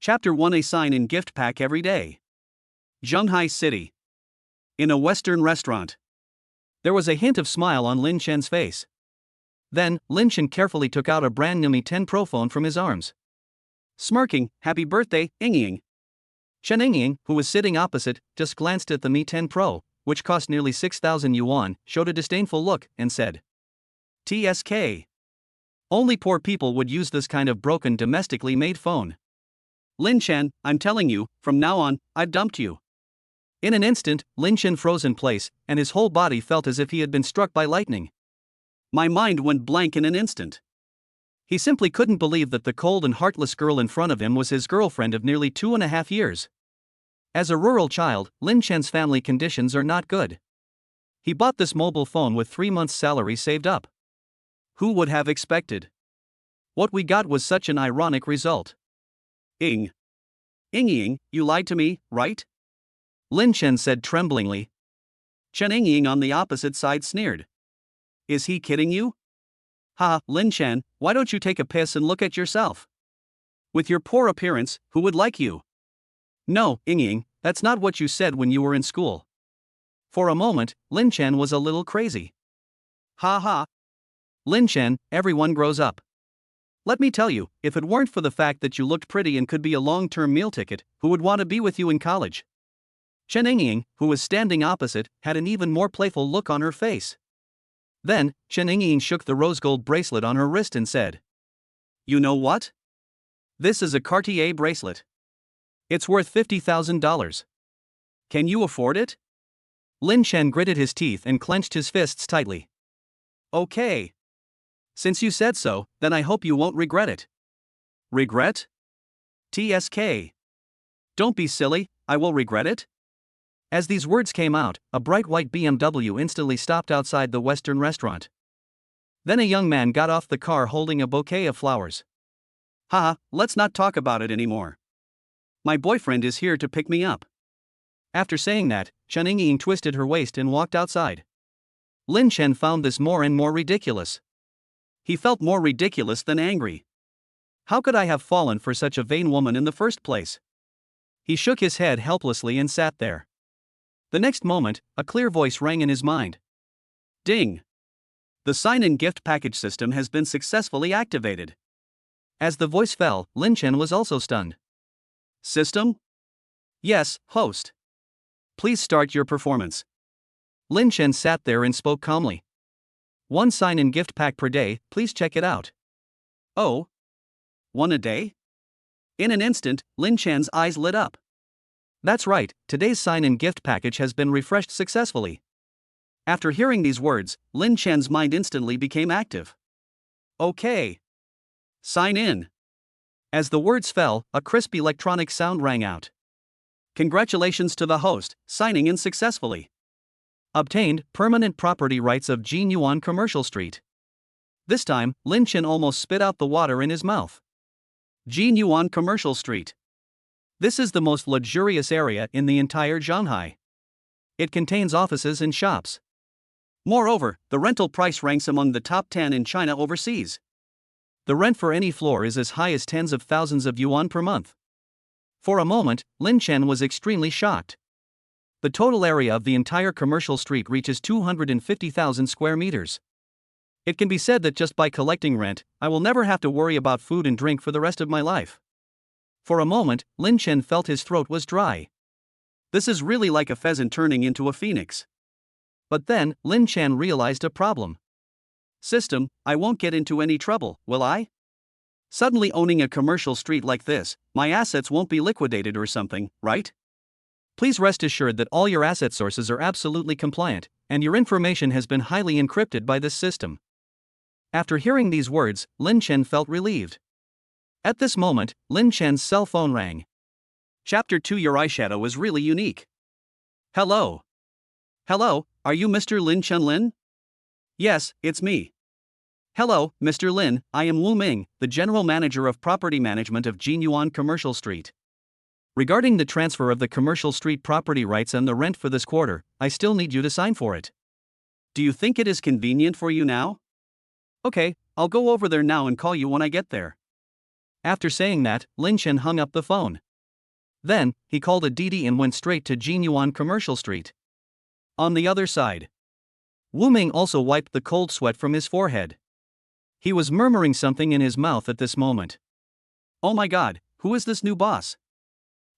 Chapter 1: A sign in gift pack every day. Shanghai City. In a Western restaurant. There was a hint of smile on Lin Chen's face. Then, Lin Chen carefully took out a brand new Mi 10 Pro phone from his arms. Smirking, "Happy birthday, Ying." Chen Ying, who was sitting opposite, just glanced at the Mi 10 Pro, which cost nearly 6,000 yuan, showed a disdainful look, and said, "TSK. Only poor people would use this kind of broken domestically made phone. Lin Chen, I'm telling you, from now on, I've dumped you." In an instant, Lin Chen froze in place, and his whole body felt as if he had been struck by lightning. My mind went blank in an instant. He simply couldn't believe that the cold and heartless girl in front of him was his girlfriend of nearly 2.5 years. As a rural child, Lin Chen's family conditions are not good. He bought this mobile phone with 3 months' salary saved up. Who would have expected? What we got was such an ironic result. Ying, you lied to me, right? Lin Chen said tremblingly. Chen Ying on the opposite side sneered. Is he kidding you? Ha, Lin Chen, why don't you take a piss and look at yourself? With your poor appearance, who would like you? No, Ying, that's not what you said when you were in school. For a moment, Lin Chen was a little crazy. Ha ha. Lin Chen, everyone grows up. Let me tell you, if it weren't for the fact that you looked pretty and could be a long-term meal ticket, who would want to be with you in college? Chen Ying, who was standing opposite, had an even more playful look on her face. Then, Chen Ying shook the rose gold bracelet on her wrist and said, "You know what? This is a Cartier bracelet. It's worth $50,000. Can you afford it?" Lin Chen gritted his teeth and clenched his fists tightly. Okay. Since you said so, then I hope you won't regret it. Regret? TSK. Don't be silly, I will regret it. As these words came out, a bright white BMW instantly stopped outside the Western restaurant. Then a young man got off the car holding a bouquet of flowers. Haha, let's not talk about it anymore. My boyfriend is here to pick me up. After saying that, Chen Ying twisted her waist and walked outside. Lin Chen found this more and more ridiculous. He felt more ridiculous than angry. How could I have fallen for such a vain woman in the first place? He shook his head helplessly and sat there. The next moment, a clear voice rang in his mind. Ding! The sign-in gift package system has been successfully activated. As the voice fell, Lin Chen was also stunned. System? Yes, host. Please start your performance. Lin Chen sat there and spoke calmly. 1 sign-in gift pack per day, please check it out. Oh? 1 a day? In an instant, Lin Chen's eyes lit up. That's right, today's sign-in gift package has been refreshed successfully. After hearing these words, Lin Chen's mind instantly became active. Okay. Sign in. As the words fell, a crisp electronic sound rang out. Congratulations to the host, signing in successfully. Obtained permanent property rights of Jinyuan Commercial Street. This time, Lin Chen almost spit out the water in his mouth. Jinyuan Commercial Street. This is the most luxurious area in the entire Shanghai. It contains offices and shops. Moreover, the rental price ranks among the top 10 in China overseas. The rent for any floor is as high as tens of thousands of yuan per month. For a moment, Lin Chen was extremely shocked. The total area of the entire commercial street reaches 250,000 square meters. It can be said that just by collecting rent, I will never have to worry about food and drink for the rest of my life. For a moment, Lin Chen felt his throat was dry. This is really like a pheasant turning into a phoenix. But then, Lin Chen realized a problem. System, I won't get into any trouble, will I? Suddenly owning a commercial street like this, my assets won't be liquidated or something, right? Please rest assured that all your asset sources are absolutely compliant, and your information has been highly encrypted by this system. After hearing these words, Lin Chen felt relieved. At this moment, Lin Chen's cell phone rang. Chapter 2: Your eyeshadow is really unique. Hello. Hello, are you Mr. Lin Chen Lin? Yes, it's me. Hello, Mr. Lin, I am Wu Ming, the General Manager of Property Management of Jinyuan Commercial Street. Regarding the transfer of the commercial street property rights and the rent for this quarter, I still need you to sign for it. Do you think it is convenient for you now? Okay, I'll go over there now and call you when I get there. After saying that, Lin Chen hung up the phone. Then, he called a Didi and went straight to Jinyuan Commercial Street. On the other side, Wu Ming also wiped the cold sweat from his forehead. He was murmuring something in his mouth at this moment. Oh my god, who is this new boss?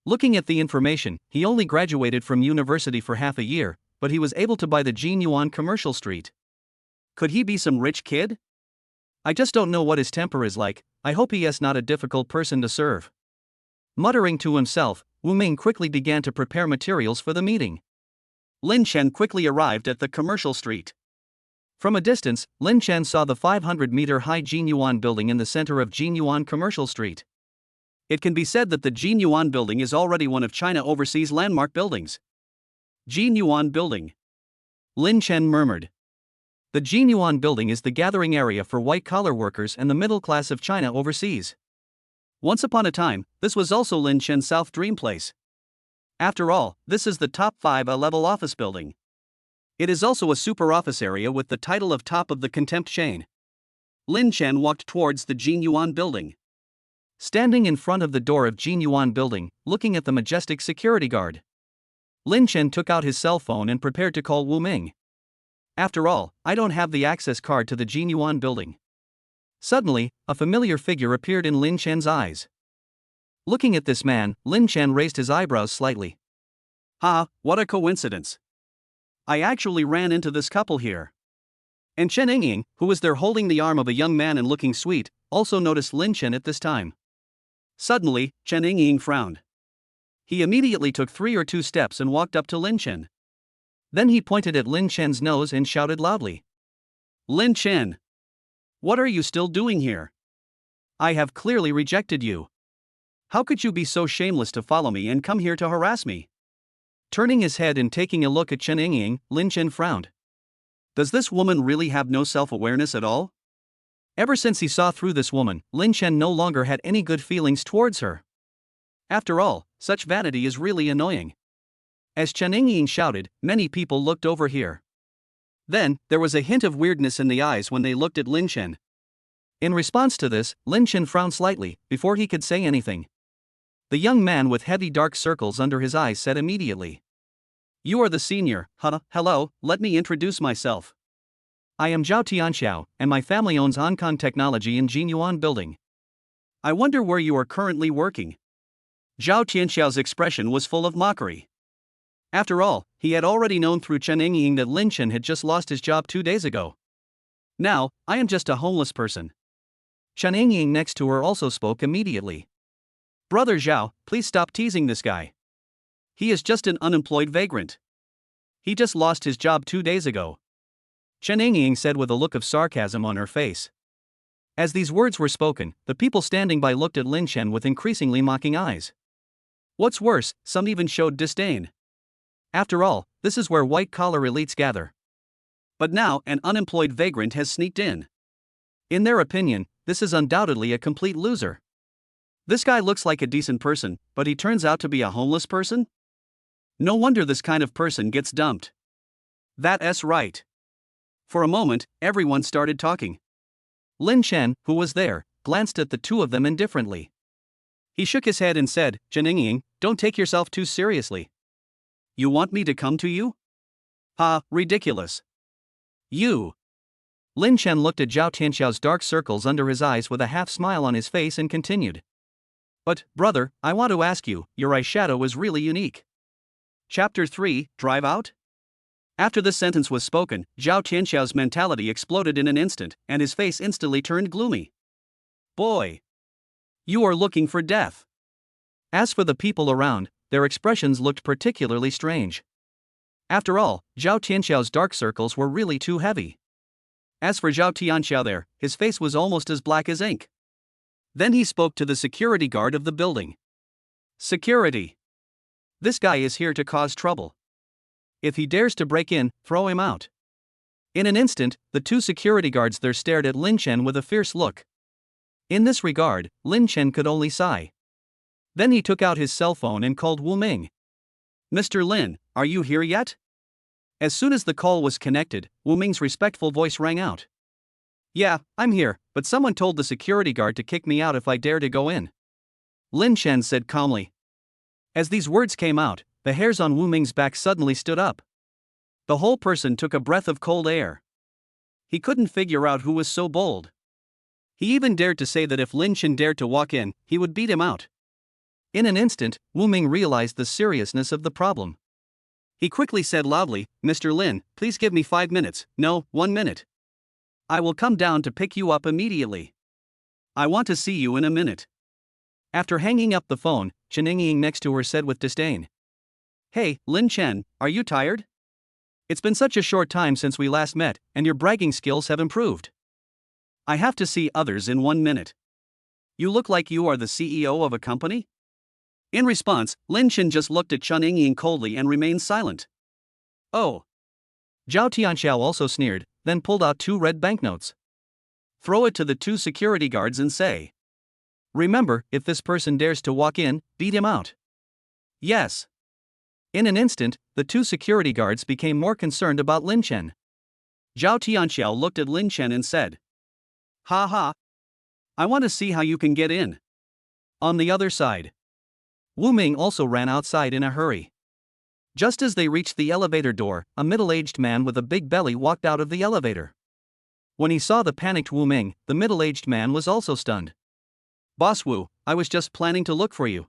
Looking at the information, he only graduated from university for half a year, but he was able to buy the Jinyuan Commercial Street. Could he be some rich kid? I just don't know what his temper is like. I hope he is not a difficult person to serve. Muttering to himself, Wu Ming quickly began to prepare materials for the meeting. Lin Chen quickly arrived at the commercial street. From a distance, Lin Chen saw the 500-meter-high Jinyuan building in the center of Jinyuan Commercial Street. It can be said that the Jinyuan building is already one of China overseas landmark buildings. Jinyuan building. Lin Chen murmured. The Jinyuan building is the gathering area for white-collar workers and the middle class of China overseas. Once upon a time, this was also Lin Chen's South Dream Place. After all, this is the top 5 A-level office building. It is also a super office area with the title of top of the contempt chain. Lin Chen walked towards the Jinyuan building. Standing in front of the door of Jinyuan building, looking at the majestic security guard, Lin Chen took out his cell phone and prepared to call Wu Ming. After all, I don't have the access card to the Jinyuan building. Suddenly, a familiar figure appeared in Lin Chen's eyes. Looking at this man, Lin Chen raised his eyebrows slightly. Ha, what a coincidence. I actually ran into this couple here. And Chen Yingying, who was there holding the arm of a young man and looking sweet, also noticed Lin Chen at this time. Suddenly, Chen Yingying frowned. He immediately took 3 or 2 steps and walked up to Lin Chen. Then he pointed at Lin Chen's nose and shouted loudly. Lin Chen! What are you still doing here? I have clearly rejected you. How could you be so shameless to follow me and come here to harass me? Turning his head and taking a look at Chen Yingying, Lin Chen frowned. Does this woman really have no self-awareness at all? Ever since he saw through this woman, Lin Chen no longer had any good feelings towards her. After all, such vanity is really annoying. As Chen Yingying shouted, many people looked over here. Then, there was a hint of weirdness in the eyes when they looked at Lin Chen. In response to this, Lin Chen frowned slightly, before he could say anything. The young man with heavy dark circles under his eyes said immediately. You are the senior, huh? Hello, let me introduce myself. I am Zhao Tianxiao, and my family owns Oncon Technology in Jinyuan building. I wonder where you are currently working. Zhao Tianxiao's expression was full of mockery. After all, he had already known through Chen Yingying that Lin Chen had just lost his job 2 days ago. Now, I am just a homeless person. Chen Yingying next to her also spoke immediately. Brother Zhao, please stop teasing this guy. He is just an unemployed vagrant. He just lost his job 2 days ago. Chen Yingying said with a look of sarcasm on her face. As these words were spoken, the people standing by looked at Lin Chen with increasingly mocking eyes. What's worse, some even showed disdain. After all, this is where white-collar elites gather. But now, an unemployed vagrant has sneaked in. In their opinion, this is undoubtedly a complete loser. This guy looks like a decent person, but he turns out to be a homeless person? No wonder this kind of person gets dumped. That's right. For a moment, everyone started talking. Lin Chen, who was there, glanced at the two of them indifferently. He shook his head and said, Chen Yingying, don't take yourself too seriously. You want me to come to you? Ha, ridiculous. You. Lin Chen looked at Zhao Tianxiao's dark circles under his eyes with a half-smile on his face and continued. But, brother, I want to ask you, your eyeshadow is really unique. Chapter 3, Drive Out? After this sentence was spoken, Zhao Tianxiao's mentality exploded in an instant, and his face instantly turned gloomy. Boy! You are looking for death. As for the people around, their expressions looked particularly strange. After all, Zhao Tianxiao's dark circles were really too heavy. As for Zhao Tianxiao there, his face was almost as black as ink. Then he spoke to the security guard of the building. Security. This guy is here to cause trouble. If he dares to break in, throw him out. In an instant, the 2 security guards there stared at Lin Chen with a fierce look. In this regard, Lin Chen could only sigh. Then he took out his cell phone and called Wu Ming. Mr. Lin, are you here yet? As soon as the call was connected, Wu Ming's respectful voice rang out. Yeah, I'm here, but someone told the security guard to kick me out if I dare to go in. Lin Chen said calmly. As these words came out, the hairs on Wu Ming's back suddenly stood up. The whole person took a breath of cold air. He couldn't figure out who was so bold. He even dared to say that if Lin Chen dared to walk in, he would beat him out. In an instant, Wu Ming realized the seriousness of the problem. He quickly said loudly, "Mr. Lin, please give me 5 minutes, no, 1 minute. I will come down to pick you up immediately. I want to see you in a minute." After hanging up the phone, Chen Ying next to her said with disdain. "Hey, Lin Chen, are you tired? It's been such a short time since we last met, and your bragging skills have improved. I have to see others in 1 minute. You look like you are the CEO of a company?" In response, Lin Chen just looked at Chen Ying coldly and remained silent. "Oh." Zhao Tianxiao also sneered, then pulled out 2 red banknotes. "Throw it to the 2 security guards and say, 'Remember, if this person dares to walk in, beat him out.'" "Yes." In an instant, the 2 security guards became more concerned about Lin Chen. Zhao Tianxiao looked at Lin Chen and said, "Ha ha. I want to see how you can get in." On the other side, Wu Ming also ran outside in a hurry. Just as they reached the elevator door, a middle-aged man with a big belly walked out of the elevator. When he saw the panicked Wu Ming, the middle-aged man was also stunned. "Boss Wu, I was just planning to look for you.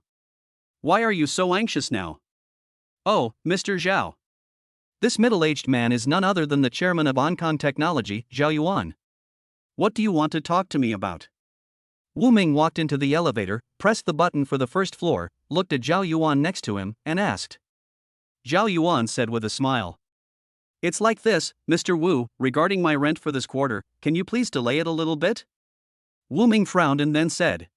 Why are you so anxious now?" "Oh, Mr. Zhao. This middle-aged man is none other than the chairman of Oncon Technology, Zhao Yuan. What do you want to talk to me about?" Wu Ming walked into the elevator, pressed the button for the first floor, looked at Zhao Yuan next to him, and asked. Zhao Yuan said with a smile. "It's like this, Mr. Wu, regarding my rent for this quarter, can you please delay it a little bit?" Wu Ming frowned and then said.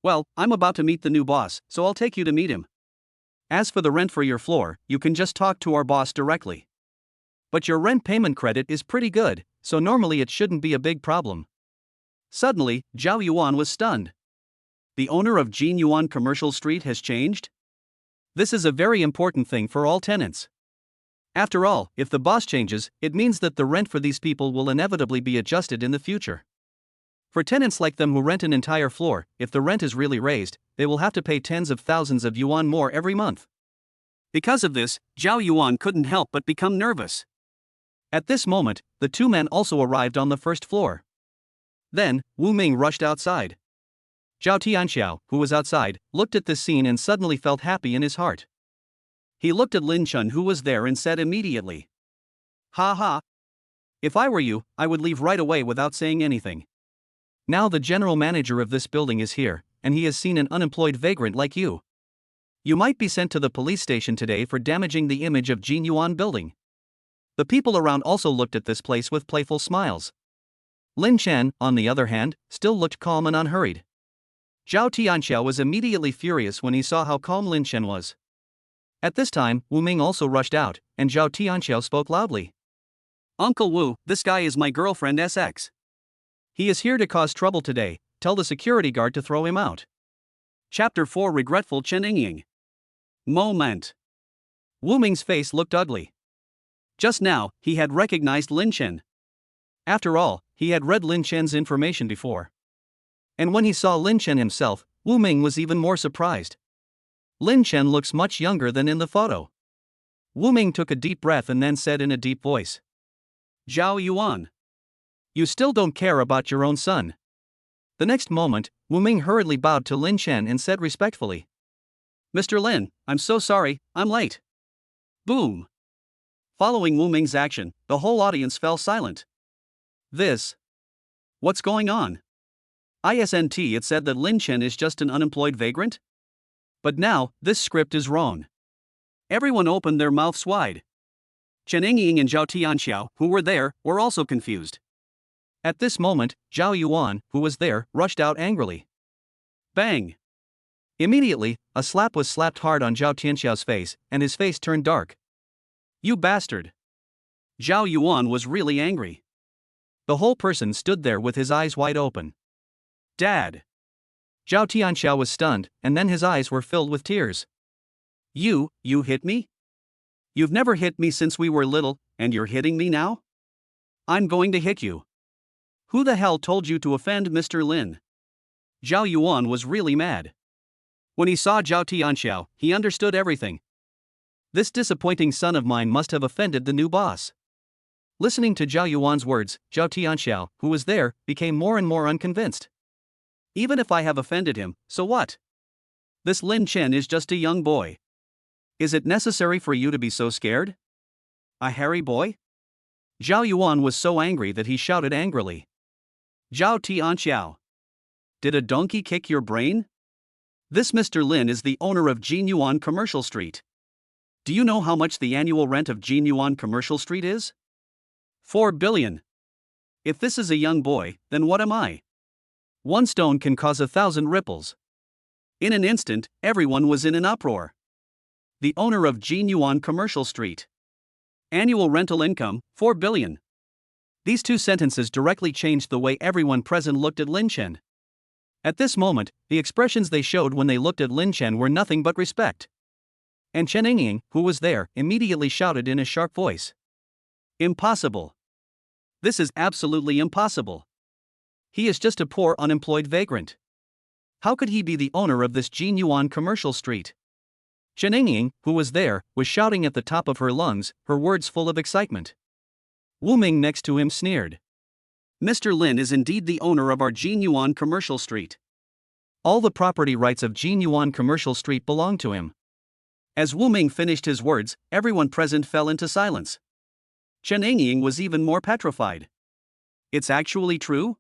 "Well, I'm about to meet the new boss, so I'll take you to meet him. As for the rent for your floor, you can just talk to our boss directly. But your rent payment credit is pretty good, so normally it shouldn't be a big problem." Suddenly, Zhao Yuan was stunned. The owner of Jin Yuan Commercial Street has changed? This is a very important thing for all tenants. After all, if the boss changes, it means that the rent for these people will inevitably be adjusted in the future. For tenants like them who rent an entire floor, if the rent is really raised, they will have to pay tens of thousands of yuan more every month. Because of this, Zhao Yuan couldn't help but become nervous. At this moment, the 2 men also arrived on the first floor. Then, Wu Ming rushed outside. Zhao Tianxiao, who was outside, looked at this scene and suddenly felt happy in his heart. He looked at Lin Chen, who was there, and said immediately, "Ha ha. If I were you, I would leave right away without saying anything. Now the general manager of this building is here, and he has seen an unemployed vagrant like you. You might be sent to the police station today for damaging the image of Jin Yuan building." The people around also looked at this place with playful smiles. Lin Chen, on the other hand, still looked calm and unhurried. Zhao Tianxiao was immediately furious when he saw how calm Lin Chen was. At this time, Wu Ming also rushed out, and Zhao Tianxiao spoke loudly. "Uncle Wu, this guy is my girlfriend SX. He is here to cause trouble today, tell the security guard to throw him out." Chapter 4 Regretful Chen Ying. Moment. Wu Ming's face looked ugly. Just now, he had recognized Lin Chen. After all, he had read Lin Chen's information before. And when he saw Lin Chen himself, Wu Ming was even more surprised. Lin Chen looks much younger than in the photo. Wu Ming took a deep breath and then said in a deep voice, "Zhao Yuan. You still don't care about your own son." The next moment, Wu Ming hurriedly bowed to Lin Chen and said respectfully, "Mr. Lin, I'm so sorry, I'm late." Boom. Following Wu Ming's action, the whole audience fell silent. What's going on? Isn't it said that Lin Chen is just an unemployed vagrant? But now, this script is wrong. Everyone opened their mouths wide. Chen Ying and Zhao Tianxiao, who were there, were also confused. At this moment, Zhao Yuan, who was there, rushed out angrily. Bang! Immediately, a slap was slapped hard on Zhao Tianxiao's face, and his face turned dark. "You bastard!" Zhao Yuan was really angry. The whole person stood there with his eyes wide open. "Dad!" Zhao Tianxiao was stunned, and then his eyes were filled with tears. You hit me? You've never hit me since we were little, and you're hitting me now? I'm going to hit you." Who the hell told you to offend Mr. Lin? Zhao Yuan was really mad. When he saw Zhao Tianxiao, he understood everything. This disappointing son of mine must have offended the new boss. Listening to Zhao Yuan's words, Zhao Tianxiao, who was there, became more and more unconvinced. Even if I have offended him, so what? This Lin Chen is just a young boy. Is it necessary for you to be so scared? A hairy boy? Zhao Yuan was so angry that he shouted angrily. Zhao Tianxiao. Did a donkey kick your brain? This Mr. Lin is the owner of Jinyuan Commercial Street. Do you know how much the annual rent of Jinyuan Commercial Street is? 4 billion. If this is a young boy, then what am I? One stone can cause 1,000 ripples. In an instant, everyone was in an uproar. The owner of Jinyuan Commercial Street. Annual rental income, 4 billion. These two sentences directly changed the way everyone present looked at Lin Chen. At this moment, the expressions they showed when they looked at Lin Chen were nothing but respect. And Chen Yingying, who was there, immediately shouted in a sharp voice. Impossible. This is absolutely impossible. He is just a poor unemployed vagrant. How could he be the owner of this Jinyuan Commercial Street? Chen Yingying, who was there, was shouting at the top of her lungs, her words full of excitement. Wu Ming next to him sneered. Mr. Lin is indeed the owner of our Jinyuan Commercial Street. All the property rights of Jinyuan Commercial Street belong to him. As Wu Ming finished his words, everyone present fell into silence. Chen Yingying was even more petrified. It's actually true?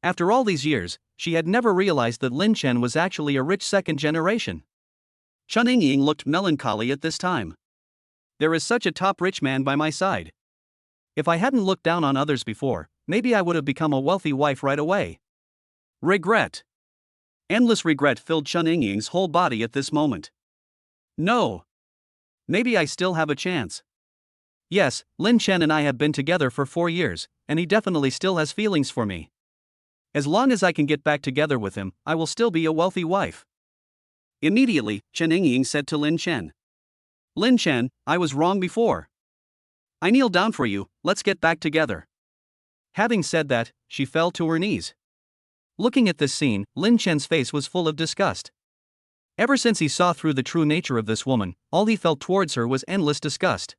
After all these years, she had never realized that Lin Chen was actually a rich second generation. Chen Yingying looked melancholy at this time. There is such a top rich man by my side. If I hadn't looked down on others before, maybe I would have become a wealthy wife right away. Regret. Endless regret filled Chen Yingying's whole body at this moment. No. Maybe I still have a chance. Yes, Lin Chen and I have been together for 4 years, and he definitely still has feelings for me. As long as I can get back together with him, I will still be a wealthy wife. Immediately, Chen Yingying said to Lin Chen. Lin Chen, I was wrong before. I kneel down for you, let's get back together. Having said that, she fell to her knees. Looking at this scene, Lin Chen's face was full of disgust. Ever since he saw through the true nature of this woman, all he felt towards her was endless disgust.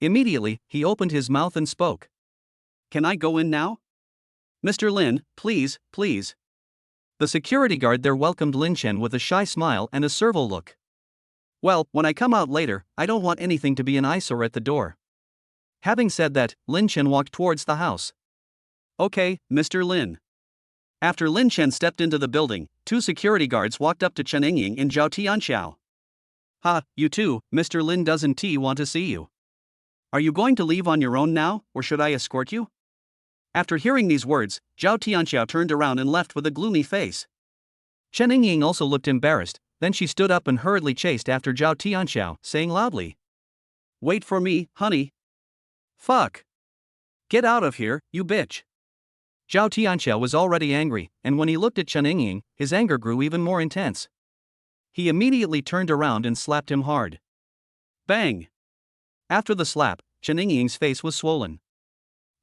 Immediately, he opened his mouth and spoke. Can I go in now? Mr. Lin, please, please. The security guard there welcomed Lin Chen with a shy smile and a servile look. Well, when I come out later, I don't want anything to be an eyesore at the door. Having said that, Lin Chen walked towards the house. Okay, Mr. Lin. After Lin Chen stepped into the building, 2 security guards walked up to Chen Yingying and Zhao Tianxiao. Ha, you two, Mr. Lin doesn't want to see you. Are you going to leave on your own now, or should I escort you? After hearing these words, Zhao Tianxiao turned around and left with a gloomy face. Chen Yingying also looked embarrassed, then she stood up and hurriedly chased after Zhao Tianxiao, saying loudly. Wait for me, honey. Fuck. Get out of here, you bitch. Zhao Tianxiao was already angry, and when he looked at Chen Yingying, his anger grew even more intense. He immediately turned around and slapped him hard. Bang! After the slap, Chen Yingying's face was swollen.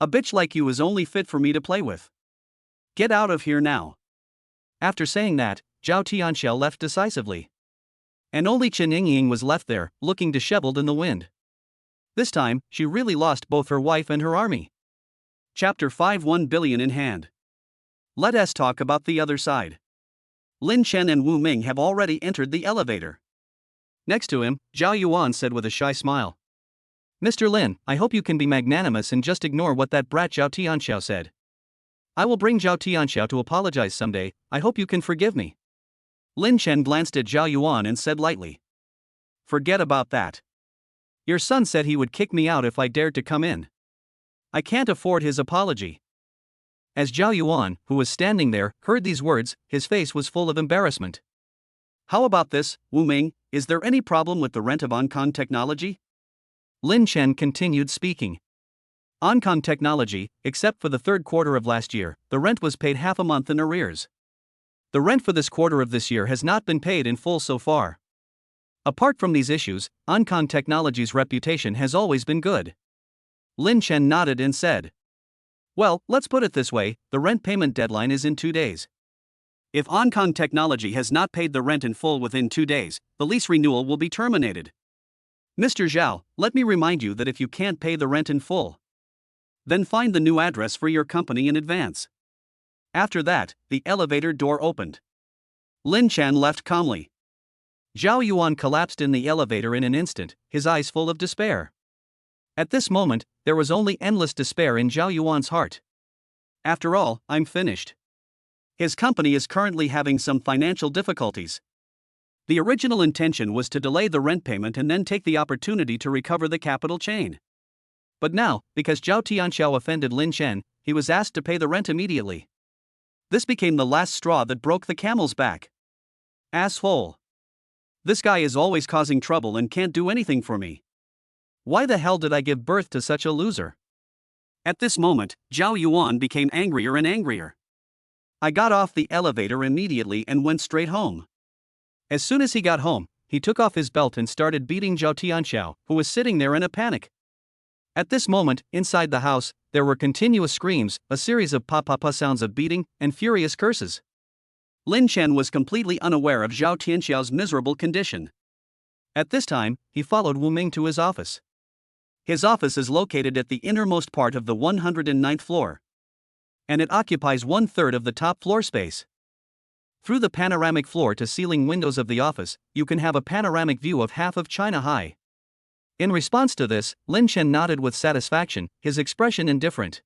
A bitch like you is only fit for me to play with. Get out of here now. After saying that, Zhao Tianxiao left decisively. And only Chen Yingying was left there, looking disheveled in the wind. This time, she really lost both her wife and her army. Chapter 5 1 billion in hand. Let us talk about the other side. Lin Chen and Wu Ming have already entered the elevator. Next to him, Zhao Yuan said with a shy smile. Mr. Lin, I hope you can be magnanimous and just ignore what that brat Zhao Tianxiao said. I will bring Zhao Tianxiao to apologize someday, I hope you can forgive me. Lin Chen glanced at Zhao Yuan and said lightly. Forget about that. Your son said he would kick me out if I dared to come in. I can't afford his apology. As Zhao Yuan, who was standing there, heard these words, his face was full of embarrassment. How about this, Wu Ming, is there any problem with the rent of Oncon Technology? Lin Chen continued speaking. Oncon Technology, except for the 3rd quarter of last year, the rent was paid half a month in arrears. The rent for this quarter of this year has not been paid in full so far. Apart from these issues, Oncon Technology's reputation has always been good. Lin Chen nodded and said. Well, let's put it this way, the rent payment deadline is in 2 days. If Oncon Technology has not paid the rent in full within 2 days, the lease renewal will be terminated. Mr. Zhao, let me remind you that if you can't pay the rent in full, then find the new address for your company in advance. After that, the elevator door opened. Lin Chen left calmly. Zhao Yuan collapsed in the elevator in an instant, his eyes full of despair. At this moment, there was only endless despair in Zhao Yuan's heart. After all, I'm finished. His company is currently having some financial difficulties. The original intention was to delay the rent payment and then take the opportunity to recover the capital chain. But now, because Zhao Tianxiao offended Lin Chen, he was asked to pay the rent immediately. This became the last straw that broke the camel's back. Asshole. This guy is always causing trouble and can't do anything for me. Why the hell did I give birth to such a loser? At this moment, Zhao Yuan became angrier and angrier. I got off the elevator immediately and went straight home. As soon as he got home, he took off his belt and started beating Zhao Tianxiao, who was sitting there in a panic. At this moment, inside the house, there were continuous screams, a series of pa-pa-pa sounds of beating, and furious curses. Lin Chen was completely unaware of Zhao Tianxiao's miserable condition. At this time, he followed Wu Ming to his office. His office is located at the innermost part of the 109th floor. And it occupies 1/3 of the top floor space. Through the panoramic floor-to-ceiling windows of the office, you can have a panoramic view of half of China high. In response to this, Lin Chen nodded with satisfaction, his expression indifferent.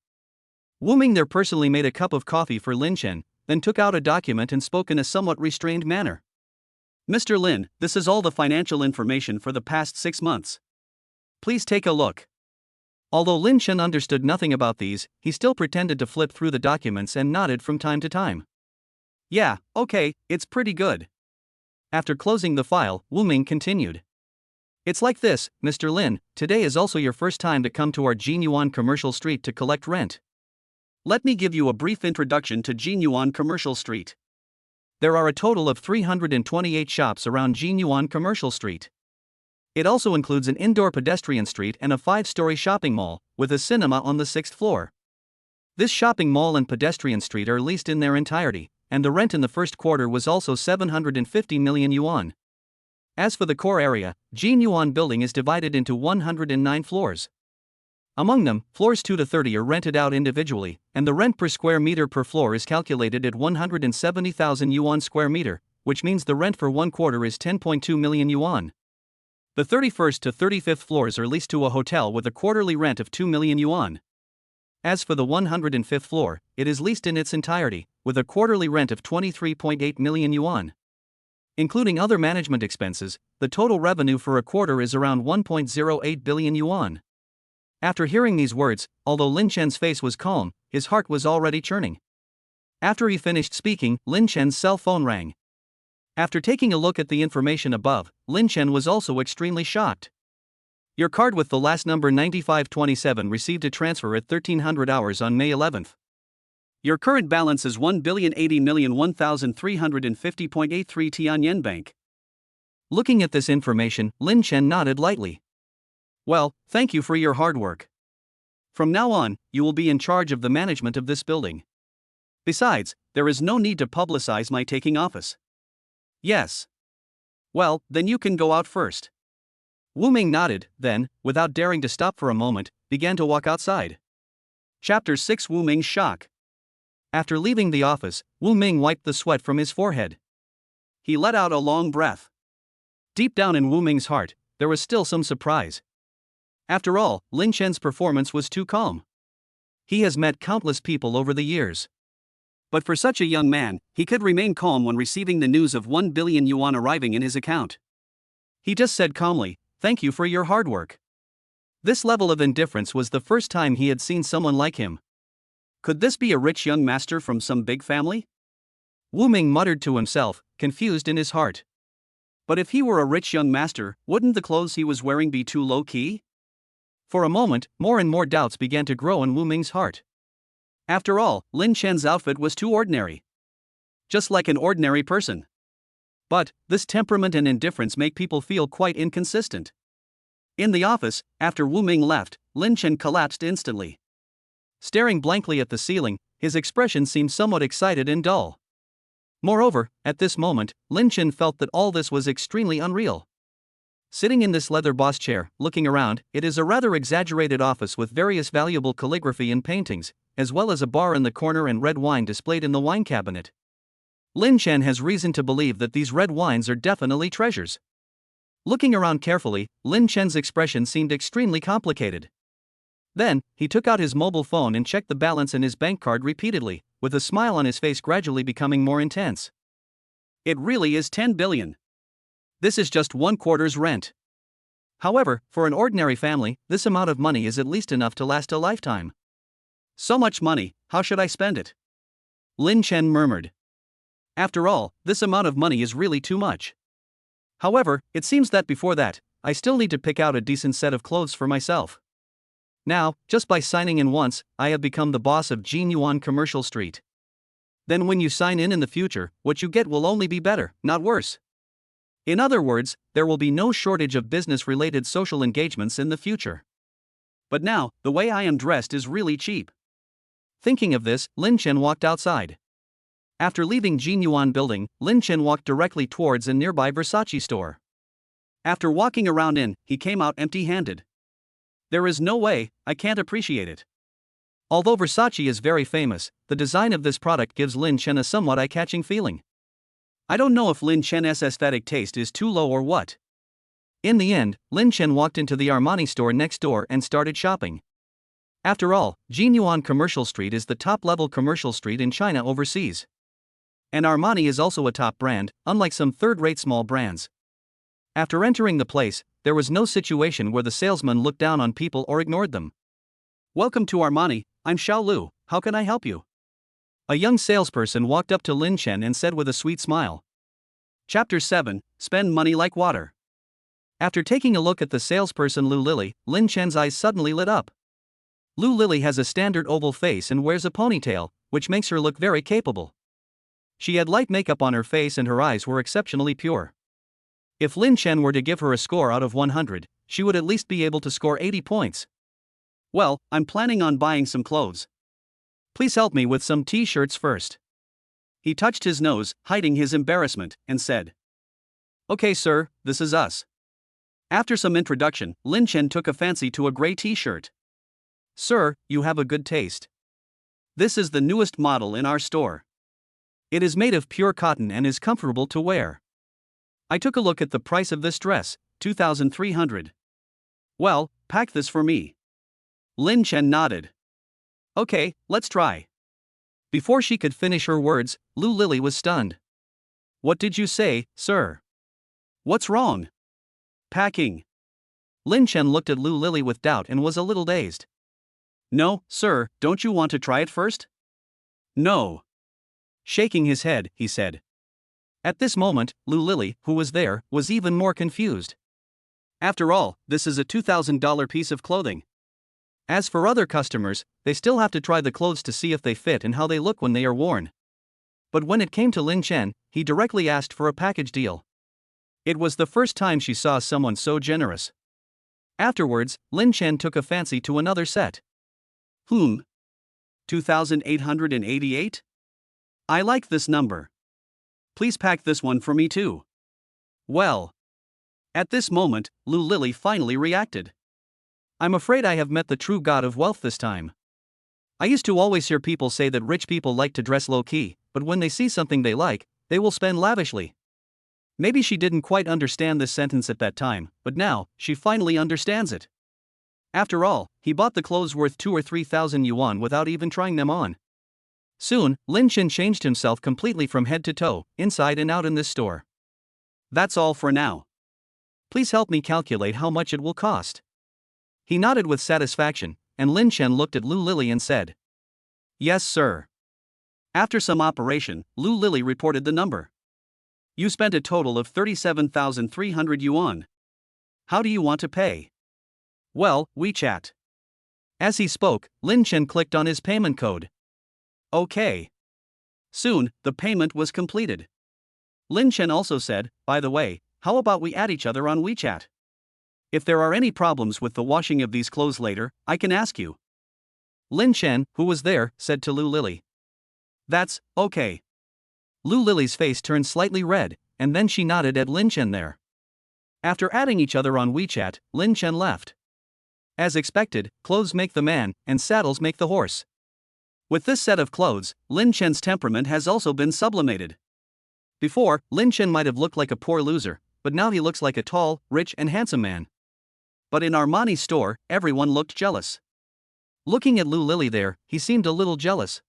Wu Ming there personally made a cup of coffee for Lin Chen, then took out a document and spoke in a somewhat restrained manner. Mr. Lin, this is all the financial information for the past 6 months. Please take a look. Although Lin Chen understood nothing about these, he still pretended to flip through the documents and nodded from time to time. Yeah, okay, it's pretty good. After closing the file, Wu Ming continued. It's like this, Mr. Lin, today is also your first time to come to our Jinyuan Commercial Street to collect rent. Let me give you a brief introduction to Jinyuan Commercial Street. There are a total of 328 shops around Jinyuan Commercial Street. It also includes an indoor pedestrian street and a 5-story shopping mall, with a cinema on the 6th floor. This shopping mall and pedestrian street are leased in their entirety, and the rent in the first quarter was also 750 million yuan. As for the core area, Jinyuan building is divided into 109 floors. Among them, floors 2 to 30 are rented out individually, and the rent per square meter per floor is calculated at 170,000 yuan square meter, which means the rent for 1 quarter is 10.2 million yuan. The 31st to 35th floors are leased to a hotel with a quarterly rent of 2 million yuan. As for the 105th floor, it is leased in its entirety, with a quarterly rent of 23.8 million yuan. Including other management expenses, the total revenue for a quarter is around 1.08 billion yuan. After hearing these words, although Lin Chen's face was calm, his heart was already churning. After he finished speaking, Lin Chen's cell phone rang. After taking a look at the information above, Lin Chen was also extremely shocked. Your card with the last number 9527 received a transfer at 1300 hours on May 11th. Your current balance is 1,080,001,350.83 Tianyan Bank. Looking at this information, Lin Chen nodded lightly. Well, thank you for your hard work. From now on, you will be in charge of the management of this building. Besides, there is no need to publicize my taking office. Yes. Well, then you can go out first. Wu Ming nodded, then, without daring to stop for a moment, began to walk outside. Chapter 6 Wu Ming's Shock. After leaving the office, Wu Ming wiped the sweat from his forehead. He let out a long breath. Deep down in Wu Ming's heart, there was still some surprise. After all, Lin Chen's performance was too calm. He has met countless people over the years. But for such a young man, he could remain calm when receiving the news of 1 billion yuan arriving in his account. He just said calmly, "Thank you for your hard work." This level of indifference was the first time he had seen someone like him. Could this be a rich young master from some big family? Wu Ming muttered to himself, confused in his heart. But if he were a rich young master, wouldn't the clothes he was wearing be too low-key? For a moment, more and more doubts began to grow in Wu Ming's heart. After all, Lin Chen's outfit was too ordinary. Just like an ordinary person. But, this temperament and indifference make people feel quite inconsistent. In the office, after Wu Ming left, Lin Chen collapsed instantly. Staring blankly at the ceiling, his expression seemed somewhat excited and dull. Moreover, at this moment, Lin Chen felt that all this was extremely unreal. Sitting in this leather boss chair, looking around, it is a rather exaggerated office with various valuable calligraphy and paintings, as well as a bar in the corner and red wine displayed in the wine cabinet. Lin Chen has reason to believe that these red wines are definitely treasures. Looking around carefully, Lin Chen's expression seemed extremely complicated. Then, he took out his mobile phone and checked the balance in his bank card repeatedly, with a smile on his face gradually becoming more intense. It really is 10 billion. This is just 1/4's rent. However, for an ordinary family, this amount of money is at least enough to last a lifetime. So much money, how should I spend it? Lin Chen murmured. After all, this amount of money is really too much. However, it seems that before that, I still need to pick out a decent set of clothes for myself. Now, just by signing in once, I have become the boss of Jinyuan Commercial Street. Then when you sign in the future, what you get will only be better, not worse. In other words, there will be no shortage of business-related social engagements in the future. But now, the way I am dressed is really cheap. Thinking of this, Lin Chen walked outside. After leaving Jinyuan building, Lin Chen walked directly towards a nearby Versace store. After walking around he came out empty-handed. There is no way, I can't appreciate it. Although Versace is very famous, the design of this product gives Lin Chen a somewhat eye-catching feeling. I don't know if Lin Chen's aesthetic taste is too low or what. In the end, Lin Chen walked into the Armani store next door and started shopping. After all, Jinyuan Commercial Street is the top-level commercial street in China overseas. And Armani is also a top brand, unlike some third-rate small brands. After entering the place, there was no situation where the salesman looked down on people or ignored them. Welcome to Armani, I'm Xiao Lu, how can I help you? A young salesperson walked up to Lin Chen and said with a sweet smile. Chapter 7, Spend Money Like Water. After taking a look at the salesperson Lu Lily, Lin Chen's eyes suddenly lit up. Lu Lily has a standard oval face and wears a ponytail, which makes her look very capable. She had light makeup on her face and her eyes were exceptionally pure. If Lin Chen were to give her a score out of 100, she would at least be able to score 80 points. Well, I'm planning on buying some clothes. Please help me with some t-shirts first. He touched his nose, hiding his embarrassment, and said, Okay sir, this is us. After some introduction, Lin Chen took a fancy to a gray t-shirt. Sir, you have a good taste. This is the newest model in our store. It is made of pure cotton and is comfortable to wear. I took a look at the price of this dress, 2,300. Well, pack this for me. Lin Chen nodded. Okay, let's try. Before she could finish her words, Lu Lily was stunned. What did you say, sir? What's wrong? Packing. Lin Chen looked at Lu Lily with doubt and was a little dazed. No, sir, don't you want to try it first? No. Shaking his head, he said. At this moment, Lu Lily, who was there, was even more confused. After all, this is a $2,000 piece of clothing. As for other customers, they still have to try the clothes to see if they fit and how they look when they are worn. But when it came to Lin Chen, he directly asked for a package deal. It was the first time she saw someone so generous. Afterwards, Lin Chen took a fancy to another set. 2,888? I like this number. Please pack this one for me too. Well. At this moment, Lu Lily finally reacted. I'm afraid I have met the true god of wealth this time. I used to always hear people say that rich people like to dress low-key, but when they see something they like, they will spend lavishly. Maybe she didn't quite understand this sentence at that time, but now, she finally understands it. After all, he bought the clothes worth 2,000 or 3,000 yuan without even trying them on. Soon, Lin Chen changed himself completely from head to toe, inside and out in this store. That's all for now. Please help me calculate how much it will cost. He nodded with satisfaction, and Lin Chen looked at Lu Lily and said, Yes, sir. After some operation, Lu Lily reported the number. You spent a total of 37,300 yuan. How do you want to pay? Well, WeChat. As he spoke, Lin Chen clicked on his payment code. Okay. Soon, the payment was completed. Lin Chen also said, By the way, how about we add each other on WeChat? If there are any problems with the washing of these clothes later, I can ask you. Lin Chen, who was there, said to Lu Lily. That's okay. Lu Lily's face turned slightly red, and then she nodded at Lin Chen there. After adding each other on WeChat, Lin Chen left. As expected, clothes make the man, and saddles make the horse. With this set of clothes, Lin Chen's temperament has also been sublimated. Before, Lin Chen might have looked like a poor loser, but now he looks like a tall, rich and handsome man. But in Armani's store, everyone looked jealous. Looking at Lu Lily there, he seemed a little jealous.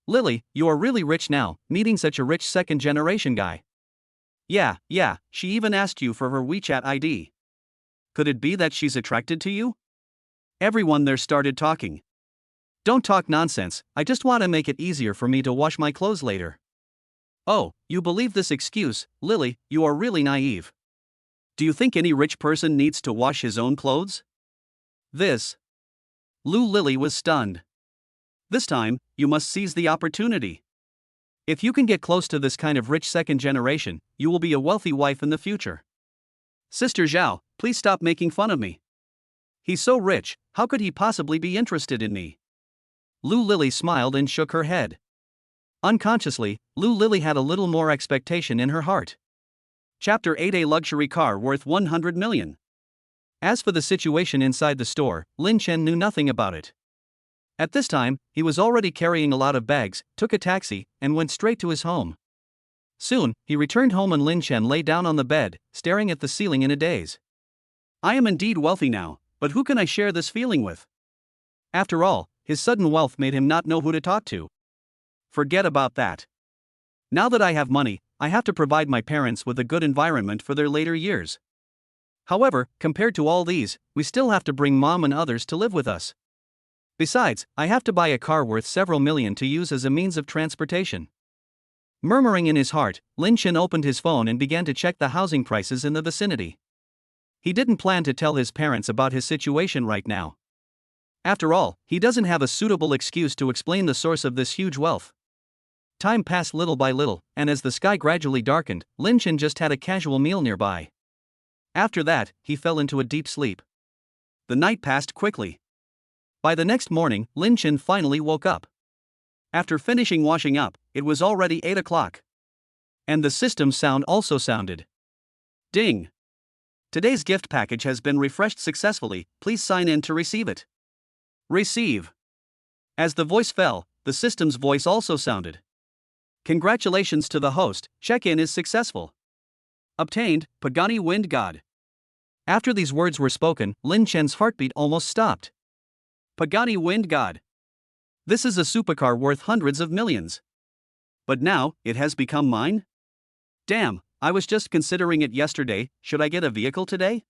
Lily, you are really rich now, meeting such a rich second-generation guy. Yeah, she even asked you for her WeChat ID. Could it be that she's attracted to you? Everyone there started talking. Don't talk nonsense, I just want to make it easier for me to wash my clothes later. Oh, you believe this excuse, Lily, you are really naive. Do you think any rich person needs to wash his own clothes? Lu Lily was stunned. This time, you must seize the opportunity. If you can get close to this kind of rich second generation, you will be a wealthy wife in the future. Sister Zhao, please stop making fun of me. He's so rich, how could he possibly be interested in me? Lu Lily smiled and shook her head. Unconsciously, Lu Lily had a little more expectation in her heart. Chapter 8: A luxury car worth 100 million. As for the situation inside the store, Lin Chen knew nothing about it. At this time, he was already carrying a lot of bags, took a taxi, and went straight to his home. Soon, he returned home and Lin Chen lay down on the bed, staring at the ceiling in a daze. I am indeed wealthy now, but who can I share this feeling with? After all, his sudden wealth made him not know who to talk to. Forget about that. Now that I have money, I have to provide my parents with a good environment for their later years. However, compared to all these, we still have to bring mom and others to live with us. Besides, I have to buy a car worth several million to use as a means of transportation. Murmuring in his heart, Lin Chen opened his phone and began to check the housing prices in the vicinity. He didn't plan to tell his parents about his situation right now. After all, he doesn't have a suitable excuse to explain the source of this huge wealth. Time passed little by little, and as the sky gradually darkened, Lin Chen just had a casual meal nearby. After that, he fell into a deep sleep. The night passed quickly. By the next morning, Lin Chen finally woke up. After finishing washing up, it was already 8 o'clock. And the system sound also sounded. Ding! Today's gift package has been refreshed successfully, please sign in to receive it. Receive. As the voice fell, the system's voice also sounded. Congratulations to the host, check-in is successful. Obtained, Pagani Wind God. After these words were spoken, Lin Chen's heartbeat almost stopped. Pagani Wind God. This is a supercar worth hundreds of millions. But now, it has become mine? Damn, I was just considering it yesterday, should I get a vehicle today?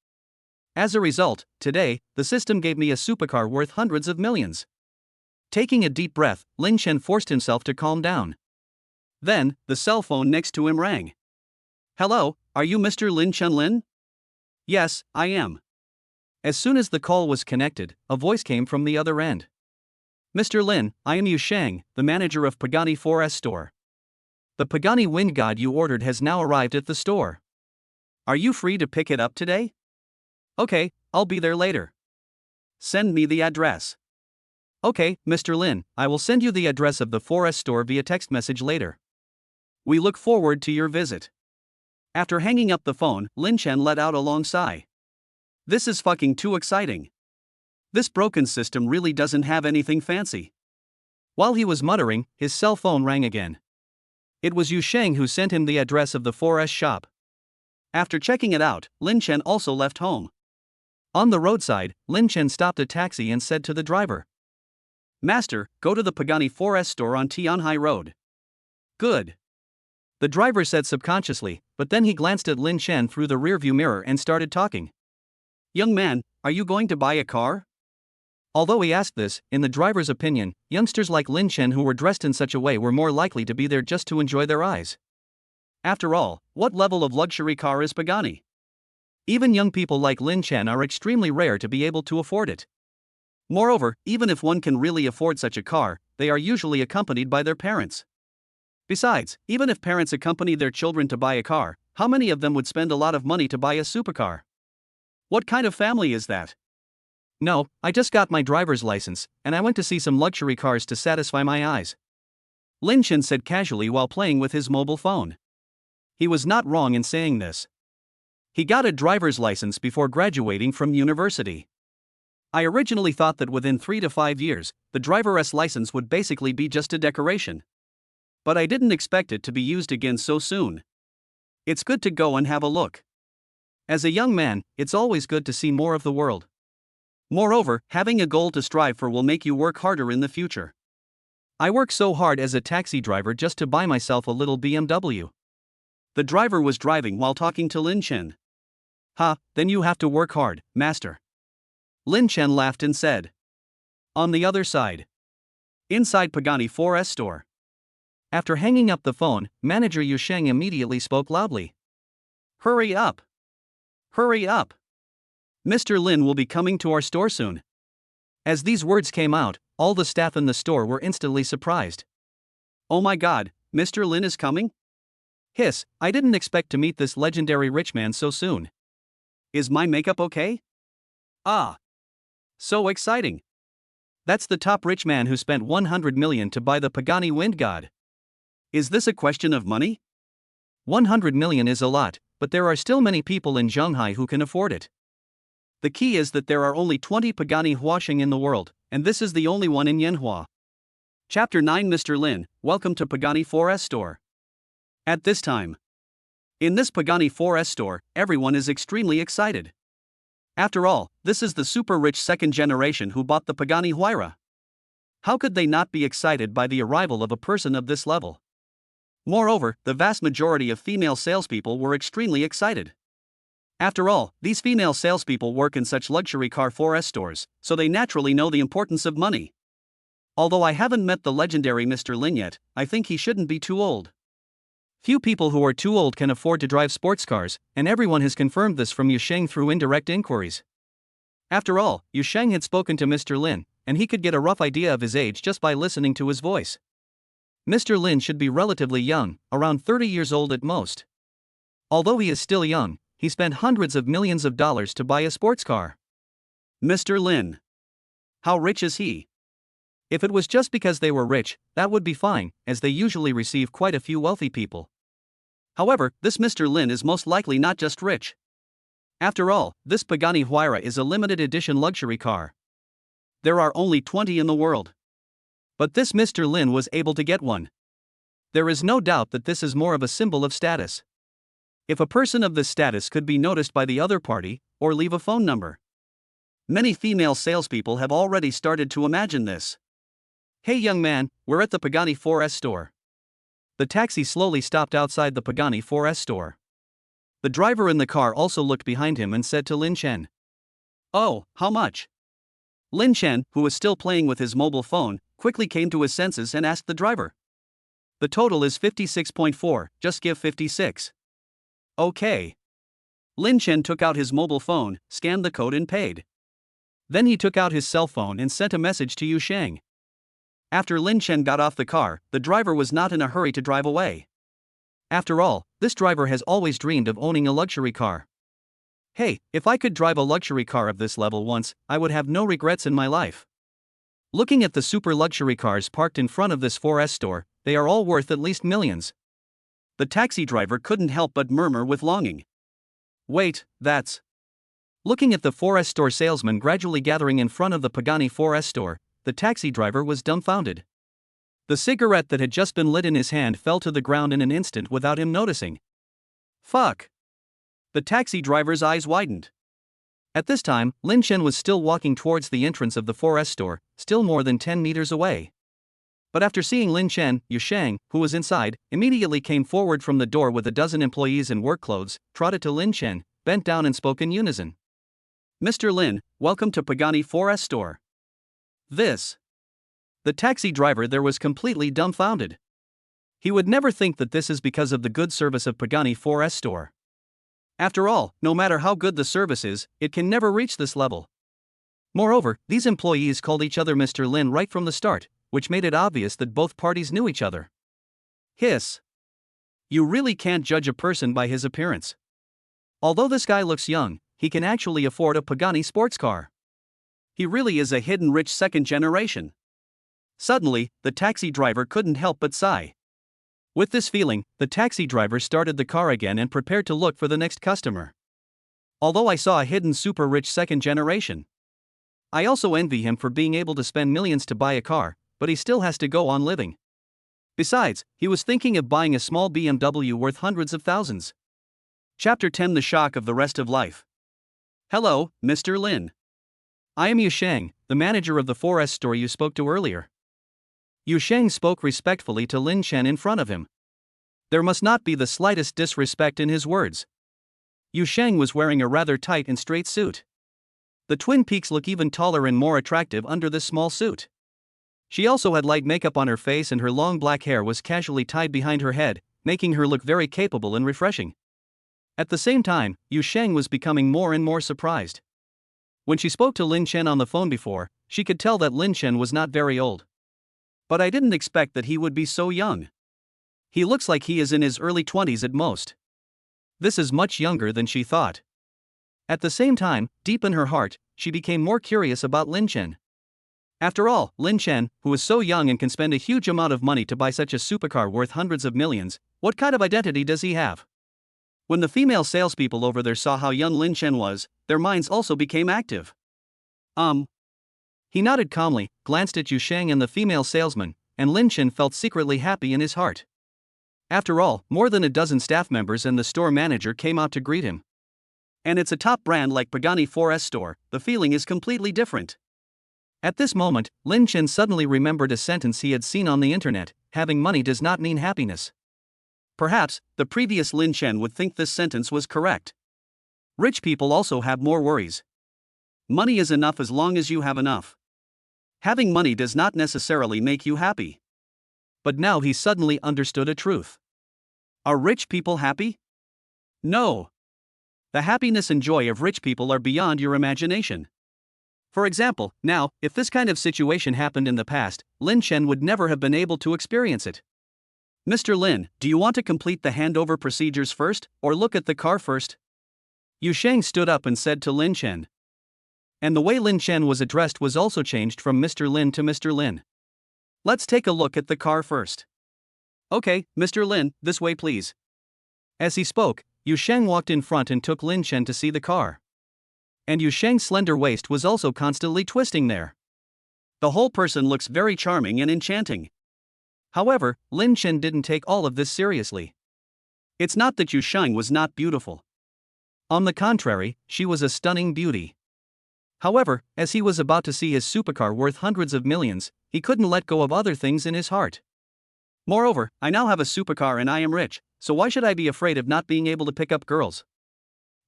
As a result, today, the system gave me a supercar worth hundreds of millions. Taking a deep breath, Lin Chen forced himself to calm down. Then, the cell phone next to him rang. Hello, are you Mr. Lin Chen Lin? Yes, I am. As soon as the call was connected, a voice came from the other end. Mr. Lin, I am Yu Shang, the manager of Pagani 4S store. The Pagani Wind God you ordered has now arrived at the store. Are you free to pick it up today? Okay, I'll be there later. Send me the address. Okay, Mr. Lin, I will send you the address of the 4S store via text message later. We look forward to your visit. After hanging up the phone, Lin Chen let out a long sigh. This is fucking too exciting. This broken system really doesn't have anything fancy. While he was muttering, his cell phone rang again. It was Yu Sheng who sent him the address of the 4S shop. After checking it out, Lin Chen also left home. On the roadside, Lin Chen stopped a taxi and said to the driver, Master, go to the Pagani 4S store on Tianhai Road. Good. The driver said subconsciously, but then he glanced at Lin Chen through the rearview mirror and started talking. Young man, are you going to buy a car? Although he asked this, in the driver's opinion, youngsters like Lin Chen who were dressed in such a way were more likely to be there just to enjoy their eyes. After all, what level of luxury car is Pagani? Even young people like Lin Chen are extremely rare to be able to afford it. Moreover, even if one can really afford such a car, they are usually accompanied by their parents. Besides, even if parents accompany their children to buy a car, how many of them would spend a lot of money to buy a supercar? What kind of family is that? No, I just got my driver's license, and I went to see some luxury cars to satisfy my eyes. Lin Chen said casually while playing with his mobile phone. He was not wrong in saying this. He got a driver's license before graduating from university. I originally thought that within 3 to 5 years, the driver's license would basically be just a decoration. But I didn't expect it to be used again so soon. It's good to go and have a look. As a young man, it's always good to see more of the world. Moreover, having a goal to strive for will make you work harder in the future. I work so hard as a taxi driver just to buy myself a little BMW. The driver was driving while talking to Lin Chen. Then you have to work hard, master. Lin Chen laughed and said. On the other side. Inside Pagani 4S store. After hanging up the phone, manager Yu Sheng immediately spoke loudly. Hurry up! Hurry up! Mr. Lin will be coming to our store soon. As these words came out, all the staff in the store were instantly surprised. Oh my god, Mr. Lin is coming? Hiss, I didn't expect to meet this legendary rich man so soon. Is my makeup okay? Ah! So exciting! That's the top rich man who spent 100 million to buy the Pagani Wind God. Is this a question of money? 100 million is a lot, but there are still many people in Shanghai who can afford it. The key is that there are only 20 Pagani Huasheng in the world, and this is the only one in Yanhua. Chapter 9 Mr. Lin, welcome to Pagani 4S store. At this time, in this Pagani 4S store, everyone is extremely excited. After all, this is the super rich second generation who bought the Pagani Huayra. How could they not be excited by the arrival of a person of this level? Moreover, the vast majority of female salespeople were extremely excited. After all, these female salespeople work in such luxury car 4S stores, so they naturally know the importance of money. Although I haven't met the legendary Mr. Lin yet, I think he shouldn't be too old. Few people who are too old can afford to drive sports cars, and everyone has confirmed this from Yu Sheng through indirect inquiries. After all, Yu Sheng had spoken to Mr. Lin, and he could get a rough idea of his age just by listening to his voice. Mr. Lin should be relatively young, around 30 years old at most. Although he is still young, he spent hundreds of millions of dollars to buy a sports car. Mr. Lin. How rich is he? If it was just because they were rich, that would be fine, as they usually receive quite a few wealthy people. However, this Mr. Lin is most likely not just rich. After all, this Pagani Huayra is a limited edition luxury car. There are only 20 in the world. But this Mr. Lin was able to get one. There is no doubt that this is more of a symbol of status. If a person of this status could be noticed by the other party, or leave a phone number. Many female salespeople have already started to imagine this. Hey young man, we're at the Pagani 4S store. The taxi slowly stopped outside the Pagani 4S store. The driver in the car also looked behind him and said to Lin Chen. Oh, how much? Lin Chen, who was still playing with his mobile phone, quickly came to his senses and asked the driver. The total is 56.4, just give 56. Okay. Lin Chen took out his mobile phone, scanned the code and paid. Then he took out his cell phone and sent a message to Yu Sheng. After Lin Chen got off the car, the driver was not in a hurry to drive away. After all, this driver has always dreamed of owning a luxury car. Hey, if I could drive a luxury car of this level once, I would have no regrets in my life. Looking at the super luxury cars parked in front of this 4S store, they are all worth at least millions. The taxi driver couldn't help but murmur with longing. Wait, that's... Looking at the 4S store salesman gradually gathering in front of the Pagani 4S store, the taxi driver was dumbfounded. The cigarette that had just been lit in his hand fell to the ground in an instant without him noticing. Fuck! The taxi driver's eyes widened. At this time, Lin Chen was still walking towards the entrance of the 4S store, still more than 10 meters away. But after seeing Lin Chen, Yu Sheng, who was inside, immediately came forward from the door with a dozen employees in work clothes, trotted to Lin Chen, bent down and spoke in unison. Mr. Lin, welcome to Pagani 4S store. This. The taxi driver there was completely dumbfounded. He would never think that this is because of the good service of Pagani 4S store. After all, no matter how good the service is, it can never reach this level. Moreover, these employees called each other Mr. Lin right from the start, which made it obvious that both parties knew each other. Hiss. You really can't judge a person by his appearance. Although this guy looks young, he can actually afford a Pagani sports car. He really is a hidden rich second generation. Suddenly, the taxi driver couldn't help but sigh. With this feeling, the taxi driver started the car again and prepared to look for the next customer. Although I saw a hidden super rich second generation, I also envy him for being able to spend millions to buy a car, but he still has to go on living. Besides, he was thinking of buying a small BMW worth hundreds of thousands. Chapter 10: The Shock of the Rest of Life. Hello, Mr. Lin. I am Yu Sheng, the manager of the 4S store you spoke to earlier. Yu Sheng spoke respectfully to Lin Chen in front of him. There must not be the slightest disrespect in his words. Yu Sheng was wearing a rather tight and straight suit. The twin peaks look even taller and more attractive under this small suit. She also had light makeup on her face and her long black hair was casually tied behind her head, making her look very capable and refreshing. At the same time, Yu Sheng was becoming more and more surprised. When she spoke to Lin Chen on the phone before, she could tell that Lin Chen was not very old. But I didn't expect that he would be so young. He looks like he is in his early 20s at most. This is much younger than she thought. At the same time, deep in her heart, she became more curious about Lin Chen. After all, Lin Chen, who is so young and can spend a huge amount of money to buy such a supercar worth hundreds of millions, what kind of identity does he have? When the female salespeople over there saw how young Lin Chen was, their minds also became active. He nodded calmly, glanced at Yu Sheng and the female salesman, and Lin Chen felt secretly happy in his heart. After all, more than a dozen staff members and the store manager came out to greet him. And it's a top brand like Pagani 4S store, the feeling is completely different. At this moment, Lin Chen suddenly remembered a sentence he had seen on the internet: having money does not mean happiness. Perhaps, the previous Lin Chen would think this sentence was correct. Rich people also have more worries. Money is enough as long as you have enough. Having money does not necessarily make you happy. But now he suddenly understood a truth. Are rich people happy? No. The happiness and joy of rich people are beyond your imagination. For example, now, if this kind of situation happened in the past, Lin Chen would never have been able to experience it. Mr. Lin, do you want to complete the handover procedures first, or look at the car first? Yu Sheng stood up and said to Lin Chen. And the way Lin Chen was addressed was also changed from Mr. Lin to Mr. Lin. Let's take a look at the car first. Okay, Mr. Lin, this way please. As he spoke, Yu Sheng walked in front and took Lin Chen to see the car. And Yu Sheng's slender waist was also constantly twisting there. The whole person looks very charming and enchanting. However, Lin Chen didn't take all of this seriously. It's not that Yu Sheng was not beautiful. On the contrary, she was a stunning beauty. However, as he was about to see his supercar worth hundreds of millions, he couldn't let go of other things in his heart. Moreover, I now have a supercar and I am rich, so why should I be afraid of not being able to pick up girls?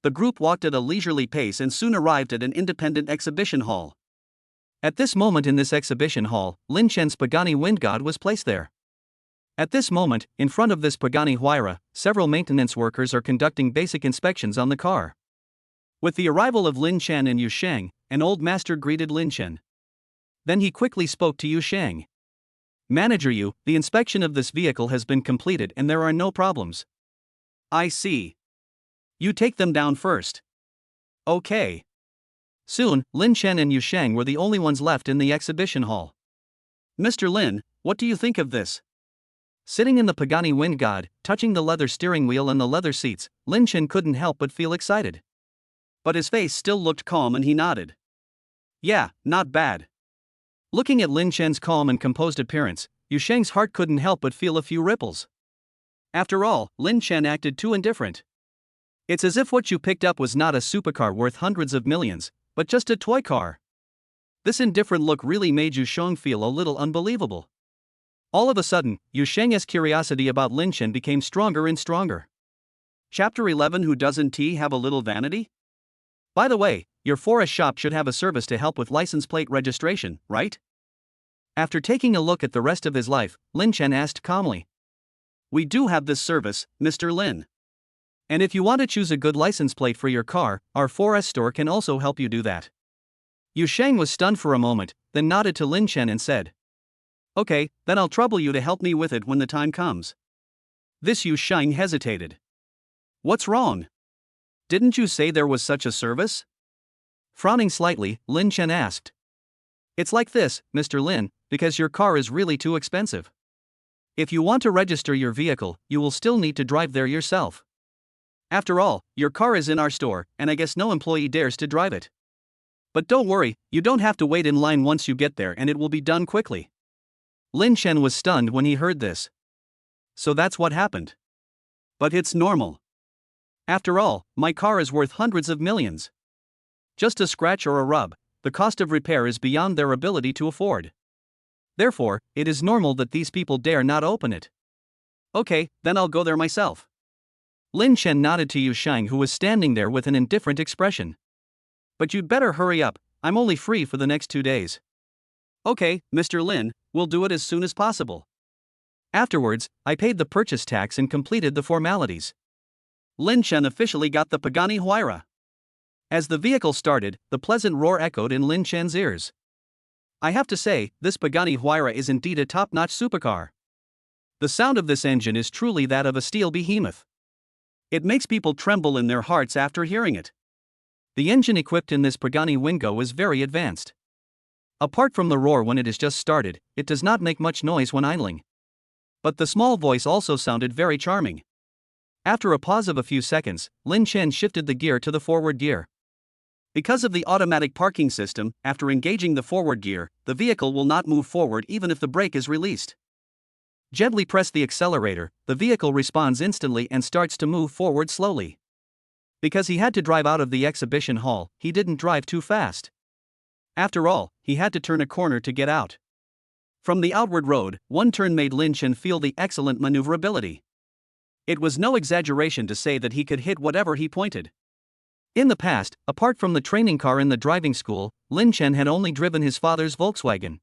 The group walked at a leisurely pace and soon arrived at an independent exhibition hall. At this moment in this exhibition hall, Lin Chen's Pagani Wind God was placed there. At this moment, in front of this Pagani Huayra, several maintenance workers are conducting basic inspections on the car. With the arrival of Lin Chen and Yu Sheng, an old master greeted Lin Chen. Then he quickly spoke to Yu Sheng. Manager Yu, the inspection of this vehicle has been completed and there are no problems. I see. You take them down first. Okay. Soon, Lin Chen and Yu Sheng were the only ones left in the exhibition hall. Mr. Lin, what do you think of this? Sitting in the Pagani Wind God, touching the leather steering wheel and the leather seats, Lin Chen couldn't help but feel excited. But his face still looked calm and he nodded. Yeah, not bad. Looking at Lin Chen's calm and composed appearance, Yu Sheng's heart couldn't help but feel a few ripples. After all, Lin Chen acted too indifferent. It's as if what you picked up was not a supercar worth hundreds of millions, but just a toy car. This indifferent look really made Yu Sheng feel a little unbelievable. All of a sudden, Yu Sheng's curiosity about Lin Chen became stronger and stronger. Chapter 11: Who doesn't have a little vanity? By the way, your 4S shop should have a service to help with license plate registration, right? After taking a look at the rest of his life, Lin Chen asked calmly. We do have this service, Mr. Lin. And if you want to choose a good license plate for your car, our 4S store can also help you do that. Yu Sheng was stunned for a moment, then nodded to Lin Chen and said. Okay, then I'll trouble you to help me with it when the time comes. This Yu Sheng hesitated. What's wrong? Didn't you say there was such a service? Frowning slightly, Lin Chen asked. It's like this, Mr. Lin, because your car is really too expensive. If you want to register your vehicle, you will still need to drive there yourself. After all, your car is in our store, and I guess no employee dares to drive it. But don't worry, you don't have to wait in line once you get there and it will be done quickly. Lin Chen was stunned when he heard this. So that's what happened. But it's normal. After all, my car is worth hundreds of millions. Just a scratch or a rub, the cost of repair is beyond their ability to afford. Therefore, it is normal that these people dare not open it. Okay, then I'll go there myself. Lin Chen nodded to Yu Shang, who was standing there with an indifferent expression. But you'd better hurry up, I'm only free for the next 2 days. Okay, Mr. Lin, we'll do it as soon as possible. Afterwards, I paid the purchase tax and completed the formalities. Lin Chen officially got the Pagani Huayra. As the vehicle started, the pleasant roar echoed in Lin Chen's ears. I have to say, this Pagani Huayra is indeed a top-notch supercar. The sound of this engine is truly that of a steel behemoth. It makes people tremble in their hearts after hearing it. The engine equipped in this Pagani Wingo is very advanced. Apart from the roar when it is just started, it does not make much noise when idling. But the small voice also sounded very charming. After a pause of a few seconds, Lin Chen shifted the gear to the forward gear. Because of the automatic parking system, after engaging the forward gear, the vehicle will not move forward even if the brake is released. Gently press the accelerator, the vehicle responds instantly and starts to move forward slowly. Because he had to drive out of the exhibition hall, he didn't drive too fast. After all, he had to turn a corner to get out. From the outward road, one turn made Lin Chen feel the excellent maneuverability. It was no exaggeration to say that he could hit whatever he pointed. In the past, apart from the training car in the driving school, Lin Chen had only driven his father's Volkswagen.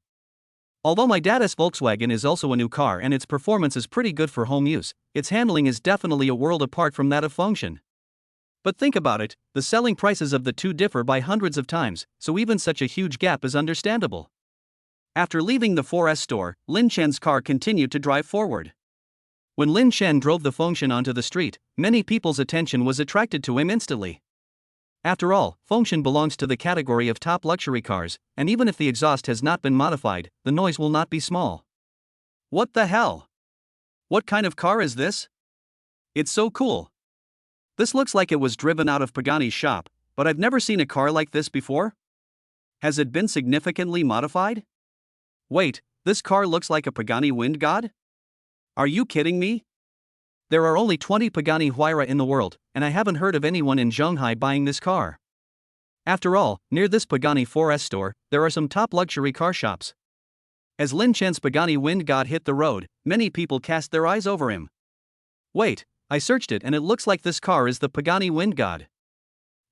Although my dad's Volkswagen is also a new car and its performance is pretty good for home use, its handling is definitely a world apart from that of Fengshan. But think about it, the selling prices of the two differ by hundreds of times, so even such a huge gap is understandable. After leaving the 4S store, Lin Chen's car continued to drive forward. When Lin Chen drove the Fengshan onto the street, many people's attention was attracted to him instantly. After all, Fengshan belongs to the category of top luxury cars, and even if the exhaust has not been modified, the noise will not be small. What the hell? What kind of car is this? It's so cool. This looks like it was driven out of Pagani's shop, but I've never seen a car like this before. Has it been significantly modified? Wait, this car looks like a Pagani Wind God? Are you kidding me? There are only 20 Pagani Huayra in the world, and I haven't heard of anyone in Shanghai buying this car. After all, near this Pagani 4S store, there are some top luxury car shops. As Lin Chen's Pagani Wind God hit the road, many people cast their eyes over him. Wait, I searched it and it looks like this car is the Pagani Wind God.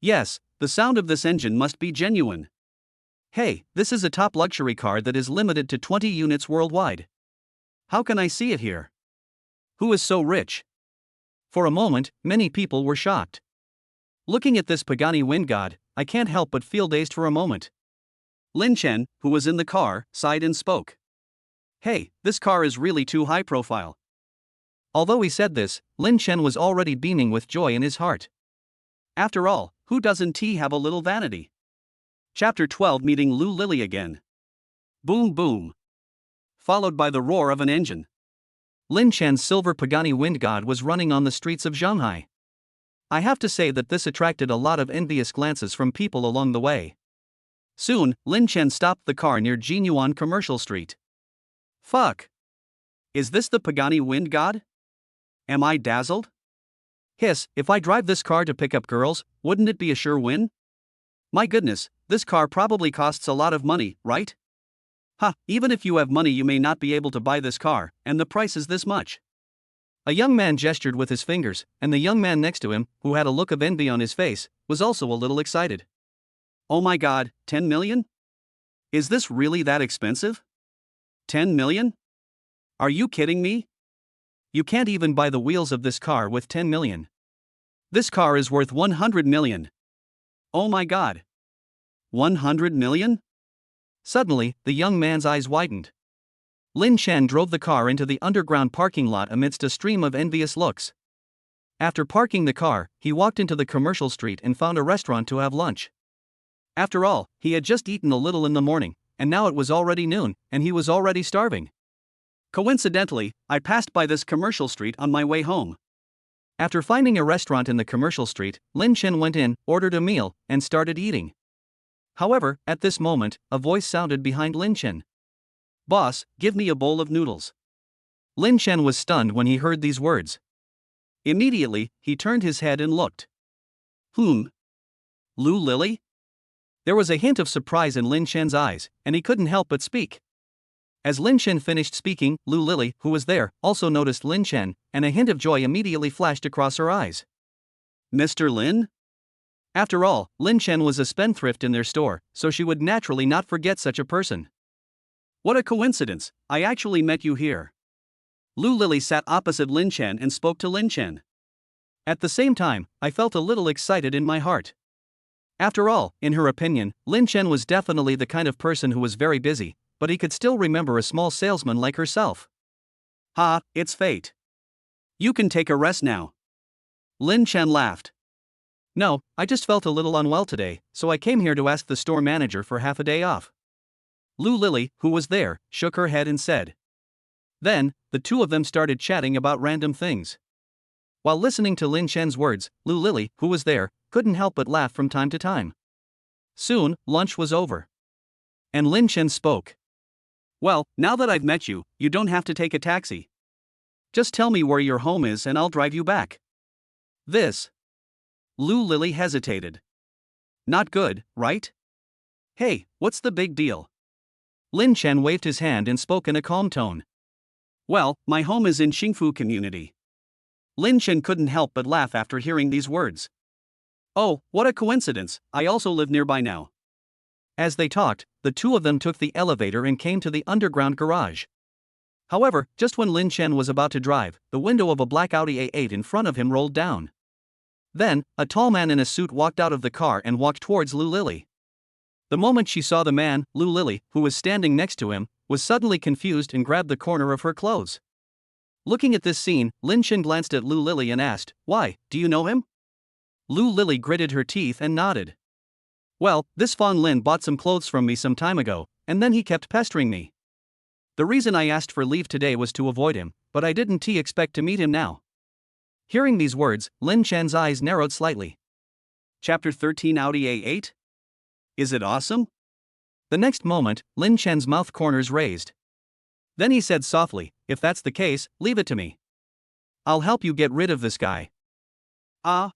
Yes, the sound of this engine must be genuine. Hey, this is a top luxury car that is limited to 20 units worldwide. How can I see it here? Who is so rich? For a moment, many people were shocked. Looking at this Pagani Wind God, I can't help but feel dazed for a moment. Lin Chen, who was in the car, sighed and spoke. Hey, this car is really too high profile. Although he said this, Lin Chen was already beaming with joy in his heart. After all, who doesn't have a little vanity? Chapter 12, Meeting Lu Lily again. Boom boom. Followed by the roar of an engine. Lin Chen's silver Pagani Wind God was running on the streets of Shanghai. I have to say that this attracted a lot of envious glances from people along the way. Soon, Lin Chen stopped the car near Jinyuan Commercial Street. Fuck. Is this the Pagani Wind God? Am I dazzled? Hiss, if I drive this car to pick up girls, wouldn't it be a sure win? My goodness, this car probably costs a lot of money, right? Even if you have money you may not be able to buy this car, and the price is this much. A young man gestured with his fingers, and the young man next to him, who had a look of envy on his face, was also a little excited. Oh my god, 10 million? Is this really that expensive? 10 million? Are you kidding me? You can't even buy the wheels of this car with 10 million. This car is worth 100 million. Oh my god. 100 million? Suddenly, the young man's eyes widened. Lin Chen drove the car into the underground parking lot amidst a stream of envious looks. After parking the car, he walked into the commercial street and found a restaurant to have lunch. After all, he had just eaten a little in the morning, and now it was already noon, and he was already starving. Coincidentally, I passed by this commercial street on my way home. After finding a restaurant in the commercial street, Lin Chen went in, ordered a meal, and started eating. However, at this moment, a voice sounded behind Lin Chen. "Boss, give me a bowl of noodles." Lin Chen was stunned when he heard these words. Immediately, he turned his head and looked. Lu Lily? There was a hint of surprise in Lin Chen's eyes, and he couldn't help but speak. As Lin Chen finished speaking, Lu Lily, who was there, also noticed Lin Chen, and a hint of joy immediately flashed across her eyes. "Mr. Lin?" After all, Lin Chen was a spendthrift in their store, so she would naturally not forget such a person. "What a coincidence, I actually met you here." Lu Lily sat opposite Lin Chen and spoke to Lin Chen. At the same time, I felt a little excited in my heart. After all, in her opinion, Lin Chen was definitely the kind of person who was very busy, but he could still remember a small salesman like herself. "Ha, it's fate. You can take a rest now." Lin Chen laughed. "No, I just felt a little unwell today, so I came here to ask the store manager for half a day off." Lu Lily, who was there, shook her head and said. Then, the two of them started chatting about random things. While listening to Lin Chen's words, Lu Lily, who was there, couldn't help but laugh from time to time. Soon, lunch was over. And Lin Chen spoke. "Well, now that I've met you, you don't have to take a taxi. Just tell me where your home is and I'll drive you back." This. Lu Lily hesitated. "Not good, right? Hey, what's the big deal?" Lin Chen waved his hand and spoke in a calm tone. "Well, my home is in Xingfu community." Lin Chen couldn't help but laugh after hearing these words. "Oh, what a coincidence, I also live nearby now." As they talked, the two of them took the elevator and came to the underground garage. However, just when Lin Chen was about to drive, the window of a black Audi A8 in front of him rolled down. Then, a tall man in a suit walked out of the car and walked towards Lu Lily. The moment she saw the man, Lu Lily, who was standing next to him, was suddenly confused and grabbed the corner of her clothes. Looking at this scene, Lin Chen glanced at Lu Lily and asked, "Why, do you know him?" Lu Lily gritted her teeth and nodded. "Well, this Fan Lin bought some clothes from me some time ago, and then he kept pestering me. The reason I asked for leave today was to avoid him, but I didn't expect to meet him now." Hearing these words, Lin Chen's eyes narrowed slightly. Chapter 13 Audi A8? Is it awesome? The next moment, Lin Chen's mouth corners raised. Then he said softly, "If that's the case, leave it to me. I'll help you get rid of this guy." Ah.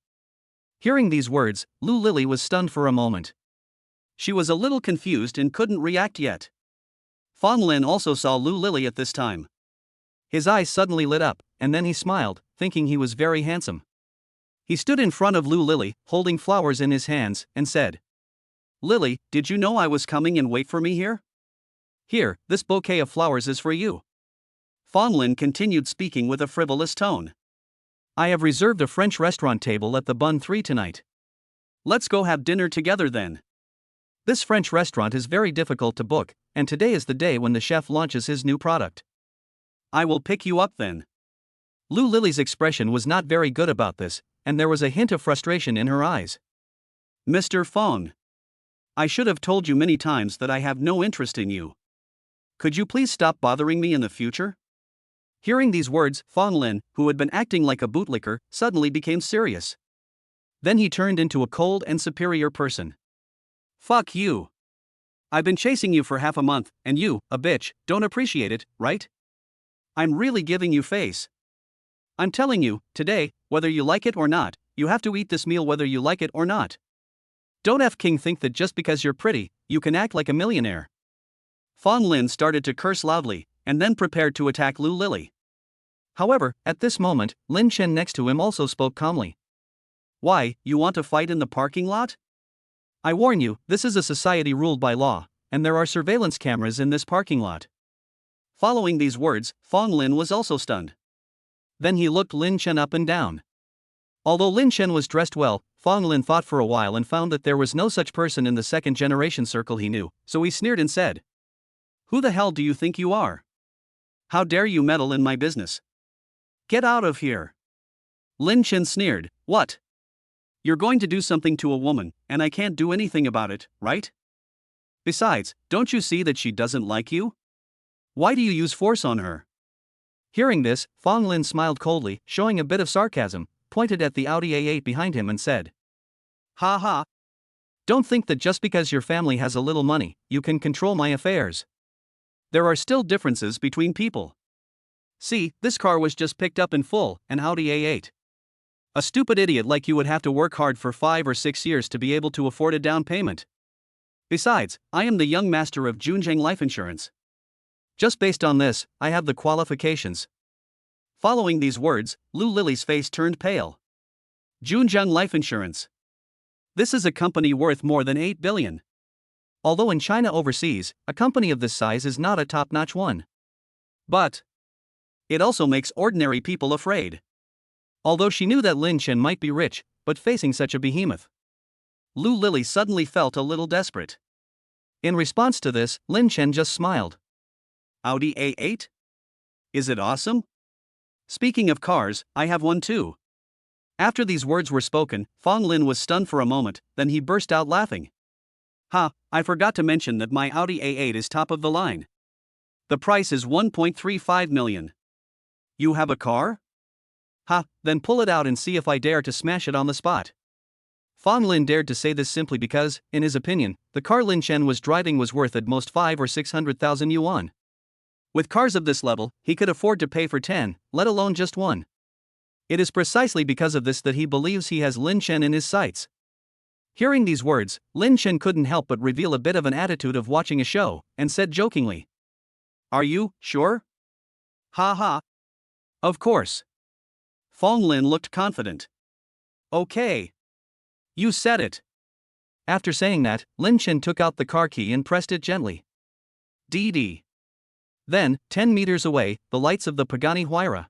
Hearing these words, Lu Lily was stunned for a moment. She was a little confused and couldn't react yet. Fan Lin also saw Lu Lily at this time. His eyes suddenly lit up, and then he smiled, thinking he was very handsome. He stood in front of Lu Lily, holding flowers in his hands, and said, "Lily, did you know I was coming and wait for me here? Here, this bouquet of flowers is for you." Fan Lin continued speaking with a frivolous tone. "I have reserved a French restaurant table at the Bun 3 tonight. Let's go have dinner together then. This French restaurant is very difficult to book, and today is the day when the chef launches his new product. I will pick you up then." Lu Lily's expression was not very good about this, and there was a hint of frustration in her eyes. "Mr. Fong, I should have told you many times that I have no interest in you. Could you please stop bothering me in the future?" Hearing these words, Fan Lin, who had been acting like a bootlicker, suddenly became serious. Then he turned into a cold and superior person. "Fuck you. I've been chasing you for half a month, and you, a bitch, don't appreciate it, right? I'm really giving you face. I'm telling you, today, whether you like it or not, you have to eat this meal whether you like it or not. Don't f***ing think that just because you're pretty, you can act like a millionaire." Fan Lin started to curse loudly, and then prepared to attack Lu Lily. However, at this moment, Lin Chen next to him also spoke calmly. "Why, you want to fight in the parking lot? I warn you, this is a society ruled by law, and there are surveillance cameras in this parking lot." Following these words, Fan Lin was also stunned. Then he looked Lin Chen up and down. Although Lin Chen was dressed well, Fan Lin thought for a while and found that there was no such person in the second-generation circle he knew, so he sneered and said, "Who the hell do you think you are? How dare you meddle in my business? Get out of here." Lin Chen sneered, "What? You're going to do something to a woman, and I can't do anything about it, right? Besides, don't you see that she doesn't like you? Why do you use force on her? Hearing this, Fong Lin smiled coldly, showing a bit of sarcasm, pointed at the Audi A8 behind him and said, "Ha ha. Don't think that just because your family has a little money, you can control my affairs. There are still differences between people. See, this car was just picked up in full, an Audi A8. A stupid idiot like you would have to work hard for 5 or 6 years to be able to afford a down payment. Besides, I am the young master of Junjiang Life Insurance. Just based on this, I have the qualifications." Following these words, Lu Lily's face turned pale. Junjiang Life Insurance. This is a company worth more than 8 billion. Although in China overseas, a company of this size is not a top-notch one. But it also makes ordinary people afraid. Although she knew that Lin Chen might be rich, but facing such a behemoth, Lu Lily suddenly felt a little desperate. In response to this, Lin Chen just smiled. Audi A8? Is it awesome? Speaking of cars, I have one too. After these words were spoken, Fong Lin was stunned for a moment, then he burst out laughing. Ha, I forgot to mention that my Audi A8 is top of the line. The price is 1.35 million. You have a car? Ha, then pull it out and see if I dare to smash it on the spot. Fong Lin dared to say this simply because, in his opinion, the car Lin Chen was driving was worth at most 5 or 600,000 yuan. With cars of this level, he could afford to pay for 10, let alone just one. It is precisely because of this that he believes he has Lin Chen in his sights. Hearing these words, Lin Chen couldn't help but reveal a bit of an attitude of watching a show, and said jokingly, "Are you sure?" Ha ha. Of course. Fong Lin looked confident. Okay. You said it. After saying that, Lin Chen took out the car key and pressed it gently. DD. Then, 10 meters away, the lights of the Pagani Huayra.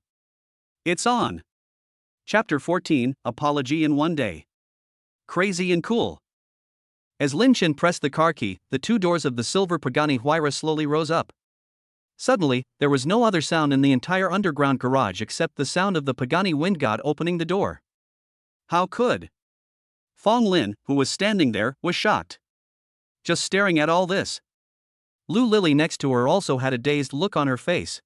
It's on. Chapter 14, Apology in One Day. Crazy and cool. As Lin Chen pressed the car key, the 2 doors of the silver Pagani Huayra slowly rose up. Suddenly, there was no other sound in the entire underground garage except the sound of the Pagani wind god opening the door. How could? Fong Lin, who was standing there, was shocked. Just staring at all this. Lu Lily next to her also had a dazed look on her face.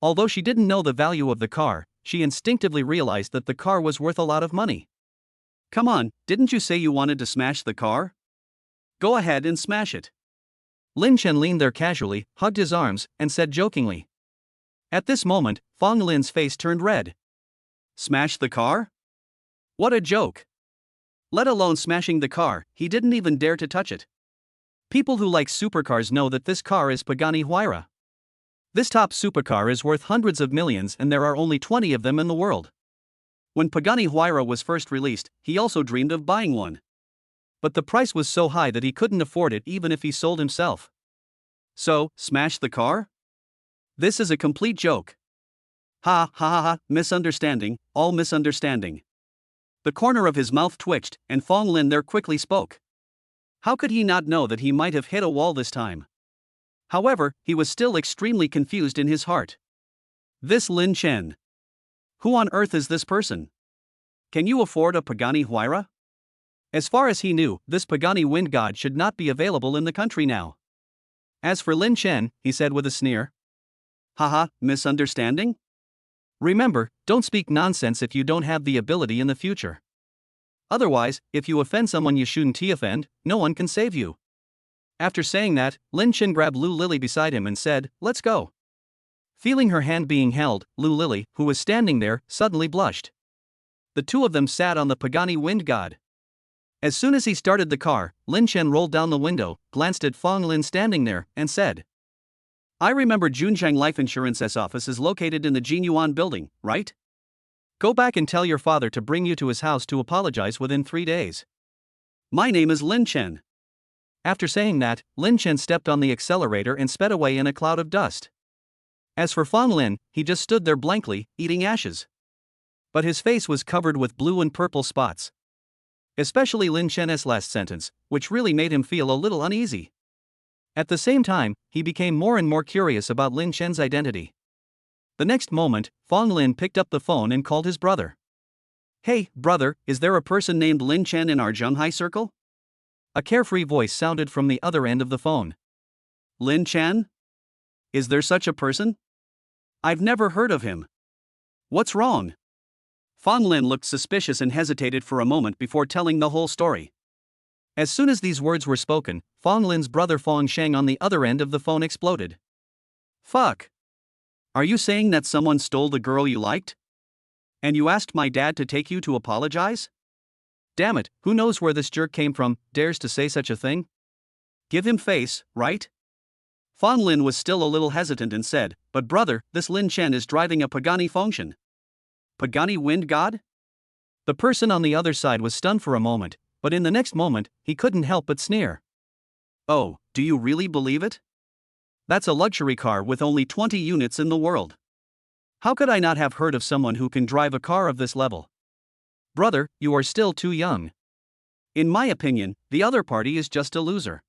Although she didn't know the value of the car, she instinctively realized that the car was worth a lot of money. Come on, didn't you say you wanted to smash the car? Go ahead and smash it. Lin Chen leaned there casually, hugged his arms, and said jokingly. At this moment, Fong Lin's face turned red. Smash the car? What a joke. Let alone smashing the car, he didn't even dare to touch it. People who like supercars know that this car is Pagani Huayra. This top supercar is worth hundreds of millions and there are only 20 of them in the world. When Pagani Huayra was first released, he also dreamed of buying one. But the price was so high that he couldn't afford it even if he sold himself. So, smash the car? This is a complete joke. Ha ha ha ha, misunderstanding, all misunderstanding. The corner of his mouth twitched, and Fong Lin there quickly spoke. How could he not know that he might have hit a wall this time? However, he was still extremely confused in his heart. This Lin Chen. Who on earth is this person? Can you afford a Pagani Huayra? As far as he knew, this Pagani wind god should not be available in the country now. As for Lin Chen, he said with a sneer. Haha, misunderstanding? Remember, don't speak nonsense if you don't have the ability in the future. Otherwise, if you offend someone you shouldn't offend, no one can save you. After saying that, Lin Chen grabbed Lu Lily beside him and said, "Let's go." Feeling her hand being held, Lu Lily, who was standing there, suddenly blushed. The two of them sat on the Pagani wind god. As soon as he started the car, Lin Chen rolled down the window, glanced at Fong Lin standing there, and said, I remember Junjiang Life Insurance's office is located in the Jinyuan building, right? Go back and tell your father to bring you to his house to apologize within 3 days. My name is Lin Chen. After saying that, Lin Chen stepped on the accelerator and sped away in a cloud of dust. As for Fong Lin, he just stood there blankly, eating ashes. But his face was covered with blue and purple spots. Especially Lin Chen's last sentence, which really made him feel a little uneasy. At the same time, he became more and more curious about Lin Chen's identity. The next moment, Fong Lin picked up the phone and called his brother. Hey, brother, is there a person named Lin Chen in our Zhenghai circle? A carefree voice sounded from the other end of the phone. Lin Chen? Is there such a person? I've never heard of him. What's wrong? Fan Lin looked suspicious and hesitated for a moment before telling the whole story. As soon as these words were spoken, Fan Lin's brother Fang Sheng on the other end of the phone exploded. Fuck! Are you saying that someone stole the girl you liked? And you asked my dad to take you to apologize? Damn it, who knows where this jerk came from, dares to say such a thing? Give him face, right? Fan Lin was still a little hesitant and said, but brother, this Lin Chen is driving a Pagani function. Pagani wind god? The person on the other side was stunned for a moment, but in the next moment, he couldn't help but sneer. Oh, do you really believe it? That's a luxury car with only 20 units in the world. How could I not have heard of someone who can drive a car of this level? Brother, you are still too young. In my opinion, the other party is just a loser.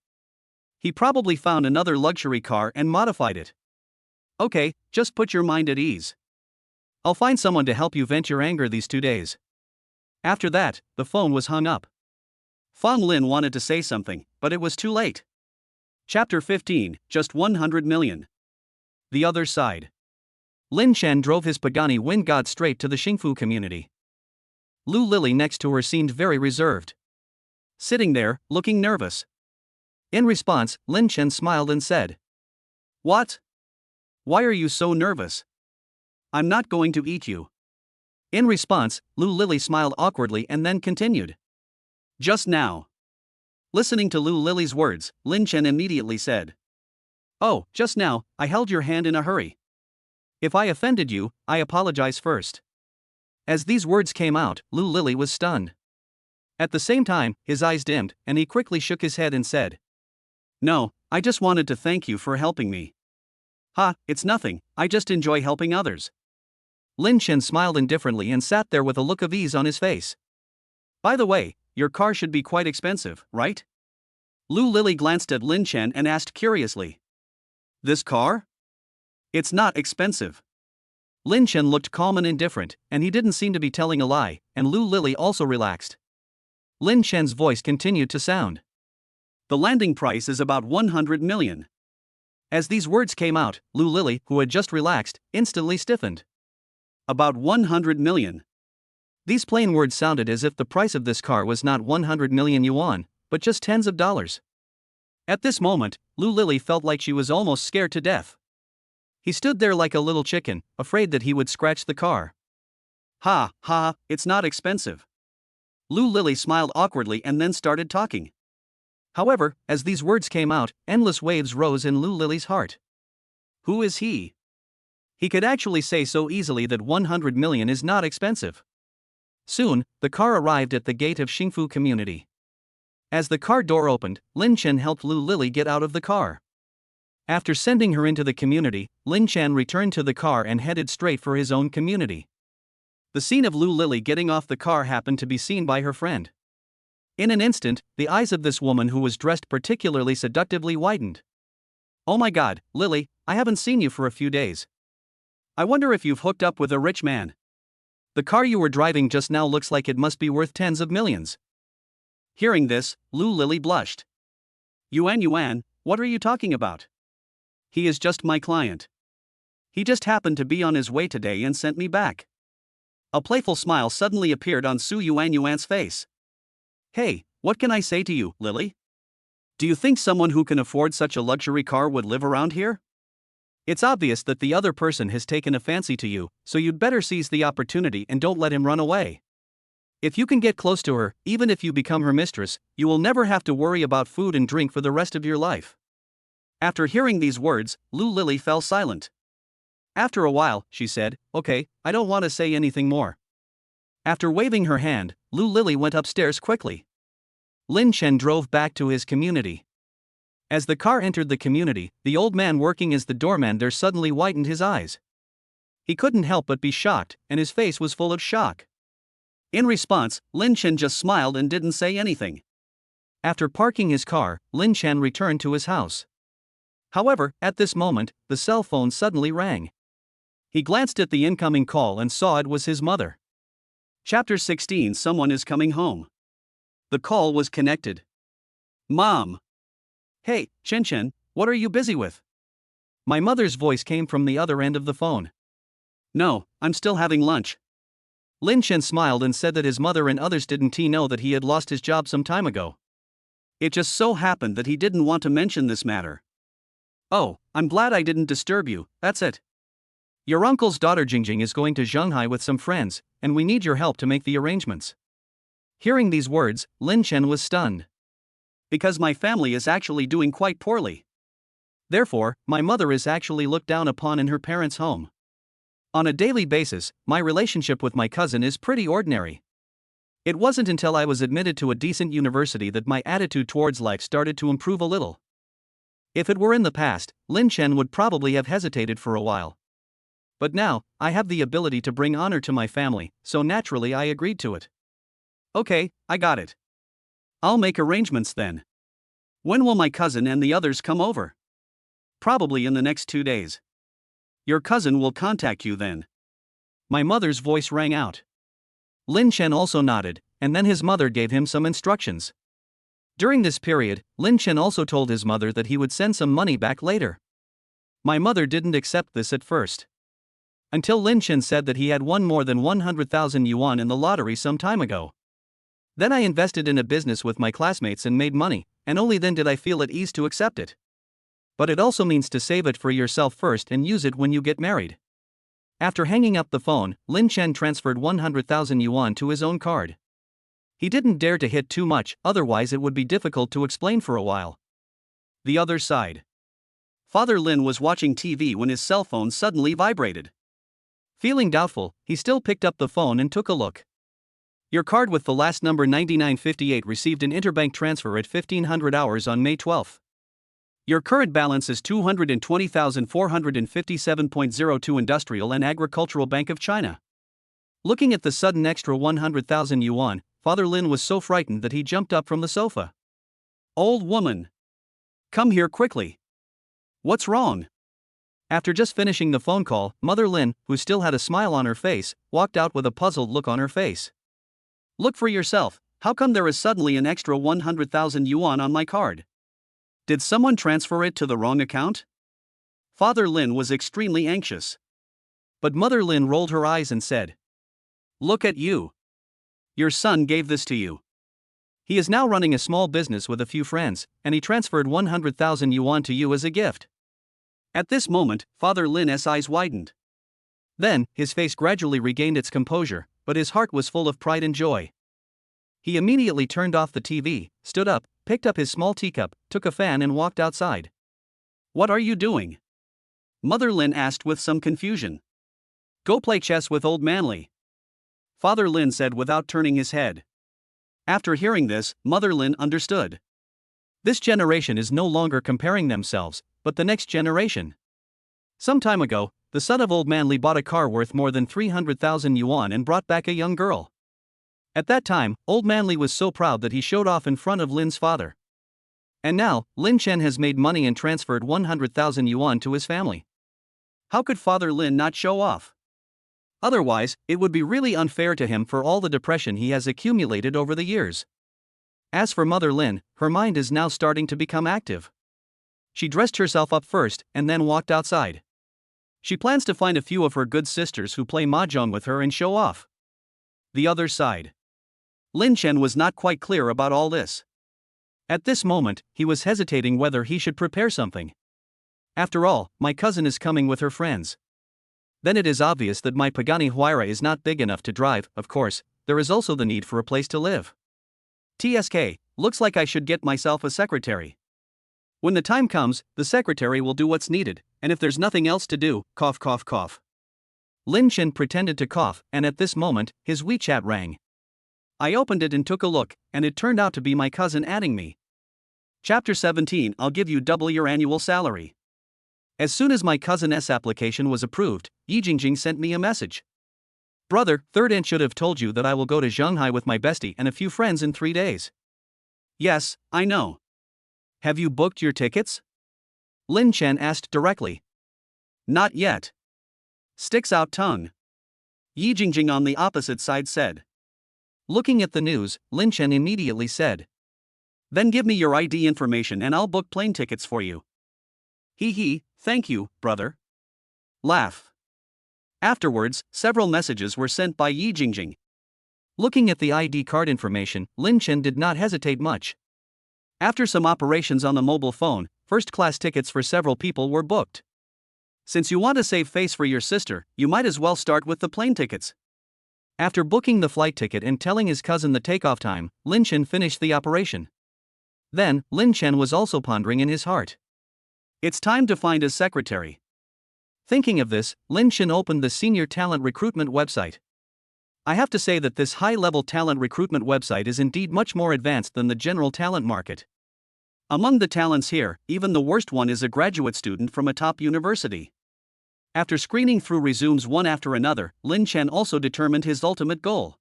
He probably found another luxury car and modified it. Okay, just put your mind at ease. I'll find someone to help you vent your anger these 2 days. After that, the phone was hung up. Fan Lin wanted to say something, but it was too late. Chapter 15, just 100 million. The other side. Lin Chen drove his Pagani wind god straight to the Xingfu community. Lu Lily next to her seemed very reserved. Sitting there, looking nervous. In response, Lin Chen smiled and said, What? Why are you so nervous? I'm not going to eat you. In response, Lu Lily smiled awkwardly and then continued. Just now. Listening to Lu Lily's words, Lin Chen immediately said, Oh, just now, I held your hand in a hurry. If I offended you, I apologize first. As these words came out, Lu Lily was stunned. At the same time, his eyes dimmed, and he quickly shook his head and said, No, I just wanted to thank you for helping me. Ha, it's nothing, I just enjoy helping others. Lin Chen smiled indifferently and sat there with a look of ease on his face. By the way, your car should be quite expensive, right? Lu Lily glanced at Lin Chen and asked curiously. This car? It's not expensive. Lin Chen looked calm and indifferent, and he didn't seem to be telling a lie, and Lu Lily also relaxed. Lin Chen's voice continued to sound. The landing price is about 100 million. As these words came out, Lu Lily, who had just relaxed, instantly stiffened. About 100 million. These plain words sounded as if the price of this car was not 100 million yuan, but just tens of dollars. At this moment, Lu Lily felt like she was almost scared to death. He stood there like a little chicken, afraid that he would scratch the car. Ha, ha, it's not expensive. Lu Lily smiled awkwardly and then started talking. However, as these words came out, endless waves rose in Lu Lily's heart. Who is he? He could actually say so easily that 100 million is not expensive. Soon, the car arrived at the gate of Xingfu community. As the car door opened, Lin Chen helped Lu Lily get out of the car. After sending her into the community, Lin Chen returned to the car and headed straight for his own community. The scene of Lu Lily getting off the car happened to be seen by her friend. In an instant, the eyes of this woman who was dressed particularly seductively widened. Oh my god, Lily, I haven't seen you for a few days. I wonder if you've hooked up with a rich man. The car you were driving just now looks like it must be worth tens of millions. Hearing this, Lu Lily blushed. Yuan, what are you talking about? He is just my client. He just happened to be on his way today and sent me back. A playful smile suddenly appeared on Su Yuan's face. Hey, what can I say to you, Lily? Do you think someone who can afford such a luxury car would live around here? It's obvious that the other person has taken a fancy to you, so you'd better seize the opportunity and don't let him run away. If you can get close to her, even if you become her mistress, you will never have to worry about food and drink for the rest of your life. After hearing these words, Lu Lily fell silent. After a while, she said, Okay, I don't want to say anything more. After waving her hand, Lu Lily went upstairs quickly. Lin Chen drove back to his community. As the car entered the community, the old man working as the doorman there suddenly widened his eyes. He couldn't help but be shocked, and his face was full of shock. In response, Lin Chen just smiled and didn't say anything. After parking his car, Lin Chen returned to his house. However, at this moment, the cell phone suddenly rang. He glanced at the incoming call and saw it was his mother. Chapter 16. Someone is coming home. The call was connected. Mom! Hey, Chen Chen, what are you busy with? My mother's voice came from the other end of the phone. No, I'm still having lunch. Lin Chen smiled and said that his mother and others didn't know that he had lost his job some time ago. It just so happened that he didn't want to mention this matter. Oh, I'm glad I didn't disturb you, that's it. Your uncle's daughter Jingjing is going to Shanghai with some friends, and we need your help to make the arrangements. Hearing these words, Lin Chen was stunned. Because my family is actually doing quite poorly. Therefore, my mother is actually looked down upon in her parents' home. On a daily basis, my relationship with my cousin is pretty ordinary. It wasn't until I was admitted to a decent university that my attitude towards life started to improve a little. If it were in the past, Lin Chen would probably have hesitated for a while. But now, I have the ability to bring honor to my family, so naturally I agreed to it. Okay, I got it. I'll make arrangements then. When will my cousin and the others come over? Probably in the next 2 days. Your cousin will contact you then. My mother's voice rang out. Lin Chen also nodded, and then his mother gave him some instructions. During this period, Lin Chen also told his mother that he would send some money back later. My mother didn't accept this at first. Until Lin Chen said that he had won more than 100,000 yuan in the lottery some time ago. Then I invested in a business with my classmates and made money, and only then did I feel at ease to accept it. But it also means to save it for yourself first and use it when you get married. After hanging up the phone, Lin Chen transferred 100,000 yuan to his own card. He didn't dare to hit too much, otherwise it would be difficult to explain for a while. The other side. Father Lin was watching TV when his cell phone suddenly vibrated. Feeling doubtful, he still picked up the phone and took a look. Your card with the last number 9958 received an interbank transfer at 1500 hours on May 12. Your current balance is 220,457.02 Industrial and Agricultural Bank of China. Looking at the sudden extra 100,000 yuan, Father Lin was so frightened that he jumped up from the sofa. Old woman! Come here quickly. What's wrong? After just finishing the phone call, Mother Lin, who still had a smile on her face, walked out with a puzzled look on her face. Look for yourself, how come there is suddenly an extra 100,000 yuan on my card? Did someone transfer it to the wrong account? Father Lin was extremely anxious. But Mother Lin rolled her eyes and said, Look at you. Your son gave this to you. He is now running a small business with a few friends, and he transferred 100,000 yuan to you as a gift. At this moment, Father Lin's eyes widened. Then, his face gradually regained its composure, but his heart was full of pride and joy. He immediately turned off the TV, stood up, picked up his small teacup, took a fan and walked outside. What are you doing? Mother Lin asked with some confusion. Go play chess with old Manly. Father Lin said without turning his head. After hearing this, Mother Lin understood. This generation is no longer comparing themselves, but the next generation. Some time ago, the son of old Manly bought a car worth more than 300,000 yuan and brought back a young girl. At that time, old Manly was so proud that he showed off in front of Lin's father. And now, Lin Chen has made money and transferred 100,000 yuan to his family. How could Father Lin not show off? Otherwise, it would be really unfair to him for all the depression he has accumulated over the years. As for Mother Lin, her mind is now starting to become active. She dressed herself up first and then walked outside. She plans to find a few of her good sisters who play mahjong with her and show off. The other side. Lin Chen was not quite clear about all this. At this moment, he was hesitating whether he should prepare something. After all, my cousin is coming with her friends. Then it is obvious that my Pagani Huayra is not big enough to drive. Of course, there is also the need for a place to live. TSK, looks like I should get myself a secretary. When the time comes, the secretary will do what's needed, and if there's nothing else to do, cough cough cough. Lin Chen pretended to cough, and at this moment, his WeChat rang. I opened it and took a look, and it turned out to be my cousin adding me. Chapter 17, I'll give you double your annual salary. As soon as my cousin's application was approved, Yi Jingjing sent me a message. Brother, third aunt should have told you that I will go to Shanghai with my bestie and a few friends in 3 days. Yes, I know. Have you booked your tickets? Lin Chen asked directly. Not yet. Sticks out tongue. Yi Jingjing on the opposite side said. Looking at the news, Lin Chen immediately said. Then give me your ID information and I'll book plane tickets for you. Hee hee, thank you, brother. Laugh. Afterwards, several messages were sent by Yi Jingjing. Looking at the ID card information, Lin Chen did not hesitate much. After some operations on the mobile phone, first-class tickets for several people were booked. Since you want to save face for your sister, you might as well start with the plane tickets. After booking the flight ticket and telling his cousin the takeoff time, Lin Chen finished the operation. Then, Lin Chen was also pondering in his heart. It's time to find a secretary. Thinking of this, Lin Chen opened the senior talent recruitment website. I have to say that this high-level talent recruitment website is indeed much more advanced than the general talent market. Among the talents here, even the worst one is a graduate student from a top university. After screening through resumes one after another, Lin Chen also determined his ultimate goal.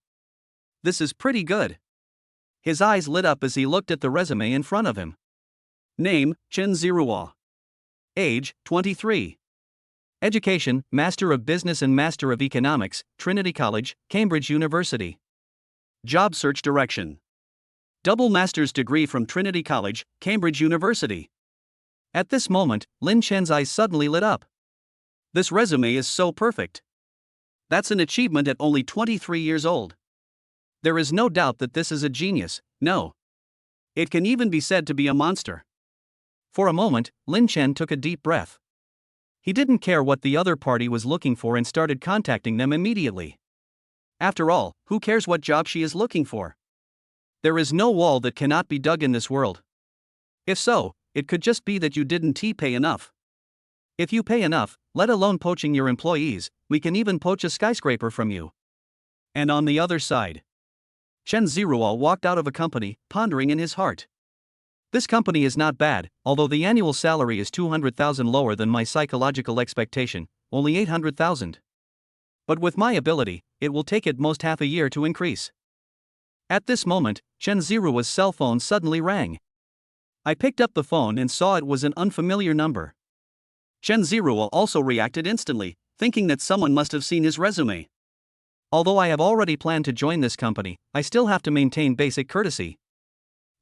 This is pretty good. His eyes lit up as he looked at the resume in front of him. Name, Chen Ziruo. Age, 23. Education, Master of Business and Master of Economics, Trinity College, Cambridge University. Job search direction. Double master's degree from Trinity College, Cambridge University. At this moment, Lin Chen's eyes suddenly lit up. This resume is so perfect. That's an achievement at only 23 years old. There is no doubt that this is a genius, no. It can even be said to be a monster. For a moment, Lin Chen took a deep breath. He didn't care what the other party was looking for and started contacting them immediately. After all, who cares what job she is looking for? There is no wall that cannot be dug in this world. If so, it could just be that you didn't pay enough. If you pay enough, let alone poaching your employees, we can even poach a skyscraper from you. And on the other side, Chen Ziruo walked out of a company, pondering in his heart. This company is not bad, although the annual salary is 200,000 lower than my psychological expectation, only 800,000. But with my ability, it will take at most half a year to increase. At this moment, Chen Ziruo's cell phone suddenly rang. I picked up the phone and saw it was an unfamiliar number. Chen Ziruo also reacted instantly, thinking that someone must have seen his resume. Although I have already planned to join this company, I still have to maintain basic courtesy.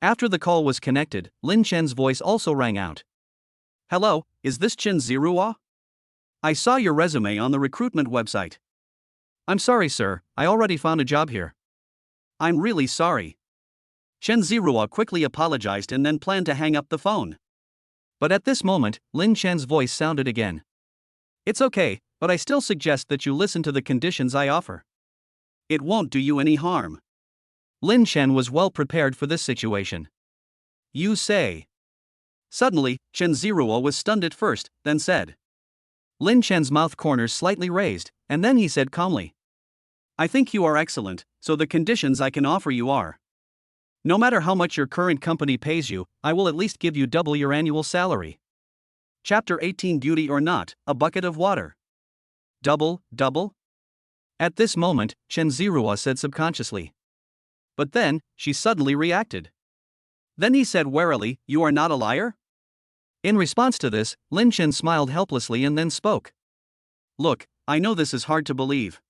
After the call was connected, Lin Chen's voice also rang out. Hello, is this Chen Ziruo? I saw your resume on the recruitment website. I'm sorry, sir, I already found a job here. I'm really sorry. Chen Ziruo quickly apologized and then planned to hang up the phone. But at this moment, Lin Chen's voice sounded again. It's okay, but I still suggest that you listen to the conditions I offer. It won't do you any harm. Lin Chen was well prepared for this situation. You say. Suddenly, Chen Ziruo was stunned at first, then said. Lin Chen's mouth corners slightly raised, and then he said calmly. I think you are excellent, so the conditions I can offer you are. No matter how much your current company pays you, I will at least give you double your annual salary. Chapter 18 Beauty or Not, A Bucket of Water. Double? At this moment, Chen Ziruo said subconsciously. But then, she suddenly reacted. Then he said warily, You are not a liar? In response to this, Lin Chen smiled helplessly and then spoke. Look, I know this is hard to believe.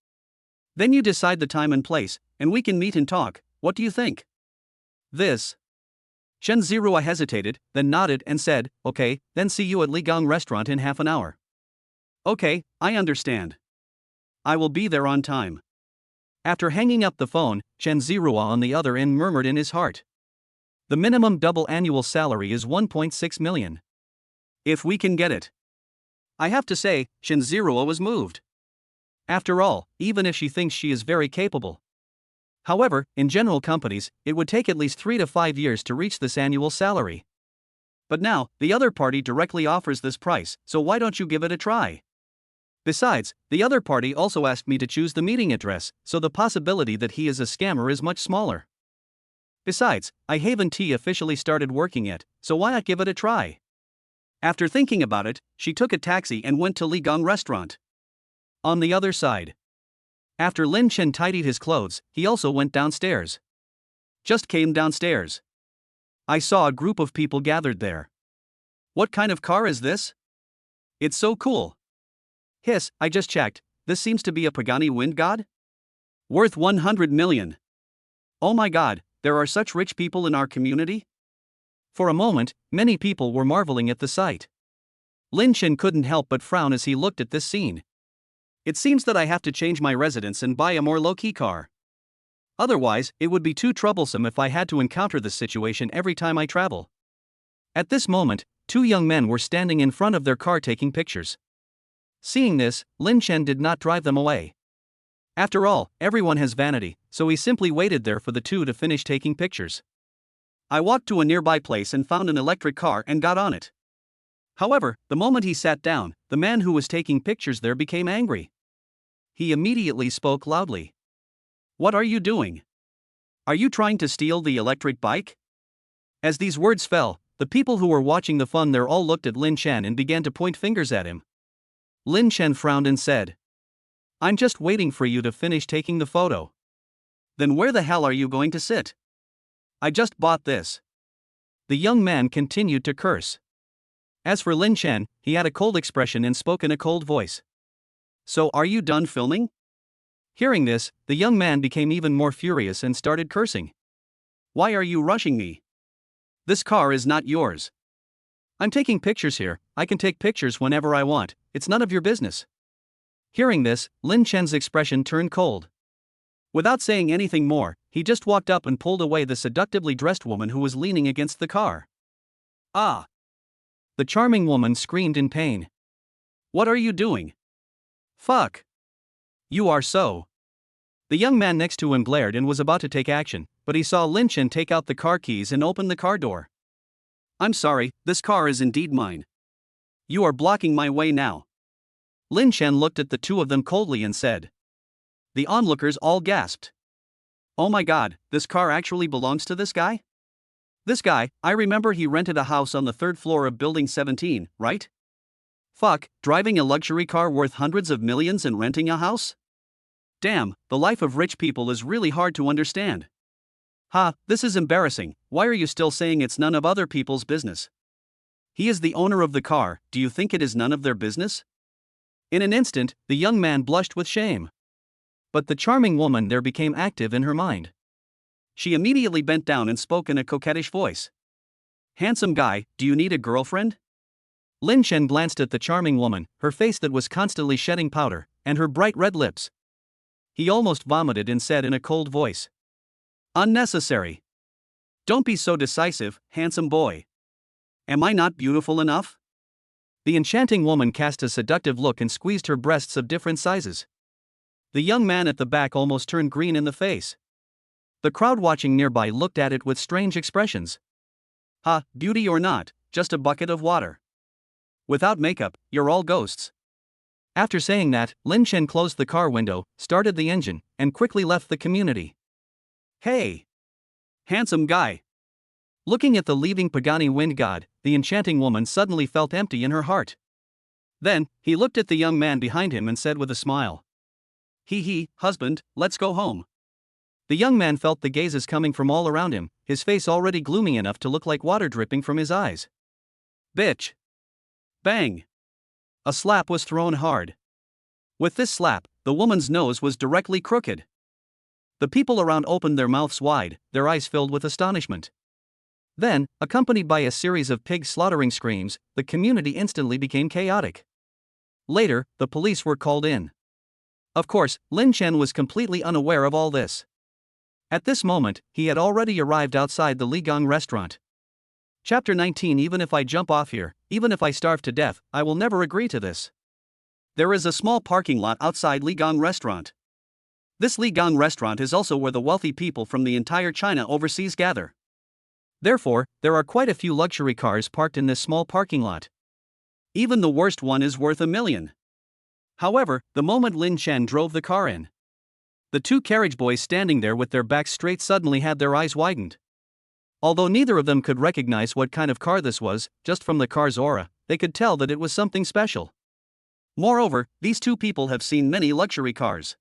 Then you decide the time and place, and we can meet and talk, what do you think? This. Chen Ziruo hesitated, then nodded and said, Okay, then see you at Ligang restaurant in half an hour. Okay, I understand. I will be there on time. After hanging up the phone, Chen Ziruo on the other end murmured in his heart. The minimum double annual salary is 1.6 million. If we can get it. I have to say, Chen Ziruo was moved. After all, even if she thinks she is very capable. However, in general companies, it would take at least 3 to 5 years to reach this annual salary. But now, the other party directly offers this price, so why don't you give it a try? Besides, the other party also asked me to choose the meeting address, so the possibility that he is a scammer is much smaller. Besides, I haven't officially started working yet, so why not give it a try? After thinking about it, she took a taxi and went to Ligang restaurant. On the other side. After Lin Chen tidied his clothes, he also went downstairs. Just came downstairs. I saw a group of people gathered there. What kind of car is this? It's so cool. Hiss, I just checked, this seems to be a Pagani wind god? Worth 100 million. Oh my god, there are such rich people in our community? For a moment, many people were marveling at the sight. Lin Chen couldn't help but frown as he looked at this scene. It seems that I have to change my residence and buy a more low-key car. Otherwise, it would be too troublesome if I had to encounter this situation every time I travel. At this moment, two young men were standing in front of their car taking pictures. Seeing this, Lin Chen did not drive them away. After all, everyone has vanity, so he simply waited there for the two to finish taking pictures. I walked to a nearby place and found an electric car and got on it. However, the moment he sat down, the man who was taking pictures there became angry. He immediately spoke loudly. "What are you doing? Are you trying to steal the electric bike?" As these words fell, the people who were watching the fun there all looked at Lin Chen and began to point fingers at him. Lin Chen frowned and said, "I'm just waiting for you to finish taking the photo." "Then where the hell are you going to sit? I just bought this." The young man continued to curse. As for Lin Chen, he had a cold expression and spoke in a cold voice. "So are you done filming?" Hearing this, the young man became even more furious and started cursing. "Why are you rushing me? This car is not yours. I'm taking pictures here, I can take pictures whenever I want, it's none of your business." Hearing this, Lin Chen's expression turned cold. Without saying anything more, he just walked up and pulled away the seductively dressed woman who was leaning against the car. "Ah!" The charming woman screamed in pain. "What are you doing? Fuck! You are so..." The young man next to him glared and was about to take action, but he saw Lin Chen take out the car keys and open the car door. "I'm sorry, this car is indeed mine. You are blocking my way now." Lin Chen looked at the two of them coldly and said. The onlookers all gasped. "Oh my god, this car actually belongs to this guy? This guy, I remember he rented a house on the 3rd floor of Building 17, right? Fuck, driving a luxury car worth hundreds of millions and renting a house? Damn, the life of rich people is really hard to understand. Ha, this is embarrassing, why are you still saying it's none of other people's business? He is the owner of the car, do you think it is none of their business?" In an instant, the young man blushed with shame. But the charming woman there became active in her mind. She immediately bent down and spoke in a coquettish voice. "Handsome guy, do you need a girlfriend?" Lin Chen glanced at the charming woman, her face that was constantly shedding powder, and her bright red lips. He almost vomited and said in a cold voice. "Unnecessary. Don't be so decisive, handsome boy. Am I not beautiful enough?" The enchanting woman cast a seductive look and squeezed her breasts of different sizes. The young man at the back almost turned green in the face. The crowd watching nearby looked at it with strange expressions. "Ha, beauty or not, just a bucket of water. Without makeup, you're all ghosts." After saying that, Lin Chen closed the car window, started the engine, and quickly left the community. "Hey! Handsome guy!" Looking at the leaving Pagani wind god, the enchanting woman suddenly felt empty in her heart. Then, he looked at the young man behind him and said with a smile. "Hee, husband, let's go home." The young man felt the gazes coming from all around him, his face already gloomy enough to look like water dripping from his eyes. "Bitch!" Bang! A slap was thrown hard. With this slap, the woman's nose was directly crooked. The people around opened their mouths wide, their eyes filled with astonishment. Then, accompanied by a series of pig slaughtering screams, the community instantly became chaotic. Later, the police were called in. Of course, Lin Chen was completely unaware of all this. At this moment, he had already arrived outside the Ligang restaurant. Chapter 19. Even if I jump off here, even if I starve to death, I will never agree to this. There is a small parking lot outside Ligang restaurant. This Ligang restaurant is also where the wealthy people from the entire China overseas gather. Therefore, there are quite a few luxury cars parked in this small parking lot. Even the worst one is worth $1 million. However, the moment Lin Chen drove the car in, the two carriage boys standing there with their backs straight suddenly had their eyes widened. Although neither of them could recognize what kind of car this was, just from the car's aura, they could tell that it was something special. Moreover, these two people have seen many luxury cars.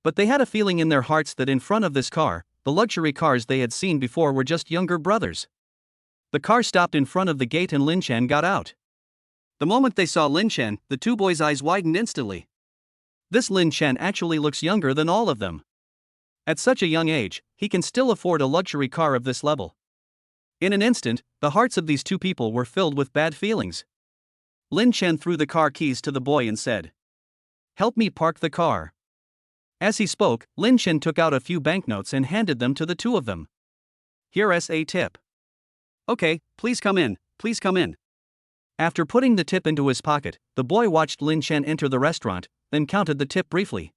But they had a feeling in their hearts that in front of this car, the luxury cars they had seen before were just younger brothers. The car stopped in front of the gate and Lin Chen got out. The moment they saw Lin Chen, the two boys' eyes widened instantly. This Lin Chen actually looks younger than all of them. At such a young age, he can still afford a luxury car of this level. In an instant, the hearts of these two people were filled with bad feelings. Lin Chen threw the car keys to the boy and said, "Help me park the car." As he spoke, Lin Chen took out a few banknotes and handed them to the two of them. "Here's a tip." "Okay, please come in, please come in." After putting the tip into his pocket, the boy watched Lin Chen enter the restaurant, then counted the tip briefly.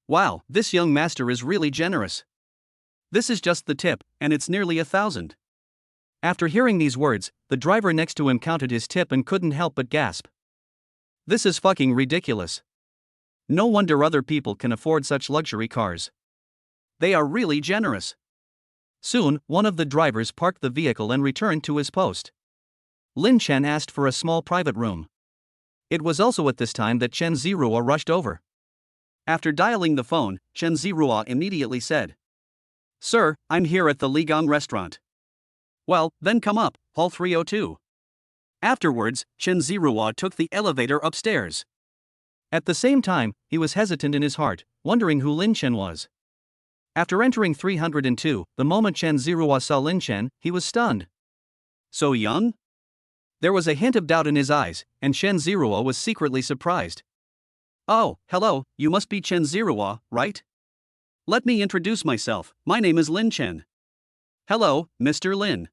"Wow, this young master is really generous. This is just the tip, and it's nearly 1,000. After hearing these words, the driver next to him counted his tip and couldn't help but gasp. "This is fucking ridiculous. No wonder other people can afford such luxury cars. They are really generous." Soon, one of the drivers parked the vehicle and returned to his post. Lin Chen asked for a small private room. It was also at this time that Chen Zirua rushed over. After dialing the phone, Chen Zirua immediately said, "Sir, I'm here at the Ligang restaurant." "Well, then come up, hall 302. Afterwards, Chen Zirua took the elevator upstairs. At the same time, he was hesitant in his heart, wondering who Lin Chen was. After entering 302, the moment Chen Zirua saw Lin Chen, he was stunned. So young? There was a hint of doubt in his eyes, and Chen Zirua was secretly surprised. "Oh, hello, you must be Chen Zirua, right? Let me introduce myself, my name is Lin Chen." "Hello, Mr. Lin."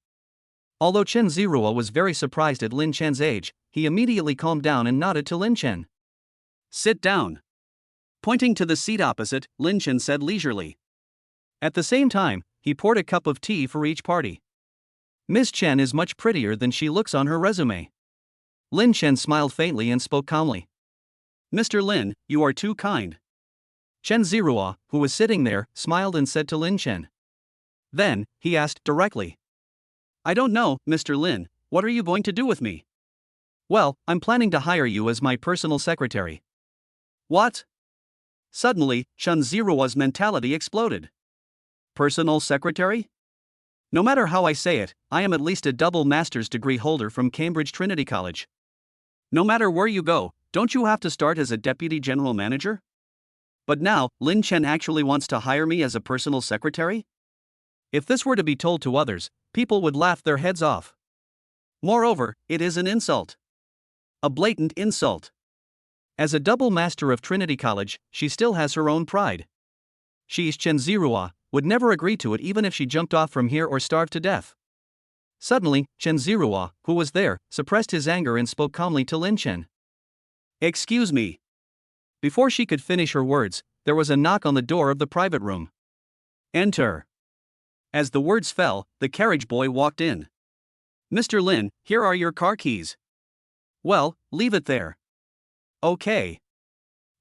Although Chen Zirua was very surprised at Lin Chen's age, he immediately calmed down and nodded to Lin Chen. "Sit down." Pointing to the seat opposite, Lin Chen said leisurely. At the same time, he poured a cup of tea for each party. "Miss Chen is much prettier than she looks on her resume." Lin Chen smiled faintly and spoke calmly. "Mr. Lin, you are too kind." Chen Zirua, who was sitting there, smiled and said to Lin Chen. Then, he asked directly, "I don't know, Mr. Lin, what are you going to do with me?" "Well, I'm planning to hire you as my personal secretary." "What?" Suddenly, Chen Zirua's mentality exploded. "Personal secretary? No matter how I say it, I am at least a double master's degree holder from Cambridge Trinity College. No matter where you go, don't you have to start as a deputy general manager? But now, Lin Chen actually wants to hire me as a personal secretary? If this were to be told to others, people would laugh their heads off. Moreover, it is an insult. A blatant insult. As a double master of Trinity College, she still has her own pride. She, Chen Zirua, would never agree to it even if she jumped off from here or starved to death." Suddenly, Chen Zirua, who was there, suppressed his anger and spoke calmly to Lin Chen. "Excuse me." Before she could finish her words, there was a knock on the door of the private room. "Enter." As the words fell, the carriage boy walked in. "Mr. Lin, here are your car keys." "Well, leave it there." "Okay."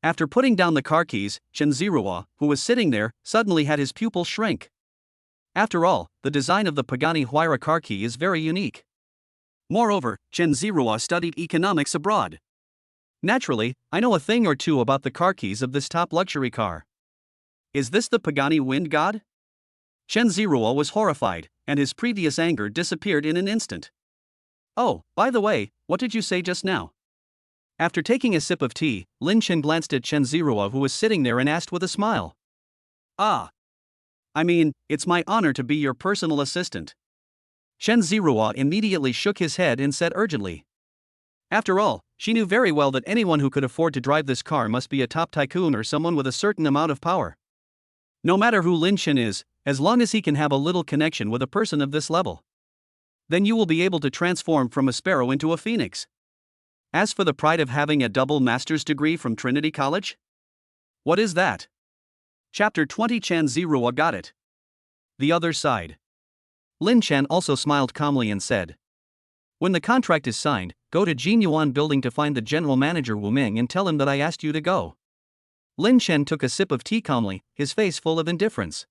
After putting down the car keys, Chen Zirua, who was sitting there, suddenly had his pupil shrink. After all, the design of the Pagani Huayra car key is very unique. Moreover, Chen Zirua studied economics abroad. Naturally, I know a thing or two about the car keys of this top luxury car. Is this the Pagani Wind God? Chen Zirua was horrified, and his previous anger disappeared in an instant. "Oh, by the way, what did you say just now?" After taking a sip of tea, Lin Chen glanced at Chen Zirua, who was sitting there, and asked with a smile. "Ah. I mean, it's my honor to be your personal assistant." Chen Zirua immediately shook his head and said urgently. After all, she knew very well that anyone who could afford to drive this car must be a top tycoon or someone with a certain amount of power. No matter who Lin Chen is, as long as he can have a little connection with a person of this level, then you will be able to transform from a sparrow into a phoenix. As for the pride of having a double master's degree from Trinity College? What is that? Chapter 20. Chen Zirua got it. The other side. Lin Chen also smiled calmly and said, "When the contract is signed, go to Jinyuan building to find the general manager Wu Ming and tell him that I asked you to go." Lin Chen took a sip of tea calmly, his face full of indifference.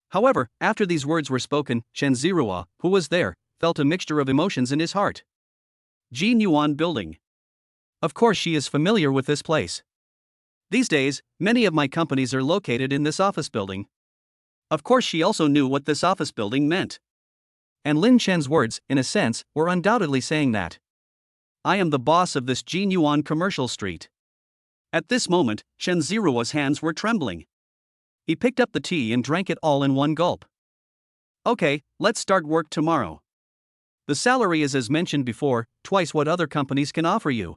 However, after these words were spoken, Chen Zirua, who was there, felt a mixture of emotions in his heart. Jinyuan building. Of course she is familiar with this place. These days, many of my companies are located in this office building. Of course she also knew what this office building meant. And Lin Chen's words, in a sense, were undoubtedly saying that I am the boss of this Jinyuan commercial street. At this moment, Chen Zirua's hands were trembling. He picked up the tea and drank it all in one gulp. "Okay, let's start work tomorrow." The salary is, as mentioned before, twice what other companies can offer you.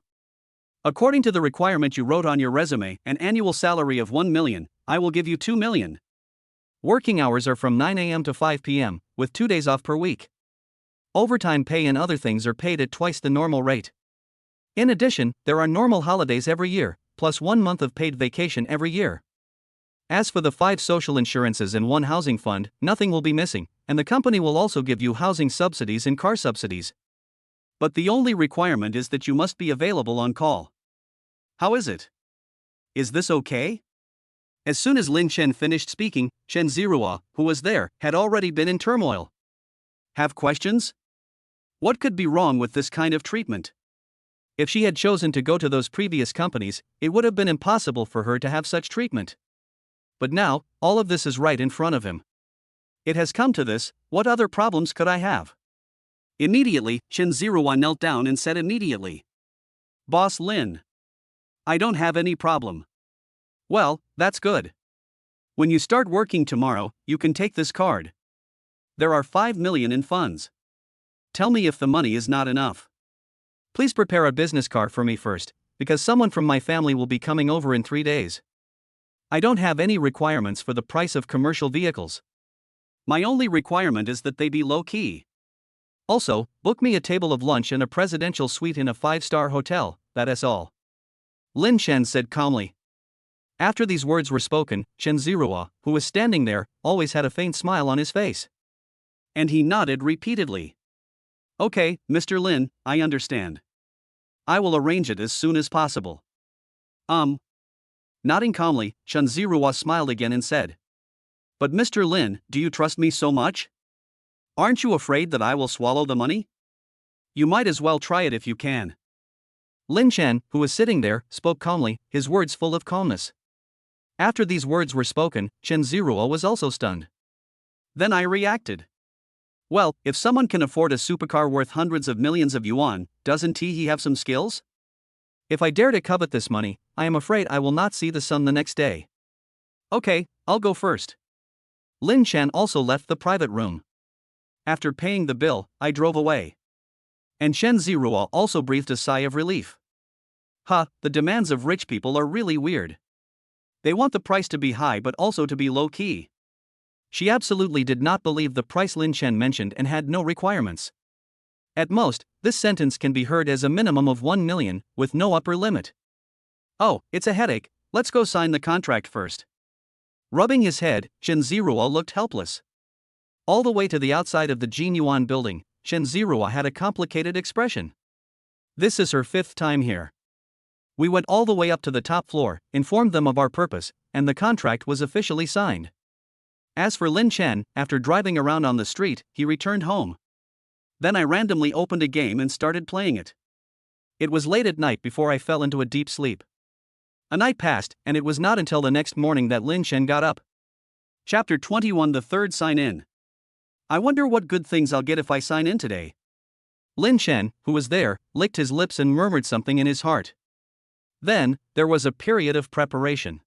According to the requirement you wrote on your resume, an annual salary of 1 million, I will give you 2 million. Working hours are from 9 a.m. to 5 p.m., with 2 days off per week. Overtime pay and other things are paid at twice the normal rate. In addition, there are normal holidays every year, plus 1 month of paid vacation every year. As for the 5 social insurances and 1 housing fund, nothing will be missing, and the company will also give you housing subsidies and car subsidies. But the only requirement is that you must be available on call. How is it? Is this okay? As soon as Lin Chen finished speaking, Chen Zirua, who was there, had already been in turmoil. Have questions? What could be wrong with this kind of treatment? If she had chosen to go to those previous companies, it would have been impossible for her to have such treatment. But now, all of this is right in front of him. It has come to this, what other problems could I have? Immediately, Chen Zirua knelt down and said immediately. Boss Lin. I don't have any problem. Well, that's good. When you start working tomorrow, you can take this card. There are 5 million in funds. Tell me if the money is not enough. Please prepare a business card for me first, because someone from my family will be coming over in 3 days. I don't have any requirements for the price of commercial vehicles. My only requirement is that they be low-key. Also, book me a table of lunch and a presidential suite in a 5-star hotel, that is all. Lin Chen said calmly. After these words were spoken, Chen Zirua, who was standing there, always had a faint smile on his face. And he nodded repeatedly. Okay, Mr. Lin, I understand. I will arrange it as soon as possible. Nodding calmly, Chen Zirua smiled again and said. But Mr. Lin, do you trust me so much? Aren't you afraid that I will swallow the money? You might as well try it if you can. Lin Chen, who was sitting there, spoke calmly, his words full of calmness. After these words were spoken, Chen Zirua was also stunned. Then I reacted. Well, if someone can afford a supercar worth hundreds of millions of yuan, doesn't he have some skills? If I dare to covet this money, I am afraid I will not see the sun the next day. Okay, I'll go first. Lin Chen also left the private room. After paying the bill, I drove away. And Chen Zirua also breathed a sigh of relief. The demands of rich people are really weird. They want the price to be high but also to be low-key. She absolutely did not believe the price Lin Chen mentioned and had no requirements. At most, this sentence can be heard as a minimum of 1 million, with no upper limit. Oh, it's a headache, let's go sign the contract first. Rubbing his head, Chen Zirua looked helpless. All the way to the outside of the Jinyuan building, Chen Zirua had a complicated expression. This is her 5th time here. We went all the way up to the top floor, informed them of our purpose, and the contract was officially signed. As for Lin Chen, after driving around on the street, he returned home. Then I randomly opened a game and started playing it. It was late at night before I fell into a deep sleep. A night passed, and it was not until the next morning that Lin Chen got up. Chapter 21, the third sign-in. I wonder what good things I'll get if I sign in today. Lin Chen, who was there, licked his lips and murmured something in his heart. Then, there was a period of preparation.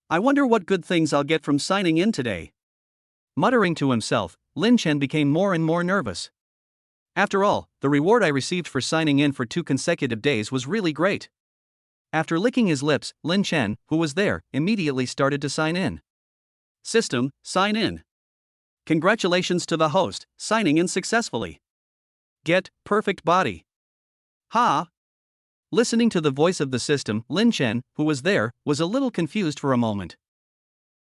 I wonder what good things I'll get from signing in today. Muttering to himself, Lin Chen became more and more nervous. After all, the reward I received for signing in for 2 consecutive days was really great. After licking his lips, Lin Chen, who was there, immediately started to sign in. System, sign in. Congratulations to the host, signing in successfully. Get perfect body. Listening to the voice of the system, Lin Chen, who was there, was a little confused for a moment.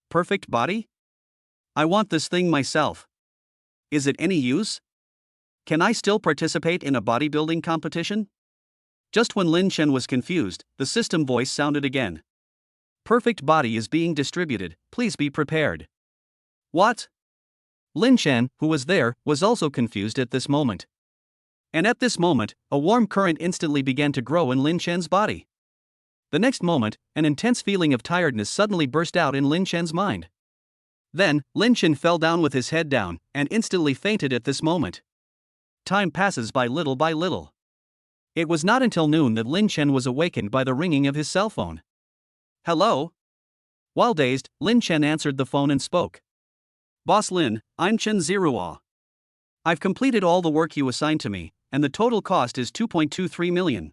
Perfect body? I want this thing myself. Is it any use? Can I still participate in a bodybuilding competition? Just when Lin Chen was confused, the system voice sounded again. Perfect body is being distributed, please be prepared. What? Lin Chen, who was there, was also confused at this moment. And at this moment, a warm current instantly began to grow in Lin Chen's body. The next moment, an intense feeling of tiredness suddenly burst out in Lin Chen's mind. Then, Lin Chen fell down with his head down, and instantly fainted at this moment. Time passes by little by little. It was not until noon that Lin Chen was awakened by the ringing of his cell phone. Hello? While dazed, Lin Chen answered the phone and spoke. Boss Lin, I'm Chen Zirua. I've completed all the work you assigned to me, and the total cost is 2.23 million.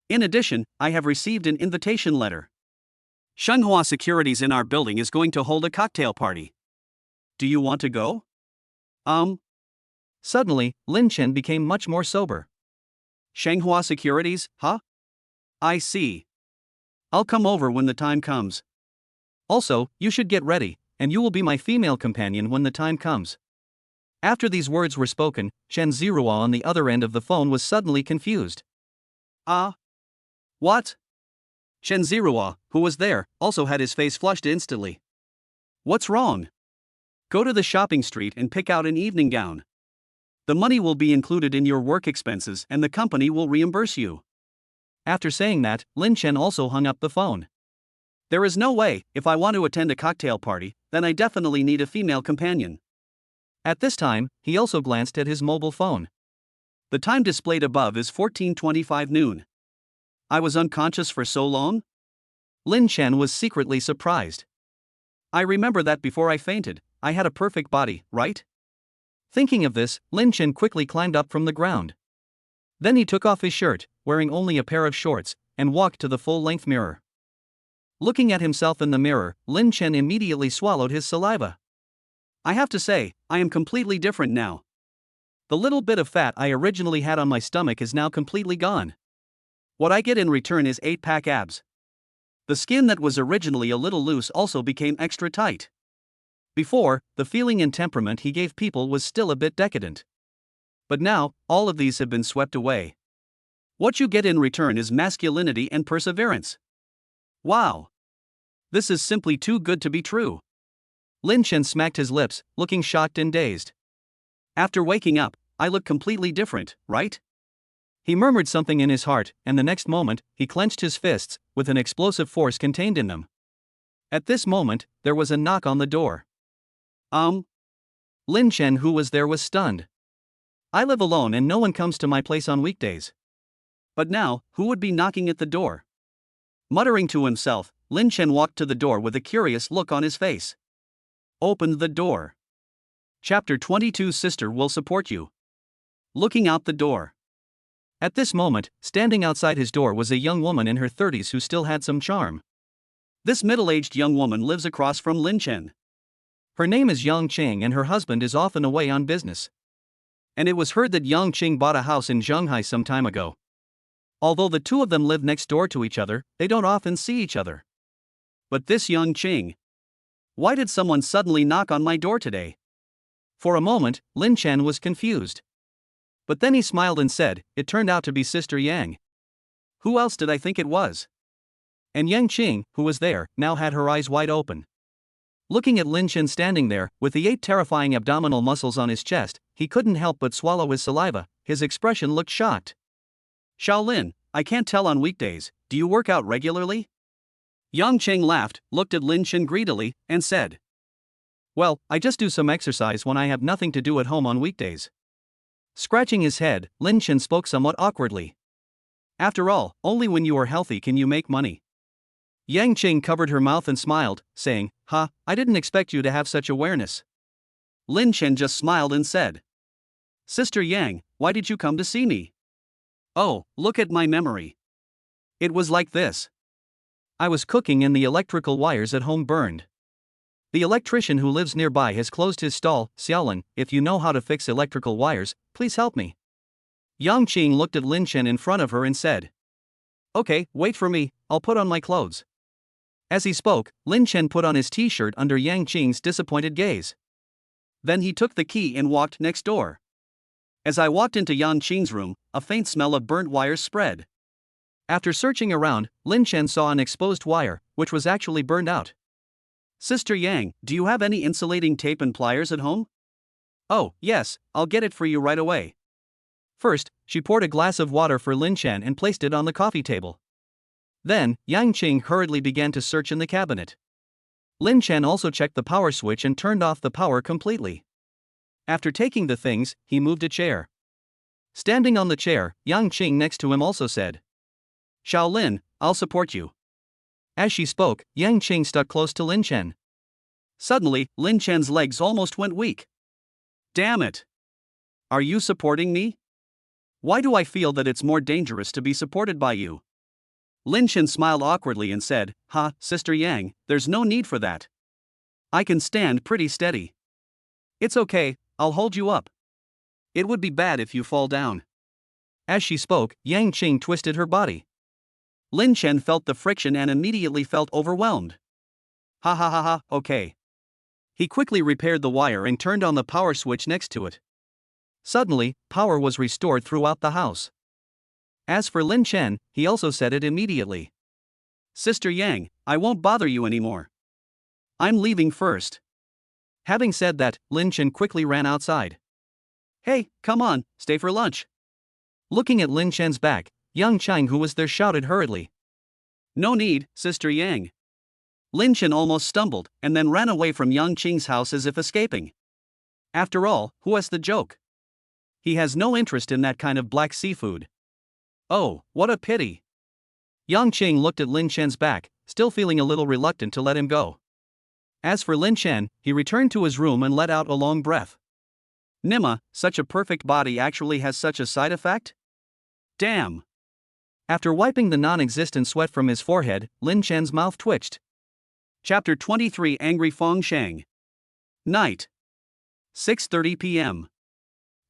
In addition, I have received an invitation letter. Shenghua Securities in our building is going to hold a cocktail party. Do you want to go? Suddenly, Lin Chen became much more sober. Shenghua Securities, huh? I see. I'll come over when the time comes. Also, you should get ready, and you will be my female companion when the time comes. After these words were spoken, Chen Zirua on the other end of the phone was suddenly confused. What? Chen Zirua, who was there, also had his face flushed instantly. What's wrong? Go to the shopping street and pick out an evening gown. The money will be included in your work expenses and the company will reimburse you. After saying that, Lin Chen also hung up the phone. There is no way, if I want to attend a cocktail party, then I definitely need a female companion. At this time, he also glanced at his mobile phone. The time displayed above is 14:25 noon. I was unconscious for so long? Lin Chen was secretly surprised. I remember that before I fainted, I had a perfect body, right? Thinking of this, Lin Chen quickly climbed up from the ground. Then he took off his shirt, wearing only a pair of shorts, and walked to the full-length mirror. Looking at himself in the mirror, Lin Chen immediately swallowed his saliva. I have to say, I am completely different now. The little bit of fat I originally had on my stomach is now completely gone. What I get in return is 8-pack abs. The skin that was originally a little loose also became extra tight. Before, the feeling and temperament he gave people was still a bit decadent. But now, all of these have been swept away. What you get in return is masculinity and perseverance. Wow! This is simply too good to be true. Lin Chen smacked his lips, looking shocked and dazed. After waking up, I look completely different, right? He murmured something in his heart, and the next moment, he clenched his fists, with an explosive force contained in them. At this moment, there was a knock on the door. Lin Chen, who was there, was stunned. I live alone and no one comes to my place on weekdays. But now, who would be knocking at the door? Muttering to himself, Lin Chen walked to the door with a curious look on his face. Opened the door. Chapter 22. Sister will support you. Looking out the door. At this moment, standing outside his door was a young woman in her 30s who still had some charm. This middle-aged young woman lives across from Lin Chen. Her name is Yang Qing and her husband is often away on business. And it was heard that Yang Qing bought a house in Shanghai some time ago. Although the two of them live next door to each other, they don't often see each other. But this Yang Qing. Why did someone suddenly knock on my door today? For a moment, Lin Chen was confused. But then he smiled and said, it turned out to be Sister Yang. Who else did I think it was? And Yang Qing, who was there, now had her eyes wide open. Looking at Lin Chen standing there, with the 8 terrifying abdominal muscles on his chest, he couldn't help but swallow his saliva. His expression looked shocked. Shaolin, I can't tell on weekdays, do you work out regularly? Yang Qing laughed, looked at Lin Chen greedily, and said. Well, I just do some exercise when I have nothing to do at home on weekdays. Scratching his head, Lin Chen spoke somewhat awkwardly. After all, only when you are healthy can you make money. Yang Qing covered her mouth and smiled, saying, I didn't expect you to have such awareness. Lin Chen just smiled and said. Sister Yang, why did you come to see me? Oh, look at my memory. It was like this. I was cooking and the electrical wires at home burned. The electrician who lives nearby has closed his stall. Xiaolin, if you know how to fix electrical wires, please help me. Yang Qing looked at Lin Chen in front of her and said. Okay, wait for me, I'll put on my clothes. As he spoke, Lin Chen put on his t-shirt under Yang Qing's disappointed gaze. Then he took the key and walked next door. As I walked into Yang Qing's room, a faint smell of burnt wires spread. After searching around, Lin Chen saw an exposed wire, which was actually burned out. Sister Yang, do you have any insulating tape and pliers at home? Oh, yes, I'll get it for you right away. First, she poured a glass of water for Lin Chen and placed it on the coffee table. Then, Yang Qing hurriedly began to search in the cabinet. Lin Chen also checked the power switch and turned off the power completely. After taking the things, he moved a chair. Standing on the chair, Yang Qing next to him also said. Shaolin, I'll support you. As she spoke, Yang Qing stuck close to Lin Chen. Suddenly, Lin Chen's legs almost went weak. Damn it! Are you supporting me? Why do I feel that it's more dangerous to be supported by you? Lin Chen smiled awkwardly and said, "Ha, Sister Yang, there's no need for that. I can stand pretty steady. It's okay, I'll hold you up. It would be bad if you fall down." As she spoke, Yang Qing twisted her body. Lin Chen felt the friction and immediately felt overwhelmed. Ha ha ha ha, okay. He quickly repaired the wire and turned on the power switch next to it. Suddenly, power was restored throughout the house. As for Lin Chen, he also said it immediately. "Sister Yang, I won't bother you anymore. I'm leaving first." Having said that, Lin Chen quickly ran outside. "Hey, come on, stay for lunch." Looking at Lin Chen's back, Yang Chang, who was there, shouted hurriedly. "No need, Sister Yang." Lin Chen almost stumbled and then ran away from Yang Qing's house as if escaping. After all, who has the joke? He has no interest in that kind of black seafood. Oh, what a pity. Yang Qing looked at Lin Chen's back, still feeling a little reluctant to let him go. As for Lin Chen, he returned to his room and let out a long breath. Nima, such a perfect body actually has such a side effect? Damn. After wiping the non-existent sweat from his forehead, Lin Chen's mouth twitched. Chapter 23 Angry Fong Shang. Night. 6:30 p.m.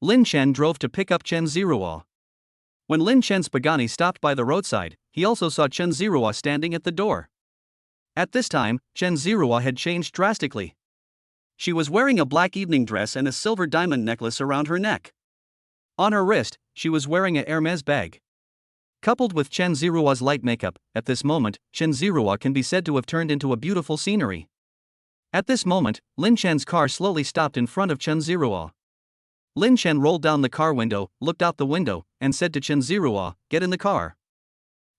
Lin Chen drove to pick up Chen Zirua. When Lin Chen's Pagani stopped by the roadside, he also saw Chen Zirua standing at the door. At this time, Chen Zirua had changed drastically. She was wearing a black evening dress and a silver diamond necklace around her neck. On her wrist, she was wearing a Hermes bag. Coupled with Chen Zirua's light makeup, at this moment, Chen Zirua can be said to have turned into a beautiful scenery. At this moment, Lin Chen's car slowly stopped in front of Chen Zirua. Lin Chen rolled down the car window, looked out the window, and said to Chen Zirua, "Get in the car."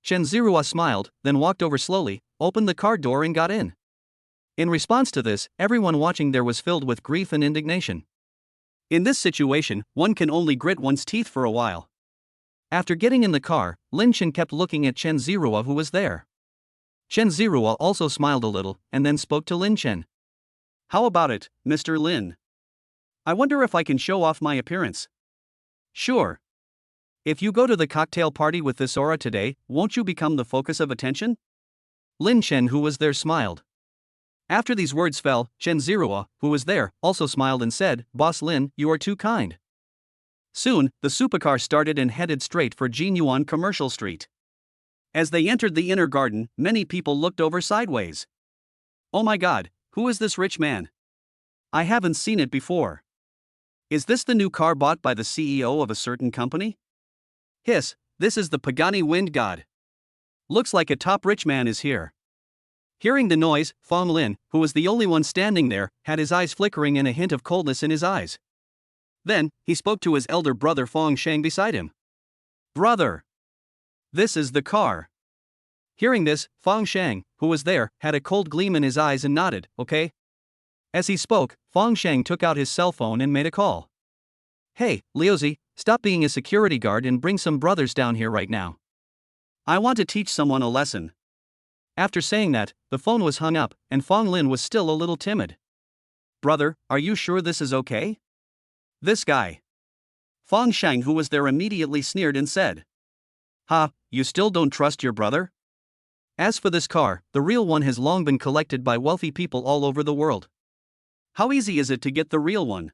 Chen Zirua smiled, then walked over slowly, opened the car door and got in. In response to this, everyone watching there was filled with grief and indignation. In this situation, one can only grit one's teeth for a while. After getting in the car, Lin Chen kept looking at Chen Zirua, who was there. Chen Zirua also smiled a little, and then spoke to Lin Chen. "How about it, Mr. Lin? I wonder if I can show off my appearance." "Sure. If you go to the cocktail party with this aura today, won't you become the focus of attention?" Lin Chen, who was there, smiled. After these words fell, Chen Zirua, who was there, also smiled and said, "Boss Lin, you are too kind." Soon, the supercar started and headed straight for Jinyuan Commercial Street. As they entered the inner garden, many people looked over sideways. "Oh my god, who is this rich man? I haven't seen it before. Is this the new car bought by the CEO of a certain company? Hiss, this is the Pagani Wind God. Looks like a top rich man is here." Hearing the noise, Fong Lin, who was the only one standing there, had his eyes flickering and a hint of coldness in his eyes. Then, he spoke to his elder brother Fong Shang beside him. "Brother, this is the car." Hearing this, Fong Shang, who was there, had a cold gleam in his eyes and nodded, "Okay." As he spoke, Fong Shang took out his cell phone and made a call. "Hey, Liuzi, stop being a security guard and bring some brothers down here right now. I want to teach someone a lesson." After saying that, the phone was hung up, and Fong Lin was still a little timid. "Brother, are you sure this is okay? This guy." Fong Shang, who was there, immediately sneered and said, "Ha, you still don't trust your brother? As for this car, the real one has long been collected by wealthy people all over the world. How easy is it to get the real one?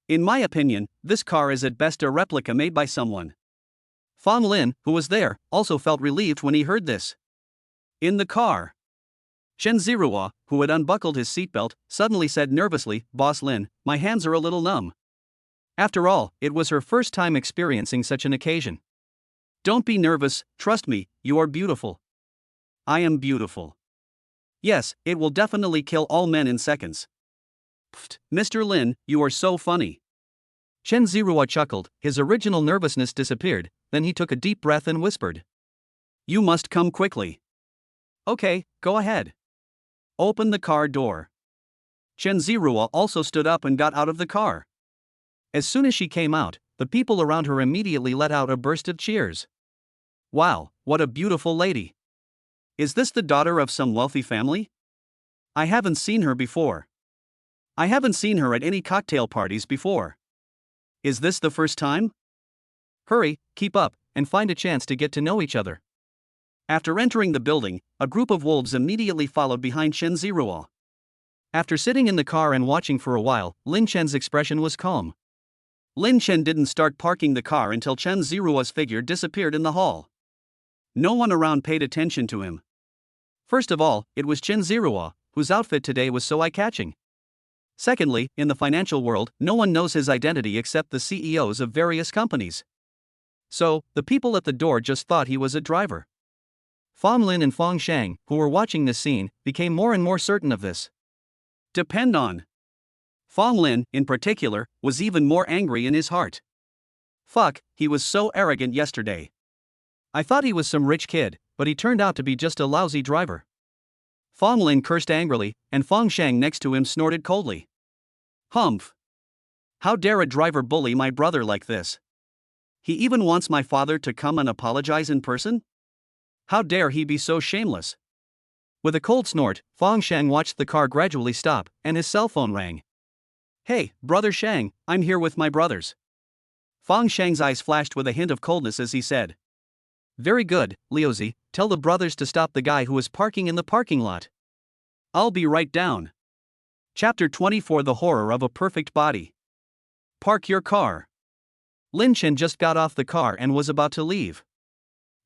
In my opinion, this car is at best a replica made by someone." Fong Lin, who was there, also felt relieved when he heard this. In the car, Chen Zirua, who had unbuckled his seatbelt, suddenly said nervously, "Boss Lin, my hands are a little numb." After all, it was her first time experiencing such an occasion. "Don't be nervous, trust me, you are beautiful." "I am beautiful. Yes, it will definitely kill all men in seconds." "Pfft, Mr. Lin, you are so funny." Chen Zirua chuckled, his original nervousness disappeared, then he took a deep breath and whispered, "You must come quickly." "Okay, go ahead. Open the car door." Chen Zirua also stood up and got out of the car. As soon as she came out, the people around her immediately let out a burst of cheers. "Wow, what a beautiful lady. Is this the daughter of some wealthy family? I haven't seen her before. I haven't seen her at any cocktail parties before." Is this the first time? Hurry, keep up, and find a chance to get to know each other. After entering the building, a group of wolves immediately followed behind Chen Ziruo. After sitting in the car and watching for a while, Lin Chen's expression was calm. Lin Chen didn't start parking the car until Chen Ziruo's figure disappeared in the hall. No one around paid attention to him. First of all, it was Chen Ziruo, whose outfit today was so eye-catching. Secondly, in the financial world, no one knows his identity except the CEOs of various companies. So, the people at the door just thought he was a driver. Fang Lin and Fang Shang, who were watching this scene, became more and more certain of this. Depend on. Fang Lin, in particular, was even more angry in his heart. Fuck, he was so arrogant yesterday. I thought he was some rich kid, but he turned out to be just a lousy driver. Fang Lin cursed angrily, and Fang Shang next to him snorted coldly. Humph. How dare a driver bully my brother like this? He even wants my father to come and apologize in person? How dare he be so shameless? With a cold snort, Fang Shang watched the car gradually stop, and his cell phone rang. Hey, Brother Shang, I'm here with my brothers. Fang Shang's eyes flashed with a hint of coldness as he said. Very good, Liuzi, tell the brothers to stop the guy who is parking in the parking lot. I'll be right down. Chapter 24: The Horror of a Perfect Body. Park your car. Lin Chen just got off the car and was about to leave.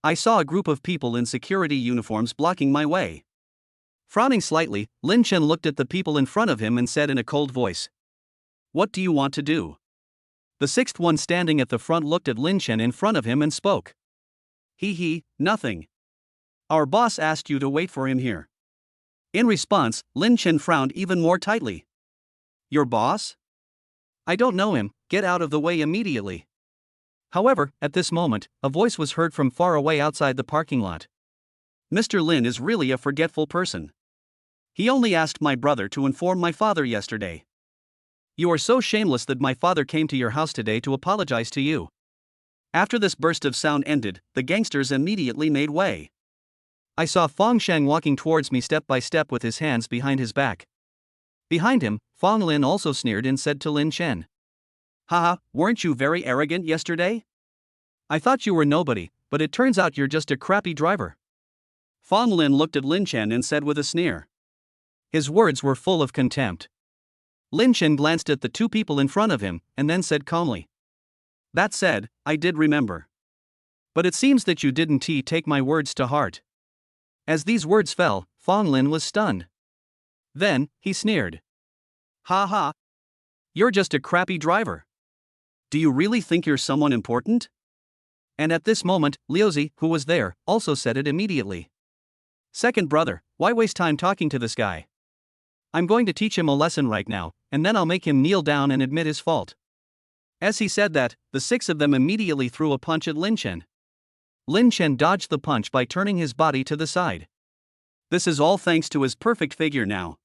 I saw a group of people in security uniforms blocking my way. Frowning slightly, Lin Chen looked at the people in front of him and said in a cold voice. What do you want to do? The sixth one standing at the front looked at Lin Chen in front of him and spoke. Nothing. Our boss asked you to wait for him here. In response, Lin Chen frowned even more tightly. Your boss? I don't know him, get out of the way immediately. However, at this moment, a voice was heard from far away outside the parking lot. Mr. Lin is really a forgetful person. He only asked my brother to inform my father yesterday. You are so shameless that my father came to your house today to apologize to you. After this burst of sound ended, the gangsters immediately made way. I saw Fang Shang walking towards me step by step with his hands behind his back. Behind him, Fang Lin also sneered and said to Lin Chen. Haha, weren't you very arrogant yesterday? I thought you were nobody, but it turns out you're just a crappy driver. Fang Lin looked at Lin Chen and said with a sneer. His words were full of contempt. Lin Chen glanced at the two people in front of him, and then said calmly. That said, I did remember. But it seems that you didn't take my words to heart. As these words fell, Fang Lin was stunned. Then, he sneered. Ha. You're just a crappy driver. Do you really think you're someone important? And at this moment, Liuzi, who was there, also said it immediately. Second brother, why waste time talking to this guy? I'm going to teach him a lesson right now, and then I'll make him kneel down and admit his fault. As he said that, the six of them immediately threw a punch at Lin Chen. Lin Chen dodged the punch by turning his body to the side. This is all thanks to his perfect figure now.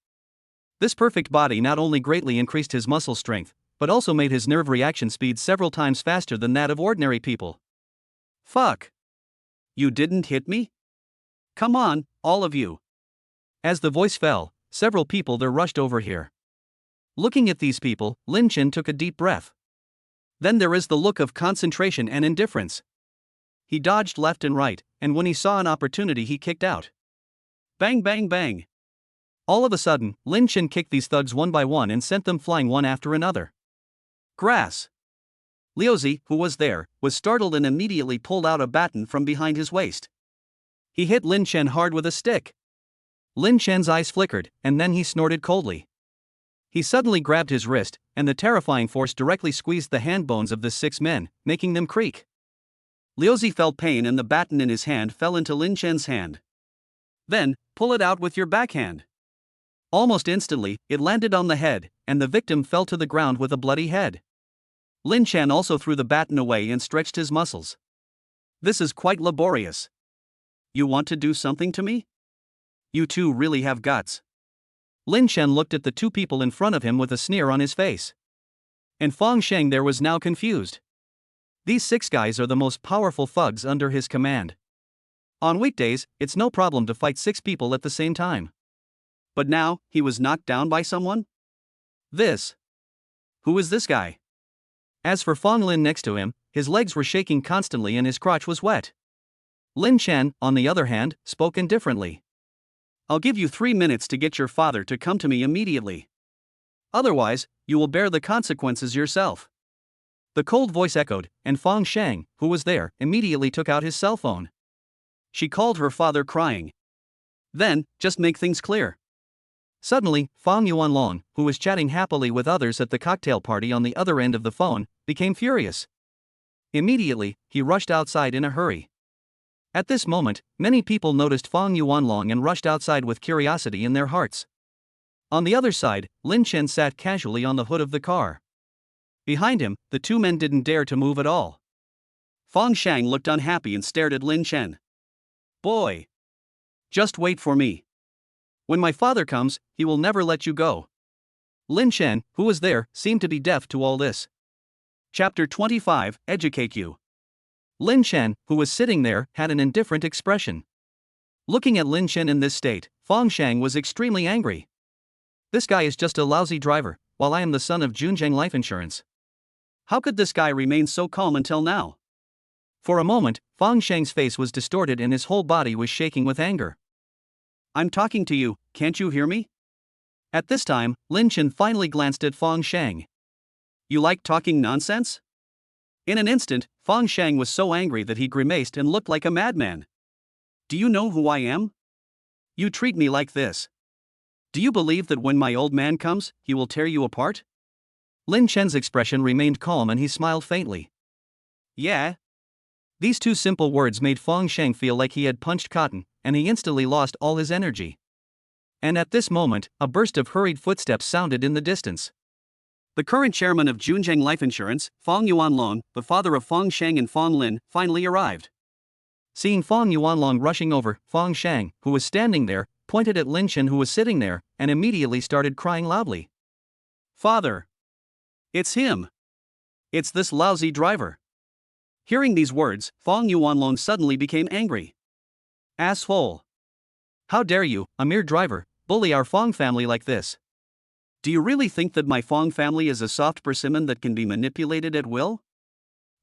This perfect body not only greatly increased his muscle strength, but also made his nerve reaction speed several times faster than that of ordinary people. Fuck. You didn't hit me? Come on, all of you. As the voice fell, several people there rushed over here. Looking at these people, Lin Chen took a deep breath. Then there is the look of concentration and indifference. He dodged left and right, and when he saw an opportunity he kicked out. Bang bang bang. All of a sudden, Lin Chen kicked these thugs one by one and sent them flying one after another. Grass. Liuzi, who was there, was startled and immediately pulled out a baton from behind his waist. He hit Lin Chen hard with a stick. Lin Chen's eyes flickered, and then he snorted coldly. He suddenly grabbed his wrist, and the terrifying force directly squeezed the hand bones of the 6 men, making them creak. Liuzi felt pain and the baton in his hand fell into Lin Chen's hand. Then, pull it out with your backhand. Almost instantly, it landed on the head, and the victim fell to the ground with a bloody head. Lin Chen also threw the baton away and stretched his muscles. This is quite laborious. You want to do something to me? You two really have guts. Lin Chen looked at the two people in front of him with a sneer on his face. And Fang Sheng there was now confused. These 6 guys are the most powerful thugs under his command. On weekdays, it's no problem to fight 6 people at the same time. But now, he was knocked down by someone? Who is this guy? As for Fong Lin next to him, his legs were shaking constantly and his crotch was wet. Lin Chen, on the other hand, spoke indifferently. I'll give you 3 minutes to get your father to come to me immediately. Otherwise, you will bear the consequences yourself. The cold voice echoed, and Fong Shang, who was there, immediately took out his cell phone. She called her father crying. Then, just make things clear. Suddenly, Fong Yuanlong, who was chatting happily with others at the cocktail party on the other end of the phone, became furious. Immediately, he rushed outside in a hurry. At this moment, many people noticed Fong Yuanlong and rushed outside with curiosity in their hearts. On the other side, Lin Chen sat casually on the hood of the car. Behind him, the two men didn't dare to move at all. Fong Shang looked unhappy and stared at Lin Chen. Boy! Just wait for me. When my father comes, he will never let you go. Lin Chen, who was there, seemed to be deaf to all this. Chapter 25, Educate You. Lin Chen, who was sitting there, had an indifferent expression. Looking at Lin Chen in this state, Fong Shang was extremely angry. This guy is just a lousy driver, while I am the son of Junjiang Life Insurance. How could this guy remain so calm until now? For a moment, Fong Shang's face was distorted and his whole body was shaking with anger. I'm talking to you, can't you hear me? At this time, Lin Chen finally glanced at Fong Shang. You like talking nonsense? In an instant, Fong Shang was so angry that he grimaced and looked like a madman. Do you know who I am? You treat me like this. Do you believe that when my old man comes, he will tear you apart? Lin Chen's expression remained calm and he smiled faintly. Yeah. These two simple words made Fong Shang feel like he had punched cotton, and he instantly lost all his energy. And at this moment, a burst of hurried footsteps sounded in the distance. The current chairman of Junjiang Life Insurance, Fong Yuanlong, the father of Fong Shang and Fong Lin, finally arrived. Seeing Fong Yuanlong rushing over, Fong Shang, who was standing there, pointed at Lin Chen who was sitting there, and immediately started crying loudly. Father! It's him! It's this lousy driver! Hearing these words, Fong Yuanlong suddenly became angry. Asshole! How dare you, a mere driver, bully our Fong family like this? Do you really think that my Fong family is a soft persimmon that can be manipulated at will?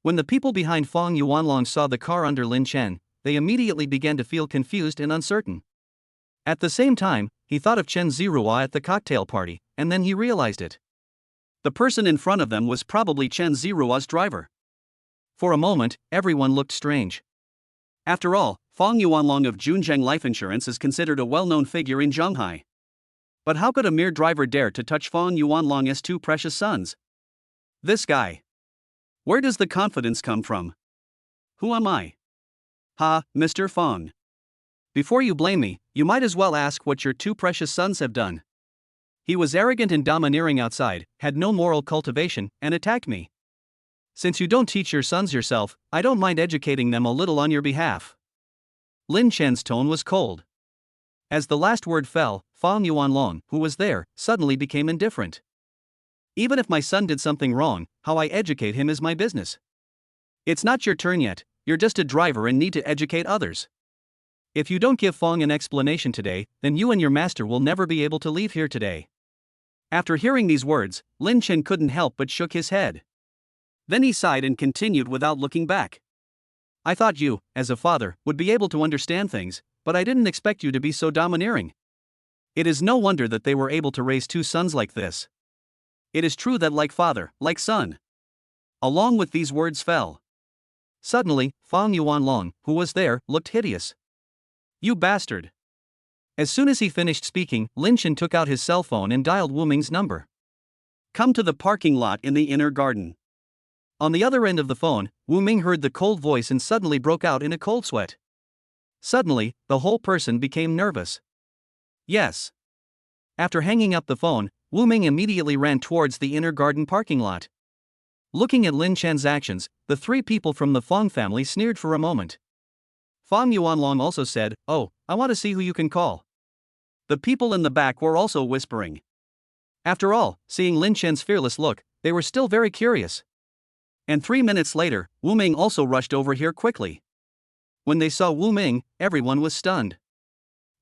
When the people behind Fong Yuanlong saw the car under Lin Chen, they immediately began to feel confused and uncertain. At the same time, he thought of Chen Zirua at the cocktail party, and then he realized it. The person in front of them was probably Chen Zirua's driver. For a moment, everyone looked strange. After all, Fong Yuanlong of Junjiang Life Insurance is considered a well-known figure in Zhonghai. But how could a mere driver dare to touch Fong Yuanlong's two precious sons? This guy. Where does the confidence come from? Who am I? Ha, Mr. Fong. Before you blame me, you might as well ask what your two precious sons have done. He was arrogant and domineering outside, had no moral cultivation, and attacked me. Since you don't teach your sons yourself, I don't mind educating them a little on your behalf. Lin Chen's tone was cold. As the last word fell, Fong Yuanlong, who was there, suddenly became indifferent. Even if my son did something wrong, how I educate him is my business. It's not your turn yet, you're just a driver and need to educate others. If you don't give Fong an explanation today, then you and your master will never be able to leave here today. After hearing these words, Lin Chen couldn't help but shook his head. Then he sighed and continued without looking back. I thought you, as a father, would be able to understand things, but I didn't expect you to be so domineering. It is no wonder that they were able to raise two sons like this. It is true that like father, like son. Along with these words fell. Suddenly, Fong Yuanlong, who was there, looked hideous. You bastard! As soon as he finished speaking, Lin Chen took out his cell phone and dialed Wu Ming's number. Come to the parking lot in the inner garden. On the other end of the phone, Wu Ming heard the cold voice and suddenly broke out in a cold sweat. Suddenly, the whole person became nervous. Yes. After hanging up the phone, Wu Ming immediately ran towards the inner garden parking lot. Looking at Lin Chen's actions, the three people from the Fong family sneered for a moment. Fong Yuanlong also said, "Oh, I want to see who you can call." The people in the back were also whispering. After all, seeing Lin Chen's fearless look, they were still very curious. And 3 minutes later, Wu Ming also rushed over here quickly. When they saw Wu Ming, everyone was stunned.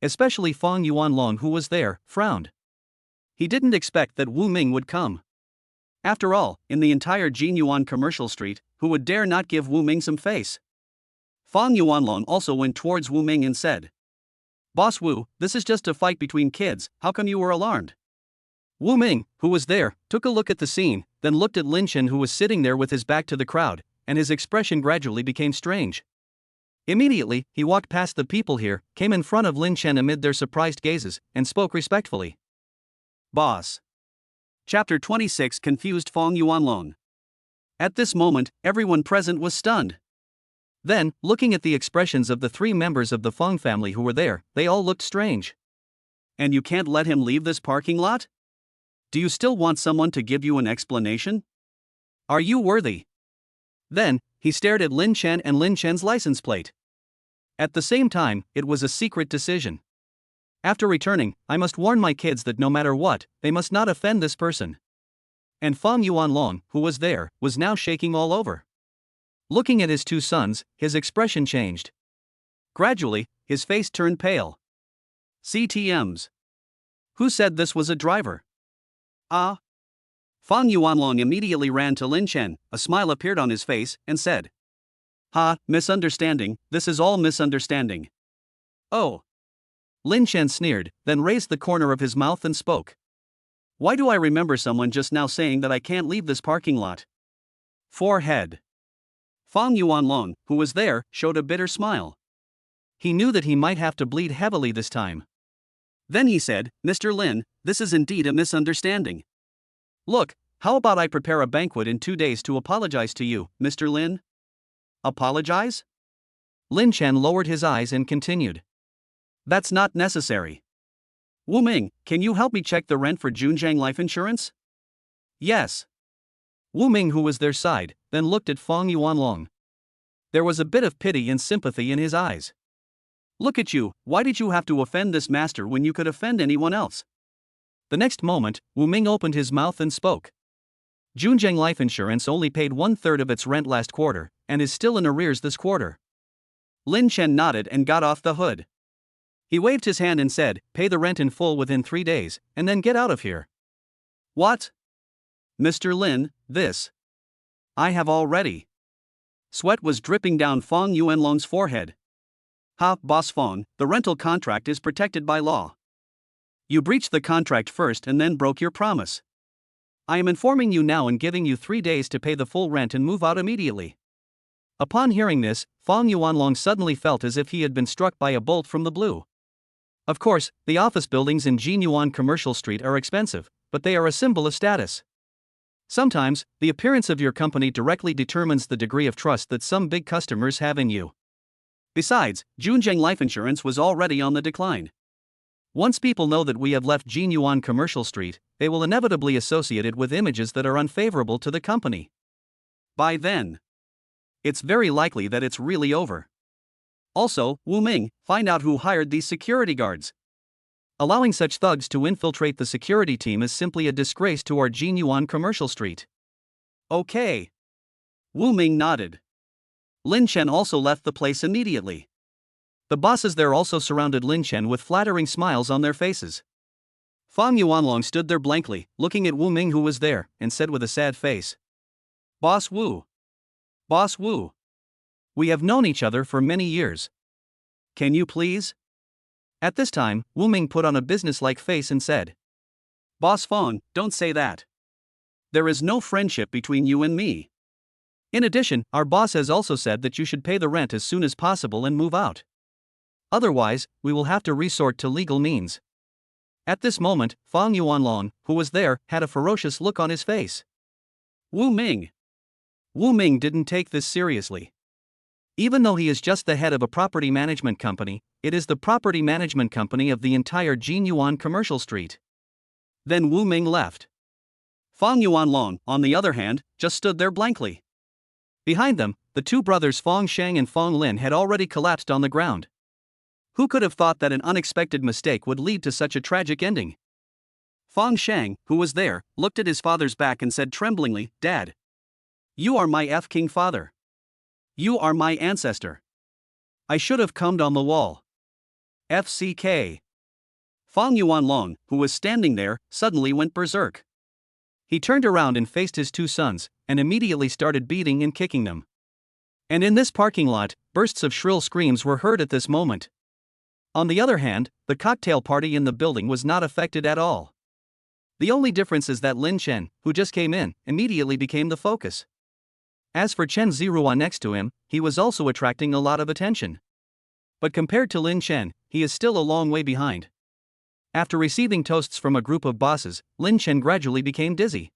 Especially Fong Yuanlong, who was there, frowned. He didn't expect that Wu Ming would come. After all, in the entire Jinyuan commercial street, who would dare not give Wu Ming some face? Fang Yuanlong also went towards Wu Ming and said, "Boss Wu, this is just a fight between kids, how come you were alarmed?" Wu Ming, who was there, took a look at the scene, then looked at Lin Chen, who was sitting there with his back to the crowd, and his expression gradually became strange. Immediately, he walked past the people here, came in front of Lin Chen amid their surprised gazes, and spoke respectfully. "Boss." Chapter 26 confused Fang Yuanlong. At this moment, everyone present was stunned. Then, looking at the expressions of the three members of the Fang family who were there, they all looked strange. "And you can't let him leave this parking lot? Do you still want someone to give you an explanation? Are you worthy?" Then, he stared at Lin Chen and Lin Chen's license plate. At the same time, it was a secret decision. After returning, I must warn my kids that no matter what, they must not offend this person. And Fang Yuanlong, who was there, was now shaking all over. Looking at his two sons, his expression changed. Gradually, his face turned pale. CTMs. Who said this was a driver? Ah. Fang Yuanlong immediately ran to Lin Chen, a smile appeared on his face, and said, "Ha, misunderstanding, this is all misunderstanding." "Oh." Lin Chen sneered, then raised the corner of his mouth and spoke. "Why do I remember someone just now saying that I can't leave this parking lot?" Forehead. Fang Yuanlong, who was there, showed a bitter smile. He knew that he might have to bleed heavily this time. Then he said, "Mr. Lin, this is indeed a misunderstanding. Look, how about I prepare a banquet in 2 days to apologize to you, Mr. Lin?" "Apologize?" Lin Chen lowered his eyes and continued. "That's not necessary. Wu Ming, can you help me check the rent for Junjiang Life Insurance?" "Yes." Wu Ming, who was their side, then looked at Fang Yuanlong. There was a bit of pity and sympathy in his eyes. "Look at you, why did you have to offend this master when you could offend anyone else?" The next moment, Wu Ming opened his mouth and spoke. Junjiang Life Insurance only paid 1/3 of its rent last quarter, and is still in arrears this quarter. Lin Chen nodded and got off the hood. He waved his hand and said, "Pay the rent in full within 3 days, and then get out of here." "What? Mr. Lin, this. I have already." Sweat was dripping down Fang Yuanlong's forehead. "Ha, Boss Fang, the rental contract is protected by law. You breached the contract first and then broke your promise. I am informing you now and giving you 3 days to pay the full rent and move out immediately." Upon hearing this, Fang Yuanlong suddenly felt as if he had been struck by a bolt from the blue. Of course, the office buildings in Jinyuan Commercial Street are expensive, but they are a symbol of status. Sometimes, the appearance of your company directly determines the degree of trust that some big customers have in you. Besides, Junjiang Life Insurance was already on the decline. Once people know that we have left Jinyuan Commercial Street, they will inevitably associate it with images that are unfavorable to the company. By then, it's very likely that it's really over. Also, Wu Ming, find out who hired these security guards. Allowing such thugs to infiltrate the security team is simply a disgrace to our Jinyuan Commercial Street. Okay. Wu Ming nodded. Lin Chen also left the place immediately. The bosses there also surrounded Lin Chen with flattering smiles on their faces. Fang Yuanlong stood there blankly, looking at Wu Ming, who was there, and said with a sad face, "Boss Wu. Boss Wu. We have known each other for many years. Can you please?" At this time, Wu Ming put on a businesslike face and said, "Boss Fang, don't say that. There is no friendship between you and me. In addition, our boss has also said that you should pay the rent as soon as possible and move out. Otherwise, we will have to resort to legal means." At this moment, Fang Yuanlong, who was there, had a ferocious look on his face. Wu Ming. Wu Ming didn't take this seriously. Even though he is just the head of a property management company, it is the property management company of the entire Jinyuan Commercial Street. Then Wu Ming left. Fang Yuanlong, on the other hand, just stood there blankly. Behind them, the two brothers Fang Sheng and Fang Lin had already collapsed on the ground. Who could have thought that an unexpected mistake would lead to such a tragic ending? Fang Sheng, who was there, looked at his father's back and said tremblingly, "Dad. You are my King father. You are my ancestor. I should have cummed on the wall. FCK. Fang Yuanlong, who was standing there, suddenly went berserk. He turned around and faced his two sons, and immediately started beating and kicking them. And in this parking lot, bursts of shrill screams were heard at this moment. On the other hand, the cocktail party in the building was not affected at all. The only difference is that Lin Chen, who just came in, immediately became the focus. As for Chen Zirua next to him, he was also attracting a lot of attention. But compared to Lin Chen, he is still a long way behind. After receiving toasts from a group of bosses, Lin Chen gradually became dizzy.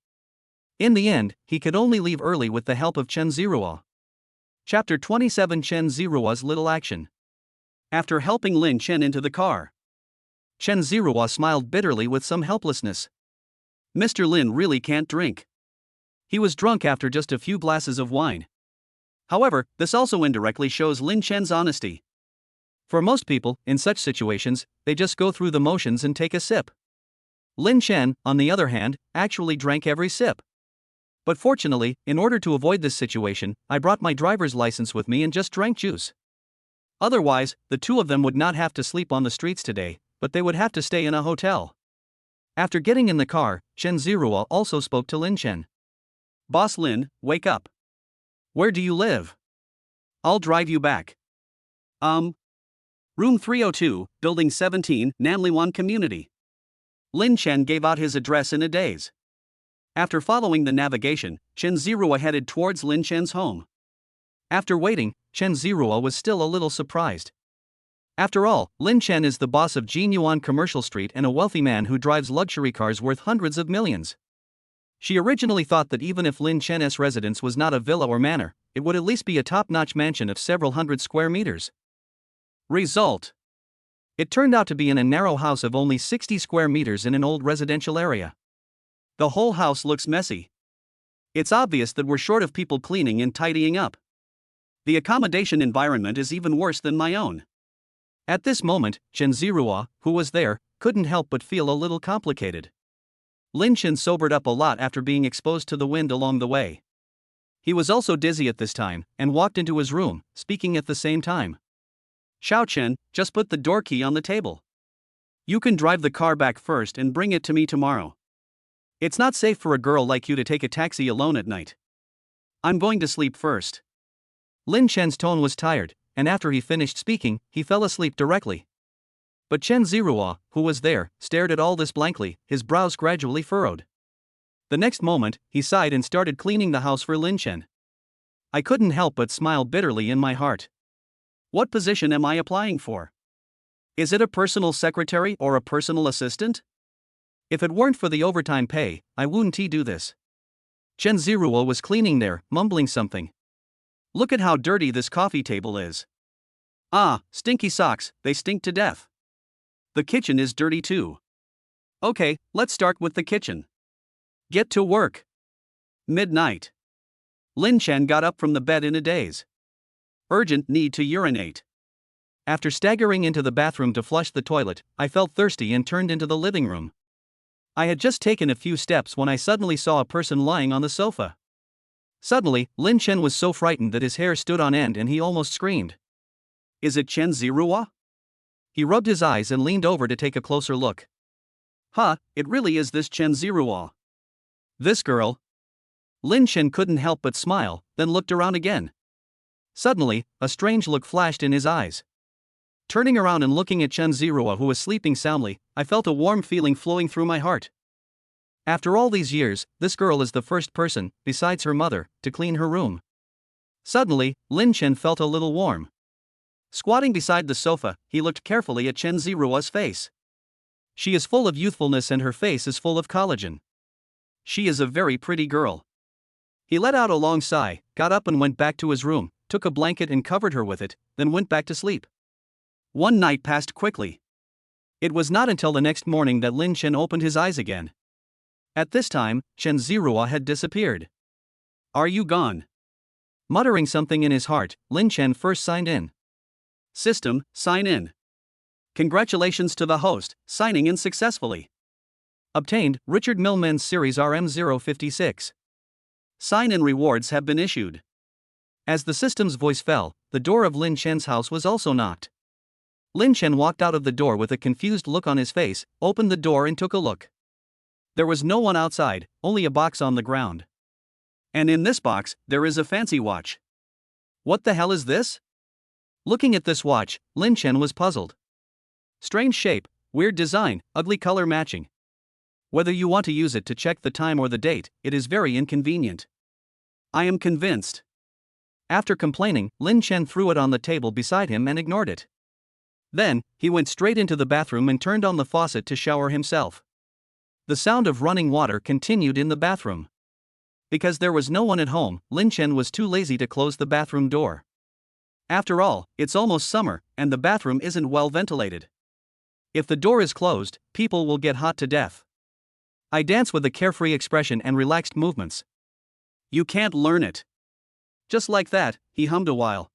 In the end, he could only leave early with the help of Chen Zirua. Chapter 27: Chen Zirua's Little Action. After helping Lin Chen into the car, Chen Zirua smiled bitterly with some helplessness. Mr. Lin really can't drink. He was drunk after just a few glasses of wine. However, this also indirectly shows Lin Chen's honesty. For most people, in such situations, they just go through the motions and take a sip. Lin Chen, on the other hand, actually drank every sip. But fortunately, in order to avoid this situation, I brought my driver's license with me and just drank juice. Otherwise, the two of them would not have to sleep on the streets today, but they would have to stay in a hotel. After getting in the car, Chen Zirua also spoke to Lin Chen. Boss Lin, wake up. Where do you live? I'll drive you back. Room 302, Building 17, Nanliwan Community. Lin Chen gave out his address in a daze. After following the navigation, Chen Zirua headed towards Lin Chen's home. After waiting, Chen Zirua was still a little surprised. After all, Lin Chen is the boss of Jinyuan Commercial Street and a wealthy man who drives luxury cars worth hundreds of millions. She originally thought that even if Lin Chen's residence was not a villa or manor, it would at least be a top-notch mansion of several hundred square meters. Result: it turned out to be in a narrow house of only 60 square meters in an old residential area. The whole house looks messy. It's obvious that we're short of people cleaning and tidying up. The accommodation environment is even worse than my own. At this moment, Chen Zirua, who was there, couldn't help but feel a little complicated. Lin Chen sobered up a lot after being exposed to the wind along the way. He was also dizzy at this time, and walked into his room, speaking at the same time. Xiao Chen, just put the door key on the table. You can drive the car back first and bring it to me tomorrow. It's not safe for a girl like you to take a taxi alone at night. I'm going to sleep first. Lin Chen's tone was tired, and after he finished speaking, he fell asleep directly. But Chen Zirua, who was there, stared at all this blankly, his brows gradually furrowed. The next moment, he sighed and started cleaning the house for Lin Chen. I couldn't help but smile bitterly in my heart. What position am I applying for? Is it a personal secretary or a personal assistant? If it weren't for the overtime pay, I wouldn't do this. Chen Zirua was cleaning there, mumbling something. Look at how dirty this coffee table is. Ah, stinky socks, they stink to death. The kitchen is dirty too. Okay, let's start with the kitchen. Get to work. Midnight. Lin Chen got up from the bed in a daze. Urgent need to urinate. After staggering into the bathroom to flush the toilet, I felt thirsty and turned into the living room. I had just taken a few steps when I suddenly saw a person lying on the sofa. Suddenly, Lin Chen was so frightened that his hair stood on end and he almost screamed. Is it Chen Zirua? He rubbed his eyes and leaned over to take a closer look. It really is this Chen Zirua. This girl. Lin Chen couldn't help but smile, then looked around again. Suddenly, a strange look flashed in his eyes. Turning around and looking at Chen Zirua, who was sleeping soundly, I felt a warm feeling flowing through my heart. After all these years, this girl is the first person, besides her mother, to clean her room. Suddenly, Lin Chen felt a little warm. Squatting beside the sofa, he looked carefully at Chen Zirua's face. She is full of youthfulness and her face is full of collagen. She is a very pretty girl. He let out a long sigh, got up and went back to his room, took a blanket and covered her with it, then went back to sleep. One night passed quickly. It was not until the next morning that Lin Chen opened his eyes again. At this time, Chen Zirua had disappeared. Are you gone? Muttering something in his heart, Lin Chen first signed in. System, sign in. Congratulations to the host, signing in successfully. Obtained, Richard Millman's Series RM056. Sign-in rewards have been issued. As the system's voice fell, the door of Lin Chen's house was also knocked. Lin Chen walked out of the door with a confused look on his face, opened the door and took a look. There was no one outside, only a box on the ground. And in this box, there is a fancy watch. What the hell is this? Looking at this watch, Lin Chen was puzzled. Strange shape, weird design, ugly color matching. Whether you want to use it to check the time or the date, it is very inconvenient. I am convinced. After complaining, Lin Chen threw it on the table beside him and ignored it. Then, he went straight into the bathroom and turned on the faucet to shower himself. The sound of running water continued in the bathroom. Because there was no one at home, Lin Chen was too lazy to close the bathroom door. After all, it's almost summer, and the bathroom isn't well ventilated. If the door is closed, people will get hot to death. I dance with a carefree expression and relaxed movements. You can't learn it. Just like that, he hummed a while.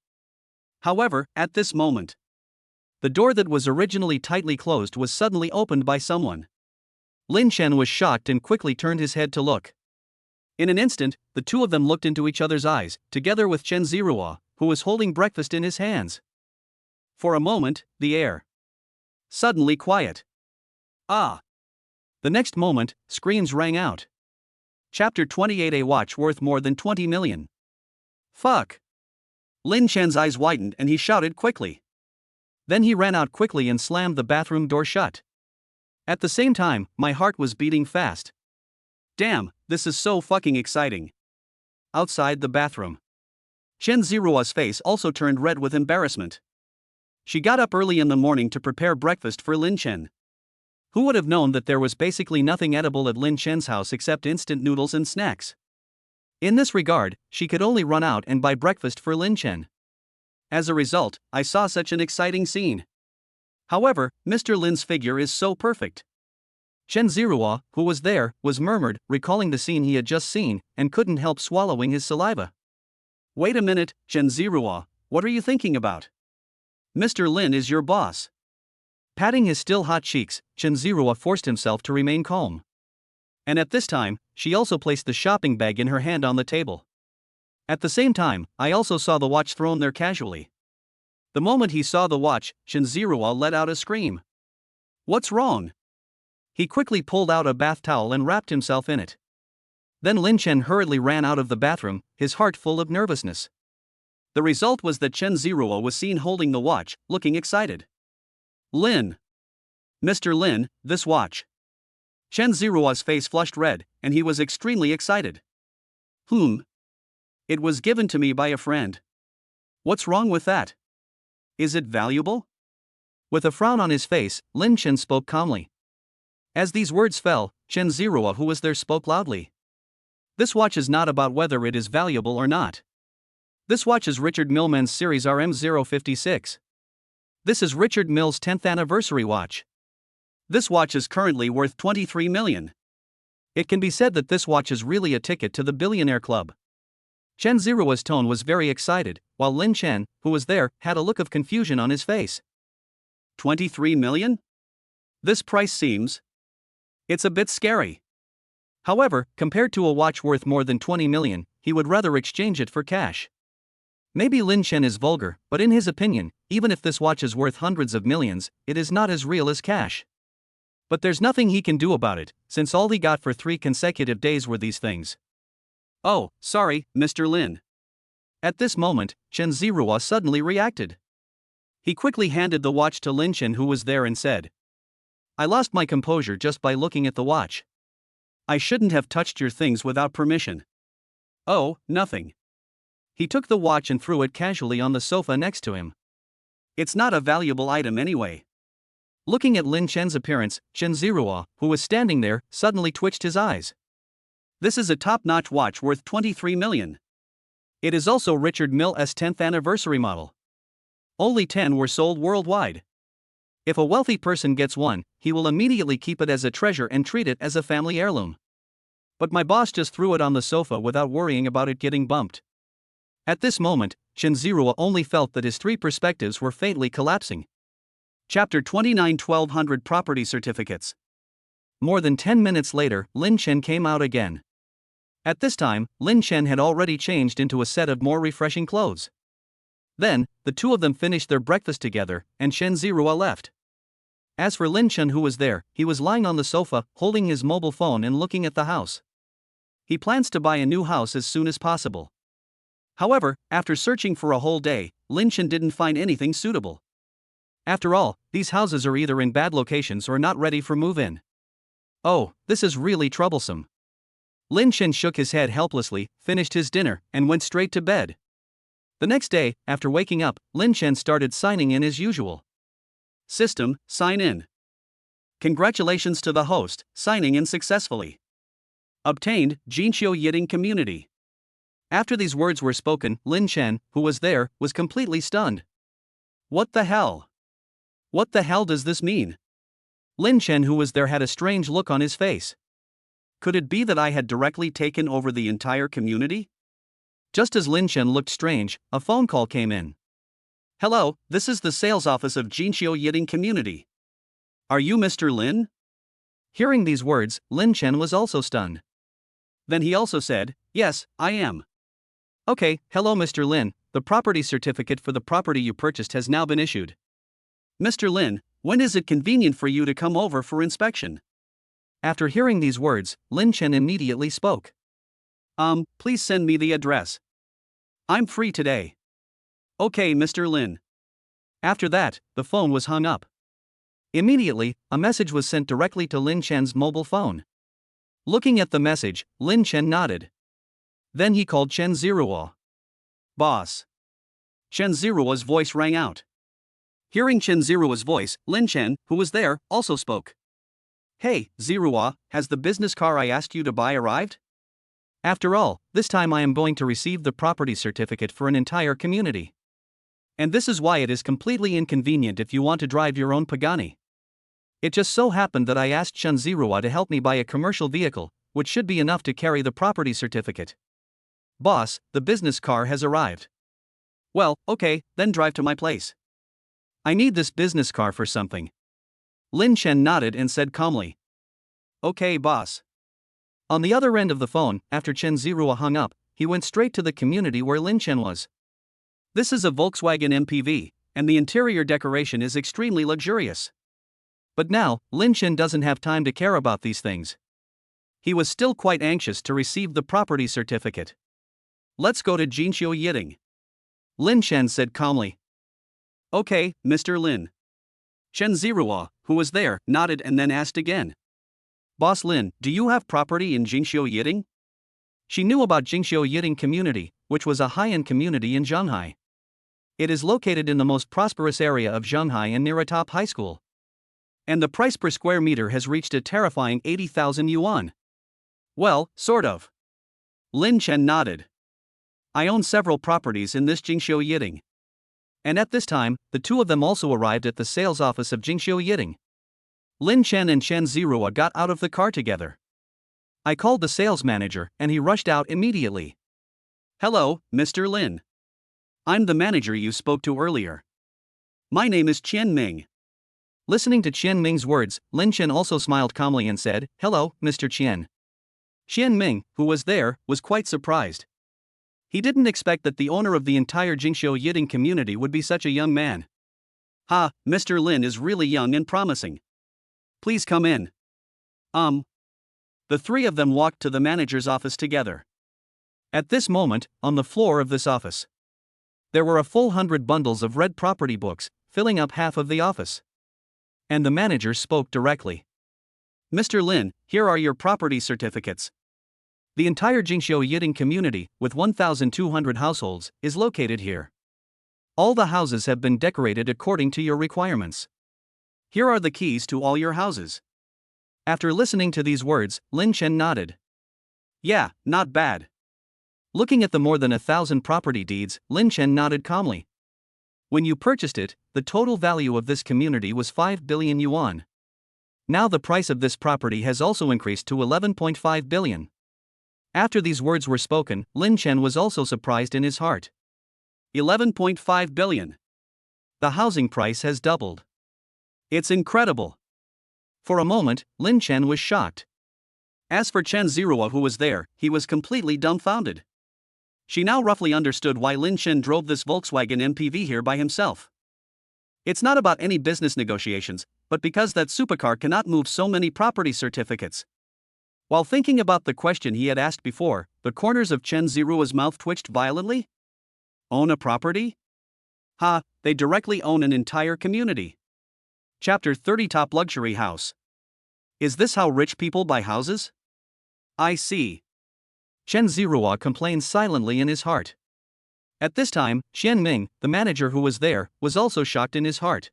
However, at this moment, the door that was originally tightly closed was suddenly opened by someone. Lin Chen was shocked and quickly turned his head to look. In an instant, the two of them looked into each other's eyes, together with Chen Ziruo, who was holding breakfast in his hands. For a moment, the air suddenly quiet. Ah! The next moment, screams rang out. Chapter 28: A watch worth more than 20 million. Fuck! Lin Chen's eyes widened and he shouted quickly. Then he ran out quickly and slammed the bathroom door shut. At the same time, my heart was beating fast. Damn, this is so fucking exciting. Outside the bathroom, Chen Ziruo's face also turned red with embarrassment. She got up early in the morning to prepare breakfast for Lin Chen. Who would have known that there was basically nothing edible at Lin Chen's house except instant noodles and snacks? In this regard, she could only run out and buy breakfast for Lin Chen. As a result, I saw such an exciting scene. However, Mr. Lin's figure is so perfect. Chen Ziruo, who was there, was murmured, recalling the scene he had just seen, and couldn't help swallowing his saliva. Wait a minute, Chen Ziruo, what are you thinking about? Mr. Lin is your boss. Patting his still hot cheeks, Chen Ziruo forced himself to remain calm. And at this time, she also placed the shopping bag in her hand on the table. At the same time, I also saw the watch thrown there casually. The moment he saw the watch, Chen Ziruo let out a scream. What's wrong? He quickly pulled out a bath towel and wrapped himself in it. Then Lin Chen hurriedly ran out of the bathroom, his heart full of nervousness. The result was that Chen Ziruo was seen holding the watch, looking excited. Lin! Mr. Lin, this watch. Chen Ziruo's face flushed red, and he was extremely excited. It was given to me by a friend. What's wrong with that? Is it valuable? With a frown on his face, Lin Chen spoke calmly. As these words fell, Chen Ziruo, who was there, spoke loudly. This watch is not about whether it is valuable or not. This watch is Richard Millman's series RM056. This is Richard Mill's 10th anniversary watch. This watch is currently worth 23 million. It can be said that this watch is really a ticket to the billionaire club. Chen Ziruo's tone was very excited, while Lin Chen, who was there, had a look of confusion on his face. 23 million? This price seems... It's a bit scary. However, compared to a watch worth more than 20 million, he would rather exchange it for cash. Maybe Lin Chen is vulgar, but in his opinion, even if this watch is worth hundreds of millions, it is not as real as cash. But there's nothing he can do about it, since all he got for 3 consecutive days were these things. Oh, sorry, Mr. Lin. At this moment, Chen Ziruo suddenly reacted. He quickly handed the watch to Lin Chen, who was there, and said, I lost my composure just by looking at the watch. I shouldn't have touched your things without permission. Oh, nothing. He took the watch and threw it casually on the sofa next to him. It's not a valuable item anyway. Looking at Lin Chen's appearance, Chen Ziruo, who was standing there, suddenly twitched his eyes. This is a top-notch watch worth 23 million. It is also Richard Mill's 10th anniversary model. Only 10 were sold worldwide. If a wealthy person gets one, he will immediately keep it as a treasure and treat it as a family heirloom. But my boss just threw it on the sofa without worrying about it getting bumped. At this moment, Chen Ziruo only felt that his 3 perspectives were faintly collapsing. Chapter 29: 1200 Property Certificates. More than 10 minutes later, Lin Chen came out again. At this time, Lin Chen had already changed into a set of more refreshing clothes. Then, the two of them finished their breakfast together, and Chen Ziruo left. As for Lin Chen, who was there, he was lying on the sofa, holding his mobile phone and looking at the house. He plans to buy a new house as soon as possible. However, after searching for a whole day, Lin Chen didn't find anything suitable. After all, these houses are either in bad locations or not ready for move-in. Oh, this is really troublesome. Lin Chen shook his head helplessly, finished his dinner, and went straight to bed. The next day, after waking up, Lin Chen started signing in as usual. System, sign in. Congratulations to the host, signing in successfully. Obtained, Jinqiu Yiding community. After these words were spoken, Lin Chen, who was there, was completely stunned. What the hell? What the hell does this mean? Lin Chen, who was there, had a strange look on his face. Could it be that I had directly taken over the entire community? Just as Lin Chen looked strange, a phone call came in. Hello, this is the sales office of Jinqiu Yiding community. Are you Mr. Lin? Hearing these words, Lin Chen was also stunned. Then he also said, yes, I am. Okay, hello Mr. Lin, the property certificate for the property you purchased has now been issued. Mr. Lin, when is it convenient for you to come over for inspection? After hearing these words, Lin Chen immediately spoke. Please send me the address. I'm free today. Okay, Mr. Lin. After that, the phone was hung up. Immediately, a message was sent directly to Lin Chen's mobile phone. Looking at the message, Lin Chen nodded. Then he called Chen Ziruo. Boss. Chen Ziruo's voice rang out. Hearing Chen Ziruo's voice, Lin Chen, who was there, also spoke. Hey, Ziruo, has the business car I asked you to buy arrived? After all, this time I am going to receive the property certificate for an entire community. And this is why it is completely inconvenient if you want to drive your own Pagani. It just so happened that I asked Chen Ziruo to help me buy a commercial vehicle, which should be enough to carry the property certificate. Boss, the business car has arrived. Well, okay, then drive to my place. I need this business car for something. Lin Chen nodded and said calmly. Okay, boss. On the other end of the phone, after Chen Ziruo hung up, he went straight to the community where Lin Chen was. This is a Volkswagen MPV, and the interior decoration is extremely luxurious. But now, Lin Chen doesn't have time to care about these things. He was still quite anxious to receive the property certificate. Let's go to Jinqiu Yiding. Lin Chen said calmly. Okay, Mr. Lin. Chen Ziruo, who was there, nodded and then asked again. Boss Lin, do you have property in Jinqiu Yiding? She knew about Jinqiu Yiding community, which was a high-end community in Shanghai. It is located in the most prosperous area of Shanghai and near a top high school. And the price per square meter has reached a terrifying 80,000 yuan. Well, sort of. Lin Chen nodded. I own several properties in this Jinqiu Yiding. And at this time, the two of them also arrived at the sales office of Jinqiu Yiding. Lin Chen and Chen Ziruo got out of the car together. I called the sales manager, and he rushed out immediately. Hello, Mr. Lin. I'm the manager you spoke to earlier. My name is Qian Ming. Listening to Qian Ming's words, Lin Chen also smiled calmly and said, Hello, Mr. Qian. Qian Ming, who was there, was quite surprised. He didn't expect that the owner of the entire Jinqiu Yiding community would be such a young man. Ha, Mr. Lin is really young and promising. Please come in. The three of them walked to the manager's office together. At this moment, on the floor of this office, there were a full 100 bundles of red property books, filling up half of the office. And the manager spoke directly. Mr. Lin, here are your property certificates. The entire Jinqiu Yiding community, with 1,200 households, is located here. All the houses have been decorated according to your requirements. Here are the keys to all your houses. After listening to these words, Lin Chen nodded. Yeah, not bad. Looking at the more than 1,000 property deeds, Lin Chen nodded calmly. When you purchased it, the total value of this community was 5 billion yuan. Now the price of this property has also increased to 11.5 billion. After these words were spoken, Lin Chen was also surprised in his heart. 11.5 billion. The housing price has doubled. It's incredible. For a moment, Lin Chen was shocked. As for Chen Ziruo, who was there, he was completely dumbfounded. She now roughly understood why Lin Chen drove this Volkswagen MPV here by himself. It's not about any business negotiations, but because that supercar cannot move so many property certificates. While thinking about the question he had asked before, the corners of Chen Ziruo's mouth twitched violently. Own a property? Ha, they directly own an entire community. Chapter 30 Top Luxury House. Is this how rich people buy houses? I see. Chen Ziruo complained silently in his heart. At this time, Xian Ming, the manager who was there, was also shocked in his heart.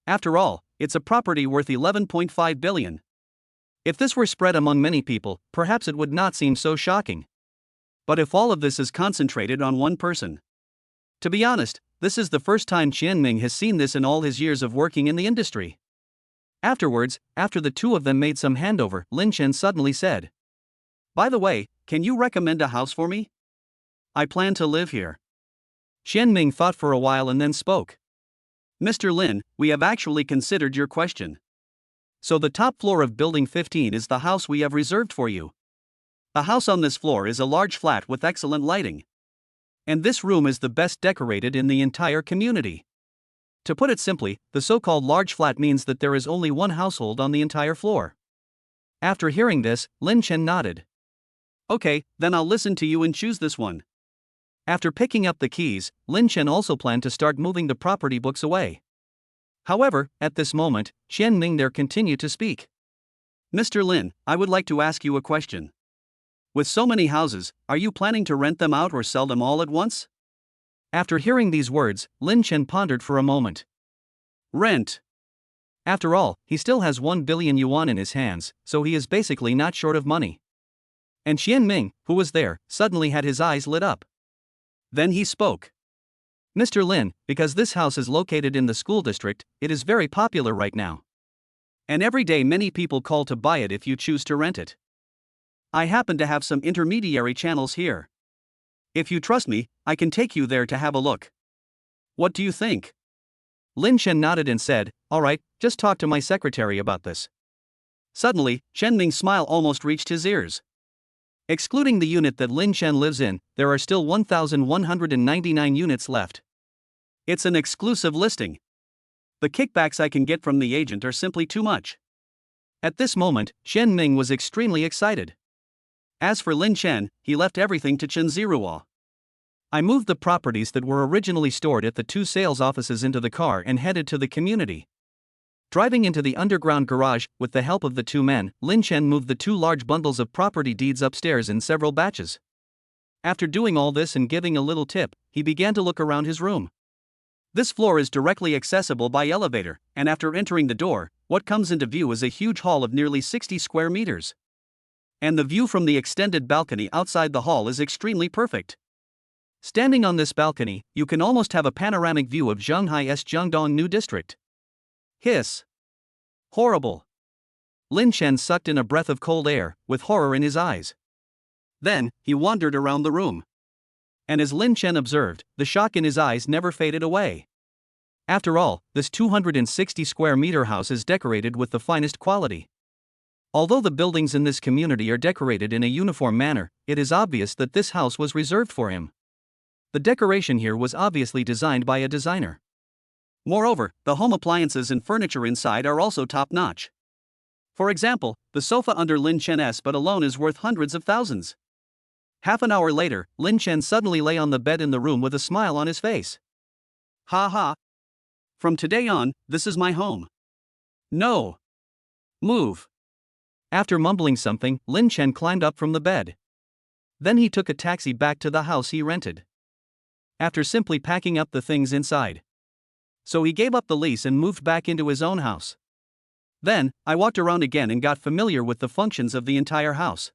After all, it's a property worth 11.5 billion. If this were spread among many people, perhaps it would not seem so shocking. But if all of this is concentrated on one person. To be honest, this is the first time Xian Ming has seen this in all his years of working in the industry. Afterwards, after the two of them made some handover, Lin Chen suddenly said, "By the way, can you recommend a house for me? I plan to live here." Xian Ming thought for a while and then spoke. "Mr. Lin, we have actually considered your question. So the top floor of Building 15 is the house we have reserved for you. The house on this floor is a large flat with excellent lighting. And this room is the best decorated in the entire community. To put it simply, the so-called large flat means that there is only one household on the entire floor." After hearing this, Lin Chen nodded. "Okay, then I'll listen to you and choose this one." After picking up the keys, Lin Chen also planned to start moving the property books away. However, at this moment, Xian Ming there continued to speak. "Mr. Lin, I would like to ask you a question. With so many houses, are you planning to rent them out or sell them all at once?" After hearing these words, Lin Chen pondered for a moment. Rent. After all, he still has 1 billion yuan in his hands, so he is basically not short of money. And Xian Ming, who was there, suddenly had his eyes lit up. Then he spoke. "Mr. Lin, because this house is located in the school district, it is very popular right now. And every day many people call to buy it if you choose to rent it. I happen to have some intermediary channels here. If you trust me, I can take you there to have a look. What do you think?" Lin Chen nodded and said, "Alright, just talk to my secretary about this." Suddenly, Chen Ming's smile almost reached his ears. Excluding the unit that Lin Chen lives in, there are still 1,199 units left. It's an exclusive listing. The kickbacks I can get from the agent are simply too much. At this moment, Xian Ming was extremely excited. As for Lin Chen, he left everything to Chen Ziruo. "I moved the properties that were originally stored at the two sales offices into the car and headed to the community." Driving into the underground garage, with the help of the two men, Lin Chen moved the two large bundles of property deeds upstairs in several batches. After doing all this and giving a little tip, he began to look around his room. This floor is directly accessible by elevator, and after entering the door, what comes into view is a huge hall of nearly 60 square meters. And the view from the extended balcony outside the hall is extremely perfect. Standing on this balcony, you can almost have a panoramic view of Shanghai's Jiangdong New District. Hiss. Horrible. Lin Chen sucked in a breath of cold air, with horror in his eyes. Then, he wandered around the room. And as Lin Chen observed, the shock in his eyes never faded away. After all, this 260 square meter house is decorated with the finest quality. Although the buildings in this community are decorated in a uniform manner, it is obvious that this house was reserved for him. The decoration here was obviously designed by a designer. Moreover, the home appliances and furniture inside are also top-notch. For example, the sofa under Lin Chen's bed alone is worth hundreds of thousands. Half an hour later, Lin Chen suddenly lay on the bed in the room with a smile on his face. "Ha ha. From today on, this is my home. No. Move." After mumbling something, Lin Chen climbed up from the bed. Then he took a taxi back to the house he rented. After simply packing up the things inside. So he gave up the lease and moved back into his own house. Then, I walked around again and got familiar with the functions of the entire house.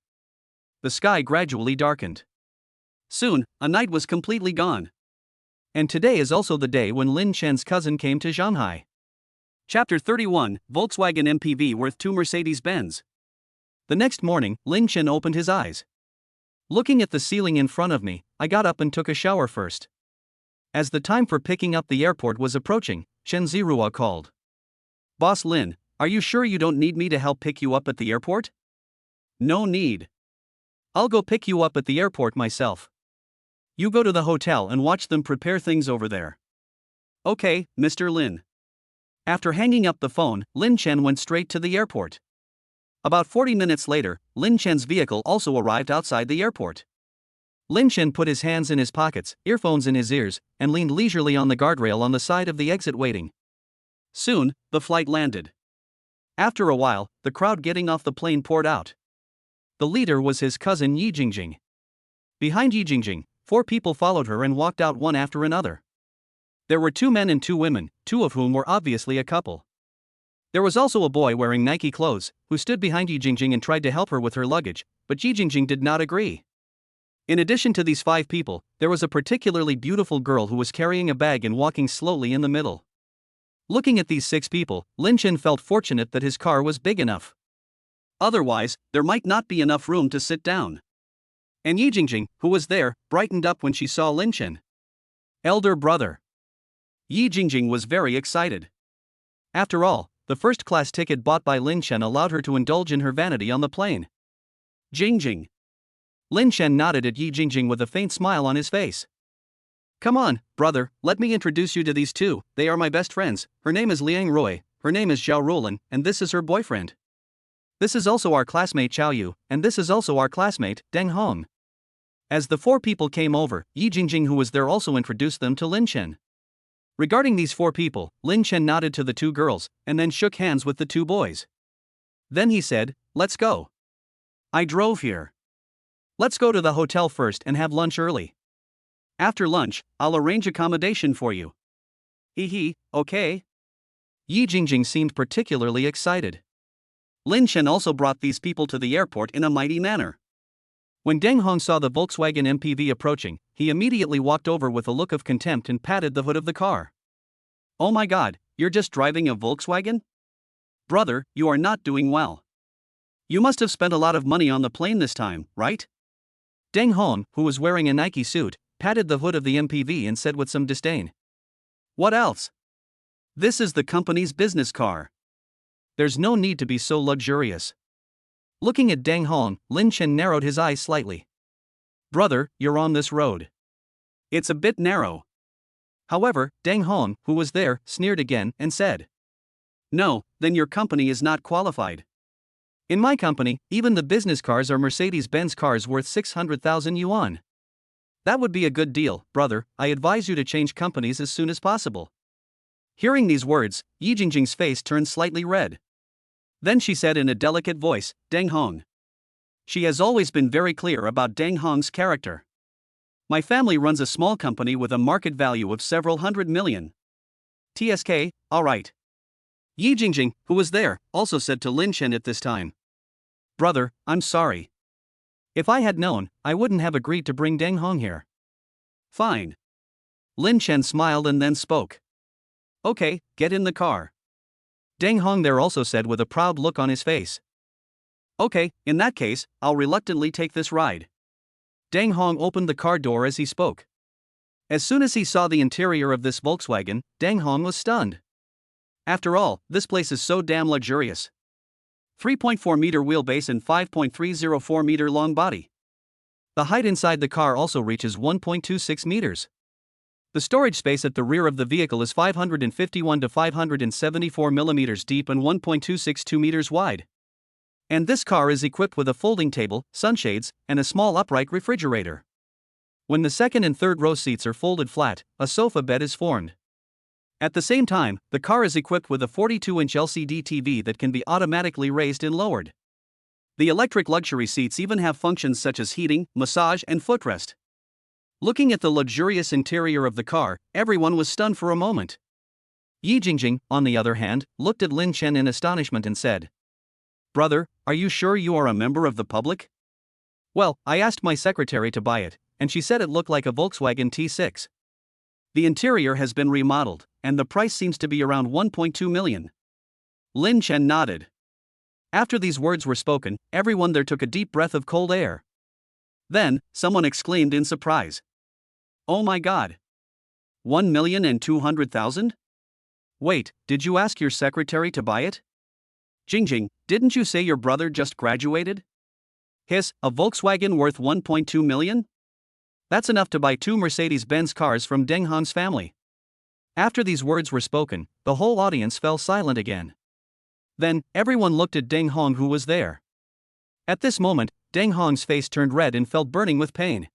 The sky gradually darkened. Soon, a night was completely gone. And today is also the day when Lin Chen's cousin came to Shanghai. Chapter 31, Volkswagen MPV worth 2 Mercedes-Benz. The next morning, Lin Chen opened his eyes. Looking at the ceiling in front of me, I got up and took a shower first. As the time for picking up the airport was approaching, Chen Ziruo called. "Boss Lin, are you sure you don't need me to help pick you up at the airport?" "No need. I'll go pick you up at the airport myself. You go to the hotel and watch them prepare things over there." "Okay, Mr. Lin." After hanging up the phone, Lin Chen went straight to the airport. About 40 minutes later, Lin Chen's vehicle also arrived outside the airport. Lin Chen put his hands in his pockets, earphones in his ears, and leaned leisurely on the guardrail on the side of the exit waiting. Soon, the flight landed. After a while, the crowd getting off the plane poured out. The leader was his cousin Yi Jingjing. Behind Yi Jingjing, 4 people followed her and walked out one after another. There were 2 men and 2 women, 2 of whom were obviously a couple. There was also a boy wearing Nike clothes, who stood behind Yi Jingjing and tried to help her with her luggage, but Yi Jingjing did not agree. In addition to these 5 people, there was a particularly beautiful girl who was carrying a bag and walking slowly in the middle. Looking at these 6 people, Lin Chen felt fortunate that his car was big enough. Otherwise, there might not be enough room to sit down. And Yi Jingjing, who was there, brightened up when she saw Lin Chen. Elder brother. Yi Jingjing was very excited. After all, the first-class ticket bought by Lin Chen allowed her to indulge in her vanity on the plane. Jingjing. Lin Chen nodded at Yi Jingjing with a faint smile on his face. Come on, brother, let me introduce you to these 2, they are my best friends, her name is Liang Rui, her name is Zhao Ruolin, and this is her boyfriend. This is also our classmate Chao Yu, and this is also our classmate, Deng Hong. As the 4 people came over, Yi Jingjing who was there also introduced them to Lin Chen. Regarding these 4 people, Lin Chen nodded to the 2 girls, and then shook hands with the 2 boys. Then he said, let's go. I drove here. Let's go to the hotel first and have lunch early. After lunch, I'll arrange accommodation for you. Hee, okay. Yi Jingjing seemed particularly excited. Lin Chen also brought these people to the airport in a mighty manner. When Deng Hong saw the Volkswagen MPV approaching, he immediately walked over with a look of contempt and patted the hood of the car. Oh my god, you're just driving a Volkswagen? Brother, you are not doing well. You must have spent a lot of money on the plane this time, right? Deng Hong, who was wearing a Nike suit, patted the hood of the MPV and said with some disdain. What else? This is the company's business car. There's no need to be so luxurious. Looking at Deng Hong, Lin Chen narrowed his eyes slightly. Brother, you're on this road. It's a bit narrow. However, Deng Hong, who was there, sneered again and said. No, then your company is not qualified. In my company, even the business cars are Mercedes-Benz cars worth 600,000 yuan. That would be a good deal, brother, I advise you to change companies as soon as possible. Hearing these words, Yi Jingjing's face turned slightly red. Then she said in a delicate voice, Deng Hong. She has always been very clear about Deng Hong's character. My family runs a small company with a market value of several hundred million. TSK, alright. Yi Jingjing, who was there, also said to Lin Chen at this time. Brother, I'm sorry. If I had known, I wouldn't have agreed to bring Deng Hong here. Fine. Lin Chen smiled and then spoke. Okay, get in the car. Deng Hong there also said with a proud look on his face. Okay, in that case, I'll reluctantly take this ride. Deng Hong opened the car door as he spoke. As soon as he saw the interior of this Volkswagen, Deng Hong was stunned. After all, this place is so damn luxurious. 3.4 meter wheelbase and 5.304 meter long body. The height inside the car also reaches 1.26 meters. The storage space at the rear of the vehicle is 551 to 574 millimeters deep and 1.262 meters wide. And this car is equipped with a folding table, sunshades, and a small upright refrigerator. When the second and third row seats are folded flat, a sofa bed is formed. At the same time, the car is equipped with a 42-inch LCD TV that can be automatically raised and lowered. The electric luxury seats even have functions such as heating, massage, and footrest. Looking at the luxurious interior of the car, everyone was stunned for a moment. Yi Jingjing, on the other hand, looked at Lin Chen in astonishment and said, Brother, are you sure you are a member of the public? Well, I asked my secretary to buy it, and she said it looked like a Volkswagen T6. The interior has been remodeled, and the price seems to be around 1.2 million. Lin Chen nodded. After these words were spoken, everyone there took a deep breath of cold air. Then, someone exclaimed in surprise. Oh my god. 1,200,000? Wait, did you ask your secretary to buy it? Jingjing, didn't you say your brother just graduated? Hiss, a Volkswagen worth 1.2 million? That's enough to buy 2 Mercedes-Benz cars from Deng Hong's family. After these words were spoken, the whole audience fell silent again. Then, everyone looked at Deng Hong who was there. At this moment, Deng Hong's face turned red and felt burning with pain.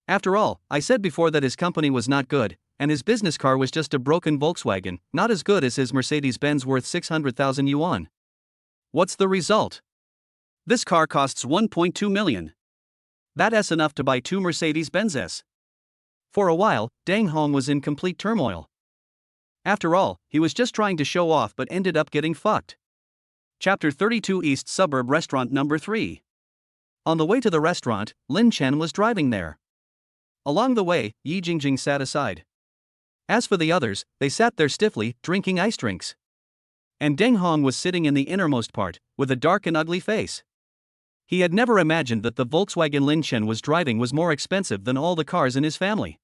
After all, I said before that his company was not good, and his business car was just a broken Volkswagen, not as good as his Mercedes-Benz worth 600,000 yuan. What's the result? This car costs 1.2 million. That's enough to buy 2 Mercedes-Benzes. For a while, Deng Hong was in complete turmoil. After all, he was just trying to show off but ended up getting fucked. Chapter 32 East Suburb Restaurant Number 3. On the way to the restaurant, Lin Chen was driving there. Along the way, Yi Jingjing sat aside. As for the others, they sat there stiffly, drinking ice drinks. And Deng Hong was sitting in the innermost part, with a dark and ugly face. He had never imagined that the Volkswagen Lin Chen was driving was more expensive than all the cars in his family.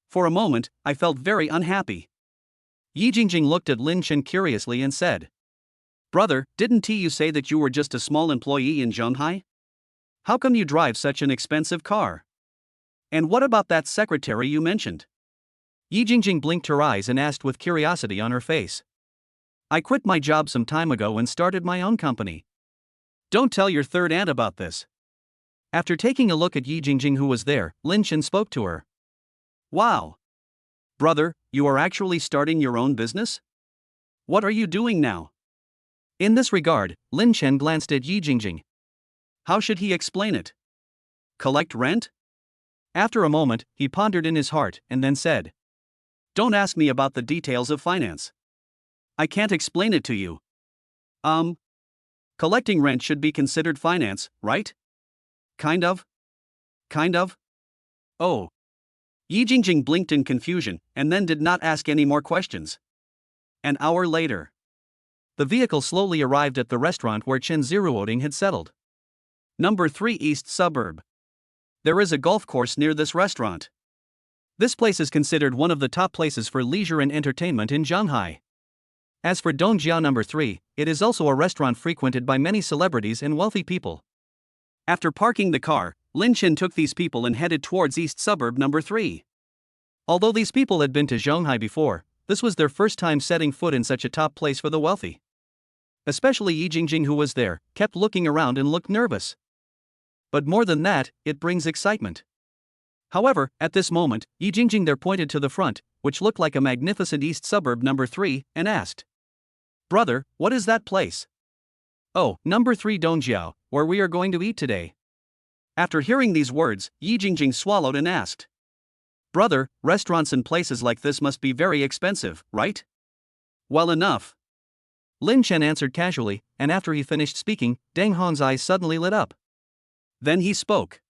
For a moment, I felt very unhappy. Yi Jingjing looked at Lin Chen curiously and said, "Brother, didn't you say that you were just a small employee in Zhonghai? How come you drive such an expensive car? And what about that secretary you mentioned?" Yi Jingjing blinked her eyes and asked with curiosity on her face. "I quit my job some time ago and started my own company. Don't tell your third aunt about this." After taking a look at Yi Jingjing who was there, Lin Chen spoke to her. "Wow! Brother, you are actually starting your own business? What are you doing now?" In this regard, Lin Chen glanced at Yi Jingjing. How should he explain it? Collect rent? After a moment, he pondered in his heart and then said, "Don't ask me about the details of finance. I can't explain it to you. Collecting rent should be considered finance, right? Kind of? Kind of? Oh." Yi Jingjing blinked in confusion and then did not ask any more questions. An hour later, the vehicle slowly arrived at the restaurant where Chen Ziruoding had settled. Number 3 East Suburb. There is a golf course near this restaurant. This place is considered one of the top places for leisure and entertainment in Zhonghai. As for Dongjia Number 3, it is also a restaurant frequented by many celebrities and wealthy people. After parking the car, Lin Chen took these people and headed towards East Suburb Number 3. Although these people had been to Zhonghai before, this was their first time setting foot in such a top place for the wealthy. Especially Yi Jingjing who was there, kept looking around and looked nervous. But more than that, it brings excitement. However, at this moment, Yi Jingjing there pointed to the front, which looked like a magnificent East Suburb Number 3, and asked, "Brother, what is that place?" "Oh, Number 3 Dongjiao, where we are going to eat today." After hearing these words, Yi Jingjing swallowed and asked, "Brother, restaurants and places like this must be very expensive, right?" "Well enough." Lin Chen answered casually, and after he finished speaking, Deng Hong's eyes suddenly lit up. Then he spoke.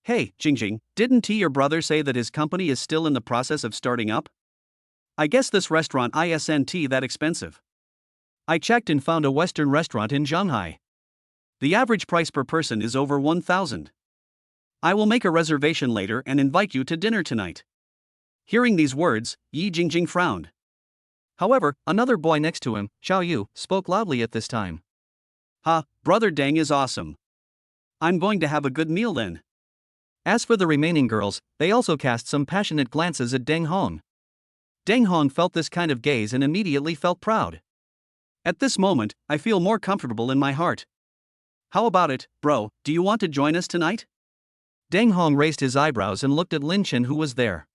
"Hey, Jingjing, didn't your brother say that his company is still in the process of starting up? I guess this restaurant isn't that expensive. I checked and found a Western restaurant in Zhonghai. The average price per person is over 1,000. I will make a reservation later and invite you to dinner tonight." Hearing these words, Yi Jingjing frowned. However, another boy next to him, Xiao Yu, spoke loudly at this time. "Ha, brother Deng is awesome. I'm going to have a good meal then." As for the remaining girls, they also cast some passionate glances at Deng Hong. Deng Hong felt this kind of gaze and immediately felt proud. At this moment, I feel more comfortable in my heart. "How about it, bro, do you want to join us tonight?" Deng Hong raised his eyebrows and looked at Lin Chen who was there.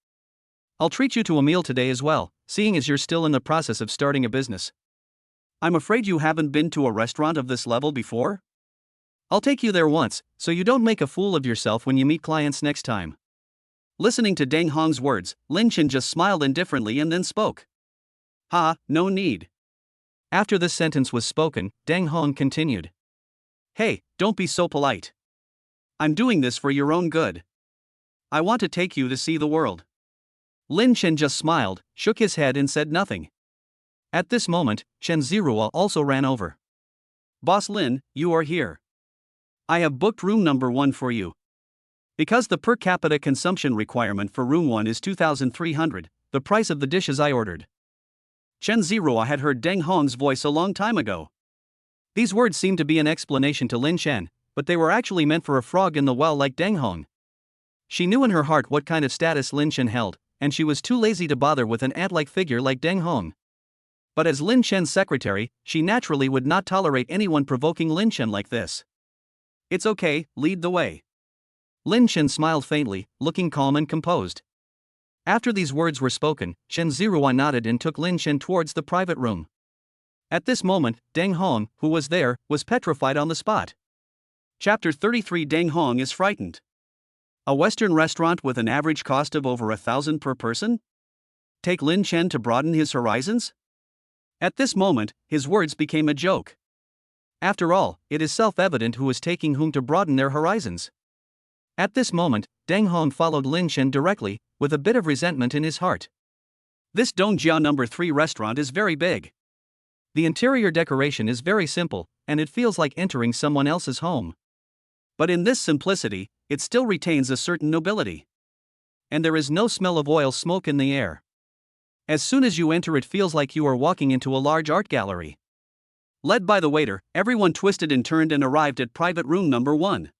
"I'll treat you to a meal today as well, seeing as you're still in the process of starting a business. I'm afraid you haven't been to a restaurant of this level before? I'll take you there once, so you don't make a fool of yourself when you meet clients next time." Listening to Deng Hong's words, Lin Chen just smiled indifferently and then spoke. "Ha, no need." After this sentence was spoken, Deng Hong continued. "Hey, don't be so polite. I'm doing this for your own good. I want to take you to see the world." Lin Chen just smiled, shook his head and said nothing. At this moment, Chen Zirua also ran over. "Boss Lin, you are here. I have booked room number 1 for you. Because the per capita consumption requirement for room 1 is 2,300, the price of the dishes I ordered." Chen Zirua had heard Deng Hong's voice a long time ago. These words seemed to be an explanation to Lin Chen, but they were actually meant for a frog in the well like Deng Hong. She knew in her heart what kind of status Lin Chen held, and she was too lazy to bother with an ant-like figure like Deng Hong. But as Lin Chen's secretary, she naturally would not tolerate anyone provoking Lin Chen like this. "It's okay, lead the way." Lin Chen smiled faintly, looking calm and composed. After these words were spoken, Shen Ziruan nodded and took Lin Chen towards the private room. At this moment, Deng Hong, who was there, was petrified on the spot. Chapter 33. Deng Hong is frightened. A Western restaurant with an average cost of over 1,000 per person? Take Lin Chen to broaden his horizons? At this moment, his words became a joke. After all, it is self-evident who is taking whom to broaden their horizons. At this moment, Deng Hong followed Lin Chen directly, with a bit of resentment in his heart. This Dongjia No. 3 restaurant is very big. The interior decoration is very simple, and it feels like entering someone else's home. But in this simplicity, it still retains a certain nobility. And there is no smell of oil smoke in the air. As soon as you enter, it feels like you are walking into a large art gallery. Led by the waiter, everyone twisted and turned and arrived at private room number 1.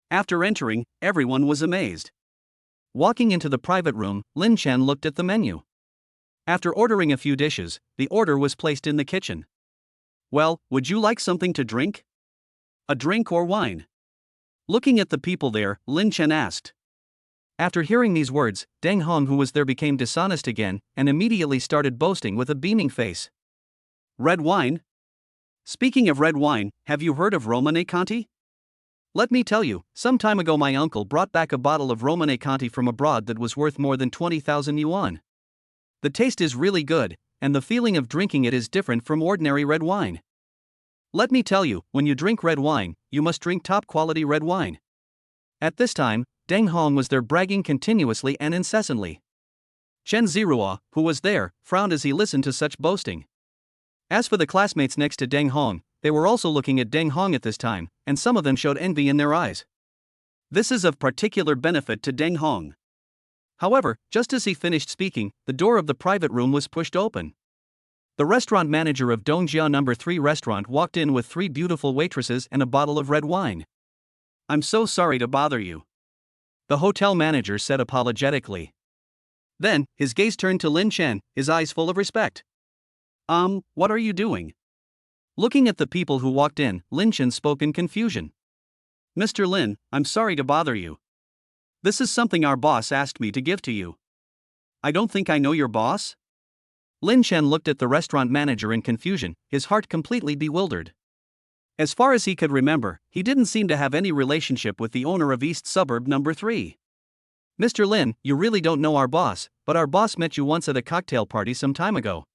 After entering, everyone was amazed. Walking into the private room, Lin Chen looked at the menu. After ordering a few dishes, the order was placed in the kitchen. "Well, would you like something to drink? A drink or wine?" Looking at the people there, Lin Chen asked. After hearing these words, Deng Hong, who was there, became dishonest again and immediately started boasting with a beaming face. "Red wine? Speaking of red wine, have you heard of Romane Conti? Let me tell you, some time ago my uncle brought back a bottle of Romane Conti from abroad that was worth more than 20,000 yuan. The taste is really good, and the feeling of drinking it is different from ordinary red wine. Let me tell you, when you drink red wine, you must drink top-quality red wine." At this time, Deng Hong was there bragging continuously and incessantly. Chen Zirua, who was there, frowned as he listened to such boasting. As for the classmates next to Deng Hong, they were also looking at Deng Hong at this time, and some of them showed envy in their eyes. This is of particular benefit to Deng Hong. However, just as he finished speaking, the door of the private room was pushed open. The restaurant manager of Dongjia No. 3 restaurant walked in with 3 beautiful waitresses and a bottle of red wine. "I'm so sorry to bother you," the hotel manager said apologetically. Then, his gaze turned to Lin Chen, his eyes full of respect. What are you doing?" Looking at the people who walked in, Lin Chen spoke in confusion. "Mr. Lin, I'm sorry to bother you. This is something our boss asked me to give to you." "I don't think I know your boss?" Lin Chen looked at the restaurant manager in confusion, his heart completely bewildered. As far as he could remember, he didn't seem to have any relationship with the owner of East Suburb No. 3. "Mr. Lin, you really don't know our boss, but our boss met you once at a cocktail party some time ago.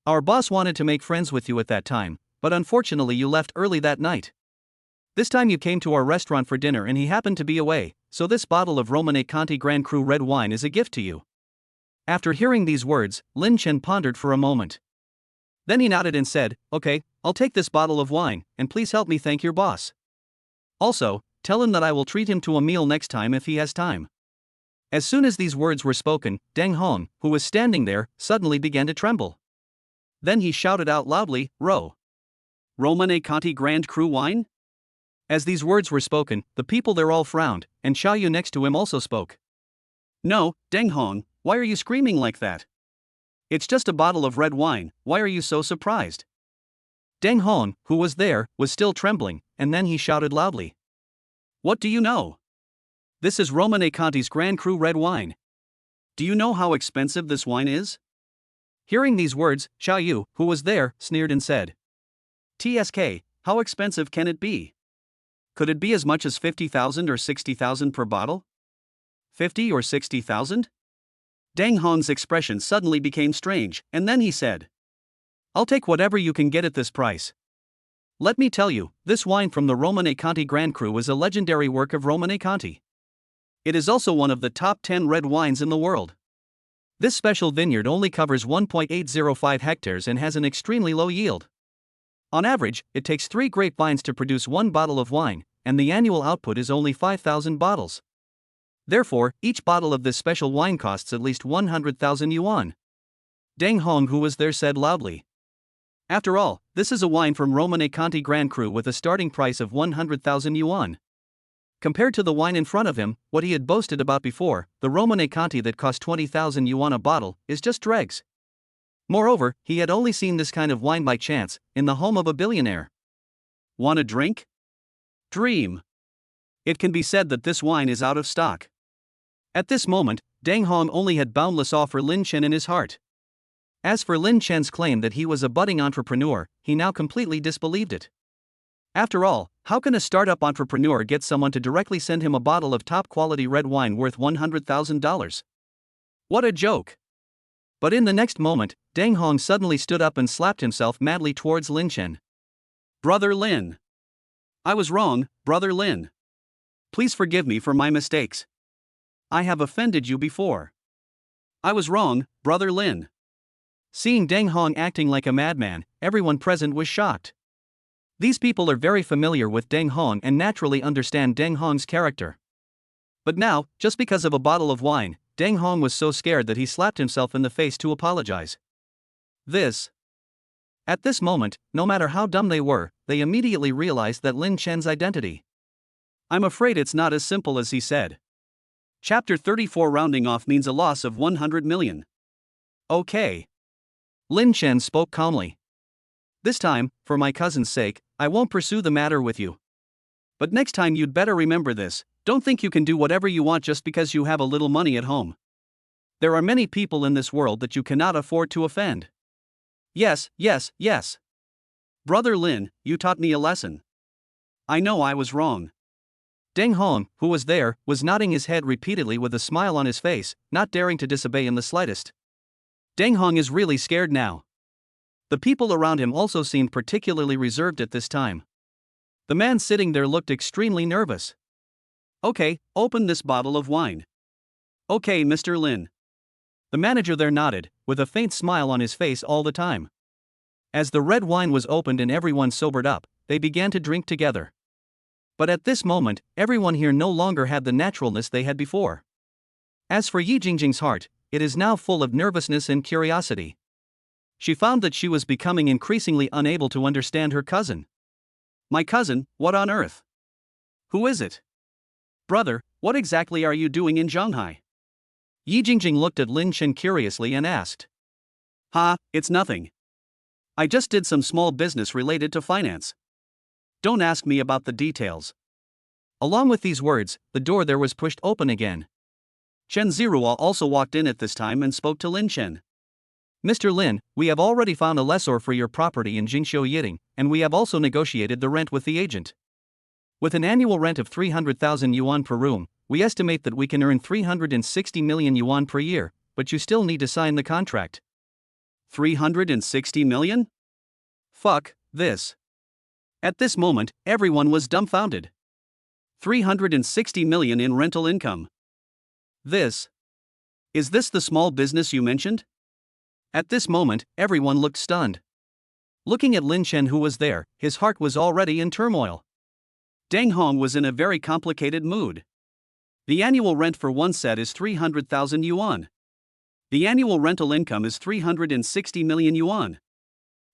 Our boss wanted to make friends with you at that time, but unfortunately you left early that night. This time you came to our restaurant for dinner and he happened to be away, so this bottle of Romane Conti Grand Cru red wine is a gift to you." After hearing these words, Lin Chen pondered for a moment. Then he nodded and said, "Okay, I'll take this bottle of wine, and please help me thank your boss. Also, tell him that I will treat him to a meal next time if he has time." As soon as these words were spoken, Deng Hong, who was standing there, suddenly began to tremble. Then he shouted out loudly, "Romane Conti Grand Cru wine?" As these words were spoken, the people there all frowned, and Xiaoyu next to him also spoke. "No, Deng Hong, why are you screaming like that? It's just a bottle of red wine, why are you so surprised?" Deng Hong, who was there, was still trembling, and then he shouted loudly. "What do you know? This is Romane Conti's Grand Cru red wine. Do you know how expensive this wine is?" Hearing these words, Xiaoyu, who was there, sneered and said, "TSK, how expensive can it be? Could it be as much as 50,000 or 60,000 per bottle? 50 or 60,000? Deng Hong's expression suddenly became strange, and then he said, "I'll take whatever you can get at this price. Let me tell you, this wine from the Romane Conti Grand Cru is a legendary work of Romane Conti. It is also one of the top 10 red wines in the world. This special vineyard only covers 1.805 hectares and has an extremely low yield. On average, it takes 3 grapevines to produce 1 bottle of wine, and the annual output is only 5,000 bottles. Therefore, each bottle of this special wine costs at least 100,000 yuan." Deng Hong, who was there, said loudly. "After all, this is a wine from Romane Conti Grand Cru with a starting price of 100,000 yuan. Compared to the wine in front of him, what he had boasted about before, the Romane Conti that cost 20,000 yuan a bottle, is just dregs. Moreover, he had only seen this kind of wine by chance, in the home of a billionaire. Want a drink? Dream. It can be said that this wine is out of stock. At this moment, Deng Hong only had boundless awe for Lin Chen in his heart. As for Lin Chen's claim that he was a budding entrepreneur, he now completely disbelieved it. After all, how can a startup entrepreneur get someone to directly send him a bottle of top-quality red wine worth $100,000? What a joke! But in the next moment, Deng Hong suddenly stood up and slapped himself madly towards Lin Chen. Brother Lin. I was wrong, Brother Lin. Please forgive me for my mistakes. I have offended you before. I was wrong, Brother Lin. Seeing Deng Hong acting like a madman, everyone present was shocked. These people are very familiar with Deng Hong and naturally understand Deng Hong's character. But now, just because of a bottle of wine, Deng Hong was so scared that he slapped himself in the face to apologize. At this moment, no matter how dumb they were, they immediately realized that Lin Chen's identity. I'm afraid it's not as simple as he said. Chapter 34 Rounding off means a loss of 100 million. Okay. Lin Chen spoke calmly. This time, for my cousin's sake, I won't pursue the matter with you. But next time you'd better remember this, don't think you can do whatever you want just because you have a little money at home. There are many people in this world that you cannot afford to offend. Yes. Brother Lin, you taught me a lesson. I know I was wrong. Deng Hong, who was there, was nodding his head repeatedly with a smile on his face, not daring to disobey in the slightest. Deng Hong is really scared now. The people around him also seemed particularly reserved at this time. The man sitting there looked extremely nervous. Okay, open this bottle of wine. Okay, Mr. Lin. The manager there nodded, with a faint smile on his face all the time. As the red wine was opened and everyone sobered up, they began to drink together. But at this moment, everyone here no longer had the naturalness they had before. As for Yi Jingjing's heart, it is now full of nervousness and curiosity. She found that she was becoming increasingly unable to understand her cousin. My cousin, what on earth? Who is it? Brother, what exactly are you doing in Shanghai? Yi Jingjing looked at Lin Chen curiously and asked. It's nothing. I just did some small business related to finance. Don't ask me about the details. Along with these words, the door there was pushed open again. Chen Zirua also walked in at this time and spoke to Lin Chen. Mr. Lin, we have already found a lessor for your property in Jingxiu Yiting, and we have also negotiated the rent with the agent. With an annual rent of 300,000 yuan per room, we estimate that we can earn 360 million yuan per year, but you still need to sign the contract. 360 million? Fuck this. At this moment, everyone was dumbfounded. 360 million in rental income. Is this the small business you mentioned? At this moment, everyone looked stunned. Looking at Lin Chen who was there, his heart was already in turmoil. Deng Hong was in a very complicated mood. The annual rent for one set is 300,000 yuan. The annual rental income is 360 million yuan.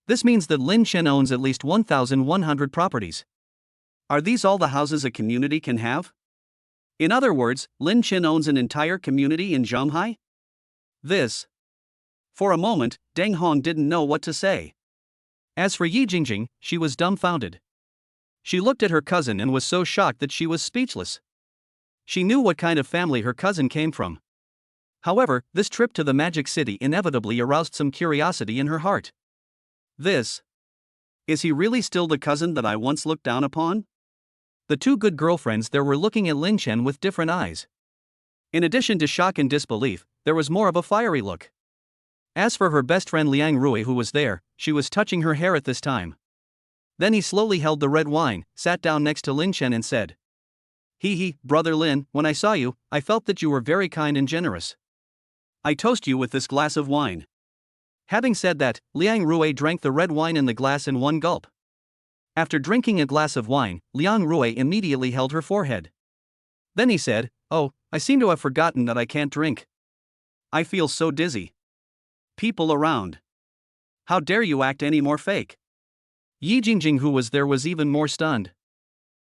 This means that Lin Chen owns at least 1,100 properties. Are these all the houses a community can have? In other words, Lin Chen owns an entire community in Shanghai? For a moment, Deng Hong didn't know what to say. As for Yi Jingjing, she was dumbfounded. She looked at her cousin and was so shocked that she was speechless. She knew what kind of family her cousin came from. However, this trip to the Magic City inevitably aroused some curiosity in her heart. Is he really still the cousin that I once looked down upon? The two good girlfriends there were looking at Lin Chen with different eyes. In addition to shock and disbelief, there was more of a fiery look. As for her best friend Liang Rui who was there, she was touching her hair at this time. Then he slowly held the red wine, sat down next to Lin Chen and said. Brother Lin, when I saw you, I felt that you were very kind and generous. I toast you with this glass of wine. Having said that, Liang Rui drank the red wine in the glass in one gulp. After drinking a glass of wine, Liang Rui immediately held her forehead. Then he said, "Oh, I seem to have forgotten that I can't drink. I feel so dizzy. People around. How dare you act any more fake?" Yi Jingjing who was there was even more stunned.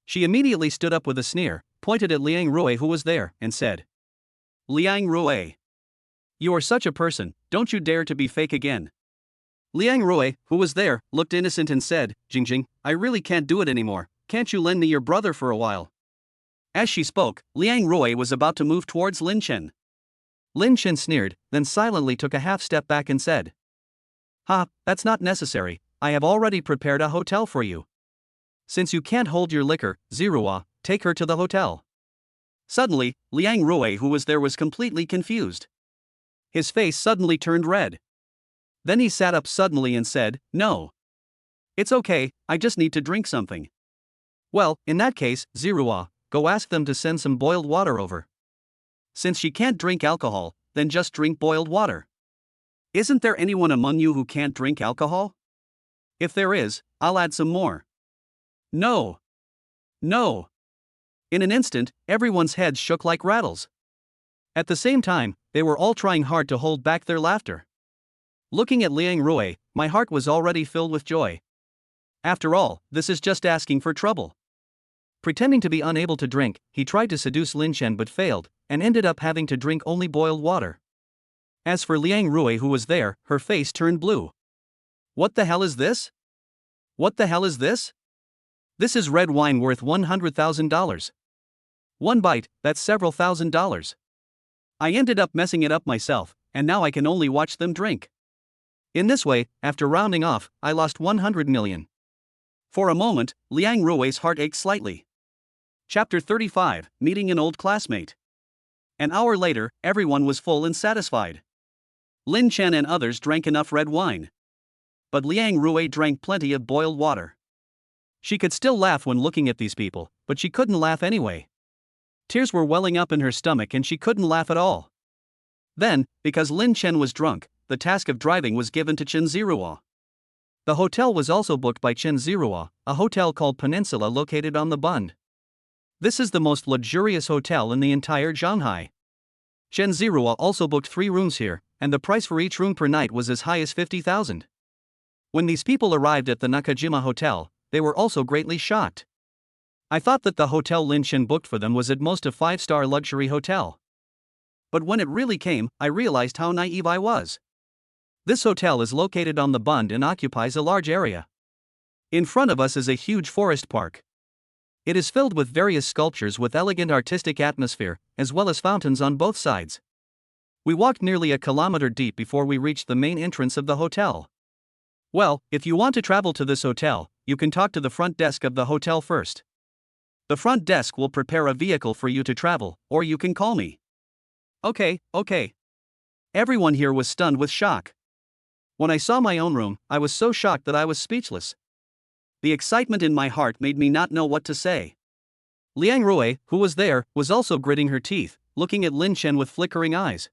She immediately stood up with a sneer, pointed at Liang Rui, who was there, and said, "Liang Rui, you are such a person, don't you dare to be fake again." Liang Rui, who was there, looked innocent and said, "Jingjing, I really can't do it anymore, can't you lend me your brother for a while?" As she spoke, Liang Rui was about to move towards Lin Chen. Lin Chen sneered, then silently took a half step back and said, "Ha, that's not necessary, I have already prepared a hotel for you. Since you can't hold your liquor, Zirua, take her to the hotel." Suddenly, Liang Rui, who was there, was completely confused. His face suddenly turned red. Then he sat up suddenly and said, "No. It's okay, I just need to drink something." "Well, in that case, Zirua, go ask them to send some boiled water over. Since she can't drink alcohol, then just drink boiled water. Isn't there anyone among you who can't drink alcohol? If there is, I'll add some more." "No. No." In an instant, everyone's heads shook like rattles. At the same time, they were all trying hard to hold back their laughter. Looking at Liang Rui, my heart was already filled with joy. After all, this is just asking for trouble. Pretending to be unable to drink, he tried to seduce Lin Chen but failed, and ended up having to drink only boiled water. As for Liang Rui, who was there, her face turned blue. "What the hell is this? What the hell is this? This is red wine worth $100,000. One bite, that's several $1,000s. I ended up messing it up myself, and now I can only watch them drink." In this way, after rounding off, I lost 100 million. For a moment, Liang Rui's heart ached slightly. Chapter 35, Meeting an Old Classmate. An hour later, everyone was full and satisfied. Lin Chen and others drank enough red wine. But Liang Rui drank plenty of boiled water. She could still laugh when looking at these people, but she couldn't laugh anyway. Tears were welling up in her stomach and she couldn't laugh at all. Then, because Lin Chen was drunk, the task of driving was given to Chen Zirua. The hotel was also booked by Chen Zirua, a hotel called Peninsula located on the Bund. This is the most luxurious hotel in the entire Shanghai. Chen Zirua also booked 3 rooms here, and the price for each room per night was as high as 50,000. When these people arrived at the Nakajima Hotel, they were also greatly shocked. I thought that the hotel Lin Chen booked for them was at most a 5-star luxury hotel. But when it really came, I realized how naive I was. This hotel is located on the Bund and occupies a large area. In front of us is a huge forest park. It is filled with various sculptures with elegant artistic atmosphere, as well as fountains on both sides. We walked nearly a kilometer deep before we reached the main entrance of the hotel. "Well, if you want to travel to this hotel, you can talk to the front desk of the hotel first. The front desk will prepare a vehicle for you to travel, or you can call me." Okay. Everyone here was stunned with shock. When I saw my own room, I was so shocked that I was speechless. The excitement in my heart made me not know what to say. Liang Rui, who was there, was also gritting her teeth, looking at Lin Chen with flickering eyes.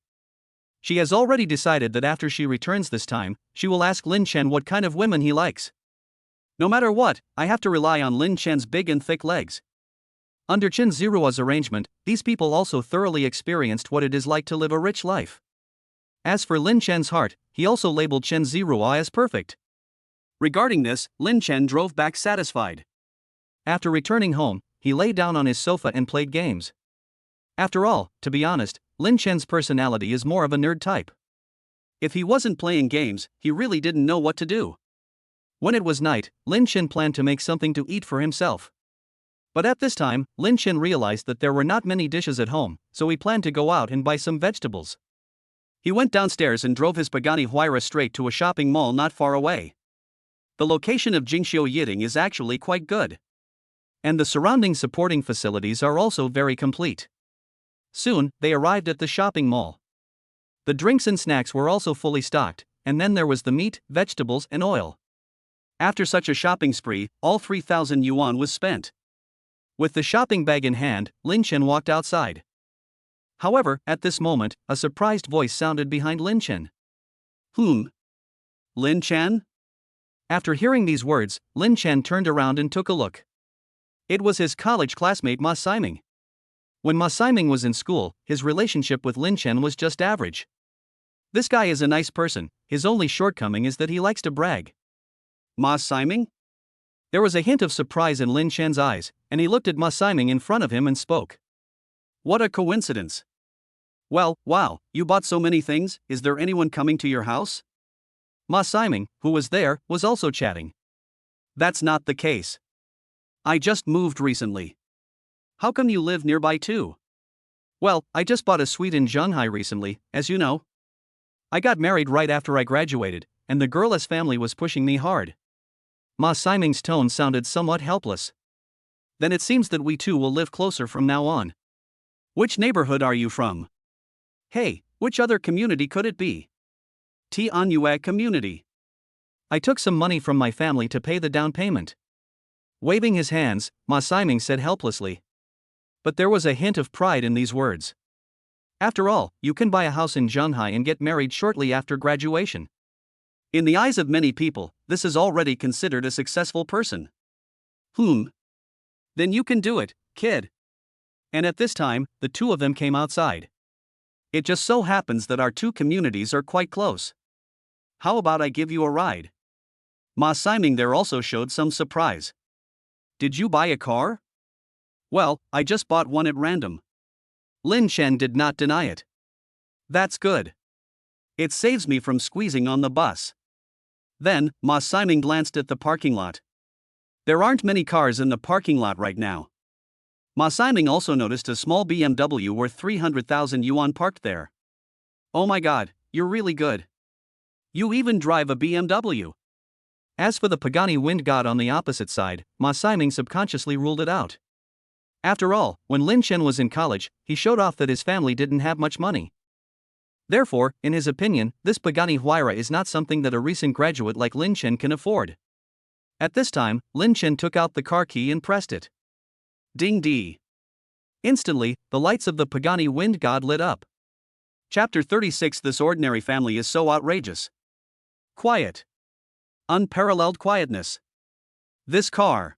She has already decided that after she returns this time, she will ask Lin Chen what kind of women he likes. No matter what, I have to rely on Lin Chen's big and thick legs. Under Chen Zirua's arrangement, these people also thoroughly experienced what it is like to live a rich life. As for Lin Chen's heart, he also labeled Chen Zirua as perfect. Regarding this, Lin Chen drove back satisfied. After returning home, he lay down on his sofa and played games. After all, to be honest, Lin Chen's personality is more of a nerd type. If he wasn't playing games, he really didn't know what to do. When it was night, Lin Chen planned to make something to eat for himself. But at this time, Lin Chen realized that there were not many dishes at home, so he planned to go out and buy some vegetables. He went downstairs and drove his Pagani Huayra straight to a shopping mall not far away. The location of Jingxiu Yiting is actually quite good. And the surrounding supporting facilities are also very complete. Soon, they arrived at the shopping mall. The drinks and snacks were also fully stocked, and then there was the meat, vegetables, and oil. After such a shopping spree, all 3,000 yuan was spent. With the shopping bag in hand, Lin Chen walked outside. However, at this moment, a surprised voice sounded behind Lin Chen. Lin Chen? After hearing these words, Lin Chen turned around and took a look. It was his college classmate Ma Siming. When Ma Siming was in school, his relationship with Lin Chen was just average. This guy is a nice person, his only shortcoming is that he likes to brag. Ma Siming? There was a hint of surprise in Lin Chen's eyes, and he looked at Ma Siming in front of him and spoke. What a coincidence. Well, wow, you bought so many things, is there anyone coming to your house? Ma Siming, who was there, was also chatting. That's not the case. I just moved recently. How come you live nearby too? Well, I just bought a suite in Shanghai recently, as you know. I got married right after I graduated, and the girl's family was pushing me hard. Ma Siming's tone sounded somewhat helpless. Then it seems that we two will live closer from now on. Which neighborhood are you from? Hey, which other community could it be? Tianyue community. I took some money from my family to pay the down payment. Waving his hands, Ma Siming said helplessly. But there was a hint of pride in these words. After all, you can buy a house in Shanghai and get married shortly after graduation. In the eyes of many people, this is already considered a successful person. Then you can do it, kid. And at this time, the two of them came outside. It just so happens that our two communities are quite close. How about I give you a ride? Ma Siming there also showed some surprise. Did you buy a car? Well, I just bought one at random. Lin Chen did not deny it. That's good. It saves me from squeezing on the bus. Then, Ma Siming glanced at the parking lot. There aren't many cars in the parking lot right now. Ma Siming also noticed a small BMW worth 300,000 yuan parked there. Oh my god, you're really good. You even drive a BMW. As for the Pagani wind god on the opposite side, Ma Siming subconsciously ruled it out. After all, when Lin Chen was in college, he showed off that his family didn't have much money. Therefore, in his opinion, this Pagani Huayra is not something that a recent graduate like Lin Chen can afford. At this time, Lin Chen took out the car key and pressed it. Ding dee. Instantly, the lights of the Pagani wind god lit up. Chapter 36. This ordinary family is so outrageous. Quiet. Unparalleled quietness. This car.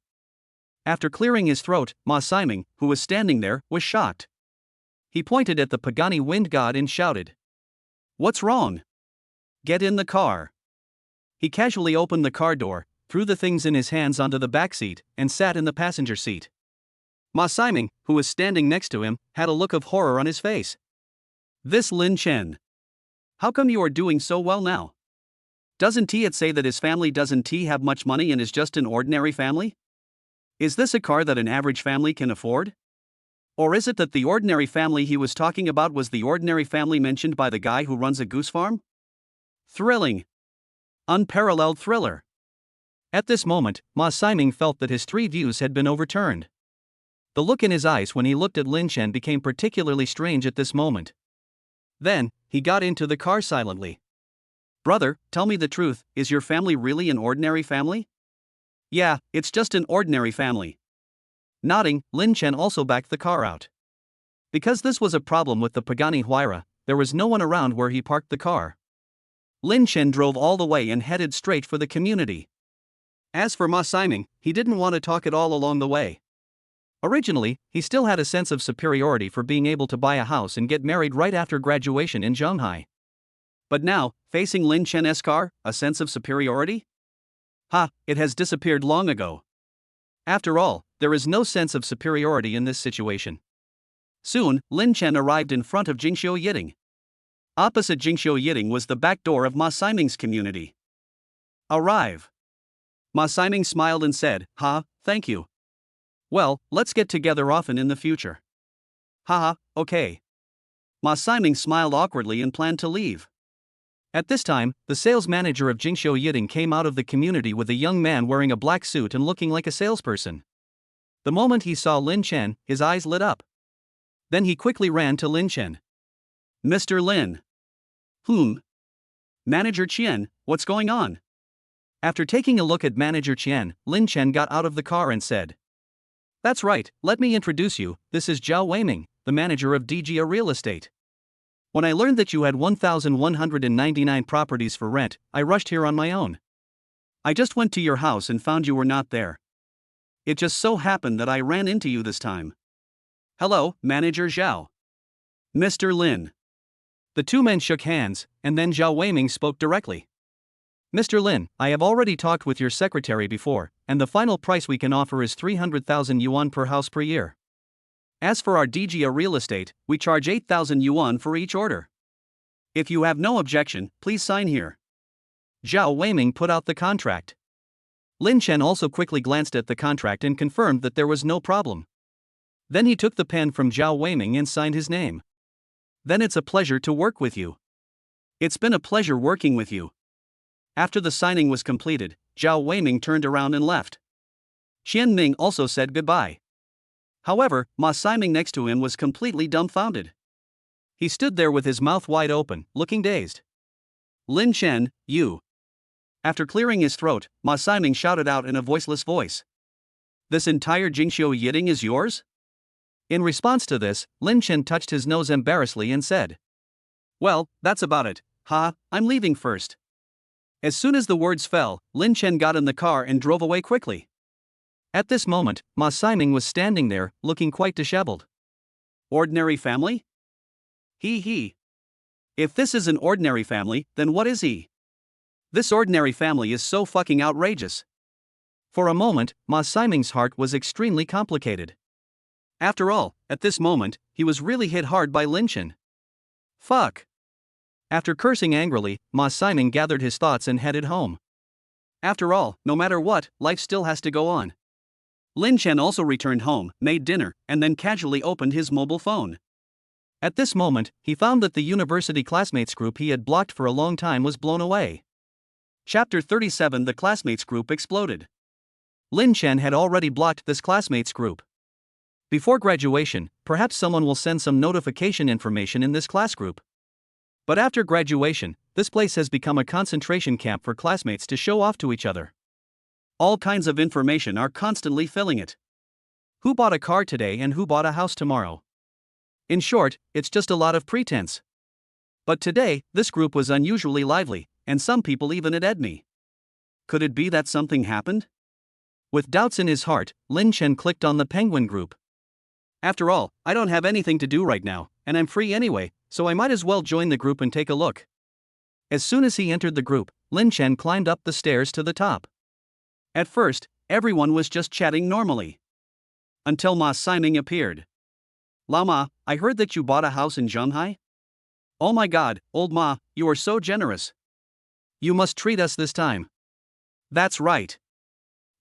After clearing his throat, Ma Siming, who was standing there, was shocked. He pointed at the Pagani wind god and shouted. What's wrong? Get in the car. He casually opened the car door, threw the things in his hands onto the back seat, and sat in the passenger seat. Ma Siming, who was standing next to him, had a look of horror on his face. This Lin Chen. How come you are doing so well now? Doesn't it say that his family doesn't have much money and is just an ordinary family? Is this a car that an average family can afford? Or is it that the ordinary family he was talking about was the ordinary family mentioned by the guy who runs a goose farm? Thrilling. Unparalleled thriller. At this moment, Ma Siming felt that his three views had been overturned. The look in his eyes when he looked at Lin Chen became particularly strange at this moment. Then, he got into the car silently. Brother, tell me the truth, is your family really an ordinary family? Yeah, it's just an ordinary family. Nodding, Lin Chen also backed the car out. Because this was a problem with the Pagani Huayra, there was no one around where he parked the car. Lin Chen drove all the way and headed straight for the community. As for Ma Siming, he didn't want to talk at all along the way. Originally, he still had a sense of superiority for being able to buy a house and get married right after graduation in Shanghai. But now, facing Lin Chen's car, a sense of superiority? It has disappeared long ago. After all, there is no sense of superiority in this situation. Soon, Lin Chen arrived in front of Jingxiu Yiding. Opposite Jingxiu Yiding was the back door of Ma Siming's community. Arrive. Ma Siming smiled and said, thank you. Well, let's get together often in the future. Okay. Ma Siming smiled awkwardly and planned to leave. At this time, the sales manager of Jingxiu Yiding came out of the community with a young man wearing a black suit and looking like a salesperson. The moment he saw Lin Chen, his eyes lit up. Then he quickly ran to Lin Chen. Mr. Lin. Manager Qian, what's going on? After taking a look at Manager Qian, Lin Chen got out of the car and said. That's right, let me introduce you, this is Zhao Weiming, the manager of DGA Real Estate. When I learned that you had 1,199 properties for rent, I rushed here on my own. I just went to your house and found you were not there. It just so happened that I ran into you this time. Hello, Manager Zhao. Mr. Lin. The two men shook hands, and then Zhao Weiming spoke directly. Mr. Lin, I have already talked with your secretary before, and the final price we can offer is 300,000 yuan per house per year. As for our DGA real estate, we charge 8,000 yuan for each order. If you have no objection, please sign here. Zhao Weiming put out the contract. Lin Chen also quickly glanced at the contract and confirmed that there was no problem. Then he took the pen from Zhao Weiming and signed his name. Then it's a pleasure to work with you. It's been a pleasure working with you. After the signing was completed, Zhao Weiming turned around and left. Qian Ming also said goodbye. However, Ma Siming next to him was completely dumbfounded. He stood there with his mouth wide open, looking dazed. Lin Chen, you. After clearing his throat, Ma Siming shouted out in a voiceless voice. This entire Jingxiu Yiding is yours? In response to this, Lin Chen touched his nose embarrassedly and said, well, that's about it, I'm leaving first. As soon as the words fell, Lin Chen got in the car and drove away quickly. At this moment, Ma Siming was standing there, looking quite disheveled. Ordinary family? He. If this is an ordinary family, then what is he? This ordinary family is so fucking outrageous. For a moment, Ma Siming's heart was extremely complicated. After all, at this moment, he was really hit hard by Lin Chen. Fuck. After cursing angrily, Ma Siming gathered his thoughts and headed home. After all, no matter what, life still has to go on. Lin Chen also returned home, made dinner, and then casually opened his mobile phone. At this moment, he found that the university classmates group he had blocked for a long time was blown away. Chapter 37. The classmates group exploded. Lin Chen had already blocked this classmates group. Before graduation, perhaps someone will send some notification information in this class group. But after graduation, this place has become a concentration camp for classmates to show off to each other. All kinds of information are constantly filling it. Who bought a car today and who bought a house tomorrow? In short, it's just a lot of pretense. But today, this group was unusually lively, and some people even added me. Could it be that something happened? With doubts in his heart, Lin Chen clicked on the Penguin group. After all, I don't have anything to do right now, and I'm free anyway, so I might as well join the group and take a look. As soon as he entered the group, Lin Chen climbed up the stairs to the top. At first, everyone was just chatting normally. Until Ma Siming appeared. Lama, I heard that you bought a house in Shanghai? Oh my god, old Ma, you are so generous. You must treat us this time. That's right.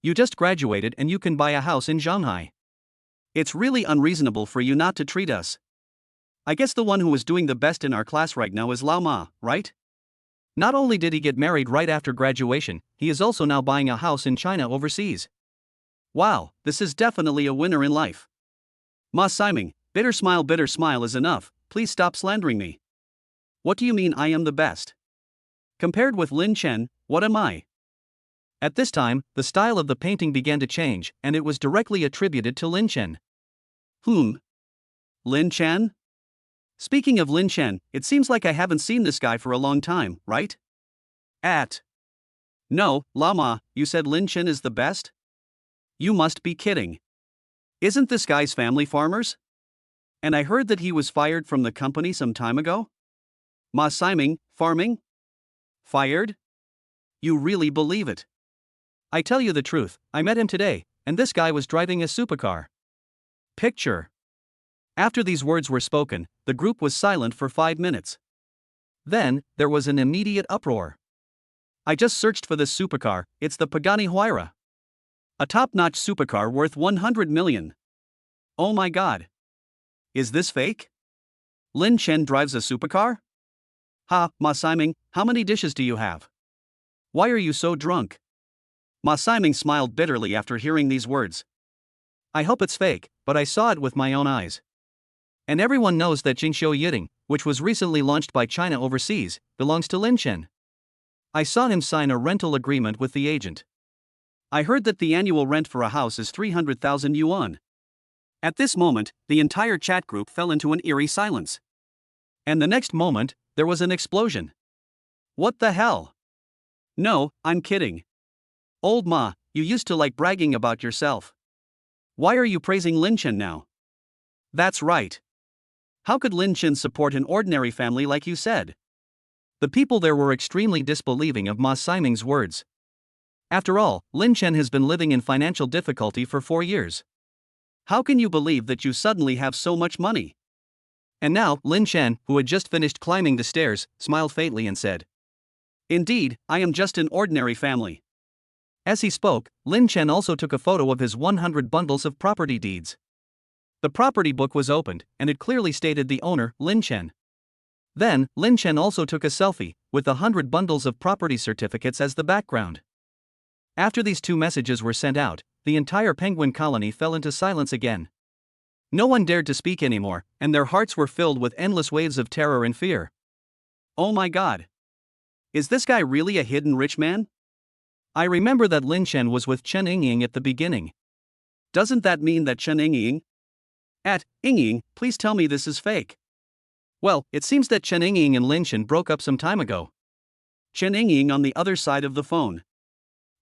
You just graduated and you can buy a house in Shanghai. It's really unreasonable for you not to treat us. I guess the one who is doing the best in our class right now is Lao Ma, right? Not only did he get married right after graduation, he is also now buying a house in China overseas. Wow, this is definitely a winner in life. Ma Siming, bitter smile is enough, please stop slandering me. What do you mean I am the best? Compared with Lin Chen, what am I? At this time, the style of the painting began to change, and it was directly attributed to Lin Chen. Lin Chen? Speaking of Lin Chen, it seems like I haven't seen this guy for a long time, right? No, Lama, you said Lin Chen is the best? You must be kidding. Isn't this guy's family farmers? And I heard that he was fired from the company some time ago? Ma Siming, farming? Fired? You really believe it? I tell you the truth, I met him today, and this guy was driving a supercar. Picture. After these words were spoken, the group was silent for 5 minutes. Then, there was an immediate uproar. I just searched for this supercar, it's the Pagani Huayra. A top-notch supercar worth 100 million. Oh my god. Is this fake? Lin Chen drives a supercar? Ha, Ma Siming, how many dishes do you have? Why are you so drunk? Ma Siming smiled bitterly after hearing these words. I hope it's fake, but I saw it with my own eyes. And everyone knows that Jingxiu Yiding, which was recently launched by China overseas, belongs to Lin Chen. I saw him sign a rental agreement with the agent. I heard that the annual rent for a house is 300,000 yuan. At this moment, the entire chat group fell into an eerie silence. And the next moment, there was an explosion. What the hell? No, I'm kidding. Old Ma, you used to like bragging about yourself. Why are you praising Lin Chen now? That's right. How could Lin Chen support an ordinary family like you said? The people there were extremely disbelieving of Ma Siming's words. After all, Lin Chen has been living in financial difficulty for 4 years. How can you believe that you suddenly have so much money? And now, Lin Chen, who had just finished climbing the stairs, smiled faintly and said, "Indeed, I am just an ordinary family." As he spoke, Lin Chen also took a photo of his 100 bundles of property deeds. The property book was opened, and it clearly stated the owner, Lin Chen. Then, Lin Chen also took a selfie, with the 100 bundles of property certificates as the background. After these two messages were sent out, the entire penguin colony fell into silence again. No one dared to speak anymore, and their hearts were filled with endless waves of terror and fear. Oh my God! Is this guy really a hidden rich man? I remember that Lin Chen was with Chen Yingying at the beginning. Doesn't that mean that Chen Yingying? Yingying, please tell me this is fake. Well, it seems that Chen Yingying and Lin Chen broke up some time ago. Chen Yingying on the other side of the phone.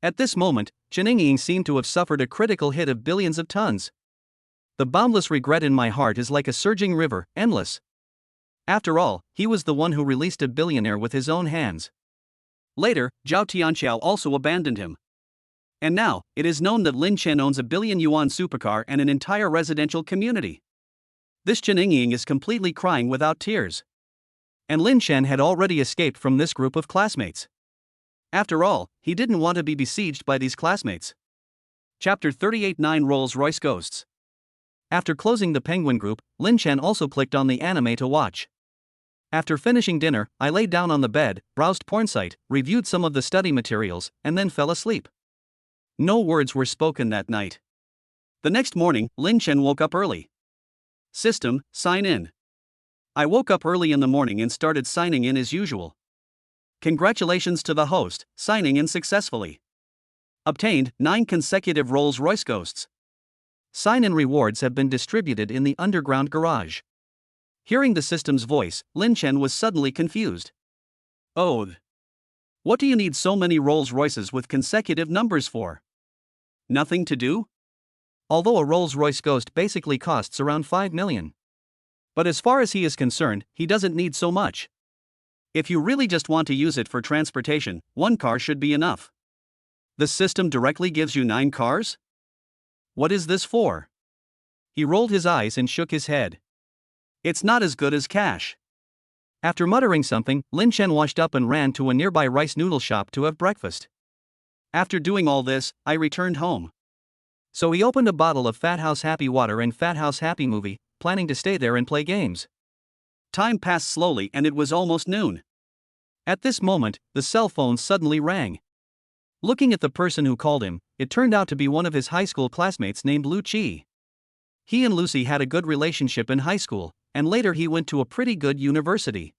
At this moment, Chen Yingying seemed to have suffered a critical hit of billions of tons. The boundless regret in my heart is like a surging river, endless. After all, he was the one who released a billionaire with his own hands. Later, Zhao Tianqiao also abandoned him. And now, it is known that Lin Chen owns a billion-yuan supercar and an entire residential community. This Chen Yingying is completely crying without tears. And Lin Chen had already escaped from this group of classmates. After all, he didn't want to be besieged by these classmates. Chapter 38 9 Rolls-Royce Ghosts. After closing the Penguin Group, Lin Chen also clicked on the anime to watch. After finishing dinner, I lay down on the bed, browsed porn site, reviewed some of the study materials, and then fell asleep. No words were spoken that night. The next morning, Lin Chen woke up early. System, sign in. I woke up early in the morning and started signing in as usual. Congratulations to the host, signing in successfully. Obtained 9 consecutive Rolls-Royce Ghosts. Sign-in rewards have been distributed in the underground garage. Hearing the system's voice, Lin Chen was suddenly confused. Oh. What do you need so many Rolls-Royces with consecutive numbers for? Nothing to do? Although a Rolls-Royce Ghost basically costs around 5 million. But as far as he is concerned, he doesn't need so much. If you really just want to use it for transportation, 1 car should be enough. The system directly gives you 9 cars? What is this for? He rolled his eyes and shook his head. It's not as good as cash. After muttering something, Lin Chen washed up and ran to a nearby rice noodle shop to have breakfast. After doing all this, I returned home. So he opened a bottle of Fat House Happy Water and Fat House Happy Movie, planning to stay there and play games. Time passed slowly and it was almost noon. At this moment, the cell phone suddenly rang. Looking at the person who called him, it turned out to be one of his high school classmates named Lu Qi. He and Lucy had a good relationship in high school, and later he went to a pretty good university.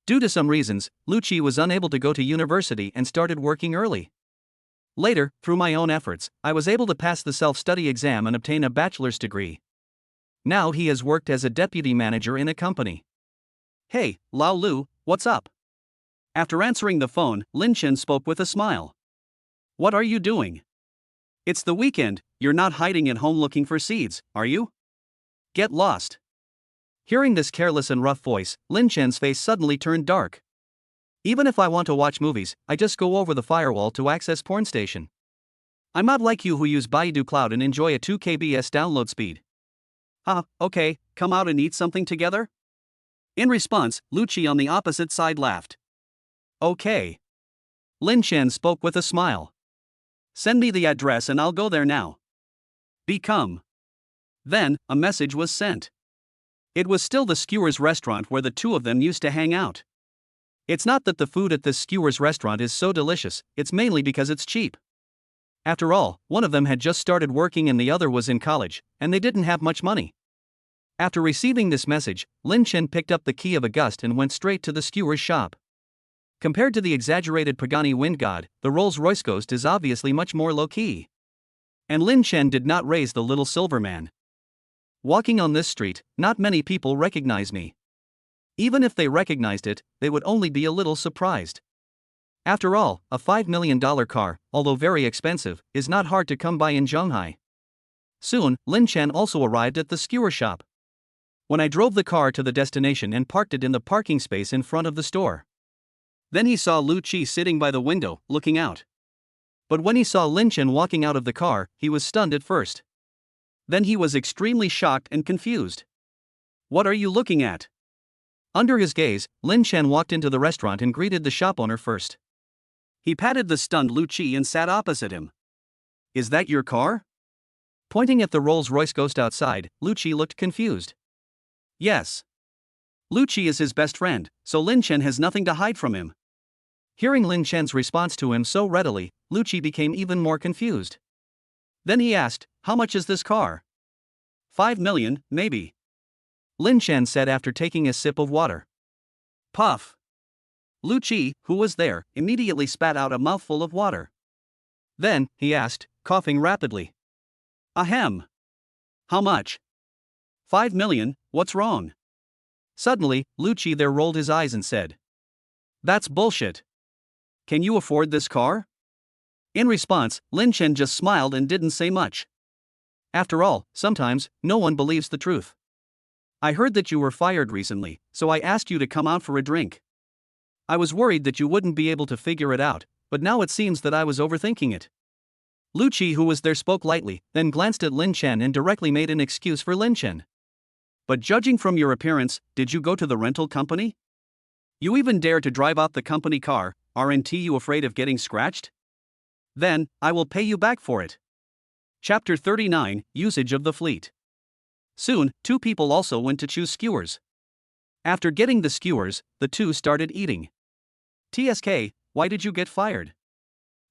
Due to some reasons, Lu Qi was unable to go to university and started working early. Later, through my own efforts, I was able to pass the self-study exam and obtain a bachelor's degree. Now he has worked as a deputy manager in a company. Hey, Lao Lu, what's up? After answering the phone, Lin Chen spoke with a smile. What are you doing? It's the weekend, you're not hiding at home looking for seeds, are you? Get lost. Hearing this careless and rough voice, Lin Chen's face suddenly turned dark. Even if I want to watch movies, I just go over the firewall to access porn station. I'm not like you who use Baidu Cloud and enjoy a 2 kbs download speed. Okay, come out and eat something together? In response, Lu Qi on the opposite side laughed. Okay. Lin Chen spoke with a smile. Send me the address and I'll go there now. Become. Then, a message was sent. It was still the Skewers restaurant where the two of them used to hang out. It's not that the food at this Skewers restaurant is so delicious, it's mainly because it's cheap. After all, one of them had just started working and the other was in college, and they didn't have much money. After receiving this message, Lin Chen picked up the key of a gust and went straight to the Skewers shop. Compared to the exaggerated Pagani Wind God, the Rolls-Royce Ghost is obviously much more low-key. And Lin Chen did not raise the little silver man. Walking on this street, not many people recognize me. Even if they recognized it, they would only be a little surprised. After all, a $5 million car, although very expensive, is not hard to come by in Shanghai. Soon, Lin Chen also arrived at the skewer shop. When I drove the car to the destination and parked it in the parking space in front of the store. Then he saw Lu Qi sitting by the window, looking out. But when he saw Lin Chen walking out of the car, he was stunned at first. Then he was extremely shocked and confused. What are you looking at? Under his gaze, Lin Chen walked into the restaurant and greeted the shop owner first. He patted the stunned Lu Qi and sat opposite him. Is that your car? Pointing at the Rolls-Royce Ghost outside, Lu Qi looked confused. Yes. Lu Qi is his best friend, so Lin Chen has nothing to hide from him. Hearing Lin Chen's response to him so readily, Lu Qi became even more confused. Then he asked, how much is this car? 5 million, maybe. Lin Chen said after taking a sip of water. Puff. Lu Qi, who was there, immediately spat out a mouthful of water. Then, he asked, coughing rapidly. Ahem. How much? 5 million, what's wrong? Suddenly, Lu Qi there rolled his eyes and said. That's bullshit. Can you afford this car? In response, Lin Chen just smiled and didn't say much. After all, sometimes, no one believes the truth. I heard that you were fired recently, so I asked you to come out for a drink. I was worried that you wouldn't be able to figure it out, but now it seems that I was overthinking it. Lu Qi, who was there, spoke lightly, then glanced at Lin Chen and directly made an excuse for Lin Chen. But judging from your appearance, did you go to the rental company? You even dare to drive out the company car, aren't you afraid of getting scratched? Then, I will pay you back for it. Chapter 39, Usage of the Fleet. Soon, two people also went to choose skewers. After getting the skewers, the two started eating. TSK, why did you get fired?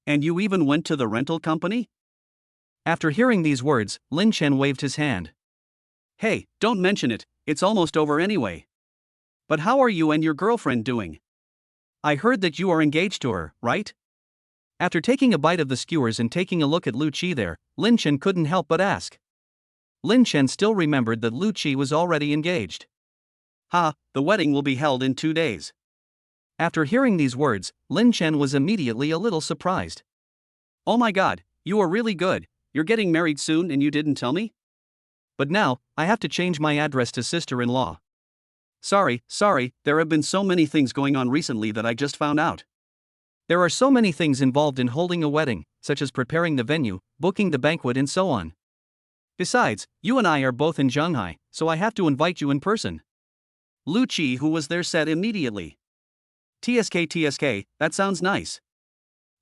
And you even went to the rental company? After hearing these words, Lin Chen waved his hand. Hey, don't mention it, it's almost over anyway. But how are you and your girlfriend doing? I heard that you are engaged to her, right? After taking a bite of the skewers and taking a look at Lu Qi there, Lin Chen couldn't help but ask. Lin Chen still remembered that Lu Qi was already engaged. The wedding will be held in 2 days. After hearing these words, Lin Chen was immediately a little surprised. Oh my god, you are really good, you're getting married soon and you didn't tell me? But now, I have to change my address to sister-in-law. Sorry, there have been so many things going on recently that I just found out. There are so many things involved in holding a wedding, such as preparing the venue, booking the banquet and so on. Besides, you and I are both in Shanghai, so I have to invite you in person. Lu Qi, who was there, said immediately. TSK, that sounds nice.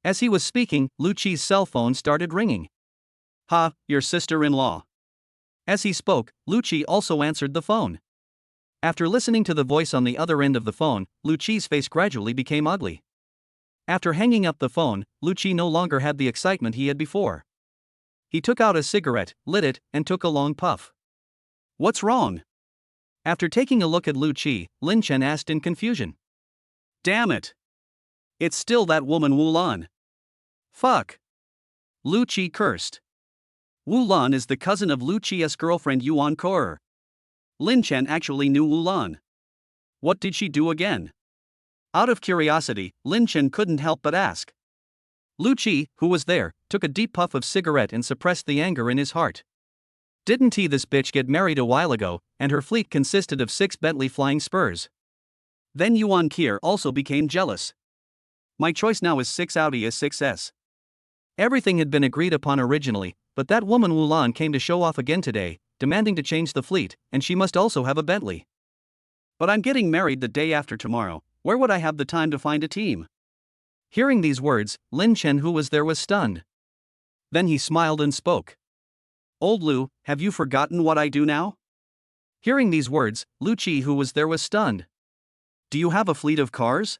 As he was speaking, Lu Qi's cell phone started ringing. Your sister-in-law. As he spoke, Lu Qi also answered the phone. After listening to the voice on the other end of the phone, Lu Qi's face gradually became ugly. After hanging up the phone, Lu Qi no longer had the excitement he had before. He took out a cigarette, lit it, and took a long puff. What's wrong? After taking a look at Lu Qi, Lin Chen asked in confusion. Damn it! It's still that woman Wu Lan. Fuck! Lu Qi cursed. Wu Lan is the cousin of Lu Qi's girlfriend Yuan Koer. Lin Chen actually knew Wu Lan. What did she do again? Out of curiosity, Lin Chen couldn't help but ask. Lu Qi, who was there, took a deep puff of cigarette and suppressed the anger in his heart. Didn't this bitch get married a while ago, and her fleet consisted of 6 Bentley flying spurs? Then Yuan Kier also became jealous. My choice now is 6 Audi A6s. Everything had been agreed upon originally, but that woman Wu Lan came to show off again today, demanding to change the fleet, and she must also have a Bentley. But I'm getting married the day after tomorrow, where would I have the time to find a team? Hearing these words, Lin Chen, who was there, was stunned. Then he smiled and spoke. Old Lu, have you forgotten what I do now? Hearing these words, Lu Qi, who was there, was stunned. Do you have a fleet of cars?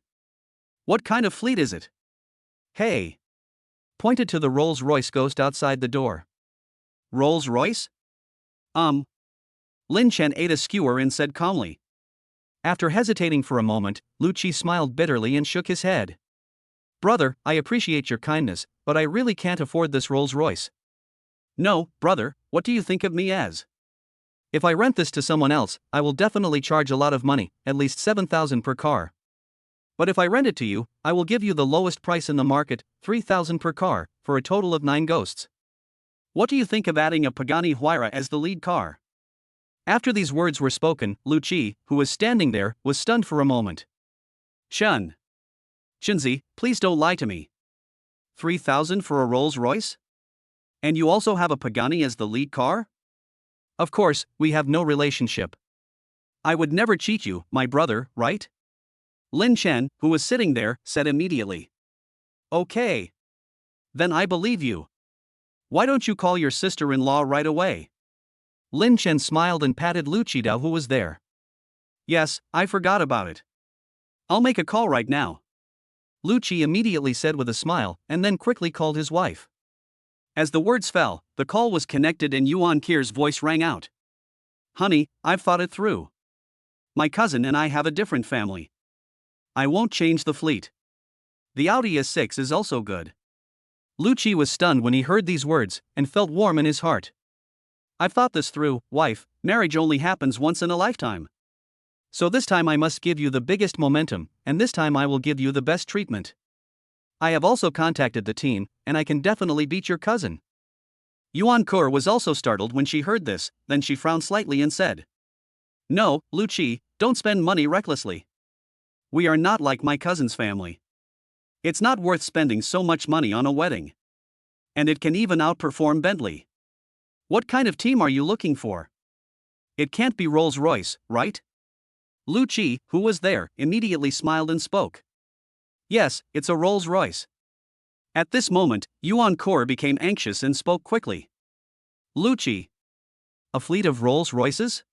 What kind of fleet is it? Hey! Pointed to the Rolls-Royce Ghost outside the door. Rolls-Royce? Lin Chen ate a skewer and said calmly. After hesitating for a moment, Lu Qi smiled bitterly and shook his head. Brother, I appreciate your kindness, but I really can't afford this Rolls-Royce. No, brother, what do you think of me as? If I rent this to someone else, I will definitely charge a lot of money, at least 7,000 per car. But if I rent it to you, I will give you the lowest price in the market, 3,000 per car, for a total of 9 ghosts. What do you think of adding a Pagani Huayra as the lead car? After these words were spoken, Lu Qi, who was standing there, was stunned for a moment. Shun. Shinzi, please don't lie to me. 3,000 for a Rolls-Royce? And you also have a Pagani as the lead car? Of course, we have no relationship. I would never cheat you, my brother, right? Lin Chen, who was sitting there, said immediately. Okay. Then I believe you. Why don't you call your sister-in-law right away? Lin Chen smiled and patted Lu Qidao, who was there. Yes, I forgot about it. I'll make a call right now. Lu Qi immediately said with a smile, and then quickly called his wife. As the words fell, the call was connected and Yuan Kir's voice rang out. Honey, I've thought it through. My cousin and I have a different family. I won't change the fleet. The Audi S6 is also good. Lu Qi was stunned when he heard these words, and felt warm in his heart. I've thought this through, wife. Marriage only happens once in a lifetime. So this time I must give you the biggest momentum, and this time I will give you the best treatment. I have also contacted the team, and I can definitely beat your cousin. Yuan Kur was also startled when she heard this, then she frowned slightly and said. No, Lu Qi, don't spend money recklessly. We are not like my cousin's family. It's not worth spending so much money on a wedding. And it can even outperform Bentley. What kind of team are you looking for? It can't be Rolls-Royce, right? Lu Qi, who was there, immediately smiled and spoke. Yes, it's a Rolls-Royce. At this moment, Yuan Kur became anxious and spoke quickly. Lu Qi. A fleet of Rolls-Royces?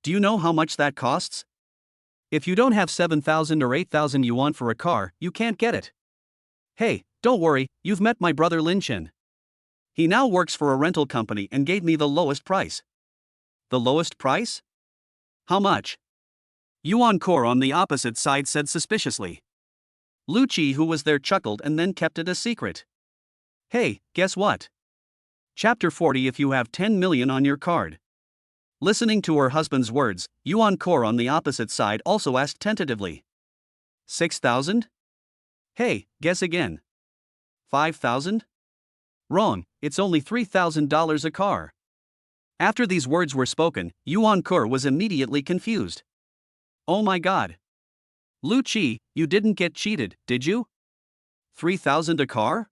Do you know how much that costs? If you don't have 7,000 or 8,000 yuan for a car, you can't get it. Hey, don't worry, you've met my brother Lin Chen. He now works for a rental company and gave me the lowest price. The lowest price? How much? Yuan Kur on the opposite side said suspiciously. Lu Qi, who was there, chuckled and then kept it a secret. Hey, guess what? Chapter 40. If you have 10 million on your card. Listening to her husband's words, Yuan Kur on the opposite side also asked tentatively. 6,000? Hey, guess again. 5,000? Wrong, it's only $3,000 a car. After these words were spoken, Yuan Kur was immediately confused. Oh my god. Lu Qi, you didn't get cheated, did you? 3,000 a car?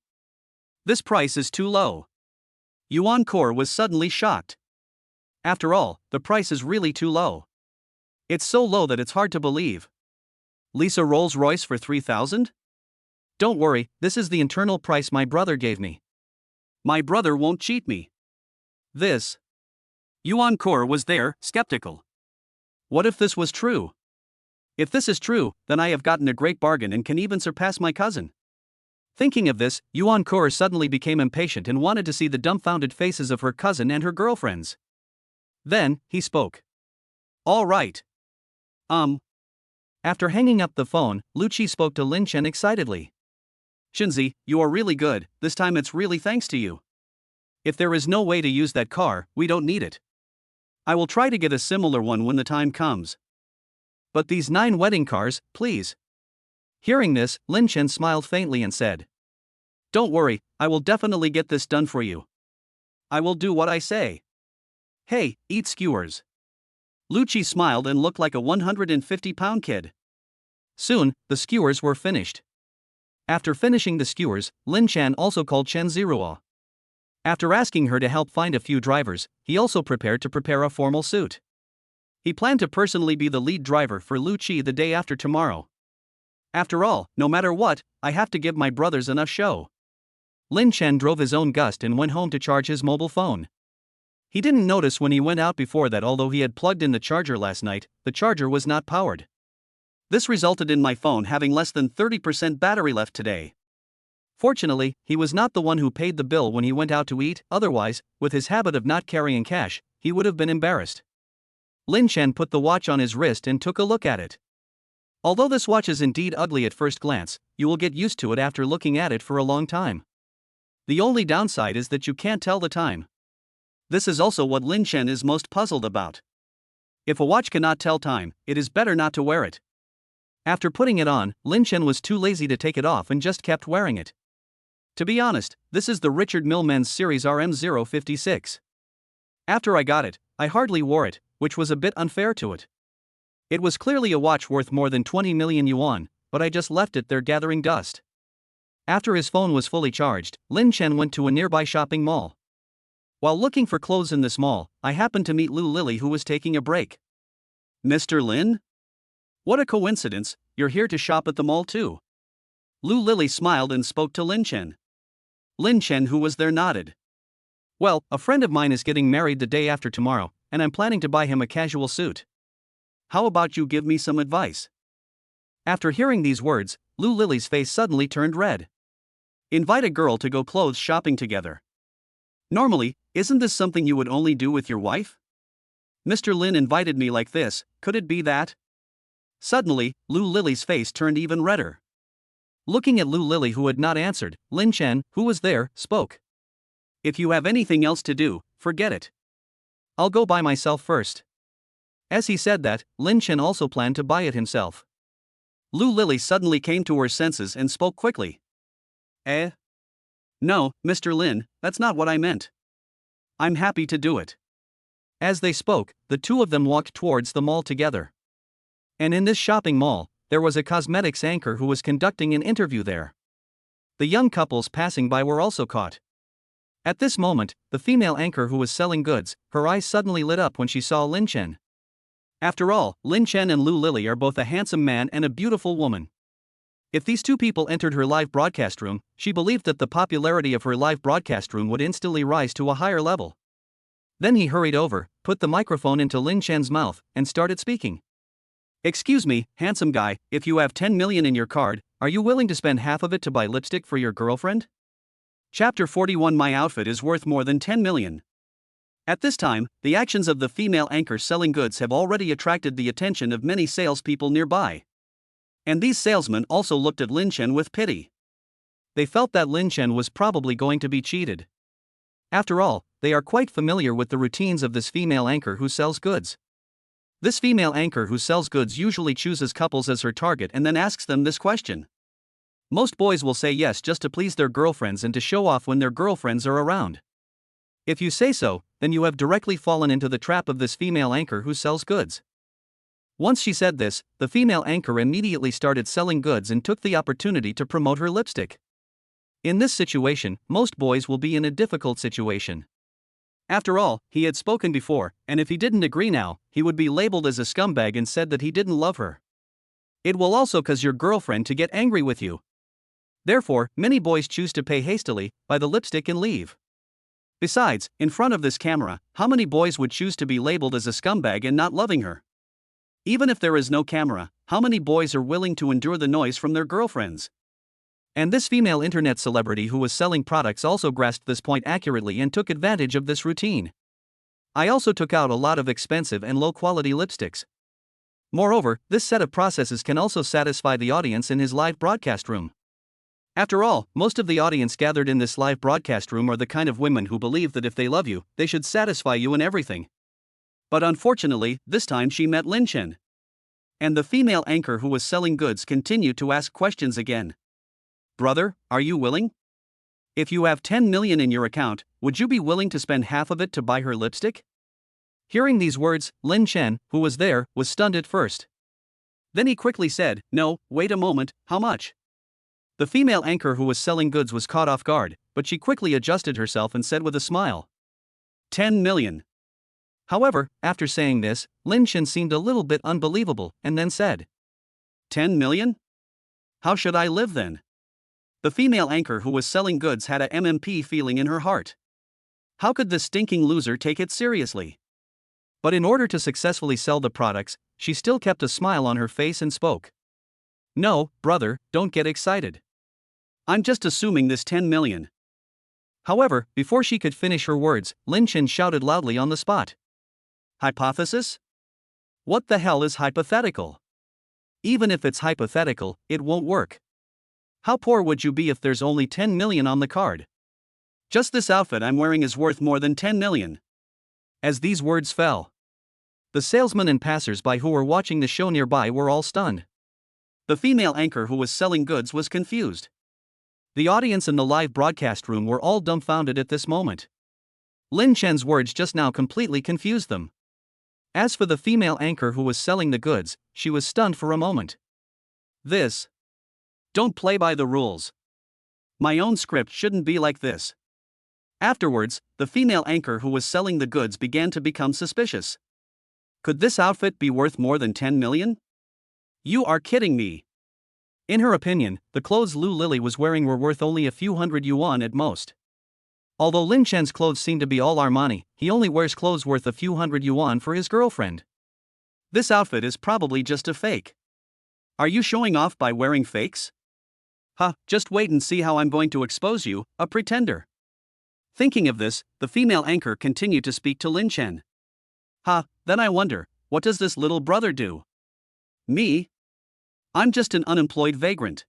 This price is too low. Yuan Kur was suddenly shocked. After all, the price is really too low. It's so low that it's hard to believe. Lease a Rolls-Royce for 3,000? Don't worry, this is the internal price my brother gave me. My brother won't cheat me. This. Yuan Kur was there, skeptical. What if this was true? If this is true, then I have gotten a great bargain and can even surpass my cousin. Thinking of this, Yuan Kur suddenly became impatient and wanted to see the dumbfounded faces of her cousin and her girlfriends. Then, he spoke. All right. After hanging up the phone, Lu Qi spoke to Lin Chen excitedly. Shinzi, you are really good, this time it's really thanks to you. If there is no way to use that car, we don't need it. I will try to get a similar one when the time comes. But these 9 wedding cars, please. Hearing this, Lin Chen smiled faintly and said. Don't worry, I will definitely get this done for you. I will do what I say. Hey, eat skewers. Lu Qi smiled and looked like a 150-pound kid. Soon, the skewers were finished. After finishing the skewers, Lin Chen also called Chen Ziruo. After asking her to help find a few drivers, he also prepared to prepare a formal suit. He planned to personally be the lead driver for Lu Qi the day after tomorrow. After all, no matter what, I have to give my brothers enough show. Lin Chen drove his own Gust and went home to charge his mobile phone. He didn't notice when he went out before that although he had plugged in the charger last night, the charger was not powered. This resulted in my phone having less than 30% battery left today. Fortunately, he was not the one who paid the bill when he went out to eat, otherwise, with his habit of not carrying cash, he would have been embarrassed. Lin Chen put the watch on his wrist and took a look at it. Although this watch is indeed ugly at first glance, you will get used to it after looking at it for a long time. The only downside is that you can't tell the time. This is also what Lin Chen is most puzzled about. If a watch cannot tell time, it is better not to wear it. After putting it on, Lin Chen was too lazy to take it off and just kept wearing it. To be honest, this is the Richard Millman's Series RM056. After I got it, I hardly wore it, which was a bit unfair to it. It was clearly a watch worth more than 20 million yuan, but I just left it there gathering dust. After his phone was fully charged, Lin Chen went to a nearby shopping mall. While looking for clothes in this mall, I happened to meet Lu Lily, who was taking a break. Mr. Lin? What a coincidence, you're here to shop at the mall too. Lu Lily smiled and spoke to Lin Chen. Lin Chen, who was there, nodded. Well, a friend of mine is getting married the day after tomorrow, and I'm planning to buy him a casual suit. How about you give me some advice? After hearing these words, Lu Lily's face suddenly turned red. Invite a girl to go clothes shopping together. Normally, isn't this something you would only do with your wife? Mr. Lin invited me like this, could it be that? Suddenly, Lu Lily's face turned even redder. Looking at Lu Lily, who had not answered, Lin Chen, who was there, spoke. If you have anything else to do, forget it. I'll go by myself first. As he said that, Lin Chen also planned to buy it himself. Lu Lily suddenly came to her senses and spoke quickly. No, Mr. Lin, that's not what I meant. I'm happy to do it. As they spoke, the two of them walked towards the mall together. And in this shopping mall, there was a cosmetics anchor who was conducting an interview there. The young couples passing by were also caught. At this moment, the female anchor who was selling goods, her eyes suddenly lit up when she saw Lin Chen. After all, Lin Chen and Lu Lily are both a handsome man and a beautiful woman. If these two people entered her live broadcast room, she believed that the popularity of her live broadcast room would instantly rise to a higher level. Then he hurried over, put the microphone into Lin Chen's mouth, and started speaking. Excuse me, handsome guy, if you have 10 million in your card, are you willing to spend half of it to buy lipstick for your girlfriend? Chapter 41. My outfit is worth more than 10 million. At this time, the actions of the female anchor selling goods have already attracted the attention of many salespeople nearby. And these salesmen also looked at Lin Chen with pity. They felt that Lin Chen was probably going to be cheated. After all, they are quite familiar with the routines of this female anchor who sells goods. This female anchor who sells goods usually chooses couples as her target and then asks them this question. Most boys will say yes just to please their girlfriends and to show off when their girlfriends are around. If you say so, then you have directly fallen into the trap of this female anchor who sells goods. Once she said this, the female anchor immediately started selling goods and took the opportunity to promote her lipstick. In this situation, most boys will be in a difficult situation. After all, he had spoken before, and if he didn't agree now, he would be labeled as a scumbag and said that he didn't love her. It will also cause your girlfriend to get angry with you. Therefore, many boys choose to pay hastily, buy the lipstick and leave. Besides, in front of this camera, how many boys would choose to be labeled as a scumbag and not loving her? Even if there is no camera, how many boys are willing to endure the noise from their girlfriends? And this female internet celebrity who was selling products also grasped this point accurately and took advantage of this routine. I also took out a lot of expensive and low-quality lipsticks. Moreover, this set of processes can also satisfy the audience in his live broadcast room. After all, most of the audience gathered in this live broadcast room are the kind of women who believe that if they love you, they should satisfy you in everything. But unfortunately, this time she met Lin Chen. And the female anchor who was selling goods continued to ask questions again. Brother, are you willing? If you have 10 million in your account, would you be willing to spend half of it to buy her lipstick? Hearing these words, Lin Chen, who was there, was stunned at first. Then he quickly said, No, wait a moment, how much? The female anchor who was selling goods was caught off guard, but she quickly adjusted herself and said with a smile, 10 million. However, after saying this, Lin Chen seemed a little bit unbelievable and then said, 10 million? How should I live then? The female anchor who was selling goods had a MMP feeling in her heart. How could this stinking loser take it seriously? But in order to successfully sell the products, she still kept a smile on her face and spoke. No, brother, don't get excited. I'm just assuming this 10 million. However, before she could finish her words, Lin Chen shouted loudly on the spot. Hypothesis? What the hell is hypothetical? Even if it's hypothetical, it won't work. How poor would you be if there's only 10 million on the card? Just this outfit I'm wearing is worth more than 10 million. As these words fell, the salesmen and passers-by who were watching the show nearby were all stunned. The female anchor who was selling goods was confused. The audience in the live broadcast room were all dumbfounded at this moment. Lin Chen's words just now completely confused them. As for the female anchor who was selling the goods, she was stunned for a moment. This Don't play by the rules. My own script shouldn't be like this. Afterwards, the female anchor who was selling the goods began to become suspicious. Could this outfit be worth more than 10 million? You are kidding me. In her opinion, the clothes Lu Lily was wearing were worth only a few hundred yuan at most. Although Lin Chen's clothes seem to be all Armani, he only wears clothes worth a few hundred yuan for his girlfriend. This outfit is probably just a fake. Are you showing off by wearing fakes? Just wait and see how I'm going to expose you, a pretender. Thinking of this, the female anchor continued to speak to Lin Chen. Then I wonder, what does this little brother do? Me? I'm just an unemployed vagrant.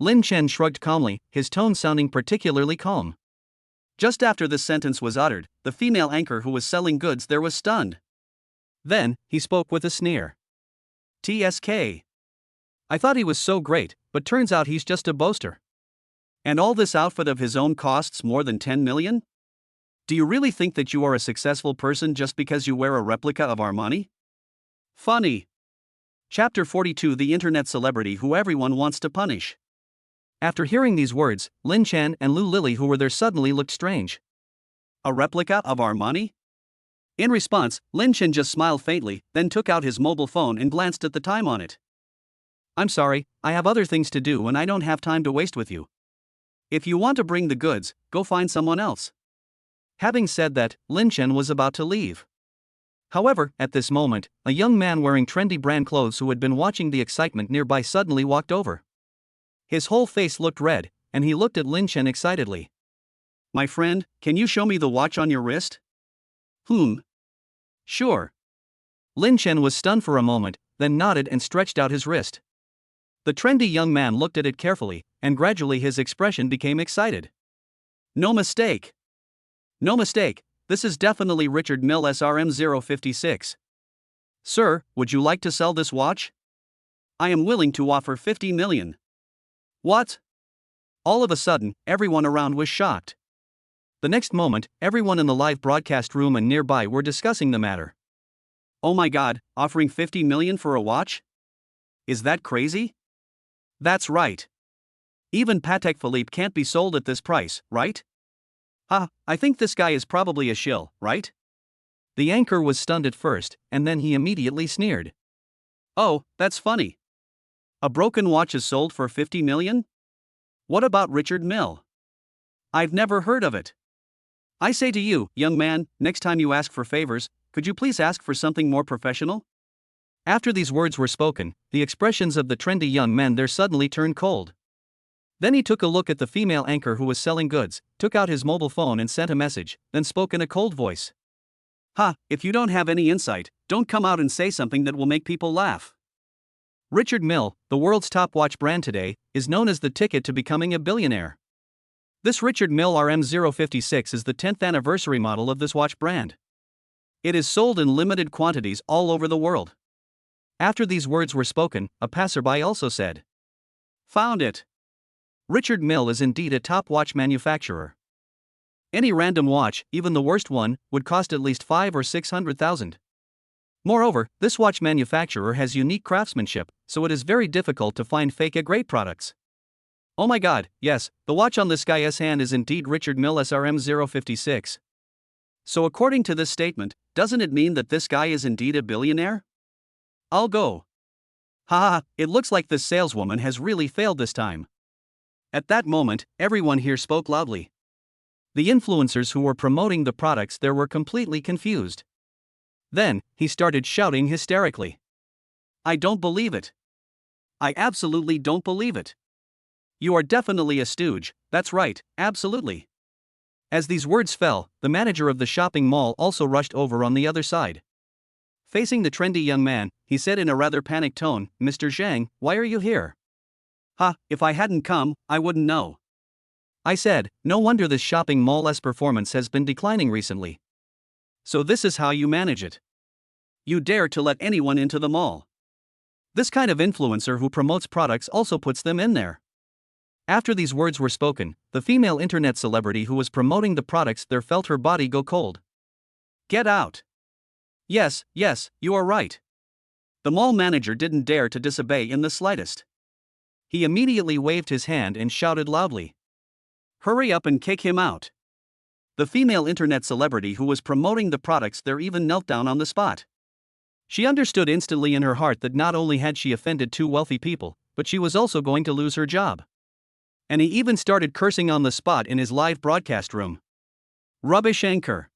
Lin Chen shrugged calmly, his tone sounding particularly calm. Just after this sentence was uttered, the female anchor who was selling goods there was stunned. Then, he spoke with a sneer. TSK. I thought he was so great, but turns out he's just a boaster. And all this outfit of his own costs more than 10 million? Do you really think that you are a successful person just because you wear a replica of Armani? Funny. Chapter 42: The Internet Celebrity Who Everyone Wants to Punish. After hearing these words, Lin Chen and Lu Lily who were there suddenly looked strange. A replica of Armani? In response, Lin Chen just smiled faintly, then took out his mobile phone and glanced at the time on it. I'm sorry, I have other things to do and I don't have time to waste with you. If you want to bring the goods, go find someone else. Having said that, Lin Chen was about to leave. However, at this moment, a young man wearing trendy brand clothes who had been watching the excitement nearby suddenly walked over. His whole face looked red, and he looked at Lin Chen excitedly. My friend, can you show me the watch on your wrist? Sure. Lin Chen was stunned for a moment, then nodded and stretched out his wrist. The trendy young man looked at it carefully, and gradually his expression became excited. No mistake. No mistake, this is definitely Richard Mille SRM056. Sir, would you like to sell this watch? I am willing to offer 50 million. What? All of a sudden, everyone around was shocked. The next moment, everyone in the live broadcast room and nearby were discussing the matter. Oh my god, offering 50 million for a watch? Is that crazy? That's right. Even Patek Philippe can't be sold at this price, right? I think this guy is probably a shill, right? The anchor was stunned at first, and then he immediately sneered. Oh, that's funny. A broken watch is sold for 50 million? What about Richard Mille? I've never heard of it. I say to you, young man, next time you ask for favors, could you please ask for something more professional? After these words were spoken, the expressions of the trendy young men there suddenly turned cold. Then he took a look at the female anchor who was selling goods, took out his mobile phone and sent a message, then spoke in a cold voice. If you don't have any insight, don't come out and say something that will make people laugh. Richard Mille, the world's top watch brand today, is known as the ticket to becoming a billionaire. This Richard Mille RM056 is the 10th anniversary model of this watch brand. It is sold in limited quantities all over the world. After these words were spoken, a passerby also said, Found it. Richard Mille is indeed a top watch manufacturer. Any random watch, even the worst one, would cost at least 500,000 or 600,000. Moreover, this watch manufacturer has unique craftsmanship, so it is very difficult to find fake great products. Oh my god, yes, the watch on this guy's hand is indeed Richard Mille SRM056. So according to this statement, doesn't it mean that this guy is indeed a billionaire? I'll go. It looks like this saleswoman has really failed this time. At that moment, everyone here spoke loudly. The influencers who were promoting the products there were completely confused. Then, he started shouting hysterically. I don't believe it. I absolutely don't believe it. You are definitely a stooge, that's right, absolutely. As these words fell, the manager of the shopping mall also rushed over on the other side. Facing the trendy young man, he said in a rather panicked tone, Mr. Zhang, why are you here? If I hadn't come, I wouldn't know. I said, no wonder this shopping mall's performance has been declining recently. So this is how you manage it. You dare to let anyone into the mall. This kind of influencer who promotes products also puts them in there. After these words were spoken, the female internet celebrity who was promoting the products there felt her body go cold. Get out. Yes, you are right. The mall manager didn't dare to disobey in the slightest. He immediately waved his hand and shouted loudly, "Hurry up and kick him out." The female internet celebrity who was promoting the products there even knelt down on the spot. She understood instantly in her heart that not only had she offended two wealthy people, but she was also going to lose her job. And he even started cursing on the spot in his live broadcast room. Rubbish anchor.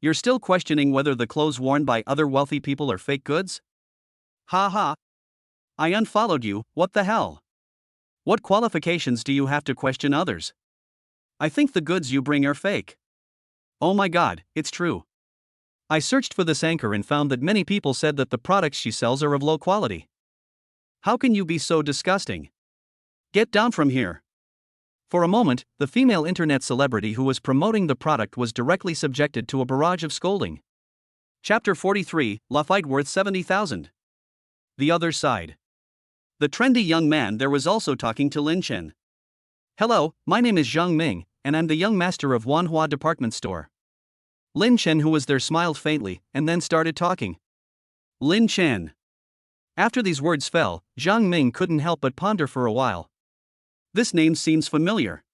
You're still questioning whether the clothes worn by other wealthy people are fake goods? Ha ha. I unfollowed you, what the hell? What qualifications do you have to question others? I think the goods you bring are fake. Oh my god, it's true. I searched for this anchor and found that many people said that the products she sells are of low quality. How can you be so disgusting? Get down from here. For a moment, the female internet celebrity who was promoting the product was directly subjected to a barrage of scolding. Chapter 43, La Fight Worth 70,000. The other side. The trendy young man there was also talking to Lin Chen. Hello, my name is Zhang Ming, and I'm the young master of Wanhua Department Store. Lin Chen, who was there, smiled faintly and then started talking. Lin Chen. After these words fell, Zhang Ming couldn't help but ponder for a while. This name seems familiar.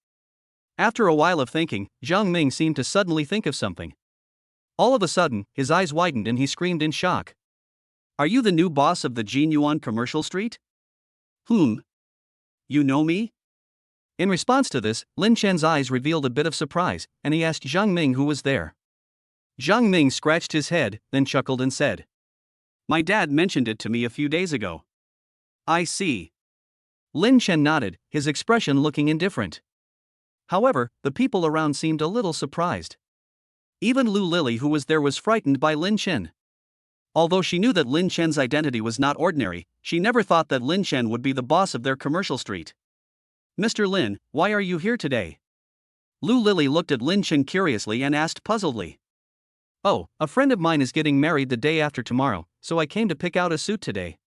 After a while of thinking, Zhang Ming seemed to suddenly think of something. All of a sudden, his eyes widened and he screamed in shock. Are you the new boss of the Jin Yuan Commercial Street? You know me? In response to this, Lin Chen's eyes revealed a bit of surprise, and he asked Zhang Ming who was there. Zhang Ming scratched his head, then chuckled and said, My dad mentioned it to me a few days ago. I see. Lin Chen nodded, his expression looking indifferent. However, the people around seemed a little surprised. Even Lu Lily, who was there, was frightened by Lin Chen. Although she knew that Lin Chen's identity was not ordinary, she never thought that Lin Chen would be the boss of their commercial street. Mr. Lin, why are you here today? Lu Lily looked at Lin Chen curiously and asked puzzledly. Oh, a friend of mine is getting married the day after tomorrow, so I came to pick out a suit today.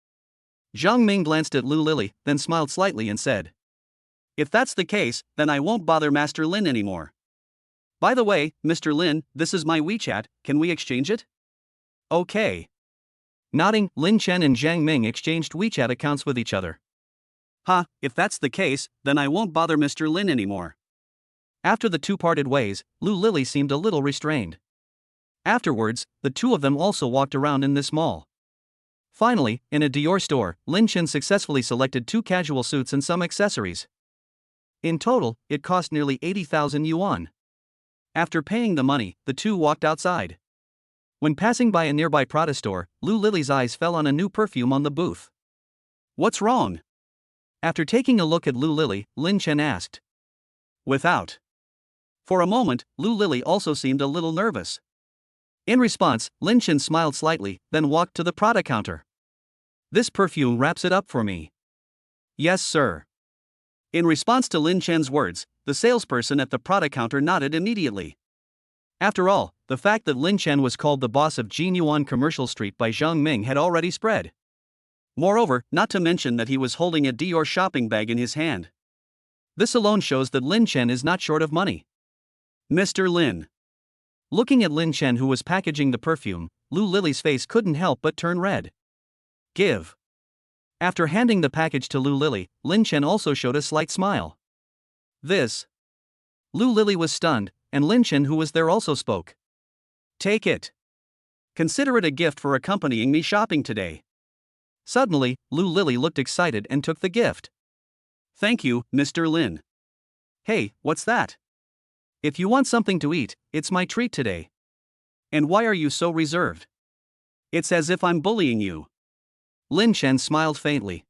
Zhang Ming glanced at Lu Lily, then smiled slightly and said, If that's the case, then I won't bother Master Lin anymore. By the way, Mr. Lin, this is my WeChat, can we exchange it? Okay. Nodding, Lin Chen and Zhang Ming exchanged WeChat accounts with each other. If that's the case, then I won't bother Mr. Lin anymore. After the two parted ways, Lu Lily seemed a little restrained. Afterwards, the two of them also walked around in this mall. Finally, in a Dior store, Lin Chen successfully selected 2 casual suits and some accessories. In total, it cost nearly 80,000 yuan. After paying the money, the two walked outside. When passing by a nearby Prada store, Lu Lily's eyes fell on a new perfume on the booth. What's wrong? After taking a look at Lu Lily, Lin Chen asked. Without. For a moment, Lu Lily also seemed a little nervous. In response, Lin Chen smiled slightly, then walked to the Prada counter. This perfume wraps it up for me. Yes, sir. In response to Lin Chen's words, the salesperson at the Prada counter nodded immediately. After all, the fact that Lin Chen was called the boss of Jin Yuan Commercial Street by Zhang Ming had already spread. Moreover, not to mention that he was holding a Dior shopping bag in his hand. This alone shows that Lin Chen is not short of money. Mr. Lin. Looking at Lin Chen, who was packaging the perfume, Lu Lily's face couldn't help but turn red. Give. After handing the package to Lu Lily, Lin Chen also showed a slight smile. This. Lu Lily was stunned, and Lin Chen, who was there, also spoke. Take it. Consider it a gift for accompanying me shopping today. Suddenly, Lu Lily looked excited and took the gift. Thank you, Mr. Lin. Hey, what's that? If you want something to eat, it's my treat today. And why are you so reserved? It's as if I'm bullying you. Lin Chen smiled faintly.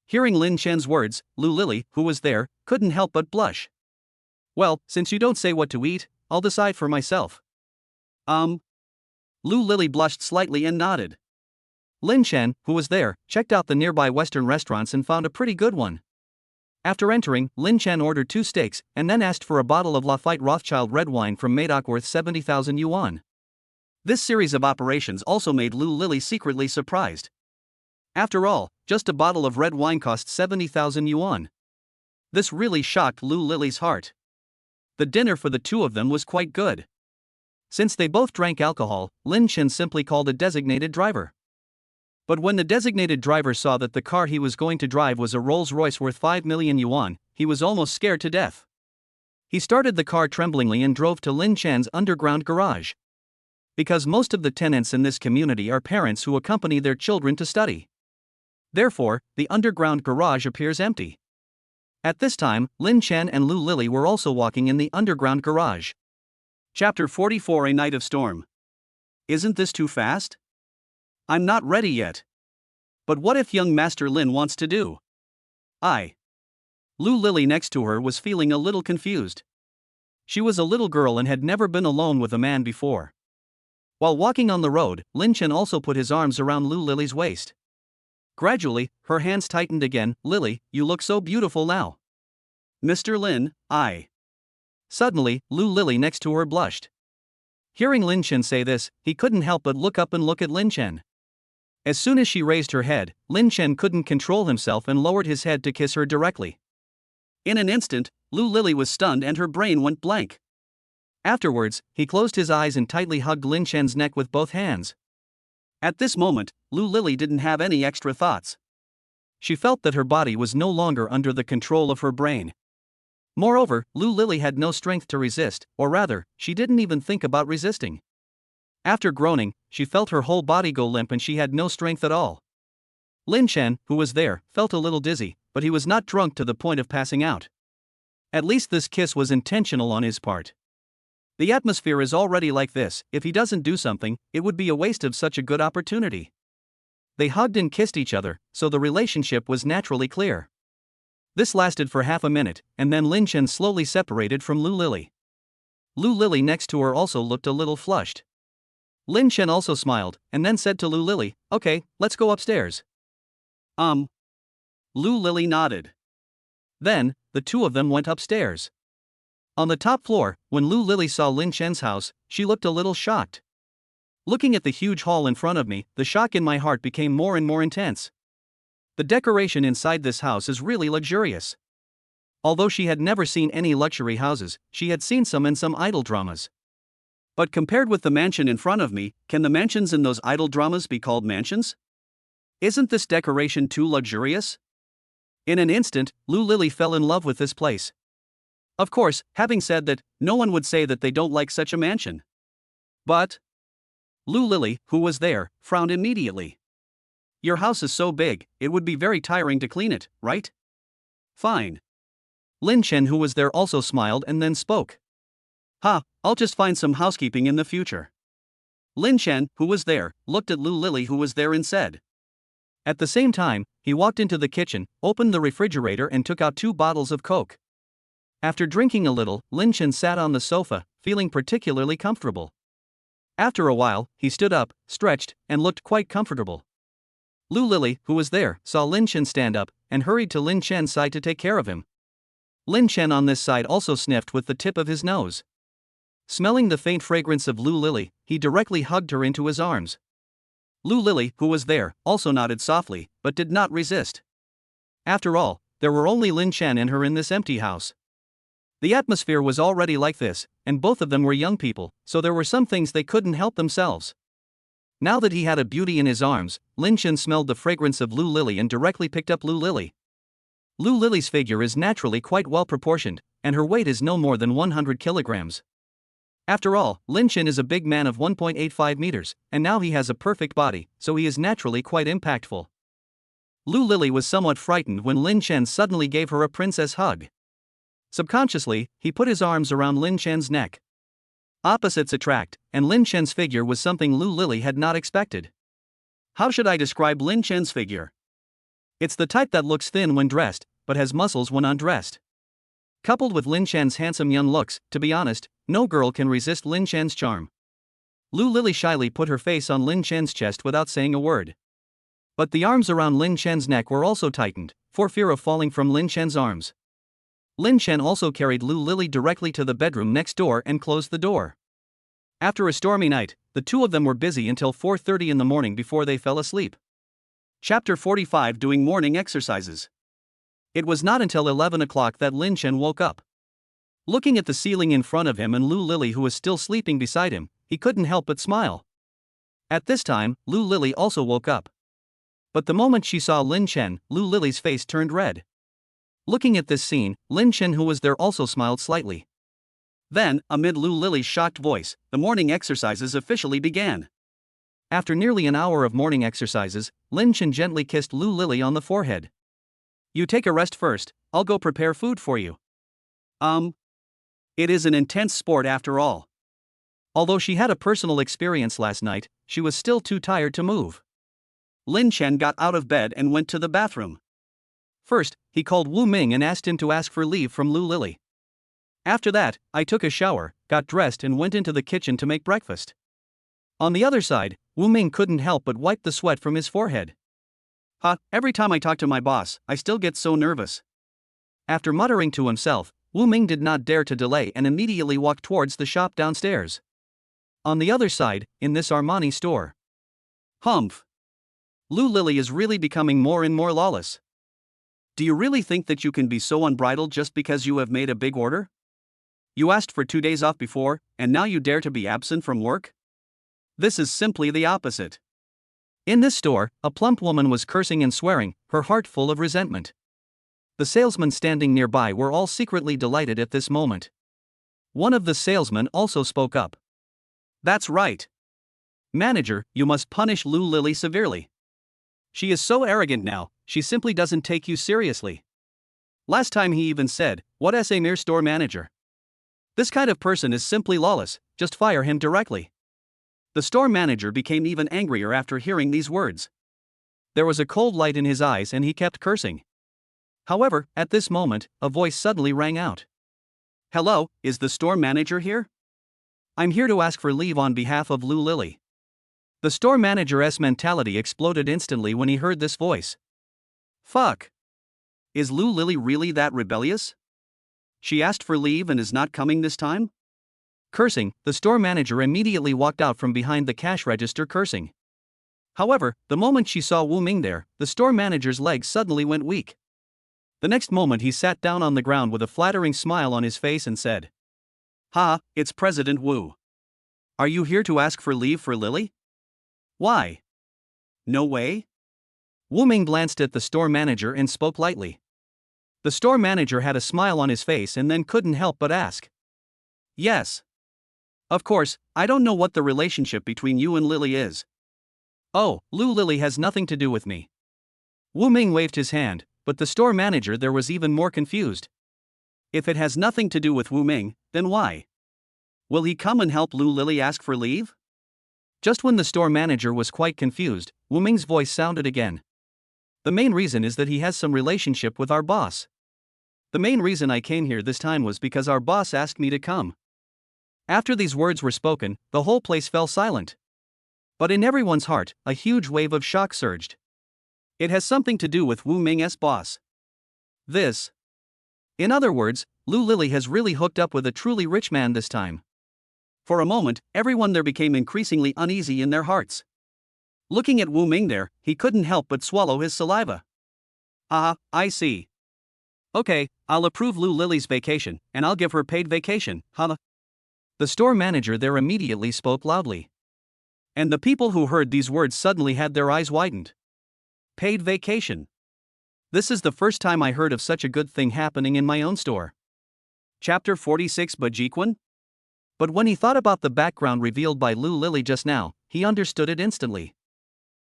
Hearing Lin Chen's words, Lu Lily, who was there, couldn't help but blush. Well, since you don't say what to eat, I'll decide for myself. Lu Lily blushed slightly and nodded. Lin Chen, who was there, checked out the nearby Western restaurants and found a pretty good one. After entering, Lin Chen ordered 2 steaks and then asked for a bottle of Lafite Rothschild red wine from Madoc worth 70,000 yuan. This series of operations also made Lu Lily secretly surprised. After all, just a bottle of red wine cost 70,000 yuan. This really shocked Lu Lily's heart. The dinner for the two of them was quite good. Since they both drank alcohol, Lin Chen simply called a designated driver. But when the designated driver saw that the car he was going to drive was a Rolls-Royce worth 5 million yuan, he was almost scared to death. He started the car tremblingly and drove to Lin Chen's underground garage. Because most of the tenants in this community are parents who accompany their children to study. Therefore, the underground garage appears empty. At this time, Lin Chen and Lu Lili were also walking in the underground garage. Chapter 44: A Night of Storm. Isn't this too fast? I'm not ready yet. But what if young Master Lin wants to do? Lu Lili next to her was feeling a little confused. She was a little girl and had never been alone with a man before. While walking on the road, Lin Chen also put his arms around Lu Lili's waist. Gradually, her hands tightened again. Lily, you look so beautiful now. Mr. Lin, Suddenly, Lu Lili next to her blushed. Hearing Lin Chen say this, he couldn't help but look up and look at Lin Chen. As soon as she raised her head, Lin Chen couldn't control himself and lowered his head to kiss her directly. In an instant, Lu Lili was stunned and her brain went blank. Afterwards, he closed his eyes and tightly hugged Lin Chen's neck with both hands. At this moment, Lu Lili didn't have any extra thoughts. She felt that her body was no longer under the control of her brain. Moreover, Lu Lili had no strength to resist, or rather, she didn't even think about resisting. After groaning, she felt her whole body go limp and she had no strength at all. Lin Chen, who was there, felt a little dizzy, but he was not drunk to the point of passing out. At least this kiss was intentional on his part. The atmosphere is already like this. If he doesn't do something, it would be a waste of such a good opportunity. They hugged and kissed each other, so the relationship was naturally clear. This lasted for half a minute, and then Lin Chen slowly separated from Lu Lili. Lu Lili next to her also looked a little flushed. Lin Chen also smiled, and then said to Lu Lili, "Okay, let's go upstairs." Lu Lili nodded. Then, the two of them went upstairs. On the top floor, when Lu Lili saw Lin Chen's house, she looked a little shocked. Looking at the huge hall in front of me, the shock in my heart became more and more intense. The decoration inside this house is really luxurious. Although she had never seen any luxury houses, she had seen some in some idol dramas. But compared with the mansion in front of me, can the mansions in those idol dramas be called mansions? Isn't this decoration too luxurious? In an instant, Lu Lili fell in love with this place. Of course, having said that, no one would say that they don't like such a mansion. But Lu Lili, who was there, frowned immediately. Your house is so big, it would be very tiring to clean it, right? Fine. Lin Chen, who was there, also smiled and then spoke. I'll just find some housekeeping in the future. Lin Chen, who was there, looked at Lu Lili, who was there, and said. At the same time, he walked into the kitchen, opened the refrigerator and took out 2 bottles of Coke. After drinking a little, Lin Chen sat on the sofa, feeling particularly comfortable. After a while, he stood up, stretched, and looked quite comfortable. Lu Lili, who was there, saw Lin Chen stand up, and hurried to Lin Chen's side to take care of him. Lin Chen on this side also sniffed with the tip of his nose. Smelling the faint fragrance of Lu Lili, he directly hugged her into his arms. Lu Lili, who was there, also nodded softly, but did not resist. After all, there were only Lin Chen and her in this empty house. The atmosphere was already like this, and both of them were young people, so there were some things they couldn't help themselves. Now that he had a beauty in his arms, Lin Chen smelled the fragrance of Lu Lili and directly picked up Lu Lili. Lu Lili's figure is naturally quite well proportioned, and her weight is no more than 100 kilograms. After all, Lin Chen is a big man of 1.85 meters, and now he has a perfect body, so he is naturally quite impactful. Lu Lili was somewhat frightened when Lin Chen suddenly gave her a princess hug. Subconsciously, he put his arms around Lin Chen's neck. Opposites attract, and Lin Chen's figure was something Lu Lili had not expected. How should I describe Lin Chen's figure? It's the type that looks thin when dressed, but has muscles when undressed. Coupled with Lin Chen's handsome young looks, to be honest, no girl can resist Lin Chen's charm. Lu Lili shyly put her face on Lin Chen's chest without saying a word. But the arms around Lin Chen's neck were also tightened, for fear of falling from Lin Chen's arms. Lin Chen also carried Lu Lili directly to the bedroom next door and closed the door. After a stormy night, the two of them were busy until 4:30 in the morning before they fell asleep. Chapter 45: Doing Morning Exercises. It was not until 11 o'clock that Lin Chen woke up. Looking at the ceiling in front of him and Lu Lili, who was still sleeping beside him, he couldn't help but smile. At this time, Lu Lili also woke up. But the moment she saw Lin Chen, Lu Lily's face turned red. Looking at this scene, Lin Chen, who was there, also smiled slightly. Then, amid Lu Lily's shocked voice, the morning exercises officially began. After nearly an hour of morning exercises, Lin Chen gently kissed Lu Lily on the forehead. "You take a rest first, I'll go prepare food for you." It is an intense sport after all. Although she had a personal experience last night, she was still too tired to move. Lin Chen got out of bed and went to the bathroom. First, he called Wu Ming and asked him to ask for leave from Lu Lily. After that, I took a shower, got dressed and went into the kitchen to make breakfast. On the other side, Wu Ming couldn't help but wipe the sweat from his forehead. Every time I talk to my boss, I still get so nervous. After muttering to himself, Wu Ming did not dare to delay and immediately walked towards the shop downstairs. On the other side, in this Armani store. Humph. Lu Lily is really becoming more and more lawless. Do you really think that you can be so unbridled just because you have made a big order? You asked for 2 days off before, and now you dare to be absent from work? This is simply the opposite. In this store, a plump woman was cursing and swearing, her heart full of resentment. The salesmen standing nearby were all secretly delighted at this moment. One of the salesmen also spoke up. "That's right. Manager, you must punish Lu Lily severely. She is so arrogant now, she simply doesn't take you seriously. Last time he even said, 'What is a mere store manager? This kind of person is simply lawless, just fire him directly.'" The store manager became even angrier after hearing these words. There was a cold light in his eyes and he kept cursing. However, at this moment, a voice suddenly rang out. "Hello, is the store manager here? I'm here to ask for leave on behalf of Lu Lily." The store manager's mentality exploded instantly when he heard this voice. Fuck. Is Lu Lily really that rebellious? She asked for leave and is not coming this time? Cursing, the store manager immediately walked out from behind the cash register cursing. However, the moment she saw Wu Ming there, the store manager's legs suddenly went weak. The next moment he sat down on the ground with a flattering smile on his face and said, "Ha, it's President Wu. Are you here to ask for leave for Lily? Why? No way?" Wu Ming glanced at the store manager and spoke lightly. The store manager had a smile on his face and then couldn't help but ask. "Yes. Of course, I don't know what the relationship between you and Lily is." "Oh, Lu Lily has nothing to do with me." Wu Ming waved his hand, but the store manager there was even more confused. If it has nothing to do with Wu Ming, then why? Will he come and help Lu Lily ask for leave? Just when the store manager was quite confused, Wu Ming's voice sounded again. "The main reason is that he has some relationship with our boss. The main reason I came here this time was because our boss asked me to come." After these words were spoken, the whole place fell silent. But in everyone's heart, a huge wave of shock surged. It has something to do with Wu Ming's boss. This. In other words, Lu Lily has really hooked up with a truly rich man this time. For a moment, everyone there became increasingly uneasy in their hearts. Looking at Wu Ming there, he couldn't help but swallow his saliva. I see. Okay, I'll approve Lu Lily's vacation, and I'll give her paid vacation, huh? The store manager there immediately spoke loudly. And the people who heard these words suddenly had their eyes widened. Paid vacation. This is the first time I heard of such a good thing happening in my own store. Chapter 46 Bajiquan? But when he thought about the background revealed by Lu Lily just now, he understood it instantly.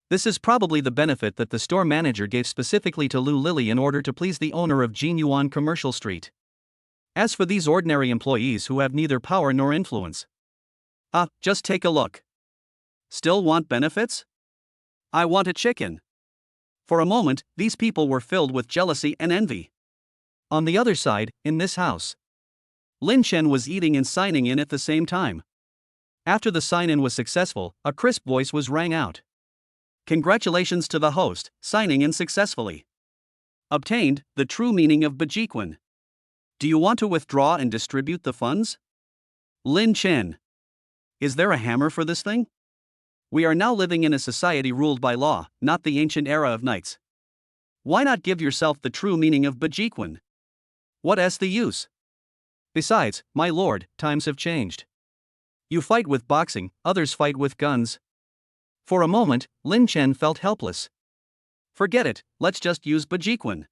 This is probably the benefit that the store manager gave specifically to Lu Lily in order to please the owner of Jin Yuan Commercial Street. As for these ordinary employees who have neither power nor influence. Just take a look. Still want benefits? I want a chicken. For a moment, these people were filled with jealousy and envy. On the other side, in this house, Lin Chen was eating and signing in at the same time. After the sign-in was successful, a crisp voice was rang out. Congratulations to the host, signing in successfully. Obtained, the true meaning of Bajiquan. Do you want to withdraw and distribute the funds? Lin Chen. Is there a hammer for this thing? We are now living in a society ruled by law, not the ancient era of knights. Why not give yourself the true meaning of Bajiquan? What is the use? Besides, my lord, times have changed. You fight with boxing, others fight with guns. For a moment, Lin Chen felt helpless. Forget it, let's just use Bajiquan.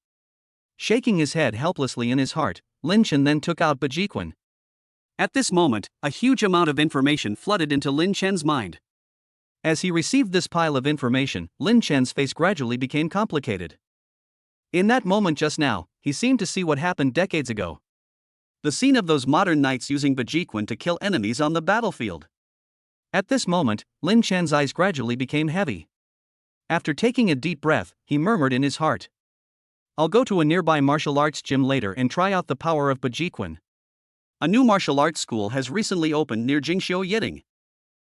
Shaking his head helplessly in his heart, Lin Chen then took out Bajiquan. At this moment, a huge amount of information flooded into Lin Chen's mind. As he received this pile of information, Lin Chen's face gradually became complicated. In that moment just now, he seemed to see what happened decades ago. The scene of those modern knights using Bajiquan to kill enemies on the battlefield. At this moment, Lin Chen's eyes gradually became heavy. After taking a deep breath, he murmured in his heart, "I'll go to a nearby martial arts gym later and try out the power of Bajiquan." A new martial arts school has recently opened near Jingxiu Yiting.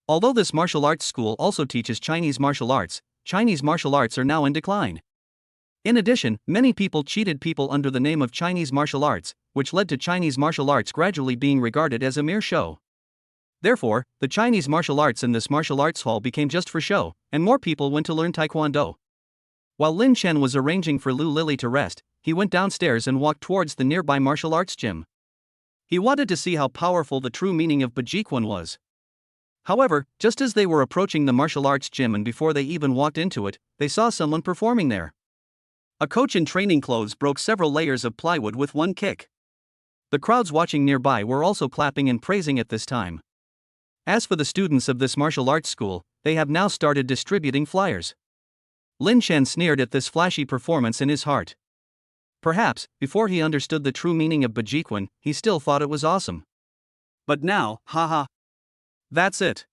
Although this martial arts school also teaches Chinese martial arts are now in decline. In addition, many people cheated people under the name of Chinese martial arts, which led to Chinese martial arts gradually being regarded as a mere show. Therefore, the Chinese martial arts in this martial arts hall became just for show, and more people went to learn Taekwondo. While Lin Chen was arranging for Lu Lily to rest, he went downstairs and walked towards the nearby martial arts gym. He wanted to see how powerful the true meaning of Bajiquan was. However, just as they were approaching the martial arts gym and before they even walked into it, they saw someone performing there. A coach in training clothes broke several layers of plywood with one kick. The crowds watching nearby were also clapping and praising at this time. As for the students of this martial arts school, they have now started distributing flyers. Lin Chen sneered at this flashy performance in his heart. Perhaps, before he understood the true meaning of Bajiquan, he still thought it was awesome. But now, haha. That's it.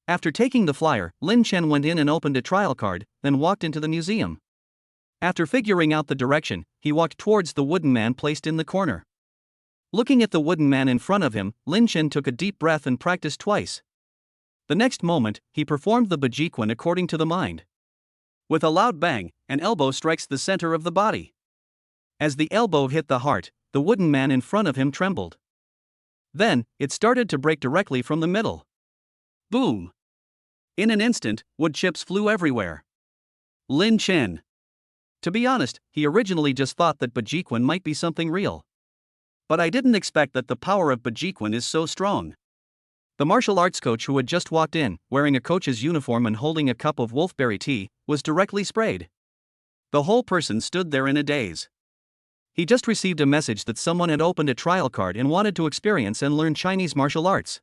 After taking the flyer, Lin Chen went in and opened a trial card, then walked into the museum. After figuring out the direction, he walked towards the wooden man placed in the corner. Looking at the wooden man in front of him, Lin Chen took a deep breath and practiced twice. The next moment, he performed the Bajiquan according to the mind. With a loud bang, an elbow strikes the center of the body. As the elbow hit the heart, the wooden man in front of him trembled. Then, it started to break directly from the middle. Boom! In an instant, wood chips flew everywhere. Lin Chen. To be honest, he originally just thought that Bajiquan might be something real. But I didn't expect that the power of Bajiquan is so strong. The martial arts coach who had just walked in, wearing a coach's uniform and holding a cup of wolfberry tea, was directly sprayed. The whole person stood there in a daze. He just received a message that someone had opened a trial card and wanted to experience and learn Chinese martial arts.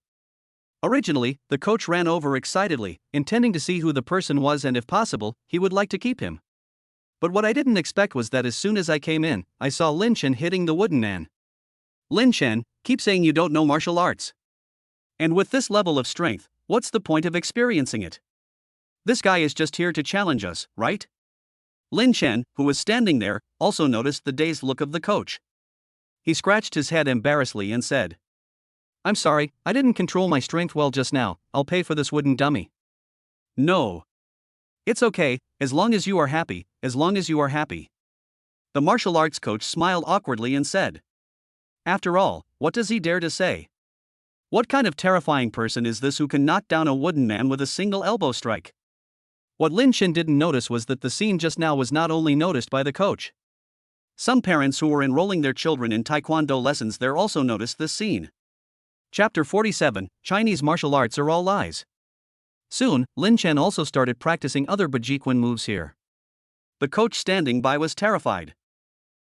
Originally, the coach ran over excitedly, intending to see who the person was and if possible, he would like to keep him. But what I didn't expect was that as soon as I came in, I saw Lin Chen hitting the wooden man. Lin Chen, keep saying you don't know martial arts. And with this level of strength, what's the point of experiencing it? This guy is just here to challenge us, right? Lin Chen, who was standing there, also noticed the dazed look of the coach. He scratched his head embarrassedly and said, "I'm sorry, I didn't control my strength well just now, I'll pay for this wooden dummy." "No. It's okay, as long as you are happy, as long as you are happy." The martial arts coach smiled awkwardly and said, "After all, what does he dare to say? What kind of terrifying person is this who can knock down a wooden man with a single elbow strike?" What Lin Chen didn't notice was that the scene just now was not only noticed by the coach. Some parents who were enrolling their children in Taekwondo lessons there also noticed this scene. Chapter 47, Chinese martial arts are all lies. Soon, Lin Chen also started practicing other Bajiquan moves here. The coach standing by was terrified.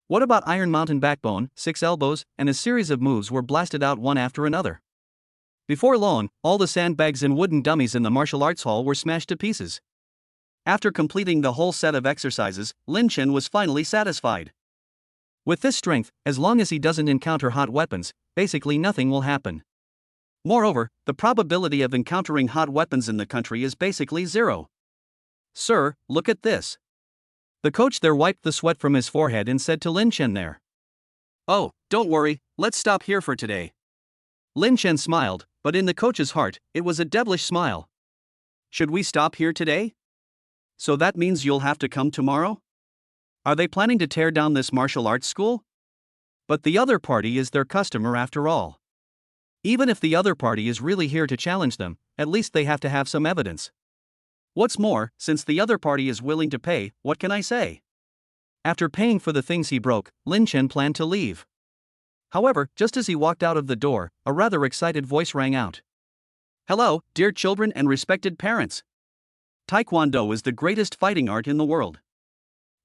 What about Iron Mountain Backbone, 6 elbows, and a series of moves were blasted out one after another. Before long, all the sandbags and wooden dummies in the martial arts hall were smashed to pieces. After completing the whole set of exercises, Lin Chen was finally satisfied. With this strength, as long as he doesn't encounter hot weapons, basically nothing will happen. Moreover, the probability of encountering hot weapons in the country is basically zero. "Sir, look at this." The coach there wiped the sweat from his forehead and said to Lin Chen there, "Oh, don't worry, let's stop here for today." Lin Chen smiled, but in the coach's heart, it was a devilish smile. "Should we stop here today? So that means you'll have to come tomorrow? Are they planning to tear down this martial arts school? But the other party is their customer after all. Even if the other party is really here to challenge them, at least they have to have some evidence. What's more, since the other party is willing to pay, what can I say?" After paying for the things he broke, Lin Chen planned to leave. However, just as he walked out of the door, a rather excited voice rang out. "Hello, dear children and respected parents. Taekwondo is the greatest fighting art in the world.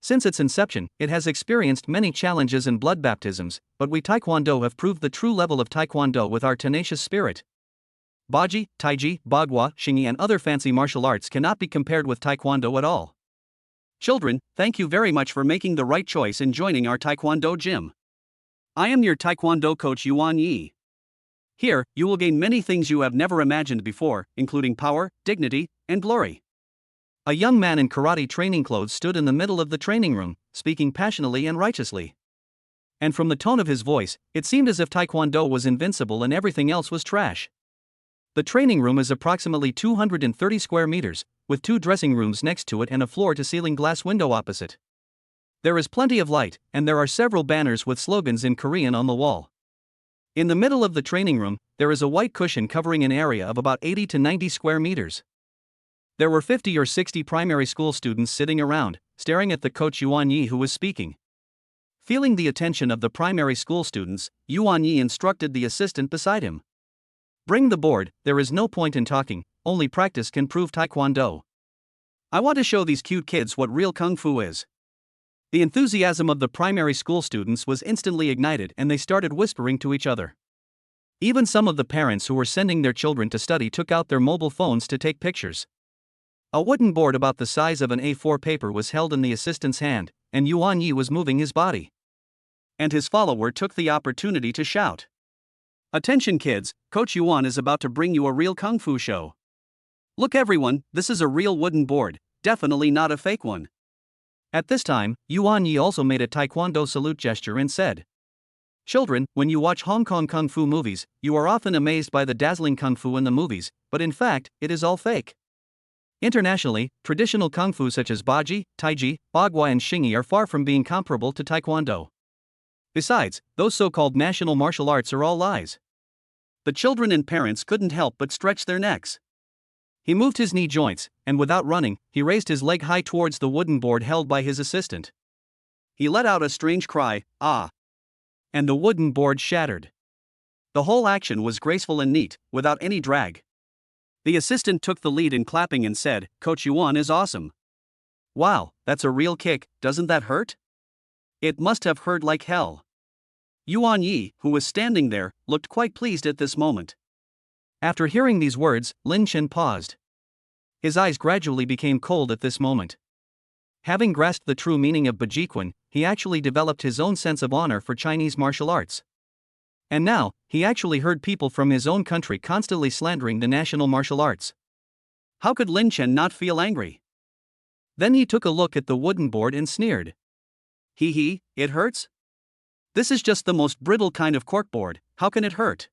Since its inception, it has experienced many challenges and blood baptisms, but we Taekwondo have proved the true level of Taekwondo with our tenacious spirit. Baji, Taiji, Bagua, Xingyi and other fancy martial arts cannot be compared with Taekwondo at all. Children, thank you very much for making the right choice in joining our Taekwondo gym. I am your Taekwondo coach Yuan Yi. Here, you will gain many things you have never imagined before, including power, dignity, and glory. A young man in karate training clothes stood in the middle of the training room, speaking passionately and righteously. And from the tone of his voice, it seemed as if Taekwondo was invincible and everything else was trash. The training room is approximately 230 square meters, with 2 dressing rooms next to it and a floor-to-ceiling glass window opposite. There is plenty of light, and there are several banners with slogans in Korean on the wall. In the middle of the training room, there is a white cushion covering an area of about 80 to 90 square meters. There were 50 or 60 primary school students sitting around, staring at the coach Yuan Yi who was speaking. Feeling the attention of the primary school students, Yuan Yi instructed the assistant beside him. Bring the board, there is no point in talking, only practice can prove Taekwondo. I want to show these cute kids what real Kung Fu is. The enthusiasm of the primary school students was instantly ignited and they started whispering to each other. Even some of the parents who were sending their children to study took out their mobile phones to take pictures. A wooden board about the size of an A4 paper was held in the assistant's hand, and Yuan Yi was moving his body. And his follower took the opportunity to shout. Attention kids, Coach Yuan is about to bring you a real Kung Fu show. Look everyone, this is a real wooden board, definitely not a fake one. At this time, Yuan Yi also made a Taekwondo salute gesture and said, Children, when you watch Hong Kong Kung Fu movies, you are often amazed by the dazzling Kung Fu in the movies, but in fact, it is all fake. Internationally, traditional Kung Fu such as Baji, Taiji, Bagua and Xingyi are far from being comparable to Taekwondo. Besides, those so-called national martial arts are all lies. The children and parents couldn't help but stretch their necks. He moved his knee joints, and without running, he raised his leg high towards the wooden board held by his assistant. He let out a strange cry, ah! And the wooden board shattered. The whole action was graceful and neat, without any drag. The assistant took the lead in clapping and said, Coach Yuan is awesome. Wow, that's a real kick, doesn't that hurt? It must have hurt like hell. Yuan Yi, who was standing there, looked quite pleased at this moment. After hearing these words, Lin Chen paused. His eyes gradually became cold at this moment. Having grasped the true meaning of Bajiquan, he actually developed his own sense of honor for Chinese martial arts. And now, he actually heard people from his own country constantly slandering the national martial arts. How could Lin Chen not feel angry? Then he took a look at the wooden board and sneered. Hee hee, it hurts? This is just the most brittle kind of corkboard, how can it hurt?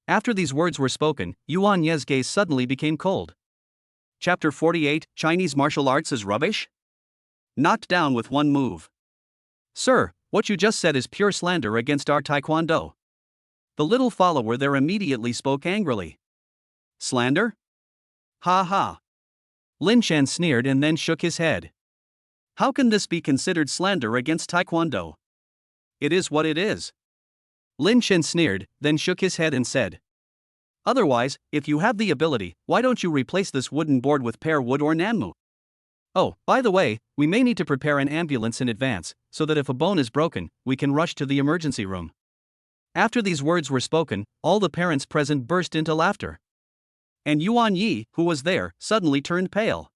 After these words were spoken, Yuan Ye's gaze suddenly became cold. Chapter 48, Chinese martial arts is rubbish? Knocked down with one move. Sir, what you just said is pure slander against our Taekwondo. The little follower there immediately spoke angrily. Slander? Ha ha. Lin Chen sneered and then shook his head. How can this be considered slander against Taekwondo? It is what it is. Lin Chen sneered, then shook his head and said. Otherwise, if you have the ability, why don't you replace this wooden board with pear wood or nanmu? Oh, by the way, we may need to prepare an ambulance in advance, so that if a bone is broken, we can rush to the emergency room. After these words were spoken, all the parents present burst into laughter. And Yuan Yi, who was there, suddenly turned pale.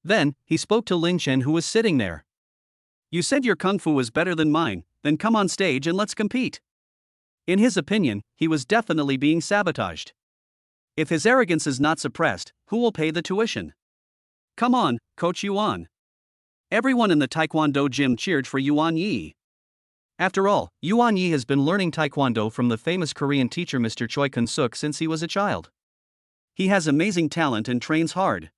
Then, he spoke to Lin Chen who was sitting there. You said your kung fu was better than mine, then come on stage and let's compete. In his opinion, he was definitely being sabotaged. If his arrogance is not suppressed, who will pay the tuition? Come on, Coach Yuan. Everyone in the Taekwondo gym cheered for Yuan Yi. After all, Yuan Yi has been learning Taekwondo from the famous Korean teacher Mr. Choi Kun-suk since he was a child. He has amazing talent and trains hard.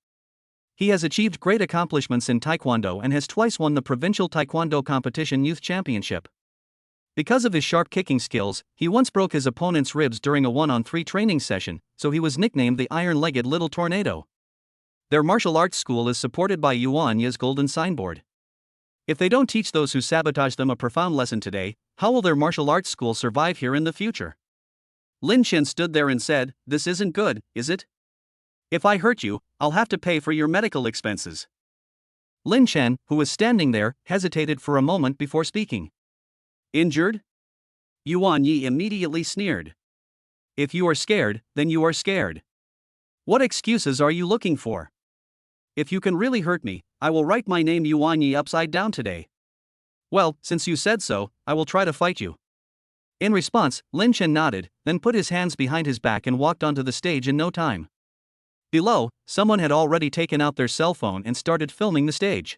He has achieved great accomplishments in Taekwondo and has twice won the Provincial Taekwondo Competition Youth Championship. Because of his sharp kicking skills, he once broke his opponent's ribs during a 1-on-3 training session, so he was nicknamed the Iron-Legged Little Tornado. Their martial arts school is supported by Yuan Yi's golden signboard. If they don't teach those who sabotage them a profound lesson today, how will their martial arts school survive here in the future? Lin Chen stood there and said, This isn't good, is it? If I hurt you, I'll have to pay for your medical expenses. Lin Chen, who was standing there, hesitated for a moment before speaking. Injured? Yuan Yi immediately sneered. If you are scared, then you are scared. What excuses are you looking for? If you can really hurt me, I will write my name Yuan Yi upside down today. Well, since you said so, I will try to fight you. In response, Lin Chen nodded, then put his hands behind his back and walked onto the stage in no time. Below, someone had already taken out their cell phone and started filming the stage.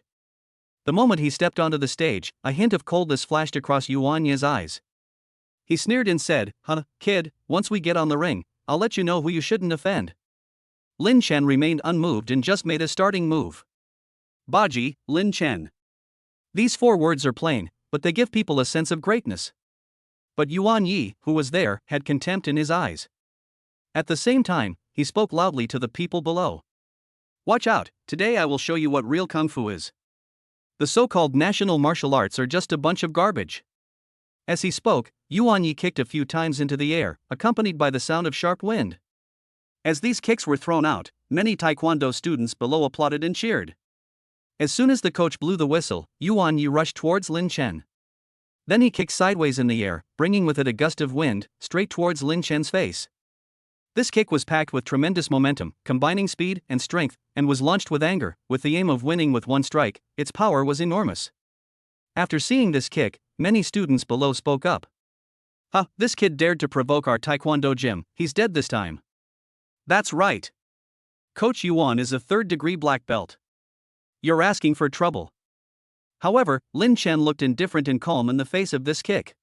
The moment he stepped onto the stage, a hint of coldness flashed across Yuan Yi's eyes. He sneered and said, kid, once we get on the ring, I'll let you know who you shouldn't offend. Lin Chen remained unmoved and just made a starting move. Baji, Lin Chen. These 4 words are plain, but they give people a sense of greatness. But Yuan Yi, who was there, had contempt in his eyes. At the same time, he spoke loudly to the people below. Watch out, today I will show you what real kung fu is. The so-called national martial arts are just a bunch of garbage. As he spoke, Yuan Yi kicked a few times into the air, accompanied by the sound of sharp wind. As these kicks were thrown out, many taekwondo students below applauded and cheered. As soon as the coach blew the whistle, Yuan Yi rushed towards Lin Chen. Then he kicked sideways in the air, bringing with it a gust of wind, straight towards Lin Chen's face. This kick was packed with tremendous momentum, combining speed and strength, and was launched with anger, with the aim of winning with one strike. Its power was enormous. After seeing this kick, many students below spoke up. This kid dared to provoke our taekwondo gym, he's dead this time. That's right. Coach Yuan is a 3rd-degree black belt. You're asking for trouble. However, Lin Chen looked indifferent and calm in the face of this kick.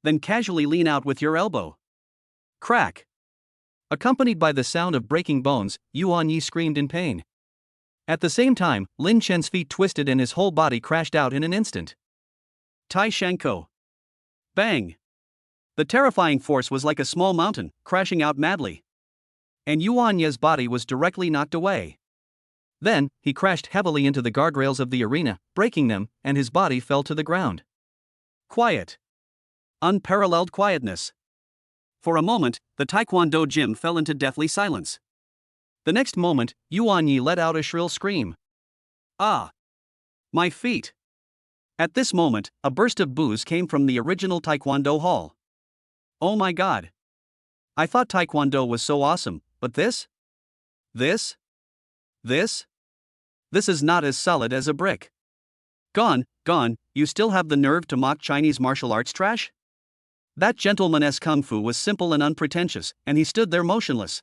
Then casually lean out with your elbow. Crack. Accompanied by the sound of breaking bones, Yuan Yi screamed in pain. At the same time, Lin Chen's feet twisted and his whole body crashed out in an instant. Tai Shanko. Bang. The terrifying force was like a small mountain, crashing out madly. And Yuan Yi's body was directly knocked away. Then, he crashed heavily into the guardrails of the arena, breaking them, and his body fell to the ground. Quiet. Unparalleled quietness. For a moment, the taekwondo gym fell into deathly silence. The next moment, Yuan Yi let out a shrill scream. Ah! My feet! At this moment, a burst of boos came from the original taekwondo hall. Oh my god! I thought taekwondo was so awesome, but this? This? This is not as solid as a brick. Gone, you still have the nerve to mock Chinese martial arts trash? That gentleman's kung fu was simple and unpretentious, and he stood there motionless.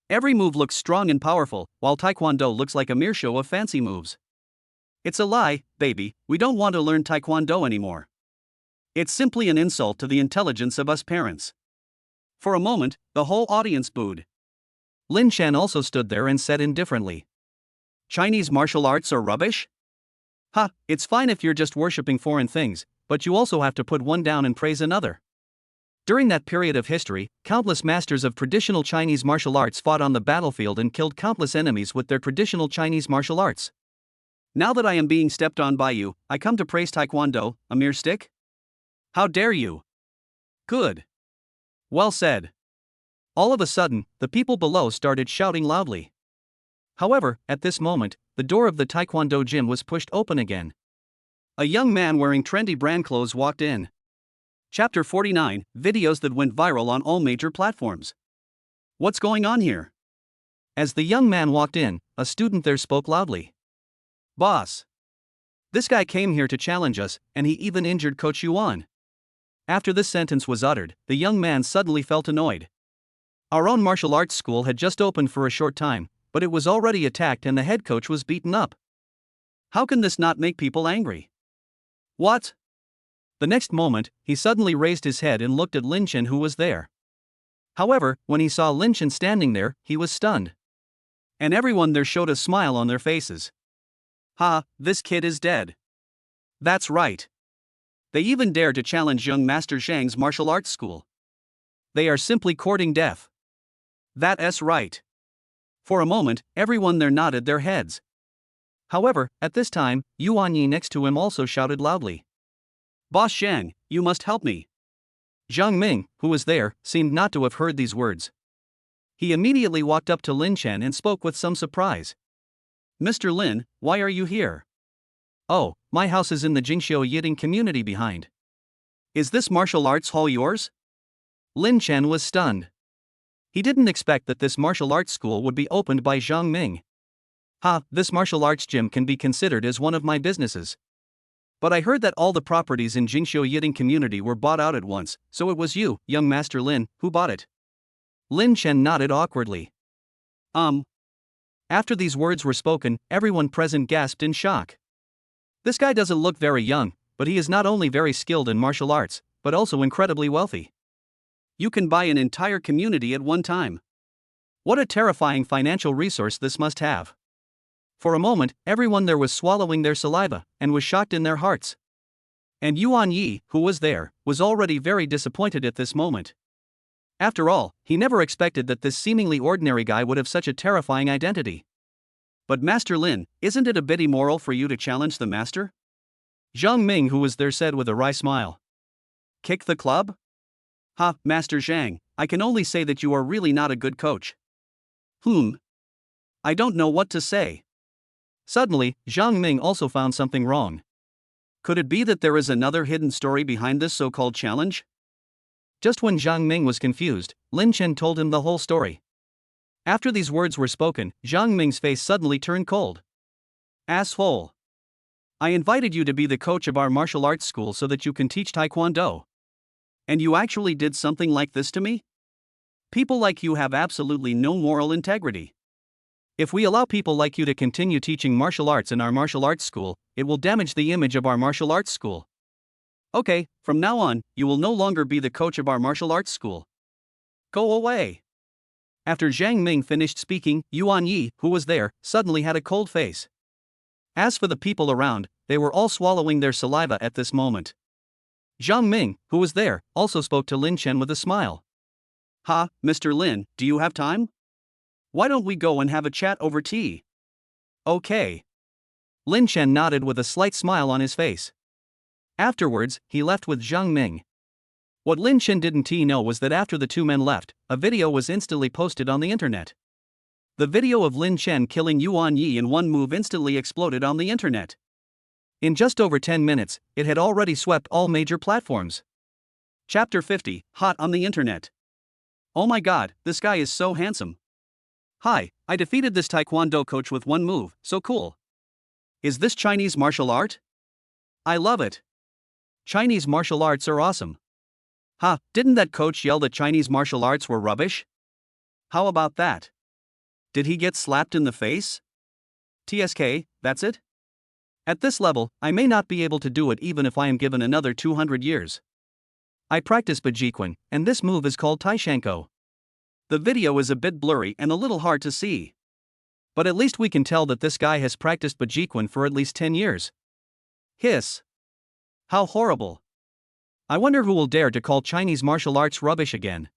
Every move looks strong and powerful, while taekwondo looks like a mere show of fancy moves. It's a lie, baby, we don't want to learn taekwondo anymore. It's simply an insult to the intelligence of us parents. For a moment, the whole audience booed. Lin Chen also stood there and said indifferently, Chinese martial arts are rubbish? It's fine if you're just worshipping foreign things, but you also have to put one down and praise another. During that period of history, countless masters of traditional Chinese martial arts fought on the battlefield and killed countless enemies with their traditional Chinese martial arts. Now that I am being stepped on by you, I come to praise taekwondo, a mere stick? How dare you? Good. Well said. All of a sudden, the people below started shouting loudly. However, at this moment, the door of the taekwondo gym was pushed open again. A young man wearing trendy brand clothes walked in. Chapter 49, Videos that went viral on all major platforms. What's going on here? As the young man walked in, a student there spoke loudly. Boss. This guy came here to challenge us, and he even injured Coach Yuan. After this sentence was uttered, the young man suddenly felt annoyed. Our own martial arts school had just opened for a short time, but it was already attacked and the head coach was beaten up. How can this not make people angry? What? The next moment, he suddenly raised his head and looked at Lin Chen, who was there. However, when he saw Lin Chen standing there, he was stunned. And everyone there showed a smile on their faces. This kid is dead. That's right. They even dare to challenge young Master Zhang's martial arts school. They are simply courting death. That's right. For a moment, everyone there nodded their heads. However, at this time, Yuan Yi next to him also shouted loudly. Boss Zhang, you must help me. Zhang Ming, who was there, seemed not to have heard these words. He immediately walked up to Lin Chen and spoke with some surprise. Mr. Lin, why are you here? Oh, my house is in the Jingxiu Yiting community behind. Is this martial arts hall yours? Lin Chen was stunned. He didn't expect that this martial arts school would be opened by Zhang Ming. This martial arts gym can be considered as one of my businesses. But I heard that all the properties in Jingxiu Yiting community were bought out at once, so it was you, young Master Lin, who bought it. Lin Chen nodded awkwardly. After these words were spoken, everyone present gasped in shock. This guy doesn't look very young, but he is not only very skilled in martial arts, but also incredibly wealthy. You can buy an entire community at one time. What a terrifying financial resource this must have. For a moment, everyone there was swallowing their saliva, and was shocked in their hearts. And Yuan Yi, who was there, was already very disappointed at this moment. After all, he never expected that this seemingly ordinary guy would have such a terrifying identity. But Master Lin, isn't it a bit immoral for you to challenge the master? Zhang Ming, who was there, said with a wry smile. Kick the club? Master Zhang, I can only say that you are really not a good coach. I don't know what to say. Suddenly, Zhang Ming also found something wrong. Could it be that there is another hidden story behind this so-called challenge? Just when Zhang Ming was confused, Lin Chen told him the whole story. After these words were spoken, Zhang Ming's face suddenly turned cold. Asshole. I invited you to be the coach of our martial arts school so that you can teach Taekwondo. And you actually did something like this to me? People like you have absolutely no moral integrity. If we allow people like you to continue teaching martial arts in our martial arts school, it will damage the image of our martial arts school. Okay, from now on, you will no longer be the coach of our martial arts school. Go away. After Zhang Ming finished speaking, Yuan Yi, who was there, suddenly had a cold face. As for the people around, they were all swallowing their saliva at this moment. Zhang Ming, who was there, also spoke to Lin Chen with a smile. Mr. Lin, do you have time? Why don't we go and have a chat over tea? Okay. Lin Chen nodded with a slight smile on his face. Afterwards, he left with Zhang Ming. What Lin Chen didn't know was that after the two men left, a video was instantly posted on the internet. The video of Lin Chen killing Yuan Yi in one move instantly exploded on the internet. In just over 10 minutes, it had already swept all major platforms. Chapter 50, Hot on the Internet. Oh my god, this guy is so handsome. Hi, I defeated this Taekwondo coach with one move, so cool. Is this Chinese martial art? I love it. Chinese martial arts are awesome. Didn't that coach yell that Chinese martial arts were rubbish? How about that? Did he get slapped in the face? TSK, that's it? At this level, I may not be able to do it even if I am given another 200 years. I practice Bajikwan, and this move is called Taishanko. The video is a bit blurry and a little hard to see. But at least we can tell that this guy has practiced Bajikwan for at least 10 years. Hiss. How horrible. I wonder who will dare to call Chinese martial arts rubbish again.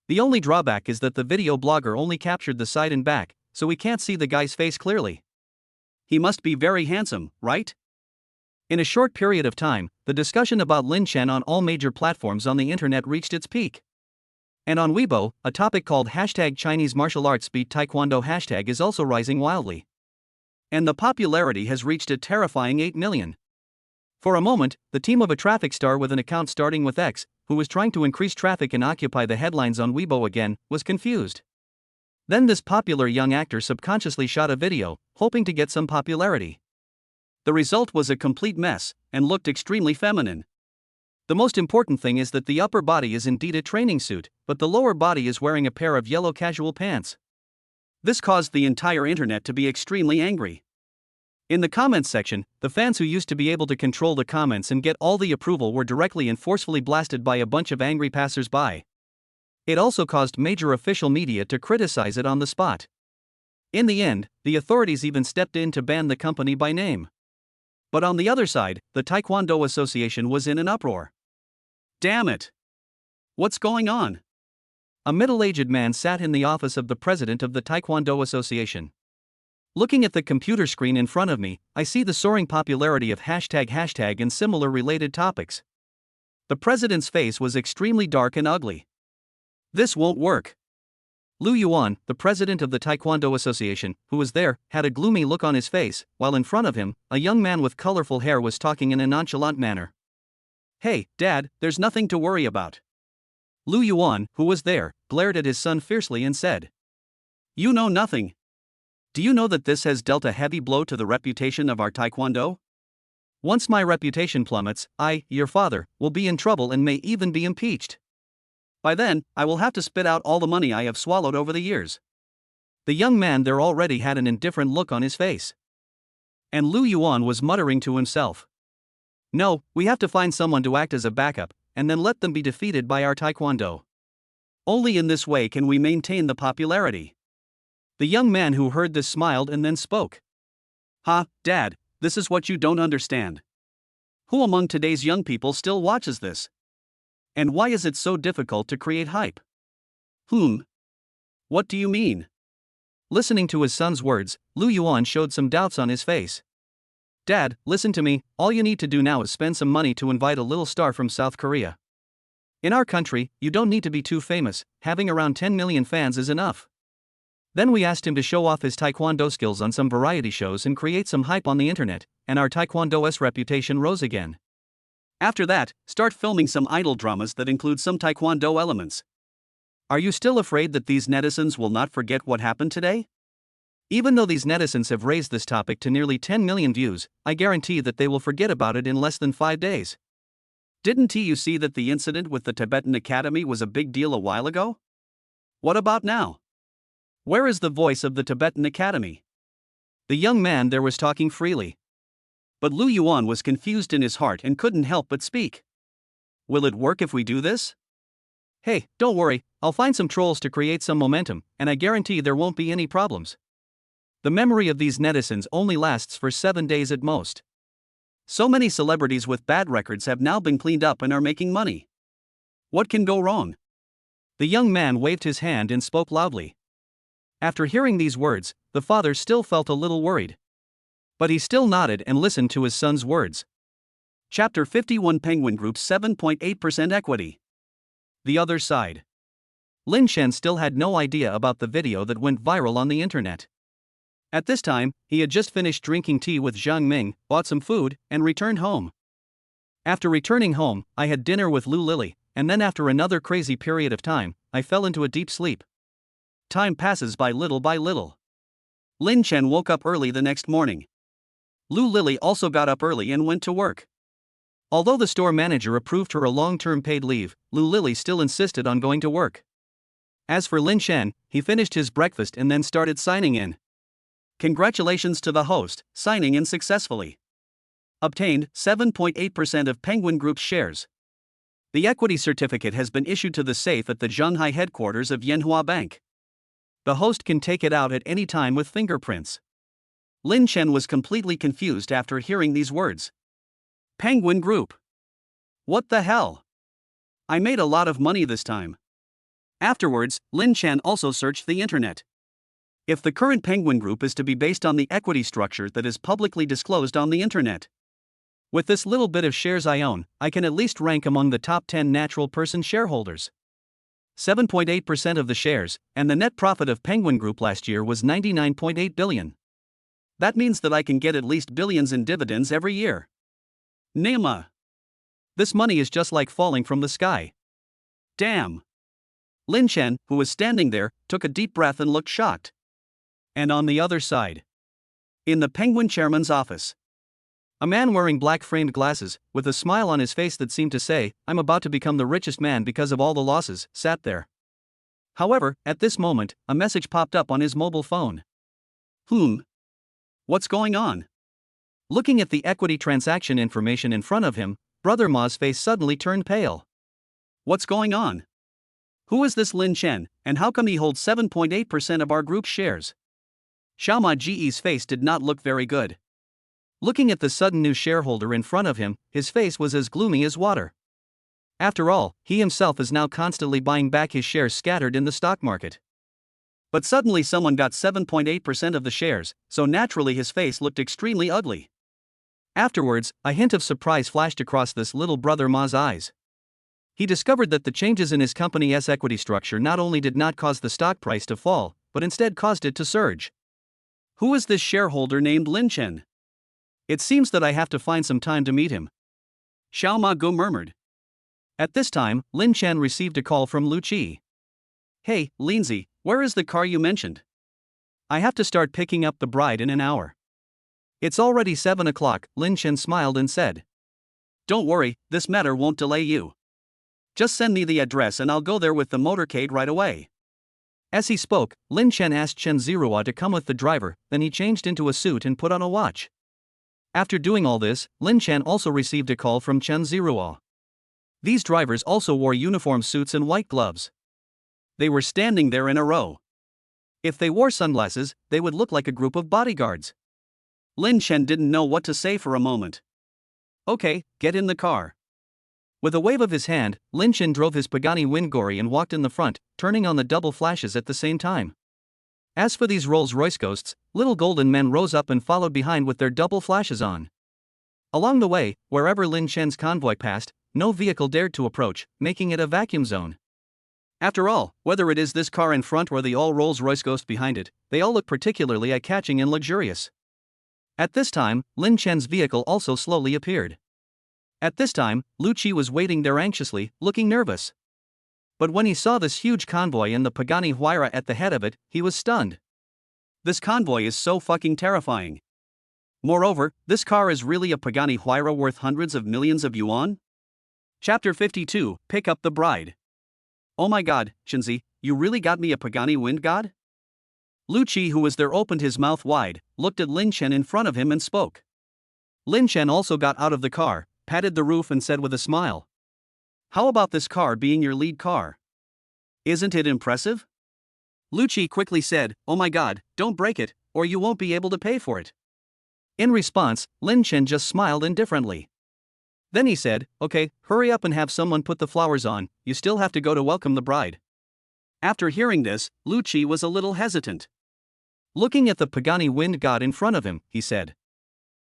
The only drawback is that the video blogger only captured the side and back, so we can't see the guy's face clearly. He must be very handsome, right? In a short period of time, the discussion about Lin Chen on all major platforms on the internet reached its peak. And on Weibo, a topic called #Chinese martial arts beat Taekwondo hashtag is also rising wildly. And the popularity has reached a terrifying 8 million. For a moment, the team of a traffic star with an account starting with X, who was trying to increase traffic and occupy the headlines on Weibo again, was confused. Then this popular young actor subconsciously shot a video, hoping to get some popularity. The result was a complete mess, and looked extremely feminine. The most important thing is that the upper body is indeed a training suit, but the lower body is wearing a pair of yellow casual pants. This caused the entire internet to be extremely angry. In the comments section, the fans who used to be able to control the comments and get all the approval were directly and forcefully blasted by a bunch of angry passers-by. It also caused major official media to criticize it on the spot. In the end, the authorities even stepped in to ban the company by name. But on the other side, the Taekwondo Association was in an uproar. Damn it! What's going on? A middle-aged man sat in the office of the president of the Taekwondo Association. Looking at the computer screen in front of me, I see the soaring popularity of ## and similar related topics. The president's face was extremely dark and ugly. This won't work. Lu Yuan, the president of the Taekwondo Association, who was there, had a gloomy look on his face, while in front of him, a young man with colorful hair was talking in a nonchalant manner. "Hey, Dad, there's nothing to worry about." Lu Yuan, who was there, glared at his son fiercely and said, "You know nothing. Do you know that this has dealt a heavy blow to the reputation of our Taekwondo? Once my reputation plummets, I, your father, will be in trouble and may even be impeached. By then, I will have to spit out all the money I have swallowed over the years." The young man there already had an indifferent look on his face. And Lu Yuan was muttering to himself, "No, we have to find someone to act as a backup, and then let them be defeated by our Taekwondo. Only in this way can we maintain the popularity." The young man who heard this smiled and then spoke. "Ha, Dad, this is what you don't understand. Who among today's young people still watches this? And why is it so difficult to create hype?" What do you mean?" Listening to his son's words, Lu Yuan showed some doubts on his face. "Dad, listen to me, all you need to do now is spend some money to invite a little star from South Korea. In our country, you don't need to be too famous, having around 10 million fans is enough." Then we asked him to show off his Taekwondo skills on some variety shows and create some hype on the internet, and our Taekwondo's reputation rose again. After that, start filming some idol dramas that include some Taekwondo elements. Are you still afraid that these netizens will not forget what happened today? Even though these netizens have raised this topic to nearly 10 million views, I guarantee that they will forget about it in less than 5 days. Didn't you see that the incident with the Tibetan Academy was a big deal a while ago? What about now? Where is the voice of the Tibetan Academy?" The young man there was talking freely. But Lu Yuan was confused in his heart and couldn't help but speak. "Will it work if we do this?" "Hey, don't worry, I'll find some trolls to create some momentum, and I guarantee there won't be any problems. The memory of these netizens only lasts for 7 days at most. So many celebrities with bad records have now been cleaned up and are making money. What can go wrong?" The young man waved his hand and spoke loudly. After hearing these words, the father still felt a little worried. But he still nodded and listened to his son's words. Chapter 51, Penguin Group's 7.8% equity. The other side. Lin Chen still had no idea about the video that went viral on the internet. At this time, he had just finished drinking tea with Zhang Ming, bought some food, and returned home. After returning home, I had dinner with Lu Lily, and then after another crazy period of time, I fell into a deep sleep. Time passes by little. Lin Chen woke up early the next morning. Lu Lily also got up early and went to work. Although the store manager approved her a long-term paid leave, Lu Lily still insisted on going to work. As for Lin Chen, he finished his breakfast and then started signing in. Congratulations to the host, signing in successfully. Obtained 7.8% of Penguin Group's shares. The equity certificate has been issued to the safe at the Shanghai headquarters of Yanhua Bank. The host can take it out at any time with fingerprints. Lin Chen was completely confused after hearing these words. Penguin Group. What the hell? I made a lot of money this time. Afterwards, Lin Chen also searched the internet. If the current Penguin Group is to be based on the equity structure that is publicly disclosed on the internet. With this little bit of shares I own, I can at least rank among the top 10 natural person shareholders. 7.8% of the shares, and the net profit of Penguin Group last year was 99.8 billion. That means that I can get at least billions in dividends every year. Nema. This money is just like falling from the sky. Damn. Lin Chen, who was standing there, took a deep breath and looked shocked. And on the other side, in the Penguin chairman's office, a man wearing black framed glasses, with a smile on his face that seemed to say, "I'm about to become the richest man because of all the losses," sat there. However, at this moment, a message popped up on his mobile phone. What's going on? Looking at the equity transaction information in front of him, Brother Ma's face suddenly turned pale. What's going on? Who is this Lin Chen, and how come he holds 7.8% of our group's shares? Xiaoma Ji's face did not look very good. Looking at the sudden new shareholder in front of him, his face was as gloomy as water. After all, he himself is now constantly buying back his shares scattered in the stock market. But suddenly someone got 7.8% of the shares, so naturally his face looked extremely ugly. Afterwards, a hint of surprise flashed across this little Brother Ma's eyes. He discovered that the changes in his company's equity structure not only did not cause the stock price to fall, but instead caused it to surge. Who is this shareholder named Lin Chen? It seems that I have to find some time to meet him. Xiao Ma Gu murmured. At this time, Lin Chen received a call from Lu Qi. Hey, Lindsay, where is the car you mentioned? I have to start picking up the bride in an hour. It's already 7 o'clock, Lin Chen smiled and said. Don't worry, this matter won't delay you. Just send me the address and I'll go there with the motorcade right away. As he spoke, Lin Chen asked Chen Zirua to come with the driver, then he changed into a suit and put on a watch. After doing all this, Lin Chen also received a call from Chen Zirua. These drivers also wore uniform suits and white gloves. They were standing there in a row. If they wore sunglasses, they would look like a group of bodyguards. Lin Chen didn't know what to say for a moment. Okay, get in the car. With a wave of his hand, Lin Chen drove his Pagani Windgory and walked in the front, turning on the double flashes at the same time. As for these Rolls-Royce ghosts, little golden men rose up and followed behind with their double flashes on. Along the way, wherever Lin Chen's convoy passed, no vehicle dared to approach, making it a vacuum zone. After all, whether it is this car in front or the all Rolls-Royce ghost behind it, they all look particularly eye-catching and luxurious. At this time, Lin Chen's vehicle also slowly appeared. At this time, Lu Qi was waiting there anxiously, looking nervous. But when he saw this huge convoy and the Pagani Huayra at the head of it, he was stunned. This convoy is so fucking terrifying. Moreover, this car is really a Pagani Huayra worth hundreds of millions of yuan? Chapter 52, Pick Up the Bride. Oh my god, Shinzi, you really got me a Pagani Wind God? Lu Qi, who was there, opened his mouth wide, looked at Lin Chen in front of him and spoke. Lin Chen also got out of the car, patted the roof and said with a smile. How about this car being your lead car? Isn't it impressive? Lu Qi quickly said, oh my god, don't break it, or you won't be able to pay for it. In response, Lin Chen just smiled indifferently. Then he said, okay, hurry up and have someone put the flowers on, you still have to go to welcome the bride. After hearing this, Lu Qi was a little hesitant. Looking at the Pagani Wind God in front of him, he said.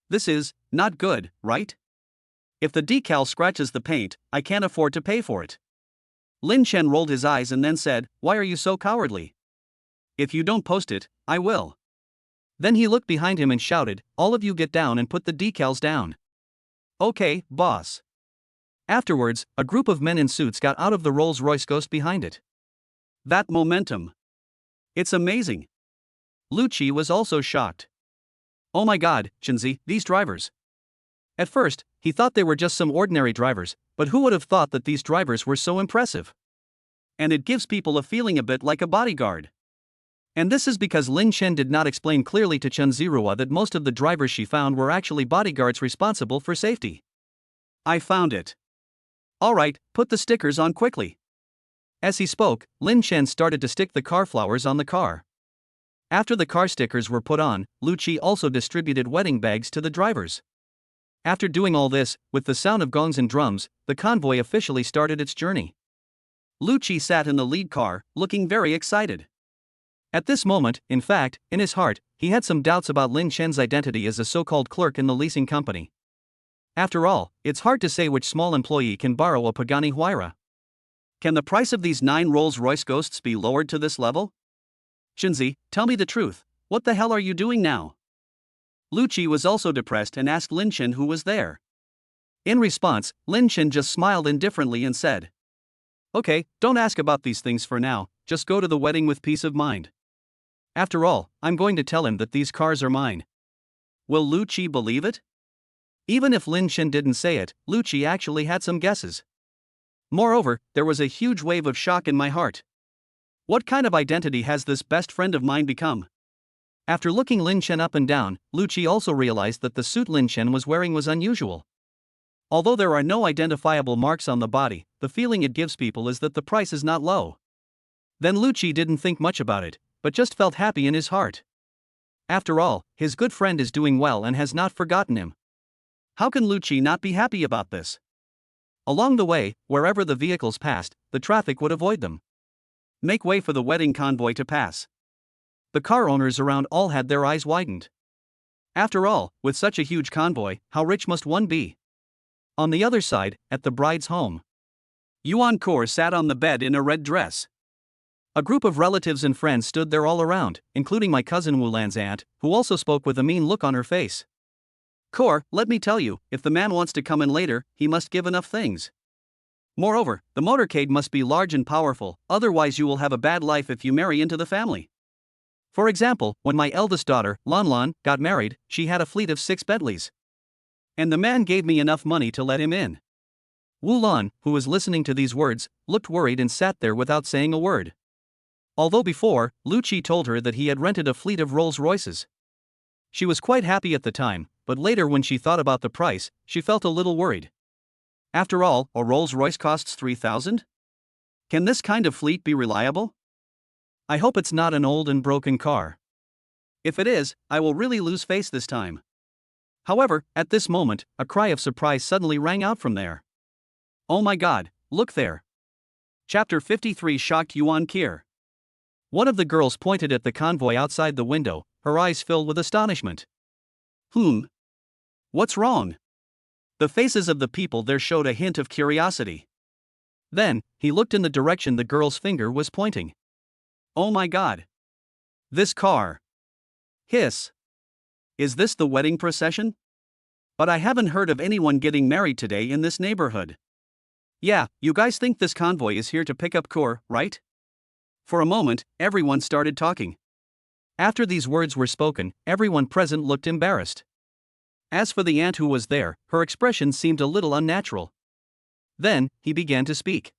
This is not good, right? If the decal scratches the paint, I can't afford to pay for it. Lin Chen rolled his eyes and then said, why are you so cowardly? If you don't post it, I will. Then he looked behind him and shouted, all of you get down and put the decals down. Okay, boss. Afterwards, a group of men in suits got out of the Rolls-Royce Ghost behind it. That momentum. It's amazing. Lu Qi was also shocked. Oh my god, Shinzi, these drivers. At first, he thought they were just some ordinary drivers, but who would have thought that these drivers were so impressive? And it gives people a feeling a bit like a bodyguard. And this is because Lin Chen did not explain clearly to Chen Zirua that most of the drivers she found were actually bodyguards responsible for safety. I found it. Alright, put the stickers on quickly. As he spoke, Lin Chen started to stick the car flowers on the car. After the car stickers were put on, Lu Qi also distributed wedding bags to the drivers. After doing all this, with the sound of gongs and drums, the convoy officially started its journey. Lu Qi sat in the lead car, looking very excited. At this moment, in fact, in his heart, he had some doubts about Lin Chen's identity as a so-called clerk in the leasing company. After all, it's hard to say which small employee can borrow a Pagani Huayra. Can the price of these 9 Rolls-Royce Ghosts be lowered to this level? Shinzi, tell me the truth, what the hell are you doing now? Lu Qi was also depressed and asked Lin Chen who was there. In response, Lin Chen just smiled indifferently and said, okay, don't ask about these things for now, just go to the wedding with peace of mind. After all, I'm going to tell him that these cars are mine. Will Lu Qi believe it? Even if Lin Chen didn't say it, Lu Qi actually had some guesses. Moreover, there was a huge wave of shock in my heart. What kind of identity has this best friend of mine become? After looking Lin Chen up and down, Lu Qi also realized that the suit Lin Chen was wearing was unusual. Although there are no identifiable marks on the body, the feeling it gives people is that the price is not low. Then Lu Qi didn't think much about it, but just felt happy in his heart. After all, his good friend is doing well and has not forgotten him. How can Lu Qi not be happy about this? Along the way, wherever the vehicles passed, the traffic would avoid them. Make way for the wedding convoy to pass. The car owners around all had their eyes widened. After all, with such a huge convoy, how rich must one be? On the other side, at the bride's home. Yuan Kor sat on the bed in a red dress. A group of relatives and friends stood there all around, including my cousin Wulan's aunt, who also spoke with a mean look on her face. Kor, let me tell you, if the man wants to come in later, he must give enough things. Moreover, the motorcade must be large and powerful, otherwise you will have a bad life if you marry into the family. For example, when my eldest daughter, Lanlan, got married, she had a fleet of 6 Bentleys. And the man gave me enough money to let him in. Wulan, who was listening to these words, looked worried and sat there without saying a word. Although before, Lu Qi told her that he had rented a fleet of Rolls-Royces. She was quite happy at the time, but later when she thought about the price, she felt a little worried. After all, a Rolls-Royce costs 3,000? Can this kind of fleet be reliable? I hope it's not an old and broken car. If it is, I will really lose face this time. However, at this moment, a cry of surprise suddenly rang out from there. Oh my god, look there. Chapter 53 shocked Yuan Kor. One of the girls pointed at the convoy outside the window, her eyes filled with astonishment. What's wrong? The faces of the people there showed a hint of curiosity. Then, he looked in the direction the girl's finger was pointing. Oh my god. This car. Hiss. Is this the wedding procession? But I haven't heard of anyone getting married today in this neighborhood. Yeah, you guys think this convoy is here to pick up Kor, right? For a moment, everyone started talking. After these words were spoken, everyone present looked embarrassed. As for the aunt who was there, her expression seemed a little unnatural. Then, he began to speak.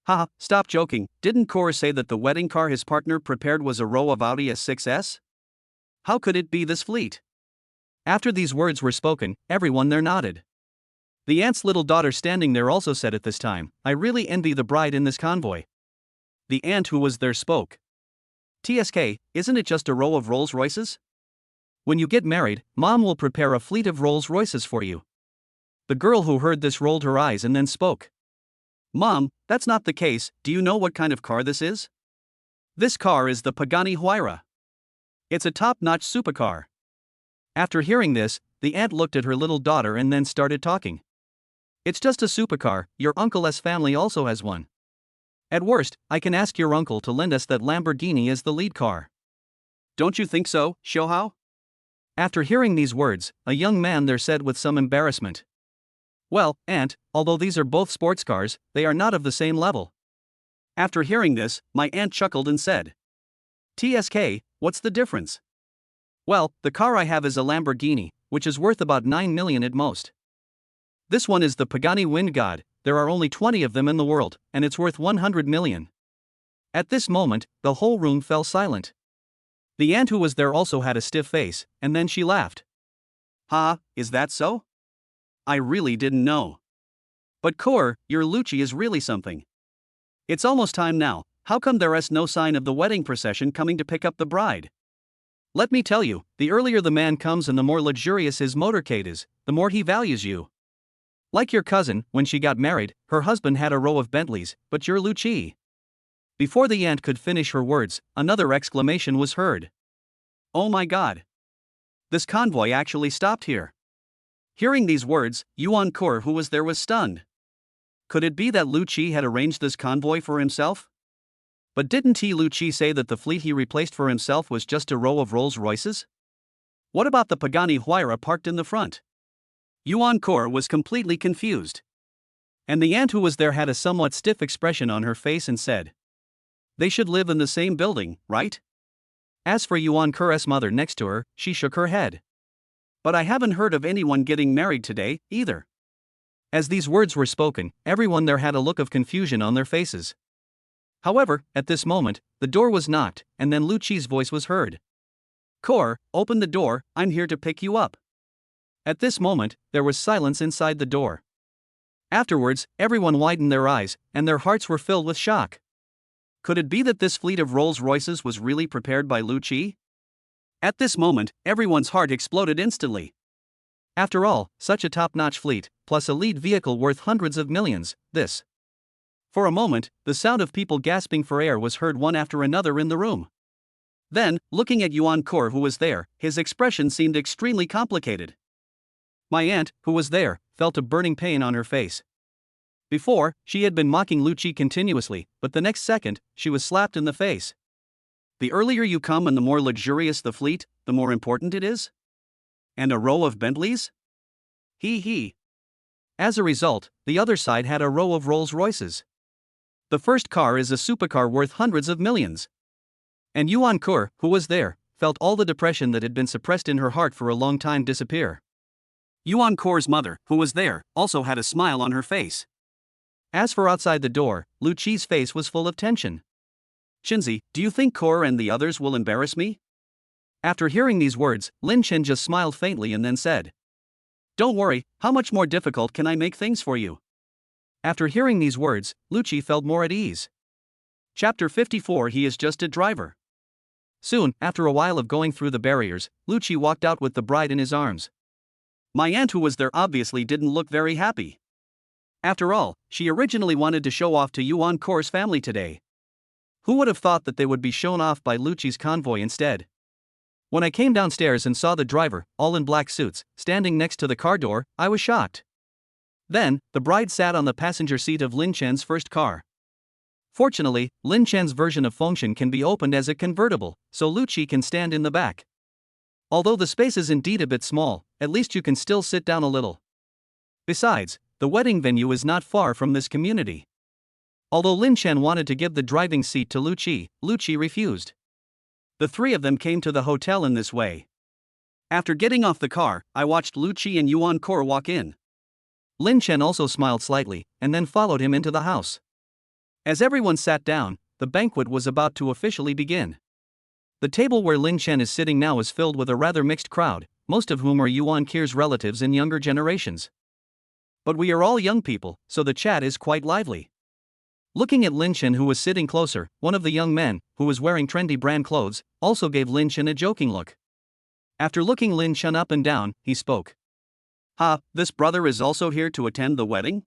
Haha, stop joking, didn't Kor say that the wedding car his partner prepared was a row of Audi S6s? How could it be this fleet? After these words were spoken, everyone there nodded. The aunt's little daughter standing there also said at this time, I really envy the bride in this convoy. The aunt who was there spoke. TSK, isn't it just a row of Rolls-Royces? When you get married, Mom will prepare a fleet of Rolls-Royces for you. The girl who heard this rolled her eyes and then spoke. Mom, that's not the case, do you know what kind of car this is? This car is the Pagani Huayra. It's a top-notch supercar. After hearing this, the aunt looked at her little daughter and then started talking. It's just a supercar, your uncle's family also has one. At worst, I can ask your uncle to lend us that Lamborghini as the lead car. Don't you think so, Shohao? After hearing these words, a young man there said with some embarrassment. Well, aunt, although these are both sports cars, they are not of the same level. After hearing this, my aunt chuckled and said. TSK, what's the difference? Well, the car I have is a Lamborghini, which is worth about 9 million at most. This one is the Pagani Wind God, there are only 20 of them in the world, and it's worth 100 million. At this moment, the whole room fell silent. The aunt who was there also had a stiff face, and then she laughed. Ha, is that so? I really didn't know. But Kor, your Lu Qi is really something. It's almost time now, how come there is no sign of the wedding procession coming to pick up the bride? Let me tell you, the earlier the man comes and the more luxurious his motorcade is, the more he values you. Like your cousin, when she got married, her husband had a row of Bentleys, but you're Lu Qi. Before the aunt could finish her words, another exclamation was heard. Oh my god. This convoy actually stopped here. Hearing these words, Yuan Kor who was there was stunned. Could it be that Lu Qi had arranged this convoy for himself? But didn't Lu Qi say that the fleet he replaced for himself was just a row of Rolls-Royces? What about the Pagani Huayra parked in the front? Yuan Kor was completely confused. And the aunt who was there had a somewhat stiff expression on her face and said. They should live in the same building, right? As for Yuan Kor's mother next to her, she shook her head. But I haven't heard of anyone getting married today, either. As these words were spoken, everyone there had a look of confusion on their faces. However, at this moment, the door was knocked, and then Lu Qi's voice was heard. Kor, open the door, I'm here to pick you up. At this moment, there was silence inside the door. Afterwards, everyone widened their eyes, and their hearts were filled with shock. Could it be that this fleet of Rolls-Royces was really prepared by Lu Qi? At this moment, everyone's heart exploded instantly. After all, such a top-notch fleet, plus a lead vehicle worth hundreds of millions, this. For a moment, the sound of people gasping for air was heard one after another in the room. Then, looking at Yuan Kor who was there, his expression seemed extremely complicated. My aunt, who was there, felt a burning pain on her face. Before, she had been mocking Lucci continuously, but the next second, she was slapped in the face. The earlier you come and the more luxurious the fleet, the more important it is? And a row of Bentleys? He. As a result, the other side had a row of Rolls-Royces. The first car is a supercar worth hundreds of millions. And Yuan Kur, who was there, felt all the depression that had been suppressed in her heart for a long time disappear. Yuan Kur's mother, who was there, also had a smile on her face. As for outside the door, Lucci's face was full of tension. Shinzi, do you think Kur and the others will embarrass me? After hearing these words, Lin Chen just smiled faintly and then said, Don't worry, how much more difficult can I make things for you? After hearing these words, Lucci felt more at ease. Chapter 54 He is just a driver. Soon, after a while of going through the barriers, Lucci walked out with the bride in his arms. My aunt who was there obviously didn't look very happy. After all, she originally wanted to show off to Yuan Kur's family today. Who would have thought that they would be shown off by Lucci's convoy instead? When I came downstairs and saw the driver, all in black suits, standing next to the car door, I was shocked. Then, the bride sat on the passenger seat of Lin Chen's first car. Fortunately, Lin Chen's version of Fengshen can be opened as a convertible, so Lucci can stand in the back. Although the space is indeed a bit small, at least you can still sit down a little. Besides, the wedding venue is not far from this community. Although Lin Chen wanted to give the driving seat to Lucci, Lucci refused. The three of them came to the hotel in this way. After getting off the car, I watched Lucci and Yuan Kur walk in. Lin Chen also smiled slightly, and then followed him into the house. As everyone sat down, the banquet was about to officially begin. The table where Lin Chen is sitting now is filled with a rather mixed crowd, most of whom are Yuan Kir's relatives in younger generations. But we are all young people, so the chat is quite lively. Looking at Lin Chen, who was sitting closer, one of the young men, who was wearing trendy brand clothes, also gave Lin Chen a joking look. After looking Lin Chen up and down, he spoke. This brother is also here to attend the wedding?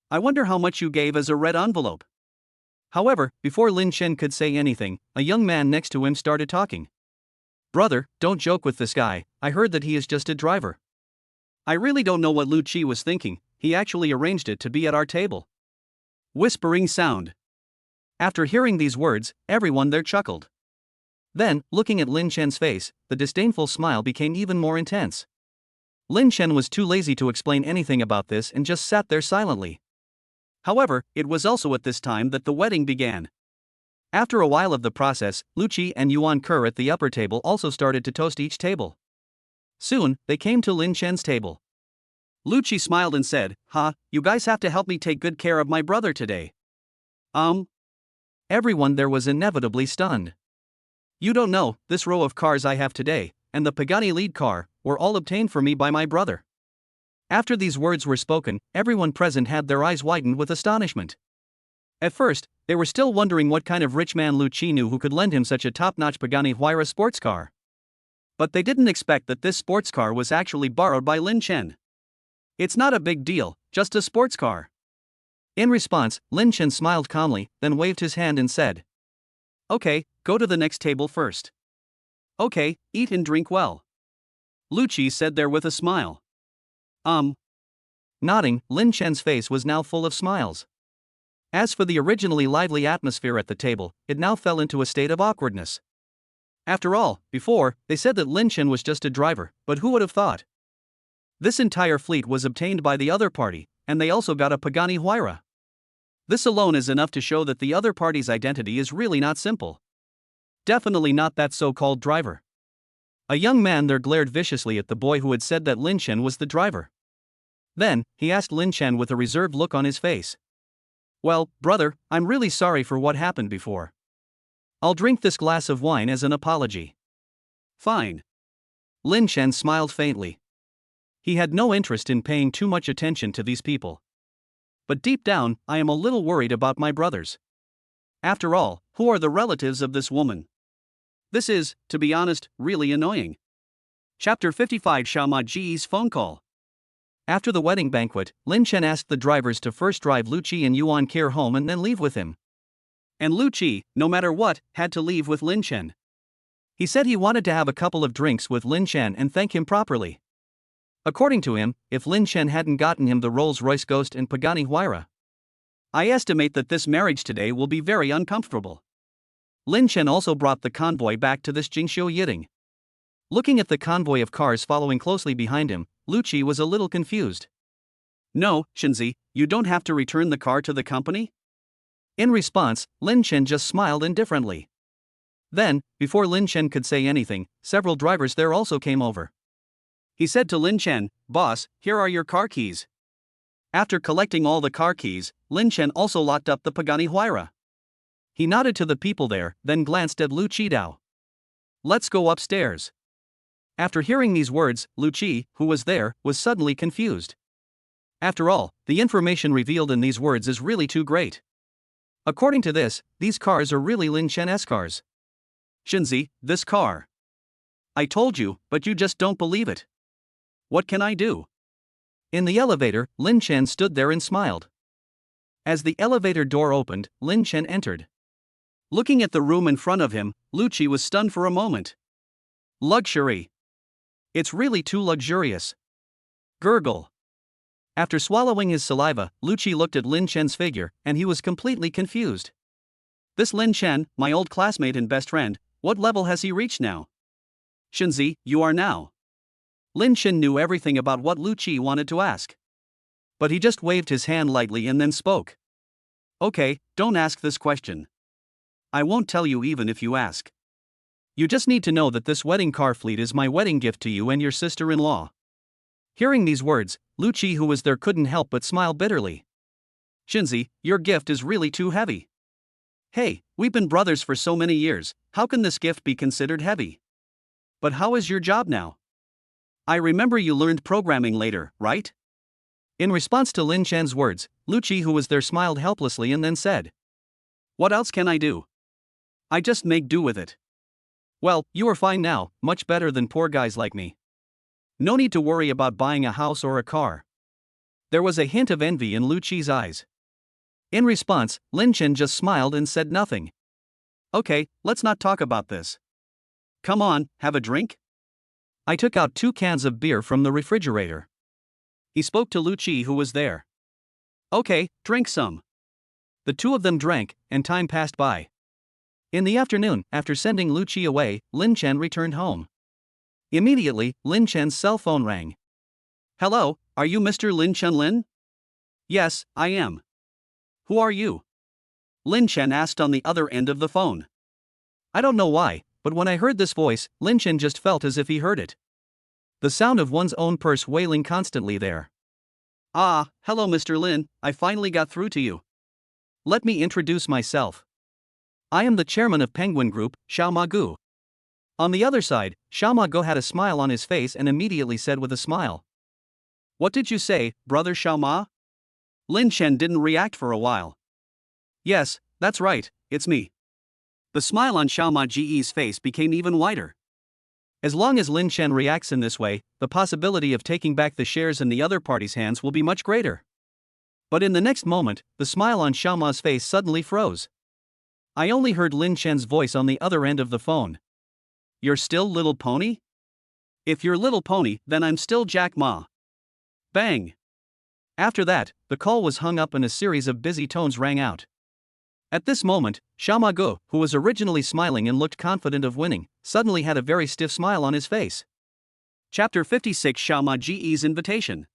I wonder how much you gave as a red envelope. However, before Lin Chen could say anything, a young man next to him started talking. Brother, don't joke with this guy, I heard that he is just a driver. I really don't know what Lucci was thinking, he actually arranged it to be at our table. Whispering sound. After hearing these words, everyone there chuckled. Then, looking at Lin Chen's face, the disdainful smile became even more intense. Lin Chen was too lazy to explain anything about this and just sat there silently. However, it was also at this time that the wedding began. After a while of the process, Lucci and Yuan Kur at the upper table also started to toast each table. Soon, they came to Lin Chen's table. Lucci smiled and said, you guys have to help me take good care of my brother today. Everyone there was inevitably stunned. You don't know, this row of cars I have today, and the Pagani lead car, were all obtained for me by my brother. After these words were spoken, everyone present had their eyes widened with astonishment. At first, they were still wondering what kind of rich man Lucci knew who could lend him such a top-notch Pagani Huayra sports car. But they didn't expect that this sports car was actually borrowed by Lin Chen. It's not a big deal, just a sports car. In response, Lin Chen smiled calmly, then waved his hand and said, Okay, go to the next table first. Okay, eat and drink well. Lucci said there with a smile. Nodding, Lin Chen's face was now full of smiles. As for the originally lively atmosphere at the table, it now fell into a state of awkwardness. After all, before, they said that Lin Chen was just a driver, but who would have thought? This entire fleet was obtained by the other party, and they also got a Pagani Huayra. This alone is enough to show that the other party's identity is really not simple. Definitely not that so-called driver. A young man there glared viciously at the boy who had said that Lin Chen was the driver. Then, he asked Lin Chen with a reserved look on his face. Well, brother, I'm really sorry for what happened before. I'll drink this glass of wine as an apology. Fine. Lin Chen smiled faintly. He had no interest in paying too much attention to these people. But deep down, I am a little worried about my brothers. After all, who are the relatives of this woman? This is, to be honest, really annoying. Chapter 55 Xiaoma Ji's phone call. After the wedding banquet, Lin Chen asked the drivers to first drive Lucci and Yuan Kir home and then leave with him. And Lucci, no matter what, had to leave with Lin Chen. He said he wanted to have a couple of drinks with Lin Chen and thank him properly. According to him, if Lin Chen hadn't gotten him the Rolls-Royce Ghost and Pagani Huayra, I estimate that this marriage today will be very uncomfortable. Lin Chen also brought the convoy back to this Jingxiu Yiting. Looking at the convoy of cars following closely behind him, Lu Qi was a little confused. No, Shenzi, you don't have to return the car to the company? In response, Lin Chen just smiled indifferently. Then, before Lin Chen could say anything, several drivers there also came over. He said to Lin Chen, "Boss, here are your car keys." After collecting all the car keys, Lin Chen also locked up the Pagani Huayra. He nodded to the people there, then glanced at Lu Qidao. "Let's go upstairs." After hearing these words, Lu Qi, who was there, was suddenly confused. After all, the information revealed in these words is really too great. According to this, these cars are really Lin Chen's cars. Shenzi, this car. I told you, but you just don't believe it. What can I do? In the elevator, Lin Chen stood there and smiled. As the elevator door opened, Lin Chen entered. Looking at the room in front of him, Lu Qi was stunned for a moment. Luxury. It's really too luxurious. Gurgle. After swallowing his saliva, Lu Qi looked at Lin Chen's figure, and he was completely confused. This Lin Chen, my old classmate and best friend, what level has he reached now? Shenzi, you are now. Lin Chen knew everything about what Lu Qi wanted to ask. But he just waved his hand lightly and then spoke. Okay, don't ask this question. I won't tell you even if you ask. You just need to know that this wedding car fleet is my wedding gift to you and your sister-in-law. Hearing these words, Lu Qi, who was there, couldn't help but smile bitterly. Shenzi, your gift is really too heavy. Hey, we've been brothers for so many years, how can this gift be considered heavy? But how is your job now? I remember you learned programming later, right? In response to Lin Chen's words, Lu Qi, who was there, smiled helplessly and then said, What else can I do? I just make do with it. Well, you are fine now, much better than poor guys like me. No need to worry about buying a house or a car. There was a hint of envy in Lu Qi's eyes. In response, Lin Chen just smiled and said nothing. Okay, let's not talk about this. Come on, have a drink? I took out 2 cans of beer from the refrigerator. He spoke to Lu Qi, who was there. Okay, drink some. The two of them drank, and time passed by. In the afternoon, after sending Lu Qi away, Lin Chen returned home. Immediately, Lin Chen's cell phone rang. Hello, are you Mr. Lin Chen Lin? Yes, I am. Who are you? Lin Chen asked on the other end of the phone. I don't know why, but when I heard this voice, Lin Chen just felt as if he heard it. The sound of one's own purse wailing constantly there. Ah, hello Mr. Lin, I finally got through to you. Let me introduce myself. I am the chairman of Penguin Group, Xiao Ma Gu. On the other side, Xiao Ma Gu had a smile on his face and immediately said with a smile. What did you say, brother Xiao Ma? Lin Chen didn't react for a while. Yes, that's right, it's me. The smile on Xiao Ma Ji's face became even wider. As long as Lin Chen reacts in this way, the possibility of taking back the shares in the other party's hands will be much greater. But in the next moment, the smile on Xiao Ma's face suddenly froze. I only heard Lin Chen's voice on the other end of the phone. You're still Little Pony? If you're Little Pony, then I'm still Jack Ma. Bang! After that, the call was hung up and a series of busy tones rang out. At this moment, Xiao Ma Gu, who was originally smiling and looked confident of winning, suddenly had a very stiff smile on his face. Chapter 56 Xiao Ma Ji's Invitation.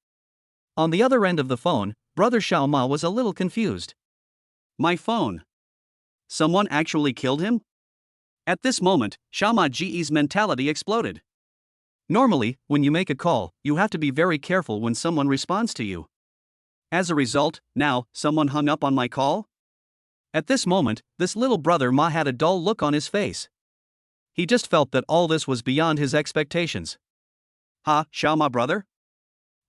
On the other end of the phone, brother Xiao Ma was a little confused. My phone. Someone actually killed him? At this moment, Xiao Ma Ji's mentality exploded. Normally, when you make a call, you have to be very careful when someone responds to you. As a result, now, someone hung up on my call? At this moment, this little brother Ma had a dull look on his face. He just felt that all this was beyond his expectations. Ha, Xiao Ma brother?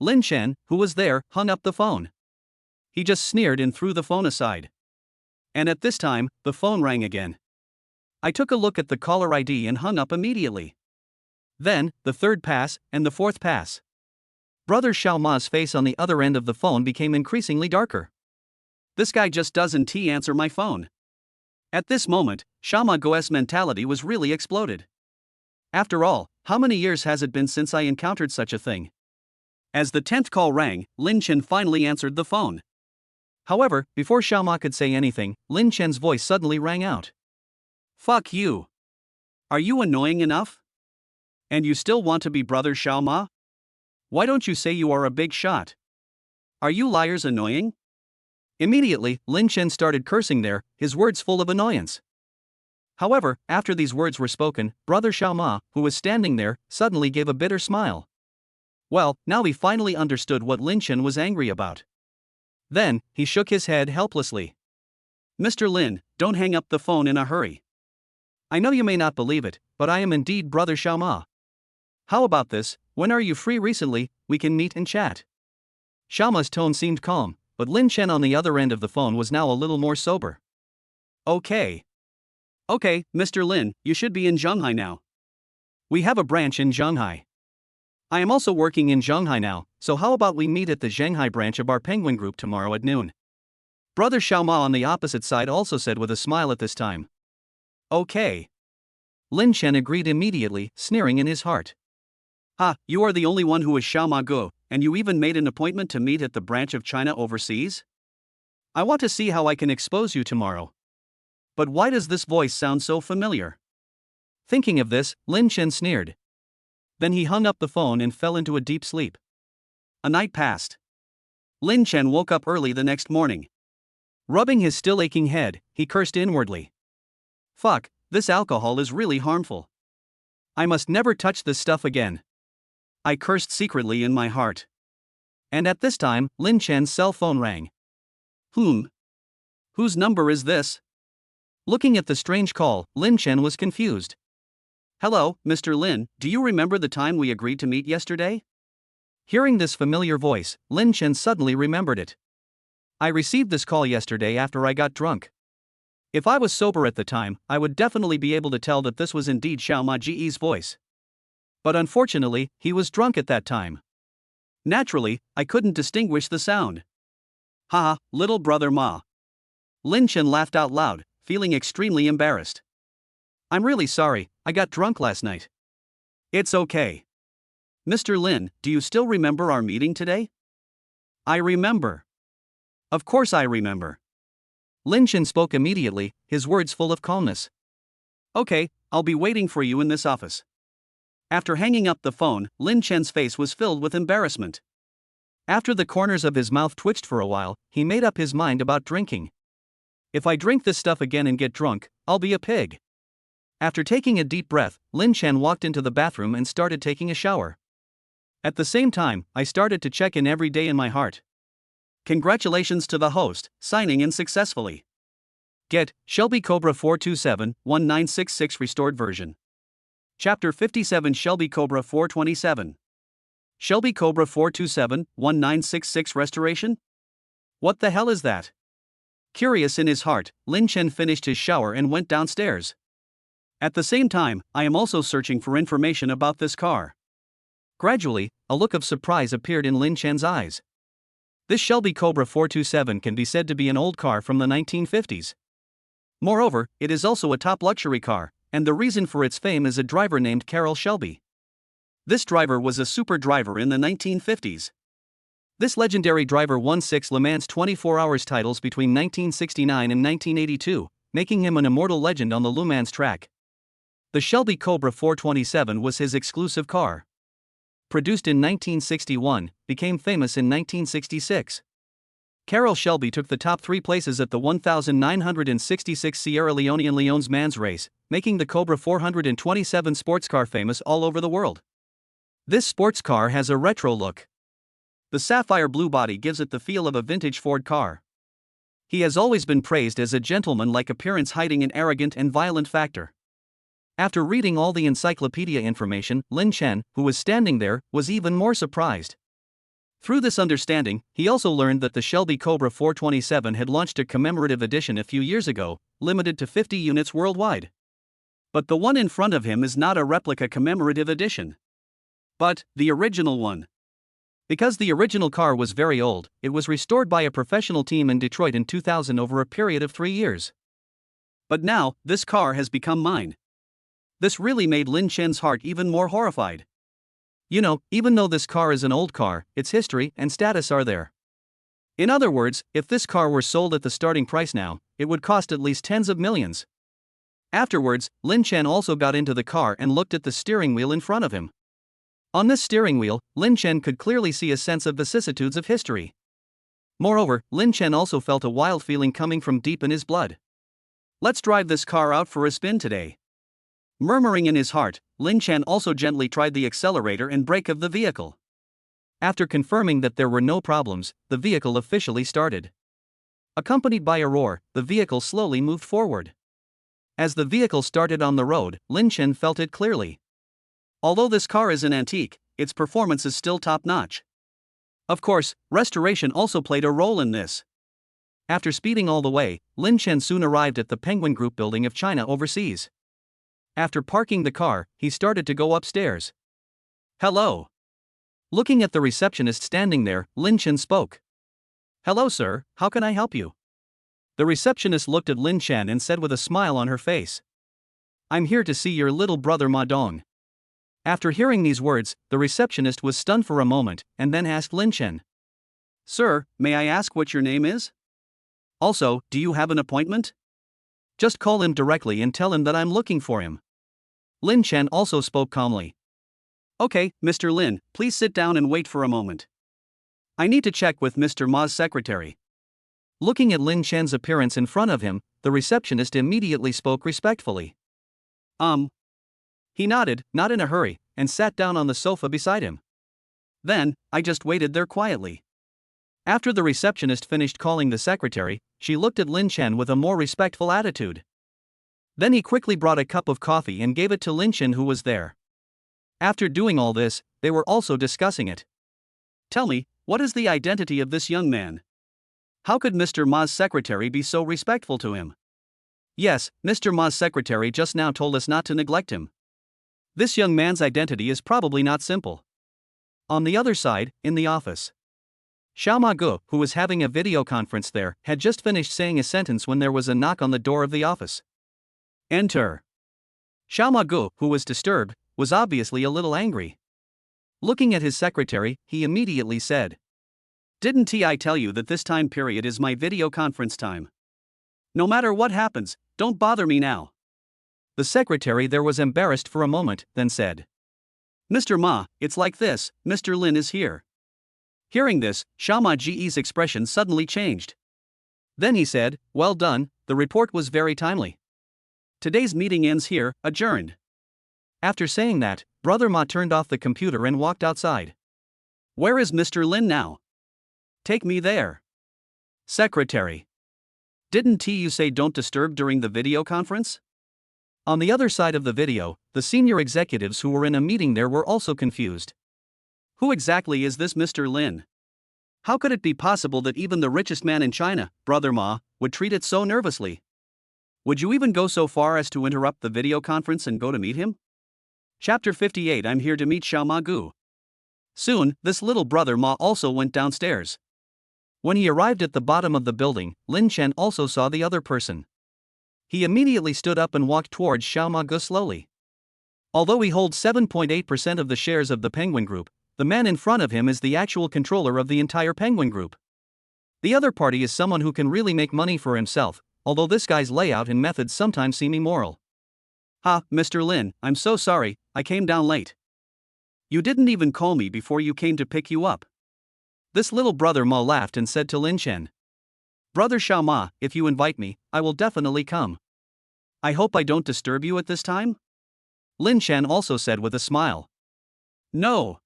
Lin Chen, who was there, hung up the phone. He just sneered and threw the phone aside. And at this time, the phone rang again. I took a look at the caller ID and hung up immediately. Then, the third pass, and the fourth pass. Brother Xiao Ma's face on the other end of the phone became increasingly darker. This guy just doesn't answer my phone. At this moment, Xiao Ma Gu's mentality was really exploded. After all, how many years has it been since I encountered such a thing? As the 10th call rang, Lin Chen finally answered the phone. However, before Xiaoma could say anything, Lin Chen's voice suddenly rang out. Fuck you. Are you annoying enough? And you still want to be brother Xiaoma? Why don't you say you are a big shot? Are you liars annoying? Immediately, Lin Chen started cursing there, his words full of annoyance. However, after these words were spoken, brother Xiaoma, who was standing there, suddenly gave a bitter smile. Well, now he finally understood what Lin Chen was angry about. Then, he shook his head helplessly. Mr. Lin, don't hang up the phone in a hurry. I know you may not believe it, but I am indeed brother Xiaoma. How about this? When are you free recently? We can meet and chat. Xiaoma's tone seemed calm, but Lin Chen on the other end of the phone was now a little more sober. Okay, Mr. Lin, you should be in Shanghai now. We have a branch in Shanghai. I am also working in Shanghai now, so how about we meet at the Shanghai branch of our Penguin Group tomorrow at noon? Brother Xiaoma on the opposite side also said with a smile at this time. Okay. Lin Chen agreed immediately, sneering in his heart. Ha, you are the only one who is Xiaoma Go, and you even made an appointment to meet at the branch of China overseas? I want to see how I can expose you tomorrow. But why does this voice sound so familiar? Thinking of this, Lin Chen sneered. Then he hung up the phone and fell into a deep sleep. A night passed. Lin Chen woke up early the next morning. Rubbing his still aching head, he cursed inwardly. Fuck, this alcohol is really harmful. I must never touch this stuff again. I cursed secretly in my heart. And at this time, Lin Chen's cell phone rang. Whose number is this? Looking at the strange call, Lin Chen was confused. Hello, Mr. Lin, do you remember the time we agreed to meet yesterday? Hearing this familiar voice, Lin Chen suddenly remembered it. I received this call yesterday after I got drunk. If I was sober at the time, I would definitely be able to tell that this was indeed Xiaoma Ji's voice. But unfortunately, he was drunk at that time. Naturally, I couldn't distinguish the sound. Haha, little brother Ma. Lin Chen laughed out loud, feeling extremely embarrassed. I'm really sorry, I got drunk last night. It's okay. Mr. Lin, do you still remember our meeting today? I remember. Of course I remember. Lin Chen spoke immediately, his words full of calmness. Okay, I'll be waiting for you in this office. After hanging up the phone, Lin Chen's face was filled with embarrassment. After the corners of his mouth twitched for a while, he made up his mind about drinking. If I drink this stuff again and get drunk, I'll be a pig. After taking a deep breath, Lin Chen walked into the bathroom and started taking a shower. At the same time, I started to check in every day in my heart. Congratulations to the host, signing in successfully. Get Shelby Cobra 427-1966 restored version. Chapter 57 Shelby Cobra 427. Shelby Cobra 427-1966 restoration? What the hell is that? Curious in his heart, Lin Chen finished his shower and went downstairs. At the same time, I am also searching for information about this car. Gradually, a look of surprise appeared in Lin Chen's eyes. This Shelby Cobra 427 can be said to be an old car from the 1950s. Moreover, it is also a top luxury car, and the reason for its fame is a driver named Carroll Shelby. This driver was a super driver in the 1950s. This legendary driver won 6 Le Mans 24 Hours titles between 1969 and 1982, making him an immortal legend on the Le Mans track. The Shelby Cobra 427 was his exclusive car. Produced in 1961, became famous in 1966. Carroll Shelby took the top 3 places at the 1966 Sierra Leonean Leon's Mans race, making the Cobra 427 sports car famous all over the world. This sports car has a retro look. The sapphire blue body gives it the feel of a vintage Ford car. He has always been praised as a gentleman-like appearance hiding an arrogant and violent factor. After reading all the encyclopedia information, Lin Chen, who was standing there, was even more surprised. Through this understanding, he also learned that the Shelby Cobra 427 had launched a commemorative edition a few years ago, limited to 50 units worldwide. But the one in front of him is not a replica commemorative edition, but the original one. Because the original car was very old, it was restored by a professional team in Detroit in 2000 over a period of 3 years. But now, this car has become mine. This really made Lin Chen's heart even more horrified. You know, even though this car is an old car, its history and status are there. In other words, if this car were sold at the starting price now, it would cost at least tens of millions. Afterwards, Lin Chen also got into the car and looked at the steering wheel in front of him. On this steering wheel, Lin Chen could clearly see a sense of vicissitudes of history. Moreover, Lin Chen also felt a wild feeling coming from deep in his blood. Let's drive this car out for a spin today. Murmuring in his heart, Lin Chen also gently tried the accelerator and brake of the vehicle. After confirming that there were no problems, the vehicle officially started. Accompanied by a roar, the vehicle slowly moved forward. As the vehicle started on the road, Lin Chen felt it clearly. Although this car is an antique, its performance is still top-notch. Of course, restoration also played a role in this. After speeding all the way, Lin Chen soon arrived at the Penguin Group building of China overseas. After parking the car, he started to go upstairs. Hello. Looking at the receptionist standing there, Lin Chen spoke. Hello sir, how can I help you? The receptionist looked at Lin Chen and said with a smile on her face. I'm here to see your little brother Ma Dong. After hearing these words, the receptionist was stunned for a moment, and then asked Lin Chen. Sir, may I ask what your name is? Also, do you have an appointment? Just call him directly and tell him that I'm looking for him. Lin Chen also spoke calmly. Okay, Mr. Lin, please sit down and wait for a moment. I need to check with Mr. Ma's secretary. Looking at Lin Chen's appearance in front of him, the receptionist immediately spoke respectfully. He nodded, not in a hurry, and sat down on the sofa beside him. Then, I just waited there quietly. After the receptionist finished calling the secretary, she looked at Lin Chen with a more respectful attitude. Then he quickly brought a cup of coffee and gave it to Lin Chen, who was there. After doing all this, they were also discussing it. Tell me, what is the identity of this young man? How could Mr. Ma's secretary be so respectful to him? Yes, Mr. Ma's secretary just now told us not to neglect him. This young man's identity is probably not simple. On the other side, in the office, Xiaoma Gu, who was having a video conference there, had just finished saying a sentence when there was a knock on the door of the office. Enter. Xiaoma Gu, who was disturbed, was obviously a little angry. Looking at his secretary, he immediately said, Didn't I tell you that this time period is my video conference time? No matter what happens, don't bother me now. The secretary there was embarrassed for a moment, then said, Mr. Ma, it's like this, Mr. Lin is here. Hearing this, Xiaoma Ji's expression suddenly changed. Then he said, Well done, the report was very timely. Today's meeting ends here, adjourned. After saying that, Brother Ma turned off the computer and walked outside. Where is Mr. Lin now? Take me there. Secretary. Didn't you say don't disturb during the video conference? On the other side of the video, the senior executives who were in a meeting there were also confused. Who exactly is this Mr. Lin? How could it be possible that even the richest man in China, Brother Ma, would treat it so nervously? Would you even go so far as to interrupt the video conference and go to meet him? Chapter 58. I'm here to meet Xiaoma Gu. Soon, this little Brother Ma also went downstairs. When he arrived at the bottom of the building, Lin Chen also saw the other person. He immediately stood up and walked towards Xiaoma Gu slowly. Although he holds 7.8% of the shares of the Penguin Group, the man in front of him is the actual controller of the entire Penguin Group. The other party is someone who can really make money for himself, although this guy's layout and methods sometimes seem immoral. Ha, Mr. Lin, I'm so sorry, I came down late. You didn't even call me before you came to pick you up. This little Brother Ma laughed and said to Lin Chen. Brother Xiaoma, if you invite me, I will definitely come. I hope I don't disturb you at this time? Lin Chen also said with a smile. No.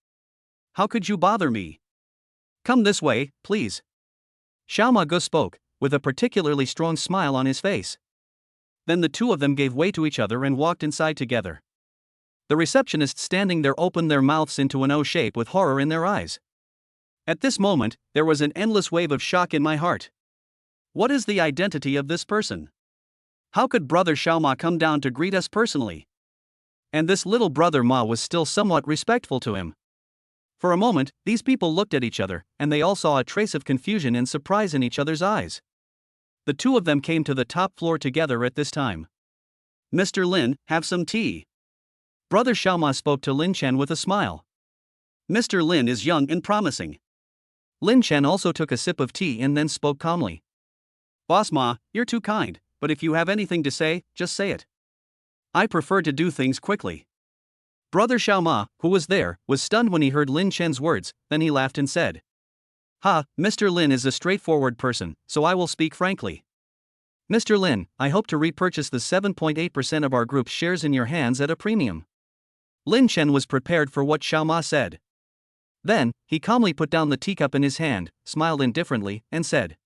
How could you bother me? Come this way, please. Xiaoma Gu spoke, with a particularly strong smile on his face. Then the two of them gave way to each other and walked inside together. The receptionists standing there opened their mouths into an O shape with horror in their eyes. At this moment, there was an endless wave of shock in my heart. What is the identity of this person? How could Brother Xiaoma come down to greet us personally? And this little Brother Ma was still somewhat respectful to him. For a moment, these people looked at each other, and they all saw a trace of confusion and surprise in each other's eyes. The two of them came to the top floor together at this time. Mr. Lin, have some tea. Brother Xiaoma spoke to Lin Chen with a smile. Mr. Lin is young and promising. Lin Chen also took a sip of tea and then spoke calmly. Boss Ma, you're too kind, but if you have anything to say, just say it. I prefer to do things quickly. Brother Xiao Ma, who was there, was stunned when he heard Lin Chen's words, then he laughed and said, "Ha, Mr. Lin is a straightforward person, so I will speak frankly. Mr. Lin, I hope to repurchase the 7.8% of our group's shares in your hands at a premium." Lin Chen was prepared for what Xiao Ma said. Then, he calmly put down the teacup in his hand, smiled indifferently, and said,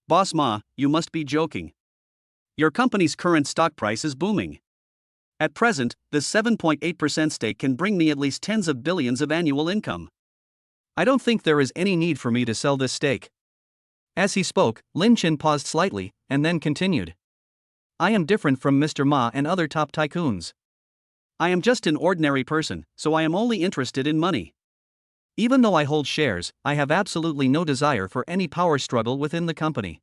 "Boss Ma, you must be joking. Your company's current stock price is booming. At present, this 7.8% stake can bring me at least tens of billions of annual income. I don't think there is any need for me to sell this stake." As he spoke, Lin Chen paused slightly, and then continued. "I am different from Mr. Ma and other top tycoons. I am just an ordinary person, so I am only interested in money. Even though I hold shares, I have absolutely no desire for any power struggle within the company.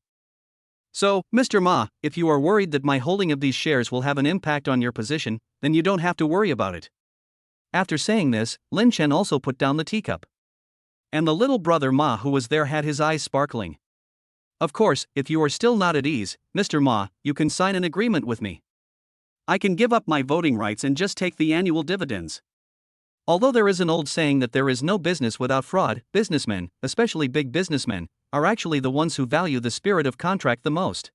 So, Mr. Ma, if you are worried that my holding of these shares will have an impact on your position, then you don't have to worry about it." After saying this, Lin Chen also put down the teacup. And the little brother Ma who was there had his eyes sparkling. "Of course, if you are still not at ease, Mr. Ma, you can sign an agreement with me. I can give up my voting rights and just take the annual dividends." Although there is an old saying that there is no business without fraud, businessmen, especially big businessmen, are actually the ones who value the spirit of contract the most.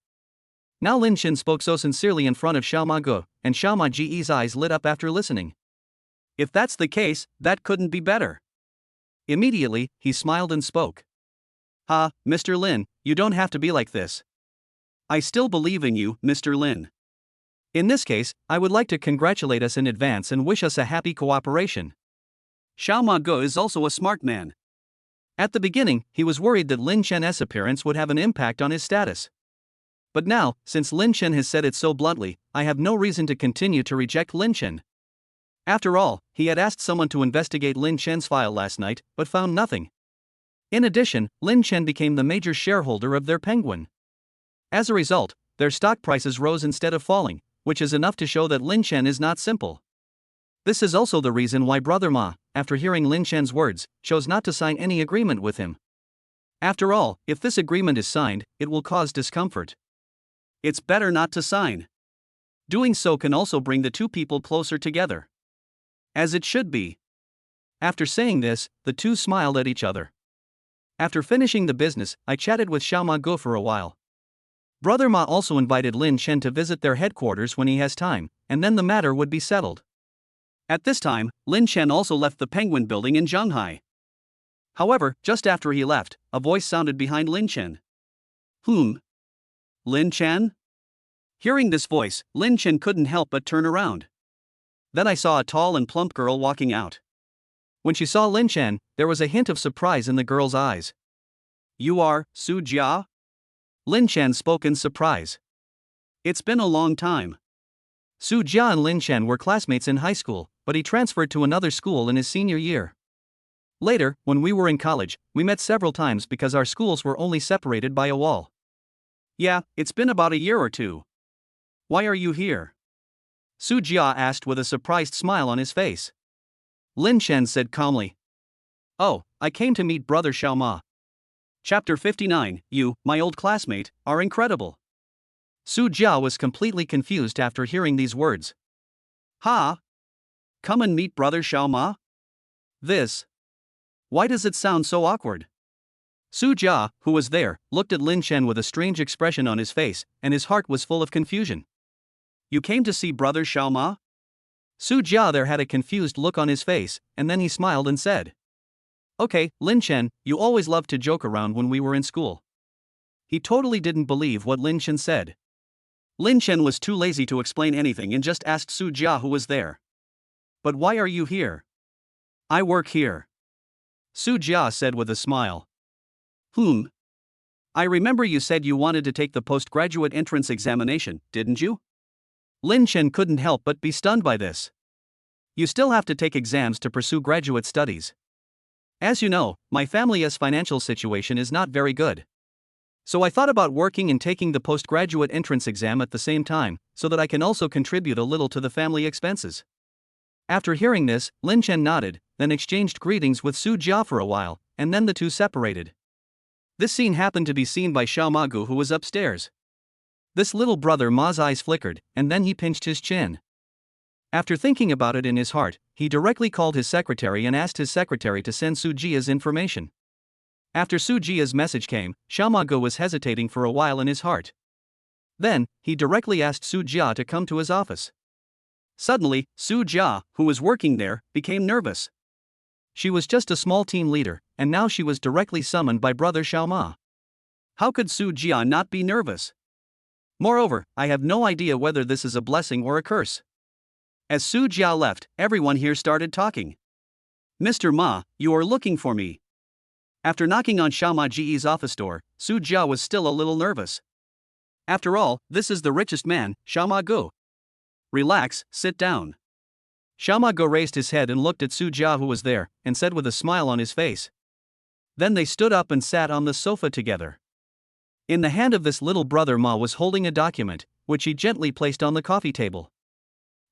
Now Lin Chen spoke so sincerely in front of Xiao Ma Ge, and Xiao Ma Ji's eyes lit up after listening. If that's the case, that couldn't be better. Immediately, he smiled and spoke. "Ha, Mr. Lin, you don't have to be like this. I still believe in you, Mr. Lin. In this case, I would like to congratulate us in advance and wish us a happy cooperation." Xiao Ma Ge is also a smart man. At the beginning, he was worried that Lin Chen's appearance would have an impact on his status. But now, since Lin Chen has said it so bluntly, I have no reason to continue to reject Lin Chen. After all, he had asked someone to investigate Lin Chen's file last night, but found nothing. In addition, Lin Chen became the major shareholder of their Penguin. As a result, their stock prices rose instead of falling, which is enough to show that Lin Chen is not simple. This is also the reason why Brother Ma, after hearing Lin Chen's words, chose not to sign any agreement with him. After all, if this agreement is signed, it will cause discomfort. It's better not to sign. Doing so can also bring the two people closer together. As it should be. After saying this, the two smiled at each other. After finishing the business, I chatted with Xiao Ma Ge for a while. Brother Ma also invited Lin Chen to visit their headquarters when he has time, and then the matter would be settled. At this time, Lin Chen also left the Penguin building in Shanghai. However, just after he left, a voice sounded behind Lin Chen. Lin Chen? Hearing this voice, Lin Chen couldn't help but turn around. Then I saw a tall and plump girl walking out. When she saw Lin Chen, there was a hint of surprise in the girl's eyes. "You are Su Jia?" Lin Chen spoke in surprise. "It's been a long time." Su Jia and Lin Chen were classmates in high school, but he transferred to another school in his senior year. Later, when we were in college, we met several times because our schools were only separated by a wall. "Yeah, it's been about a year or two. Why are you here?" Su Jia asked with a surprised smile on his face. Lin Chen said calmly, "Oh, I came to meet Brother Xiao Ma." Chapter 59, You, my old classmate, are incredible. Su Jia was completely confused after hearing these words. "Ha? Come and meet Brother Xiao Ma? This. Why does it sound so awkward?" Su Jia, who was there, looked at Lin Chen with a strange expression on his face, and his heart was full of confusion. "You came to see Brother Xiao Ma?" Su Jia there had a confused look on his face, and then he smiled and said, "Okay, Lin Chen, you always loved to joke around when we were in school." He totally didn't believe what Lin Chen said. Lin Chen was too lazy to explain anything and just asked Su Jia who was there. "But why are you here?" "I work here," Su Jia said with a smile. I remember you said you wanted to take the postgraduate entrance examination, didn't you?" Lin Chen couldn't help but be stunned by this. "You still have to take exams to pursue graduate studies. As you know, my family's financial situation is not very good. So I thought about working and taking the postgraduate entrance exam at the same time, so that I can also contribute a little to the family expenses." After hearing this, Lin Chen nodded, then exchanged greetings with Su Jia for a while, and then the two separated. This scene happened to be seen by Xiao Magu, who was upstairs. This little brother Ma's eyes flickered, and then he pinched his chin. After thinking about it in his heart, he directly called his secretary and asked his secretary to send Su Jia's information. After Su Jia's message came, Xiao Magu was hesitating for a while in his heart. Then, he directly asked Su Jia to come to his office. Suddenly, Su Jia, who was working there, became nervous. She was just a small team leader, and now she was directly summoned by brother Xiao Ma. How could Su Jia not be nervous? Moreover, I have no idea whether this is a blessing or a curse. As Su Jia left, everyone here started talking. Mr. Ma, you are looking for me. After knocking on Xiao Ma Ji's office door, Su Jia was still a little nervous. After all, this is the richest man, Xiao Ma Gu. Relax, sit down. Xiao Ma Gu raised his head and looked at Su Jia, who was there, and said with a smile on his face. Then they stood up and sat on the sofa together. In the hand of this little brother Ma was holding a document, which he gently placed on the coffee table.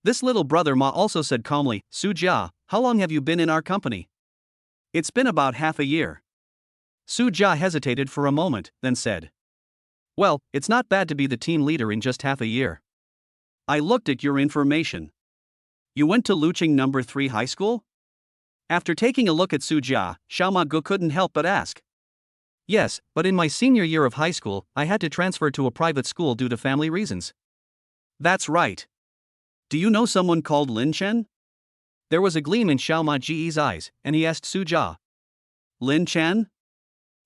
This little brother Ma also said calmly, Su Jia, how long have you been in our company? It's been about half a year. Su Jia hesitated for a moment, then said. Well, it's not bad to be the team leader in just half a year. I looked at your information. You went to Luqing No. 3 High School? After taking a look at Su Jia, Xiao Ma Gu couldn't help but ask. Yes, but in my senior year of high school, I had to transfer to a private school due to family reasons. That's right. Do you know someone called Lin Chen? There was a gleam in Xiao Ma Ji's eyes, and he asked Su Jia. Lin Chen?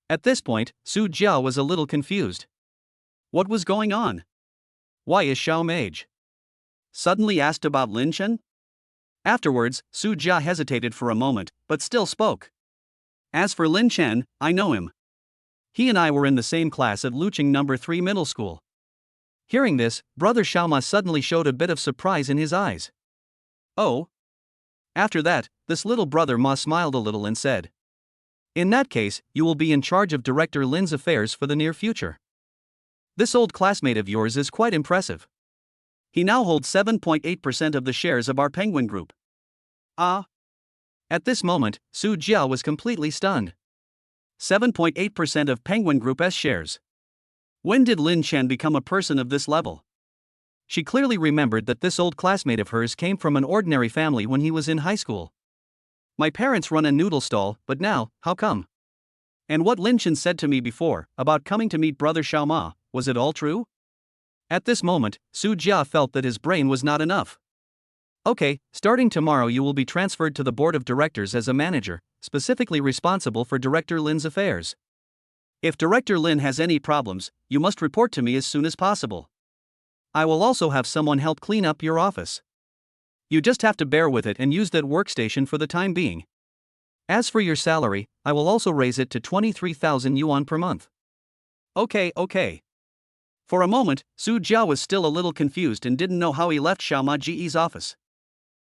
At this point, Su Jia was a little confused. What was going on? Why is Xiao Mage suddenly asked about Lin Chen? Afterwards, Su Jia hesitated for a moment, but still spoke. As for Lin Chen, I know him. He and I were in the same class at Luqing No. 3 Middle School. Hearing this, brother Xiao Ma suddenly showed a bit of surprise in his eyes. Oh? After that, this little brother Ma smiled a little and said. In that case, you will be in charge of Director Lin's affairs for the near future. This old classmate of yours is quite impressive. He now holds 7.8% of the shares of our Penguin Group. Ah? At this moment, Su Jia was completely stunned. 7.8% of Penguin Group S shares. When did Lin Chen become a person of this level? She clearly remembered that this old classmate of hers came from an ordinary family when he was in high school. My parents run a noodle stall, but now, how come? And what Lin Chen said to me before, about coming to meet brother Xiao Ma, was it all true? At this moment, Su Jia felt that his brain was not enough. Okay, starting tomorrow you will be transferred to the board of directors as a manager, specifically responsible for Director Lin's affairs. If Director Lin has any problems, you must report to me as soon as possible. I will also have someone help clean up your office. You just have to bear with it and use that workstation for the time being. As for your salary, I will also raise it to 23,000 yuan per month. Okay. For a moment, Su Jia was still a little confused and didn't know how he left Xiao Ma Ji's office.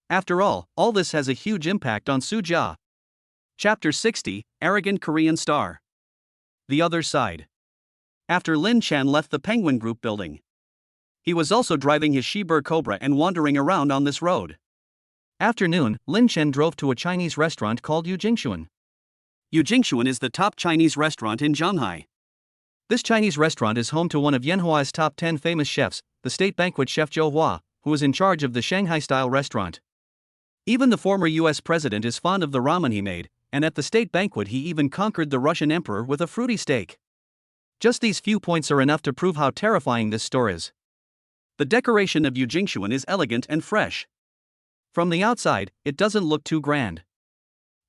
After all this has a huge impact on Su Jia. Chapter 60, Arrogant Korean Star. The Other Side. After Lin Chen left the Penguin Group building, he was also driving his Shibur Cobra and wandering around on this road. After noon, Lin Chen drove to a Chinese restaurant called Yujingshuan. Yujingshuan is the top Chinese restaurant in Shanghai. This Chinese restaurant is home to one of Yanhua's top 10 famous chefs, the state banquet chef Zhou Hua, who is in charge of the Shanghai-style restaurant. Even the former US president is fond of the ramen he made, and at the state banquet he even conquered the Russian emperor with a fruity steak. Just these few points are enough to prove how terrifying this store is. The decoration of Yujingshuan is elegant and fresh. From the outside, it doesn't look too grand.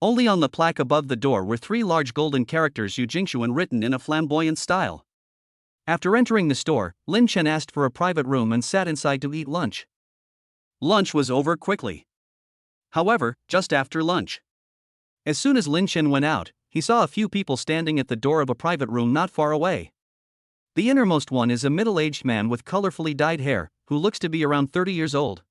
Only on the plaque above the door were 3 large golden characters Yujingshuan written in a flamboyant style. After entering the store, Lin Chen asked for a private room and sat inside to eat lunch. Lunch was over quickly. However, just after lunch, as soon as Lin Chen went out, he saw a few people standing at the door of a private room not far away. The innermost one is a middle-aged man with colorfully dyed hair, who looks to be around 30 years old.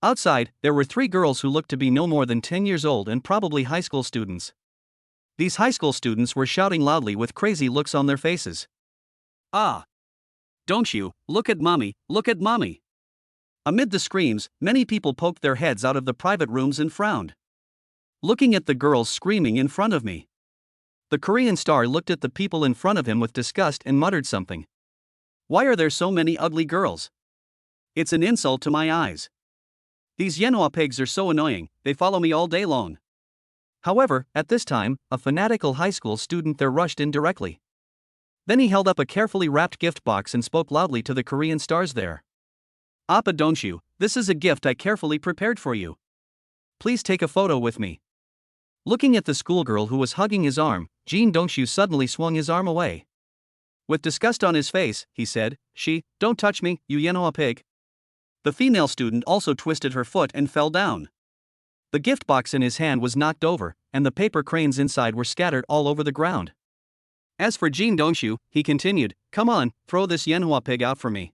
Outside, there were 3 girls who looked to be no more than 10 years old and probably high school students. These high school students were shouting loudly with crazy looks on their faces. Ah! Don't you, look at mommy, look at mommy! Amid the screams, many people poked their heads out of the private rooms and frowned. Looking at the girls screaming in front of me. The Korean star looked at the people in front of him with disgust and muttered something. Why are there so many ugly girls? It's an insult to my eyes. These Yenhua pigs are so annoying, they follow me all day long. However, at this time, a fanatical high school student there rushed in directly. Then he held up a carefully wrapped gift box and spoke loudly to the Korean stars there. Appa, don't you, this is a gift I carefully prepared for you. Please take a photo with me. Looking at the schoolgirl who was hugging his arm, Jin Dongshu suddenly swung his arm away. With disgust on his face, he said, Don't touch me, you Yenhua pig. The female student also twisted her foot and fell down. The gift box in his hand was knocked over, and the paper cranes inside were scattered all over the ground. As for Jin Dongshu, he continued, Come on, throw this Yenhua pig out for me.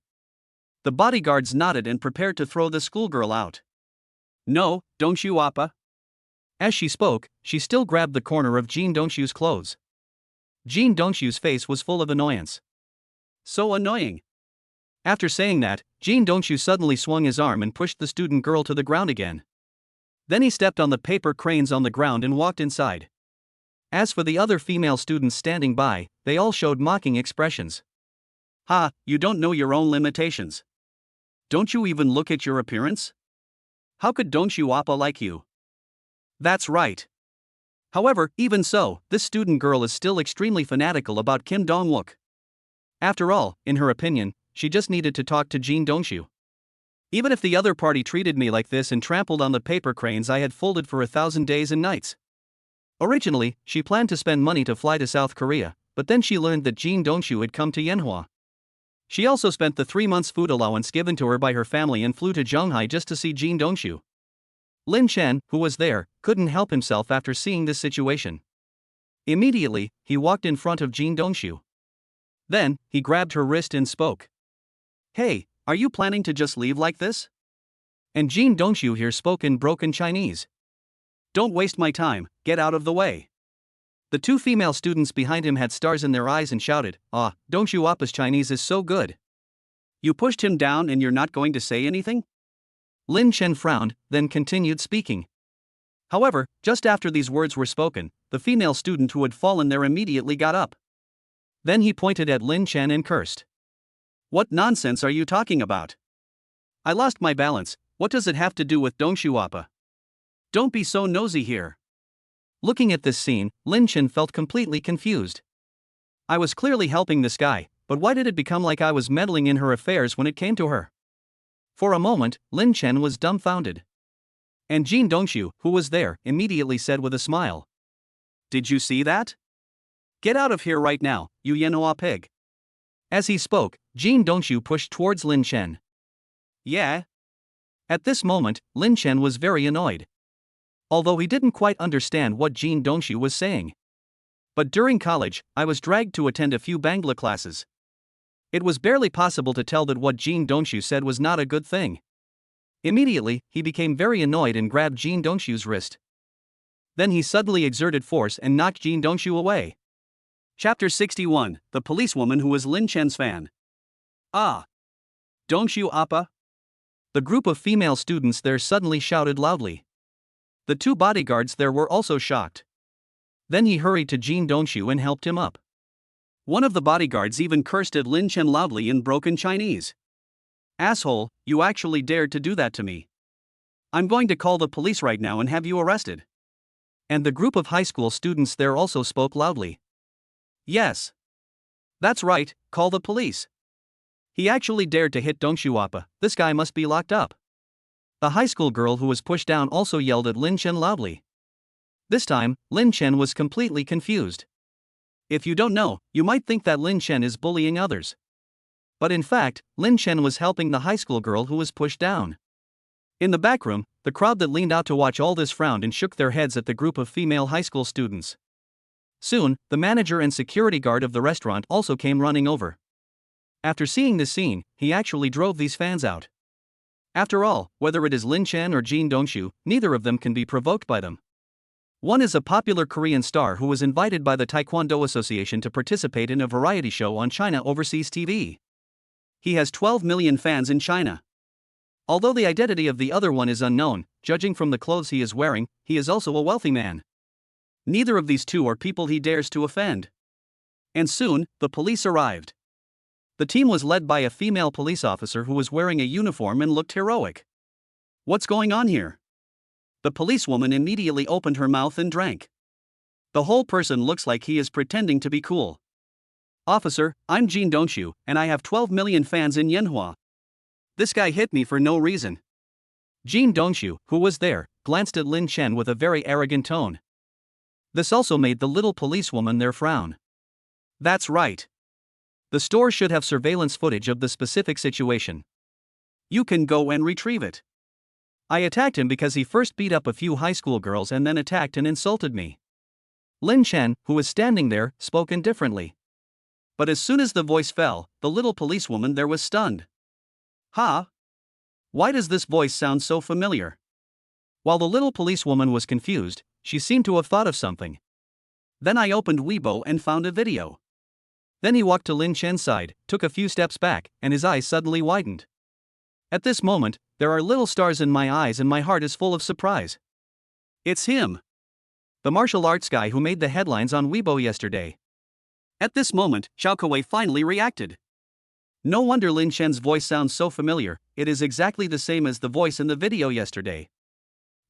The bodyguards nodded and prepared to throw the schoolgirl out. No, don't you, Appa? As she spoke, she still grabbed the corner of Jin Dongshu's clothes. Jin Dongshu's face was full of annoyance. So annoying. After saying that, Jin Dongshu suddenly swung his arm and pushed the student girl to the ground again. Then he stepped on the paper cranes on the ground and walked inside. As for the other female students standing by, they all showed mocking expressions. Ha, you don't know your own limitations. Don't you even look at your appearance? How could Dongshu Appa like you? That's right. However, even so, this student girl is still extremely fanatical about Kim Dong-wook. After all, in her opinion, she just needed to talk to Jin Dongshu. Even if the other party treated me like this and trampled on the paper cranes I had folded for 1,000 days and nights. Originally, she planned to spend money to fly to South Korea, but then she learned that Jin Dongshu had come to Yenhua. She also spent the 3 months food allowance given to her by her family and flew to Zhonghai just to see Jin Dongshu. Lin Chen, who was there, couldn't help himself after seeing this situation. Immediately, he walked in front of Jin Dongshu. Then, he grabbed her wrist and spoke. Hey, are you planning to just leave like this? And Jin Dongshu here spoke in broken Chinese. Don't waste my time, get out of the way. The two female students behind him had stars in their eyes and shouted, Dongshu Appa's Chinese is so good. You pushed him down and you're not going to say anything? Lin Chen frowned, then continued speaking. However, just after these words were spoken, the female student who had fallen there immediately got up. Then he pointed at Lin Chen and cursed. What nonsense are you talking about? I lost my balance, what does it have to do with Dongshu Appa? Don't be so nosy here. Looking at this scene, Lin Chen felt completely confused. I was clearly helping this guy, but why did it become like I was meddling in her affairs when it came to her? For a moment, Lin Chen was dumbfounded. And Jin Dongshu, who was there, immediately said with a smile. Did you see that? Get out of here right now, you Yenhua pig. As he spoke, Jin Dongshu pushed towards Lin Chen. Yeah? At this moment, Lin Chen was very annoyed. Although he didn't quite understand what Jin Dongshu was saying. But during college, I was dragged to attend a few Bangla classes. It was barely possible to tell that what Jin Dongshu said was not a good thing. Immediately, he became very annoyed and grabbed Jin Dongshu's wrist. Then he suddenly exerted force and knocked Jin Dongshu away. Chapter 61, The Policewoman Who Was Lin Chen's Fan. Dongshu Appa? The group of female students there suddenly shouted loudly. The two bodyguards there were also shocked. Then he hurried to Jin Dongshu and helped him up. One of the bodyguards even cursed at Lin Chen loudly in broken Chinese. Asshole, you actually dared to do that to me. I'm going to call the police right now and have you arrested. And the group of high school students there also spoke loudly. Yes. That's right, call the police. He actually dared to hit Dongshu Appa, this guy must be locked up. The high school girl who was pushed down also yelled at Lin Chen loudly. This time, Lin Chen was completely confused. If you don't know, you might think that Lin Chen is bullying others. But in fact, Lin Chen was helping the high school girl who was pushed down. In the back room, the crowd that leaned out to watch all this frowned and shook their heads at the group of female high school students. Soon, the manager and security guard of the restaurant also came running over. After seeing this scene, he actually drove these fans out. After all, whether it is Lin Chen or Jin Dongshu, neither of them can be provoked by them. One is a popular Korean star who was invited by the Taekwondo Association to participate in a variety show on China Overseas TV. He has 12 million fans in China. Although the identity of the other one is unknown, judging from the clothes he is wearing, he is also a wealthy man. Neither of these two are people he dares to offend. And soon, the police arrived. The team was led by a female police officer who was wearing a uniform and looked heroic. What's going on here? The policewoman immediately opened her mouth and drank. The whole person looks like he is pretending to be cool. Officer, I'm Jean Donchu, and I have 12 million fans in Yanhua. This guy hit me for no reason. Jean Donchu, who was there, glanced at Lin Chen with a very arrogant tone. This also made the little policewoman there frown. That's right. The store should have surveillance footage of the specific situation. You can go and retrieve it. I attacked him because he first beat up a few high school girls and then attacked and insulted me. Lin Chen, who was standing there, spoke indifferently. But as soon as the voice fell, the little policewoman there was stunned. Huh? Why does this voice sound so familiar? While the little policewoman was confused, she seemed to have thought of something. Then I opened Weibo and found a video. Then he walked to Lin Chen's side, took a few steps back, and his eyes suddenly widened. At this moment, there are little stars in my eyes and my heart is full of surprise. It's him. The martial arts guy who made the headlines on Weibo yesterday. At this moment, Xiao Kuei finally reacted. No wonder Lin Chen's voice sounds so familiar, it is exactly the same as the voice in the video yesterday.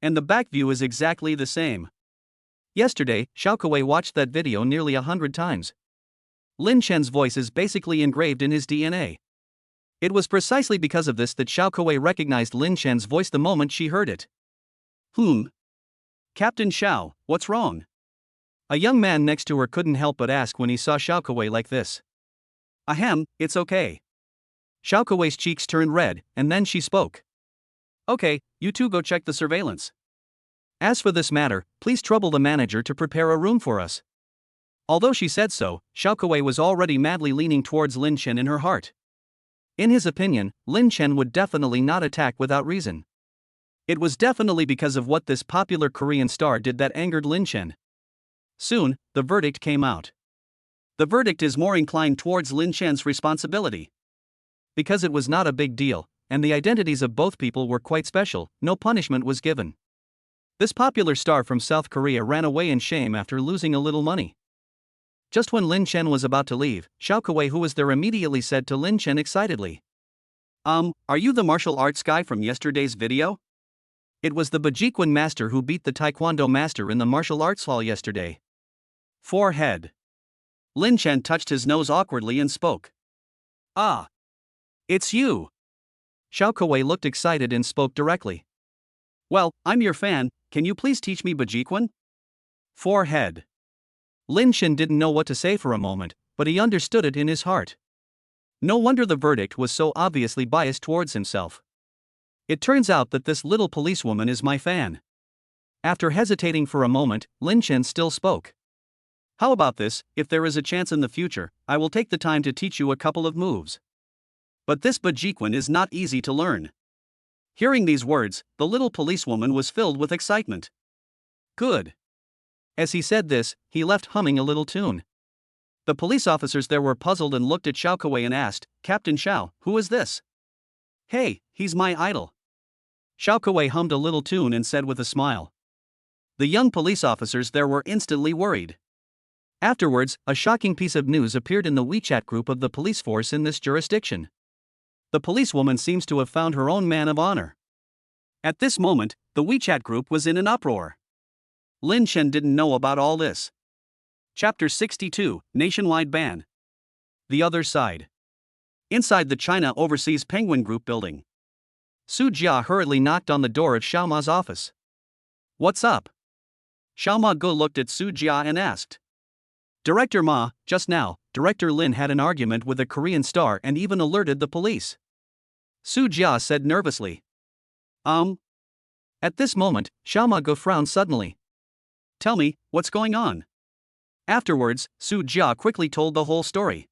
And the back view is exactly the same. Yesterday, Xiao Kuei watched that video nearly 100 times. Lin Chen's voice is basically engraved in his DNA. It was precisely because of this that Xiao Kuei recognized Lin Chen's voice the moment she heard it. Captain Xiao, what's wrong? A young man next to her couldn't help but ask when he saw Xiao Kuei like this. Ahem, it's okay. Xiao Kuei's cheeks turned red, and then she spoke. Okay, you two go check the surveillance. As for this matter, please trouble the manager to prepare a room for us. Although she said so, Xiao Kuei was already madly leaning towards Lin Chen in her heart. In his opinion, Lin Chen would definitely not attack without reason. It was definitely because of what this popular Korean star did that angered Lin Chen. Soon, the verdict came out. The verdict is more inclined towards Lin Chen's responsibility. Because it was not a big deal, and the identities of both people were quite special, no punishment was given. This popular star from South Korea ran away in shame after losing a little money. Just when Lin Chen was about to leave, Xiao Kuei, who was there, immediately said to Lin Chen excitedly. Are you the martial arts guy from yesterday's video? It was the Bajiquan master who beat the Taekwondo master in the martial arts hall yesterday. Forehead. Lin Chen touched his nose awkwardly and spoke. Ah. It's you. Xiao Kuei looked excited and spoke directly. Well, I'm your fan, can you please teach me Bajiquan? Forehead. Lin Chen didn't know what to say for a moment, but he understood it in his heart. No wonder the verdict was so obviously biased towards himself. It turns out that this little policewoman is my fan. After hesitating for a moment, Lin Chen still spoke. How about this, if there is a chance in the future, I will take the time to teach you a couple of moves. But this Bajiquan is not easy to learn. Hearing these words, the little policewoman was filled with excitement. Good. As he said this, he left humming a little tune. The police officers there were puzzled and looked at Xiao Kuei and asked, Captain Xiao, who is this? Hey, he's my idol. Xiao Kuei hummed a little tune and said with a smile. The young police officers there were instantly worried. Afterwards, a shocking piece of news appeared in the WeChat group of the police force in this jurisdiction. The policewoman seems to have found her own man of honor. At this moment, the WeChat group was in an uproar. Lin Chen didn't know about all this. Chapter 62, Nationwide Ban. The Other Side. Inside the China Overseas Penguin Group building. Su Jia hurriedly knocked on the door of Xiao Ma's office. What's up? Xiao Ma Go looked at Su Jia and asked. Director Ma, just now, Director Lin had an argument with a Korean star and even alerted the police. Su Jia said nervously. At this moment, Xiao Ma Go frowned suddenly. Tell me, what's going on? Afterwards, Su Jia quickly told the whole story.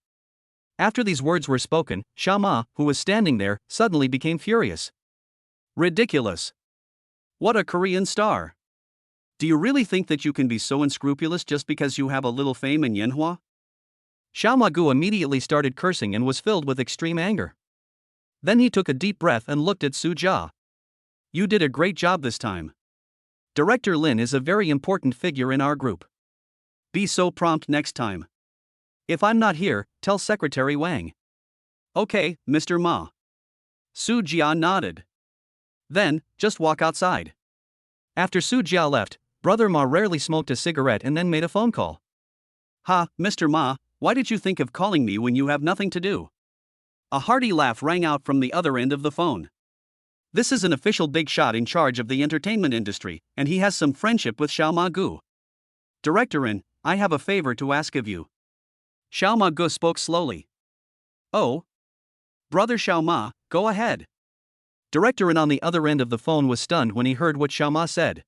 After these words were spoken, Xiao Ma, who was standing there, suddenly became furious. Ridiculous. What a Korean star. Do you really think that you can be so unscrupulous just because you have a little fame in Yanhua? Xiao Ma Gu immediately started cursing and was filled with extreme anger. Then he took a deep breath and looked at Su Jia. You did a great job this time. Director Lin is a very important figure in our group. Be so prompt next time. If I'm not here, tell Secretary Wang. Okay, Mr. Ma. Su Jia nodded. Then, just walk outside. After Su Jia left, Brother Ma rarely smoked a cigarette and then made a phone call. Ha, Mr. Ma, why did you think of calling me when you have nothing to do? A hearty laugh rang out from the other end of the phone. This is an official big shot in charge of the entertainment industry, and he has some friendship with Xiao Ma Gu. Director In, I have a favor to ask of you. Xiao Ma Gu spoke slowly. Oh? Brother Xiao Ma, go ahead. Director In on the other end of the phone was stunned when he heard what Xiao Ma said.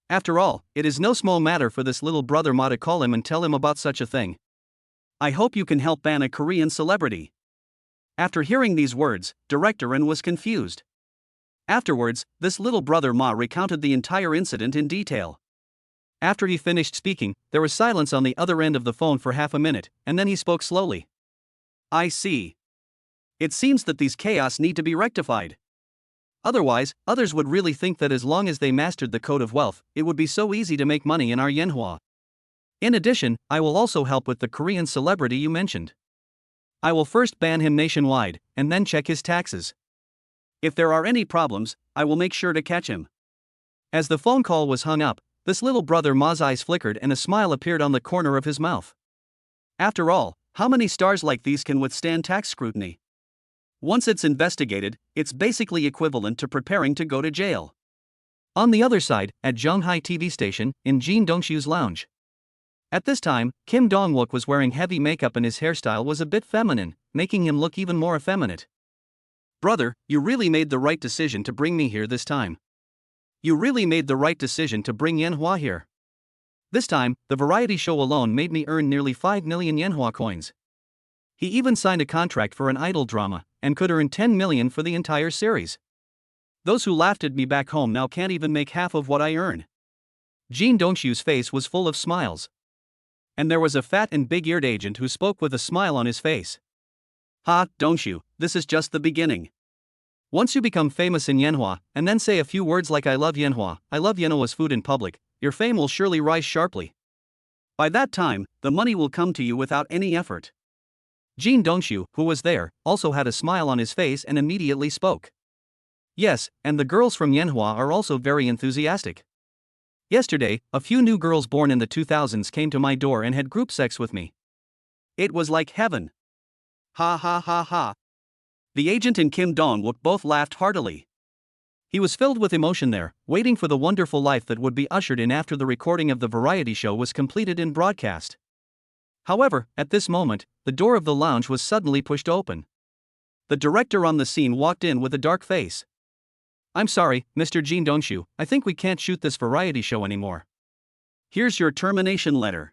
After all, it is no small matter for this little brother Ma to call him and tell him about such a thing. I hope you can help ban a Korean celebrity. After hearing these words, Director In was confused. Afterwards, this little brother Ma recounted the entire incident in detail. After he finished speaking, there was silence on the other end of the phone for half a minute, and then he spoke slowly. I see. It seems that these chaos need to be rectified. Otherwise, others would really think that as long as they mastered the code of wealth, it would be so easy to make money in our Yenhua. In addition, I will also help with the Korean celebrity you mentioned. I will first ban him nationwide, and then check his taxes. If there are any problems, I will make sure to catch him. As the phone call was hung up, this little brother Ma's eyes flickered and a smile appeared on the corner of his mouth. After all, how many stars like these can withstand tax scrutiny? Once it's investigated, it's basically equivalent to preparing to go to jail. On the other side, at Zhonghai TV station, in Jin Dongshu's lounge. At this time, Kim Dong-wook was wearing heavy makeup and his hairstyle was a bit feminine, making him look even more effeminate. Brother, you really made the right decision to bring me here this time. You really made the right decision to bring Yenhua here. This time, the variety show alone made me earn nearly 5 million Yenhua coins. He even signed a contract for an idol drama, and could earn 10 million for the entire series. Those who laughed at me back home now can't even make half of what I earn. Jin Dongshu's face was full of smiles. And there was a fat and big-eared agent who spoke with a smile on his face. Ha, Dongshu, this is just the beginning. Once you become famous in Yenhua, and then say a few words like I love Yenhua, I love Yenhua's food in public, your fame will surely rise sharply. By that time, the money will come to you without any effort. Jin Dongshu, who was there, also had a smile on his face and immediately spoke. Yes, and the girls from Yenhua are also very enthusiastic. Yesterday, a few new girls born in the 2000s came to my door and had group sex with me. It was like heaven. Ha ha ha ha. The agent and Kim Dong-wook both laughed heartily. He was filled with emotion there, waiting for the wonderful life that would be ushered in after the recording of the variety show was completed and broadcast. However, at this moment, the door of the lounge was suddenly pushed open. The director on the scene walked in with a dark face. I'm sorry, Mr. Jin Dongshu, I think we can't shoot this variety show anymore. Here's your termination letter.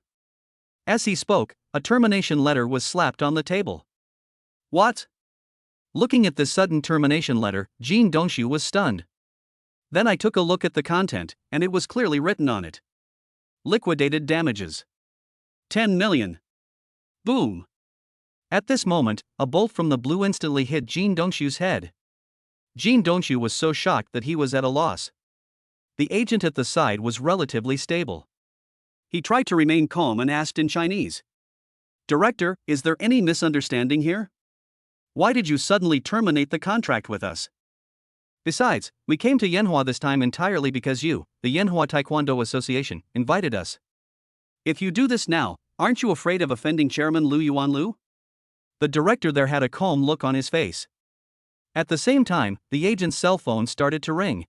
As he spoke, a termination letter was slapped on the table. What? Looking at this sudden termination letter, Jin Dongshu was stunned. Then I took a look at the content, and it was clearly written on it. Liquidated damages. 10 million. Boom. At this moment, a bolt from the blue instantly hit Jin Dongshu's head. Jin Dongshu was so shocked that he was at a loss. The agent at the side was relatively stable. He tried to remain calm and asked in Chinese. Director, is there any misunderstanding here? Why did you suddenly terminate the contract with us? Besides, we came to Yenhua this time entirely because you, the Yenhua Taekwondo Association, invited us. If you do this now, aren't you afraid of offending Chairman Lu Yuanlu? The director there had a calm look on his face. At the same time, the agent's cell phone started to ring.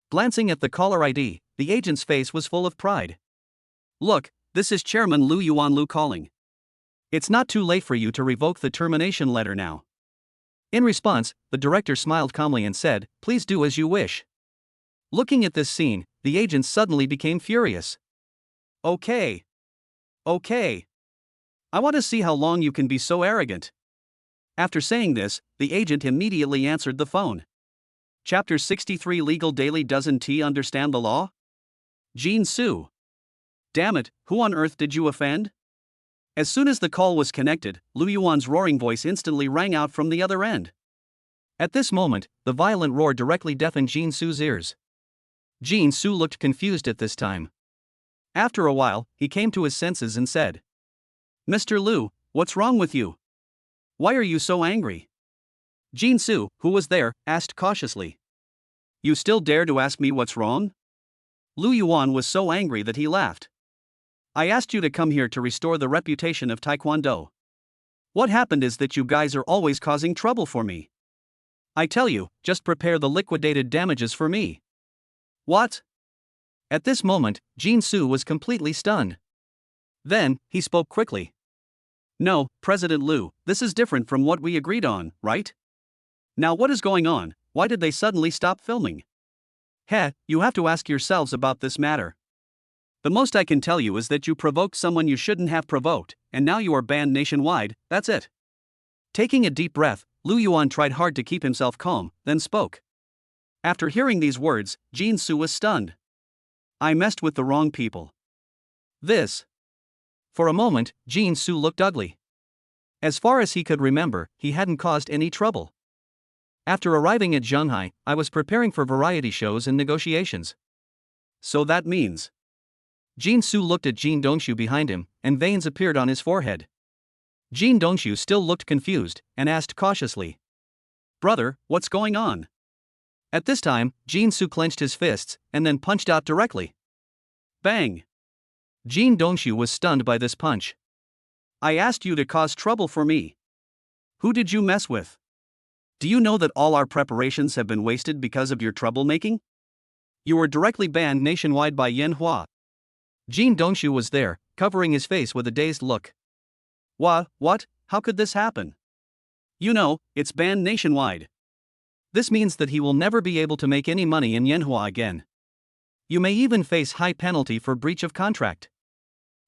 Glancing at the caller ID, the agent's face was full of pride. Look, this is Chairman Lu Yuanlu calling. It's not too late for you to revoke the termination letter now. In response, the director smiled calmly and said, please do as you wish. Looking at this scene, the agent suddenly became furious. Okay. I want to see how long you can be so arrogant. After saying this, the agent immediately answered the phone. Chapter 63 Legal Daily. Doesn't he understand the law? Jin Su. Damn it, who on earth did you offend? As soon as the call was connected, Lu Yuan's roaring voice instantly rang out from the other end. At this moment, the violent roar directly deafened Jin Su's ears. Jin Su looked confused at this time. After a while, he came to his senses and said, "Mr. Liu, what's wrong with you? Why are you so angry?" Jin Su, who was there, asked cautiously. "You still dare to ask me what's wrong?" Lu Yuan was so angry that he laughed. "I asked you to come here to restore the reputation of Taekwondo. What happened is that you guys are always causing trouble for me. I tell you, just prepare the liquidated damages for me." "What?" At this moment, Jin Su was completely stunned. Then, he spoke quickly. "No, President Liu, this is different from what we agreed on, right? Now what is going on? Why did they suddenly stop filming? Heh, you have to ask yourselves about this matter. The most I can tell you is that you provoked someone you shouldn't have provoked, and now you are banned nationwide, that's it." Taking a deep breath, Lu Yuan tried hard to keep himself calm, then spoke. After hearing these words, Jin Su was stunned. "I messed with the wrong people. This." For a moment, Jin Su looked ugly. As far as he could remember, he hadn't caused any trouble. After arriving at Shanghai, I was preparing for variety shows and negotiations. So that means. Jin Su looked at Jin Dongshu behind him, and veins appeared on his forehead. Jin Dongshu still looked confused, and asked cautiously, "Brother, what's going on?" At this time, Jin Su clenched his fists, and then punched out directly. Bang! Jin Dongshu was stunned by this punch. "I asked you to cause trouble for me. Who did you mess with? Do you know that all our preparations have been wasted because of your troublemaking? You were directly banned nationwide by Yanhua." Jin Dongshu was there, covering his face with a dazed look. What? How could this happen?" "You know, it's banned nationwide. This means that he will never be able to make any money in Yanhua again. You may even face high penalty for breach of contract."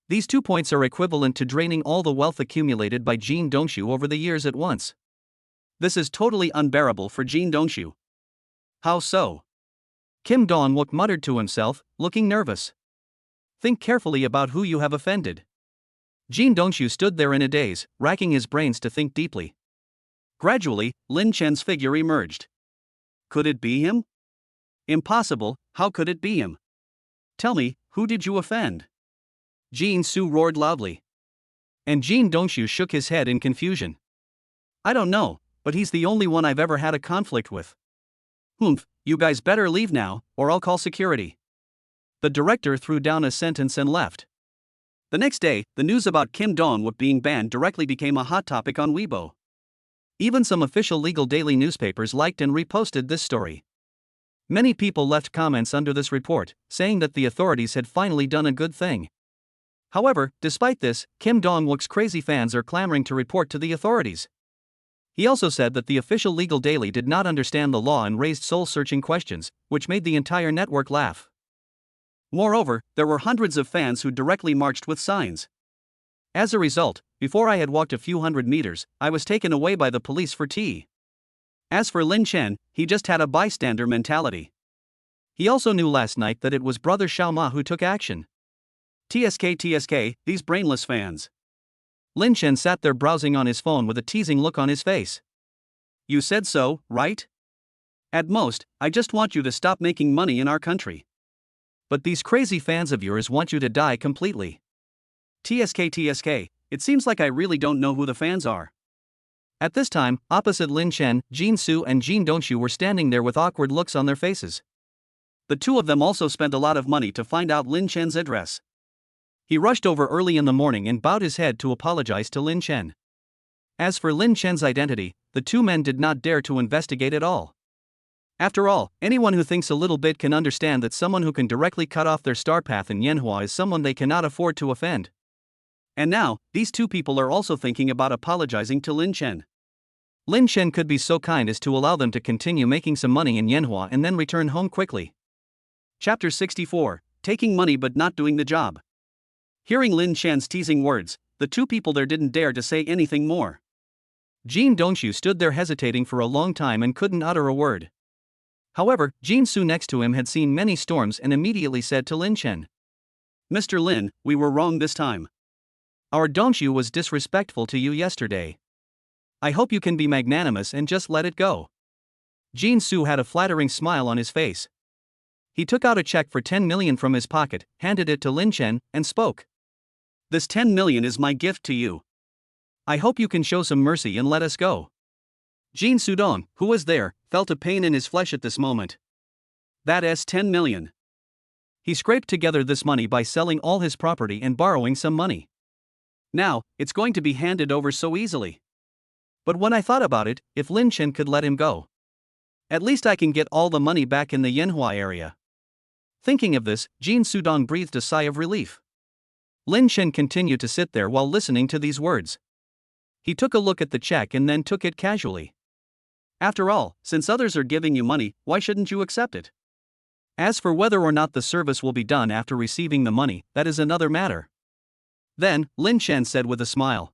These 2 points are equivalent to draining all the wealth accumulated by Jin Dongshu over the years at once. This is totally unbearable for Jin Dongshu. "How so?" Kim Dong-wook muttered to himself, looking nervous. "Think carefully about who you have offended." Jin Dongshu stood there in a daze, racking his brains to think deeply. Gradually, Lin Chen's figure emerged. Could it be him? Impossible, how could it be him? "Tell me, who did you offend?" Jin Su roared loudly. And Jin Dongshu shook his head in confusion. "I don't know, but he's the only one I've ever had a conflict with." "Humph, you guys better leave now, or I'll call security." The director threw down a sentence and left. The next day, the news about Kim Dong-wook being banned directly became a hot topic on Weibo. Even some official legal daily newspapers liked and reposted this story. Many people left comments under this report, saying that the authorities had finally done a good thing. However, despite this, Kim Dong-wook's crazy fans are clamoring to report to the authorities. He also said that the official legal daily did not understand the law and raised soul-searching questions, which made the entire network laugh. Moreover, there were hundreds of fans who directly marched with signs. As a result, before I had walked a few hundred meters, I was taken away by the police for tea. As for Lin Chen, he just had a bystander mentality. He also knew last night that it was brother Xiaoma who took action. TSK, these brainless fans. Lin Chen sat there browsing on his phone with a teasing look on his face. "You said so, right? At most, I just want you to stop making money in our country. But these crazy fans of yours want you to die completely. TSK, it seems like I really don't know who the fans are." At this time, opposite Lin Chen, Jin Su and Jin Dongshu were standing there with awkward looks on their faces. The two of them also spent a lot of money to find out Lin Chen's address. He rushed over early in the morning and bowed his head to apologize to Lin Chen. As for Lin Chen's identity, the two men did not dare to investigate at all. After all, anyone who thinks a little bit can understand that someone who can directly cut off their star path in Yanhua is someone they cannot afford to offend. And now, these two people are also thinking about apologizing to Lin Chen. Lin Chen could be so kind as to allow them to continue making some money in Yanhua and then return home quickly. Chapter 64, Taking Money but Not Doing the Job. Hearing Lin Chen's teasing words, the two people there didn't dare to say anything more. Jin Dongshu stood there hesitating for a long time and couldn't utter a word. However, Jin Su next to him had seen many storms and immediately said to Lin Chen, "Mr. Lin, we were wrong this time. Our Dongshu was disrespectful to you yesterday. I hope you can be magnanimous and just let it go." Jin Su had a flattering smile on his face. He took out a check for 10 million from his pocket, handed it to Lin Chen, and spoke. "This 10 million is my gift to you. I hope you can show some mercy and let us go." Jin Sudong, who was there, felt a pain in his flesh at this moment. That's 10 million. He scraped together this money by selling all his property and borrowing some money. Now, it's going to be handed over so easily. But when I thought about it, if Lin Chen could let him go, at least I can get all the money back in the Yanhua area. Thinking of this, Jin Sudong breathed a sigh of relief. Lin Chen continued to sit there while listening to these words. He took a look at the check and then took it casually. After all, since others are giving you money, why shouldn't you accept it? As for whether or not the service will be done after receiving the money, that is another matter. Then, Lin Chen said with a smile.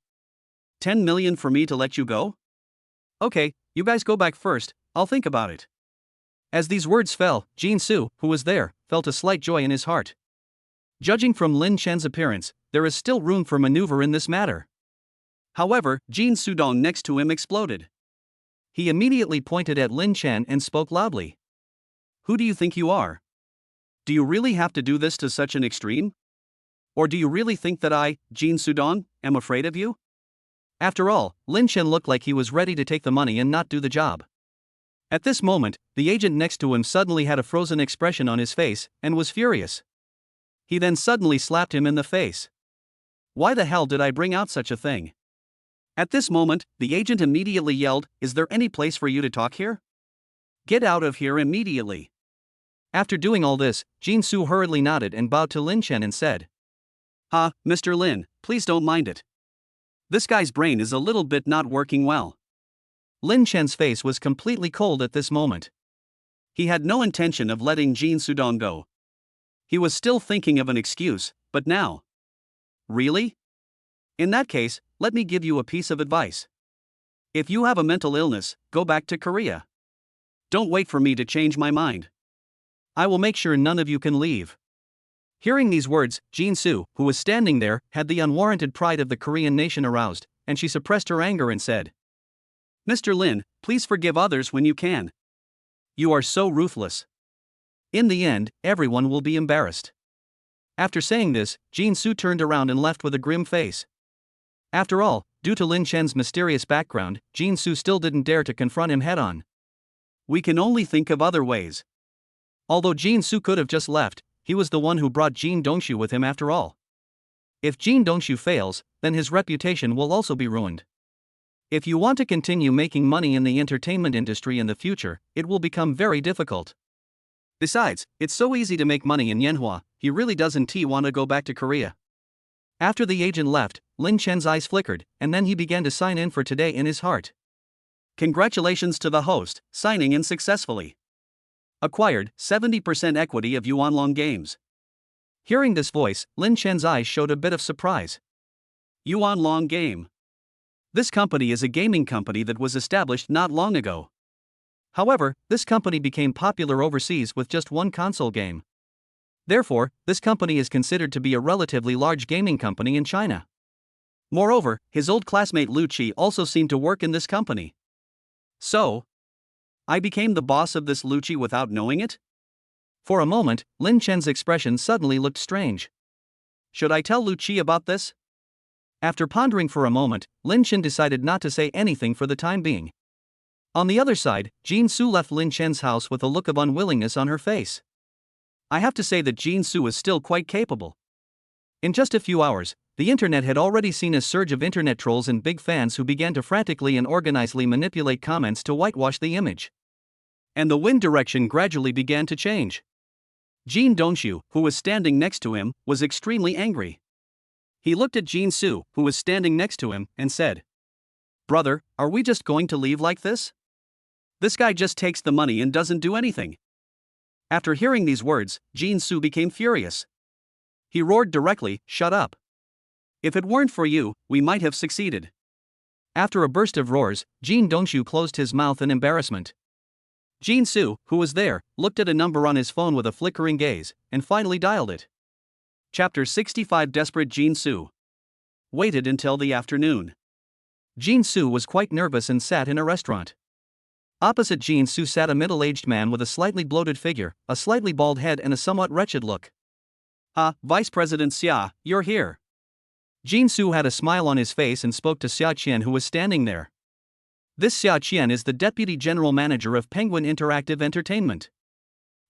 10 million for me to let you go? Okay, you guys go back first, I'll think about it. As these words fell, Jin Su, who was there, felt a slight joy in his heart. Judging from Lin Chen's appearance, there is still room for maneuver in this matter. However, Jin Sudong next to him exploded. He immediately pointed at Lin Chen and spoke loudly. "Who do you think you are? Do you really have to do this to such an extreme? Or do you really think that I, Jin Sudong, am afraid of you?" After all, Lin Chen looked like he was ready to take the money and not do the job. At this moment, the agent next to him suddenly had a frozen expression on his face and was furious. He then suddenly slapped him in the face. "Why the hell did I bring out such a thing?" At this moment, the agent immediately yelled, "Is there any place for you to talk here? Get out of here immediately." After doing all this, Jin Su hurriedly nodded and bowed to Lin Chen and said, Mr. Lin, please don't mind it. This guy's brain is a little bit not working well." Lin Chen's face was completely cold at this moment. He had no intention of letting Jin Sudong go. He was still thinking of an excuse, but now. Really? In that case, let me give you a piece of advice. If you have a mental illness, go back to Korea. Don't wait for me to change my mind. I will make sure none of you can leave. Hearing these words, Jin Su, who was standing there, had the unwarranted pride of the Korean nation aroused, and she suppressed her anger and said, "Mr. Lin, please forgive others when you can. You are so ruthless. In the end, everyone will be embarrassed." After saying this, Jin Su turned around and left with a grim face. After all, due to Lin Chen's mysterious background, Jin Su still didn't dare to confront him head-on. We can only think of other ways. Although Jin Su could have just left, he was the one who brought Jin Dongshu with him after all. If Jin Dongshu fails, then his reputation will also be ruined. If you want to continue making money in the entertainment industry in the future, it will become very difficult. Besides, it's so easy to make money in Yanhua, he really doesn't want to go back to Korea. After the agent left, Lin Chen's eyes flickered, and then he began to sign in for today in his heart. Congratulations to the host, signing in successfully. Acquired 70% equity of Yuanlong Games. Hearing this voice, Lin Chen's eyes showed a bit of surprise. Yuanlong Game. This company is a gaming company that was established not long ago. However, this company became popular overseas with just one console game. Therefore, this company is considered to be a relatively large gaming company in China. Moreover, his old classmate Lu Qi also seemed to work in this company. So, I became the boss of this Lu Qi without knowing it? For a moment, Lin Chen's expression suddenly looked strange. Should I tell Lu Qi about this? After pondering for a moment, Lin Chen decided not to say anything for the time being. On the other side, Jin Su left Lin Chen's house with a look of unwillingness on her face. I have to say that Jin Su is still quite capable. In just a few hours, the internet had already seen a surge of internet trolls and big fans who began to frantically and organizedly manipulate comments to whitewash the image. And the wind direction gradually began to change. Jin Dongshu, who was standing next to him, was extremely angry. He looked at Jin Su, who was standing next to him, and said, "Brother, are we just going to leave like this? This guy just takes the money and doesn't do anything." After hearing these words, Jin Su became furious. He roared directly, "Shut up. If it weren't for you, we might have succeeded." After a burst of roars, Jin Dongshu closed his mouth in embarrassment. Jin Su, who was there, looked at a number on his phone with a flickering gaze, and finally dialed it. Chapter 65. Desperate Jin Su waited until the afternoon. Jin Su was quite nervous and sat in a restaurant. Opposite Jin Su sat a middle-aged man with a slightly bloated figure, a slightly bald head and a somewhat wretched look. "Ah, Vice President Xia, you're here." Jin Su had a smile on his face and spoke to Xia Qian, who was standing there. This Xia Qian is the Deputy General Manager of Penguin Interactive Entertainment.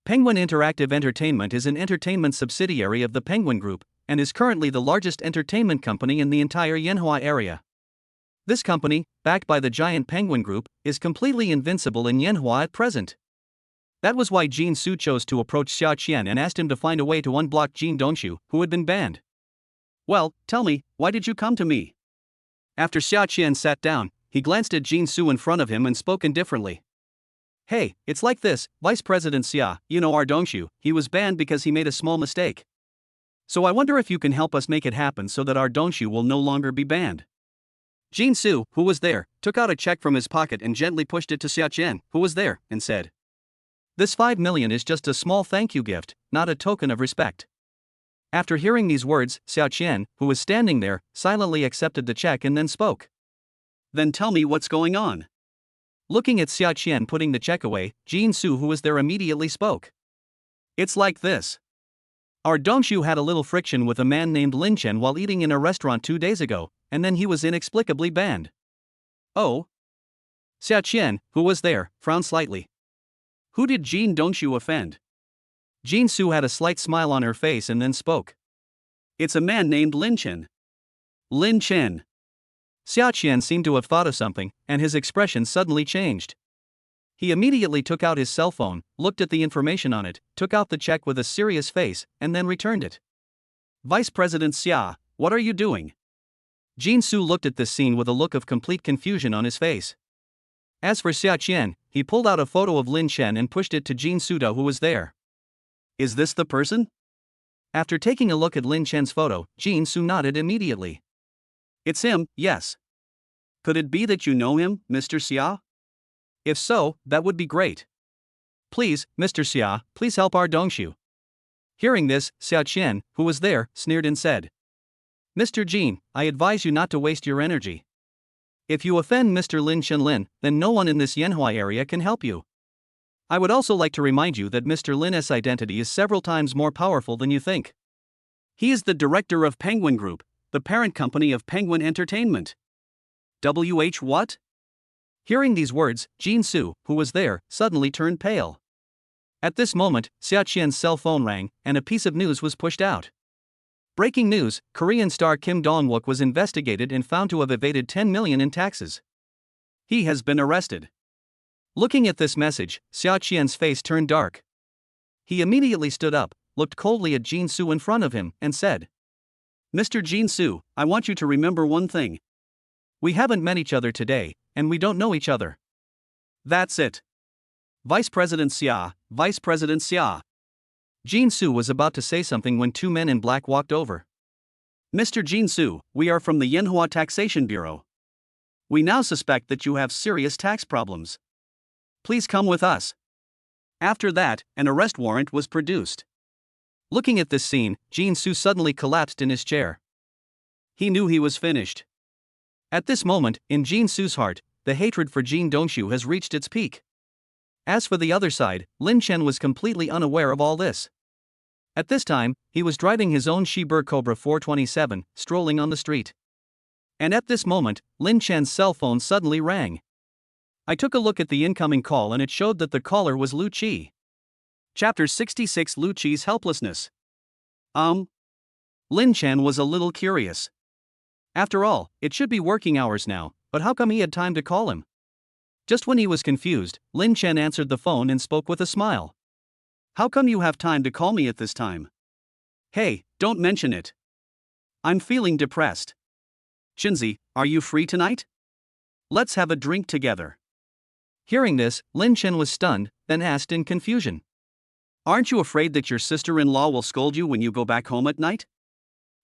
Penguin Interactive Entertainment is an entertainment subsidiary of the Penguin Group, and is currently the largest entertainment company in the entire Yanhua area. This company, backed by the giant Penguin Group, is completely invincible in Yanhua at present. That was why Jin Su chose to approach Xia Qian and asked him to find a way to unblock Jin Dongxu, who had been banned. "Well, tell me, why did you come to me?" After Xia Qian sat down, he glanced at Jin Su in front of him and spoke indifferently. "Hey, it's like this, Vice President Xia, you know our Dongxu, he was banned because he made a small mistake. So I wonder if you can help us make it happen so that our Dongxu will no longer be banned." Jin Su, who was there, took out a check from his pocket and gently pushed it to Xia Qian, who was there, and said, "This 5 million is just a small thank you gift, not a token of respect." After hearing these words, Xia Qian, who was standing there, silently accepted the check and then spoke. "Then tell me what's going on." Looking at Xia Qian putting the check away, Jin Su, who was there, immediately spoke. "It's like this. Our Dongxu had a little friction with a man named Lin Chen while eating in a restaurant 2 days ago, and then he was inexplicably banned." "Oh?" Xia Qian, who was there, frowned slightly. "Who did Jin Dongxu offend?" Jin Su had a slight smile on her face and then spoke. "It's a man named Lin Chen." "Lin Chen." Xia Qian seemed to have thought of something, and his expression suddenly changed. He immediately took out his cell phone, looked at the information on it, took out the check with a serious face, and then returned it. "Vice President Xia, what are you doing?" Jin Su looked at this scene with a look of complete confusion on his face. As for Xia Qian, he pulled out a photo of Lin Chen and pushed it to Jin Su, who was there. "Is this the person?" After taking a look at Lin Chen's photo, Jin Su nodded immediately. "It's him, yes. Could it be that you know him, Mr. Xia? If so, that would be great. Please, Mr. Xia, please help our Dongxu." Hearing this, Xia Qian, who was there, sneered and said, "Mr. Jin, I advise you not to waste your energy. If you offend Mr. Lin Chen, then no one in this Yanhua area can help you. I would also like to remind you that Mr. Lin's identity is several times more powerful than you think. He is the director of Penguin Group, the parent company of Penguin Entertainment." What? Hearing these words, Jin Su, who was there, suddenly turned pale. At this moment, Xia Qian's cell phone rang, and a piece of news was pushed out. Breaking news: Korean star Kim Dong-wook was investigated and found to have evaded 10 million in taxes. He has been arrested. Looking at this message, Xia Qian's face turned dark. He immediately stood up, looked coldly at Jin Su in front of him, and said, "Mr. Jin Su, I want you to remember one thing. We haven't met each other today, and we don't know each other. That's it. Vice President Xia, Vice President Xia." Jin Su was about to say something when 2 men in black walked over. "Mr. Jin Su, we are from the Yanhua Taxation Bureau. We now suspect that you have serious tax problems. Please come with us." After that, an arrest warrant was produced. Looking at this scene, Jin Su suddenly collapsed in his chair. He knew he was finished. At this moment, in Jin Su's heart, the hatred for Jin Dongxu has reached its peak. As for the other side, Lin Chen was completely unaware of all this. At this time, he was driving his own Shiber Cobra 427, strolling on the street. And at this moment, Lin Chen's cell phone suddenly rang. I took a look at the incoming call and it showed that the caller was Lu Qi. Chapter 66: Lu Qi's helplessness. Lin Chen was a little curious. After all, it should be working hours now, but how come he had time to call him? Just when he was confused, Lin Chen answered the phone and spoke with a smile. "How come you have time to call me at this time?" "Hey, don't mention it. I'm feeling depressed. Shinzi, are you free tonight? Let's have a drink together." Hearing this, Lin Chen was stunned, then asked in confusion, "Aren't you afraid that your sister-in-law will scold you when you go back home at night?"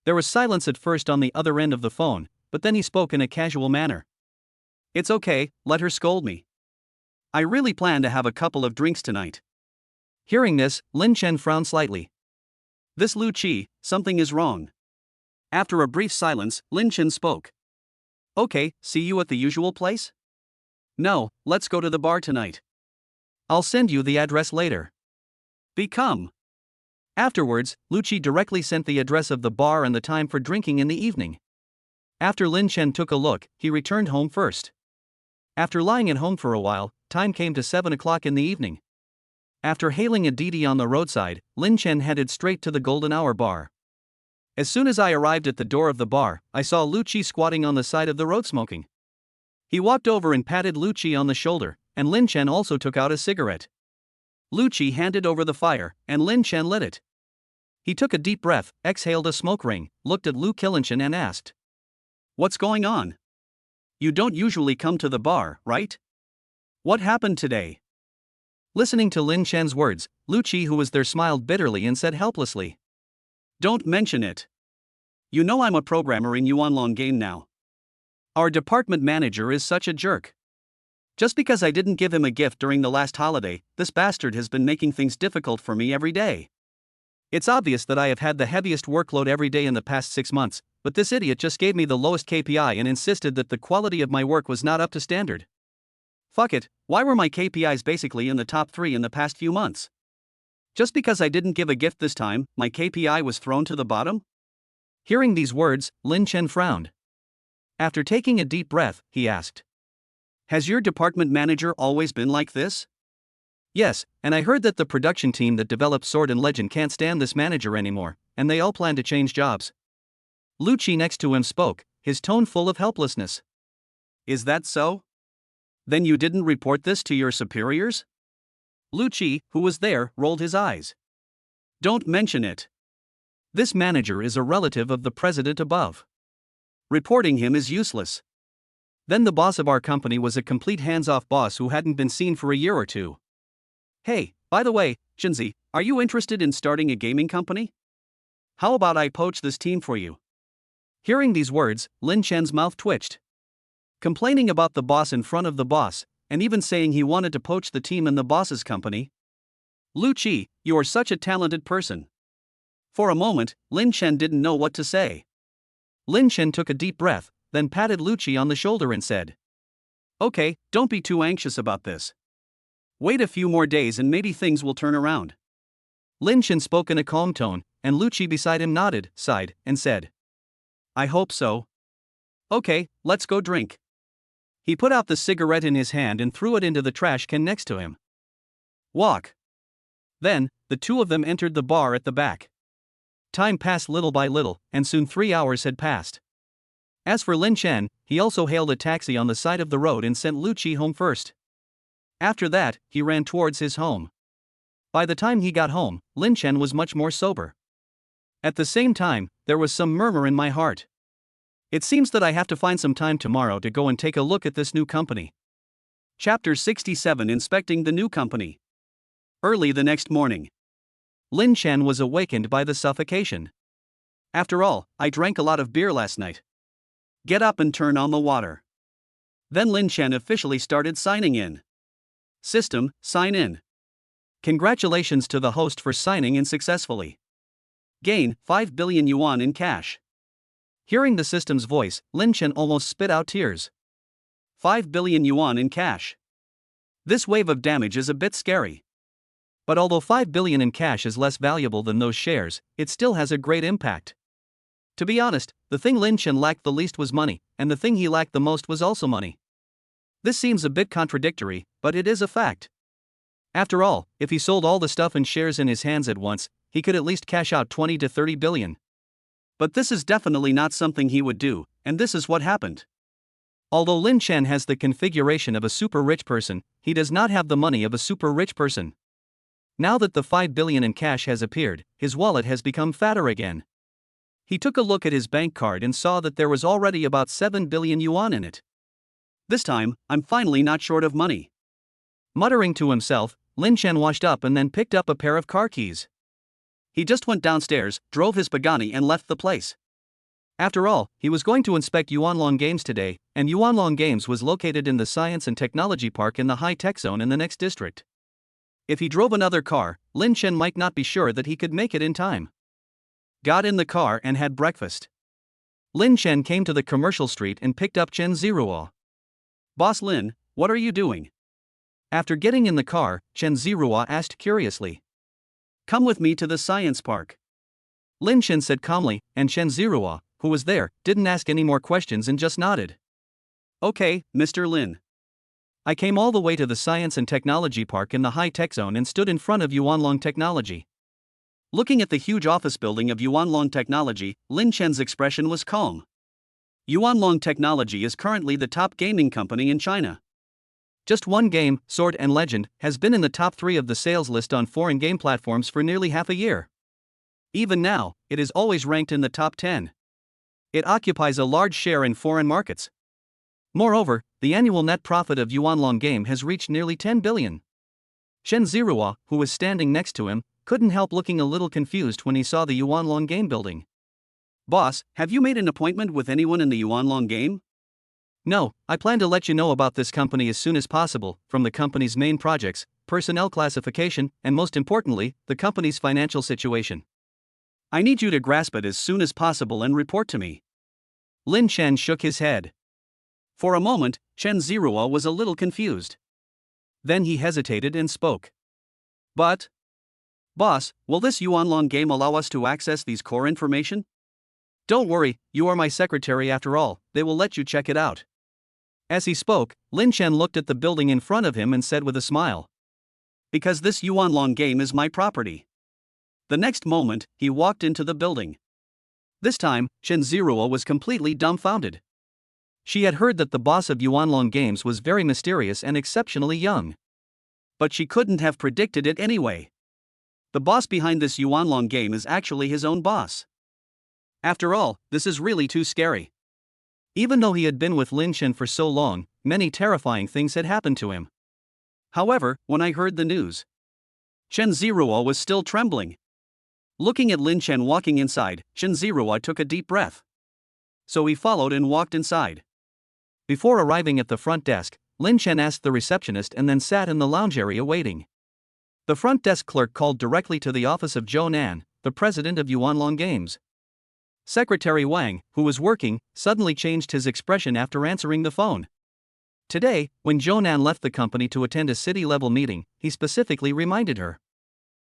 There was silence at first on the other end of the phone, but then he spoke in a casual manner. "It's okay, let her scold me. I really plan to have a couple of drinks tonight." Hearing this, Lin Chen frowned slightly. "This Lu Qi, something is wrong." After a brief silence, Lin Chen spoke. "Okay, see you at the usual place?" No, let's go to the bar tonight. I'll send you the address later. Become. Afterwards, Lucci directly sent the address of the bar and the time for drinking in the evening. After Lin Chen took a look, he returned home first. After lying at home for a while, time came to 7 o'clock in the evening. After hailing a Didi on the roadside, Lin Chen headed straight to the Golden Hour bar. As soon as I arrived at the door of the bar, I saw Lucci squatting on the side of the road smoking. He walked over and patted Lucci on the shoulder, and Lin Chen also took out a cigarette. Lucci handed over the fire, and Lin Chen lit it. He took a deep breath, exhaled a smoke ring, looked at Lu Qianchen and asked, "What's going on? You don't usually come to the bar, right? What happened today?" Listening to Lin Chen's words, Lucci, who was there, smiled bitterly and said helplessly, "Don't mention it. You know I'm a programmer in Yuanlong Game now. Our department manager is such a jerk. Just because I didn't give him a gift during the last holiday, this bastard has been making things difficult for me every day. It's obvious that I have had the heaviest workload every day in the past 6 months, but this idiot just gave me the lowest KPI and insisted that the quality of my work was not up to standard. Fuck it, why were my KPIs basically in the top 3 in the past few months? Just because I didn't give a gift this time, my KPI was thrown to the bottom?" Hearing these words, Lin Chen frowned. After taking a deep breath, he asked, "Has your department manager always been like this?" "Yes, and I heard that the production team that developed Sword and Legend can't stand this manager anymore, and they all plan to change jobs." Lucci next to him spoke, his tone full of helplessness. "Is that so? Then you didn't report this to your superiors?" Lucci, who was there, rolled his eyes. "Don't mention it. This manager is a relative of the president above. Reporting him is useless." Then the boss of our company was a complete hands-off boss who hadn't been seen for a year or two. "Hey, by the way, Shinzi, are you interested in starting a gaming company? How about I poach this team for you?" Hearing these words, Lin Chen's mouth twitched. Complaining about the boss in front of the boss, and even saying he wanted to poach the team in the boss's company. "Lucci, you are such a talented person." For a moment, Lin Chen didn't know what to say. Lin Chen took a deep breath, then patted Lucci on the shoulder and said, "Okay, don't be too anxious about this. Wait a few more days and maybe things will turn around." Lin Chen spoke in a calm tone, and Lucci beside him nodded, sighed, and said, "I hope so. Okay, let's go drink." He put out the cigarette in his hand and threw it into the trash can next to him. Walk. Then, the two of them entered the bar at the back. Time passed little by little, and soon 3 hours had passed. As for Lin Chen, he also hailed a taxi on the side of the road and sent Lucci home first. After that, he ran towards his home. By the time he got home, Lin Chen was much more sober. At the same time, there was some murmur in my heart. It seems that I have to find some time tomorrow to go and take a look at this new company. Chapter 67, Inspecting the New Company. Early the next morning, Lin Chen was awakened by the suffocation. "After all, I drank a lot of beer last night. Get up and turn on the water." Then Lin Chen officially started signing in. System, sign in. Congratulations to the host for signing in successfully. Gain 5 billion yuan in cash. Hearing the system's voice, Lin Chen almost spit out tears. 5 billion yuan in cash. This wave of damage is a bit scary. But although 5 billion in cash is less valuable than those shares, it still has a great impact. To be honest, the thing Lin Chen lacked the least was money, and the thing he lacked the most was also money. This seems a bit contradictory, but it is a fact. After all, if he sold all the stuff and shares in his hands at once, he could at least cash out 20 to 30 billion. But this is definitely not something he would do, and this is what happened. Although Lin Chen has the configuration of a super rich person, he does not have the money of a super rich person. Now that the 5 billion in cash has appeared, his wallet has become fatter again. He took a look at his bank card and saw that there was already about 7 billion yuan in it. This time, I'm finally not short of money. Muttering to himself, Lin Chen washed up and then picked up a pair of car keys. He just went downstairs, drove his Pagani and left the place. After all, he was going to inspect Yuanlong Games today, and Yuanlong Games was located in the Science and Technology Park in the high-tech zone in the next district. If he drove another car, Lin Chen might not be sure that he could make it in time. Got in the car and had breakfast. Lin Chen came to the commercial street and picked up Chen Ziruo. "Boss Lin, what are you doing? After getting in the car, Chen Zirua asked curiously. Come with me to the science park. Lin Chen said calmly, and Chen Zirua, who was there, didn't ask any more questions and just nodded. Okay, Mr. Lin. I came all the way to the Science and Technology Park in the high-tech zone and stood in front of Yuanlong Technology. Looking at the huge office building of Yuanlong Technology, Lin Chen's expression was calm. Yuanlong Technology is currently the top gaming company in China. Just one game, Sword and Legend, has been in the top 3 of the sales list on foreign game platforms for nearly half a year. Even now, it is always ranked in the top 10. It occupies a large share in foreign markets. Moreover, the annual net profit of Yuanlong Game has reached nearly 10 billion. Chen Zirua, who was standing next to him, couldn't help looking a little confused when he saw the Yuanlong Game building. Boss, have you made an appointment with anyone in the Yuanlong Game? No, I plan to let you know about this company as soon as possible, from the company's main projects, personnel classification, and most importantly, the company's financial situation. I need you to grasp it as soon as possible and report to me. Lin Chen shook his head. For a moment, Chen Zirua was a little confused. Then he hesitated and spoke. But, boss, will this Yuanlong Game allow us to access these core information? Don't worry, you are my secretary after all, they will let you check it out. As he spoke, Lin Chen looked at the building in front of him and said with a smile. Because this Yuanlong Game is my property. The next moment, he walked into the building. This time, Chen Zirua was completely dumbfounded. She had heard that the boss of Yuanlong Games was very mysterious and exceptionally young. But she couldn't have predicted it anyway. The boss behind this Yuanlong Game is actually his own boss. After all, this is really too scary. Even though he had been with Lin Chen for so long, many terrifying things had happened to him. However, when I heard the news, Chen Zirua was still trembling. Looking at Lin Chen walking inside, Chen Zirua took a deep breath. So he followed and walked inside. Before arriving at the front desk, Lin Chen asked the receptionist and then sat in the lounge area waiting. The front desk clerk called directly to the office of Zhou Nan, the president of Yuanlong Games. Secretary Wang, who was working, suddenly changed his expression after answering the phone. Today, when Zhou Nan left the company to attend a city-level meeting, he specifically reminded her.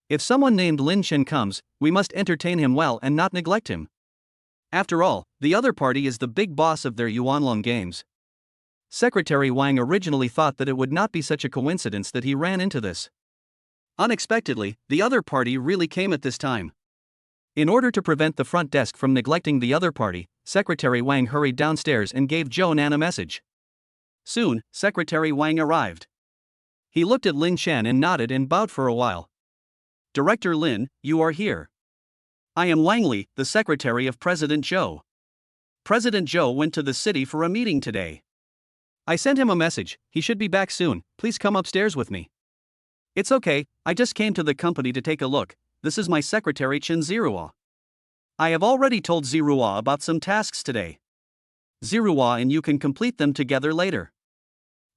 If someone named Lin Chen comes, we must entertain him well and not neglect him. After all, the other party is the big boss of their Yuanlong Games. Secretary Wang originally thought that it would not be such a coincidence that he ran into this. Unexpectedly, the other party really came at this time. In order to prevent the front desk from neglecting the other party, Secretary Wang hurried downstairs and gave Zhou Nan a message. Soon, Secretary Wang arrived. He looked at Lin Chen and nodded and bowed for a while. Director Lin, you are here. I am Wang Li, the secretary of President Zhou. President Zhou went to the city for a meeting today. I sent him a message, he should be back soon, please come upstairs with me. It's okay, I just came to the company to take a look, this is my secretary Chen Zirua. I have already told Zirua about some tasks today. Zirua and you can complete them together later.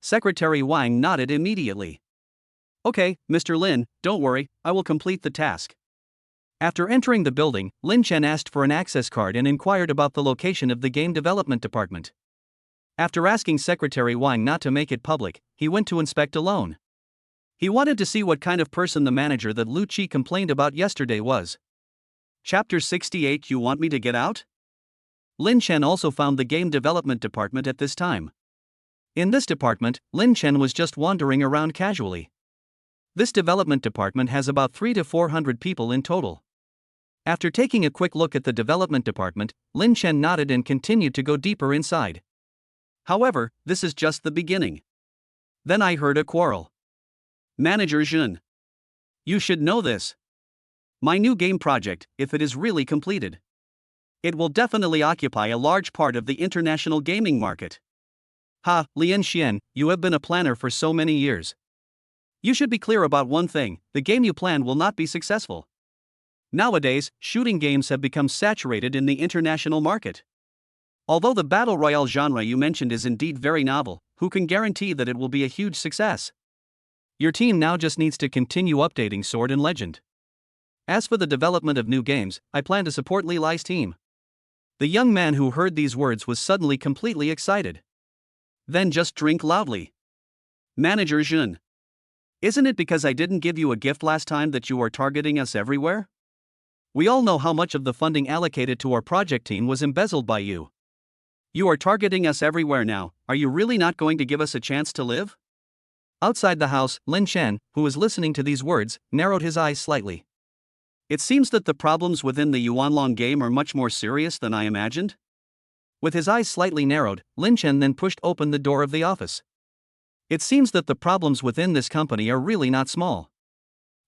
Secretary Wang nodded immediately. Okay, Mr. Lin, don't worry, I will complete the task. After entering the building, Lin Chen asked for an access card and inquired about the location of the game development department. After asking Secretary Wang not to make it public, he went to inspect alone. He wanted to see what kind of person the manager that Lu Qi complained about yesterday was. Chapter 68. You want me to get out? Lin Chen also found the game development department at this time. In this department, Lin Chen was just wandering around casually. This development department has about 300 to 400 people in total. After taking a quick look at the development department, Lin Chen nodded and continued to go deeper inside. However, this is just the beginning. Then I heard a quarrel. Manager Jun. You should know this. My new game project, if it is really completed, it will definitely occupy a large part of the international gaming market. Ha, Lian Xian, you have been a planner for so many years. You should be clear about one thing, the game you plan will not be successful. Nowadays, shooting games have become saturated in the international market. Although the Battle Royale genre you mentioned is indeed very novel, who can guarantee that it will be a huge success? Your team now just needs to continue updating Sword and Legend. As for the development of new games, I plan to support Li Lai's team. The young man who heard these words was suddenly completely excited. Then just drink loudly. Manager Jun. Isn't it because I didn't give you a gift last time that you are targeting us everywhere? We all know how much of the funding allocated to our project team was embezzled by you. You are targeting us everywhere now. Are you really not going to give us a chance to live? Outside the house, Lin Chen, who was listening to these words, narrowed his eyes slightly. It seems that the problems within the Yuanlong game are much more serious than I imagined. With his eyes slightly narrowed, Lin Chen then pushed open the door of the office. It seems that the problems within this company are really not small.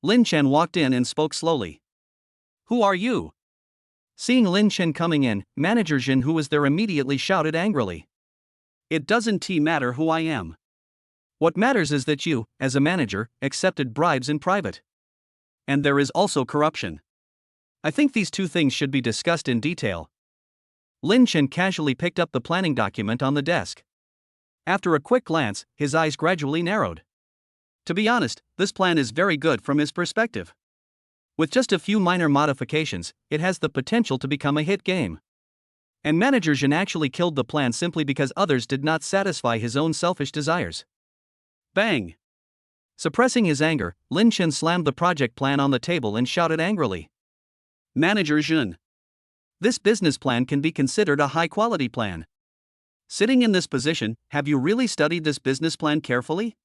Lin Chen walked in and spoke slowly. Who are you? Seeing Lin Chen coming in, Manager Jin, who was there, immediately shouted angrily. It doesn't matter who I am. What matters is that you, as a manager, accepted bribes in private. And there is also corruption. I think these two things should be discussed in detail. Lin Chen casually picked up the planning document on the desk. After a quick glance, his eyes gradually narrowed. To be honest, this plan is very good from his perspective. With just a few minor modifications, it has the potential to become a hit game. And Manager Jin actually killed the plan simply because others did not satisfy his own selfish desires. Bang! Suppressing his anger, Lin Chen slammed the project plan on the table and shouted angrily. Manager Jun. This business plan can be considered a high-quality plan. Sitting in this position, have you really studied this business plan carefully?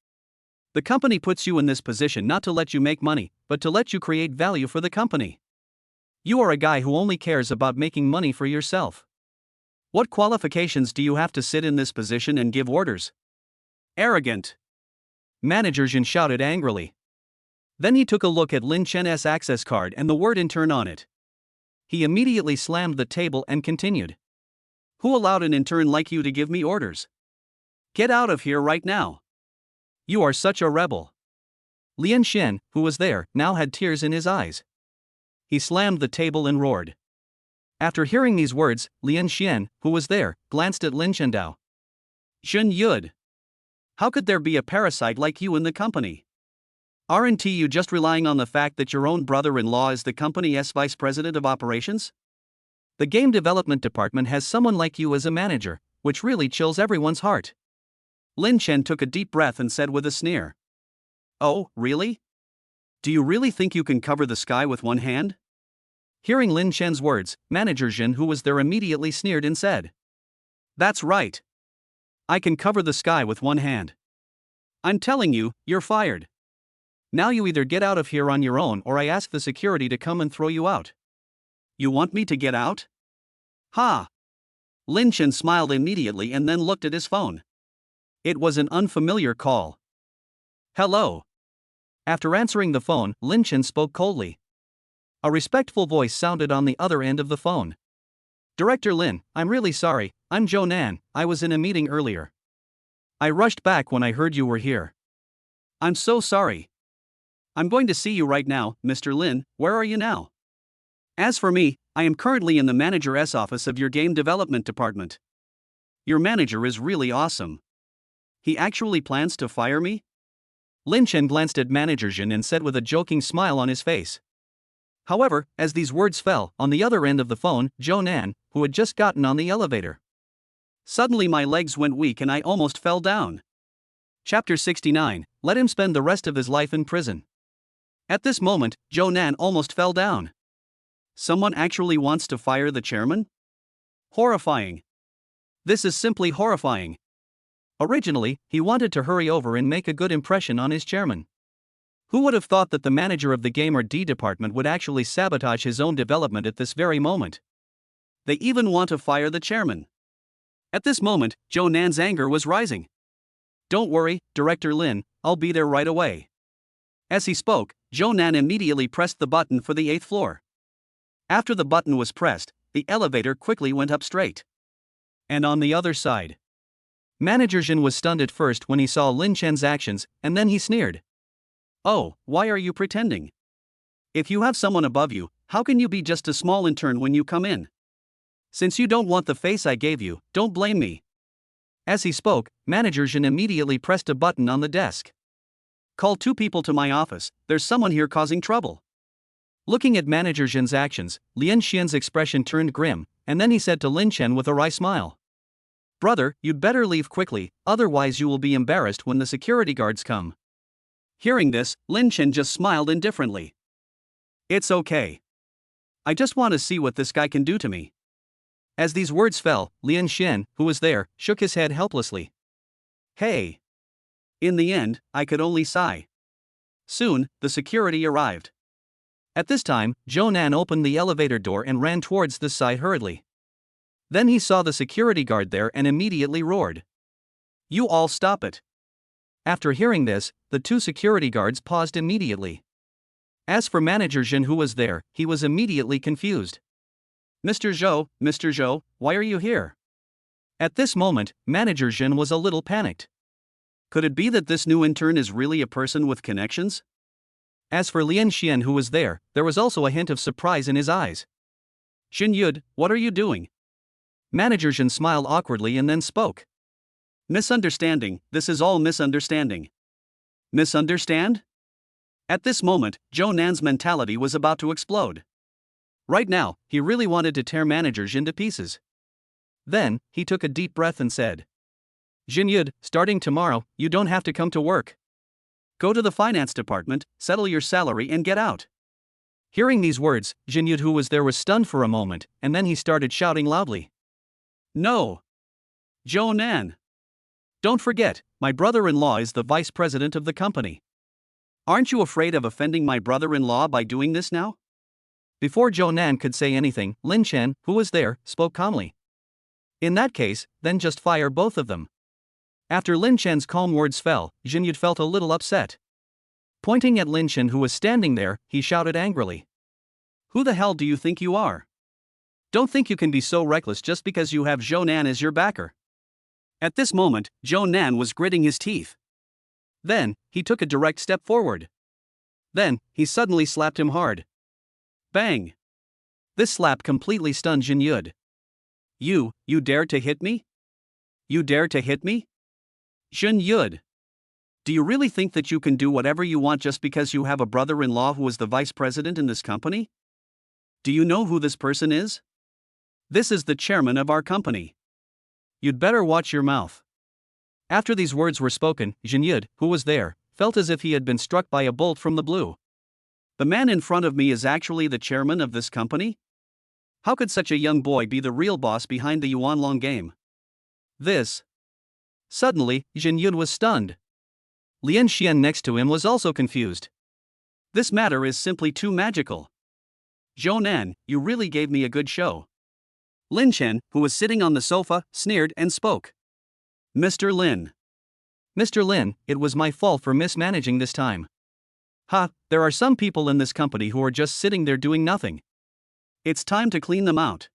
The company puts you in this position not to let you make money, but to let you create value for the company. You are a guy who only cares about making money for yourself. What qualifications do you have to sit in this position and give orders? Arrogant! Manager Jin shouted angrily. Then he took a look at Lin Chen's access card and the word intern on it. He immediately slammed the table and continued. Who allowed an intern like you to give me orders? Get out of here right now. You are such a rebel. Lin Chen, who was there, now had tears in his eyes. He slammed the table and roared. After hearing these words, Lin Chen, who was there, glanced at Lin Chendao. Jun Yud. How could there be a parasite like you in the company? Aren't you just relying on the fact that your own brother-in-law is the company's vice president of operations? The game development department has someone like you as a manager, which really chills everyone's heart. Lin Chen took a deep breath and said with a sneer. Oh, really? Do you really think you can cover the sky with one hand? Hearing Lin Chen's words, Manager Jin, who was there, immediately sneered and said. That's right. I can cover the sky with one hand. I'm telling you, you're fired. Now you either get out of here on your own or I ask the security to come and throw you out. You want me to get out? Ha! Lin Chen smiled immediately and then looked at his phone. It was an unfamiliar call. Hello. After answering the phone, Lin Chen spoke coldly. A respectful voice sounded on the other end of the phone. Director Lin, I'm really sorry, I'm Zhou Nan, I was in a meeting earlier. I rushed back when I heard you were here. I'm so sorry. I'm going to see you right now, Mr. Lin, where are you now? As for me, I am currently in the manager's office of your game development department. Your manager is really awesome. He actually plans to fire me? Lin Chen glanced at Manager Jin and said with a joking smile on his face. However, as these words fell, on the other end of the phone, Zhou Nan, who had just gotten on the elevator. Suddenly my legs went weak and I almost fell down. Chapter 69, Let him spend the rest of his life in prison. At this moment, Zhou Nan almost fell down. Someone actually wants to fire the chairman? Horrifying. This is simply horrifying. Originally, he wanted to hurry over and make a good impression on his chairman. Who would have thought that the manager of the Game R&D department would actually sabotage his own development at this very moment? They even want to fire the chairman. At this moment, Zhou Nan's anger was rising. Don't worry, Director Lin, I'll be there right away. As he spoke, Zhou Nan immediately pressed the button for the 8th floor. After the button was pressed, the elevator quickly went up straight. And on the other side, Manager Jin was stunned at first when he saw Lin Chen's actions, and then he sneered. Oh, why are you pretending? If you have someone above you, how can you be just a small intern when you come in? Since you don't want the face I gave you, don't blame me. As he spoke, Manager Jin immediately pressed a button on the desk. Call 2 people to my office, there's someone here causing trouble. Looking at Manager Jin's actions, Lin Xian's expression turned grim, and then he said to Lin Chen with a wry smile. Brother, you'd better leave quickly, otherwise you will be embarrassed when the security guards come. Hearing this, Lin Chen just smiled indifferently. It's okay. I just want to see what this guy can do to me. As these words fell, Lian Xian, who was there, shook his head helplessly. Hey. In the end, I could only sigh. Soon, the security arrived. At this time, Zhou Nan opened the elevator door and ran towards the side hurriedly. Then he saw the security guard there and immediately roared. You all stop it. After hearing this, the two security guards paused immediately. As for Manager Jin, who was there, he was immediately confused. Mr. Zhou, why are you here? At this moment, Manager Jin was a little panicked. Could it be that this new intern is really a person with connections? As for Lian Xian, who was there was also a hint of surprise in his eyes. Xin Yud, what are you doing? Manager Jin smiled awkwardly and then spoke. Misunderstanding, this is all misunderstanding. Misunderstand? At this moment, Zhou Nan's mentality was about to explode. Right now, he really wanted to tear Manager Jin to pieces. Then, he took a deep breath and said, Jin Yud, starting tomorrow, you don't have to come to work. Go to the finance department, settle your salary and get out. Hearing these words, Jin Yud, who was there, was stunned for a moment, and then he started shouting loudly. No! Zhou Nan! Don't forget, my brother-in-law is the vice president of the company. Aren't you afraid of offending my brother-in-law by doing this now? Before Zhou Nan could say anything, Lin Chen, who was there, spoke calmly. In that case, then just fire both of them. After Lin Chen's calm words fell, Jin Yud felt a little upset. Pointing at Lin Chen, who was standing there, he shouted angrily. Who the hell do you think you are? Don't think you can be so reckless just because you have Zhou Nan as your backer. At this moment, Zhou Nan was gritting his teeth. Then, he took a direct step forward. Then, he suddenly slapped him hard. Bang! This slap completely stunned Jin Yud. You dare to hit me? You dare to hit me? Jin Yud. Do you really think that you can do whatever you want just because you have a brother-in-law who is the vice president in this company? Do you know who this person is? This is the chairman of our company. You'd better watch your mouth. After these words were spoken, Jin Yud, who was there, felt as if he had been struck by a bolt from the blue. The man in front of me is actually the chairman of this company? How could such a young boy be the real boss behind the Yuanlong game? This. Suddenly, Jin Yud was stunned. Lian Xian next to him was also confused. This matter is simply too magical. Zhou Nan, you really gave me a good show. Lin Chen, who was sitting on the sofa, sneered and spoke. Mr. Lin. Mr. Lin, it was my fault for mismanaging this time. There are some people in this company who are just sitting there doing nothing. It's time to clean them out.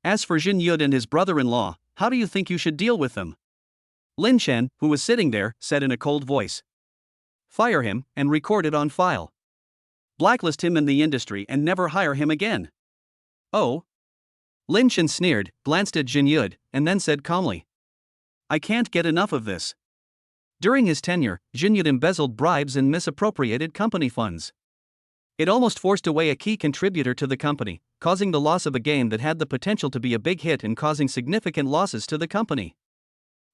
As for Jin Yud and his brother-in-law, how do you think you should deal with them? Lin Chen, who was sitting there, said in a cold voice. Fire him and record it on file. Blacklist him in the industry and never hire him again. Oh? Lin Chen sneered, glanced at Jin Yud, and then said calmly. I can't get enough of this. During his tenure, Jin Yud embezzled bribes and misappropriated company funds. It almost forced away a key contributor to the company, causing the loss of a game that had the potential to be a big hit and causing significant losses to the company.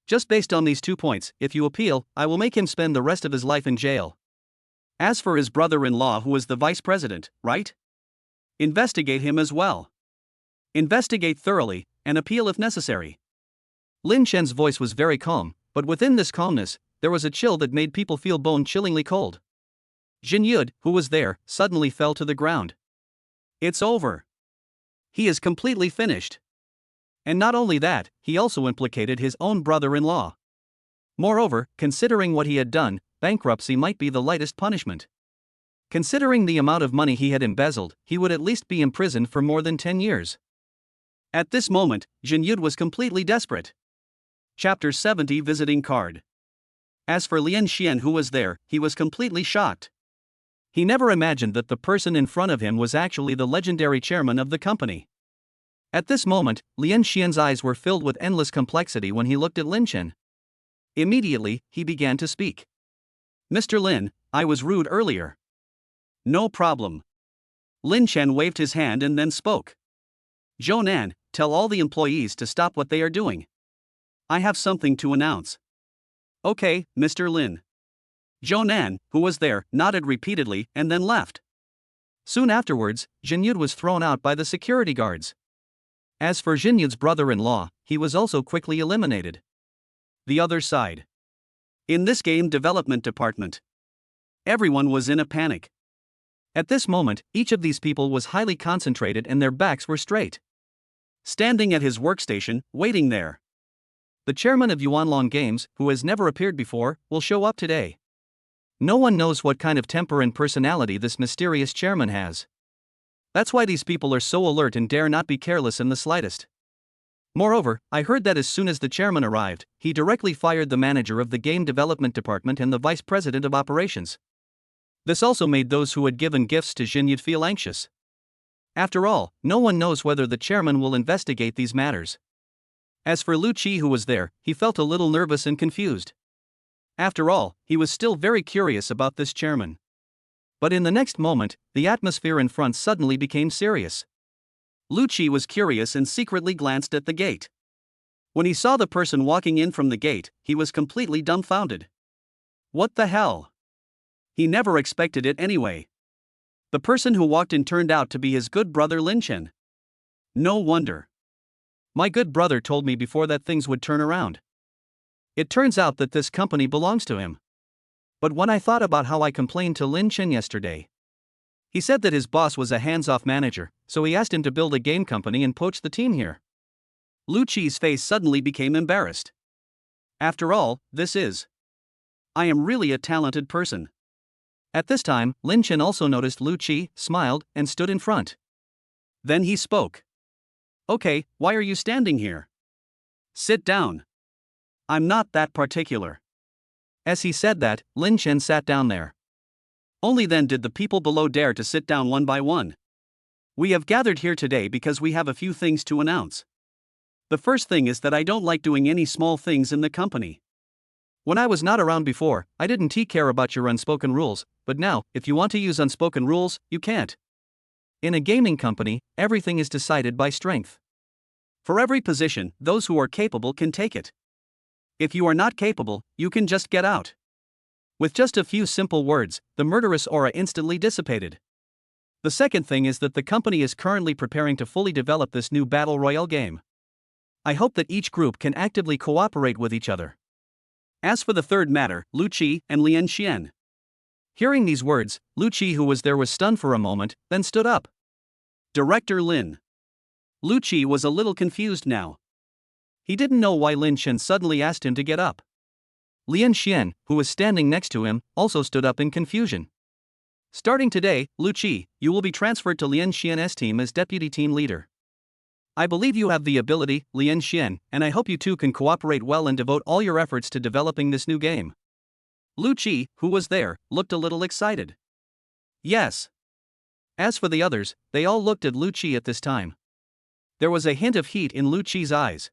Just based on these 2 points, if you appeal, I will make him spend the rest of his life in jail. As for his brother-in-law, who is the vice president, right? Investigate him as well. Investigate thoroughly, and appeal if necessary. Lin Chen's voice was very calm, but within this calmness, there was a chill that made people feel bone-chillingly cold. Jin Yud, who was there, suddenly fell to the ground. It's over. He is completely finished. And not only that, he also implicated his own brother-in-law. Moreover, considering what he had done, bankruptcy might be the lightest punishment. Considering the amount of money he had embezzled, he would at least be imprisoned for more than 10 years. At this moment, Jin Yud was completely desperate. Chapter 70 Visiting Card. As for Lian Xian, who was there, he was completely shocked. He never imagined that the person in front of him was actually the legendary chairman of the company. At this moment, Lian Xian's eyes were filled with endless complexity when he looked at Lin Chen. Immediately, he began to speak. Mr. Lin, I was rude earlier. No problem. Lin Chen waved his hand and then spoke. Zhou Nan, tell all the employees to stop what they are doing. I have something to announce. Okay, Mr. Lin. Zhou Nan, who was there, nodded repeatedly and then left. Soon afterwards, Jinyud was thrown out by the security guards. As for Jinyud's brother-in-law, he was also quickly eliminated. The other side. In this game development department, everyone was in a panic. At this moment, each of these people was highly concentrated and their backs were straight. Standing at his workstation, waiting there. The chairman of Yuanlong Games, who has never appeared before, will show up today. No one knows what kind of temper and personality this mysterious chairman has. That's why these people are so alert and dare not be careless in the slightest. Moreover, I heard that as soon as the chairman arrived, he directly fired the manager of the game development department and the vice president of operations. This also made those who had given gifts to Jinyud feel anxious. After all, no one knows whether the chairman will investigate these matters. As for Lu Qi, who was there, he felt a little nervous and confused. After all, he was still very curious about this chairman. But in the next moment, the atmosphere in front suddenly became serious. Lu Qi was curious and secretly glanced at the gate. When he saw the person walking in from the gate, he was completely dumbfounded. What the hell? He never expected it anyway. The person who walked in turned out to be his good brother Lin Chen. No wonder. My good brother told me before that things would turn around. It turns out that this company belongs to him. But when I thought about how I complained to Lin Chen yesterday, he said that his boss was a hands-off manager, so he asked him to build a game company and poach the team here. Lu Qi's face suddenly became embarrassed. After all, I am really a talented person. At this time, Lin Chen also noticed Lu Qi, smiled, and stood in front. Then he spoke. Okay, why are you standing here? Sit down. I'm not that particular. As he said that, Lin Chen sat down there. Only then did the people below dare to sit down one by one. We have gathered here today because we have a few things to announce. The first thing is that I don't like doing any small things in the company. When I was not around before, I didn't care about your unspoken rules, but now, if you want to use unspoken rules, you can't. In a gaming company, everything is decided by strength. For every position, those who are capable can take it. If you are not capable, you can just get out. With just a few simple words, the murderous aura instantly dissipated. The second thing is that the company is currently preparing to fully develop this new Battle Royale game. I hope that each group can actively cooperate with each other. As for the third matter, Lu Qi and Lian Xian. Hearing these words, Lu Qi, who was there, was stunned for a moment, then stood up. Director Lin. Lu Qi was a little confused now. He didn't know why Lin Chen suddenly asked him to get up. Lian Xian, who was standing next to him, also stood up in confusion. Starting today, Lu Qi, you will be transferred to Lian Xian's team as deputy team leader. I believe you have the ability, Lian Xian, and I hope you two can cooperate well and devote all your efforts to developing this new game. Lu Qi, who was there, looked a little excited. Yes. As for the others, they all looked at Lu Qi at this time. There was a hint of heat in Lu Qi's eyes.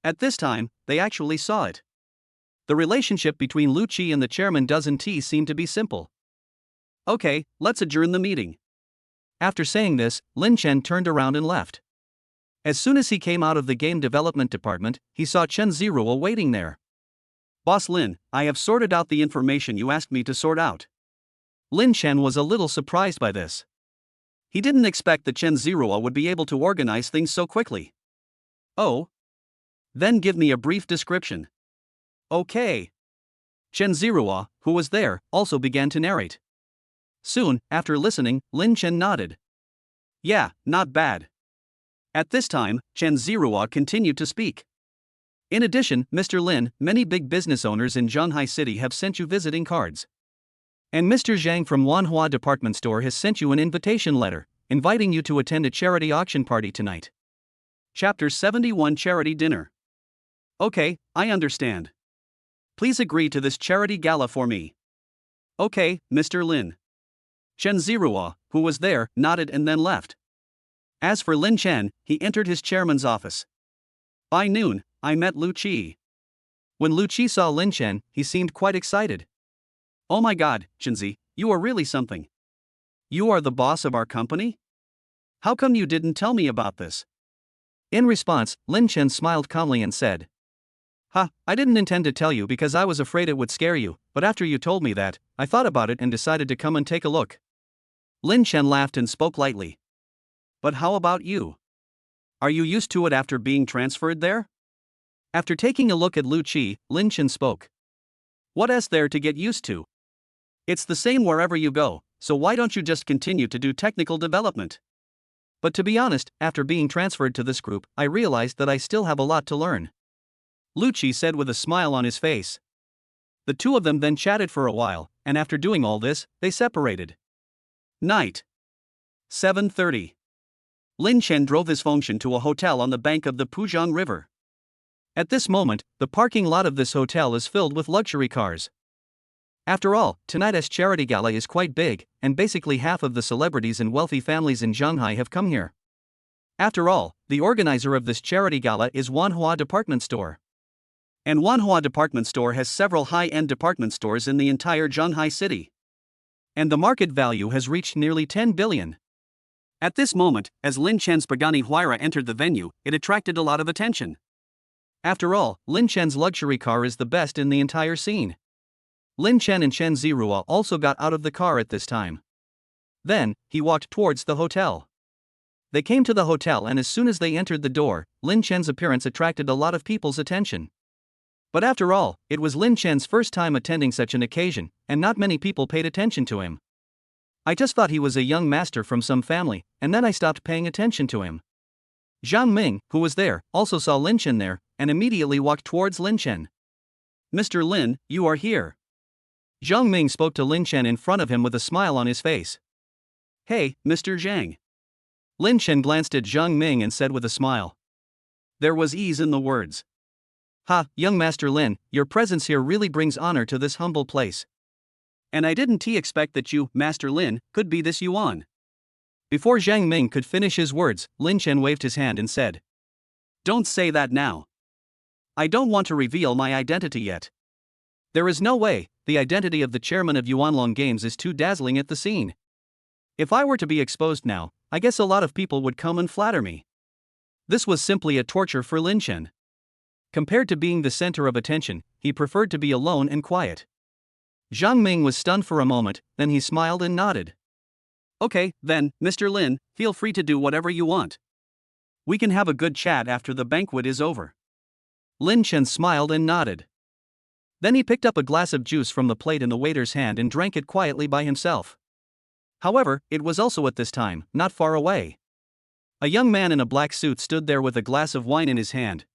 At this time, they actually saw it. The relationship between Lu Qi and the chairman doesn't seem to be simple. Okay, let's adjourn the meeting. After saying this, Lin Chen turned around and left. As soon as he came out of the game development department, he saw Chen Ziruo waiting there. Boss Lin, I have sorted out the information you asked me to sort out. Lin Chen was a little surprised by this. He didn't expect that Chen Ziruo would be able to organize things so quickly. Oh? Then give me a brief description. Okay. Chen Ziruo, who was there, also began to narrate. Soon, after listening, Lin Chen nodded. Yeah, not bad. At this time, Chen Ziruo continued to speak. In addition, Mr. Lin, many big business owners in Zhanghai City have sent you visiting cards. And Mr. Zhang from Wanhua Department Store has sent you an invitation letter, inviting you to attend a charity auction party tonight. Chapter 71 Charity Dinner. Okay, I understand. Please agree to this charity gala for me. Okay, Mr. Lin. Chen Ziruo, who was there, nodded and then left. As for Lin Chen, he entered his chairman's office. By noon, I met Lu Qi. When Lu Qi saw Lin Chen, he seemed quite excited. Oh my god, Chenzi, you are really something. You are the boss of our company? How come you didn't tell me about this? In response, Lin Chen smiled calmly and said, Ha, I didn't intend to tell you because I was afraid it would scare you, but after you told me that, I thought about it and decided to come and take a look. Lin Chen laughed and spoke lightly. But how about you? Are you used to it after being transferred there? After taking a look at Lu Qi, Lin Chen spoke. What is there to get used to? It's the same wherever you go, so why don't you just continue to do technical development? But to be honest, after being transferred to this group, I realized that I still have a lot to learn. Lu Qi said with a smile on his face. The two of them then chatted for a while, and after doing all this, they separated. Night. 7:30. Lin Chen drove his function to a hotel on the bank of the Pujiang River. At this moment, the parking lot of this hotel is filled with luxury cars. After all, tonight's charity gala is quite big, and basically half of the celebrities and wealthy families in Shanghai have come here. After all, the organizer of this charity gala is Wanhua Department Store. And Wanhua Department Store has several high-end department stores in the entire Shanghai city. And the market value has reached nearly 10 billion. At this moment, as Lin Chen's Pagani Huayra entered the venue, it attracted a lot of attention. After all, Lin Chen's luxury car is the best in the entire scene. Lin Chen and Chen Zirua also got out of the car at this time. Then, he walked towards the hotel. They came to the hotel, and as soon as they entered the door, Lin Chen's appearance attracted a lot of people's attention. But after all, it was Lin Chen's first time attending such an occasion, and not many people paid attention to him. I just thought he was a young master from some family, and then I stopped paying attention to him. Zhang Ming, who was there, also saw Lin Chen there, and immediately walked towards Lin Chen. Mr. Lin, you are here. Zhang Ming spoke to Lin Chen in front of him with a smile on his face. Hey, Mr. Zhang. Lin Chen glanced at Zhang Ming and said with a smile. There was ease in the words. Ha, young Master Lin, your presence here really brings honor to this humble place. And I didn't expect that you, Master Lin, could be this Yuan. Before Zhang Ming could finish his words, Lin Chen waved his hand and said. Don't say that now. I don't want to reveal my identity yet. There is no way, the identity of the chairman of Yuanlong Games is too dazzling at the scene. If I were to be exposed now, I guess a lot of people would come and flatter me. This was simply a torture for Lin Chen. Compared to being the center of attention, he preferred to be alone and quiet. Zhang Ming was stunned for a moment, then he smiled and nodded. Okay, then, Mr. Lin, feel free to do whatever you want. We can have a good chat after the banquet is over. Lin Chen smiled and nodded. Then he picked up a glass of juice from the plate in the waiter's hand and drank it quietly by himself. However, it was also at this time, not far away. A young man in a black suit stood there with a glass of wine in his hand.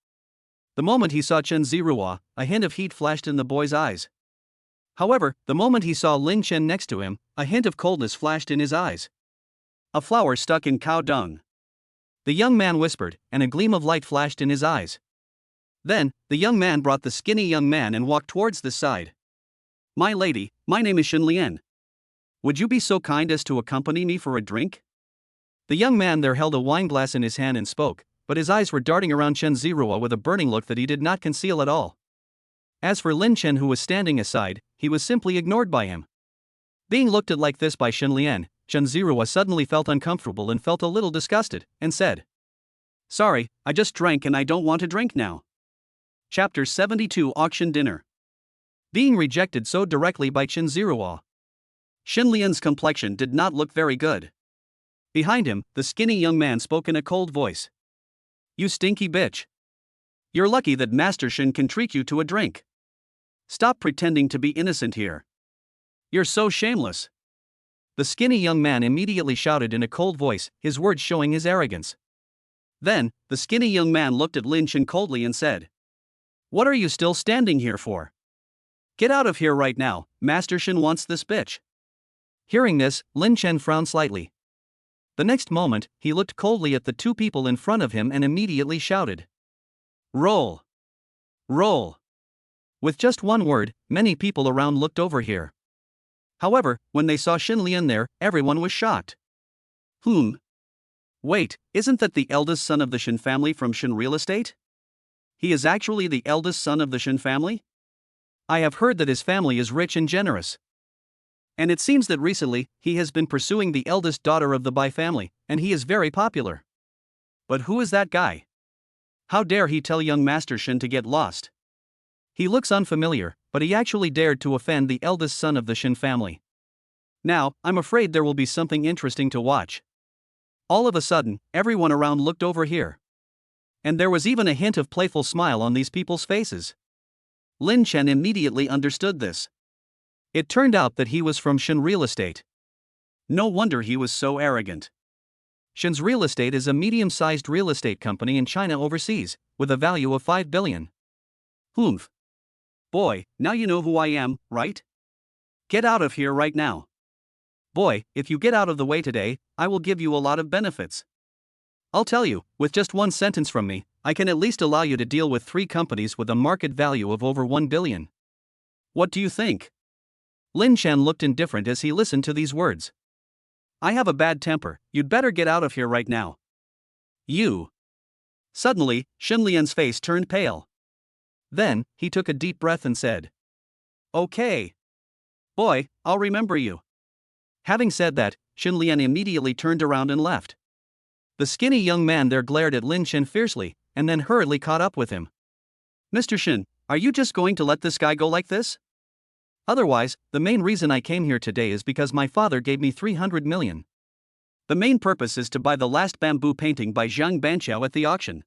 The moment he saw Chen Zirua, a hint of heat flashed in the boy's eyes. However, the moment he saw Lin Chen next to him, a hint of coldness flashed in his eyes. A flower stuck in cow dung. The young man whispered, and a gleam of light flashed in his eyes. Then, the young man brought the skinny young man and walked towards the side. My lady, my name is Shen Lian. Would you be so kind as to accompany me for a drink? The young man there held a wineglass in his hand and spoke, but his eyes were darting around Chen Zirua with a burning look that he did not conceal at all. As for Lin Chen, who was standing aside, he was simply ignored by him. Being looked at like this by Shen Lian, Chen Zirua suddenly felt uncomfortable and felt a little disgusted, and said, Sorry, I just drank and I don't want to drink now. Chapter 72 Auction Dinner. Being rejected so directly by Chen Zirua. Shen Lian's complexion did not look very good. Behind him, the skinny young man spoke in a cold voice. You stinky bitch. You're lucky that Master Shen can treat you to a drink. Stop pretending to be innocent here. You're so shameless. The skinny young man immediately shouted in a cold voice, his words showing his arrogance. Then, the skinny young man looked at Lin Chen coldly and said, What are you still standing here for? Get out of here right now, Master Shen wants this bitch. Hearing this, Lin Chen frowned slightly. The next moment, he looked coldly at the two people in front of him and immediately shouted. Roll! Roll! With just one word, many people around looked over here. However, when they saw Shen Lian there, everyone was shocked. Wait, isn't that the eldest son of the Shen family from Shen Real Estate? He is actually the eldest son of the Shen family? I have heard that his family is rich and generous. And it seems that recently, he has been pursuing the eldest daughter of the Bai family, and he is very popular. But who is that guy? How dare he tell young Master Shen to get lost? He looks unfamiliar, but he actually dared to offend the eldest son of the Shin family. Now, I'm afraid there will be something interesting to watch. All of a sudden, everyone around looked over here. And there was even a hint of playful smile on these people's faces. Lin Chen immediately understood this. It turned out that he was from Shin Real Estate. No wonder he was so arrogant. Shin's Real Estate is a medium-sized real estate company in China overseas, with a value of 5 billion. Humph. Boy, now you know who I am, right? Get out of here right now. Boy, if you get out of the way today, I will give you a lot of benefits. I'll tell you, with just one sentence from me, I can at least allow you to deal with 3 companies with a market value of over 1 billion. What do you think? Lin Chen looked indifferent as he listened to these words. I have a bad temper, you'd better get out of here right now. You. Suddenly, Shin Lian's face turned pale. Then, he took a deep breath and said, Okay. Boy, I'll remember you. Having said that, Shin Lian immediately turned around and left. The skinny young man there glared at Lin Chen fiercely, and then hurriedly caught up with him. Mr. Shin, are you just going to let this guy go like this? Otherwise, the main reason I came here today is because my father gave me 300 million. The main purpose is to buy the last bamboo painting by Zhang Banqiao at the auction.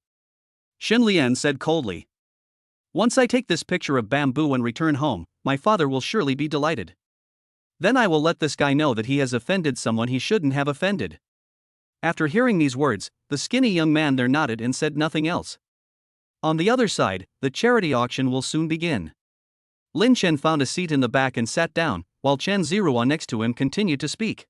Shin Lian said coldly. Once I take this picture of bamboo and return home, my father will surely be delighted. Then I will let this guy know that he has offended someone he shouldn't have offended. After hearing these words, the skinny young man there nodded and said nothing else. On the other side, the charity auction will soon begin. Lin Chen found a seat in the back and sat down, while Chen Zirua next to him continued to speak.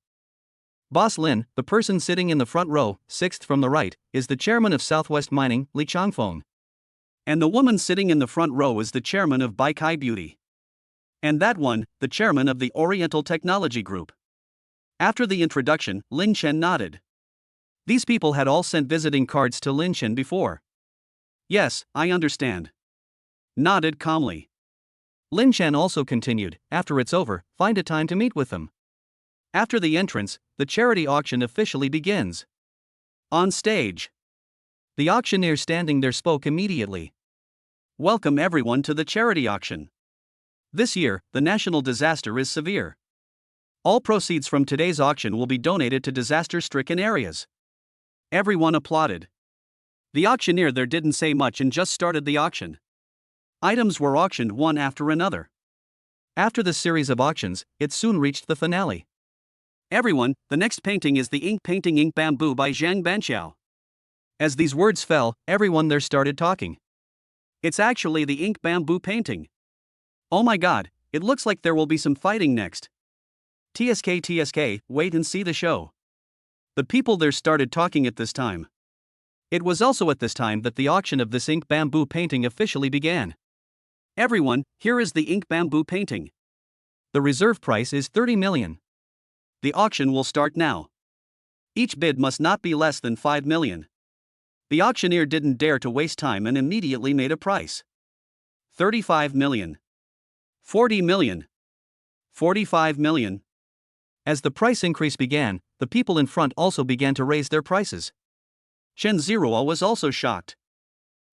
Boss Lin, the person sitting in the front row, 6th from the right, is the chairman of Southwest Mining, Li Changfeng. And the woman sitting in the front row is the chairman of Baikai Beauty. And that one, the chairman of the Oriental Technology Group. After the introduction, Lin Chen nodded. These people had all sent visiting cards to Lin Chen before. Yes, I understand. Nodded calmly. Lin Chen also continued, after it's over, find a time to meet with them. After the entrance, the charity auction officially begins. On stage. The auctioneer standing there spoke immediately. Welcome everyone to the charity auction. This year, the national disaster is severe. All proceeds from today's auction will be donated to disaster-stricken areas. Everyone applauded. The auctioneer there didn't say much and just started the auction. Items were auctioned one after another. After the series of auctions, it soon reached the finale. Everyone, the next painting is the ink painting Ink Bamboo by Zhang Banqiao. As these words fell, everyone there started talking. It's actually the ink bamboo painting. Oh my god, it looks like there will be some fighting next. TSK, wait and see the show. The people there started talking at this time. It was also at this time that the auction of this ink bamboo painting officially began. Everyone, here is the ink bamboo painting. The reserve price is 30 million. The auction will start now. Each bid must not be less than 5 million. The auctioneer didn't dare to waste time and immediately made a price. 35 million. 40 million. 45 million. As the price increase began, the people in front also began to raise their prices. Chen Zirua was also shocked.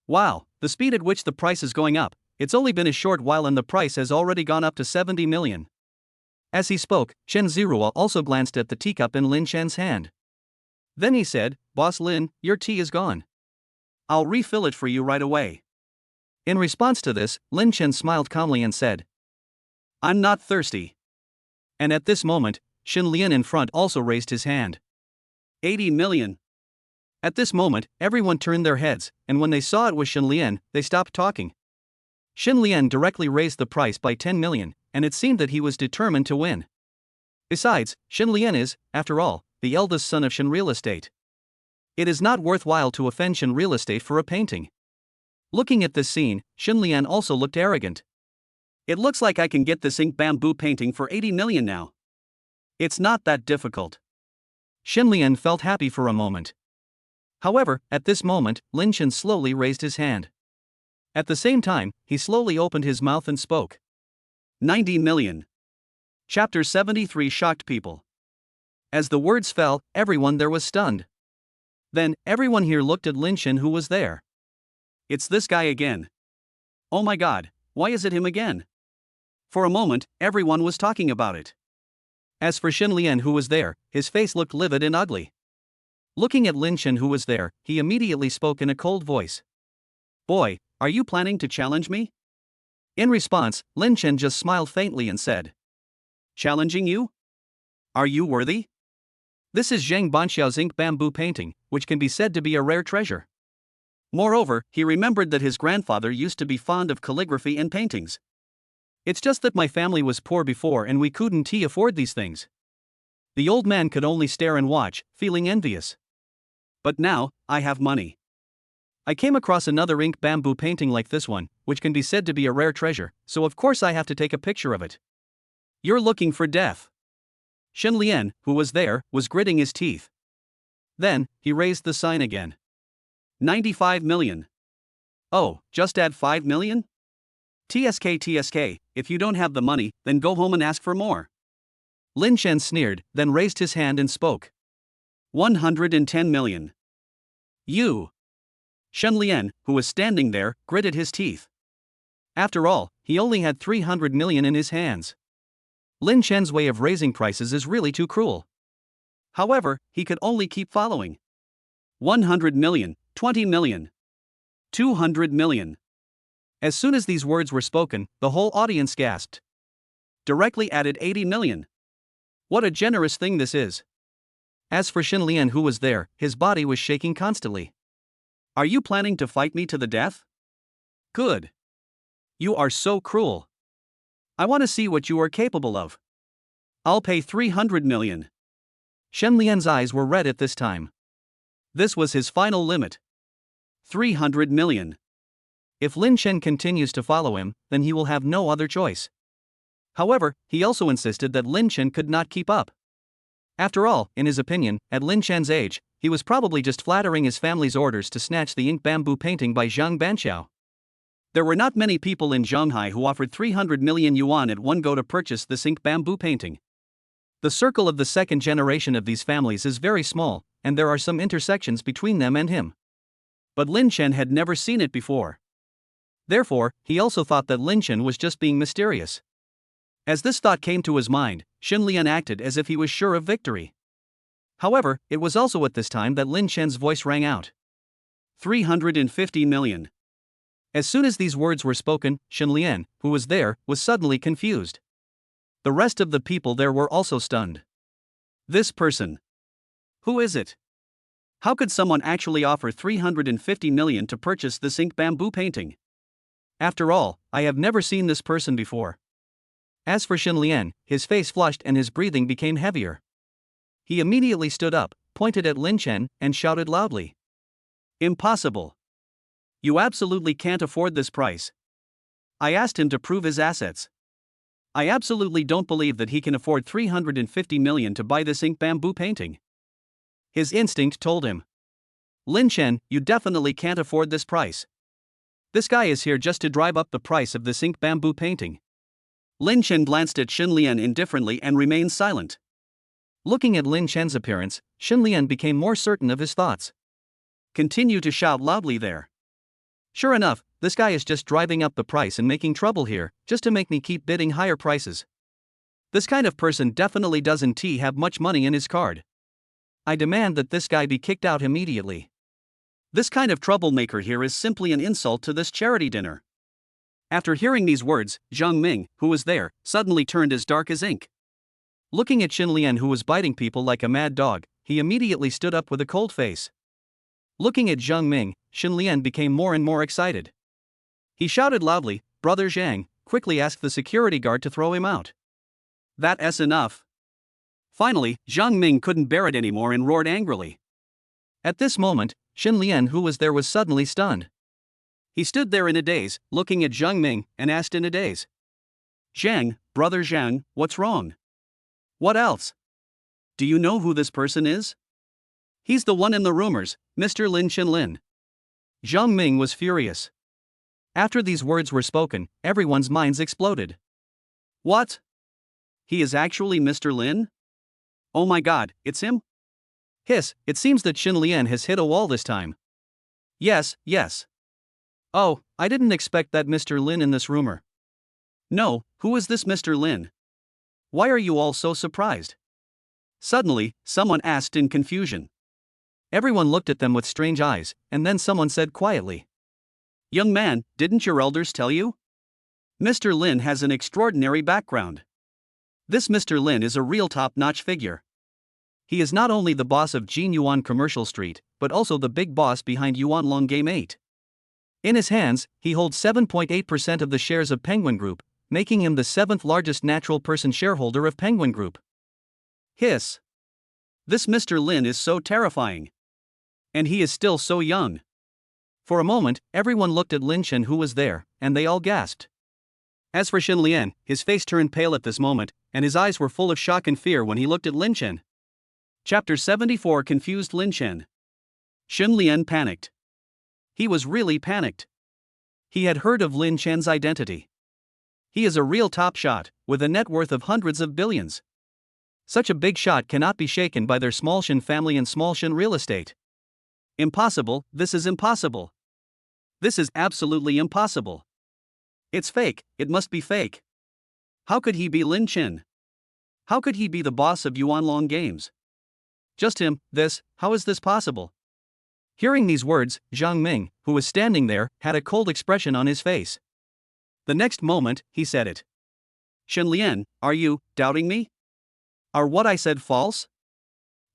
Wow, the speed at which the price is going up, it's only been a short while and the price has already gone up to 70 million. As he spoke, Chen Zirua also glanced at the teacup in Lin Chen's hand. Then he said, Boss Lin, your tea is gone. I'll refill it for you right away. In response to this, Lin Chen smiled calmly and said, I'm not thirsty. And at this moment, Shin Lian in front also raised his hand. 80 million. At this moment, everyone turned their heads, and when they saw it was Shin Lian, they stopped talking. Shin Lian directly raised the price by 10 million, and it seemed that he was determined to win. Besides, Shin Lian is, after all, the eldest son of Shin Real Estate. It is not worthwhile to offend Shin Real Estate for a painting. Looking at this scene, Shin Lian also looked arrogant. It looks like I can get this ink bamboo painting for 80 million now. It's not that difficult. Shin Lian felt happy for a moment. However, at this moment, Lin Chen slowly raised his hand. At the same time, he slowly opened his mouth and spoke. 90 million. Chapter 73 shocked people. As the words fell, everyone there was stunned. Then, everyone here looked at Lin Chen who was there. It's this guy again. Oh my god, why is it him again? For a moment, everyone was talking about it. As for Xin Lian, who was there, his face looked livid and ugly. Looking at Lin Chen, who was there, he immediately spoke in a cold voice. Boy, are you planning to challenge me? In response, Lin Chen just smiled faintly and said, Challenging you? Are you worthy? This is Zhang Banxiao's ink bamboo painting, which can be said to be a rare treasure. Moreover, he remembered that his grandfather used to be fond of calligraphy and paintings. It's just that my family was poor before and we couldn't afford these things. The old man could only stare and watch, feeling envious. But now, I have money. I came across another ink bamboo painting like this one, which can be said to be a rare treasure, so of course I have to take a picture of it. You're looking for death. Xin Lian, who was there, was gritting his teeth. Then, he raised the sign again. 95 million. Oh, just add 5 million? TSK, if you don't have the money, then go home and ask for more. Lin Chen sneered, then raised his hand and spoke. 110 million. You. Shen Lian, who was standing there, gritted his teeth. After all, he only had 300 million in his hands. Lin Chen's way of raising prices is really too cruel. However, he could only keep following. 100 million, 20 million. 200 million. As soon as these words were spoken, the whole audience gasped. Directly added 80 million. What a generous thing this is. As for Xin Lian, who was there, his body was shaking constantly. Are you planning to fight me to the death? Good. You are so cruel. I want to see what you are capable of. I'll pay 300 million. Shen Lian's eyes were red at this time. This was his final limit. 300 million. If Lin Chen continues to follow him, then he will have no other choice. However, he also insisted that Lin Chen could not keep up. After all, in his opinion, at Lin Chen's age, he was probably just flattering his family's orders to snatch the ink bamboo painting by Zhang Banxiao. There were not many people in Shanghai who offered 300 million yuan at one go to purchase this ink bamboo painting. The circle of the second generation of these families is very small, and there are some intersections between them and him. But Lin Chen had never seen it before. Therefore, he also thought that Lin Chen was just being mysterious. As this thought came to his mind, Xin Lian acted as if he was sure of victory. However, it was also at this time that Lin Chen's voice rang out. 350 million. As soon as these words were spoken, Xin Lian, who was there, was suddenly confused. The rest of the people there were also stunned. This person. Who is it? How could someone actually offer 350 million to purchase this ink bamboo painting? After all, I have never seen this person before. As for Xin Lian, his face flushed and his breathing became heavier. He immediately stood up, pointed at Lin Chen, and shouted loudly. Impossible. You absolutely can't afford this price. I asked him to prove his assets. I absolutely don't believe that he can afford 350 million to buy this ink bamboo painting. His instinct told him. Lin Chen, you definitely can't afford this price. This guy is here just to drive up the price of this ink bamboo painting. Lin Chen glanced at Xin Lian indifferently and remained silent. Looking at Lin Chen's appearance, Xin Lian became more certain of his thoughts. Continue to shout loudly there. Sure enough, this guy is just driving up the price and making trouble here, just to make me keep bidding higher prices. This kind of person definitely doesn't have much money in his card. I demand that this guy be kicked out immediately. This kind of troublemaker here is simply an insult to this charity dinner. After hearing these words, Zhang Ming, who was there, suddenly turned as dark as ink. Looking at Xin Lian, who was biting people like a mad dog, he immediately stood up with a cold face. Looking at Zhang Ming, Xin Lian became more and more excited. He shouted loudly, Brother Zhang, quickly asked the security guard to throw him out. That's enough. Finally, Zhang Ming couldn't bear it anymore and roared angrily. At this moment, Xin Lian, who was there, was suddenly stunned. He stood there in a daze, looking at Zhang Ming, and asked in a daze. Zhang, Brother Zhang, what's wrong? What else? Do you know who this person is? He's the one in the rumors, Mr. Lin Lin. Zhang Ming was furious. After these words were spoken, everyone's minds exploded. What? He is actually Mr. Lin? Oh my god, it's him? Hiss, it seems that Xin Lian has hit a wall this time. Yes. Oh, I didn't expect that Mr. Lin in this rumor. No, who is this Mr. Lin? Why are you all so surprised? Suddenly, someone asked in confusion. Everyone looked at them with strange eyes, and then someone said quietly, "Young man, didn't your elders tell you? Mr. Lin has an extraordinary background. This Mr. Lin is a real top-notch figure. He is not only the boss of Jin Yuan Commercial Street, but also the big boss behind Yuan Long Game 8. In his hands, he holds 7.8% of the shares of Penguin Group, making him the 7th largest natural person shareholder of Penguin Group." Hiss. This Mr. Lin is so terrifying. And he is still so young. For a moment, everyone looked at Lin Chen who was there, and they all gasped. As for Xin Lian, his face turned pale at this moment, and his eyes were full of shock and fear when he looked at Lin Chen. Chapter 74 Confused Lin Chen. Xin Lian panicked. He was really panicked. He had heard of Lin Chen's identity. He is a real top shot, with a net worth of hundreds of billions. Such a big shot cannot be shaken by their small Shin family and small Shin real estate. Impossible, this is impossible. This is absolutely impossible. It's fake, it must be fake. How could he be Lin Chen? How could he be the boss of Yuan Long Games? Just him, how is this possible? Hearing these words, Zhang Ming, who was standing there, had a cold expression on his face. The next moment, he said it. "Shen Lian, are you doubting me? Are what I said false?"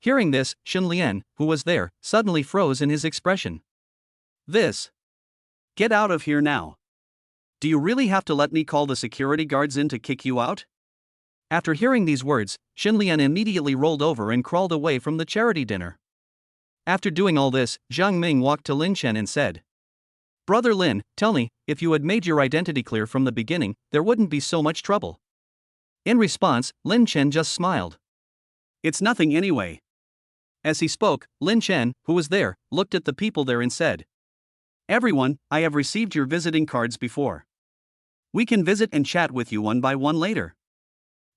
Hearing this, Shen Lian, who was there, suddenly froze in his expression. Get out of here now. Do you really have to let me call the security guards in to kick you out? After hearing these words, Shen Lian immediately rolled over and crawled away from the charity dinner. After doing all this, Zhang Ming walked to Lin Chen and said, "Brother Lin, tell me, if you had made your identity clear from the beginning, there wouldn't be so much trouble." In response, Lin Chen just smiled. "It's nothing anyway." As he spoke, Lin Chen, who was there, looked at the people there and said, "Everyone, I have received your visiting cards before. We can visit and chat with you one by one later."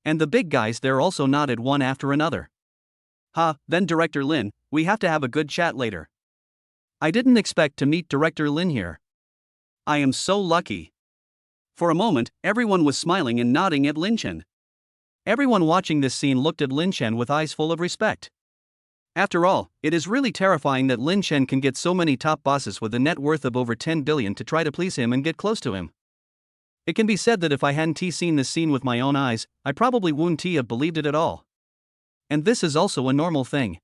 And the big guys there also nodded one after another. Then Director Lin, we have to have a good chat later. I didn't expect to meet Director Lin here. I am so lucky. For a moment, everyone was smiling and nodding at Lin Chen. Everyone watching this scene looked at Lin Chen with eyes full of respect. After all, it is really terrifying that Lin Chen can get so many top bosses with a net worth of over 10 billion to try to please him and get close to him. It can be said that if I hadn't seen this scene with my own eyes, I probably wouldn't have believed it at all. And this is also a normal thing.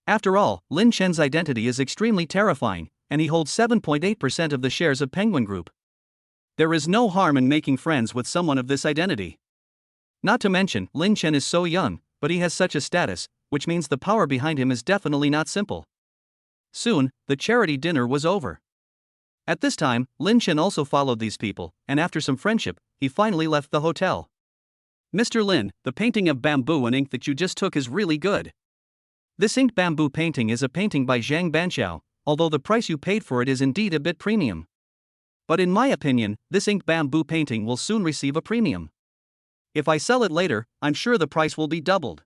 After all, Lin Chen's identity is extremely terrifying, and he holds 7.8% of the shares of Penguin Group. There is no harm in making friends with someone of this identity. Not to mention, Lin Chen is so young, but he has such a status, which means the power behind him is definitely not simple. Soon, the charity dinner was over. At this time, Lin Chen also followed these people, and after some friendship, he finally left the hotel. "Mr. Lin, the painting of bamboo and ink that you just took is really good. This inked bamboo painting is a painting by Zhang Banxiao, although the price you paid for it is indeed a bit premium. But in my opinion, this inked bamboo painting will soon receive a premium. If I sell it later, I'm sure the price will be doubled."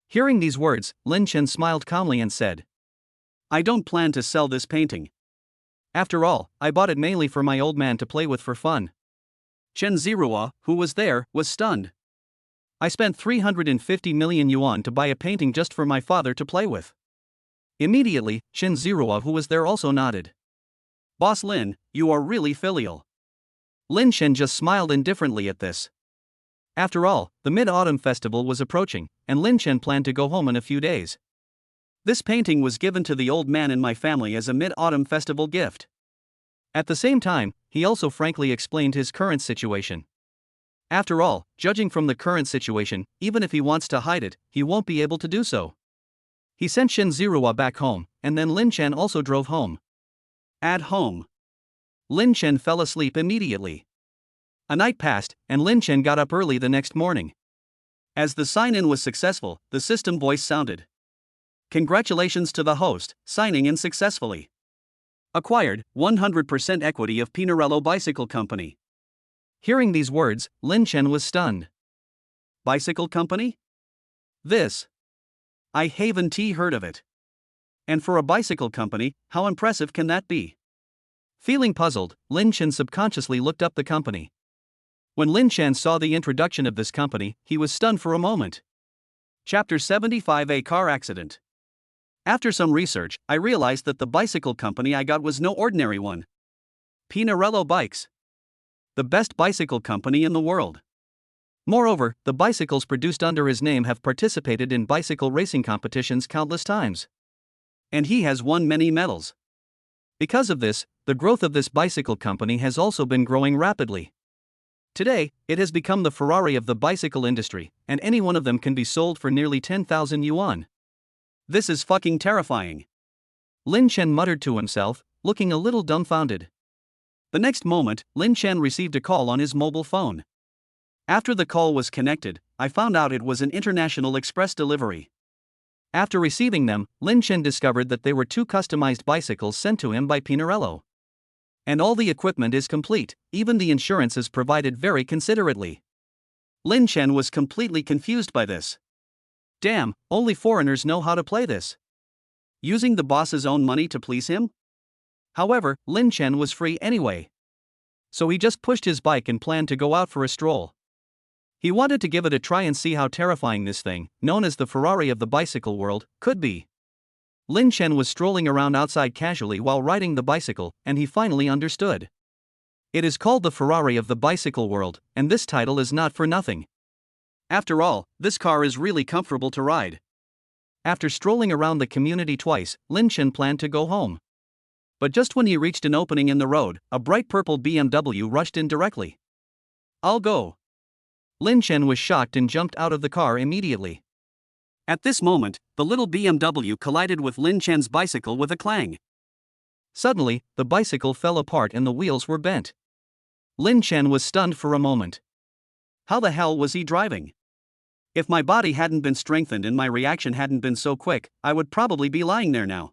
Hearing these words, Lin Chen smiled calmly and said, "I don't plan to sell this painting. After all, I bought it mainly for my old man to play with for fun." Chen Zirua, who was there, was stunned. "I spent 350 million yuan to buy a painting just for my father to play with." Immediately, Chen Zirua, who was there, also nodded. "Boss Lin, you are really filial." Lin Chen just smiled indifferently at this. After all, the Mid-Autumn Festival was approaching, and Lin Chen planned to go home in a few days. "This painting was given to the old man in my family as a Mid-Autumn Festival gift." At the same time, he also frankly explained his current situation. After all, judging from the current situation, even if he wants to hide it, he won't be able to do so. He sent Shin Zirua back home, and then Lin Chen also drove home. At home, Lin Chen fell asleep immediately. A night passed, and Lin Chen got up early the next morning. As the sign-in was successful, the system voice sounded. "Congratulations to the host, signing in successfully. Acquired 100% equity of Pinarello Bicycle Company." Hearing these words, Lin Chen was stunned. Bicycle company? I haven't heard of it. And for a bicycle company, how impressive can that be? Feeling puzzled, Lin Chen subconsciously looked up the company. When Lin Chen saw the introduction of this company, he was stunned for a moment. Chapter 75: A car accident. After some research, I realized that the bicycle company I got was no ordinary one. Pinarello Bikes. The best bicycle company in the world. Moreover, the bicycles produced under his name have participated in bicycle racing competitions countless times. And he has won many medals. Because of this, the growth of this bicycle company has also been growing rapidly. Today, it has become the Ferrari of the bicycle industry, and any one of them can be sold for nearly 10,000 yuan. This is fucking terrifying. Lin Chen muttered to himself, looking a little dumbfounded. The next moment, Lin Chen received a call on his mobile phone. After the call was connected, I found out it was an international express delivery. After receiving them, Lin Chen discovered that they were 2 customized bicycles sent to him by Pinarello. And all the equipment is complete, even the insurance is provided very considerately. Lin Chen was completely confused by this. Damn, only foreigners know how to play this. Using the boss's own money to please him? However, Lin Chen was free anyway. So he just pushed his bike and planned to go out for a stroll. He wanted to give it a try and see how terrifying this thing, known as the Ferrari of the bicycle world, could be. Lin Chen was strolling around outside casually while riding the bicycle, and he finally understood. It is called the Ferrari of the bicycle world, and this title is not for nothing. After all, this car is really comfortable to ride. After strolling around the community twice, Lin Chen planned to go home. But just when he reached an opening in the road, a bright purple BMW rushed in directly. "I'll go." Lin Chen was shocked and jumped out of the car immediately. At this moment, the little BMW collided with Lin Chen's bicycle with a clang. Suddenly, the bicycle fell apart and the wheels were bent. Lin Chen was stunned for a moment. How the hell was he driving? If my body hadn't been strengthened and my reaction hadn't been so quick, I would probably be lying there now.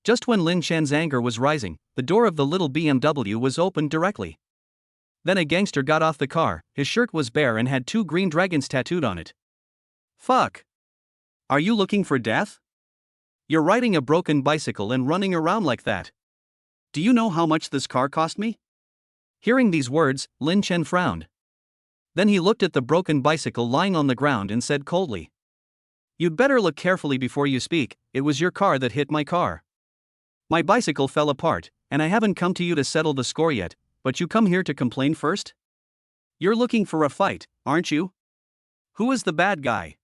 Just when Lin Chen's anger was rising, the door of the little BMW was opened directly. Then a gangster got off the car. His shirt was bare and had 2 green dragons tattooed on it. Fuck. Are you looking for death? You're riding a broken bicycle and running around like that. Do you know how much this car cost me? Hearing these words, Lin Chen frowned. Then he looked at the broken bicycle lying on the ground and said coldly, "You'd better look carefully before you speak. It was your car that hit my car. My bicycle fell apart, and I haven't come to you to settle the score yet, but you come here to complain first? You're looking for a fight, aren't you? Who is the bad guy?"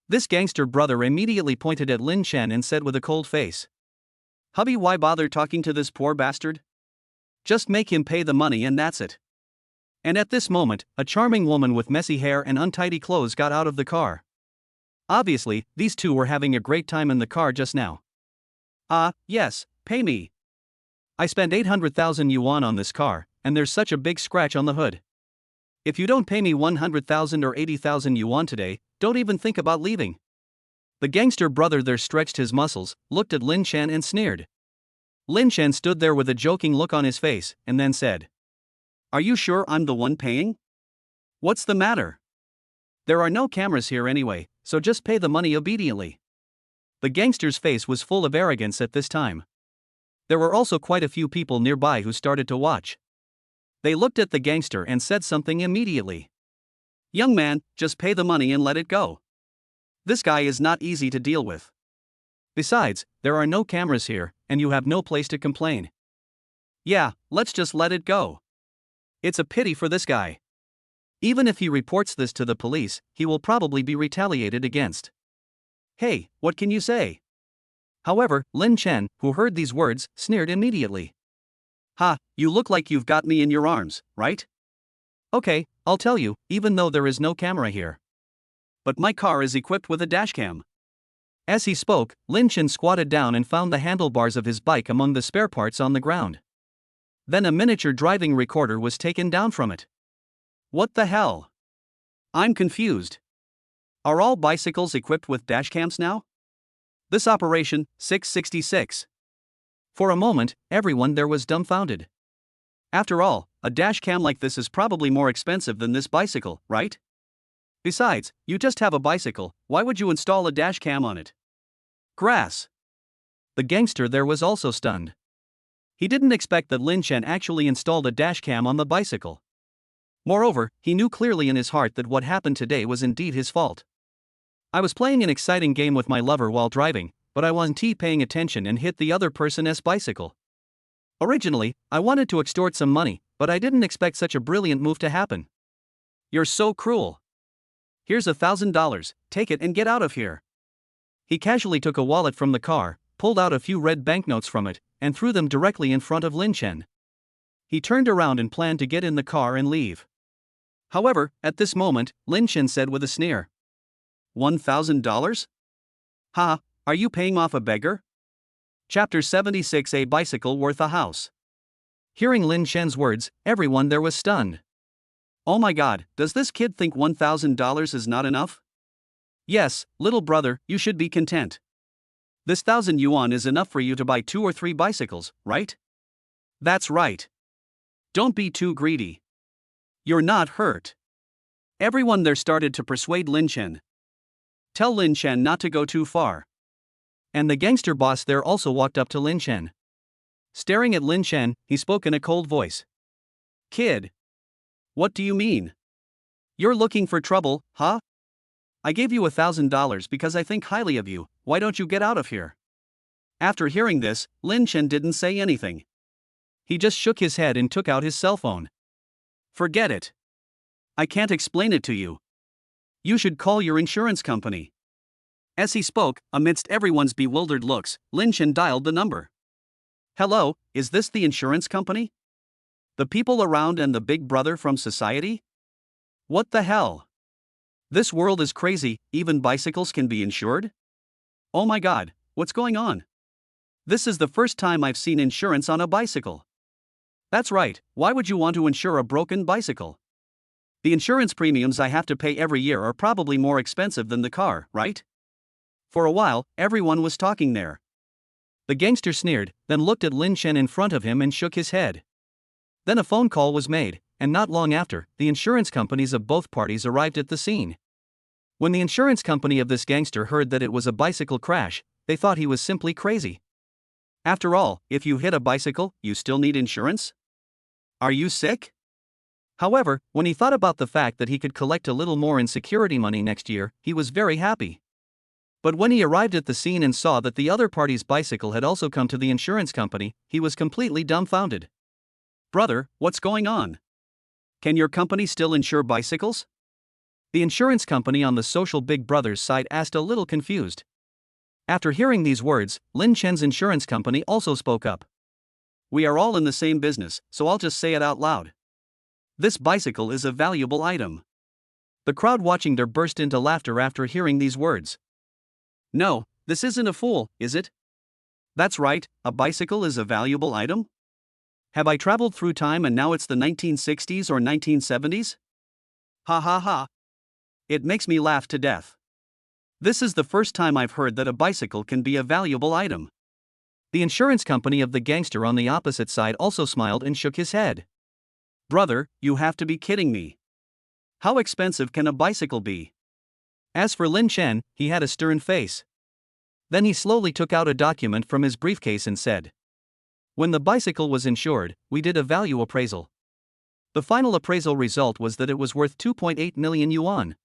This gangster brother immediately pointed at Lin Chen and said with a cold face, "Hubby, why bother talking to this poor bastard? Just make him pay the money and that's it." And at this moment, a charming woman with messy hair and untidy clothes got out of the car. Obviously, these two were having a great time in the car just now. Yes, pay me. I spent 800,000 yuan on this car, and there's such a big scratch on the hood. If you don't pay me 100,000 or 80,000 yuan today, don't even think about leaving." The gangster brother there stretched his muscles, looked at Lin Chen and sneered. Lin Chen stood there with a joking look on his face, and then said, "Are you sure I'm the one paying? What's the matter? There are no cameras here anyway, so just pay the money obediently." The gangster's face was full of arrogance at this time. There were also quite a few people nearby who started to watch. They looked at the gangster and said something immediately. "Young man, just pay the money and let it go. This guy is not easy to deal with. Besides, there are no cameras here, and you have no place to complain. Yeah, let's just let it go. It's a pity for this guy. Even if he reports this to the police, he will probably be retaliated against. Hey, what can you say?" However, Lin Chen, who heard these words, sneered immediately. "Ha, you look like you've got me in your arms, right? Okay, I'll tell you, even though there is no camera here. But my car is equipped with a dashcam." As he spoke, Lin Chen squatted down and found the handlebars of his bike among the spare parts on the ground. Then a miniature driving recorder was taken down from it. What the hell? I'm confused. Are all bicycles equipped with dashcams now? This operation, 666. For a moment, everyone there was dumbfounded. After all, a dashcam like this is probably more expensive than this bicycle, right? Besides, you just have a bicycle, why would you install a dashcam on it? Grass. The gangster there was also stunned. He didn't expect that Lin Chen actually installed a dashcam on the bicycle. Moreover, he knew clearly in his heart that what happened today was indeed his fault. I was playing an exciting game with my lover while driving, but I wasn't paying attention and hit the other person's bicycle. Originally, I wanted to extort some money, but I didn't expect such a brilliant move to happen. You're so cruel. Here's $1,000, take it and get out of here. He casually took a wallet from the car, pulled out a few red banknotes from it, and threw them directly in front of Lin Chen. He turned around and planned to get in the car and leave. However, at this moment, Lin Chen said with a sneer, $1,000? Ha, are you paying off a beggar? Chapter 76, A Bicycle Worth a House. Hearing Lin Chen's words, everyone there was stunned. Oh my god, does this kid think $1,000 is not enough? Yes, little brother, you should be content. This 1,000 yuan is enough for you to buy 2 or 3 bicycles, right? That's right. Don't be too greedy. You're not hurt. Everyone there started to persuade Lin Chen. Tell Lin Chen not to go too far. And the gangster boss there also walked up to Lin Chen. Staring at Lin Chen, he spoke in a cold voice. Kid. What do you mean? You're looking for trouble, huh? I gave you $1,000 because I think highly of you, why don't you get out of here? After hearing this, Lin Chen didn't say anything. He just shook his head and took out his cell phone. Forget it. I can't explain it to you. You should call your insurance company. As he spoke, amidst everyone's bewildered looks, Lin Chen dialed the number. Hello, is this the insurance company? The people around and the big brother from society? What the hell? This world is crazy, even bicycles can be insured? Oh my god, what's going on? This is the first time I've seen insurance on a bicycle. That's right, why would you want to insure a broken bicycle? The insurance premiums I have to pay every year are probably more expensive than the car, right? For a while, everyone was talking there. The gangster sneered, then looked at Lin Chen in front of him and shook his head. Then a phone call was made, and not long after, the insurance companies of both parties arrived at the scene. When the insurance company of this gangster heard that it was a bicycle crash, they thought he was simply crazy. After all, if you hit a bicycle, you still need insurance? Are you sick? However, when he thought about the fact that he could collect a little more in security money next year, he was very happy. But when he arrived at the scene and saw that the other party's bicycle had also come to the insurance company, he was completely dumbfounded. Brother, what's going on? Can your company still insure bicycles? The insurance company on the social big brother's side asked, a little confused. After hearing these words, Lin Chen's insurance company also spoke up. We are all in the same business, so I'll just say it out loud. This bicycle is a valuable item. The crowd watching there burst into laughter after hearing these words. No, this isn't a fool, is it? That's right, a bicycle is a valuable item? Have I traveled through time and now it's the 1960s or 1970s? Ha ha ha. It makes me laugh to death. This is the first time I've heard that a bicycle can be a valuable item. The insurance company of the gangster on the opposite side also smiled and shook his head. Brother, you have to be kidding me. How expensive can a bicycle be? As for Lin Chen, he had a stern face. Then he slowly took out a document from his briefcase and said, when the bicycle was insured, we did a value appraisal. The final appraisal result was that it was worth 2.8 million yuan.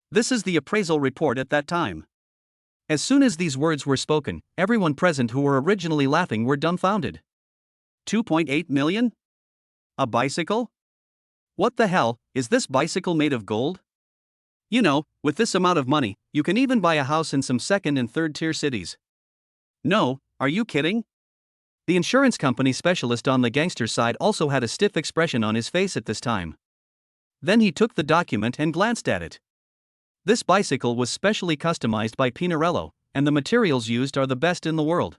This is the appraisal report at that time. As soon as these words were spoken, everyone present who were originally laughing were dumbfounded. 2.8 million? A bicycle? What the hell, is this bicycle made of gold? You know, with this amount of money, you can even buy a house in some second and third tier cities. No, are you kidding? The insurance company specialist on the gangster side also had a stiff expression on his face at this time. Then he took the document and glanced at it. This bicycle was specially customized by Pinarello, and the materials used are the best in the world.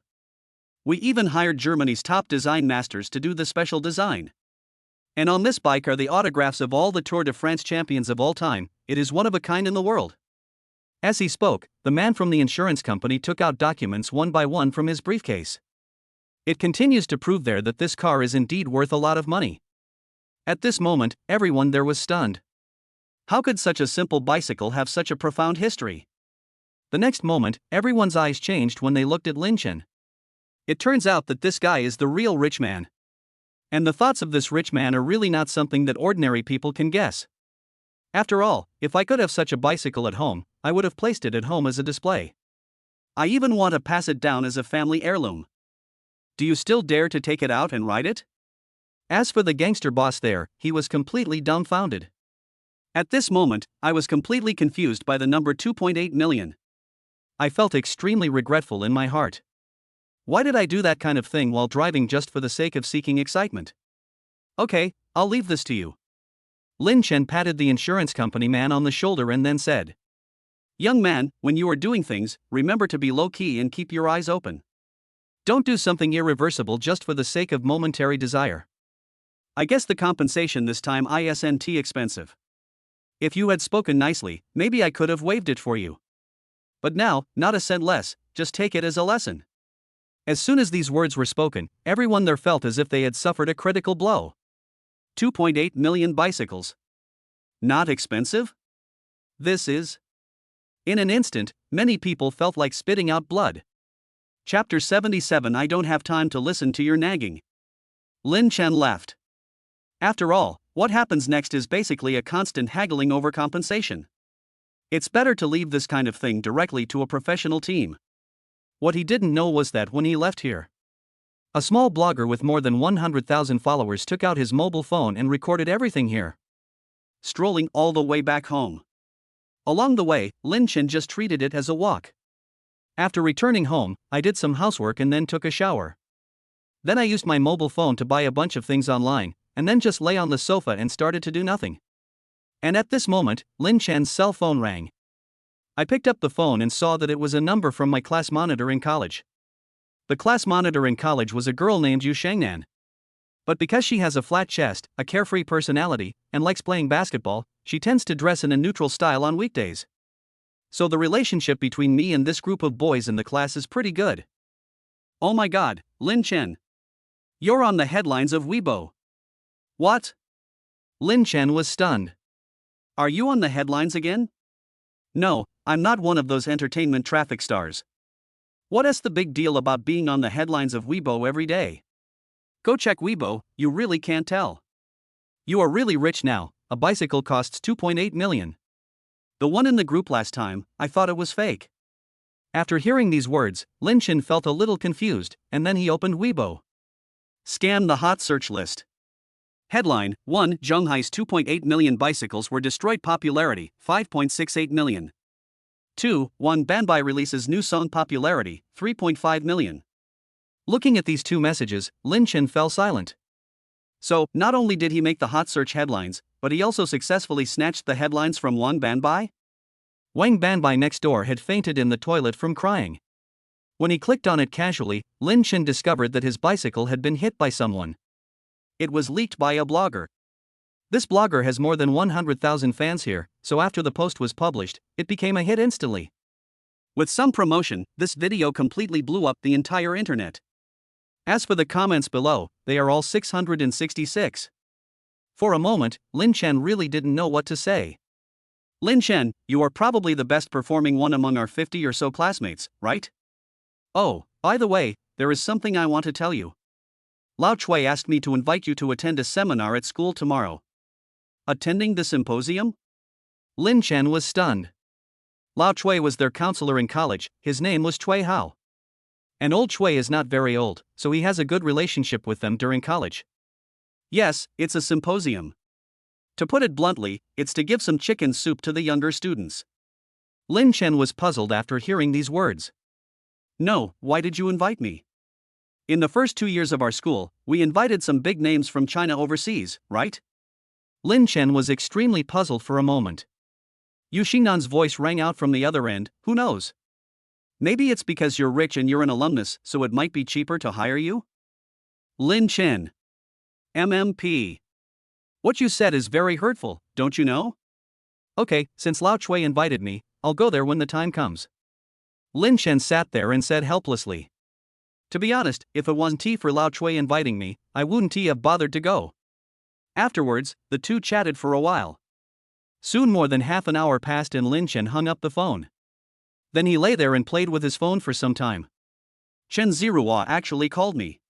We even hired Germany's top design masters to do the special design. And on this bike are the autographs of all the Tour de France champions of all time. It is one of a kind in the world. As he spoke, the man from the insurance company took out documents one by one from his briefcase. It continues to prove there that this car is indeed worth a lot of money. At this moment, everyone there was stunned. How could such a simple bicycle have such a profound history? The next moment, everyone's eyes changed when they looked at Lin Chen. It turns out that this guy is the real rich man. And the thoughts of this rich man are really not something that ordinary people can guess. After all, if I could have such a bicycle at home, I would have placed it at home as a display. I even want to pass it down as a family heirloom. Do you still dare to take it out and ride it? As for the gangster boss there, he was completely dumbfounded. At this moment, I was completely confused by the number 2.8 million. I felt extremely regretful in my heart. Why did I do that kind of thing while driving just for the sake of seeking excitement? Okay, I'll leave this to you. Lin Chen patted the insurance company man on the shoulder and then said, "Young man, when you are doing things, remember to be low-key and keep your eyes open. Don't do something irreversible just for the sake of momentary desire. I guess the compensation this time isn't expensive. If you had spoken nicely, maybe I could have waived it for you. But now, not a cent less, just take it as a lesson." As soon as these words were spoken, everyone there felt as if they had suffered a critical blow. 2.8 million bicycles. Not expensive? This is. In an instant, many people felt like spitting out blood. Chapter 77. I don't have time to listen to your nagging. Lin Chen laughed. After all, what happens next is basically a constant haggling over compensation. It's better to leave this kind of thing directly to a professional team. What he didn't know was that when he left here, a small blogger with more than 100,000 followers took out his mobile phone and recorded everything here. Strolling all the way back home. Along the way, Lin Chen just treated it as a walk. After returning home, I did some housework and then took a shower. Then I used my mobile phone to buy a bunch of things online, and then just lay on the sofa and started to do nothing. And at this moment, Lin Chen's cell phone rang. I picked up the phone and saw that it was a number from my class monitor in college. The class monitor in college was a girl named Yu Shangnan. But because she has a flat chest, a carefree personality, and likes playing basketball, she tends to dress in a neutral style on weekdays. So the relationship between me and this group of boys in the class is pretty good. Oh my god, Lin Chen. You're on the headlines of Weibo. What? Lin Chen was stunned. Are you on the headlines again? No, I'm not one of those entertainment traffic stars. What's the big deal about being on the headlines of Weibo every day? Go check Weibo, you really can't tell. You are really rich now, a bicycle costs 2.8 million. The one in the group last time, I thought it was fake. After hearing these words, Lin Chen felt a little confused, and then he opened Weibo. Scan the hot search list. Headline: 1. Zhonghai's 2.8 million bicycles were destroyed. Popularity: 5.68 million. 2. Wan Banbai releases new song. Popularity: 3.5 million. Looking at these two messages, Lin Chen fell silent. So, not only did he make the hot search headlines, but he also successfully snatched the headlines from Wan Banbai? Wang Banbai next door had fainted in the toilet from crying. When he clicked on it casually, Lin Chen discovered that his bicycle had been hit by someone. It was leaked by a blogger. This blogger has more than 100,000 fans here, so after the post was published, it became a hit instantly. With some promotion, this video completely blew up the entire internet. As for the comments below, they are all 666. For a moment, Lin Chen really didn't know what to say. Lin Chen, you are probably the best performing one among our 50 or so classmates, right? Oh, by the way, there is something I want to tell you. Lao Chui asked me to invite you to attend a seminar at school tomorrow. Attending the symposium? Lin Chen was stunned. Lao Chui was their counselor in college. His name was Chui Hao. And old Chui is not very old, so he has a good relationship with them during college. Yes, it's a symposium. To put it bluntly, it's to give some chicken soup to the younger students. Lin Chen was puzzled after hearing these words. No, why did you invite me? In the first 2 years of our school, we invited some big names from China overseas, right? Lin Chen was extremely puzzled for a moment. Yu Xingnan's voice rang out from the other end. Who knows? Maybe it's because you're rich and you're an alumnus, so it might be cheaper to hire you? Lin Chen. MMP. What you said is very hurtful, don't you know? Okay, since Lao Chui invited me, I'll go there when the time comes. Lin Chen sat there and said helplessly. To be honest, if it wasn't for Lao Chui inviting me, I wouldn't have bothered to go. Afterwards, the two chatted for a while. Soon more than half an hour passed and Lin Chen hung up the phone. Then he lay there and played with his phone for some time. Chen Ziruo actually called me.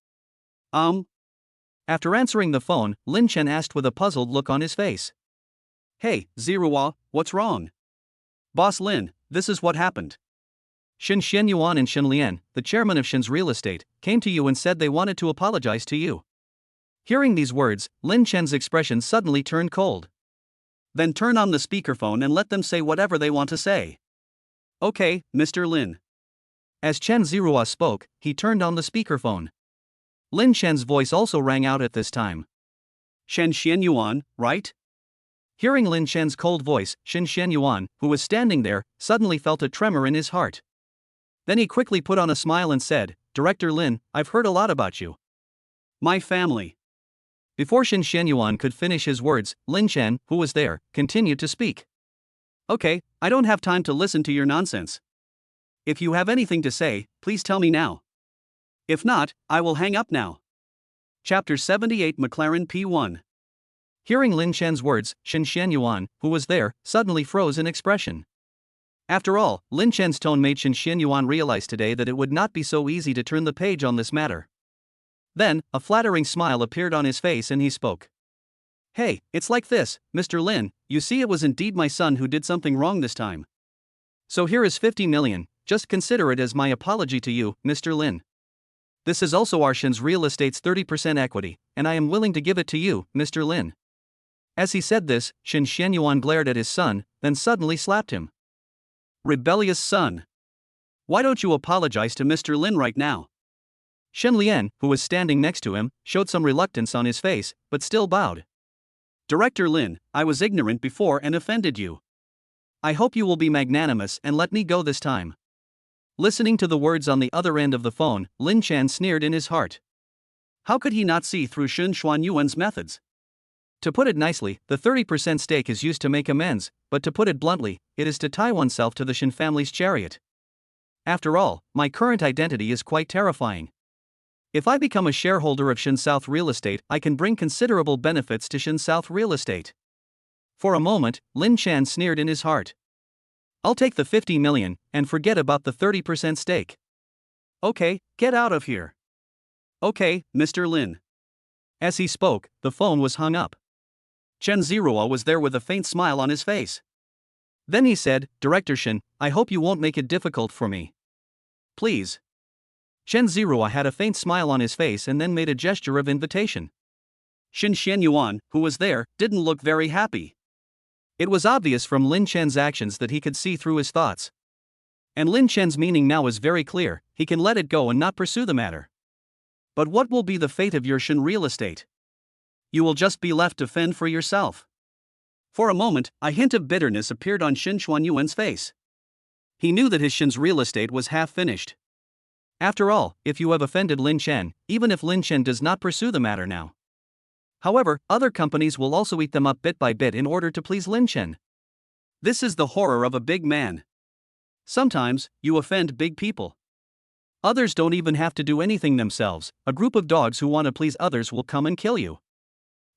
After answering the phone, Lin Chen asked with a puzzled look on his face. Hey, Zirua, what's wrong? Boss Lin, this is what happened. Shin Xianyuan and Shin Lian, the chairman of Shin's real estate, came to you and said they wanted to apologize to you. Hearing these words, Lin Chen's expression suddenly turned cold. Then turn on the speakerphone and let them say whatever they want to say. Okay, Mr. Lin. As Chen Zirua spoke, he turned on the speakerphone. Lin Chen's voice also rang out at this time. Shen Xianyuan, right? Hearing Lin Chen's cold voice, Shen Xianyuan, who was standing there, suddenly felt a tremor in his heart. Then he quickly put on a smile and said, Director Lin, I've heard a lot about you. My family. Before Shen Xianyuan could finish his words, Lin Chen, who was there, continued to speak. Okay, I don't have time to listen to your nonsense. If you have anything to say, please tell me now. If not, I will hang up now. Chapter 78 McLaren P1. Hearing Lin Chen's words, Shen Xianyuan, who was there, suddenly froze in expression. After all, Lin Chen's tone made Shen Xianyuan realize today that it would not be so easy to turn the page on this matter. Then, a flattering smile appeared on his face and he spoke. Hey, it's like this, Mr. Lin, you see it was indeed my son who did something wrong this time. So here is 50 million, just consider it as my apology to you, Mr. Lin. This is also our Shin's real estate's 30% equity, and I am willing to give it to you, Mr. Lin. As he said this, Shen Xianyuan glared at his son, then suddenly slapped him. Rebellious son. Why don't you apologize to Mr. Lin right now? Shen Lian, who was standing next to him, showed some reluctance on his face, but still bowed. Director Lin, I was ignorant before and offended you. I hope you will be magnanimous and let me go this time. Listening to the words on the other end of the phone, Lin Chen sneered in his heart. How could he not see through Shen Xianyuan's methods? To put it nicely, the 30% stake is used to make amends, but to put it bluntly, it is to tie oneself to the Shen family's chariot. After all, my current identity is quite terrifying. If I become a shareholder of Shen South Real Estate, I can bring considerable benefits to Shen South Real Estate. For a moment, Lin Chen sneered in his heart. I'll take the 50 million, and forget about the 30% stake. Okay, get out of here. Okay, Mr. Lin. As he spoke, the phone was hung up. Chen Zirua was there with a faint smile on his face. Then he said, Director Shen, I hope you won't make it difficult for me. Please. Chen Zirua had a faint smile on his face and then made a gesture of invitation. Shen Xianyuan, who was there, didn't look very happy. It was obvious from Lin Chen's actions that he could see through his thoughts. And Lin Chen's meaning now is very clear, he can let it go and not pursue the matter. But what will be the fate of your Shen real estate? You will just be left to fend for yourself. For a moment, a hint of bitterness appeared on Shen Xianyuan's face. He knew that his Shen's real estate was half finished. After all, if you have offended Lin Chen, even if Lin Chen does not pursue the matter now. However, other companies will also eat them up bit by bit in order to please Lin Chen. This is the horror of a big man. Sometimes, you offend big people. Others don't even have to do anything themselves, a group of dogs who want to please others will come and kill you.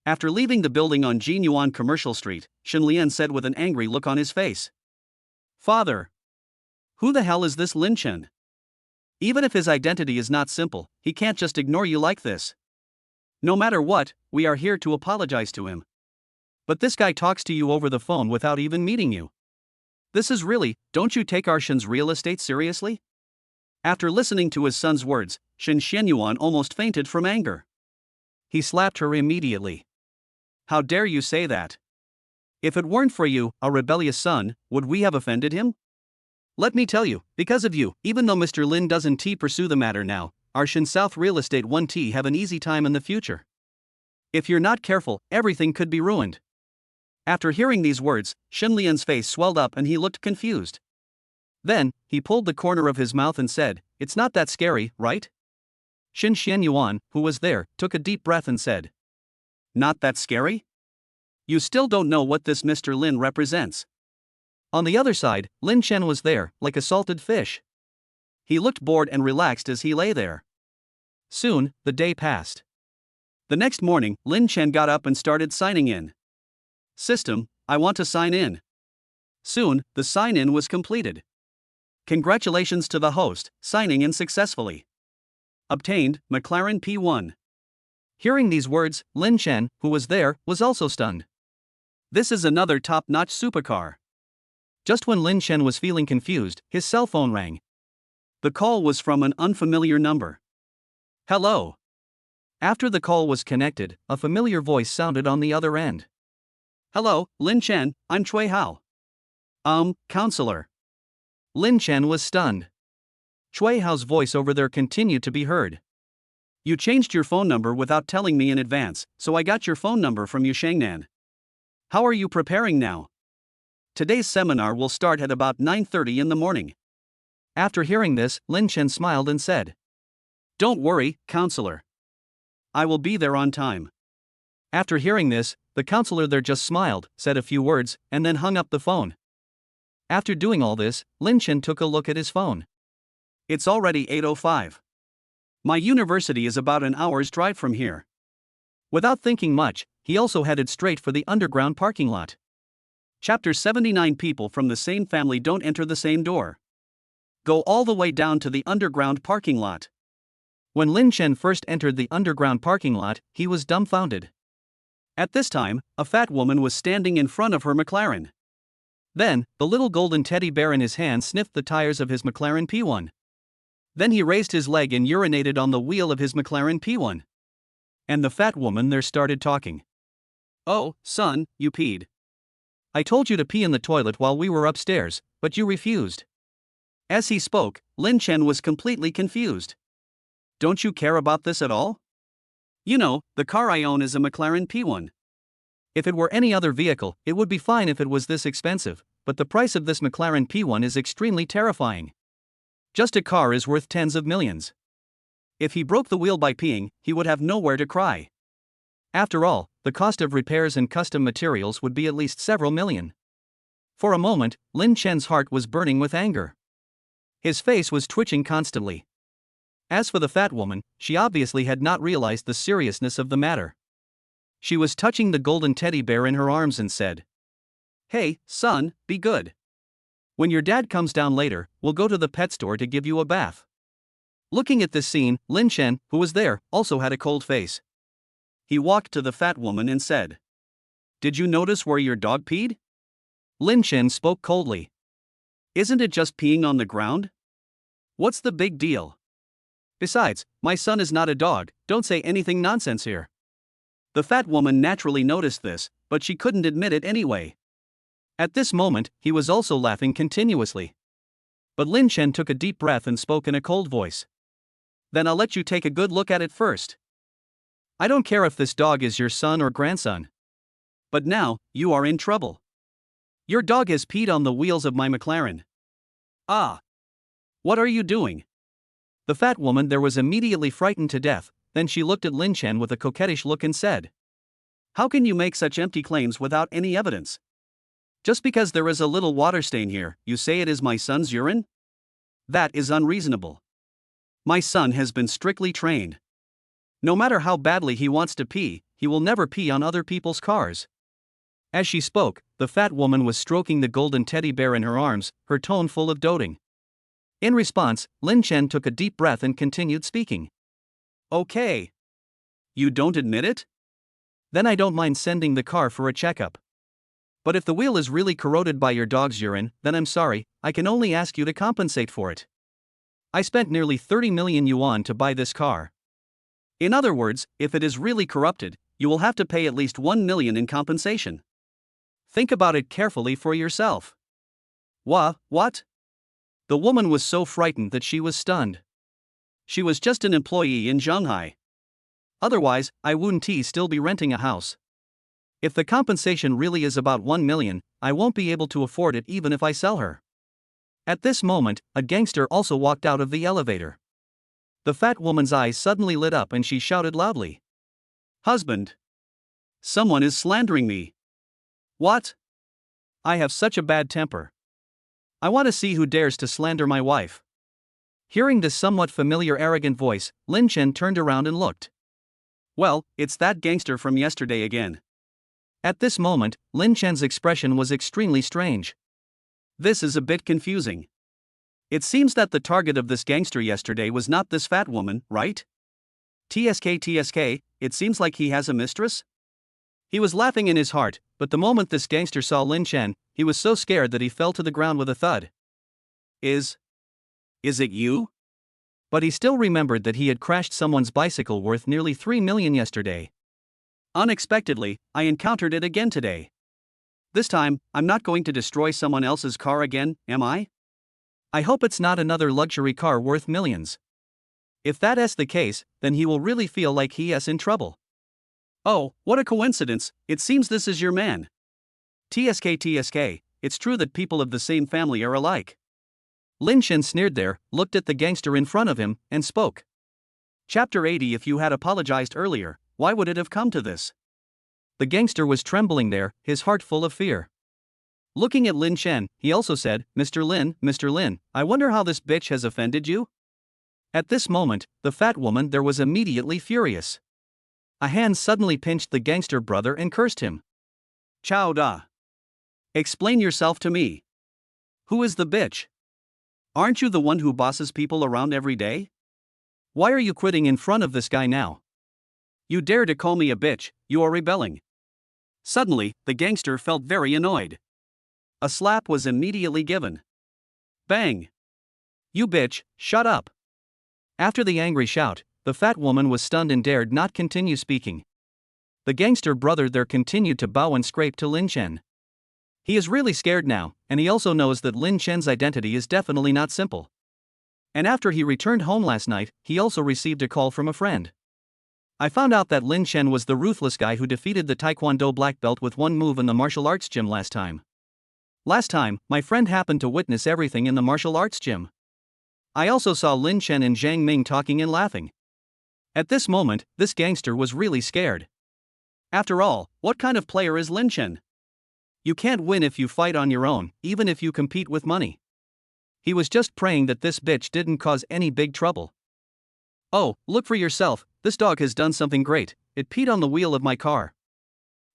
After leaving the building on Jinyuan Commercial Street, Shen Lian said with an angry look on his face. Father! Who the hell is this Lin Chen? Even if his identity is not simple, he can't just ignore you like this. No matter what, we are here to apologize to him. But this guy talks to you over the phone without even meeting you. This is really, don't you take our Shen's real estate seriously? After listening to his son's words, Shen Xianyuan almost fainted from anger. He slapped her immediately. How dare you say that? If it weren't for you, a rebellious son, would we have offended him? Let me tell you, because of you, even though Mr. Lin doesn't pursue the matter now, our Shen South Real Estate 1T have an easy time in the future. If you're not careful, everything could be ruined. After hearing these words, Shen Lian's face swelled up and he looked confused. Then, he pulled the corner of his mouth and said, It's not that scary, right? Shen Xianyuan, who was there, took a deep breath and said, Not that scary? You still don't know what this Mr. Lin represents. On the other side, Lin Chen was there, like a salted fish. He looked bored and relaxed as he lay there. Soon, the day passed. The next morning, Lin Chen got up and started signing in. System, I want to sign in. Soon, the sign-in was completed. Congratulations to the host, signing in successfully. Obtained, McLaren P1. Hearing these words, Lin Chen, who was there, was also stunned. This is another top-notch supercar. Just when Lin Chen was feeling confused, his cell phone rang. The call was from an unfamiliar number. Hello. After the call was connected, a familiar voice sounded on the other end. Hello, Lin Chen, I'm Cui Hao. Counselor. Lin Chen was stunned. Cui Hao's voice over there continued to be heard. You changed your phone number without telling me in advance, so I got your phone number from Yu Shangnan. How are you preparing now? Today's seminar will start at about 9:30 in the morning. After hearing this, Lin Chen smiled and said, Don't worry, counselor. I will be there on time. After hearing this, the counselor there just smiled, said a few words, and then hung up the phone. After doing all this, Lin Chen took a look at his phone. It's already 8:05. My university is about an hour's drive from here. Without thinking much, he also headed straight for the underground parking lot. Chapter 79 People from the same family don't enter the same door. Go all the way down to the underground parking lot. When Lin Chen first entered the underground parking lot, he was dumbfounded. At this time, a fat woman was standing in front of her McLaren. Then, the little golden teddy bear in his hand sniffed the tires of his McLaren P1. Then he raised his leg and urinated on the wheel of his McLaren P1. And the fat woman there started talking. Oh, son, you peed. I told you to pee in the toilet while we were upstairs, but you refused. As he spoke, Lin Chen was completely confused. Don't you care about this at all? You know, the car I own is a McLaren P1. If it were any other vehicle, it would be fine if it was this expensive, but the price of this McLaren P1 is extremely terrifying. Just a car is worth tens of millions. If he broke the wheel by peeing, he would have nowhere to cry. After all, the cost of repairs and custom materials would be at least several million. For a moment, Lin Chen's heart was burning with anger. His face was twitching constantly. As for the fat woman, she obviously had not realized the seriousness of the matter. She was touching the golden teddy bear in her arms and said, Hey, son, be good. When your dad comes down later, we'll go to the pet store to give you a bath. Looking at this scene, Lin Chen, who was there, also had a cold face. He walked to the fat woman and said, Did you notice where your dog peed? Lin Chen spoke coldly. Isn't it just peeing on the ground? What's the big deal? Besides, my son is not a dog, don't say anything nonsense here. The fat woman naturally noticed this, but she couldn't admit it anyway. At this moment, he was also laughing continuously. But Lin Chen took a deep breath and spoke in a cold voice. Then I'll let you take a good look at it first. I don't care if this dog is your son or grandson. But now, you are in trouble. Your dog has peed on the wheels of my McLaren. Ah! What are you doing? The fat woman there was immediately frightened to death, then she looked at Lin Chen with a coquettish look and said, How can you make such empty claims without any evidence? Just because there is a little water stain here, you say it is my son's urine? That is unreasonable. My son has been strictly trained. No matter how badly he wants to pee, he will never pee on other people's cars. As she spoke, the fat woman was stroking the golden teddy bear in her arms, her tone full of doting. In response, Lin Chen took a deep breath and continued speaking. Okay. You don't admit it? Then I don't mind sending the car for a checkup. But if the wheel is really corroded by your dog's urine, then I'm sorry, I can only ask you to compensate for it. I spent nearly 30 million yuan to buy this car. In other words, if it is really corrupted, you will have to pay at least 1 million in compensation. Think about it carefully for yourself. What? The woman was so frightened that she was stunned. She was just an employee in Shanghai. Otherwise, I wouldn't still be renting a house. If the compensation really is about 1 million, I won't be able to afford it even if I sell her. At this moment, a gangster also walked out of the elevator. The fat woman's eyes suddenly lit up and she shouted loudly. Husband! Someone is slandering me. What? I have such a bad temper. I want to see who dares to slander my wife. Hearing this somewhat familiar arrogant voice, Lin Chen turned around and looked. Well, it's that gangster from yesterday again. At this moment, Lin Chen's expression was extremely strange. This is a bit confusing. It seems that the target of this gangster yesterday was not this fat woman, right? TSK, it seems like he has a mistress? He was laughing in his heart, but the moment this gangster saw Lin Chen, he was so scared that he fell to the ground with a thud. Is it you? But he still remembered that he had crashed someone's bicycle worth nearly 3 million yesterday. Unexpectedly, I encountered it again today. This time, I'm not going to destroy someone else's car again, am I? I hope it's not another luxury car worth millions. If that is the case, then he will really feel like he is in trouble. Oh, what a coincidence, it seems this is your man. TSK, it's true that people of the same family are alike. Lin Chen sneered there, looked at the gangster in front of him, and spoke. Chapter 80. If you had apologized earlier, why would it have come to this? The gangster was trembling there, his heart full of fear. Looking at Lin Chen, he also said, Mr. Lin, I wonder how this bitch has offended you? At this moment, the fat woman there was immediately furious. A hand suddenly pinched the gangster brother and cursed him. Chow da. Explain yourself to me. Who is the bitch? Aren't you the one who bosses people around every day? Why are you quitting in front of this guy now? You dare to call me a bitch, you are rebelling. Suddenly, the gangster felt very annoyed. A slap was immediately given. Bang! You bitch, shut up. After the angry shout, the fat woman was stunned and dared not continue speaking. The gangster brother there continued to bow and scrape to Lin Chen. He is really scared now, and he also knows that Lin Chen's identity is definitely not simple. And after he returned home last night, he also received a call from a friend. I found out that Lin Chen was the ruthless guy who defeated the Taekwondo black belt with one move in the martial arts gym last time. Last time, my friend happened to witness everything in the martial arts gym. I also saw Lin Chen and Zhang Ming talking and laughing. At this moment, this gangster was really scared. After all, what kind of player is Lin Chen? You can't win if you fight on your own, even if you compete with money. He was just praying that this bitch didn't cause any big trouble. Oh, look for yourself, this dog has done something great, it peed on the wheel of my car.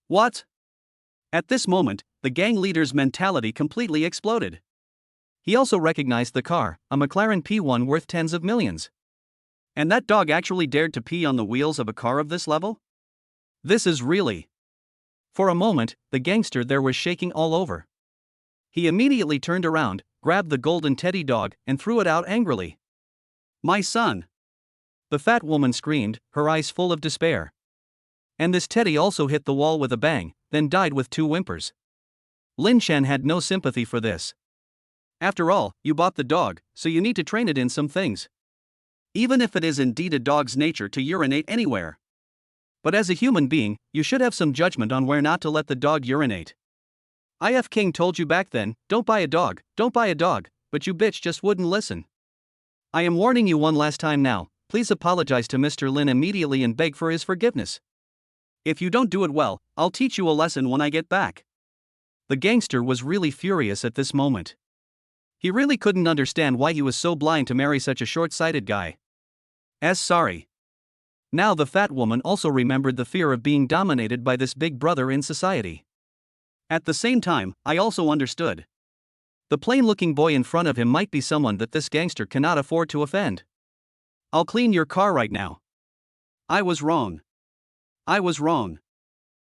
What? At this moment, the gang leader's mentality completely exploded. He also recognized the car, a McLaren P1 worth tens of millions. And that dog actually dared to pee on the wheels of a car of this level? This is really... For a moment, the gangster there was shaking all over. He immediately turned around, grabbed the golden teddy dog, and threw it out angrily. My son! The fat woman screamed, her eyes full of despair. And this teddy also hit the wall with a bang, then died with 2 whimpers. Lin Chen had no sympathy for this. After all, you bought the dog, so you need to train it in some things. Even if it is indeed a dog's nature to urinate anywhere. But as a human being, you should have some judgment on where not to let the dog urinate. IF King told you back then, don't buy a dog, but you bitch just wouldn't listen. I am warning you one last time now, please apologize to Mr. Lin immediately and beg for his forgiveness. If you don't do it well, I'll teach you a lesson when I get back. The gangster was really furious at this moment. He really couldn't understand why he was so blind to marry such a short-sighted guy. Sorry. Now the fat woman also remembered the fear of being dominated by this big brother in society. At the same time, I also understood. The plain-looking boy in front of him might be someone that this gangster cannot afford to offend. I'll clean your car right now. I was wrong.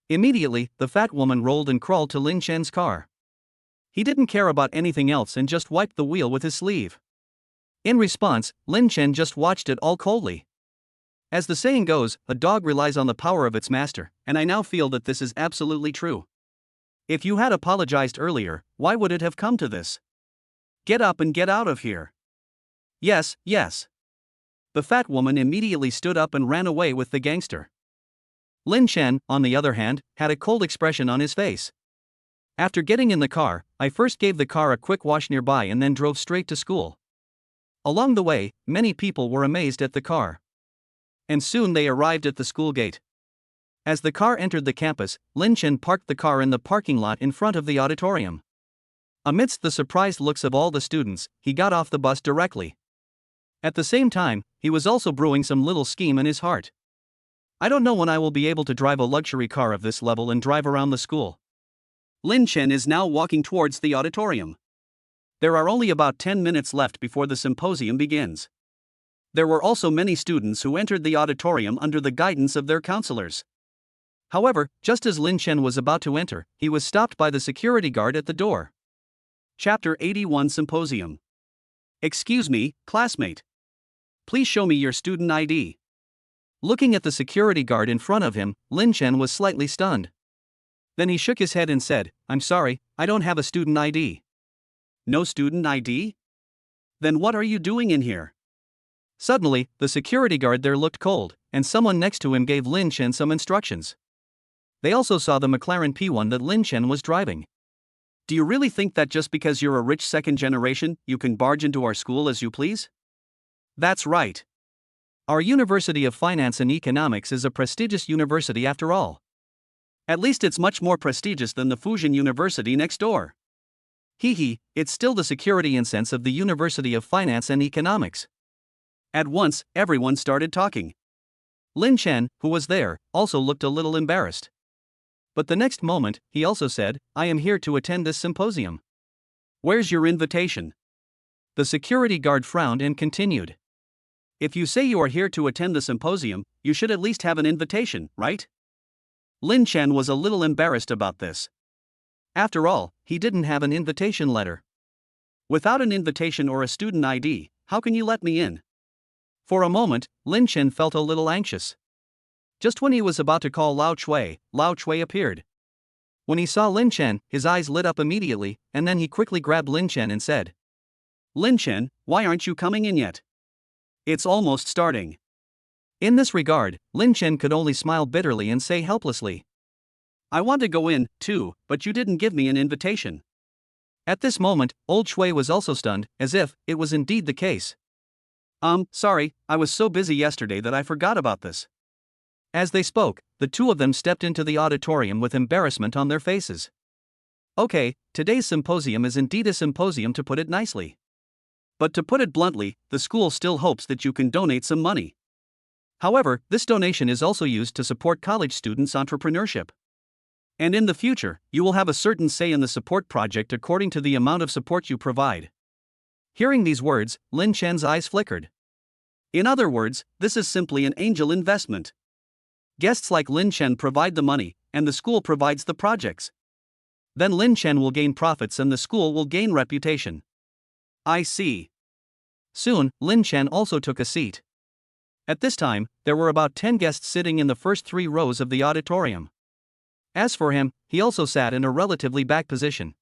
Immediately, the fat woman rolled and crawled to Lin Chen's car. He didn't care about anything else and just wiped the wheel with his sleeve. In response, Lin Chen just watched it all coldly. As the saying goes, a dog relies on the power of its master, and I now feel that this is absolutely true. If you had apologized earlier, why would it have come to this? Get up and get out of here. Yes. The fat woman immediately stood up and ran away with the gangster. Lin Chen, on the other hand, had a cold expression on his face. After getting in the car, I first gave the car a quick wash nearby and then drove straight to school. Along the way, many people were amazed at the car. And soon they arrived at the school gate. As the car entered the campus, Lin Chen parked the car in the parking lot in front of the auditorium. Amidst the surprised looks of all the students, he got off the bus directly. At the same time, he was also brewing some little scheme in his heart. I don't know when I will be able to drive a luxury car of this level and drive around the school. Lin Chen is now walking towards the auditorium. There are only about 10 minutes left before the symposium begins. There were also many students who entered the auditorium under the guidance of their counselors. However, just as Lin Chen was about to enter, he was stopped by the security guard at the door. Chapter 81 Symposium. Excuse me, classmate. Please show me your student ID. Looking at the security guard in front of him, Lin Chen was slightly stunned. Then he shook his head and said, I'm sorry, I don't have a student ID. No student ID? Then what are you doing in here? Suddenly, the security guard there looked cold, and someone next to him gave Lin Chen some instructions. They also saw the McLaren P1 that Lin Chen was driving. Do you really think that just because you're a rich second generation, you can barge into our school as you please? That's right. Our University of Finance and Economics is a prestigious university after all. At least it's much more prestigious than the Fujian University next door. Hee, it's still the security incense of the University of Finance and Economics. At once, everyone started talking. Lin Chen, who was there, also looked a little embarrassed. But the next moment, he also said, I am here to attend this symposium. Where's your invitation? The security guard frowned and continued. If you say you are here to attend the symposium, you should at least have an invitation, right? Lin Chen was a little embarrassed about this. After all, he didn't have an invitation letter. Without an invitation or a student ID, how can you let me in? For a moment, Lin Chen felt a little anxious. Just when he was about to call Lao Chui appeared. When he saw Lin Chen, his eyes lit up immediately, and then he quickly grabbed Lin Chen and said, Lin Chen, why aren't you coming in yet? It's almost starting. In this regard, Lin Chen could only smile bitterly and say helplessly, I want to go in, too, but you didn't give me an invitation. At this moment, old Shui was also stunned, as if it was indeed the case. Sorry, I was so busy yesterday that I forgot about this. As they spoke, the two of them stepped into the auditorium with embarrassment on their faces. Okay, today's symposium is indeed a symposium, to put it nicely. But to put it bluntly, the school still hopes that you can donate some money. However, this donation is also used to support college students' entrepreneurship. And in the future, you will have a certain say in the support project according to the amount of support you provide. Hearing these words, Lin Chen's eyes flickered. In other words, this is simply an angel investment. Guests like Lin Chen provide the money, and the school provides the projects. Then Lin Chen will gain profits and the school will gain reputation. I see. Soon, Lin Chen also took a seat. At this time, there were about 10 guests sitting in the first 3 rows of the auditorium. As for him, he also sat in a relatively back position.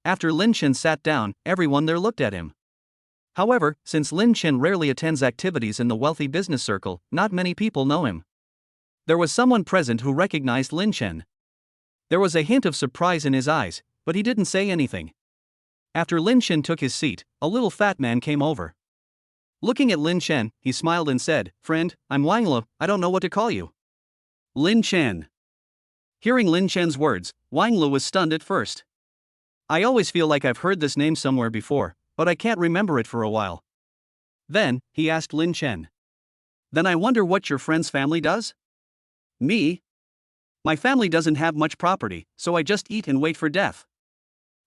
After Lin Chen sat down, everyone there looked at him. However, since Lin Chen rarely attends activities in the wealthy business circle, not many people know him. There was someone present who recognized Lin Chen. There was a hint of surprise in his eyes, but he didn't say anything. After Lin Chen took his seat, a little fat man came over. Looking at Lin Chen, he smiled and said, Friend, I'm Wang Lu, I don't know what to call you. Lin Chen. Hearing Lin Chen's words, Wang Lu was stunned at first. I always feel like I've heard this name somewhere before, but I can't remember it for a while. Then, he asked Lin Chen. Then I wonder what your friend's family does? Me? My family doesn't have much property, so I just eat and wait for death.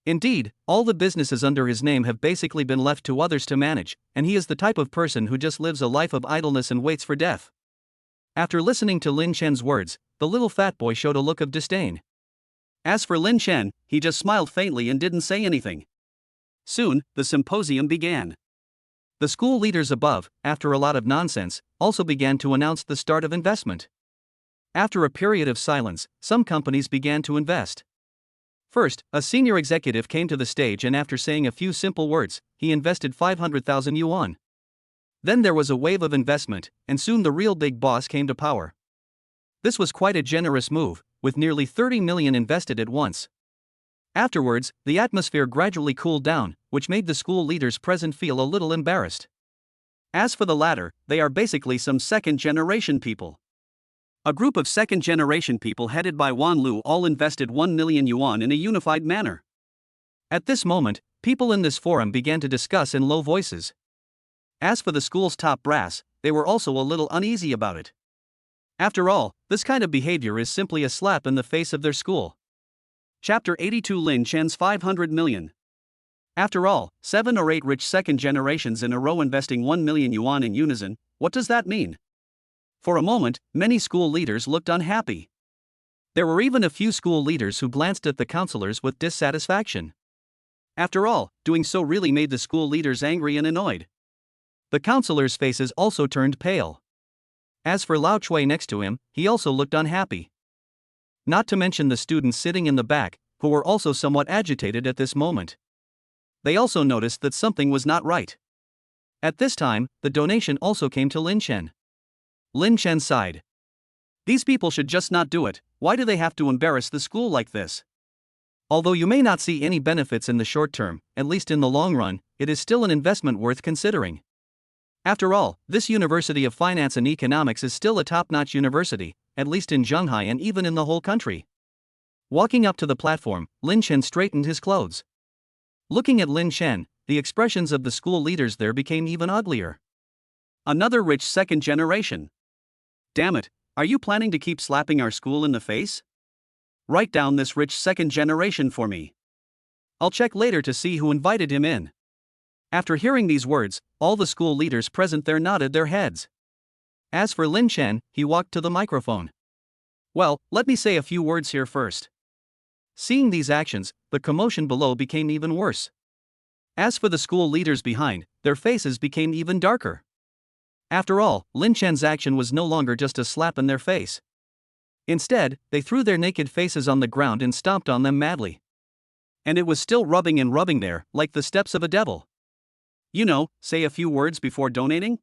Indeed, all the businesses under his name have basically been left to others to manage, and he is the type of person who just lives a life of idleness and waits for death. After listening to Lin Chen's words, the little fat boy showed a look of disdain. As for Lin Chen, he just smiled faintly and didn't say anything. Soon, the symposium began. The school leaders above, after a lot of nonsense, also began to announce the start of investment. After a period of silence, some companies began to invest. First, a senior executive came to the stage and after saying a few simple words, he invested 500,000 yuan. Then there was a wave of investment, and soon the real big boss came to power. This was quite a generous move, with nearly 30 million invested at once. Afterwards, the atmosphere gradually cooled down, which made the school leaders present feel a little embarrassed. As for the latter, they are basically some second-generation people. A group of second-generation people headed by Wan Lu all invested 1 million yuan in a unified manner. At this moment, people in this forum began to discuss in low voices. As for the school's top brass, they were also a little uneasy about it. After all, this kind of behavior is simply a slap in the face of their school. Chapter 82 Lin Chen's 500 million. After all, 7 or 8 rich second generations in a row investing 1 million yuan in unison, what does that mean? For a moment, many school leaders looked unhappy. There were even a few school leaders who glanced at the counselors with dissatisfaction. After all, doing so really made the school leaders angry and annoyed. The counselors' faces also turned pale. As for Lao Chui next to him, he also looked unhappy. Not to mention the students sitting in the back, who were also somewhat agitated at this moment. They also noticed that something was not right. At this time, the donation also came to Lin Chen. Lin Chen sighed. These people should just not do it. Why do they have to embarrass the school like this? Although you may not see any benefits in the short term, at least in the long run, it is still an investment worth considering. After all, this University of Finance and Economics is still a top-notch university, at least in Shanghai and even in the whole country. Walking up to the platform, Lin Chen straightened his clothes. Looking at Lin Chen, the expressions of the school leaders there became even uglier. Another rich second generation. Damn it, are you planning to keep slapping our school in the face? Write down this rich second generation for me. I'll check later to see who invited him in. After hearing these words, all the school leaders present there nodded their heads. As for Lin Chen, he walked to the microphone. Well, let me say a few words here first. Seeing these actions, the commotion below became even worse. As for the school leaders behind, their faces became even darker. After all, Lin Chen's action was no longer just a slap in their face. Instead, they threw their naked faces on the ground and stomped on them madly. And it was still rubbing and rubbing there, like the steps of a devil. You know, say a few words before donating?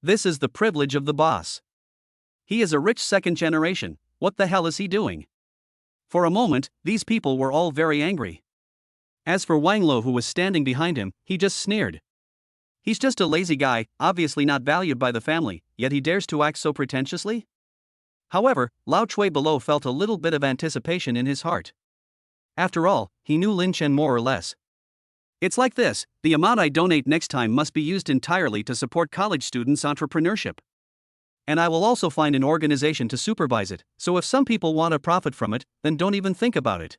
This is the privilege of the boss. He is a rich second generation, what the hell is he doing? For a moment, these people were all very angry. As for Wang Lo, who was standing behind him, he just sneered. He's just a lazy guy, obviously not valued by the family, yet he dares to act so pretentiously? However, Lao Chui below felt a little bit of anticipation in his heart. After all, he knew Lin Chen more or less. It's like this, the amount I donate next time must be used entirely to support college students' entrepreneurship. And I will also find an organization to supervise it, so if some people want to profit from it, then don't even think about it.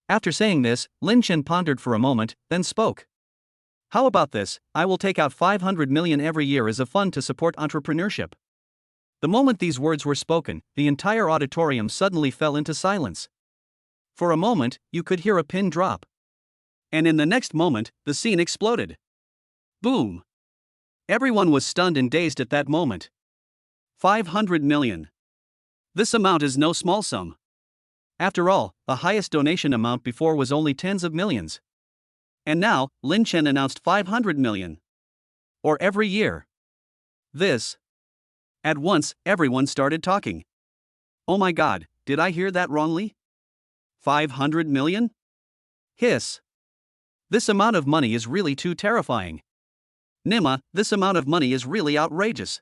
After saying this, Lin Chen pondered for a moment, then spoke. How about this, I will take out 500 million every year as a fund to support entrepreneurship. The moment these words were spoken, the entire auditorium suddenly fell into silence. For a moment, you could hear a pin drop. And in the next moment, the scene exploded. Boom! Everyone was stunned and dazed at that moment. 500 million. This amount is no small sum. After all, the highest donation amount before was only tens of millions. And now, Lin Chen announced 500 million. Or every year. This. At once, everyone started talking. Oh my god, did I hear that wrongly? 500 million? Hiss. This amount of money is really too terrifying. Nima, this amount of money is really outrageous.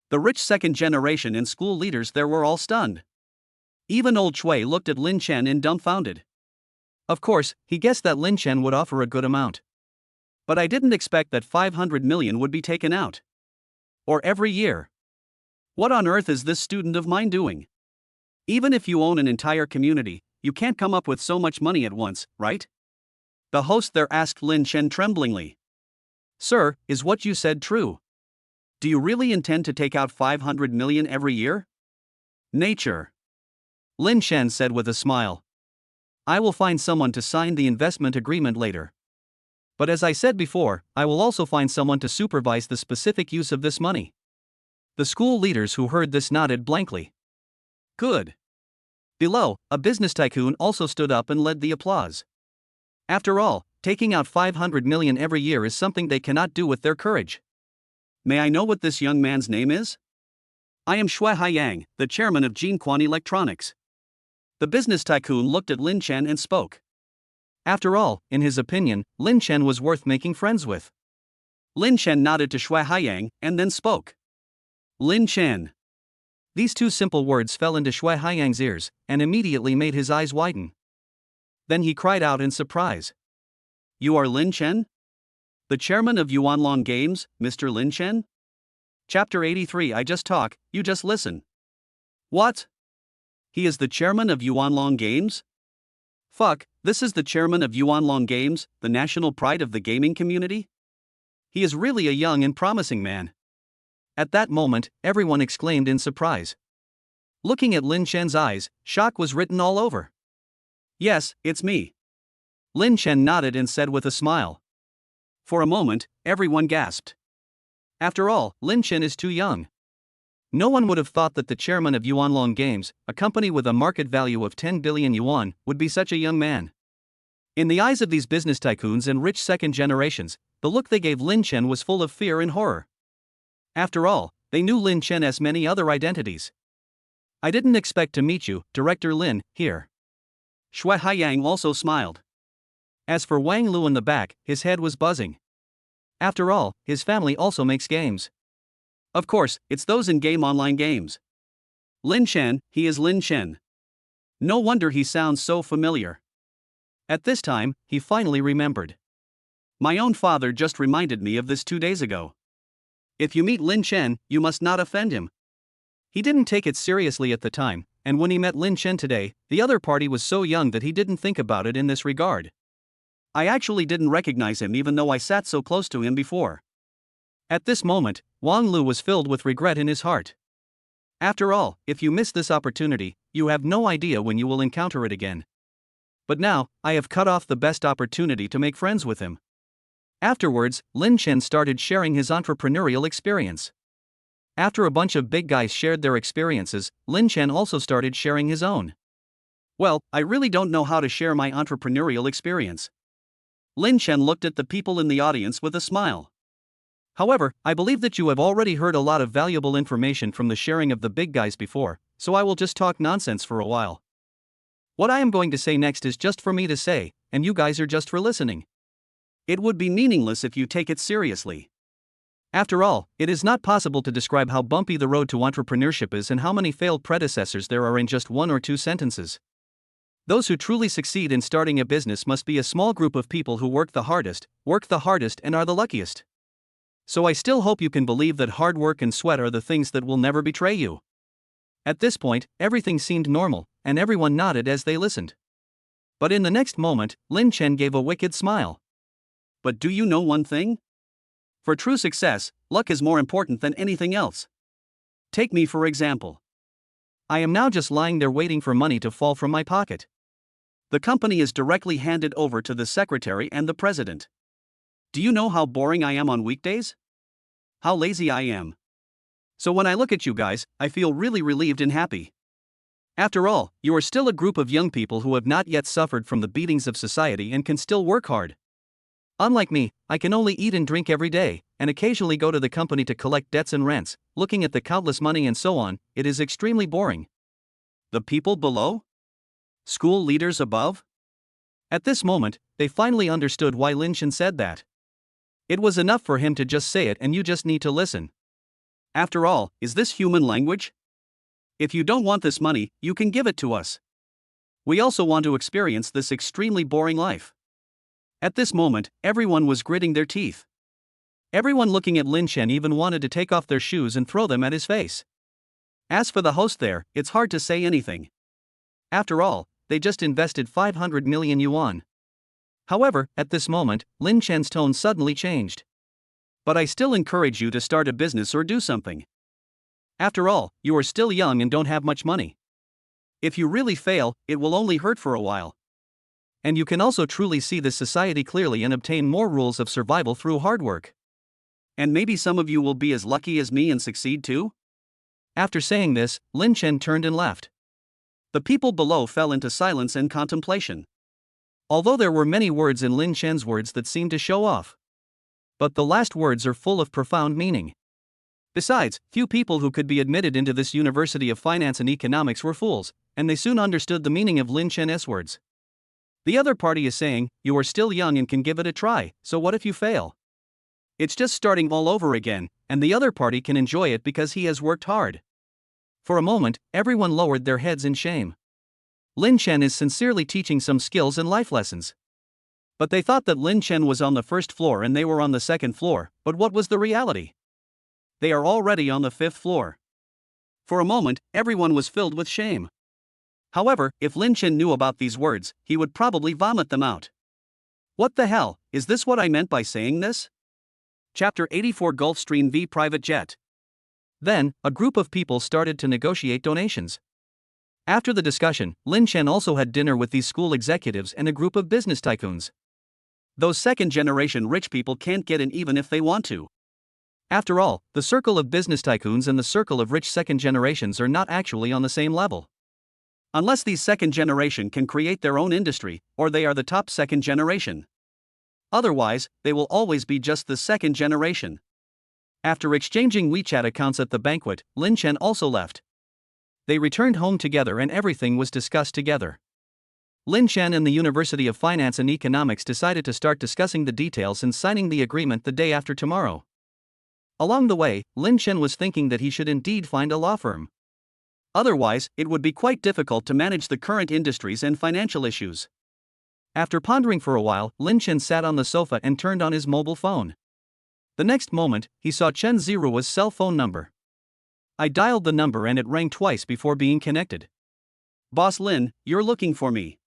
The rich second generation and school leaders there were all stunned. Even old Chui looked at Lin Chen in dumbfounded. Of course, he guessed that Lin Chen would offer a good amount. But I didn't expect that 500 million would be taken out. Or every year. What on earth is this student of mine doing? Even if you own an entire community, you can't come up with so much money at once, right? The host there asked Lin Chen tremblingly. Sir, is what you said true? Do you really intend to take out 500 million every year? Nature. Lin Chen said with a smile. I will find someone to sign the investment agreement later. But as I said before, I will also find someone to supervise the specific use of this money. The school leaders who heard this nodded blankly. Good. Below, a business tycoon also stood up and led the applause. After all, taking out 500 million every year is something they cannot do with their courage. May I know what this young man's name is? I am Shui Haiyang, the chairman of Jinquan Electronics. The business tycoon looked at Lin Chen and spoke. After all, in his opinion, Lin Chen was worth making friends with. Lin Chen nodded to Shui Haiyang and then spoke. Lin Chen. These two simple words fell into Shui Haiyang's ears and immediately made his eyes widen. Then he cried out in surprise. You are Lin Chen? The chairman of Yuanlong Games, Mr. Lin Chen? Chapter 83 I just talk, you just listen. What? He is the chairman of Yuanlong Games? Fuck, this is the chairman of Yuanlong Games, the national pride of the gaming community? He is really a young and promising man. At that moment, everyone exclaimed in surprise. Looking at Lin Chen's eyes, shock was written all over. Yes, it's me. Lin Chen nodded and said with a smile. For a moment, everyone gasped. After all, Lin Chen is too young. No one would have thought that the chairman of Yuanlong Games, a company with a market value of 10 billion yuan, would be such a young man. In the eyes of these business tycoons and rich second generations, the look they gave Lin Chen was full of fear and horror. After all, they knew Lin Chen as many other identities. I didn't expect to meet you, Director Lin, here. Shui Haiyang also smiled. As for Wang Lu in the back, his head was buzzing. After all, his family also makes games. Of course, it's those in-game online games. Lin Chen, he is Lin Chen. No wonder he sounds so familiar. At this time, he finally remembered. My own father just reminded me of this 2 days ago. If you meet Lin Chen, you must not offend him. He didn't take it seriously at the time, and when he met Lin Chen today, the other party was so young that he didn't think about it in this regard. I actually didn't recognize him even though I sat so close to him before. At this moment, Wang Lu was filled with regret in his heart. After all, if you miss this opportunity, you have no idea when you will encounter it again. But now, I have cut off the best opportunity to make friends with him. Afterwards, Lin Chen started sharing his entrepreneurial experience. After a bunch of big guys shared their experiences, Lin Chen also started sharing his own. Well, I really don't know how to share my entrepreneurial experience. Lin Chen looked at the people in the audience with a smile. However, I believe that you have already heard a lot of valuable information from the sharing of the big guys before, so I will just talk nonsense for a while. What I am going to say next is just for me to say, and you guys are just for listening. It would be meaningless if you take it seriously. After all, it is not possible to describe how bumpy the road to entrepreneurship is and how many failed predecessors there are in just 1 or 2 sentences. Those who truly succeed in starting a business must be a small group of people who work the hardest, and are the luckiest. So I still hope you can believe that hard work and sweat are the things that will never betray you. At this point, everything seemed normal, and everyone nodded as they listened. But in the next moment, Lin Chen gave a wicked smile. But do you know one thing? For true success, luck is more important than anything else. Take me for example. I am now just lying there waiting for money to fall from my pocket. The company is directly handed over to the secretary and the president. Do you know how boring I am on weekdays? How lazy I am. So when I look at you guys, I feel really relieved and happy. After all, you are still a group of young people who have not yet suffered from the beatings of society and can still work hard. Unlike me, I can only eat and drink every day, and occasionally go to the company to collect debts and rents, looking at the countless money and so on. It is extremely boring. The people below? School leaders above? At this moment, they finally understood why Lin Chen said that. It was enough for him to just say it and you just need to listen. After all, is this human language? If you don't want this money, you can give it to us. We also want to experience this extremely boring life. At this moment, everyone was gritting their teeth. Everyone looking at Lin Chen even wanted to take off their shoes and throw them at his face. As for the host there, it's hard to say anything. After all, they just invested 500 million yuan. However, at this moment, Lin Chen's tone suddenly changed. But I still encourage you to start a business or do something. After all, you are still young and don't have much money. If you really fail, it will only hurt for a while. And you can also truly see this society clearly and obtain more rules of survival through hard work. And maybe some of you will be as lucky as me and succeed too? After saying this, Lin Chen turned and left. The people below fell into silence and contemplation. Although there were many words in Lin Chen's words that seemed to show off. But the last words are full of profound meaning. Besides, few people who could be admitted into this University of Finance and Economics were fools, and they soon understood the meaning of Lin Chen's words. The other party is saying, you are still young and can give it a try, so what if you fail? It's just starting all over again, and the other party can enjoy it because he has worked hard. For a moment, everyone lowered their heads in shame. Lin Chen is sincerely teaching some skills and life lessons. But they thought that Lin Chen was on the first floor and they were on the second floor, but what was the reality? They are already on the 5th floor. For a moment, everyone was filled with shame. However, if Lin Chen knew about these words, he would probably vomit them out. What the hell, is this what I meant by saying this? Chapter 84 Gulfstream V Private Jet. Then, a group of people started to negotiate donations. After the discussion, Lin Chen also had dinner with these school executives and a group of business tycoons. Those second-generation rich people can't get in even if they want to. After all, the circle of business tycoons and the circle of rich second generations are not actually on the same level. Unless these second generation can create their own industry, or they are the top second generation. Otherwise, they will always be just the second generation. After exchanging WeChat accounts at the banquet, Lin Chen also left. They returned home together and everything was discussed together. Lin Chen and the University of Finance and Economics decided to start discussing the details and signing the agreement the day after tomorrow. Along the way, Lin Chen was thinking that he should indeed find a law firm. Otherwise, it would be quite difficult to manage the current industries and financial issues. After pondering for a while, Lin Chen sat on the sofa and turned on his mobile phone. The next moment, he saw Chen Ziruo's cell phone number. I dialed the number and it rang twice before being connected. Boss Lin, you're looking for me.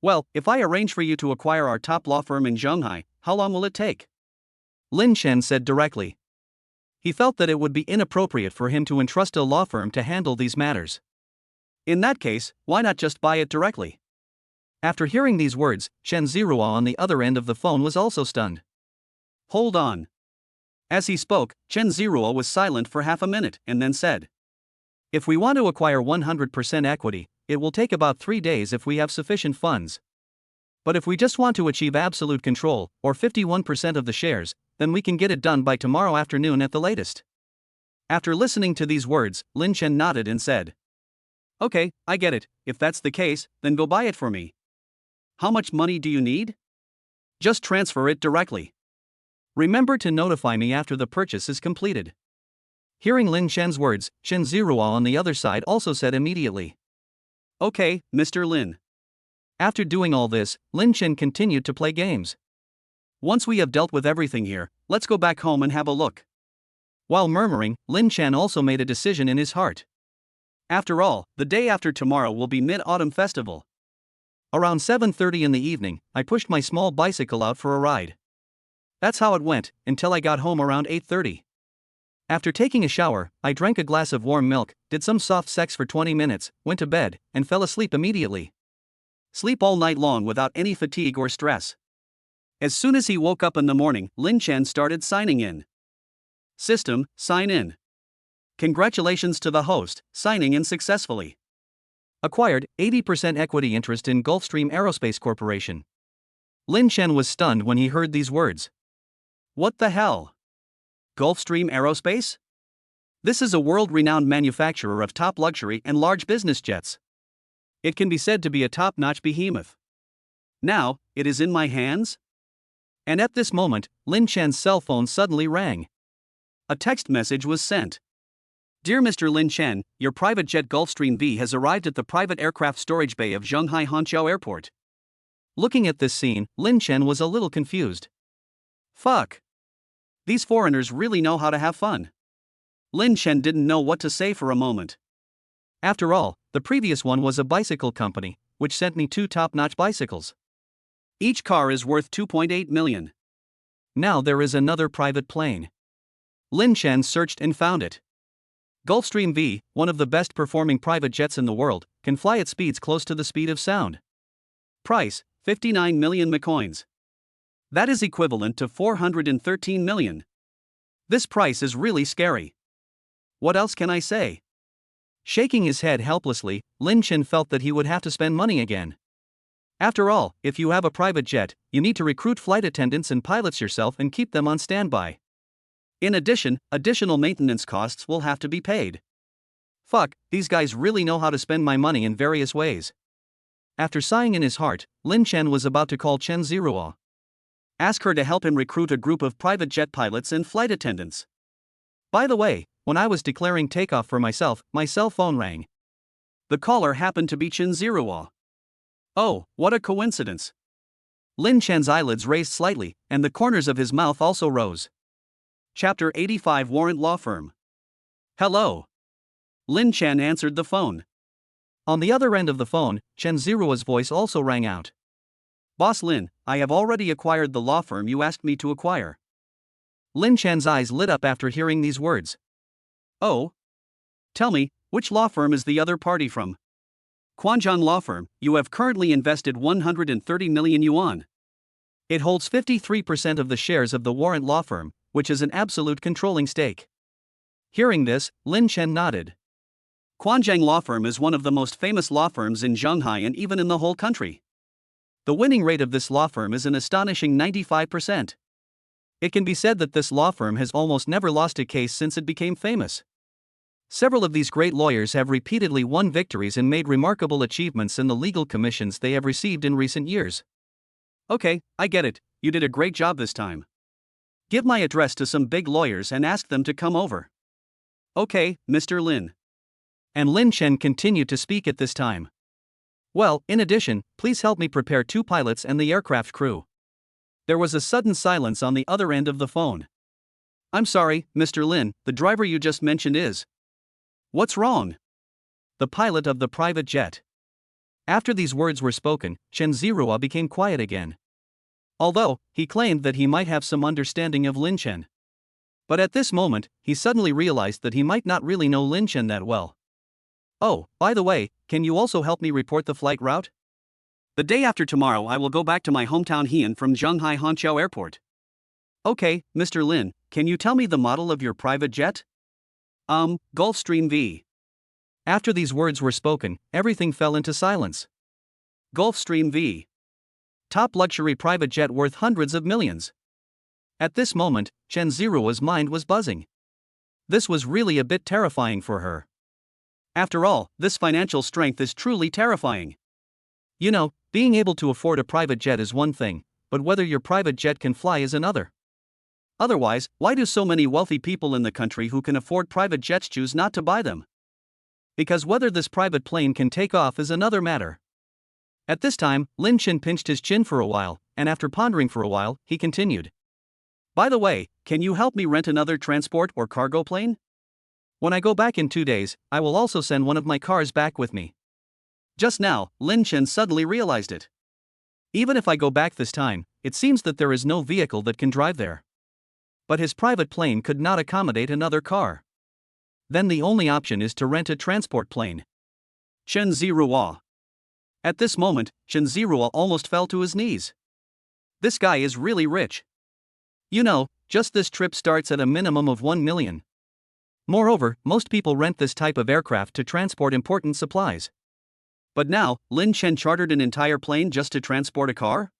Well, if I arrange for you to acquire our top law firm in Shanghai, how long will it take? Lin Chen said directly. He felt that it would be inappropriate for him to entrust a law firm to handle these matters. In that case, why not just buy it directly? After hearing these words, Chen Ziruo on the other end of the phone was also stunned. Hold on. As he spoke, Chen Ziruo was silent for half a minute and then said, if we want to acquire 100% equity, it will take about 3 days if we have sufficient funds. But if we just want to achieve absolute control, or 51% of the shares, then we can get it done by tomorrow afternoon at the latest. After listening to these words, Lin Chen nodded and said, okay, I get it, if that's the case, then go buy it for me. How much money do you need? Just transfer it directly. Remember to notify me after the purchase is completed. Hearing Lin Chen's words, Chen Ziruo on the other side also said immediately, okay, Mr. Lin. After doing all this, Lin Chen continued to play games. Once we have dealt with everything here, let's go back home and have a look. While murmuring, Lin Chen also made a decision in his heart. After all, the day after tomorrow will be Mid-Autumn Festival. Around 7:30 in the evening, I pushed my small bicycle out for a ride. That's how it went, until I got home around 8:30. After taking a shower, I drank a glass of warm milk, did some soft sex for 20 minutes, went to bed, and fell asleep immediately. Sleep all night long without any fatigue or stress. As soon as he woke up in the morning, Lin Chen started signing in. System, sign in. Congratulations to the host, signing in successfully. Acquired 80% equity interest in Gulfstream Aerospace Corporation. Lin Chen was stunned when he heard these words. What the hell? Gulfstream Aerospace? This is a world-renowned manufacturer of top luxury and large business jets. It can be said to be a top-notch behemoth. Now, it is in my hands? And at this moment, Lin Chen's cell phone suddenly rang. A text message was sent. Dear Mr. Lin Chen, your private jet Gulfstream V has arrived at the private aircraft storage bay of Shanghai Hangzhou Airport. Looking at this scene, Lin Chen was a little confused. Fuck. These foreigners really know how to have fun. Lin Chen didn't know what to say for a moment. After all, the previous one was a bicycle company, which sent me 2 top-notch bicycles. Each car is worth 2.8 million. Now there is another private plane. Lin Chen searched and found it. Gulfstream V, one of the best performing private jets in the world, can fly at speeds close to the speed of sound. Price, 59 million McCoins. That is equivalent to 413 million. This price is really scary. What else can I say? Shaking his head helplessly, Lin Chen felt that he would have to spend money again. After all, if you have a private jet, you need to recruit flight attendants and pilots yourself and keep them on standby. In addition, additional maintenance costs will have to be paid. Fuck, these guys really know how to spend my money in various ways. After sighing in his heart, Lin Chen was about to call Chen Ziruo. Ask her to help him recruit a group of private jet pilots and flight attendants. By the way, when I was declaring takeoff for myself, my cell phone rang. The caller happened to be Chen Ziruo. Oh, what a coincidence. Lin Chen's eyelids raised slightly, and the corners of his mouth also rose. Chapter 85 Warrant Law Firm. Hello. Lin Chen answered the phone. On the other end of the phone, Chen Ziruo's voice also rang out. Boss Lin, I have already acquired the law firm you asked me to acquire. Lin Chen's eyes lit up after hearing these words. Oh? Tell me, which law firm is the other party from? Quanzhong Law Firm, you have currently invested 130 million yuan. It holds 53% of the shares of the Warrant Law Firm, which is an absolute controlling stake. Hearing this, Lin Chen nodded. Quanzhong Law Firm is one of the most famous law firms in Shanghai and even in the whole country. The winning rate of this law firm is an astonishing 95%. It can be said that this law firm has almost never lost a case since it became famous. Several of these great lawyers have repeatedly won victories and made remarkable achievements in the legal commissions they have received in recent years. Okay, I get it, you did a great job this time. Give my address to some big lawyers and ask them to come over. Okay, Mr. Lin. And Lin Chen continued to speak at this time. Well, in addition, please help me prepare 2 pilots and the aircraft crew. There was a sudden silence on the other end of the phone. I'm sorry, Mr. Lin, the driver you just mentioned is. What's wrong? The pilot of the private jet. After these words were spoken, Chen Ziruo became quiet again. Although, he claimed that he might have some understanding of Lin Chen. But at this moment, he suddenly realized that he might not really know Lin Chen that well. Oh, by the way, can you also help me report the flight route? The day after tomorrow I will go back to my hometown Heian from Shanghai Hangzhou Airport. Okay, Mr. Lin, can you tell me the model of your private jet? Gulfstream V. After these words were spoken, everything fell into silence. Gulfstream V. Top luxury private jet worth hundreds of millions. At this moment, Chen Ziruo's mind was buzzing. This was really a bit terrifying for her. After all, this financial strength is truly terrifying. You know, being able to afford a private jet is one thing, but whether your private jet can fly is another. Otherwise, why do so many wealthy people in the country who can afford private jets choose not to buy them? Because whether this private plane can take off is another matter. At this time, Lin Chen pinched his chin for a while, and after pondering for a while, he continued. By the way, can you help me rent another transport or cargo plane? When I go back in 2 days, I will also send one of my cars back with me. Just now, Lin Chen suddenly realized it. Even if I go back this time, it seems that there is no vehicle that can drive there. But his private plane could not accommodate another car. Then the only option is to rent a transport plane. Chen Ziruo. At this moment, Chen Ziruo almost fell to his knees. This guy is really rich. You know, just this trip starts at a minimum of 1 million. Moreover, most people rent this type of aircraft to transport important supplies. But now, Lin Chen chartered an entire plane just to transport a car?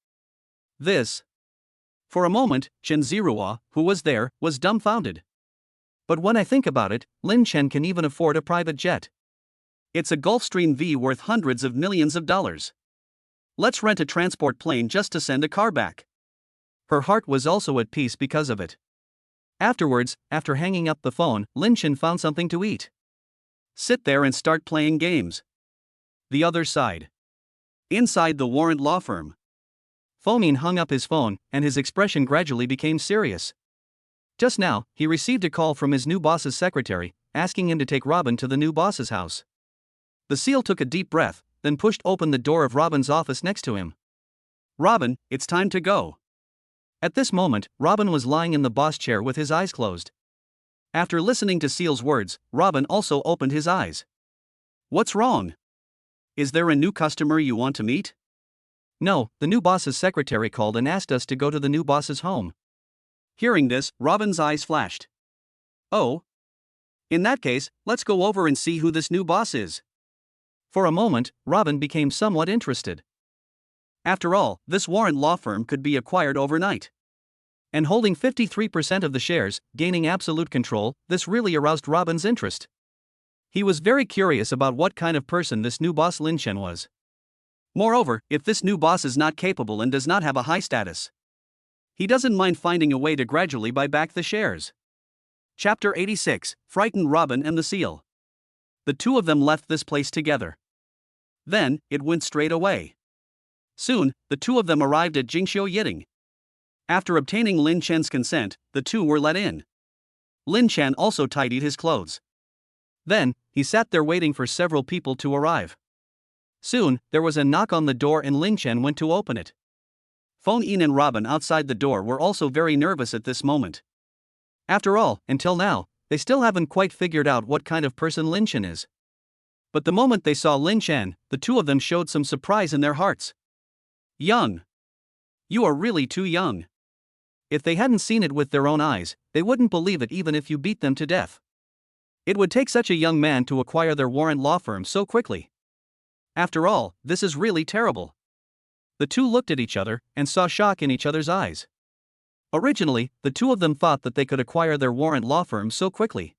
This. For a moment, Chen Ziruo, who was there, was dumbfounded. But when I think about it, Lin Chen can even afford a private jet. It's a Gulfstream V worth hundreds of millions of dollars. Let's rent a transport plane just to send a car back. Her heart was also at peace because of it. Afterwards, after hanging up the phone, Lin Chen found something to eat. Sit there and start playing games. The other side. Inside the Warrant Law Firm. Fomin hung up his phone, and his expression gradually became serious. Just now, he received a call from his new boss's secretary, asking him to take Robin to the new boss's house. The seal took a deep breath, then pushed open the door of Robin's office next to him. Robin, it's time to go. At this moment, Robin was lying in the boss chair with his eyes closed. After listening to Seal's words, Robin also opened his eyes. What's wrong? Is there a new customer you want to meet? No, the new boss's secretary called and asked us to go to the new boss's home. Hearing this, Robin's eyes flashed. Oh? In that case, let's go over and see who this new boss is. For a moment, Robin became somewhat interested. After all, this Warrant Law Firm could be acquired overnight. And holding 53% of the shares, gaining absolute control, this really aroused Robin's interest. He was very curious about what kind of person this new boss Lin Chen was. Moreover, if this new boss is not capable and does not have a high status, he doesn't mind finding a way to gradually buy back the shares. Chapter 86, Frightened Robin and the Seal. The two of them left this place together. Then, it went straight away. Soon, the two of them arrived at Jingxiu Yiting. After obtaining Lin Chen's consent, the two were let in. Lin Chen also tidied his clothes. Then, he sat there waiting for several people to arrive. Soon, there was a knock on the door and Lin Chen went to open it. Feng Yin and Robin outside the door were also very nervous at this moment. After all, until now, they still haven't quite figured out what kind of person Lin Chen is. But the moment they saw Lin Chen, the two of them showed some surprise in their hearts. Young. You are really too young. If they hadn't seen it with their own eyes, they wouldn't believe it even if you beat them to death. It would take such a young man to acquire their warrant law firm so quickly. After all, this is really terrible. The two looked at each other and saw shock in each other's eyes. Originally, the two of them thought that they could acquire their warrant law firm so quickly.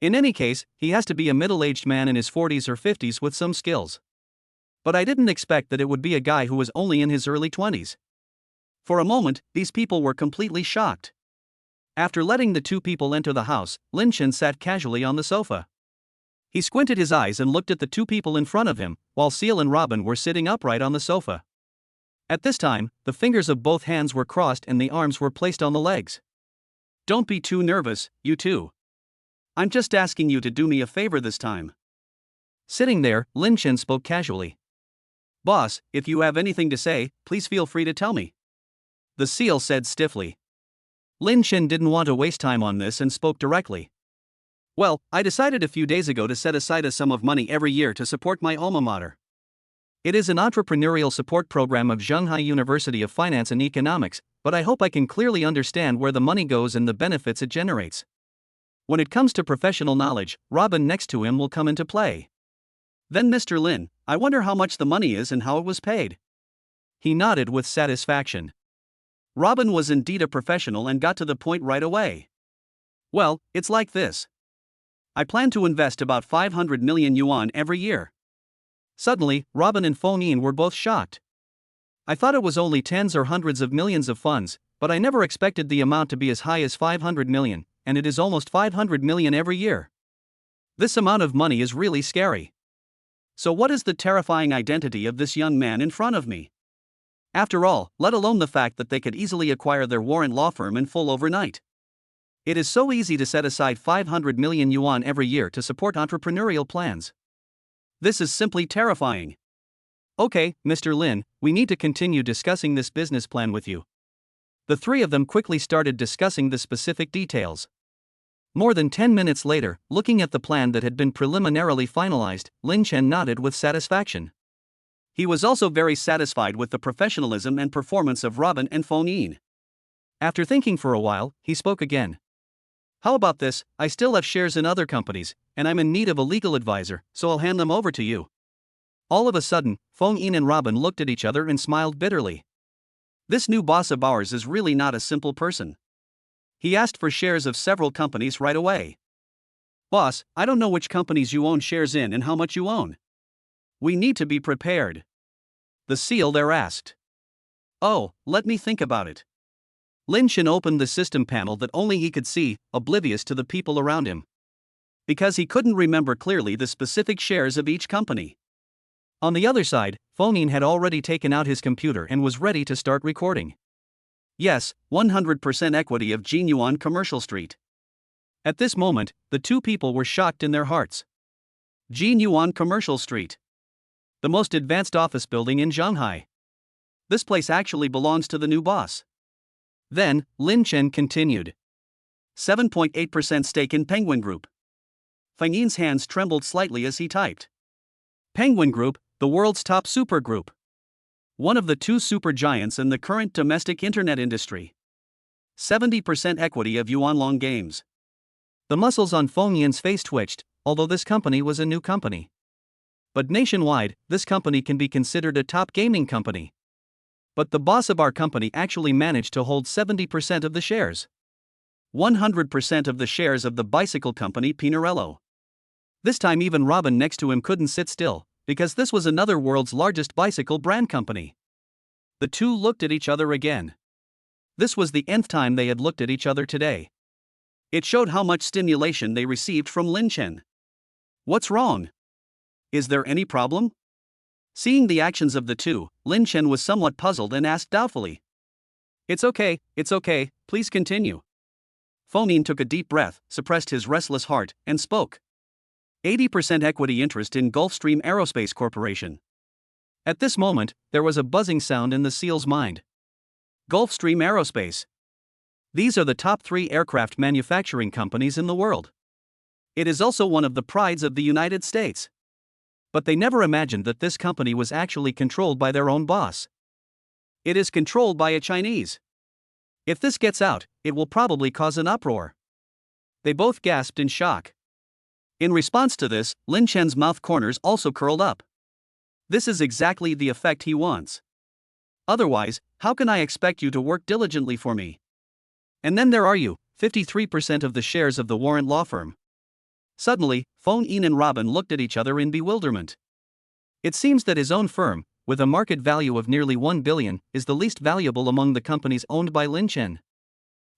In any case, he has to be a middle-aged man in his 40s or 50s with some skills. But I didn't expect that it would be a guy who was only in his early 20s. For a moment, these people were completely shocked. After letting the two people enter the house, Lin Chen sat casually on the sofa. He squinted his eyes and looked at the two people in front of him, while Seal and Robin were sitting upright on the sofa. At this time, the fingers of both hands were crossed and the arms were placed on the legs. Don't be too nervous, you two. I'm just asking you to do me a favor this time. Sitting there, Lin Chen spoke casually. Boss, if you have anything to say, please feel free to tell me. The Seal said stiffly. Lin Chen didn't want to waste time on this and spoke directly. Well, I decided a few days ago to set aside a sum of money every year to support my alma mater. It is an entrepreneurial support program of Shanghai University of Finance and Economics, but I hope I can clearly understand where the money goes and the benefits it generates. When it comes to professional knowledge, Robin next to him will come into play. Then Mr. Lin, I wonder how much the money is and how it was paid. He nodded with satisfaction. Robin was indeed a professional and got to the point right away. Well, it's like this. I plan to invest about 500 million yuan every year. Suddenly, Robin and Feng Yin were both shocked. I thought it was only tens or hundreds of millions of funds, but I never expected the amount to be as high as 500 million, and it is almost 500 million every year. This amount of money is really scary. So what is the terrifying identity of this young man in front of me? After all, let alone the fact that they could easily acquire their warrant law firm in full overnight. It is so easy to set aside 500 million yuan every year to support entrepreneurial plans. This is simply terrifying. Okay, Mr. Lin, we need to continue discussing this business plan with you. The three of them quickly started discussing the specific details. More than 10 minutes later, looking at the plan that had been preliminarily finalized, Lin Chen nodded with satisfaction. He was also very satisfied with the professionalism and performance of Robin and Feng Yin. After thinking for a while, he spoke again. How about this? I still have shares in other companies, and I'm in need of a legal advisor, so I'll hand them over to you. All of a sudden, Feng Yin and Robin looked at each other and smiled bitterly. This new boss of ours is really not a simple person. He asked for shares of several companies right away. Boss, I don't know which companies you own shares in and how much you own. We need to be prepared. The Seal there asked. Oh, let me think about it. Lin Chen opened the system panel that only he could see, oblivious to the people around him. Because he couldn't remember clearly the specific shares of each company. On the other side, Feng Yin had already taken out his computer and was ready to start recording. Yes, 100% equity of Jinyuan Commercial Street. At this moment, the two people were shocked in their hearts. Jinyuan Commercial Street. The most advanced office building in Shanghai. This place actually belongs to the new boss. Then, Lin Chen continued. 7.8% stake in Penguin Group. Feng Yin's hands trembled slightly as he typed. Penguin Group, the world's top super group. One of the two super giants in the current domestic internet industry. 70% equity of Yuanlong Games. The muscles on Feng Yin's face twitched, although this company was a new company. But nationwide, this company can be considered a top gaming company. But the boss of our company actually managed to hold 70% of the shares. 100% of the shares of the bicycle company Pinarello. This time even Robin next to him couldn't sit still, because this was another world's largest bicycle brand company. The two looked at each other again. This was the nth time they had looked at each other today. It showed how much stimulation they received from Lin Chen. What's wrong? Is there any problem? Seeing the actions of the two, Lin Chen was somewhat puzzled and asked doubtfully. It's okay, please continue. Feng Yin took a deep breath, suppressed his restless heart, and spoke. 80% equity interest in Gulfstream Aerospace Corporation. At this moment, there was a buzzing sound in the SEAL's mind. Gulfstream Aerospace. These are the top 3 aircraft manufacturing companies in the world. It is also one of the prides of the United States. But they never imagined that this company was actually controlled by their own boss. It is controlled by a Chinese. If this gets out, it will probably cause an uproar. They both gasped in shock. In response to this, Lin Chen's mouth corners also curled up. This is exactly the effect he wants. Otherwise, how can I expect you to work diligently for me? And then there are you, 53% of the shares of the Warrant law firm. Suddenly, Feng Yin and Robin looked at each other in bewilderment. It seems that his own firm, with a market value of nearly 1 billion, is the least valuable among the companies owned by Lin Chen.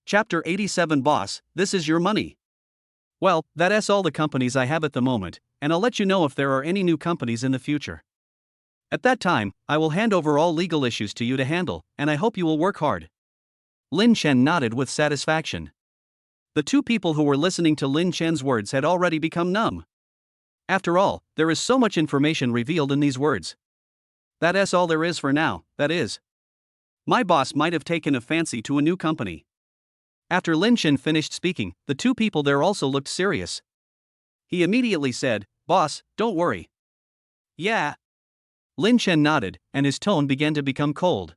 Chapter 87 Boss, this is your money. Well, that's all the companies I have at the moment, and I'll let you know if there are any new companies in the future. At that time, I will hand over all legal issues to you to handle, and I hope you will work hard. Lin Chen nodded with satisfaction. The two people who were listening to Lin Chen's words had already become numb. After all, there is so much information revealed in these words. That's all there is for now, that is. My boss might have taken a fancy to a new company. After Lin Chen finished speaking, the two people there also looked serious. He immediately said, "Boss, don't worry." Yeah. Lin Chen nodded, and his tone began to become cold.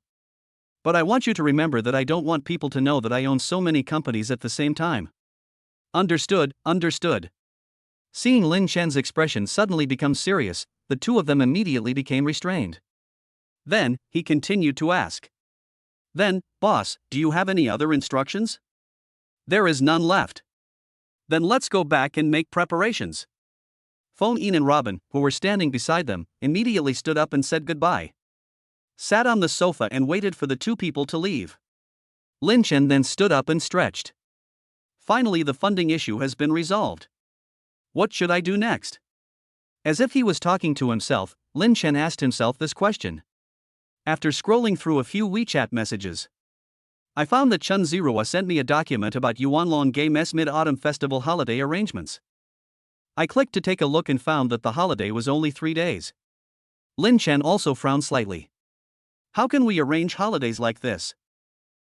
But I want you to remember that I don't want people to know that I own so many companies at the same time. Understood, understood. Seeing Lin Chen's expression suddenly become serious, the two of them immediately became restrained. Then, he continued to ask. Then, boss, do you have any other instructions? There is none left. Then let's go back and make preparations. Feng Yin and Robin, who were standing beside them, immediately stood up and said goodbye. Sat on the sofa and waited for the two people to leave. Lin Chen then stood up and stretched. Finally, the funding issue has been resolved. What should I do next? As if he was talking to himself, Lin Chen asked himself this question. After scrolling through a few WeChat messages, I found that Chen Zirua sent me a document about Yuanlong Game's Mid-Autumn Festival holiday arrangements. I clicked to take a look and found that the holiday was only 3 days. Lin Chen also frowned slightly. How can we arrange holidays like this?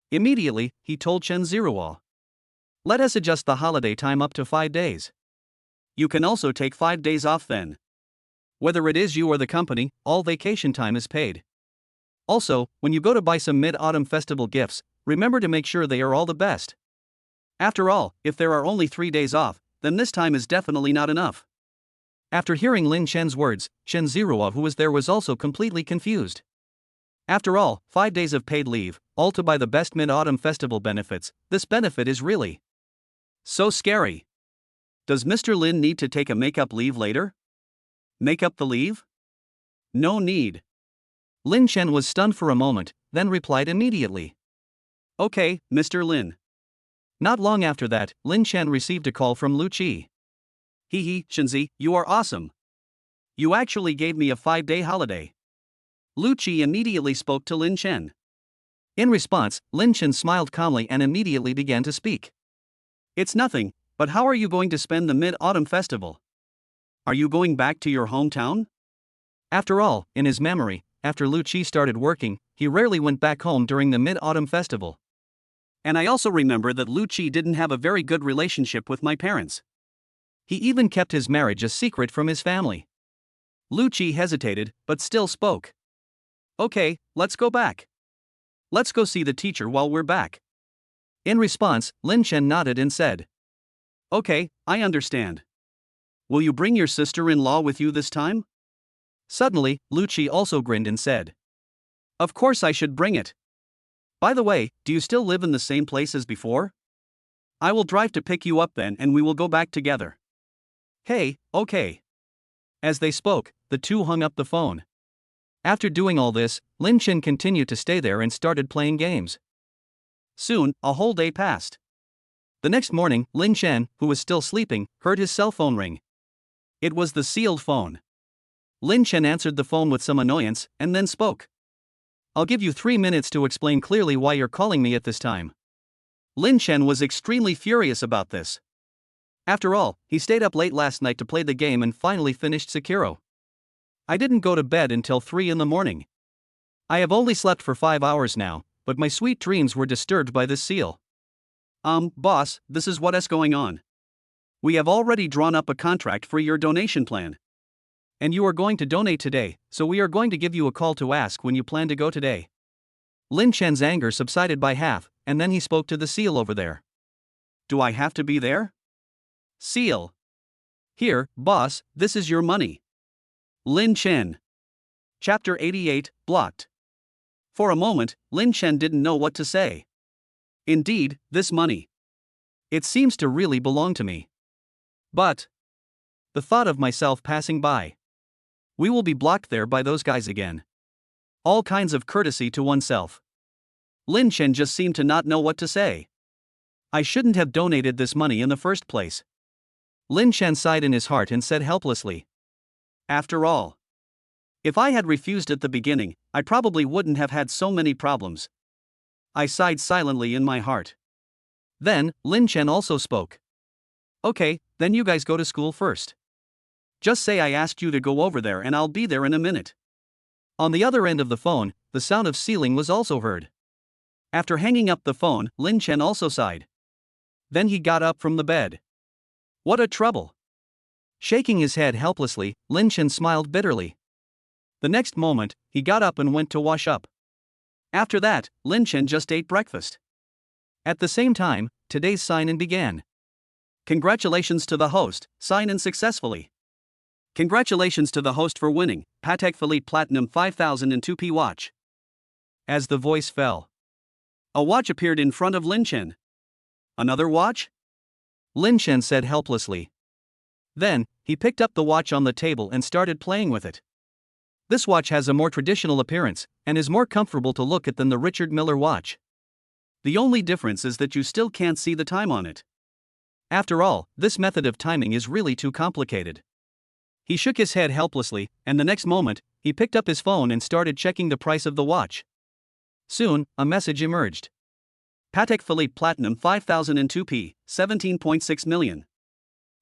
Immediately, he told Chen Zirua. Let us adjust the holiday time up to 5 days. You can also take 5 days off then. Whether it is you or the company, all vacation time is paid. Also, when you go to buy some Mid-Autumn Festival gifts, remember to make sure they are all the best. After all, if there are only 3 days off, then this time is definitely not enough. After hearing Lin Chen's words, Chen Zirua, who was there, was also completely confused. After all, 5 days of paid leave, all to buy the best Mid-Autumn Festival benefits, this benefit is really so scary. Does Mr. Lin need to take a makeup leave later? Make up the leave? No need. Lin Chen was stunned for a moment, then replied immediately. Okay, Mr. Lin. Not long after that, Lin Chen received a call from Lu Qi. Hee, Shenzi, you are awesome. You actually gave me a 5-day holiday. Lu Qi immediately spoke to Lin Chen. In response, Lin Chen smiled calmly and immediately began to speak. It's nothing, but how are you going to spend the Mid-Autumn Festival? Are you going back to your hometown? After all, in his memory, after Lu Qi started working, he rarely went back home during the Mid-Autumn Festival. And I also remember that Lu Qi didn't have a very good relationship with my parents. He even kept his marriage a secret from his family. Lu Qi hesitated, but still spoke. Okay, let's go back. Let's go see the teacher while we're back. In response, Lin Chen nodded and said. Okay, I understand. Will you bring your sister-in-law with you this time? Suddenly, Lu Qi also grinned and said. Of course I should bring it. By the way, do you still live in the same place as before? I will drive to pick you up then and we will go back together. Hey, okay. As they spoke, the two hung up the phone. After doing all this, Lin Chen continued to stay there and started playing games. Soon, a whole day passed. The next morning, Lin Chen, who was still sleeping, heard his cell phone ring. It was the sealed phone. Lin Chen answered the phone with some annoyance, and then spoke. I'll give you 3 minutes to explain clearly why you're calling me at this time. Lin Chen was extremely furious about this. After all, he stayed up late last night to play the game and finally finished Sekiro. I didn't go to bed until 3 in the morning. I have only slept for 5 hours now, but my sweet dreams were disturbed by this seal. Boss, this is what is going on. We have already drawn up a contract for your donation plan. And you are going to donate today, so we are going to give you a call to ask when you plan to go today. Lin Chen's anger subsided by half, and then he spoke to the seal over there. Do I have to be there? Seal. Here, boss, this is your money. Lin Chen. Chapter 88, Blocked. For a moment, Lin Chen didn't know what to say. Indeed, this money. It seems to really belong to me. But the thought of myself passing by. We will be blocked there by those guys again. All kinds of courtesy to oneself. Lin Chen just seemed to not know what to say. I shouldn't have donated this money in the first place. Lin Chen sighed in his heart and said helplessly. After all, if I had refused at the beginning, I probably wouldn't have had so many problems. I sighed silently in my heart. Then, Lin Chen also spoke. Okay, then you guys go to school first. Just say I asked you to go over there and I'll be there in a minute. On the other end of the phone, the sound of sealing was also heard. After hanging up the phone, Lin Chen also sighed. Then he got up from the bed. What a trouble! Shaking his head helplessly, Lin Chen smiled bitterly. The next moment, he got up and went to wash up. After that, Lin Chen just ate breakfast. At the same time, today's sign-in began. Congratulations to the host, sign in successfully. Congratulations to the host for winning, Patek Philippe Platinum 5002p watch. As the voice fell, a watch appeared in front of Lin Chen. Another watch? Lin Chen said helplessly. Then, he picked up the watch on the table and started playing with it. This watch has a more traditional appearance, and is more comfortable to look at than the Richard Miller watch. The only difference is that you still can't see the time on it. After all, this method of timing is really too complicated. He shook his head helplessly, and the next moment, he picked up his phone and started checking the price of the watch. Soon, a message emerged. Patek Philippe Platinum 5002p, 17.6 million.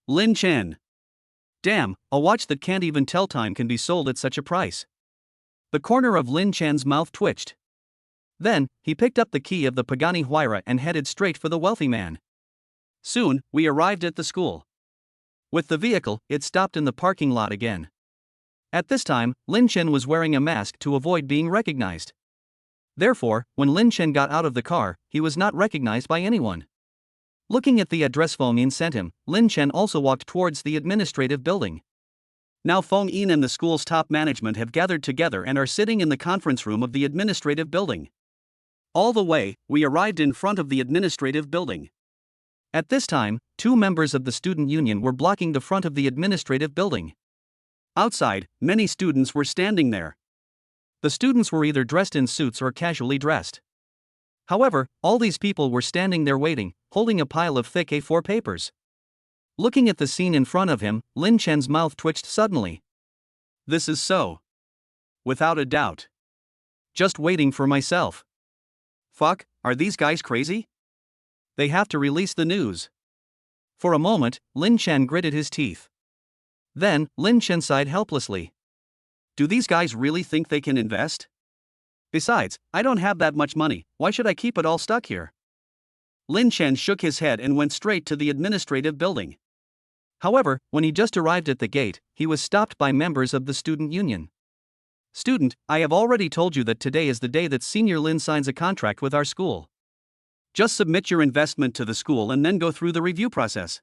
Lin Chen. Damn, a watch that can't even tell time can be sold at such a price. The corner of Lin Chen's mouth twitched. Then, he picked up the key of the Pagani Huayra and headed straight for the wealthy man. Soon, we arrived at the school. With the vehicle, it stopped in the parking lot again. At this time, Lin Chen was wearing a mask to avoid being recognized. Therefore, when Lin Chen got out of the car, he was not recognized by anyone. Looking at the address Feng Yin sent him, Lin Chen also walked towards the administrative building. Now Feng Yin and the school's top management have gathered together and are sitting in the conference room of the administrative building. All the way, we arrived in front of the administrative building. At this time, 2 members of the student union were blocking the front of the administrative building. Outside, many students were standing there. The students were either dressed in suits or casually dressed. However, all these people were standing there waiting, holding a pile of thick A4 papers. Looking at the scene in front of him, Lin Chen's mouth twitched suddenly. This is so. Without a doubt. Just waiting for myself. Fuck, are these guys crazy? They have to release the news. For a moment, Lin Chen gritted his teeth. Then, Lin Chen sighed helplessly. Do these guys really think they can invest? Besides, I don't have that much money, why should I keep it all stuck here? Lin Chen shook his head and went straight to the administrative building. However, when he just arrived at the gate, he was stopped by members of the student union. Student, I have already told you that today is the day that Senior Lin signs a contract with our school. Just submit your investment to the school and then go through the review process.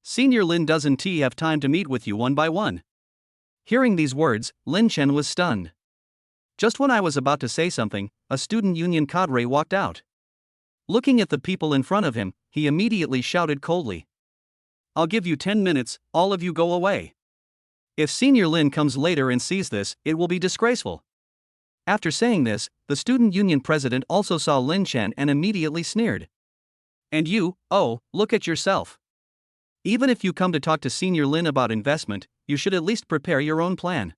Senior Lin doesn't have time to meet with you one by one. Hearing these words, Lin Chen was stunned. Just when I was about to say something, a student union cadre walked out. Looking at the people in front of him, he immediately shouted coldly. I'll give you 10 minutes, all of you go away. If Senior Lin comes later and sees this, it will be disgraceful. After saying this, the student union president also saw Lin Chen and immediately sneered. And you, oh, look at yourself. Even if you come to talk to Senior Lin about investment, you should at least prepare your own plan.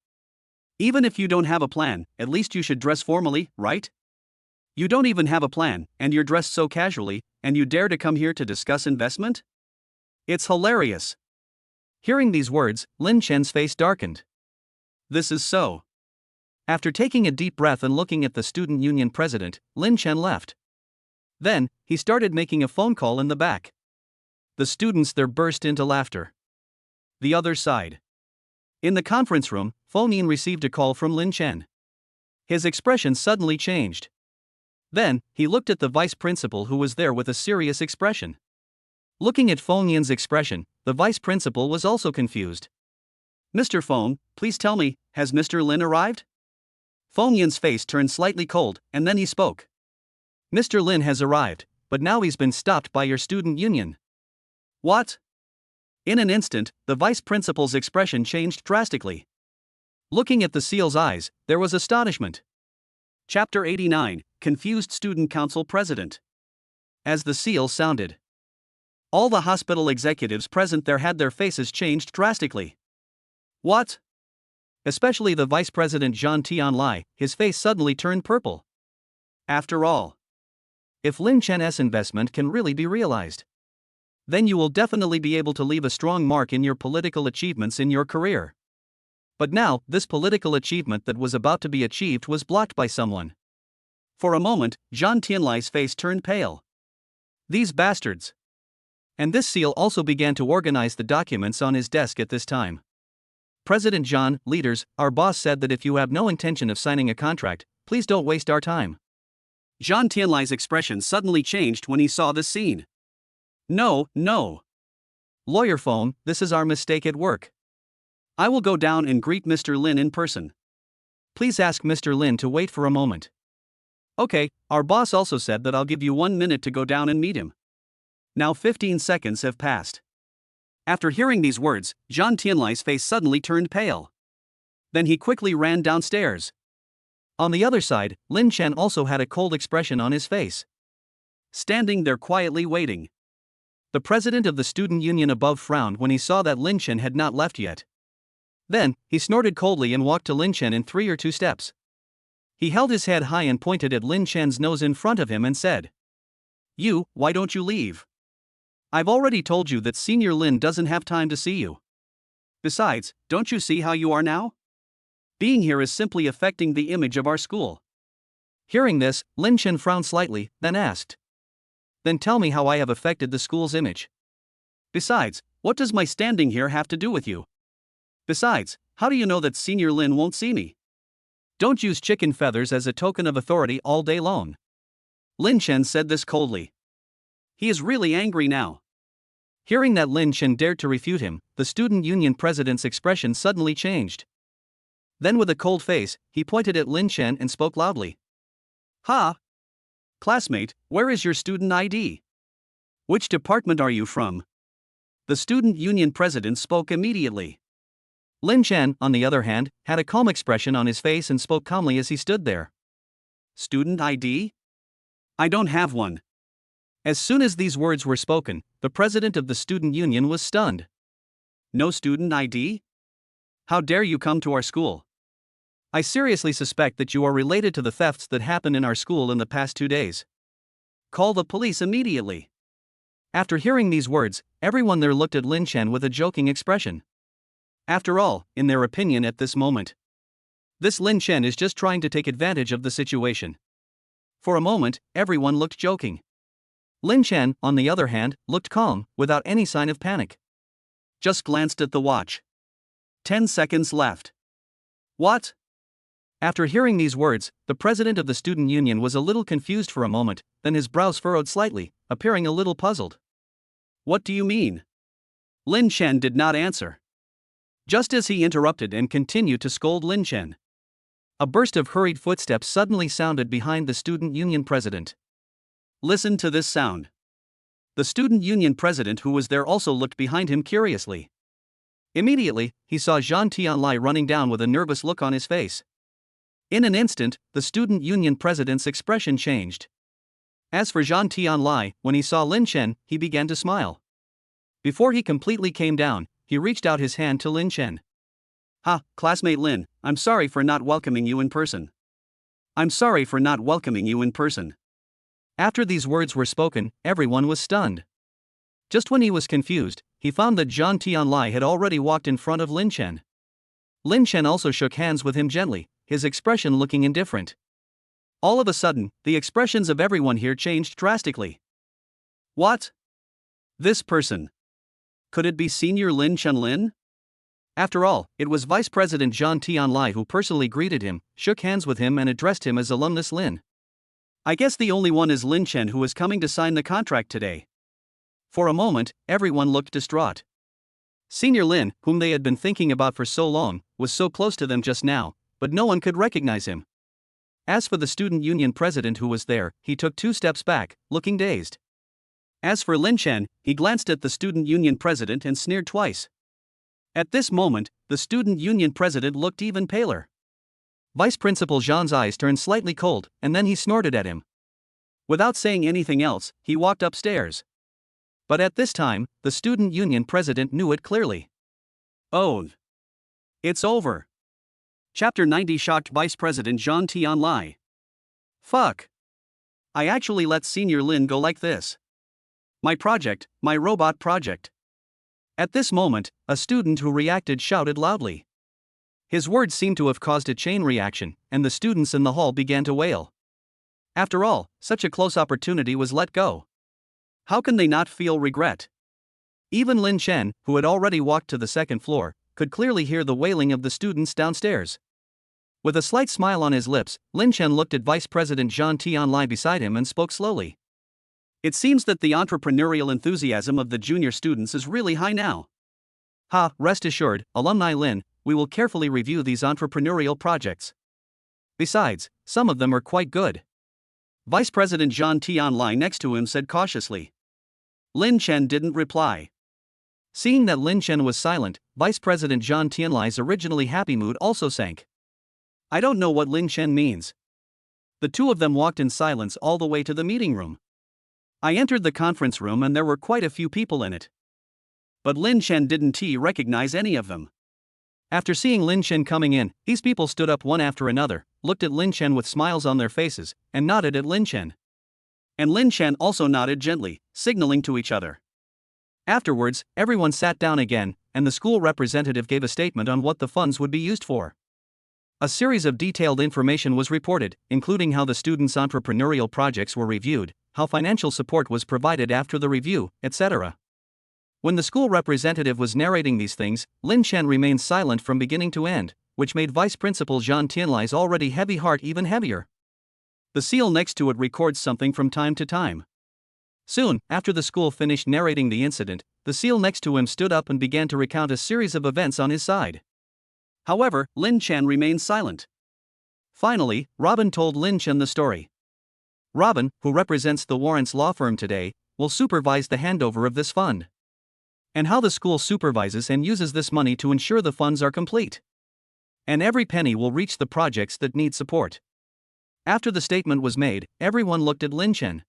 Even if you don't have a plan, at least you should dress formally, right? You don't even have a plan, and you're dressed so casually, and you dare to come here to discuss investment? It's hilarious. Hearing these words, Lin Chen's face darkened. This is so. After taking a deep breath and looking at the student union president, Lin Chen left. Then, he started making a phone call in the back. The students there burst into laughter. The other side. In the conference room, Feng Yin received a call from Lin Chen. His expression suddenly changed. Then, he looked at the vice principal who was there with a serious expression. Looking at Feng Yin's expression, the vice principal was also confused. Mr. Feng, please tell me, has Mr. Lin arrived? Feng Yin's face turned slightly cold, and then he spoke. Mr. Lin has arrived, but now he's been stopped by your student union. What? In an instant, the vice principal's expression changed drastically. Looking at the seal's eyes, there was astonishment. Chapter 89, Confused Student Council President. As the seal sounded, all the hospital executives present there had their faces changed drastically. What? Especially the vice president Zhang Tianlai, his face suddenly turned purple. After all, if Lin Chen's investment can really be realized, then you will definitely be able to leave a strong mark in your political achievements in your career. But now, this political achievement that was about to be achieved was blocked by someone. For a moment, Zhang Tianlai's face turned pale. These bastards. And this seal also began to organize the documents on his desk at this time. President Zhang, leaders, our boss said that if you have no intention of signing a contract, please don't waste our time. Zhang Tianlai's expression suddenly changed when he saw this scene. No. Lawyer Feng, this is our mistake at work. I will go down and greet Mr. Lin in person. Please ask Mr. Lin to wait for a moment. Okay, our boss also said that I'll give you 1 minute to go down and meet him. Now 15 seconds have passed. After hearing these words, Zhang Tianlai's face suddenly turned pale. Then he quickly ran downstairs. On the other side, Lin Chen also had a cold expression on his face. Standing there quietly waiting. The president of the student union above frowned when he saw that Lin Chen had not left yet. Then, he snorted coldly and walked to Lin Chen in 3 or 2 steps. He held his head high and pointed at Lin Chen's nose in front of him and said, "You, why don't you leave? I've already told you that Senior Lin doesn't have time to see you. Besides, don't you see how you are now? Being here is simply affecting the image of our school." Hearing this, Lin Chen frowned slightly, then asked, "Then tell me how I have affected the school's image. Besides, what does my standing here have to do with you? Besides, how do you know that Senior Lin won't see me? Don't use chicken feathers as a token of authority all day long." Lin Chen said this coldly. He is really angry now. Hearing that Lin Chen dared to refute him, the student union president's expression suddenly changed. Then with a cold face, he pointed at Lin Chen and spoke loudly. "Ha! Classmate, where is your student ID? Which department are you from?" The student union president spoke immediately. Lin Chen, on the other hand, had a calm expression on his face and spoke calmly as he stood there. "Student ID? I don't have one." As soon as these words were spoken, the president of the student union was stunned. "No student ID? How dare you come to our school? I seriously suspect that you are related to the thefts that happened in our school in the past 2 days. Call the police immediately." After hearing these words, everyone there looked at Lin Chen with a joking expression. After all, in their opinion at this moment, this Lin Chen is just trying to take advantage of the situation. For a moment, everyone looked joking. Lin Chen, on the other hand, looked calm, without any sign of panic. Just glanced at the watch. 10 seconds left. What? After hearing these words, the president of the student union was a little confused for a moment, then his brows furrowed slightly, appearing a little puzzled. What do you mean? Lin Chen did not answer. Just as he interrupted and continued to scold Lin Chen, a burst of hurried footsteps suddenly sounded behind the student union president. Listen to this sound. The student union president who was there also looked behind him curiously. Immediately, he saw Zhang Tianlai running down with a nervous look on his face. In an instant, the student union president's expression changed. As for Zhang Tianlai, when he saw Lin Chen, he began to smile. Before he completely came down, he reached out his hand to Lin Chen. "Ha, classmate Lin, I'm sorry for not welcoming you in person. I'm sorry for not welcoming you in person." After these words were spoken, everyone was stunned. Just when he was confused, he found that Zhang Tianlai had already walked in front of Lin Chen. Lin Chen also shook hands with him gently, his expression looking indifferent. All of a sudden, the expressions of everyone here changed drastically. What? This person. Could it be Senior Lin Chen? After all, it was Vice President Zhang Tianlai who personally greeted him, shook hands with him and addressed him as Alumnus Lin. I guess the only one is Lin Chen who is coming to sign the contract today. For a moment, everyone looked distraught. Senior Lin, whom they had been thinking about for so long, was so close to them just now, but no one could recognize him. As for the student union president who was there, he took 2 steps back, looking dazed. As for Lin Chen, he glanced at the student union president and sneered twice. At this moment, the student union president looked even paler. Vice Principal Zhang's eyes turned slightly cold, and then he snorted at him. Without saying anything else, he walked upstairs. But at this time, the student union president knew it clearly. Oh. It's over. Chapter 90 shocked Vice President Zhang Tianlai. Fuck. I actually let Senior Lin go like this. My project, my robot project. At this moment, a student who reacted shouted loudly. His words seemed to have caused a chain reaction, and the students in the hall began to wail. After all, such a close opportunity was let go. How can they not feel regret? Even Lin Chen, who had already walked to the second floor, could clearly hear the wailing of the students downstairs. With a slight smile on his lips, Lin Chen looked at Vice President Zhang Tianlai beside him and spoke slowly. It seems that the entrepreneurial enthusiasm of the junior students is really high now. Rest assured, Alumni Lin, we will carefully review these entrepreneurial projects. Besides, some of them are quite good. Vice President Zhang Tianlai next to him said cautiously. Lin Chen didn't reply. Seeing that Lin Chen was silent, Vice President Zhang Tianlai's originally happy mood also sank. I don't know what Lin Chen means. The two of them walked in silence all the way to the meeting room. I entered the conference room and there were quite a few people in it. But Lin Chen didn't recognize any of them. After seeing Lin Chen coming in, these people stood up one after another, looked at Lin Chen with smiles on their faces, and nodded at Lin Chen. And Lin Chen also nodded gently, signaling to each other. Afterwards, everyone sat down again, and the school representative gave a statement on what the funds would be used for. A series of detailed information was reported, including how the students' entrepreneurial projects were reviewed, how financial support was provided after the review, etc. When the school representative was narrating these things, Lin Chen remained silent from beginning to end, which made Vice Principal Zhang Tianlai's already heavy heart even heavier. The seal next to it records something from time to time. Soon, after the school finished narrating the incident, the seal next to him stood up and began to recount a series of events on his side. However, Lin Chen remained silent. Finally, Robin told Lin Chen the story. Robin, who represents the Warrants law firm today, will supervise the handover of this fund. And how the school supervises and uses this money to ensure the funds are complete. And every penny will reach the projects that need support. After the statement was made, everyone looked at Lin Chen,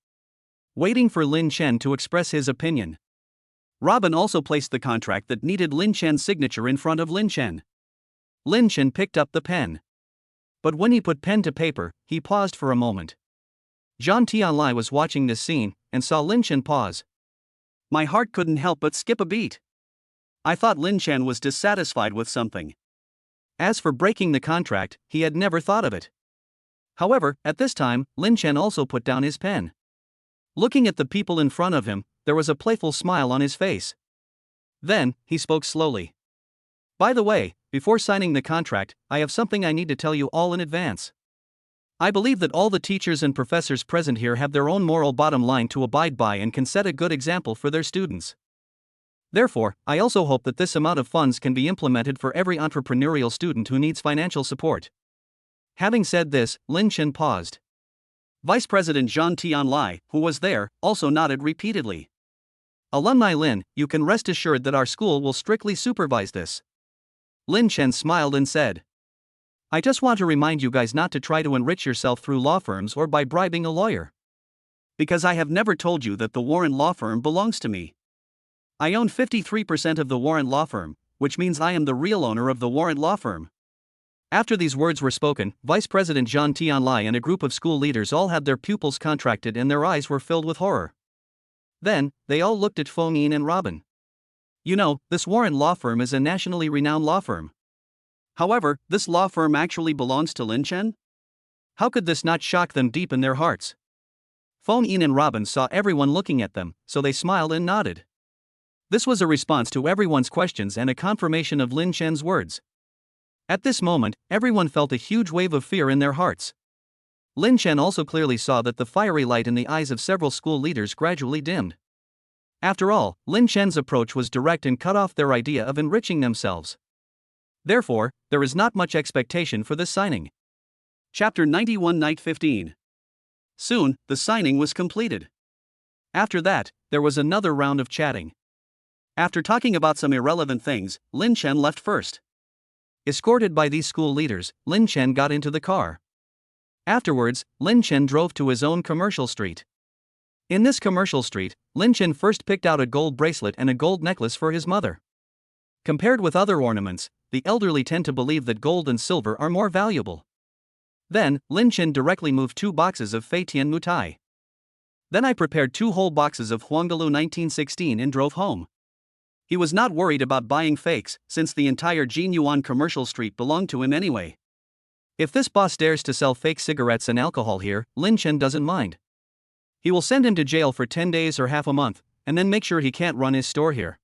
waiting for Lin Chen to express his opinion. Robin also placed the contract that needed Lin Chen's signature in front of Lin Chen. Lin Chen picked up the pen. But when he put pen to paper, he paused for a moment. Zhang Tianlai was watching this scene, and saw Lin Chen pause. My heart couldn't help but skip a beat. I thought Lin Chen was dissatisfied with something. As for breaking the contract, he had never thought of it. However, at this time, Lin Chen also put down his pen. Looking at the people in front of him, there was a playful smile on his face. Then, he spoke slowly. By the way, before signing the contract, I have something I need to tell you all in advance. I believe that all the teachers and professors present here have their own moral bottom line to abide by and can set a good example for their students. Therefore, I also hope that this amount of funds can be implemented for every entrepreneurial student who needs financial support. Having said this, Lin Chen paused. Vice President Zhang Tianlai, who was there, also nodded repeatedly. Alumni Lin, you can rest assured that our school will strictly supervise this. Lin Chen smiled and said, I just want to remind you guys not to try to enrich yourself through law firms or by bribing a lawyer. Because I have never told you that the Warren law firm belongs to me. I own 53% of the Warren law firm, which means I am the real owner of the Warren law firm. After these words were spoken, Vice President Zhang Tianlai and a group of school leaders all had their pupils contracted and their eyes were filled with horror. Then, they all looked at Feng Yin and Robin. You know, this Warren law firm is a nationally renowned law firm. However, this law firm actually belongs to Lin Chen? How could this not shock them deep in their hearts? Feng Yin and Robin saw everyone looking at them, so they smiled and nodded. This was a response to everyone's questions and a confirmation of Lin Chen's words. At this moment, everyone felt a huge wave of fear in their hearts. Lin Chen also clearly saw that the fiery light in the eyes of several school leaders gradually dimmed. After all, Lin Chen's approach was direct and cut off their idea of enriching themselves. Therefore, there is not much expectation for this signing. Chapter 91 Night 15. Soon, the signing was completed. After that, there was another round of chatting. After talking about some irrelevant things, Lin Chen left first. Escorted by these school leaders, Lin Chen got into the car. Afterwards, Lin Chen drove to his own commercial street. In this commercial street, Lin Chen first picked out a gold bracelet and a gold necklace for his mother. Compared with other ornaments, the elderly tend to believe that gold and silver are more valuable. Then, Lin Chen directly moved 2 boxes of Fei Tian Mutai. Then I prepared 2 whole boxes of Huangdalu 1916 and drove home. He was not worried about buying fakes, since the entire Jinyuan commercial street belonged to him anyway. If this boss dares to sell fake cigarettes and alcohol here, Lin Chen doesn't mind. He will send him to jail for 10 days or half a month, and then make sure he can't run his store here.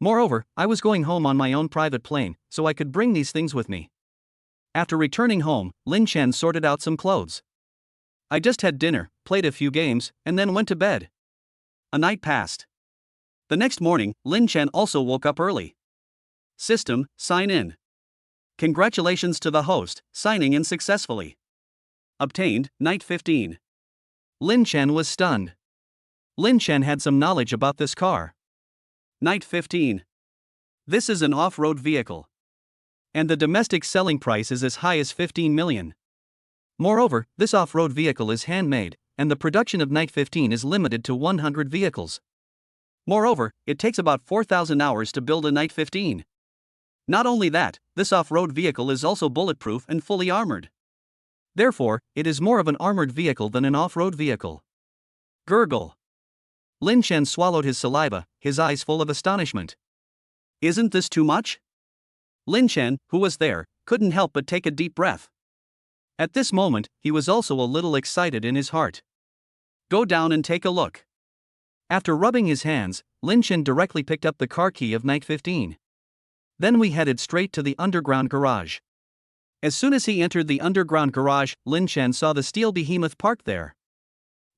Moreover, I was going home on my own private plane, so I could bring these things with me. After returning home, Lin Chen sorted out some clothes. I just had dinner, played a few games, and then went to bed. A night passed. The next morning, Lin Chen also woke up early. System, sign in. Congratulations to the host, signing in successfully. Obtained, night 15. Lin Chen was stunned. Lin Chen had some knowledge about this car. Night 15. This is an off-road vehicle. And the domestic selling price is as high as 15 million. Moreover, this off-road vehicle is handmade, and the production of Night 15 is limited to 100 vehicles. Moreover, it takes about 4,000 hours to build a Night 15. Not only that, this off-road vehicle is also bulletproof and fully armored. Therefore, it is more of an armored vehicle than an off-road vehicle. Gurgle. Lin Chen swallowed his saliva, his eyes full of astonishment. Isn't this too much? Lin Chen, who was there, couldn't help but take a deep breath. At this moment, he was also a little excited in his heart. Go down and take a look. After rubbing his hands, Lin Chen directly picked up the car key of Night 15. Then we headed straight to the underground garage. As soon as he entered the underground garage, Lin Chen saw the steel behemoth parked there.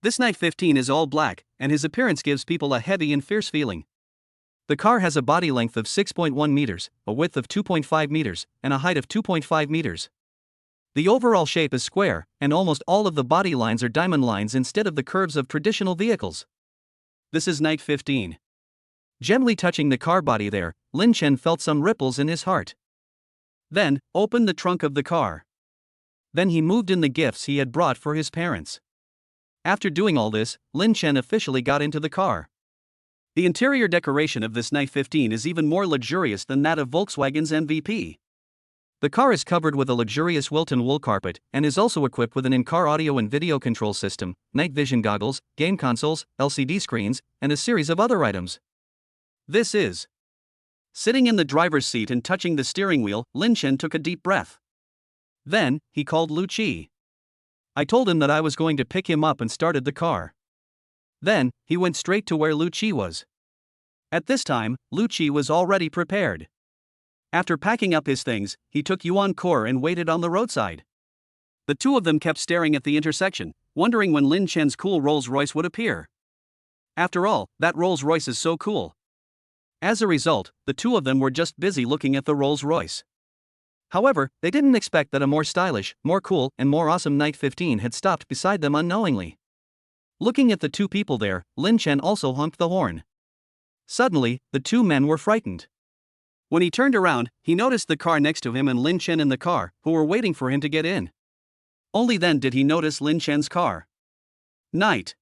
This Night 15 is all black, and his appearance gives people a heavy and fierce feeling. The car has a body length of 6.1 meters, a width of 2.5 meters, and a height of 2.5 meters. The overall shape is square, and almost all of the body lines are diamond lines instead of the curves of traditional vehicles. This is Night 15. Gently touching the car body there, Lin Chen felt some ripples in his heart. Then, opened the trunk of the car. Then he moved in the gifts he had brought for his parents. After doing all this, Lin Chen officially got into the car. The interior decoration of this Night 15 is even more luxurious than that of Volkswagen's MVP. The car is covered with a luxurious Wilton wool carpet and is also equipped with an in-car audio and video control system, night vision goggles, game consoles, LCD screens, and a series of other items. This is. Sitting in the driver's seat and touching the steering wheel, Lin Chen took a deep breath. Then, he called Lu Qi. I told him that I was going to pick him up and started the car. Then, he went straight to where Lu Qi was. At this time, Lu Qi was already prepared. After packing up his things, he took Yuan Kor and waited on the roadside. The two of them kept staring at the intersection, wondering when Lin Chen's cool Rolls-Royce would appear. After all, that Rolls-Royce is so cool. As a result, the two of them were just busy looking at the Rolls-Royce. However, they didn't expect that a more stylish, more cool, and more awesome Night 15 had stopped beside them unknowingly. Looking at the two people there, Lin Chen also honked the horn. Suddenly, the two men were frightened. When he turned around, he noticed the car next to him and Lin Chen in the car, who were waiting for him to get in. Only then did he notice Lin Chen's car. Night.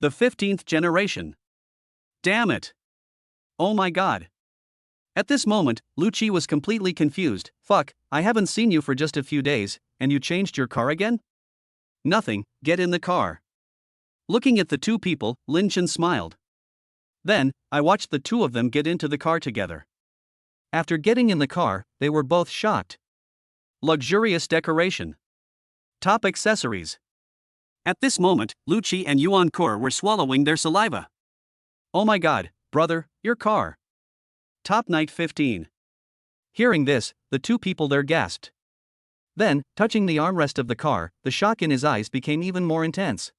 The 15th generation. Damn it. Oh my god. At this moment, Lu Qi was completely confused. Fuck, I haven't seen you for just a few days, and you changed your car again? Nothing, get in the car. Looking at the two people, Lin Chen smiled. Then, I watched the two of them get into the car together. After getting in the car, they were both shocked. Luxurious decoration. Top accessories. At this moment, Lucci and Yuan Kur were swallowing their saliva. Oh my god, brother, your car. Top night 15. Hearing this, the two people there gasped. Then, touching the armrest of the car, the shock in his eyes became even more intense.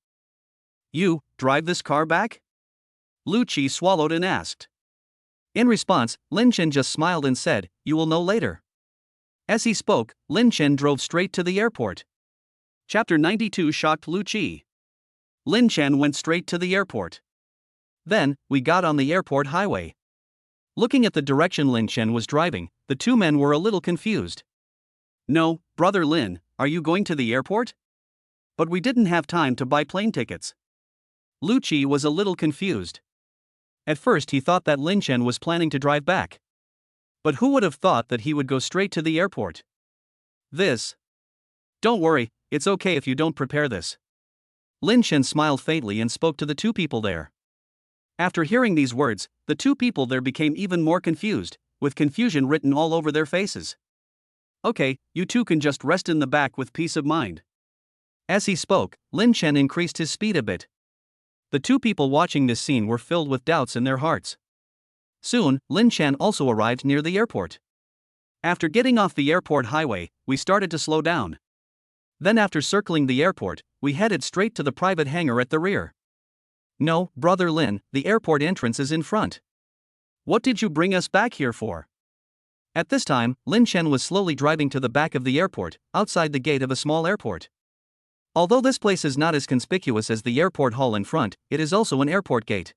You drive this car back? Lucci swallowed and asked. In response, Lin Chen just smiled and said, you will know later. As he spoke, Lin Chen drove straight to the airport. Chapter 92 shocked Lucci. Lin Chen went straight to the airport. Then, we got on the airport highway. Looking at the direction Lin Chen was driving, the two men were a little confused. No, brother Lin, are you going to the airport? But we didn't have time to buy plane tickets. Lucci was a little confused. At first he thought that Lin Chen was planning to drive back. But who would have thought that he would go straight to the airport? Don't worry, it's okay if you don't prepare this. Lin Chen smiled faintly and spoke to the two people there. After hearing these words, the two people there became even more confused, with confusion written all over their faces. Okay, you two can just rest in the back with peace of mind. As he spoke, Lin Chen increased his speed a bit. The two people watching this scene were filled with doubts in their hearts. Soon, Lin Chen also arrived near the airport. After getting off the airport highway, we started to slow down. Then after circling the airport, we headed straight to the private hangar at the rear. No, brother Lin, the airport entrance is in front. What did you bring us back here for? At this time, Lin Chen was slowly driving to the back of the airport, outside the gate of a small airport. Although this place is not as conspicuous as the airport hall in front, it is also an airport gate.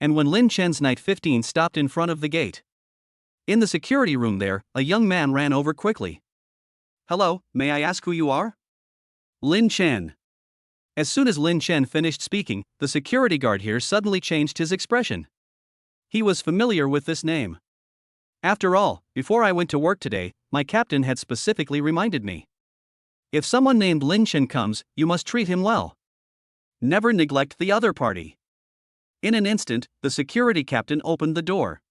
And when Lin Chen's Night 15 stopped in front of the gate, in the security room there, a young man ran over quickly. Hello, may I ask who you are? Lin Chen. As soon as Lin Chen finished speaking, the security guard here suddenly changed his expression. He was familiar with this name. After all, before I went to work today, my captain had specifically reminded me. If someone named Lin Chen comes, you must treat him well. Never neglect the other party. In an instant, the security captain opened the door.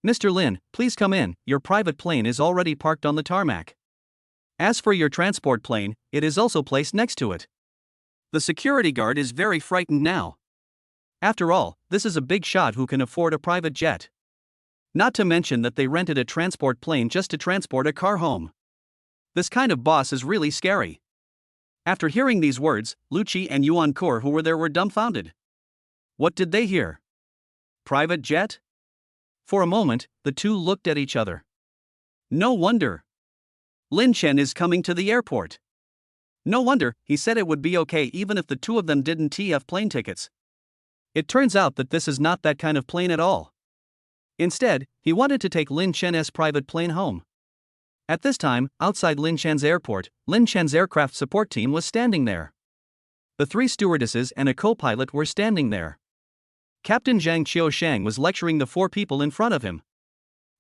Mr. Lin, please come in, your private plane is already parked on the tarmac. As for your transport plane, it is also placed next to it. The security guard is very frightened now. After all, this is a big shot who can afford a private jet. Not to mention that they rented a transport plane just to transport a car home. This kind of boss is really scary. After hearing these words, Lucci and Yuan Kur who were there were dumbfounded. What did they hear? Private jet? For a moment, the two looked at each other. No wonder. Lin Chen is coming to the airport. No wonder, he said it would be okay even if the two of them didn't TF plane tickets. It turns out that this is not that kind of plane at all. Instead, he wanted to take Lin Chen's private plane home. At this time, outside Lin Chen's airport, Lin Chen's aircraft support team was standing there. The three stewardesses and a co-pilot were standing there. Captain Zhang Qiushang was lecturing the four people in front of him.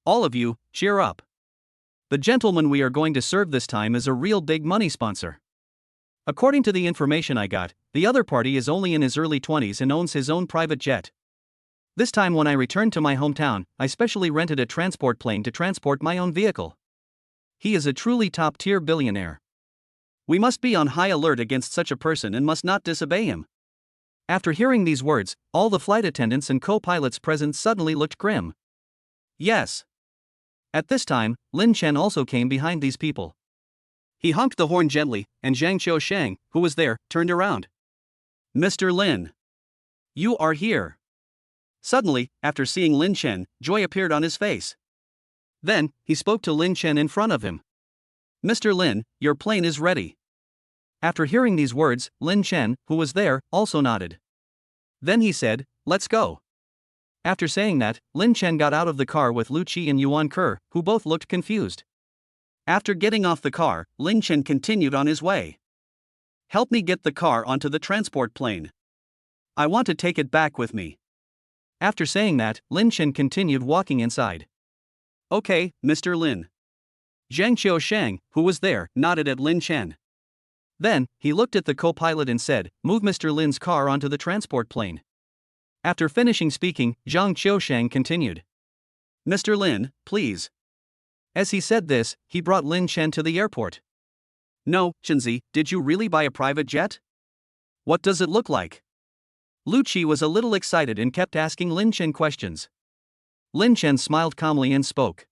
All of you, cheer up. The gentleman we are going to serve this time is a real big money sponsor. According to the information I got, the other party is only in his early 20s and owns his own private jet. This time when I returned to my hometown, I specially rented a transport plane to transport my own vehicle. He is a truly top-tier billionaire. We must be on high alert against such a person and must not disobey him. After hearing these words, all the flight attendants and co-pilots present suddenly looked grim. Yes. At this time, Lin Chen also came behind these people. He honked the horn gently, and Zhang Qiushang, who was there, turned around. Mr. Lin. You are here. Suddenly, after seeing Lin Chen, joy appeared on his face. Then, he spoke to Lin Chen in front of him. Mr. Lin, your plane is ready. After hearing these words, Lin Chen, who was there, also nodded. Then he said, let's go. After saying that, Lin Chen got out of the car with Lucci and Yuan Kur, who both looked confused. After getting off the car, Lin Chen continued on his way. Help me get the car onto the transport plane. I want to take it back with me. After saying that, Lin Chen continued walking inside. Okay, Mr. Lin. Zhang Qiushang, who was there, nodded at Lin Chen. Then, he looked at the co-pilot and said, move Mr. Lin's car onto the transport plane. After finishing speaking, Zhang Qiushang continued. Mr. Lin, please. As he said this, he brought Lin Chen to the airport. No, Chenzi, did you really buy a private jet? What does it look like? Lu Qi was a little excited and kept asking Lin Chen questions. Lin Chen smiled calmly and spoke.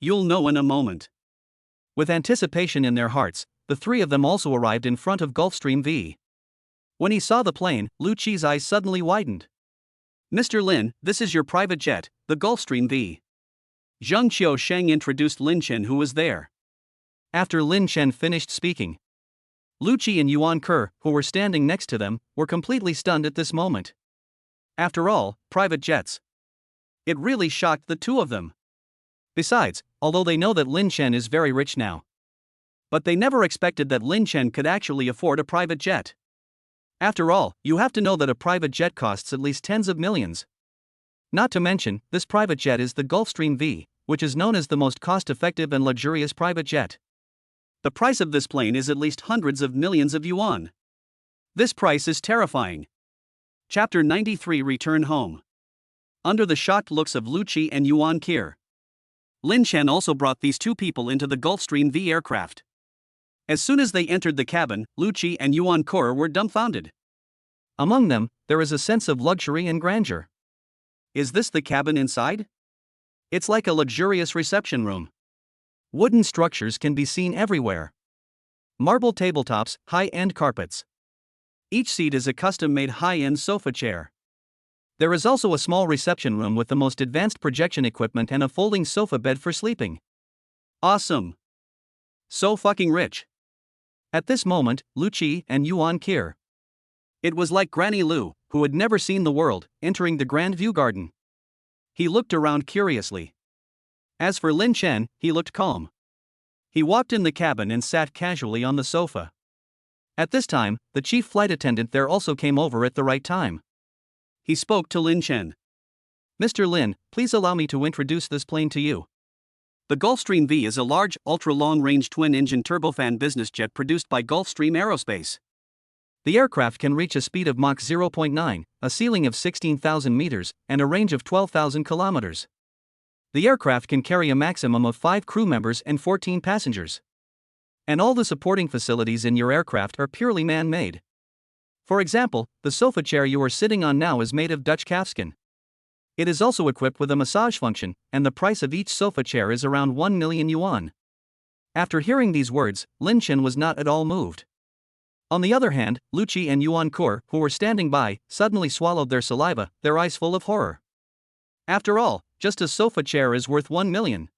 You'll know in a moment. With anticipation in their hearts, the three of them also arrived in front of Gulfstream V. When he saw the plane, Lu Qi's eyes suddenly widened. Mr. Lin, this is your private jet, the Gulfstream V. Zheng Qiu Sheng introduced Lin Chen, who was there. After Lin Chen finished speaking, Lu Qi and Yuan Ke, who were standing next to them, were completely stunned at this moment. After all, private jets. It really shocked the two of them. Besides, although they know that Lin Chen is very rich now, but they never expected that Lin Chen could actually afford a private jet. After all, you have to know that a private jet costs at least tens of millions. Not to mention, this private jet is the Gulfstream V, which is known as the most cost-effective and luxurious private jet. The price of this plane is at least hundreds of millions of yuan. This price is terrifying. Chapter 93 Return Home. Under the shocked looks of Lu Qi and Yuan Ke, Lin Chen also brought these two people into the Gulfstream V aircraft. As soon as they entered the cabin, Lu Qi and Yuan Ke were dumbfounded. Among them, there is a sense of luxury and grandeur. Is this the cabin inside? It's like a luxurious reception room. Wooden structures can be seen everywhere. Marble tabletops, high-end carpets. Each seat is a custom-made high-end sofa chair. There is also a small reception room with the most advanced projection equipment and a folding sofa bed for sleeping. Awesome. So fucking rich. At this moment, Lu Qi and Yuan Ke. It was like Granny Lu, who had never seen the world, entering the Grand View Garden. He looked around curiously. As for Lin Chen, he looked calm. He walked in the cabin and sat casually on the sofa. At this time, the chief flight attendant there also came over at the right time. He spoke to Lin Chen. Mr. Lin, please allow me to introduce this plane to you. The Gulfstream V is a large, ultra-long-range twin-engine turbofan business jet produced by Gulfstream Aerospace. The aircraft can reach a speed of Mach 0.9, a ceiling of 16,000 meters, and a range of 12,000 kilometers. The aircraft can carry a maximum of 5 crew members and 14 passengers. And all the supporting facilities in your aircraft are purely man-made. For example, the sofa chair you are sitting on now is made of Dutch calfskin. It is also equipped with a massage function, and the price of each sofa chair is around 1 million yuan. After hearing these words, Lin Chen was not at all moved. On the other hand, Lu Qi and Yuan Ke, who were standing by, suddenly swallowed their saliva, their eyes full of horror. After all, just a sofa chair is worth 1 million.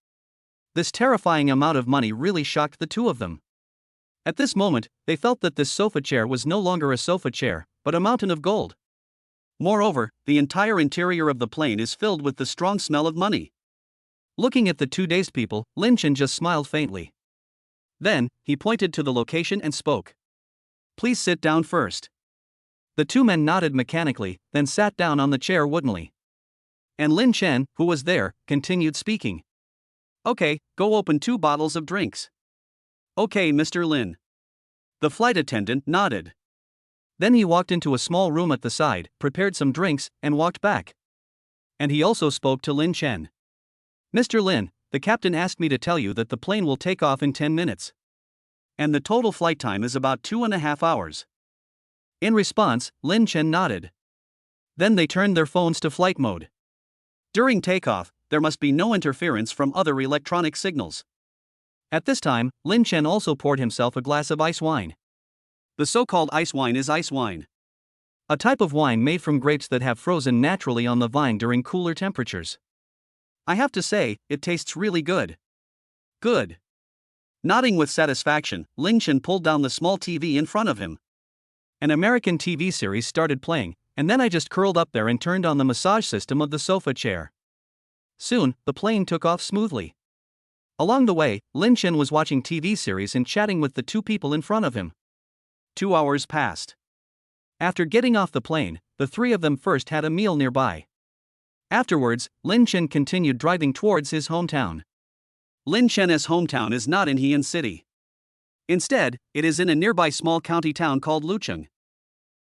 This terrifying amount of money really shocked the two of them. At this moment, they felt that this sofa chair was no longer a sofa chair, but a mountain of gold. Moreover, the entire interior of the plane is filled with the strong smell of money. Looking at the two dazed people, Lin Chen just smiled faintly. Then, he pointed to the location and spoke. Please sit down first. The two men nodded mechanically, then sat down on the chair woodenly. And Lin Chen, who was there, continued speaking. Okay, go open 2 bottles of drinks. Okay, Mr. Lin. The flight attendant nodded. Then he walked into a small room at the side, prepared some drinks, and walked back. And he also spoke to Lin Chen. Mr. Lin, the captain asked me to tell you that the plane will take off in 10 minutes. And the total flight time is about 2.5 hours. In response, Lin Chen nodded. Then they turned their phones to flight mode. During takeoff, there must be no interference from other electronic signals. At this time, Lin Chen also poured himself a glass of ice wine. The so-called ice wine is ice wine, a type of wine made from grapes that have frozen naturally on the vine during cooler temperatures. I have to say, it tastes really good. Good. Nodding with satisfaction, Lin Chen pulled down the small TV in front of him. An American TV series started playing, and then I just curled up there and turned on the massage system of the sofa chair. Soon, the plane took off smoothly. Along the way, Lin Chen was watching TV series and chatting with the two people in front of him. 2 hours passed. After getting off the plane, the three of them first had a meal nearby. Afterwards, Lin Chen continued driving towards his hometown. Lin Chen's hometown is not in Heian City. Instead, it is in a nearby small county town called Lucheng.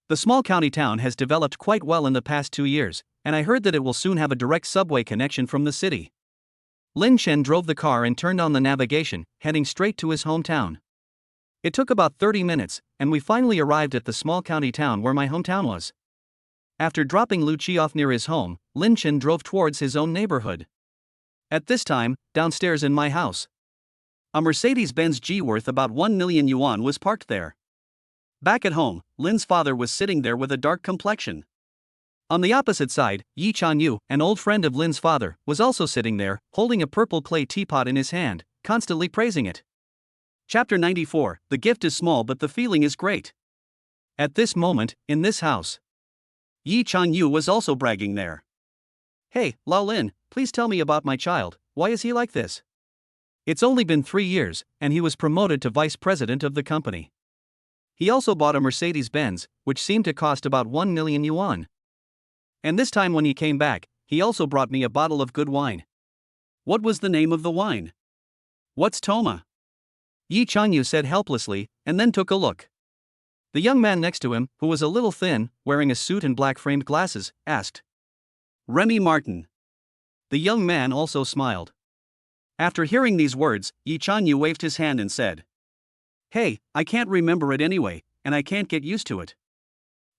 The small county town has developed quite well in the past 2 years, and I heard that it will soon have a direct subway connection from the city. Lin Chen drove the car and turned on the navigation, heading straight to his hometown. It took about 30 minutes, and we finally arrived at the small county town where my hometown was. After dropping Lu Qi off near his home, Lin Chen drove towards his own neighborhood. At this time, downstairs in my house, a Mercedes-Benz G worth about 1 million yuan was parked there. Back at home, Lin's father was sitting there with a dark complexion. On the opposite side, Yi Chanyu, an old friend of Lin's father, was also sitting there, holding a purple clay teapot in his hand, constantly praising it. Chapter 94, The gift is small but the feeling is great. At this moment, in this house, Yi Chanyu was also bragging there. Hey, Lao Lin, please tell me about my child, why is he like this? It's only been 3 years, and he was promoted to vice president of the company. He also bought a Mercedes-Benz, which seemed to cost about 1 million yuan. And this time when he came back, he also brought me a bottle of good wine. What was the name of the wine? What's Toma? Yi Chanyu said helplessly, and then took a look. The young man next to him, who was a little thin, wearing a suit and black-framed glasses, asked. Remy Martin. The young man also smiled. After hearing these words, Yi Chanyu waved his hand and said, Hey, I can't remember it anyway, and I can't get used to it.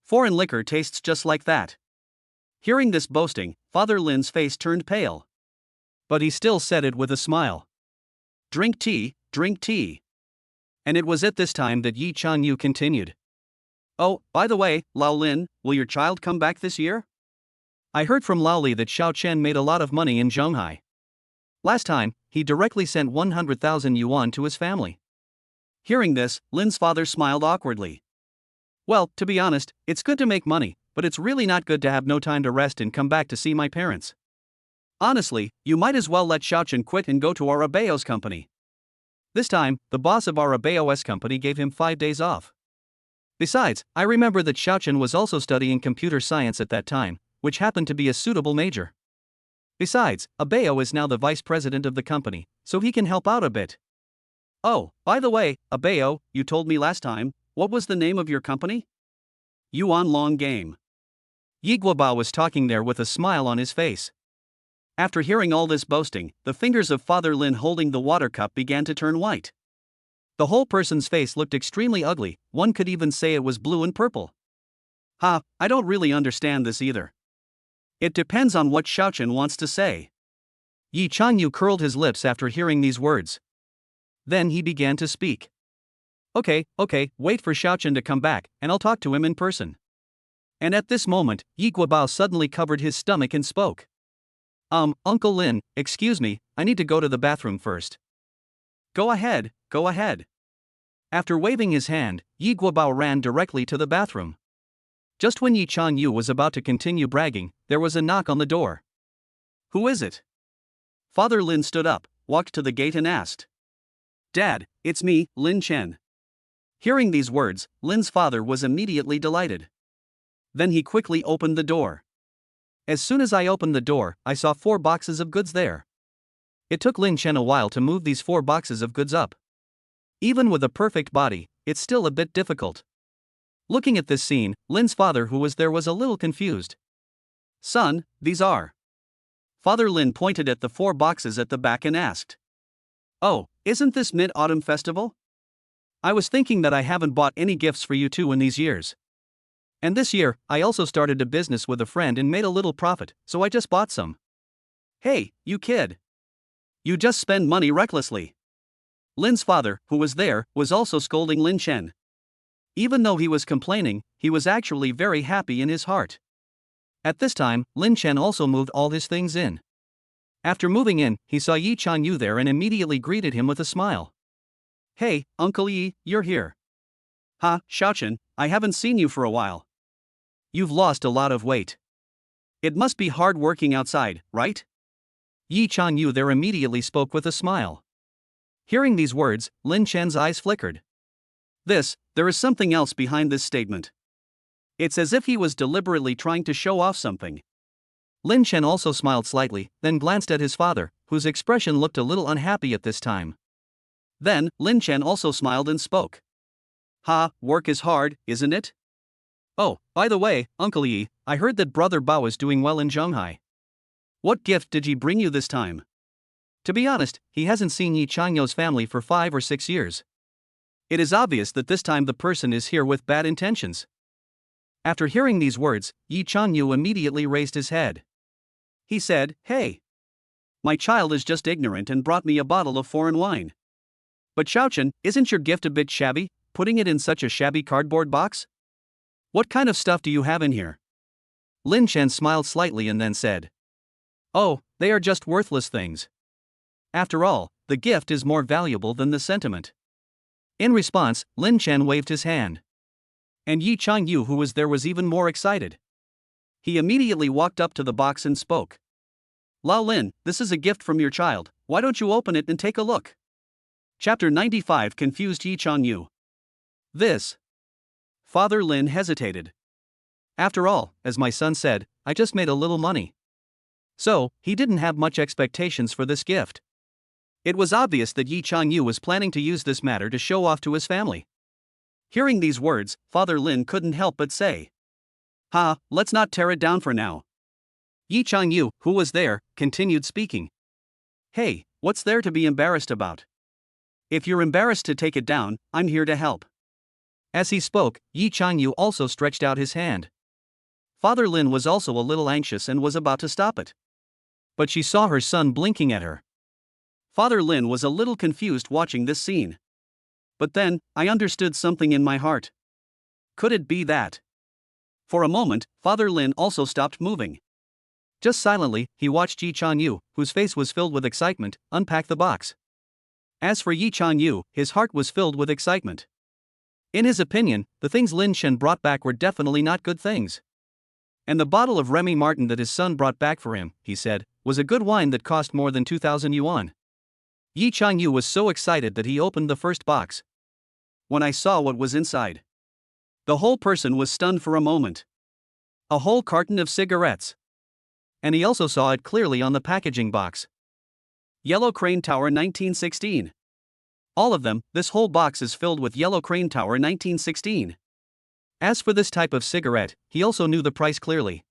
Foreign liquor tastes just like that. Hearing this boasting, Father Lin's face turned pale. But he still said it with a smile. Drink tea, drink tea. And it was at this time that Yi Chanyu continued. Oh, by the way, Lao Lin, will your child come back this year? I heard from Lao Li that Xiao Chen made a lot of money in Zhonghai. Last time, he directly sent 100,000 yuan to his family. Hearing this, Lin's father smiled awkwardly. Well, to be honest, it's good to make money, but it's really not good to have no time to rest and come back to see my parents. Honestly, you might as well let Xiao Chen quit and go to Arabeo's company. This time, the boss of Arabeo's company gave him 5 days off. Besides, I remember that Xiao Chen was also studying computer science at that time, which happened to be a suitable major. Besides, Abeo is now the vice president of the company, so he can help out a bit. Oh, by the way, Abeo, you told me last time, what was the name of your company? Yuan Long Game. Yi Guobao was talking there with a smile on his face. After hearing all this boasting, the fingers of Father Lin holding the water cup began to turn white. The whole person's face looked extremely ugly, one could even say it was blue and purple. Ha, I don't really understand this either. It depends on what Xiao Chen wants to say. Yi Chanyu curled his lips after hearing these words. Then he began to speak. Okay, wait for Xiao Chen to come back, and I'll talk to him in person. And at this moment, Yi Guobao suddenly covered his stomach and spoke. Uncle Lin, excuse me, I need to go to the bathroom first. Go ahead. After waving his hand, Yi Guobao ran directly to the bathroom. Just when Yi Chanyu was about to continue bragging, there was a knock on the door. Who is it? Father Lin stood up, walked to the gate and asked. Dad, it's me, Lin Chen. Hearing these words, Lin's father was immediately delighted. Then he quickly opened the door. As soon as I opened the door, I saw 4 boxes of goods there. It took Lin Chen a while to move these 4 boxes of goods up. Even with a perfect body, it's still a bit difficult. Looking at this scene, Lin's father who was there was a little confused. Son, these are. Father Lin pointed at the 4 boxes at the back and asked. Oh, isn't this Mid-Autumn Festival? I was thinking that I haven't bought any gifts for you two in these years. And this year, I also started a business with a friend and made a little profit, so I just bought some. Hey, you kid. You just spend money recklessly. Lin's father, who was there, was also scolding Lin Chen. Even though he was complaining, he was actually very happy in his heart. At this time, Lin Chen also moved all his things in. After moving in, he saw Yi Chanyu there and immediately greeted him with a smile. Hey, Uncle Yi, you're here. Ha, Xiao Chen, I haven't seen you for a while. You've lost a lot of weight. It must be hard working outside, right? Yi Chanyu there immediately spoke with a smile. Hearing these words, Lin Chen's eyes flickered. There is something else behind this statement. It's as if he was deliberately trying to show off something. Lin Chen also smiled slightly, then glanced at his father, whose expression looked a little unhappy at this time. Then, Lin Chen also smiled and spoke. Ha, work is hard, isn't it? Oh, by the way, Uncle Yi, I heard that Brother Bao is doing well in Zhonghai. What gift did he bring you this time? To be honest, he hasn't seen Yi Changyo's family for 5 or 6 years. It is obvious that this time the person is here with bad intentions. After hearing these words, Yi Changyu immediately raised his head. He said, "Hey, my child is just ignorant and brought me a bottle of foreign wine. But Xiaochen, isn't your gift a bit shabby, putting it in such a shabby cardboard box? What kind of stuff do you have in here?" Lin Chen smiled slightly and then said, "Oh, they are just worthless things. After all, the gift is more valuable than the sentiment." In response, Lin Chen waved his hand. And Yi Changyu, who was there, was even more excited. He immediately walked up to the box and spoke. "Lao Lin, this is a gift from your child, why don't you open it and take a look?" Chapter 95 confused Yi Changyu. This. Father Lin hesitated. After all, as my son said, I just made a little money. So, he didn't have much expectations for this gift. It was obvious that Yi Changyu was planning to use this matter to show off to his family. Hearing these words, Father Lin couldn't help but say, "Ha, let's not tear it down for now." Yi Changyu, who was there, continued speaking. "Hey, what's there to be embarrassed about? If you're embarrassed to take it down, I'm here to help." As he spoke, Yi Changyu also stretched out his hand. Father Lin was also a little anxious and was about to stop it. But she saw her son blinking at her. Father Lin was a little confused watching this scene. But then, I understood something in my heart. Could it be that? For a moment, Father Lin also stopped moving. Just silently, he watched Yi Changyu, whose face was filled with excitement, unpack the box. As for Yi Changyu, his heart was filled with excitement. In his opinion, the things Lin Chen brought back were definitely not good things. And the bottle of Remy Martin that his son brought back for him, he said, was a good wine that cost more than 2,000 yuan. Yi Changyu was so excited that he opened the first box. When I saw what was inside, the whole person was stunned for a moment. A whole carton of cigarettes. And he also saw it clearly on the packaging box. Yellow Crane Tower 1916. All of them, this whole box is filled with Yellow Crane Tower 1916. As for this type of cigarette, he also knew the price clearly.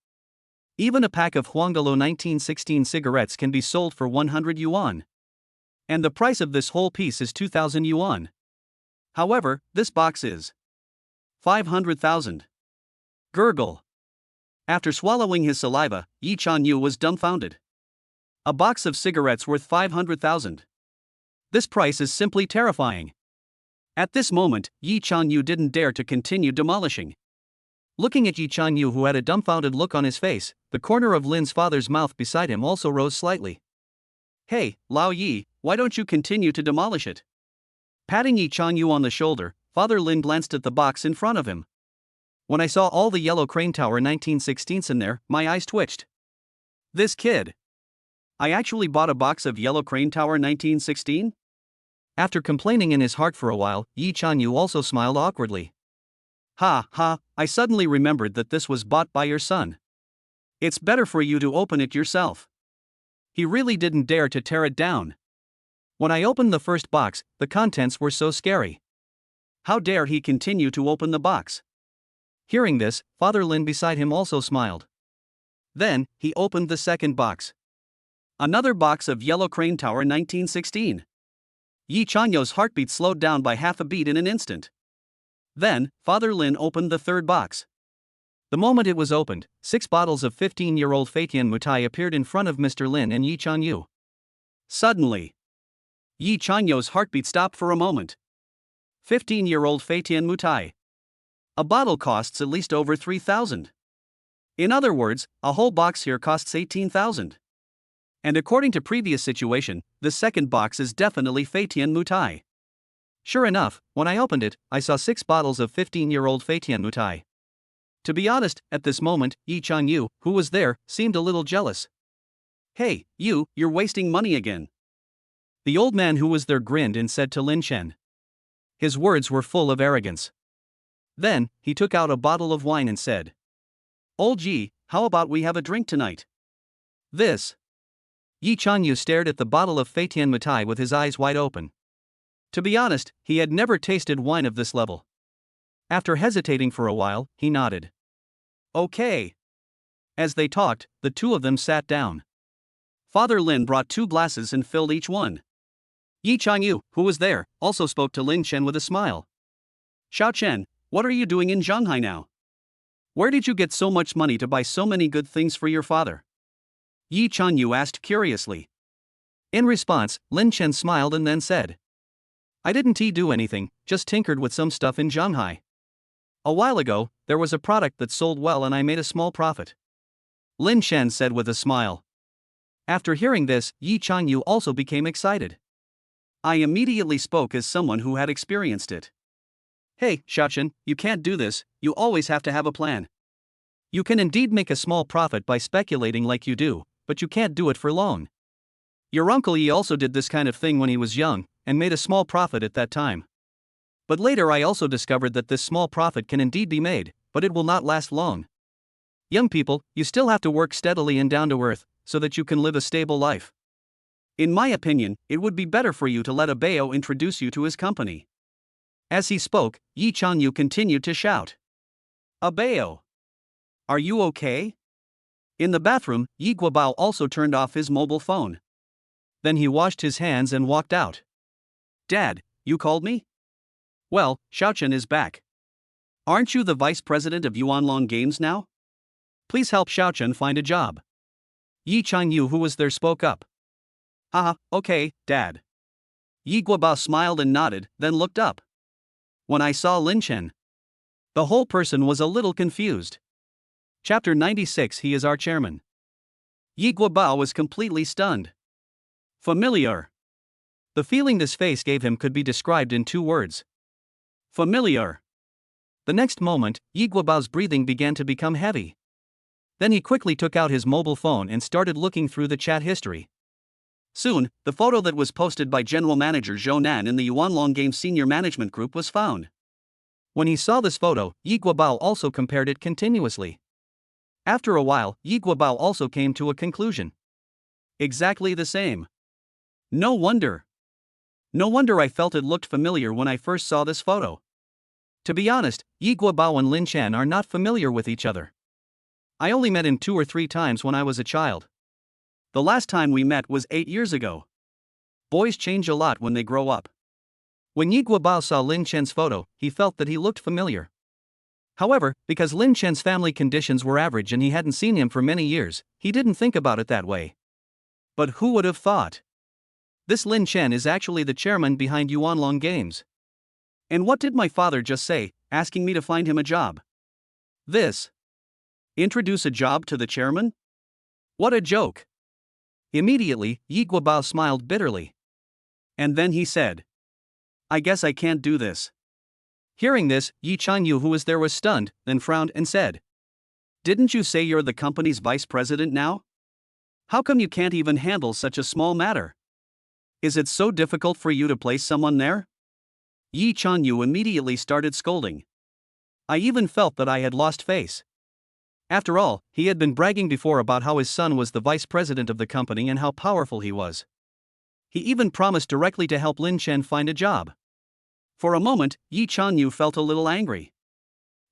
Even a pack of Huangdalo 1916 cigarettes can be sold for 100 yuan. And the price of this whole piece is 2,000 yuan. However, this box is 500,000. Gurgle. After swallowing his saliva, Yi Changyu was dumbfounded. A box of cigarettes worth 500,000. This price is simply terrifying. At this moment, Yi Changyu didn't dare to continue demolishing. Looking at Yi Changyu, who had a dumbfounded look on his face, the corner of Lin's father's mouth beside him also rose slightly. "Hey, Lao Yi, why don't you continue to demolish it?" Patting Yi Changyu on the shoulder, Father Lin glanced at the box in front of him. When I saw all the Yellow Crane Tower 1916s in there, my eyes twitched. This kid. I actually bought a box of Yellow Crane Tower 1916? After complaining in his heart for a while, Yi Changyu also smiled awkwardly. "Ha ha, I suddenly remembered that this was bought by your son. It's better for you to open it yourself." He really didn't dare to tear it down. When I opened the first box, the contents were so scary. How dare he continue to open the box? Hearing this, Father Lin beside him also smiled. Then, he opened the second box. Another box of Yellow Crane Tower 1916. Yi Changyu's heartbeat slowed down by half a beat in an instant. Then, Father Lin opened the third box. The moment it was opened, 6 bottles of 15-year-old Feitian Mutai appeared in front of Mr. Lin and Yi Changyu. Suddenly, Yi Changyu's heartbeat stopped for a moment. 15-year-old Feitian Mutai. A bottle costs at least over 3,000. In other words, a whole box here costs 18,000. And according to previous situation, the second box is definitely Feitian Mutai. Sure enough, when I opened it, I saw 6 bottles of 15-year-old Feitian Mutai. To be honest, at this moment, Yi Changyu, who was there, seemed a little jealous. "Hey, you're wasting money again." The old man who was there grinned and said to Lin Chen. His words were full of arrogance. Then, he took out a bottle of wine and said, "Old Yi, how about we have a drink tonight?" This. Yi Changyu stared at the bottle of Feitian Mutai with his eyes wide open. To be honest, he had never tasted wine of this level. After hesitating for a while, he nodded. "Okay." As they talked, the two of them sat down. Father Lin brought 2 glasses and filled each one. Yi Changyu, who was there, also spoke to Lin Chen with a smile. Xiao Chen, what are you doing in Shanghai now? Where did you get so much money to buy so many good things for your father? Yi Changyu asked curiously. In response, Lin Chen smiled and then said, I didn't do anything, just tinkered with some stuff in Shanghai. A while ago, there was a product that sold well and I made a small profit. Lin Chen said with a smile. After hearing this, Yi Changyu also became excited. I immediately spoke as someone who had experienced it. Hey, Xiaochen, you can't do this, you always have to have a plan. You can indeed make a small profit by speculating like you do, but you can't do it for long. Your uncle Yi also did this kind of thing when he was young, and made a small profit at that time. But later I also discovered that this small profit can indeed be made, but it will not last long. Young people, you still have to work steadily and down to earth, so that you can live a stable life. In my opinion, it would be better for you to let a Bao introduce you to his company. As he spoke, Yi Changyu continued to shout. A Bao. Are you okay? In the bathroom, Yi Guobao also turned off his mobile phone. Then he washed his hands and walked out. Dad, you called me? Well, Xiaochen is back. Aren't you the vice president of Yuanlong Games now? Please help Xiaochen find a job. Yi Changyu, who was there, spoke up. Okay, Dad. Yi Guobao smiled and nodded, then looked up. When I saw Lin Chen, the whole person was a little confused. Chapter 96. He is our chairman. Yi Guobao was completely stunned. Familiar. The feeling this face gave him could be described in 2 words. Familiar. The next moment, Yi Guobao's breathing began to become heavy. Then he quickly took out his mobile phone and started looking through the chat history. Soon, the photo that was posted by General Manager Zhou Nan in the Yuanlong Games Senior Management Group was found. When he saw this photo, Yi Guobao also compared it continuously. After a while, Yi Guobao also came to a conclusion. Exactly the same. No wonder. No wonder I felt it looked familiar when I first saw this photo. To be honest, Yi Guobao and Lin Chen are not familiar with each other. I only met him 2 or 3 times when I was a child. The last time we met was 8 years ago. Boys change a lot when they grow up. When Yi Guobao saw Lin Chen's photo, he felt that he looked familiar. However, because Lin Chen's family conditions were average and he hadn't seen him for many years, he didn't think about it that way. But who would have thought? This Lin Chen is actually the chairman behind Yuanlong Games. And what did my father just say, asking me to find him a job? This. Introduce a job to the chairman? What a joke. Immediately, Yi Guobao smiled bitterly. And then he said, I guess I can't do this. Hearing this, Yi Changyu, who was there, was stunned, then frowned and said, Didn't you say you're the company's vice president now? How come you can't even handle such a small matter? Is it so difficult for you to place someone there? Yi Changyu immediately started scolding. I even felt that I had lost face. After all, he had been bragging before about how his son was the vice president of the company and how powerful he was. He even promised directly to help Lin Chen find a job. For a moment, Yi Changyu felt a little angry.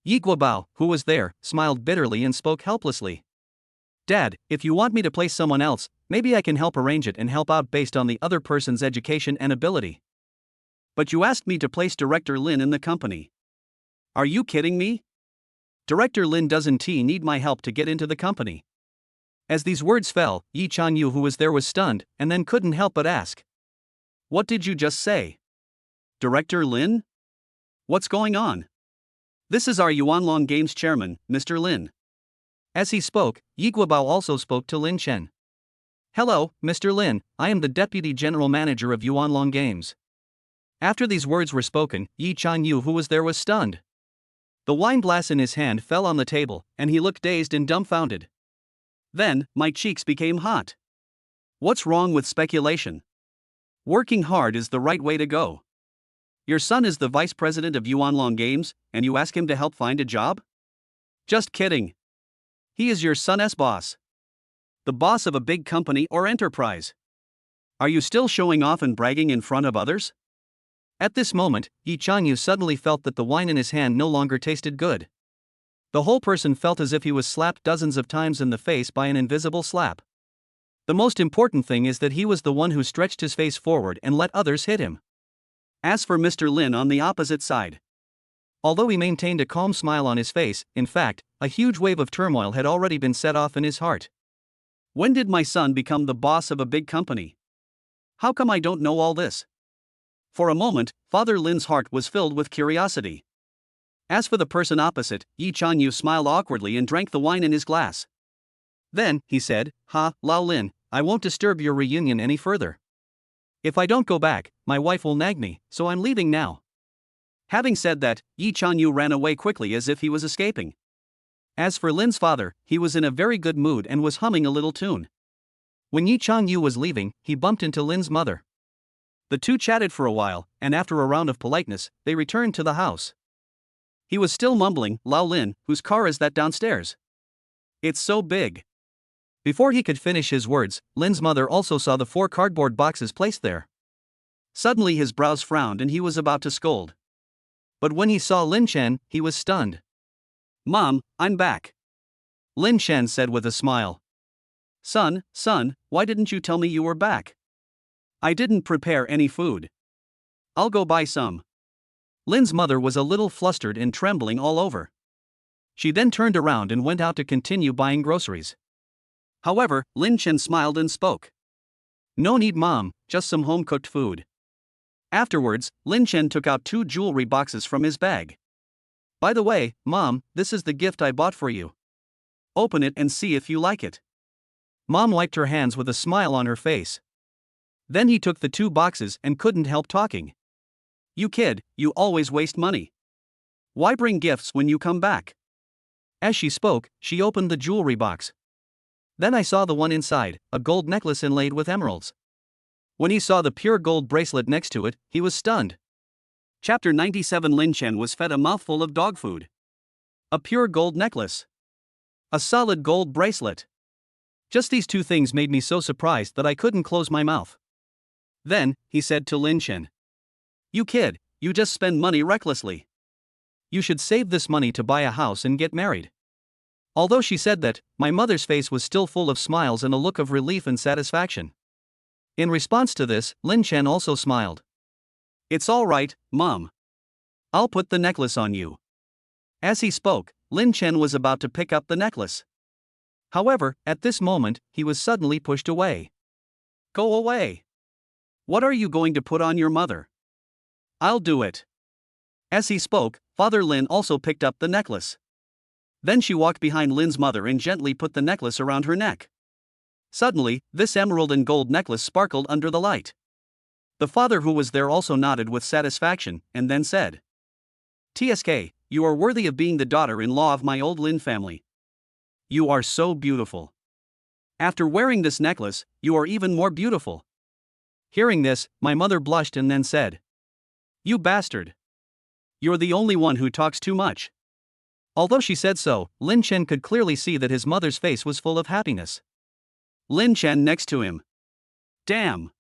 Yi Guobao, who was there, smiled bitterly and spoke helplessly. Dad, if you want me to place someone else, maybe I can help arrange it and help out based on the other person's education and ability. But you asked me to place Director Lin in the company. Are you kidding me? Director Lin doesn't need my help to get into the company. As these words fell, Yi Changyu, who was there, was stunned, and then couldn't help but ask. What did you just say? Director Lin? What's going on? This is our Yuanlong Games chairman, Mr. Lin. As he spoke, Yi Guobao also spoke to Lin Chen. Hello, Mr. Lin, I am the deputy general manager of Yuanlong Games. After these words were spoken, Yi Changyu, who was there, was stunned. The wine glass in his hand fell on the table, and he looked dazed and dumbfounded. Then, my cheeks became hot. What's wrong with speculation? Working hard is the right way to go. Your son is the vice president of Yuanlong Games, and you ask him to help find a job? Just kidding. He is your son's boss. The boss of a big company or enterprise. Are you still showing off and bragging in front of others? At this moment, Yi Changyu suddenly felt that the wine in his hand no longer tasted good. The whole person felt as if he was slapped dozens of times in the face by an invisible slap. The most important thing is that he was the one who stretched his face forward and let others hit him. As for Mr. Lin on the opposite side, although he maintained a calm smile on his face, in fact, a huge wave of turmoil had already been set off in his heart. When did my son become the boss of a big company? How come I don't know all this? For a moment, Father Lin's heart was filled with curiosity. As for the person opposite, Yi Chanyu smiled awkwardly and drank the wine in his glass. Then, he said, Lao Lin, I won't disturb your reunion any further. If I don't go back, my wife will nag me, so I'm leaving now. Having said that, Yi Chanyu ran away quickly as if he was escaping. As for Lin's father, he was in a very good mood and was humming a little tune. When Yi Chanyu was leaving, he bumped into Lin's mother. The two chatted for a while, and after a round of politeness, they returned to the house. He was still mumbling, Lao Lin, whose car is that downstairs? It's so big. Before he could finish his words, Lin's mother also saw the 4 cardboard boxes placed there. Suddenly his brows frowned and he was about to scold. But when he saw Lin Chen, he was stunned. Mom, I'm back. Lin Chen said with a smile. Son, why didn't you tell me you were back? I didn't prepare any food. I'll go buy some. Lin's mother was a little flustered and trembling all over. She then turned around and went out to continue buying groceries. However, Lin Chen smiled and spoke. No need, Mom, just some home-cooked food. Afterwards, Lin Chen took out 2 jewelry boxes from his bag. By the way, Mom, this is the gift I bought for you. Open it and see if you like it. Mom wiped her hands with a smile on her face. Then he took the 2 boxes and couldn't help talking. You kid, you always waste money. Why bring gifts when you come back? As she spoke, she opened the jewelry box. Then I saw the one inside, a gold necklace inlaid with emeralds. When he saw the pure gold bracelet next to it, he was stunned. Chapter 97. Lin Chen was fed a mouthful of dog food. A pure gold necklace. A solid gold bracelet. Just these 2 things made me so surprised that I couldn't close my mouth. Then, he said to Lin Chen. You kid, you just spend money recklessly. You should save this money to buy a house and get married. Although she said that, my mother's face was still full of smiles and a look of relief and satisfaction. In response to this, Lin Chen also smiled. It's all right, Mom. I'll put the necklace on you. As he spoke, Lin Chen was about to pick up the necklace. However, at this moment, he was suddenly pushed away. Go away. What are you going to put on your mother? I'll do it. As he spoke, Father Lin also picked up the necklace. Then she walked behind Lin's mother and gently put the necklace around her neck. Suddenly, this emerald and gold necklace sparkled under the light. The father who was there also nodded with satisfaction, and then said, TSK, you are worthy of being the daughter-in-law of my old Lin family. You are so beautiful. After wearing this necklace, you are even more beautiful. Hearing this, my mother blushed and then said, You bastard. You're the only one who talks too much. Although she said so, Lin Chen could clearly see that his mother's face was full of happiness. Lin Chen next to him. Damn.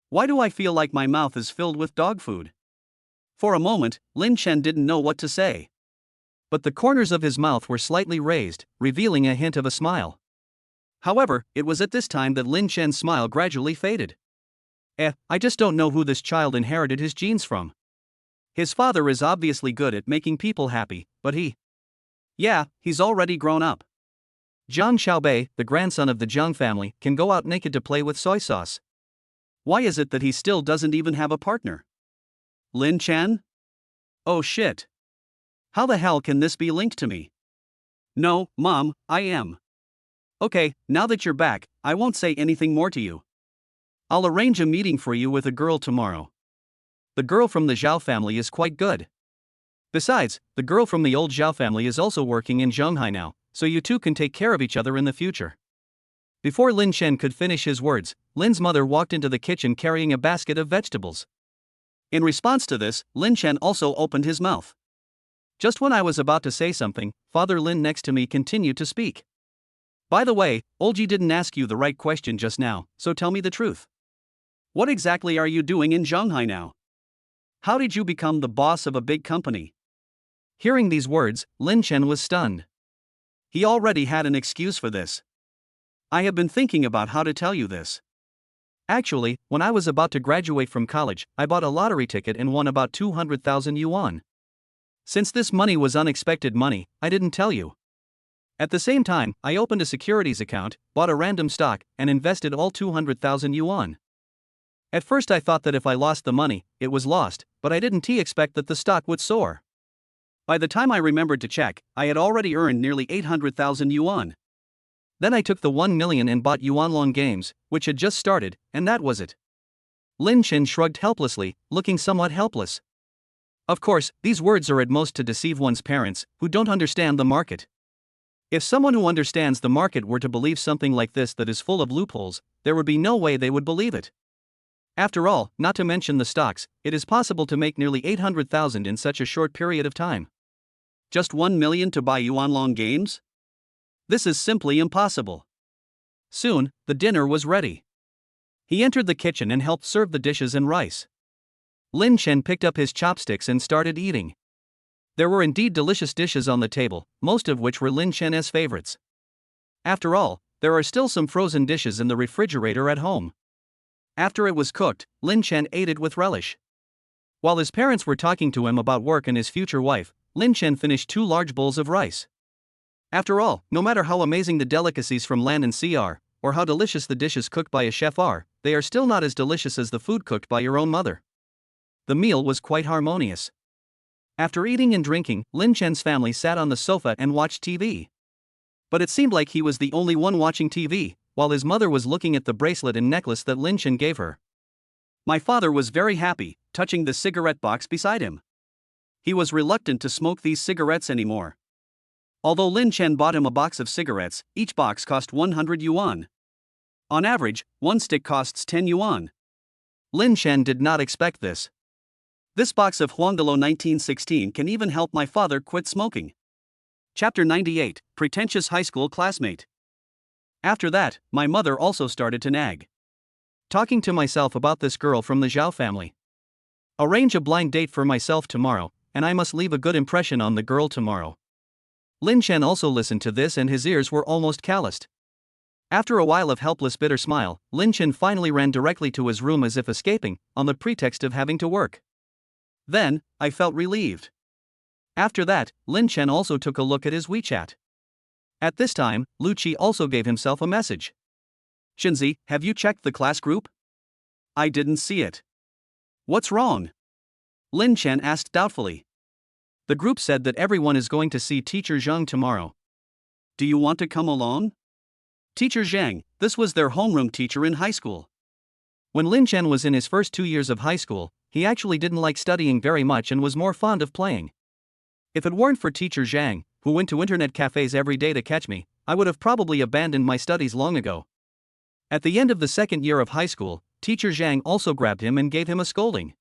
Why do I feel like my mouth is filled with dog food? For a moment, Lin Chen didn't know what to say. But the corners of his mouth were slightly raised, revealing a hint of a smile. However, it was at this time that Lin Chen's smile gradually faded. I just don't know who this child inherited his genes from. His father is obviously good at making people happy, but yeah, he's already grown up. Zhang Xiaobei, the grandson of the Zhang family, can go out naked to play with soy sauce. Why is it that he still doesn't even have a partner? Lin Chen? Oh shit. How the hell can this be linked to me? No, Mom, I am. Okay, now that you're back, I won't say anything more to you. I'll arrange a meeting for you with a girl tomorrow. The girl from the Zhao family is quite good. Besides, the girl from the old Zhao family is also working in Zhonghai now, so you two can take care of each other in the future. Before Lin Chen could finish his words, Lin's mother walked into the kitchen carrying a basket of vegetables. In response to this, Lin Chen also opened his mouth. Just when I was about to say something, Father Lin next to me continued to speak. By the way, Olji didn't ask you the right question just now, so tell me the truth. What exactly are you doing in Zhonghai now? How did you become the boss of a big company? Hearing these words, Lin Chen was stunned. He already had an excuse for this. I have been thinking about how to tell you this. Actually, when I was about to graduate from college, I bought a lottery ticket and won about 200,000 yuan. Since this money was unexpected money, I didn't tell you. At the same time, I opened a securities account, bought a random stock, and invested all 200,000 yuan. At first I thought that if I lost the money, it was lost, but I didn't expect that the stock would soar. By the time I remembered to check, I had already earned nearly 800,000 yuan. Then I took the 1 million and bought Yuanlong Games, which had just started, and that was it. Lin Chen shrugged helplessly, looking somewhat helpless. Of course, these words are at most to deceive one's parents, who don't understand the market. If someone who understands the market were to believe something like this that is full of loopholes, there would be no way they would believe it. After all, not to mention the stocks, it is possible to make nearly 800,000 in such a short period of time. Just 1 million to buy Yuanlong Games? This is simply impossible. Soon, the dinner was ready. He entered the kitchen and helped serve the dishes and rice. Lin Chen picked up his chopsticks and started eating. There were indeed delicious dishes on the table, most of which were Lin Chen's favorites. After all, there are still some frozen dishes in the refrigerator at home. After it was cooked, Lin Chen ate it with relish. While his parents were talking to him about work and his future wife, Lin Chen finished 2 large bowls of rice. After all, no matter how amazing the delicacies from land and sea are, or how delicious the dishes cooked by a chef are, they are still not as delicious as the food cooked by your own mother. The meal was quite harmonious. After eating and drinking, Lin Chen's family sat on the sofa and watched TV. But it seemed like he was the only one watching TV, while his mother was looking at the bracelet and necklace that Lin Chen gave her. My father was very happy, touching the cigarette box beside him. He was reluctant to smoke these cigarettes anymore. Although Lin Chen bought him a box of cigarettes, each box cost 100 yuan. On average, one stick costs 10 yuan. Lin Chen did not expect this. This box of Huangdalo 1916 can even help my father quit smoking. Chapter 98, Pretentious High School Classmate. After that, my mother also started to nag. Talking to myself about this girl from the Zhao family. Arrange a blind date for myself tomorrow, and I must leave a good impression on the girl tomorrow. Lin Chen also listened to this and his ears were almost calloused. After a while of helpless bitter smile, Lin Chen finally ran directly to his room as if escaping, on the pretext of having to work. Then, I felt relieved. After that, Lin Chen also took a look at his WeChat. At this time, Lu Qi also gave himself a message. Shenzi, have you checked the class group? I didn't see it. What's wrong? Lin Chen asked doubtfully. The group said that everyone is going to see Teacher Zhang tomorrow. Do you want to come along? Teacher Zhang, this was their homeroom teacher in high school. When Lin Chen was in his first 2 years of high school, he actually didn't like studying very much and was more fond of playing. If it weren't for Teacher Zhang, who went to internet cafes every day to catch me, I would have probably abandoned my studies long ago. At the end of the second year of high school, Teacher Zhang also grabbed him and gave him a scolding.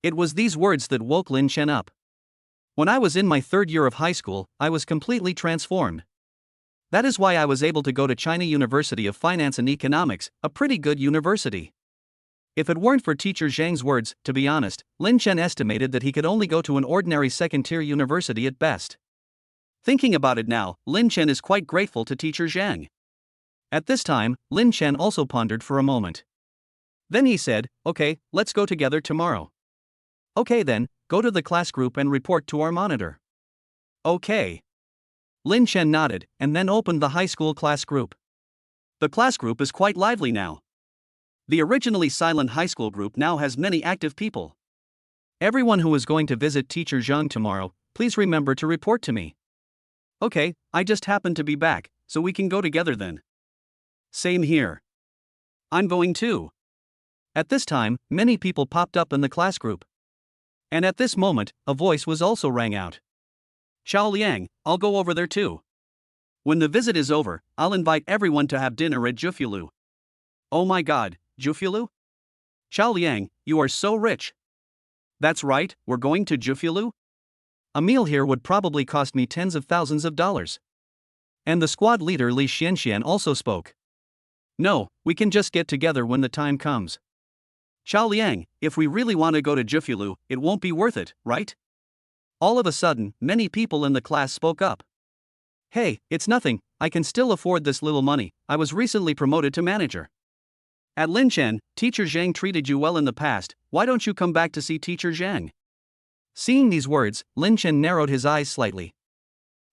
It was these words that woke Lin Chen up. When I was in my 3rd year of high school, I was completely transformed. That is why I was able to go to China University of Finance and Economics, a pretty good university. If it weren't for Teacher Zhang's words, to be honest, Lin Chen estimated that he could only go to an ordinary second-tier university at best. Thinking about it now, Lin Chen is quite grateful to Teacher Zhang. At this time, Lin Chen also pondered for a moment. Then he said, okay, let's go together tomorrow. Okay then, go to the class group and report to our monitor. Okay. Lin Chen nodded, and then opened the high school class group. The class group is quite lively now. The originally silent high school group now has many active people. Everyone who is going to visit Teacher Zhang tomorrow, please remember to report to me. Okay, I just happened to be back, so we can go together then. Same here. I'm going too. At this time, many people popped up in the class group. And at this moment, a voice was also rang out. Xiao Liang, I'll go over there too. When the visit is over, I'll invite everyone to have dinner at Jufilu. Oh my god, Jufilu? Xiao Liang, you are so rich. That's right, we're going to Jufilu? A meal here would probably cost me tens of thousands of dollars. And the squad leader Li Xianxian also spoke. No, we can just get together when the time comes. Xiao Liang, if we really want to go to Jufilu, it won't be worth it, right? All of a sudden, many people in the class spoke up. Hey, it's nothing, I can still afford this little money, I was recently promoted to manager. At Lin Chen, Teacher Zhang treated you well in the past, why don't you come back to see Teacher Zhang? Seeing these words, Lin Chen narrowed his eyes slightly.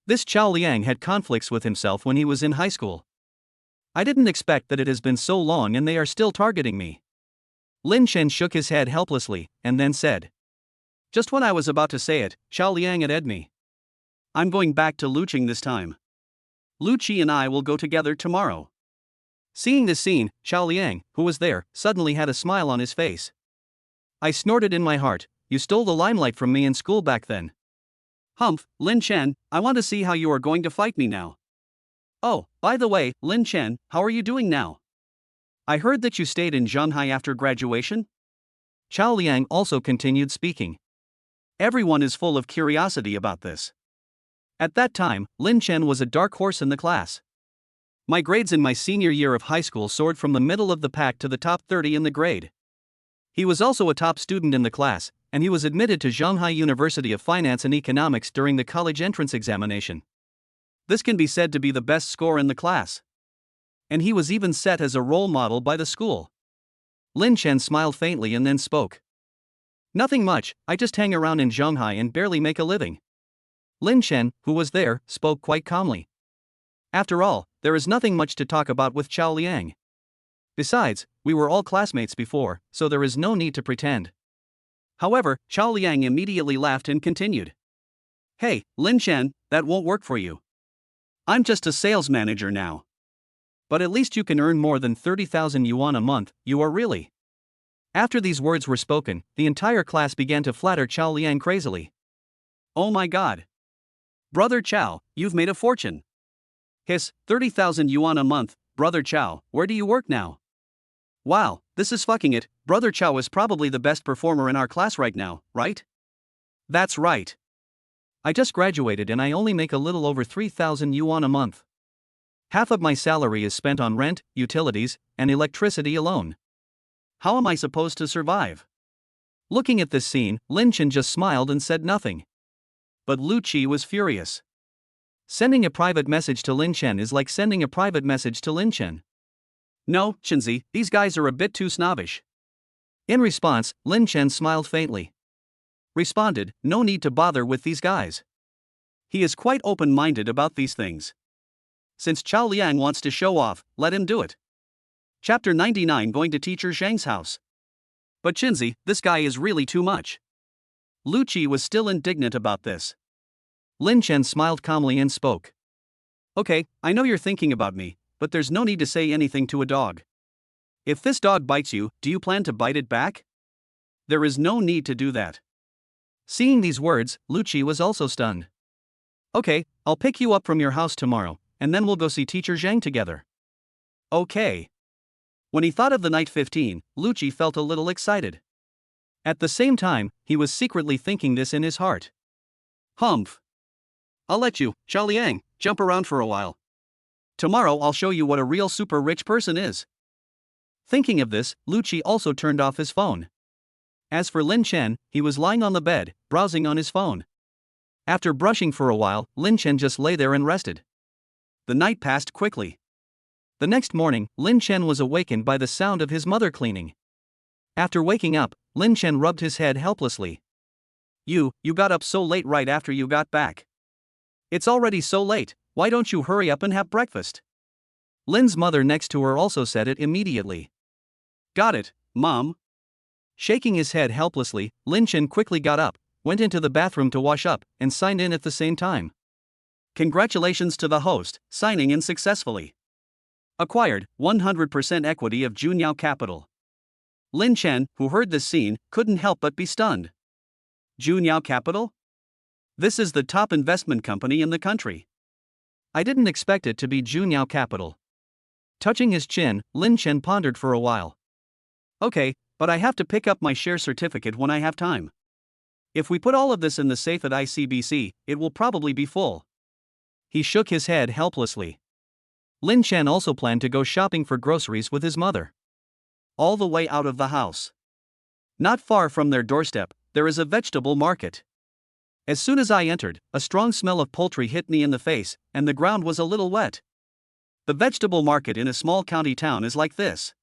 This Chao Liang had conflicts with himself when he was in high school. I didn't expect that it has been so long and they are still targeting me. Lin Chen shook his head helplessly, and then said. Just when I was about to say it, Chao Liang had me. I'm going back to Luqing this time. Lu Qi and I will go together tomorrow. Seeing this scene, Chao Liang, who was there, suddenly had a smile on his face. I snorted in my heart, you stole the limelight from me in school back then. Humph, Lin Chen, I want to see how you are going to fight me now. Oh, by the way, Lin Chen, how are you doing now? I heard that you stayed in Shanghai after graduation? Chao Liang also continued speaking. Everyone is full of curiosity about this. At that time, Lin Chen was a dark horse in the class. My grades in my senior year of high school soared from the middle of the pack to the top 30 in the grade. He was also a top student in the class, and he was admitted to Shanghai University of Finance and Economics during the college entrance examination. This can be said to be the best score in the class. And he was even set as a role model by the school. Lin Chen smiled faintly and then spoke. Nothing much, I just hang around in Shanghai and barely make a living. Lin Chen, who was there, spoke quite calmly. After all, there is nothing much to talk about with Chao Liang. Besides, we were all classmates before, so there is no need to pretend. However, Chao Liang immediately laughed and continued. Hey, Lin Chen, that won't work for you. I'm just a sales manager now. But at least you can earn more than 30,000 yuan a month, you are really. After these words were spoken, the entire class began to flatter Chao Liang crazily. Oh my god. Brother Chao, you've made a fortune. Hiss, 30,000 yuan a month, Brother Chao, where do you work now? Wow, this is fucking it, Brother Chao is probably the best performer in our class right now, right? That's right. I just graduated and I only make a little over 3,000 yuan a month. Half of my salary is spent on rent, utilities, and electricity alone. How am I supposed to survive? Looking at this scene, Lin Chen just smiled and said nothing. But Lu Qi was furious. Sending a private message to Lin Chen is like sending a private message to Lin Chen. No, Chenzi, these guys are a bit too snobbish. In response, Lin Chen smiled faintly. Responded, no need to bother with these guys. He is quite open-minded about these things. Since Chao Liang wants to show off, let him do it. Chapter 99 Going to Teacher Zhang's house. But Chenzi, this guy is really too much. Lu Qi was still indignant about this. Lin Chen smiled calmly and spoke. Okay, I know you're thinking about me, but there's no need to say anything to a dog. If this dog bites you, do you plan to bite it back? There is no need to do that. Seeing these words, Lu Qi was also stunned. Okay, I'll pick you up from your house tomorrow, and then we'll go see Teacher Zhang together. Okay. When he thought of the night 15, Lu Qi felt a little excited. At the same time, he was secretly thinking this in his heart. Humph. I'll let you, Chao Liang, jump around for a while. Tomorrow I'll show you what a real super rich person is. Thinking of this, Lu Qi also turned off his phone. As for Lin Chen, he was lying on the bed, browsing on his phone. After brushing for a while, Lin Chen just lay there and rested. The night passed quickly. The next morning, Lin Chen was awakened by the sound of his mother cleaning. After waking up, Lin Chen rubbed his head helplessly. You got up so late right after you got back. It's already so late, why don't you hurry up and have breakfast? Lin's mother next to her also said it immediately. Got it, Mom. Shaking his head helplessly, Lin Chen quickly got up, went into the bathroom to wash up, and signed in at the same time. Congratulations to the host, signing in successfully. Acquired 100% equity of Junyao Capital. Lin Chen, who heard this scene, couldn't help but be stunned. Junyao Capital? This is the top investment company in the country. I didn't expect it to be Junyao Capital. Touching his chin, Lin Chen pondered for a while. Okay, but I have to pick up my share certificate when I have time. If we put all of this in the safe at ICBC, it will probably be full. He shook his head helplessly. Lin Chen also planned to go shopping for groceries with his mother. All the way out of the house. Not far from their doorstep, there is a vegetable market. As soon as I entered, a strong smell of poultry hit me in the face, and the ground was a little wet. The vegetable market in a small county town is like this.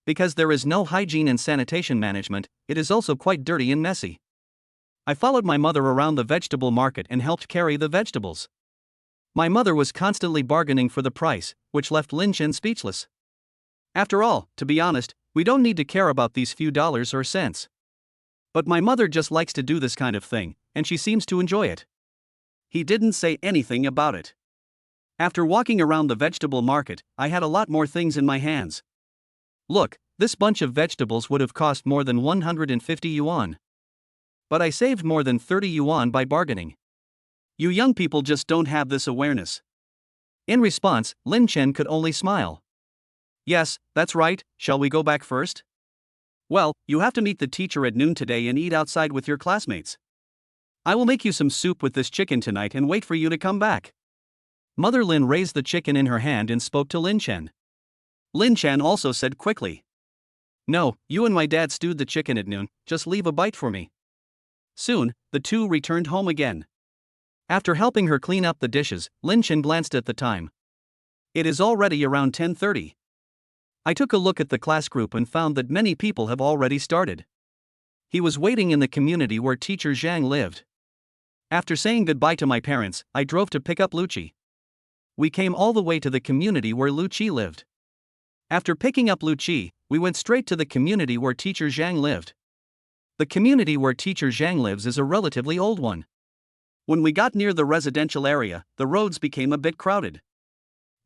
Because there is no hygiene and sanitation management, it is also quite dirty and messy. I followed my mother around the vegetable market and helped carry the vegetables. My mother was constantly bargaining for the price, which left Lin Chen speechless. After all, to be honest, we don't need to care about these few dollars or cents. But my mother just likes to do this kind of thing, and she seems to enjoy it. He didn't say anything about it. After walking around the vegetable market, I had a lot more things in my hands. Look, this bunch of vegetables would have cost more than 150 yuan. But I saved more than 30 yuan by bargaining. You young people just don't have this awareness. In response, Lin Chen could only smile. Yes, that's right, shall we go back first? Well, you have to meet the teacher at noon today and eat outside with your classmates. I will make you some soup with this chicken tonight and wait for you to come back. Mother Lin raised the chicken in her hand and spoke to Lin Chen. Lin Chen also said quickly, "No, you and my dad stewed the chicken at noon, just leave a bite for me." Soon, the two returned home again. After helping her clean up the dishes, Lin Chen glanced at the time. It is already around 10:30. I took a look at the class group and found that many people have already started. He was waiting in the community where teacher Zhang lived. After saying goodbye to my parents, I drove to pick up Luchi. We came all the way to the community where Luchi lived. After picking up Luchi, we went straight to the community where teacher Zhang lived. The community where teacher Zhang lives is a relatively old one. When we got near the residential area, the roads became a bit crowded.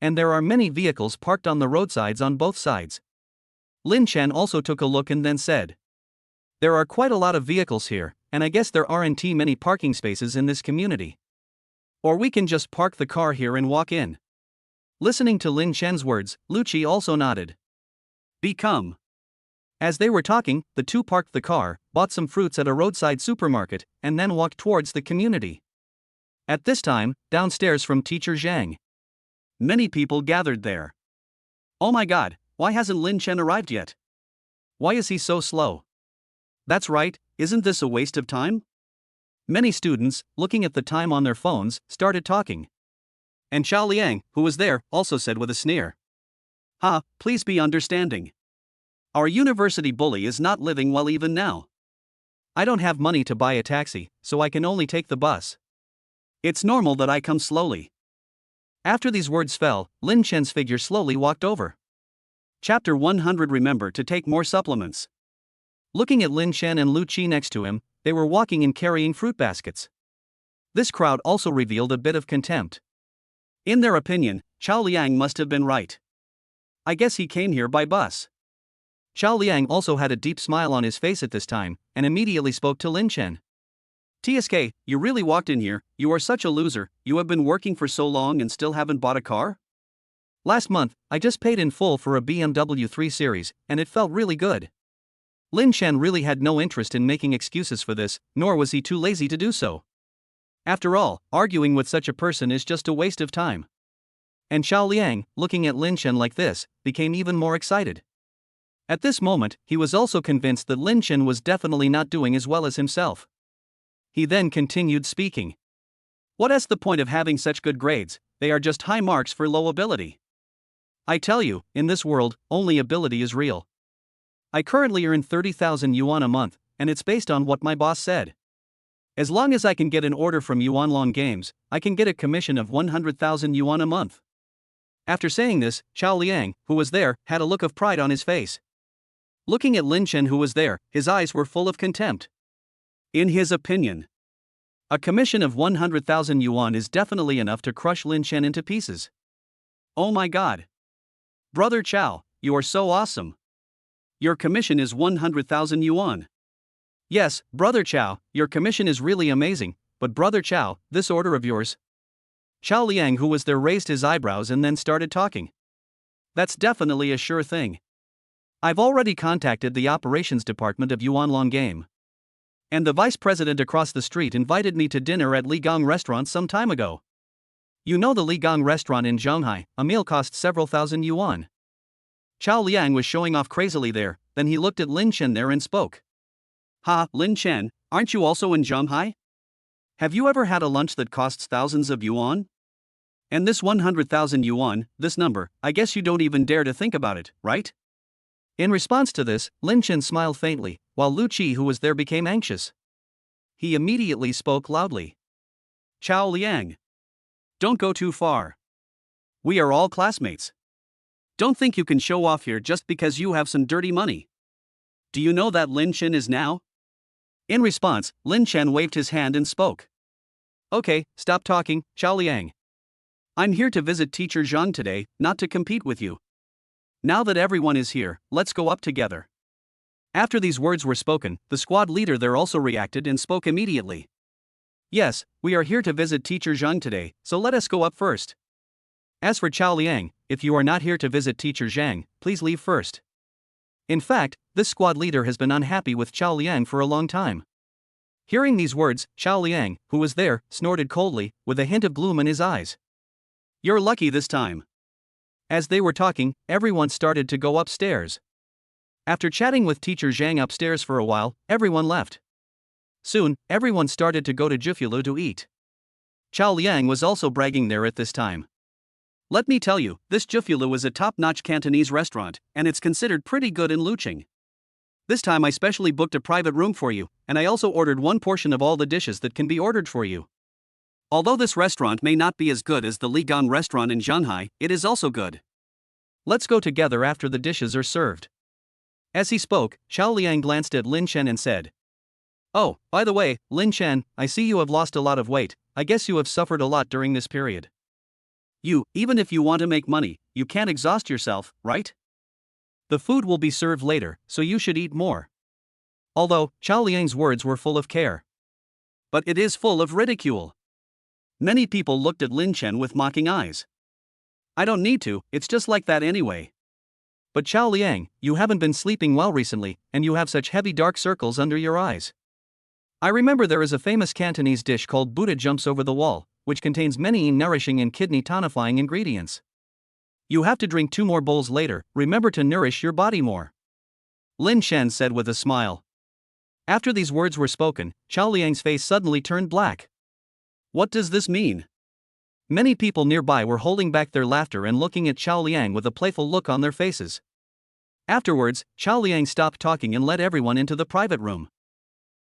And there are many vehicles parked on the roadsides on both sides. Lin Chen also took a look and then said, "There are quite a lot of vehicles here, and I guess there aren't many parking spaces in this community. Or we can just park the car here and walk in." Listening to Lin Chen's words, Luchi also nodded. Become. As they were talking, the two parked the car, bought some fruits at a roadside supermarket, and then walked towards the community. At this time, downstairs from teacher Zhang, many people gathered there. Oh my god, why hasn't Lin Chen arrived yet? Why is he so slow? That's right, isn't this a waste of time? Many students, looking at the time on their phones, started talking. And Xiao Liang, who was there, also said with a sneer, "Ha, please be understanding. Our university bully is not living well even now. I don't have money to buy a taxi, so I can only take the bus. It's normal that I come slowly." After these words fell, Lin Chen's figure slowly walked over. Chapter 100. Remember to take more supplements. Looking at Lin Chen and Lu Qi next to him, they were walking and carrying fruit baskets. This crowd also revealed a bit of contempt. In their opinion, Xiao Liang must have been right. I guess he came here by bus. Xiao Liang also had a deep smile on his face at this time, and immediately spoke to Lin Chen. "TSK, you really walked in here, you are such a loser, you have been working for so long and still haven't bought a car? Last month, I just paid in full for a BMW 3 Series, and it felt really good." Lin Chen really had no interest in making excuses for this, nor was he too lazy to do so. After all, arguing with such a person is just a waste of time. And Xiao Liang, looking at Lin Chen like this, became even more excited. At this moment, he was also convinced that Lin Chen was definitely not doing as well as himself. He then continued speaking. "What is the point of having such good grades? They are just high marks for low ability. I tell you, in this world, only ability is real. I currently earn 30,000 yuan a month, and it's based on what my boss said. As long as I can get an order from Yuanlong Games, I can get a commission of 100,000 yuan a month." After saying this, Xiao Liang, who was there, had a look of pride on his face. Looking at Lin Chen, who was there, his eyes were full of contempt. In his opinion, a commission of 100,000 yuan is definitely enough to crush Lin Chen into pieces. Oh my god. Brother Chao, you are so awesome. Your commission is 100,000 yuan. Yes, Brother Chao, your commission is really amazing, but Brother Chao, this order of yours? Xiao Liang, who was there, raised his eyebrows and then started talking. That's definitely a sure thing. I've already contacted the operations department of Yuanlong Game. And the vice president across the street invited me to dinner at Ligang restaurant some time ago. You know the Ligang restaurant in Zhonghai, a meal costs several thousand yuan. Xiao Liang was showing off crazily there, then he looked at Lin Chen there and spoke. "Ha, Lin Chen, aren't you also in Zhonghai? Have you ever had a lunch that costs thousands of yuan? And this 100,000 yuan, this number, I guess you don't even dare to think about it, right? In response to this, Lin Chen smiled faintly, while Lu Qi, who was there, became anxious. He immediately spoke loudly. Chao Liang. Don't go too far. We are all classmates. Don't think you can show off here just because you have some dirty money. Do you know that Lin Chen is now? In response, Lin Chen waved his hand and spoke. Okay, stop talking, Chao Liang. I'm here to visit Teacher Zhang today, not to compete with you. Now that everyone is here, let's go up together. After these words were spoken, the squad leader there also reacted and spoke immediately. Yes, we are here to visit Teacher Zhang today, so let us go up first. As for Chao Liang, if you are not here to visit Teacher Zhang, please leave first. In fact, this squad leader has been unhappy with Chao Liang for a long time. Hearing these words, Chao Liang, who was there, snorted coldly, with a hint of gloom in his eyes. You're lucky this time. As they were talking, everyone started to go upstairs. After chatting with Teacher Zhang upstairs for a while, everyone left. Soon, everyone started to go to Jufulu to eat. Chao Liang was also bragging there at this time. Let me tell you, this Jufulu is a top-notch Cantonese restaurant, and it's considered pretty good in Luqing. This time I specially booked a private room for you, and I also ordered one portion of all the dishes that can be ordered for you. Although this restaurant may not be as good as the Ligang restaurant in Shanghai, it is also good. Let's go together after the dishes are served. As he spoke, Chao Liang glanced at Lin Chen and said, Oh, by the way, Lin Chen, I see you have lost a lot of weight. I guess you have suffered a lot during this period. Even if you want to make money, you can't exhaust yourself, right? The food will be served later, so you should eat more. Although, Chao Liang's words were full of care. But it is full of ridicule. Many people looked at Lin Chen with mocking eyes. I don't need to, it's just like that anyway. But Chao Liang, you haven't been sleeping well recently, and you have such heavy dark circles under your eyes. I remember there is a famous Cantonese dish called Buddha jumps over the wall, which contains many nourishing and kidney tonifying ingredients. You have to drink 2 more bowls later, remember to nourish your body more. Lin Chen said with a smile. After these words were spoken, Chao Liang's face suddenly turned black. What does this mean? Many people nearby were holding back their laughter and looking at Chao Liang with a playful look on their faces. Afterwards, Chao Liang stopped talking and led everyone into the private room.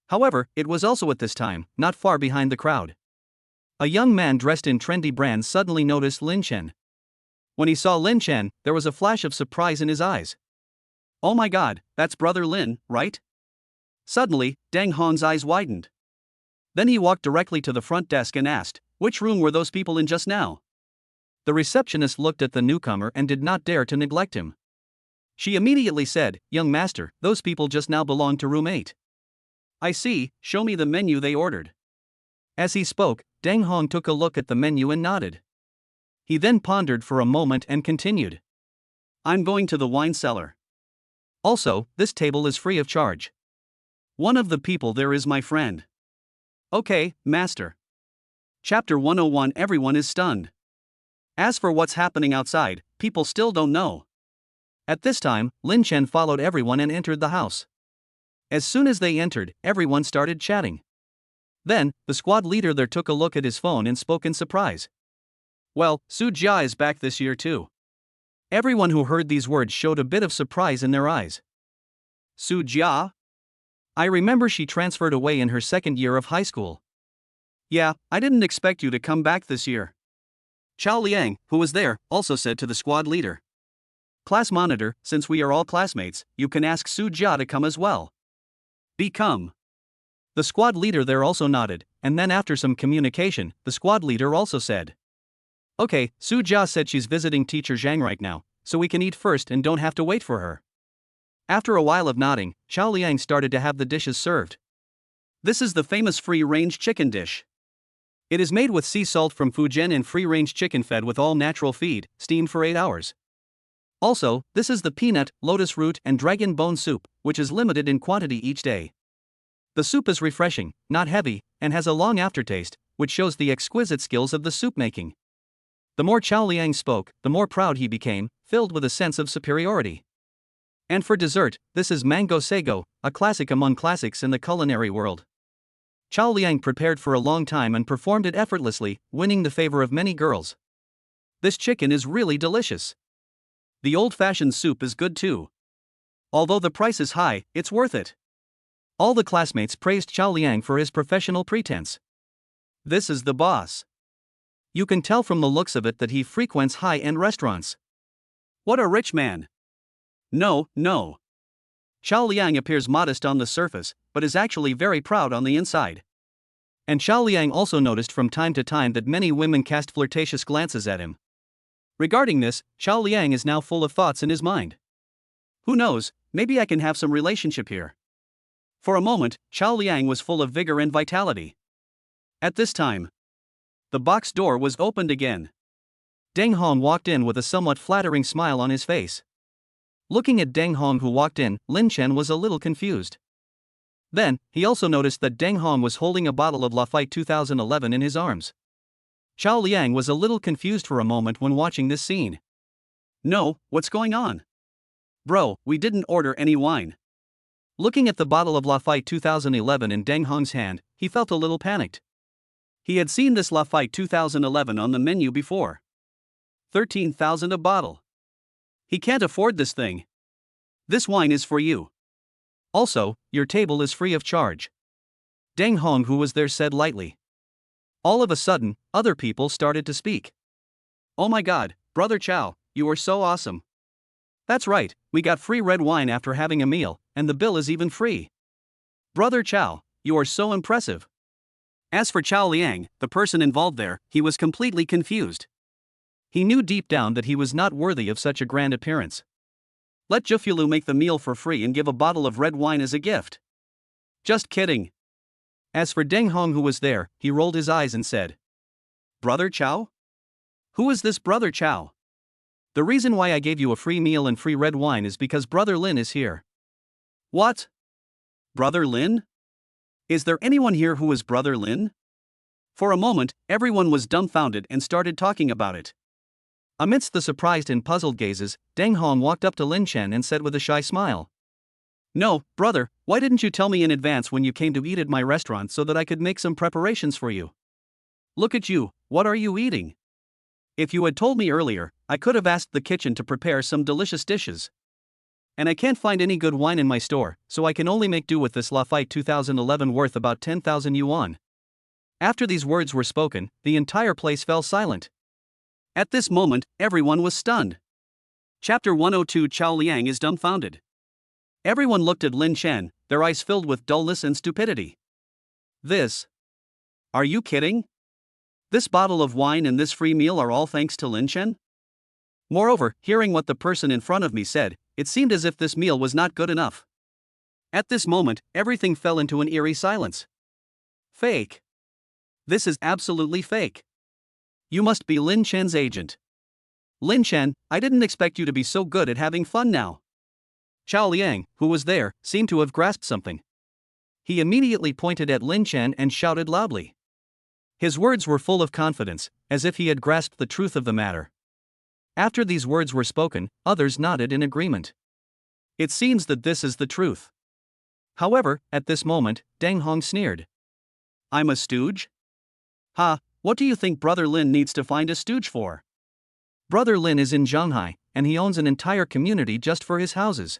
However, it was also at this time, not far behind the crowd. A young man dressed in trendy brands suddenly noticed Lin Chen. When he saw Lin Chen, there was a flash of surprise in his eyes. Oh my god, that's Brother Lin, right? Suddenly, Deng Hong's eyes widened. Then he walked directly to the front desk and asked, which room were those people in just now? The receptionist looked at the newcomer and did not dare to neglect him. She immediately said, Young master, those people just now belong to room 8. I see, show me the menu they ordered. As he spoke, Deng Hong took a look at the menu and nodded. He then pondered for a moment and continued. I'm going to the wine cellar. Also, this table is free of charge. One of the people there is my friend. Okay, master. Chapter 101 Everyone is stunned. As for what's happening outside, people still don't know. At this time, Lin Chen followed everyone and entered the house. As soon as they entered, everyone started chatting. Then, the squad leader there took a look at his phone and spoke in surprise. Well, Su Jia is back this year too. Everyone who heard these words showed a bit of surprise in their eyes. Su Jia? I remember she transferred away in her 2nd year of high school. Yeah, I didn't expect you to come back this year. Chao Liang, who was there, also said to the squad leader. Class monitor, since we are all classmates, you can ask Su Jia to come as well. Become. The squad leader there also nodded, and then after some communication, the squad leader also said. Okay, Su Jia said she's visiting Teacher Zhang right now, so we can eat first and don't have to wait for her. After a while of nodding, Chao Liang started to have the dishes served. This is the famous free-range chicken dish. It is made with sea salt from Fujian and free-range chicken fed with all natural feed, steamed for 8 hours. Also, this is the peanut, lotus root and dragon bone soup, which is limited in quantity each day. The soup is refreshing, not heavy, and has a long aftertaste, which shows the exquisite skills of the soup making. The more Chao Liang spoke, the more proud he became, filled with a sense of superiority. And for dessert, this is mango sago, a classic among classics in the culinary world. Chao Liang prepared for a long time and performed it effortlessly, winning the favor of many girls. This chicken is really delicious. The old-fashioned soup is good too. Although the price is high, it's worth it. All the classmates praised Chao Liang for his professional pretense. This is the boss. You can tell from the looks of it that he frequents high-end restaurants. What a rich man. No. Chao Liang appears modest on the surface, but is actually very proud on the inside. And Chao Liang also noticed from time to time that many women cast flirtatious glances at him. Regarding this, Chao Liang is now full of thoughts in his mind. Who knows, maybe I can have some relationship here. For a moment, Chao Liang was full of vigor and vitality. At this time, the box door was opened again. Deng Hong walked in with a somewhat flattering smile on his face. Looking at Deng Hong who walked in, Lin Chen was a little confused. Then, he also noticed that Deng Hong was holding a bottle of Lafite 2011 in his arms. Chao Liang was a little confused for a moment when watching this scene. No, what's going on? Bro, we didn't order any wine. Looking at the bottle of Lafite 2011 in Deng Hong's hand, he felt a little panicked. He had seen this Lafite 2011 on the menu before. 13,000 a bottle. He can't afford this thing. This wine is for you. Also, your table is free of charge. Deng Hong who was there said lightly. All of a sudden, other people started to speak. Oh my god, Brother Chao, you are so awesome. That's right, we got free red wine after having a meal, and the bill is even free. Brother Chao, you are so impressive. As for Chao Liang, the person involved there, he was completely confused. He knew deep down that he was not worthy of such a grand appearance. Let Jufulu make the meal for free and give a bottle of red wine as a gift. Just kidding. As for Deng Hong who was there, he rolled his eyes and said, Brother Chao? Who is this Brother Chao? The reason why I gave you a free meal and free red wine is because Brother Lin is here. What? Brother Lin? Is there anyone here who is Brother Lin? For a moment, everyone was dumbfounded and started talking about it. Amidst the surprised and puzzled gazes, Deng Hong walked up to Lin Chen and said with a shy smile. No, brother, why didn't you tell me in advance when you came to eat at my restaurant so that I could make some preparations for you? Look at you, what are you eating? If you had told me earlier, I could have asked the kitchen to prepare some delicious dishes. And I can't find any good wine in my store, so I can only make do with this Lafite 2011 worth about 10,000 yuan. After these words were spoken, the entire place fell silent. At this moment, everyone was stunned. Chapter 102 Chao Liang is dumbfounded. Everyone looked at Lin Chen, their eyes filled with dullness and stupidity. This? Are you kidding? This bottle of wine and this free meal are all thanks to Lin Chen? Moreover, hearing what the person in front of me said, it seemed as if this meal was not good enough. At this moment, everything fell into an eerie silence. Fake. This is absolutely fake. You must be Lin Chen's agent. Lin Chen, I didn't expect you to be so good at having fun now. Chao Liang, who was there, seemed to have grasped something. He immediately pointed at Lin Chen and shouted loudly. His words were full of confidence, as if he had grasped the truth of the matter. After these words were spoken, others nodded in agreement. It seems that this is the truth. However, at this moment, Deng Hong sneered. I'm a stooge? Ha, what do you think Brother Lin needs to find a stooge for? Brother Lin is in Shanghai, and he owns an entire community just for his houses.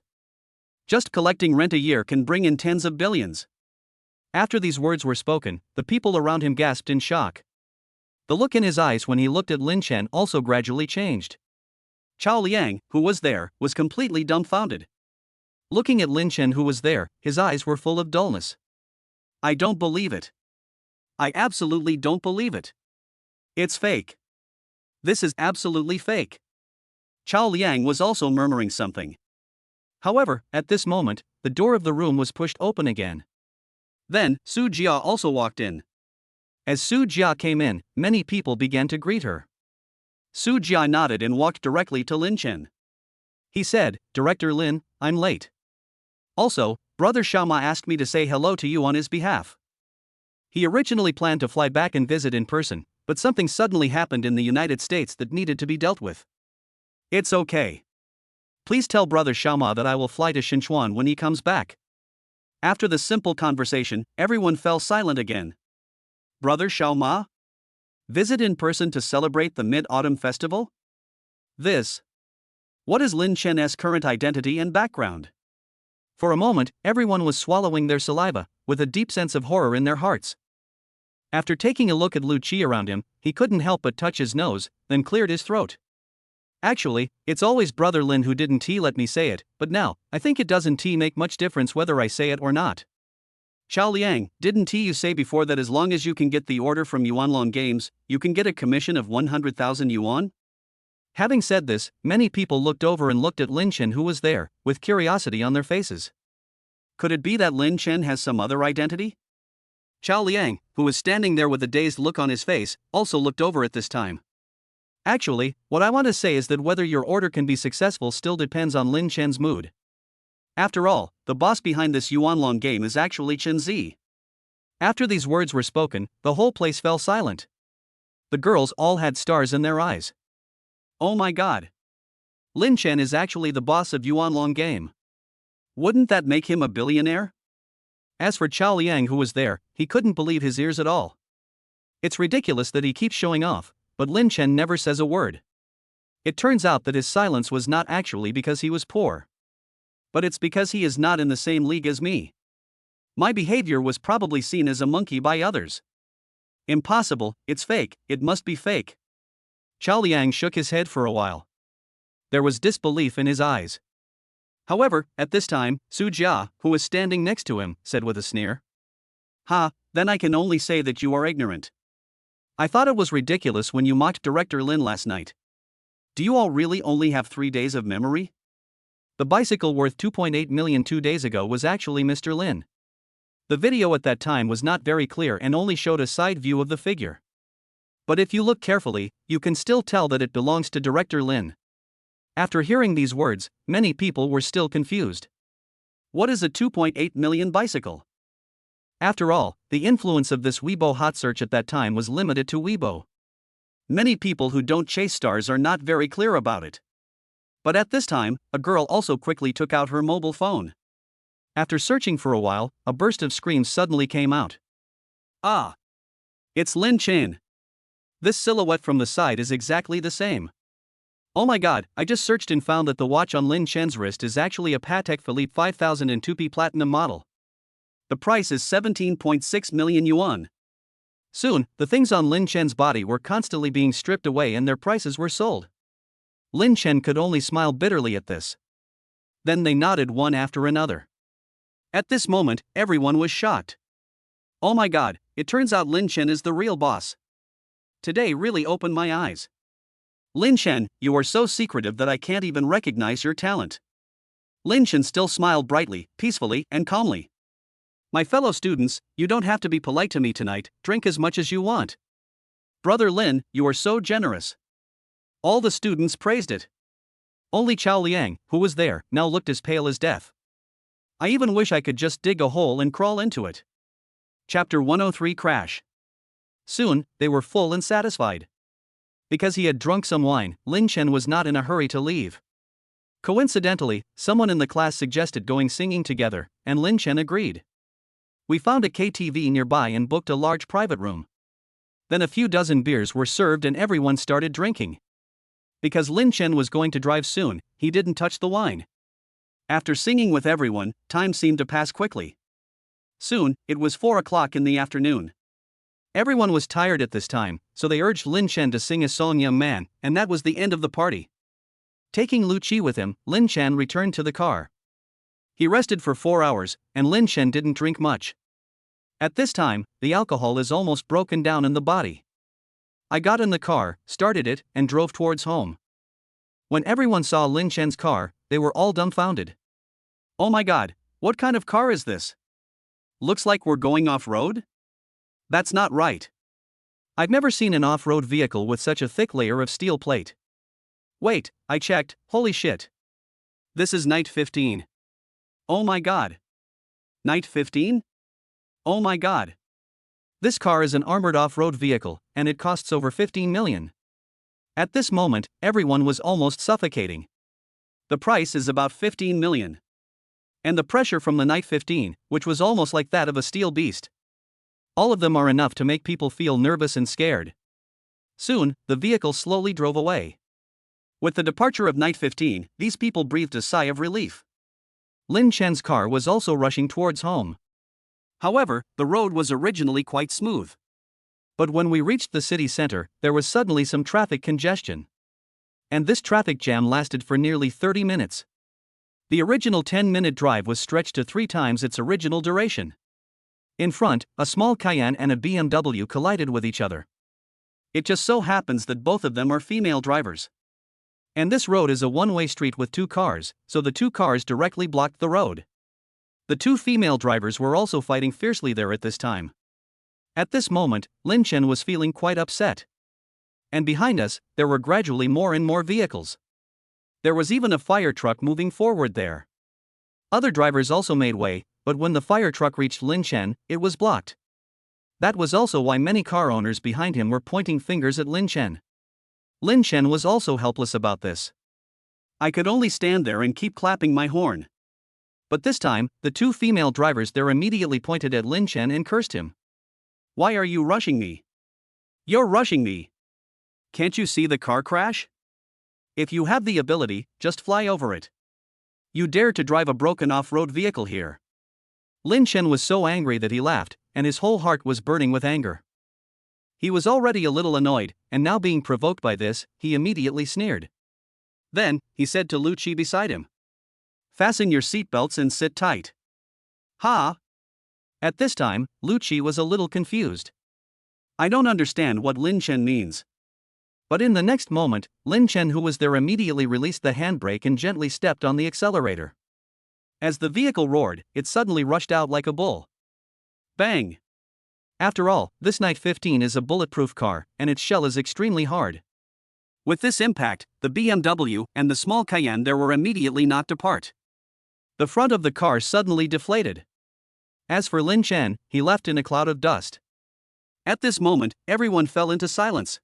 Just collecting rent a year can bring in tens of billions. After these words were spoken, the people around him gasped in shock. The look in his eyes when he looked at Lin Chen also gradually changed. Chao Liang, who was there, was completely dumbfounded. Looking at Lin Chen who was there, his eyes were full of dullness. I don't believe it. I absolutely don't believe it. It's fake. This is absolutely fake. Chao Liang was also murmuring something. However, at this moment, the door of the room was pushed open again. Then, Su Jia also walked in. As Su Jia came in, many people began to greet her. Su Jia nodded and walked directly to Lin Chen. He said, Director Lin, I'm late. Also, Brother Shama asked me to say hello to you on his behalf. He originally planned to fly back and visit in person, but something suddenly happened in the United States that needed to be dealt with. It's okay. Please tell Brother Shama that I will fly to Sichuan when he comes back. After the simple conversation, everyone fell silent again. Brother Xiao Ma? Visit in person to celebrate the Mid-Autumn Festival? What is Lin Chen's current identity and background? For a moment, everyone was swallowing their saliva, with a deep sense of horror in their hearts. After taking a look at Lu Qi around him, he couldn't help but touch his nose, then cleared his throat. Actually, it's always Brother Lin who didn't let me say it, but now, I think it doesn't make much difference whether I say it or not. Xiao Liang, didn't you say before that as long as you can get the order from Yuanlong Games, you can get a commission of 100,000 yuan? Having said this, many people looked over and looked at Lin Chen who was there, with curiosity on their faces. Could it be that Lin Chen has some other identity? Xiao Liang, who was standing there with a dazed look on his face, also looked over at this time. Actually, what I want to say is that whether your order can be successful still depends on Lin Chen's mood. After all, the boss behind this Yuanlong game is actually Chen Zi. After these words were spoken, the whole place fell silent. The girls all had stars in their eyes. Oh my god! Lin Chen is actually the boss of Yuanlong game. Wouldn't that make him a billionaire? As for Xiao Liang who was there, he couldn't believe his ears at all. It's ridiculous that he keeps showing off, but Lin Chen never says a word. It turns out that his silence was not actually because he was poor. But it's because he is not in the same league as me. My behavior was probably seen as a monkey by others. Impossible, it's fake, it must be fake. Xiao Liang shook his head for a while. There was disbelief in his eyes. However, at this time, Su Jia, who was standing next to him, said with a sneer. Ha, then I can only say that you are ignorant. I thought it was ridiculous when you mocked Director Lin last night. Do you all really only have 3 days of memory? The bicycle worth 2.8 million 2 days ago was actually Mr. Lin. The video at that time was not very clear and only showed a side view of the figure. But if you look carefully, you can still tell that it belongs to Director Lin. After hearing these words, many people were still confused. What is a 2.8 million bicycle? After all, the influence of this Weibo hot search at that time was limited to Weibo. Many people who don't chase stars are not very clear about it. But at this time, a girl also quickly took out her mobile phone. After searching for a while, a burst of screams suddenly came out. Ah! It's Lin Chen! This silhouette from the side is exactly the same. Oh my god, I just searched and found that the watch on Lin Chen's wrist is actually a Patek Philippe 5002P Platinum model. The price is 17.6 million yuan. Soon, the things on Lin Chen's body were constantly being stripped away and their prices were sold. Lin Chen could only smile bitterly at this. Then they nodded one after another. At this moment, everyone was shocked. Oh my god, it turns out Lin Chen is the real boss. Today really opened my eyes. Lin Chen, you are so secretive that I can't even recognize your talent. Lin Chen still smiled brightly, peacefully, and calmly. My fellow students, you don't have to be polite to me tonight, drink as much as you want. Brother Lin, you are so generous. All the students praised it. Only Xiao Liang, who was there, now looked as pale as death. I even wish I could just dig a hole and crawl into it. Chapter 103 Crash. Soon, they were full and satisfied. Because he had drunk some wine, Lin Chen was not in a hurry to leave. Coincidentally, someone in the class suggested going singing together, and Lin Chen agreed. We found a KTV nearby and booked a large private room. Then a few dozen beers were served and everyone started drinking. Because Lin Chen was going to drive soon, he didn't touch the wine. After singing with everyone, time seemed to pass quickly. Soon, it was 4 o'clock in the afternoon. Everyone was tired at this time, so they urged Lin Chen to sing a song Young Man, and that was the end of the party. Taking Lu Qi with him, Lin Chen returned to the car. He rested for 4 hours, and Lin Chen didn't drink much. At this time, the alcohol is almost broken down in the body. I got in the car, started it, and drove towards home. When everyone saw Lin Chen's car, they were all dumbfounded. Oh my god, what kind of car is this? Looks like we're going off-road? That's not right. I've never seen an off-road vehicle with such a thick layer of steel plate. Wait, I checked, holy shit. This is night 15. Oh my god. Night 15? Oh my god. This car is an armored off-road vehicle, and it costs over 15 million. At this moment, everyone was almost suffocating. The price is about 15 million. And the pressure from the Night 15, which was almost like that of a steel beast. All of them are enough to make people feel nervous and scared. Soon, the vehicle slowly drove away. With the departure of Night 15, these people breathed a sigh of relief. Lin Chen's car was also rushing towards home. However, the road was originally quite smooth. But when we reached the city center, there was suddenly some traffic congestion. And this traffic jam lasted for nearly 30 minutes. The original 10-minute drive was stretched to 3 times its original duration. In front, a small Cayenne and a BMW collided with each other. It just so happens that both of them are female drivers. And this road is a one-way street with 2 cars, so the 2 cars directly blocked the road. The 2 female drivers were also fighting fiercely there at this time. At this moment, Lin Chen was feeling quite upset. And behind us, there were gradually more and more vehicles. There was even a fire truck moving forward there. Other drivers also made way, but when the fire truck reached Lin Chen, it was blocked. That was also why many car owners behind him were pointing fingers at Lin Chen. Lin Chen was also helpless about this. I could only stand there and keep clapping my horn. But this time, the 2 female drivers there immediately pointed at Lin Chen and cursed him. Why are you rushing me? You're rushing me. Can't you see the car crash? If you have the ability, just fly over it. You dare to drive a broken off-road vehicle here. Lin Chen was so angry that he laughed, and his whole heart was burning with anger. He was already a little annoyed, and now being provoked by this, he immediately sneered. Then, he said to Lu Qi beside him. Fasten your seatbelts and sit tight. Ha! At this time, Lu Qi was a little confused. I don't understand what Lin Chen means. But in the next moment, Lin Chen, who was there, immediately released the handbrake and gently stepped on the accelerator. As the vehicle roared, it suddenly rushed out like a bull. Bang! After all, this Night 15 is a bulletproof car, and its shell is extremely hard. With this impact, the BMW and the small Cayenne there were immediately knocked apart. The front of the car suddenly deflated. As for Lin Chen, he left in a cloud of dust. At this moment, everyone fell into silence.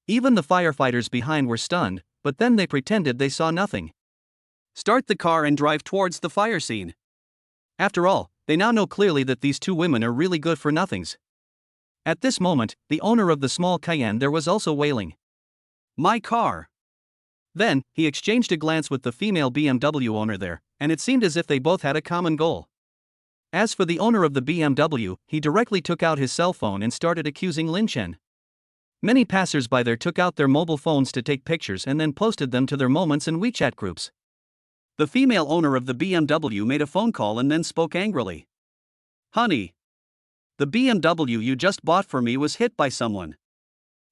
Even the firefighters behind were stunned, but then they pretended they saw nothing. Start the car and drive towards the fire scene. After all, they now know clearly that these 2 women are really good for nothings. At this moment, the owner of the small Cayenne there was also wailing. My car! Then, he exchanged a glance with the female BMW owner there, and it seemed as if they both had a common goal. As for the owner of the BMW, he directly took out his cell phone and started accusing Lin Chen. Many passers-by there took out their mobile phones to take pictures and then posted them to their Moments and WeChat groups. The female owner of the BMW made a phone call and then spoke angrily. Honey! The BMW you just bought for me was hit by someone.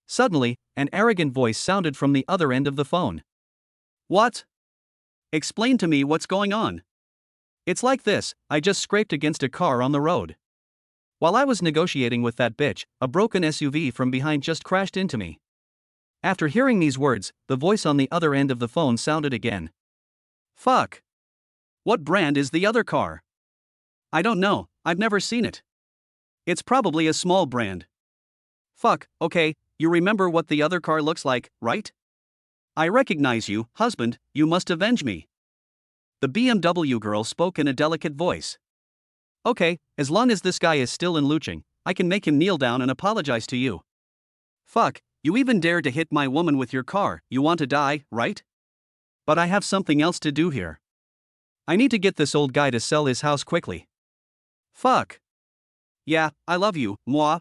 Suddenly, an arrogant voice sounded from the other end of the phone. What? Explain to me what's going on. It's like this, I just scraped against a car on the road. While I was negotiating with that bitch, a broken SUV from behind just crashed into me. After hearing these words, the voice on the other end of the phone sounded again. Fuck. What brand is the other car? I don't know, I've never seen it. It's probably a small brand. Fuck, okay, you remember what the other car looks like, right? I recognize you, husband, you must avenge me. The BMW girl spoke in a delicate voice. Okay, as long as this guy is still in Luching, I can make him kneel down and apologize to you. Fuck, you even dare to hit my woman with your car, you want to die, right? But I have something else to do here. I need to get this old guy to sell his house quickly. Fuck. Yeah, I love you, moi.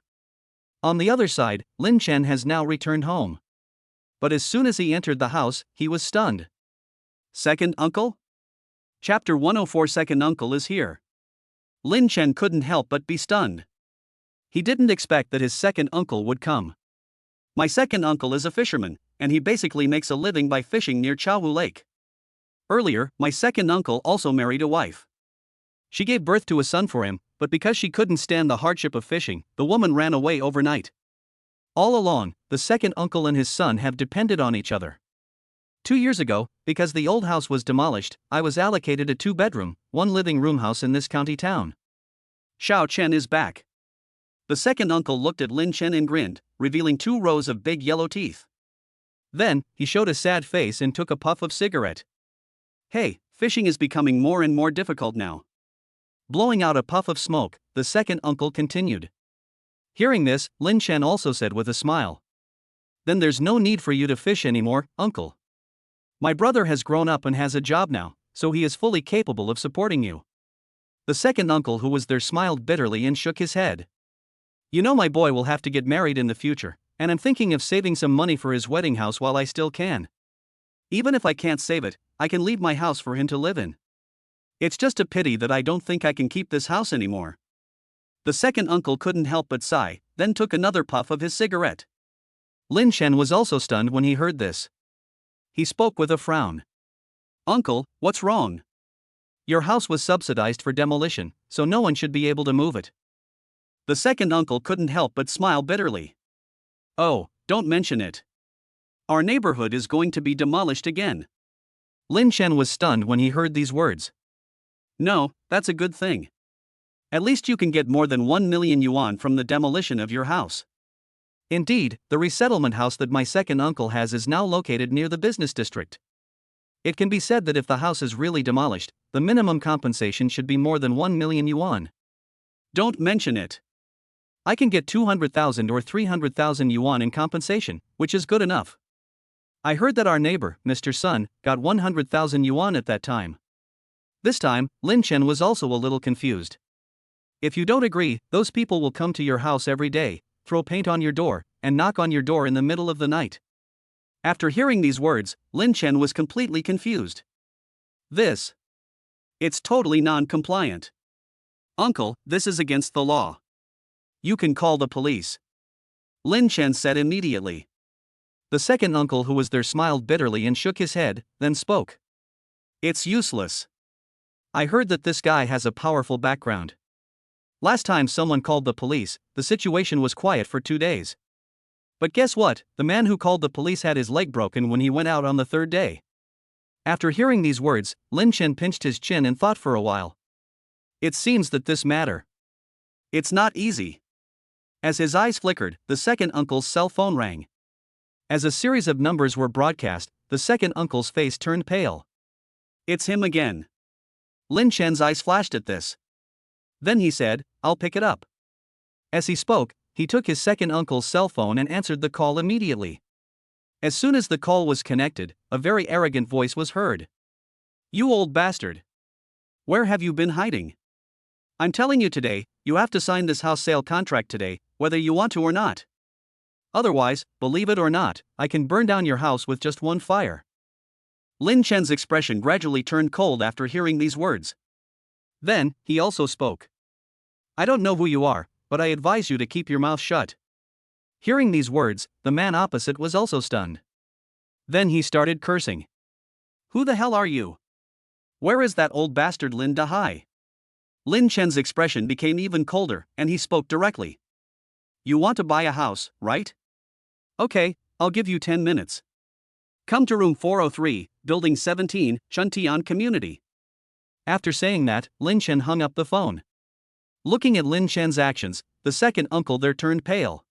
On the other side, Lin Chen has now returned home. But as soon as he entered the house, he was stunned. Second uncle? Chapter 104 Second uncle is here. Lin Chen couldn't help but be stunned. He didn't expect that his second uncle would come. My second uncle is a fisherman, and he basically makes a living by fishing near Chaohu Lake. Earlier, my second uncle also married a wife. She gave birth to a son for him, but because she couldn't stand the hardship of fishing, the woman ran away overnight. All along, the second uncle and his son have depended on each other. 2 years ago, because the old house was demolished, I was allocated a 2-bedroom, 1 living room house in this county town. Xiao Chen is back. The second uncle looked at Lin Chen and grinned, revealing 2 rows of big yellow teeth. Then, he showed a sad face and took a puff of cigarette. Hey, Fishing is becoming more and more difficult now. Blowing out a puff of smoke, the second uncle continued. Hearing this, Lin Chen also said with a smile. Then there's no need for you to fish anymore, uncle. My brother has grown up and has a job now, so he is fully capable of supporting you. The second uncle who was there smiled bitterly and shook his head. You know, my boy will have to get married in the future, and I'm thinking of saving some money for his wedding house while I still can. Even if I can't save it, I can leave my house for him to live in. It's just a pity that I don't think I can keep this house anymore. The second uncle couldn't help but sigh, then took another puff of his cigarette. Lin Chen was also stunned when he heard this. He spoke with a frown. Uncle, what's wrong? Your house was subsidized for demolition, so no one should be able to move it. The second uncle couldn't help but smile bitterly. Oh, don't mention it. Our neighborhood is going to be demolished again. Lin Chen was stunned when he heard these words. No, that's a good thing. At least you can get more than 1 million yuan from the demolition of your house. Indeed, the resettlement house that my second uncle has is now located near the business district. It can be said that if the house is really demolished, the minimum compensation should be more than 1 million yuan. Don't mention it. I can get 200,000 or 300,000 yuan in compensation, which is good enough. I heard that our neighbor, Mr. Sun, got 100,000 yuan at that time. This time, Lin Chen was also a little confused. If you don't agree, those people will come to your house every day, throw paint on your door, and knock on your door in the middle of the night. After hearing these words, Lin Chen was completely confused. It's totally non-compliant. Uncle, this is against the law. You can call the police. Lin Chen said immediately. The second uncle who was there smiled bitterly and shook his head, then spoke. It's useless. I heard that this guy has a powerful background. Last time someone called the police, the situation was quiet for 2 days. But guess what? The man who called the police had his leg broken when he went out on the 3rd day. After hearing these words, Lin Chen pinched his chin and thought for a while. It seems that this matter. It's not easy. As his eyes flickered, the second uncle's cell phone rang. As a series of numbers were broadcast, the second uncle's face turned pale. It's him again. Lin Chen's eyes flashed at this. Then he said, I'll pick it up. As he spoke, he took his second uncle's cell phone and answered the call immediately. As soon as the call was connected, a very arrogant voice was heard. You old bastard. Where have you been hiding? I'm telling you today, you have to sign this house sale contract today, whether you want to or not. Otherwise, believe it or not, I can burn down your house with just one fire. Lin Chen's expression gradually turned cold after hearing these words. Then, he also spoke. I don't know who you are, but I advise you to keep your mouth shut. Hearing these words, the man opposite was also stunned. Then he started cursing. Who the hell are you? Where is that old bastard Lin Dahai? Lin Chen's expression became even colder, and he spoke directly. You want to buy a house, right? Okay, I'll give you 10 minutes. Come to room 403, building 17, Chuntian Community. After saying that, Lin Chen hung up the phone. Looking at Lin Chen's actions, the second uncle there turned pale.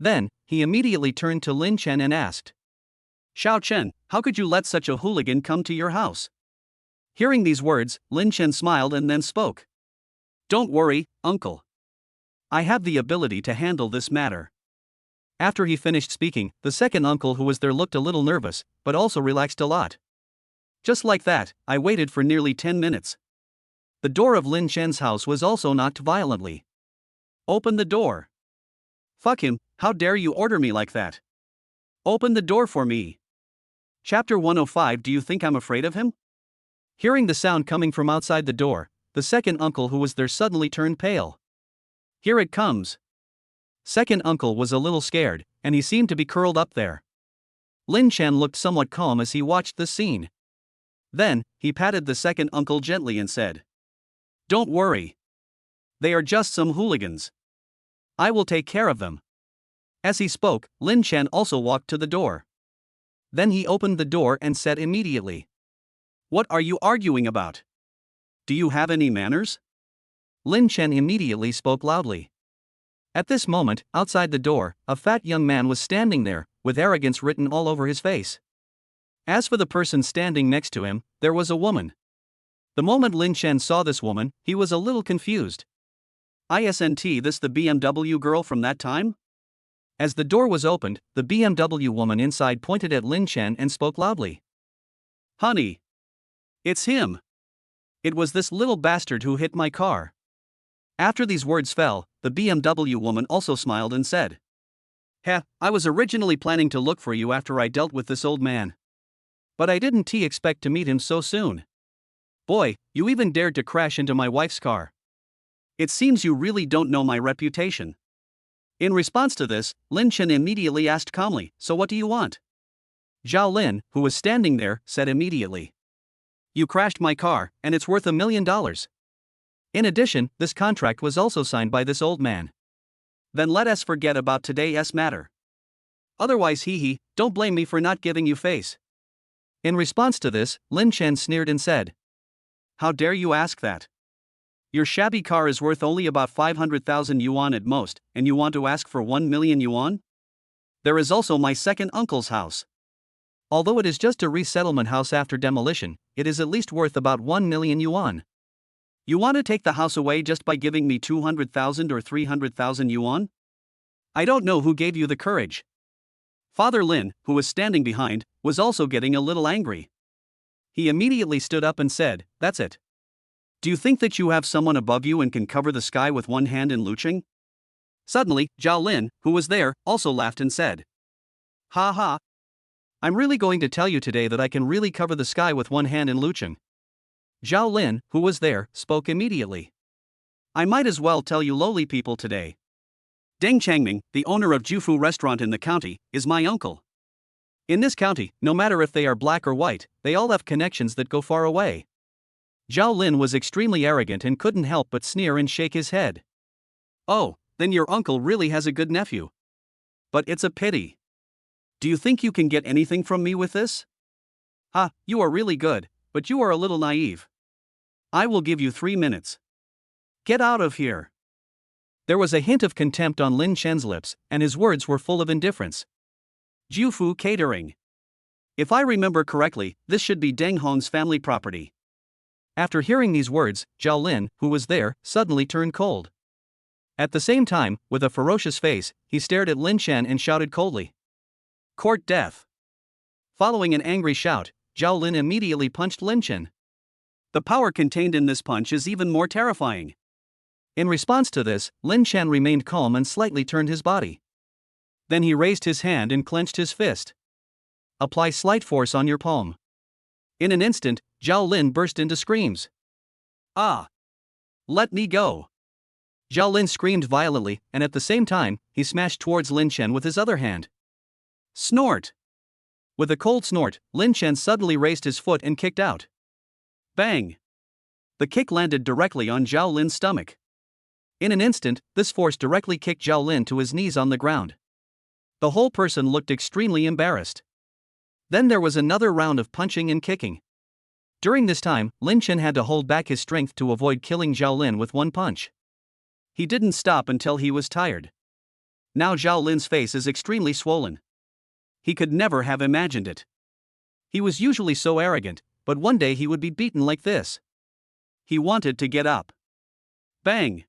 Then, he immediately turned to Lin Chen and asked. Xiao Chen, how could you let such a hooligan come to your house? Hearing these words, Lin Chen smiled and then spoke. Don't worry, uncle. I have the ability to handle this matter. After he finished speaking, the second uncle who was there looked a little nervous, but also relaxed a lot. Just like that, I waited for nearly 10 minutes. The door of Lin Chen's house was also knocked violently. Open the door. Fuck him, how dare you order me like that? Open the door for me. Chapter 105. Do you think I'm afraid of him? Hearing the sound coming from outside the door, the second uncle who was there suddenly turned pale. Here it comes. Second uncle was a little scared, and he seemed to be curled up there. Lin Chen looked somewhat calm as he watched the scene. Then, he patted the second uncle gently and said, Don't worry. They are just some hooligans. I will take care of them. As he spoke, Lin Chen also walked to the door. Then he opened the door and said immediately, What are you arguing about? Do you have any manners? Lin Chen immediately spoke loudly. At this moment, outside the door, a fat young man was standing there, with arrogance written all over his face. As for the person standing next to him, there was a woman. The moment Lin Chen saw this woman, he was a little confused. Isn't this the BMW girl from that time? As the door was opened, the BMW woman inside pointed at Lin Chen and spoke loudly. Honey! It's him! It was this little bastard who hit my car. After these words fell, the BMW woman also smiled and said, Heh, I was originally planning to look for you after I dealt with this old man. But I didn't expect to meet him so soon. Boy, you even dared to crash into my wife's car. It seems you really don't know my reputation. In response to this, Lin Chen immediately asked calmly, So what do you want? Zhao Lin, who was standing there, said immediately. You crashed my car, and it's worth $1 million. In addition, this contract was also signed by this old man. Then let us forget about today's matter. Otherwise, don't blame me for not giving you face. In response to this, Lin Chen sneered and said, How dare you ask that? Your shabby car is worth only about 500,000 yuan at most, and you want to ask for 1 million yuan? There is also my second uncle's house. Although it is just a resettlement house after demolition, it is at least worth about 1 million yuan. You want to take the house away just by giving me 200,000 or 300,000 yuan? I don't know who gave you the courage. Father Lin, who was standing behind, was also getting a little angry. He immediately stood up and said, That's it. Do you think that you have someone above you and can cover the sky with one hand in Lucheng? Suddenly, Zhao Lin, who was there, also laughed and said, Ha ha. I'm really going to tell you today that I can really cover the sky with one hand in Lucheng. Zhao Lin, who was there, spoke immediately. I might as well tell you lowly people today. Deng Changming, the owner of Jufu restaurant in the county, is my uncle. In this county, no matter if they are black or white, they all have connections that go far away. Zhao Lin was extremely arrogant and couldn't help but sneer and shake his head. Oh, then your uncle really has a good nephew. But it's a pity. Do you think you can get anything from me with this? Ha, you are really good, but you are a little naive. I will give you 3 minutes. Get out of here. There was a hint of contempt on Lin Chen's lips, and his words were full of indifference. Jufu Catering. If I remember correctly, this should be Deng Hong's family property. After hearing these words, Zhao Lin, who was there, suddenly turned cold. At the same time, with a ferocious face, he stared at Lin Chen and shouted coldly. Court death. Following an angry shout, Zhao Lin immediately punched Lin Chen. The power contained in this punch is even more terrifying. In response to this, Lin Chen remained calm and slightly turned his body. Then he raised his hand and clenched his fist. Apply slight force on your palm. In an instant, Zhao Lin burst into screams. Ah! Let me go! Zhao Lin screamed violently, and at the same time, he smashed towards Lin Chen with his other hand. Snort! With a cold snort, Lin Chen suddenly raised his foot and kicked out. Bang! The kick landed directly on Zhao Lin's stomach. In an instant, this force directly kicked Zhao Lin to his knees on the ground. The whole person looked extremely embarrassed. Then there was another round of punching and kicking. During this time, Lin Chen had to hold back his strength to avoid killing Zhao Lin with one punch. He didn't stop until he was tired. Now Zhao Lin's face is extremely swollen. He could never have imagined it. He was usually so arrogant, but one day he would be beaten like this. He wanted to get up. Bang!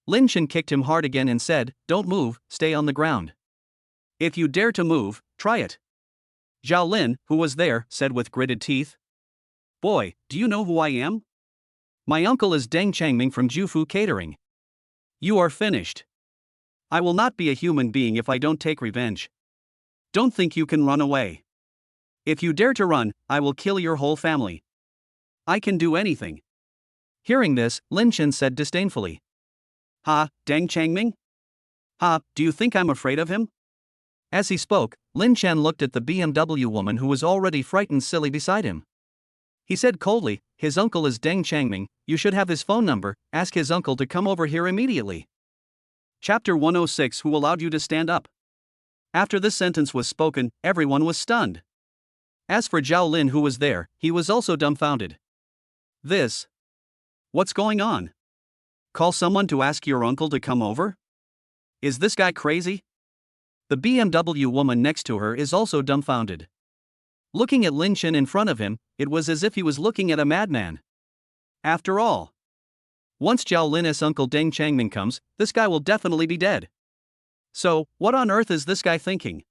Lin Chen kicked him hard again and said, Don't move, stay on the ground. If you dare to move, try it. Zhao Lin, who was there, said with gritted teeth. Boy, do you know who I am? My uncle is Deng Changming from Jufu Catering. You are finished. I will not be a human being if I don't take revenge. Don't think you can run away. If you dare to run, I will kill your whole family. I can do anything. Hearing this, Lin Chen said disdainfully. Ha, Deng Changming? Ha, do you think I'm afraid of him? As he spoke, Lin Chen looked at the BMW woman who was already frightened silly beside him. He said coldly, His uncle is Deng Changming, you should have his phone number, ask his uncle to come over here immediately. Chapter 106 Who allowed you to stand up? After this sentence was spoken, everyone was stunned. As for Zhao Lin who was there, he was also dumbfounded. What's going on? Call someone to ask your uncle to come over? Is this guy crazy? The BMW woman next to her is also dumbfounded. Looking at Lin Chen in front of him, it was as if he was looking at a madman. After all, once Zhao Lin's uncle Deng Changming comes, this guy will definitely be dead. So, what on earth is this guy thinking?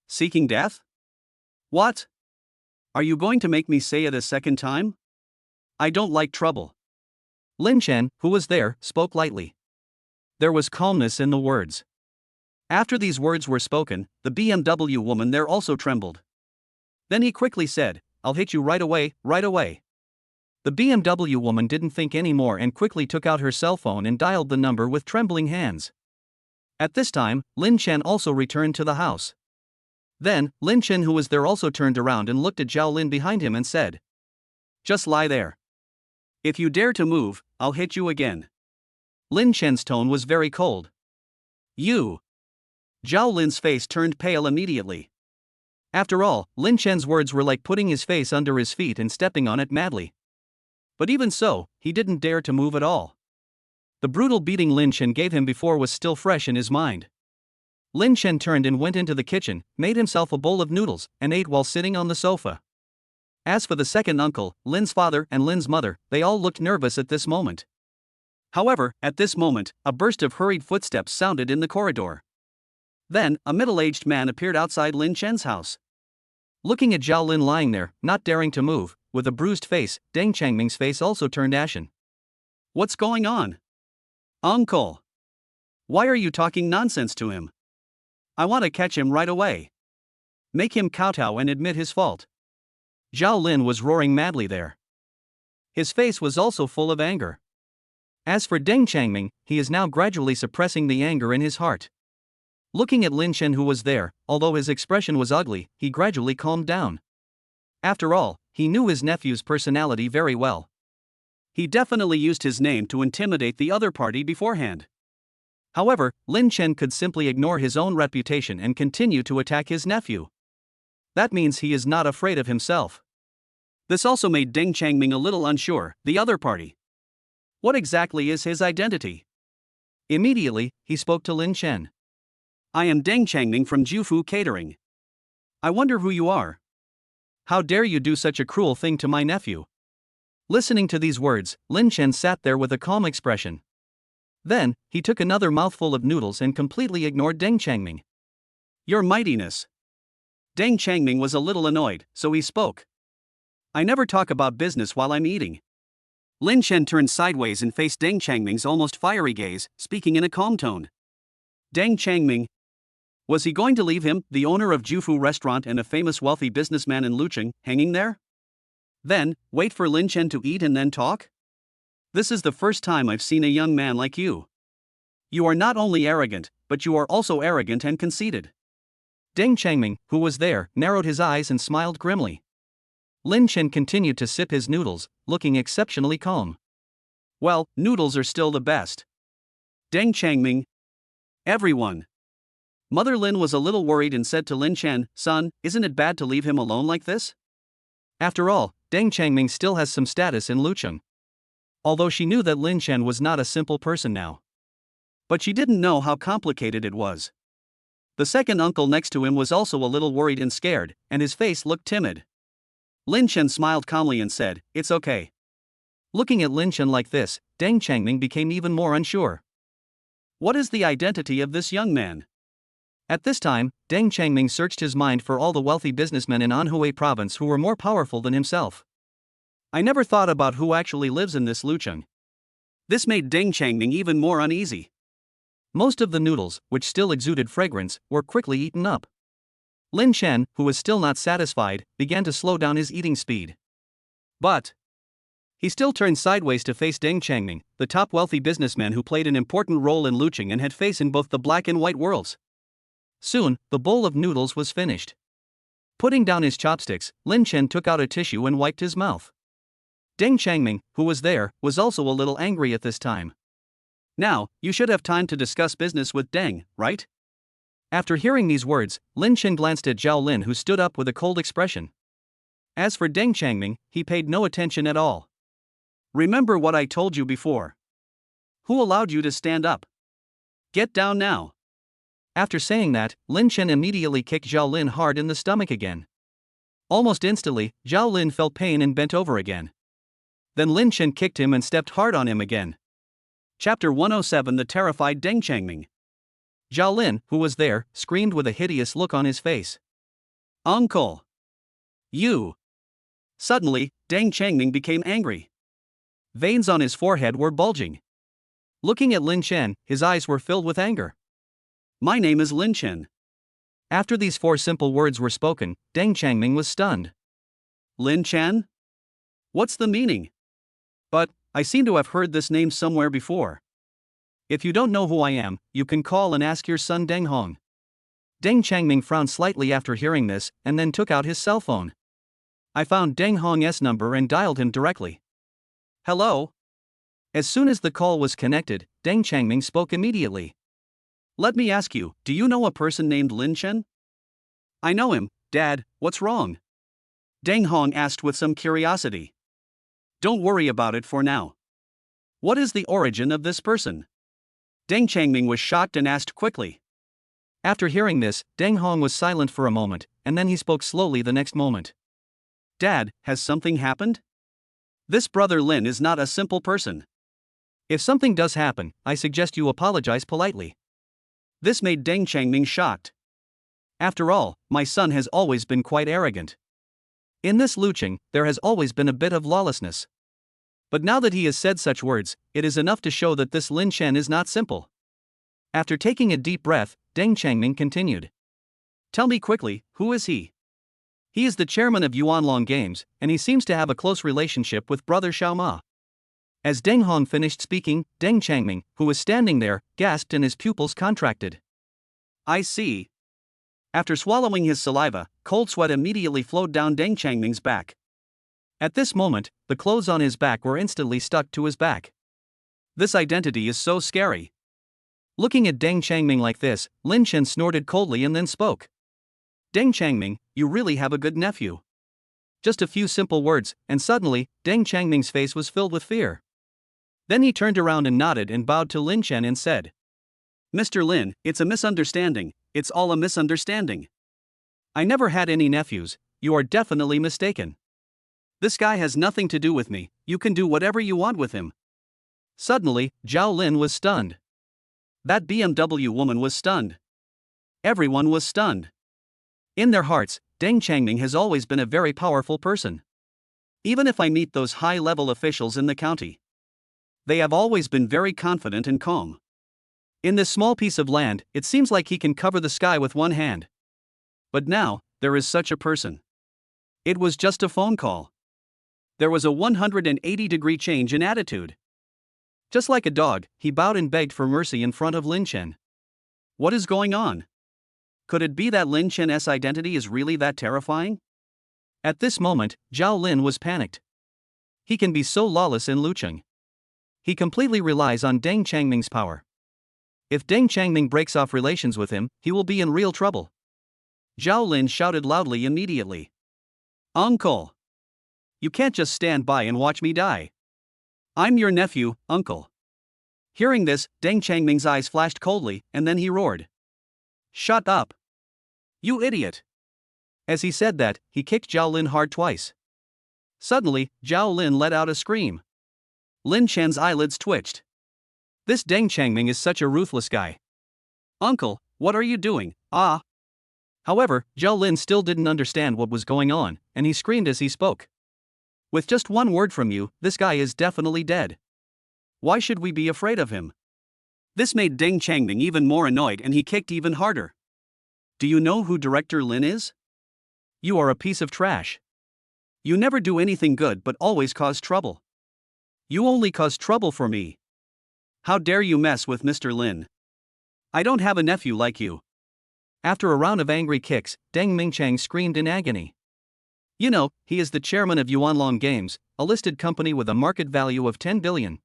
Seeking death? What? Are you going to make me say it a second time? I don't like trouble. Lin Chen, who was there, spoke lightly. There was calmness in the words. After these words were spoken, the BMW woman there also trembled. Then he quickly said, I'll hit you right away, right away. The BMW woman didn't think any more and quickly took out her cell phone and dialed the number with trembling hands. At this time, Lin Chen also returned to the house. Then, Lin Chen, who was there, also turned around and looked at Zhao Lin behind him and said, Just lie there. If you dare to move, I'll hit you again. Lin Chen's tone was very cold. You. Zhao Lin's face turned pale immediately. After all, Lin Chen's words were like putting his face under his feet and stepping on it madly. But even so, he didn't dare to move at all. The brutal beating Lin Chen gave him before was still fresh in his mind. Lin Chen turned and went into the kitchen, made himself a bowl of noodles, and ate while sitting on the sofa. As for the second uncle, Lin's father and Lin's mother, they all looked nervous at this moment. However, at this moment, a burst of hurried footsteps sounded in the corridor. Then, a middle-aged man appeared outside Lin Chen's house. Looking at Zhao Lin lying there, not daring to move, with a bruised face, Deng Changming's face also turned ashen. What's going on? Uncle! Why are you talking nonsense to him? I want to catch him right away. Make him kowtow and admit his fault. Zhao Lin was roaring madly there. His face was also full of anger. As for Deng Changming, he is now gradually suppressing the anger in his heart. Looking at Lin Chen, who was there, although his expression was ugly, he gradually calmed down. After all, he knew his nephew's personality very well. He definitely used his name to intimidate the other party beforehand. However, Lin Chen could simply ignore his own reputation and continue to attack his nephew. That means he is not afraid of himself. This also made Deng Changming a little unsure, the other party. What exactly is his identity? Immediately, he spoke to Lin Chen. I am Deng Changming from Jufu Catering. I wonder who you are. How dare you do such a cruel thing to my nephew? Listening to these words, Lin Chen sat there with a calm expression. Then, he took another mouthful of noodles and completely ignored Deng Changming. Your Mightiness. Deng Changming was a little annoyed, so he spoke. I never talk about business while I'm eating. Lin Chen turned sideways and faced Deng Changming's almost fiery gaze, speaking in a calm tone. Deng Changming. Was he going to leave him, the owner of Jufu restaurant and a famous wealthy businessman in Lucheng, hanging there? Then, wait for Lin Chen to eat and then talk? This is the first time I've seen a young man like you. You are not only arrogant, but you are also arrogant and conceited. Deng Changming, who was there, narrowed his eyes and smiled grimly. Lin Chen continued to sip his noodles, looking exceptionally calm. Well, noodles are still the best. Deng Changming. Everyone. Mother Lin was a little worried and said to Lin Chen, Son, isn't it bad to leave him alone like this? After all, Deng Changming still has some status in Lucheng. Although she knew that Lin Chen was not a simple person now. But she didn't know how complicated it was. The second uncle next to him was also a little worried and scared, and his face looked timid. Lin Chen smiled calmly and said, It's okay. Looking at Lin Chen like this, Deng Changming became even more unsure. What is the identity of this young man? At this time, Deng Changming searched his mind for all the wealthy businessmen in Anhui province who were more powerful than himself. I never thought about who actually lives in this Lucheng. This made Deng Changming even more uneasy. Most of the noodles, which still exuded fragrance, were quickly eaten up. Lin Chen, who was still not satisfied, began to slow down his eating speed. But he still turned sideways to face Deng Changming, the top wealthy businessman who played an important role in Lucheng and had face in both the black and white worlds. Soon, the bowl of noodles was finished. Putting down his chopsticks, Lin Chen took out a tissue and wiped his mouth. Deng Changming, who was there, was also a little angry at this time. Now, you should have time to discuss business with Deng, right? After hearing these words, Lin Chen glanced at Zhao Lin, who stood up with a cold expression. As for Deng Changming, he paid no attention at all. Remember what I told you before. Who allowed you to stand up? Get down now. After saying that, Lin Chen immediately kicked Zhao Lin hard in the stomach again. Almost instantly, Zhao Lin felt pain and bent over again. Then Lin Chen kicked him and stepped hard on him again. Chapter 107 The Terrified Deng Changming. Zhao Lin, who was there, screamed with a hideous look on his face. Uncle! You! Suddenly, Deng Changming became angry. Veins on his forehead were bulging. Looking at Lin Chen, his eyes were filled with anger. My name is Lin Chen. After these 4 simple words were spoken, Deng Changming was stunned. Lin Chen? What's the meaning? But, I seem to have heard this name somewhere before. If you don't know who I am, you can call and ask your son Deng Hong. Deng Changming frowned slightly after hearing this, and then took out his cell phone. I found Deng Hong's number and dialed him directly. Hello? As soon as the call was connected, Deng Changming spoke immediately. Let me ask you, do you know a person named Lin Chen? I know him, Dad, what's wrong? Deng Hong asked with some curiosity. Don't worry about it for now. What is the origin of this person? Deng Changming was shocked and asked quickly. After hearing this, Deng Hong was silent for a moment, and then he spoke slowly the next moment. Dad, has something happened? This brother Lin is not a simple person. If something does happen, I suggest you apologize politely. This made Deng Changming shocked. After all, my son has always been quite arrogant. In this Lucheng, there has always been a bit of lawlessness. But now that he has said such words, it is enough to show that this Lin Chen is not simple. After taking a deep breath, Deng Changming continued. Tell me quickly, who is he? He is the chairman of Yuanlong Games, and he seems to have a close relationship with brother Xiao Ma. As Deng Hong finished speaking, Deng Changming, who was standing there, gasped and his pupils contracted. I see. After swallowing his saliva, cold sweat immediately flowed down Deng Changming's back. At this moment, the clothes on his back were instantly stuck to his back. This identity is so scary. Looking at Deng Changming like this, Lin Chen snorted coldly and then spoke. Deng Changming, you really have a good nephew. Just a few simple words, and suddenly, Deng Changming's face was filled with fear. Then he turned around and nodded and bowed to Lin Chen and said, Mr. Lin, it's a misunderstanding, it's all a misunderstanding. I never had any nephews, you are definitely mistaken. This guy has nothing to do with me, you can do whatever you want with him. Suddenly, Zhao Lin was stunned. That BMW woman was stunned. Everyone was stunned. In their hearts, Deng Changming has always been a very powerful person. Even if I meet those high-level officials in the county, they have always been very confident and calm. In this small piece of land, it seems like he can cover the sky with one hand. But now, there is such a person. It was just a phone call. There was a 180-degree change in attitude. Just like a dog, he bowed and begged for mercy in front of Lin Chen. What is going on? Could it be that Lin Chen's identity is really that terrifying? At this moment, Zhao Lin was panicked. He can be so lawless in Lucheng. He completely relies on Deng Changming's power. If Deng Changming breaks off relations with him, he will be in real trouble. Zhao Lin shouted loudly immediately. Uncle! You can't just stand by and watch me die. I'm your nephew, uncle. Hearing this, Deng Changming's eyes flashed coldly, and then he roared. Shut up! You idiot! As he said that, he kicked Zhao Lin hard twice. Suddenly, Zhao Lin let out a scream. Lin Chen's eyelids twitched. This Deng Changming is such a ruthless guy. Uncle, what are you doing? Ah! However, Zhao Lin still didn't understand what was going on, and he screamed as he spoke. With just one word from you, this guy is definitely dead. Why should we be afraid of him? This made Deng Changming even more annoyed and he kicked even harder. Do you know who Director Lin is? You are a piece of trash. You never do anything good but always cause trouble. You only cause trouble for me. How dare you mess with Mr. Lin? I don't have a nephew like you. After a round of angry kicks, Deng Mingchang screamed in agony. You know, he is the chairman of Yuanlong Games, a listed company with a market value of 10 billion.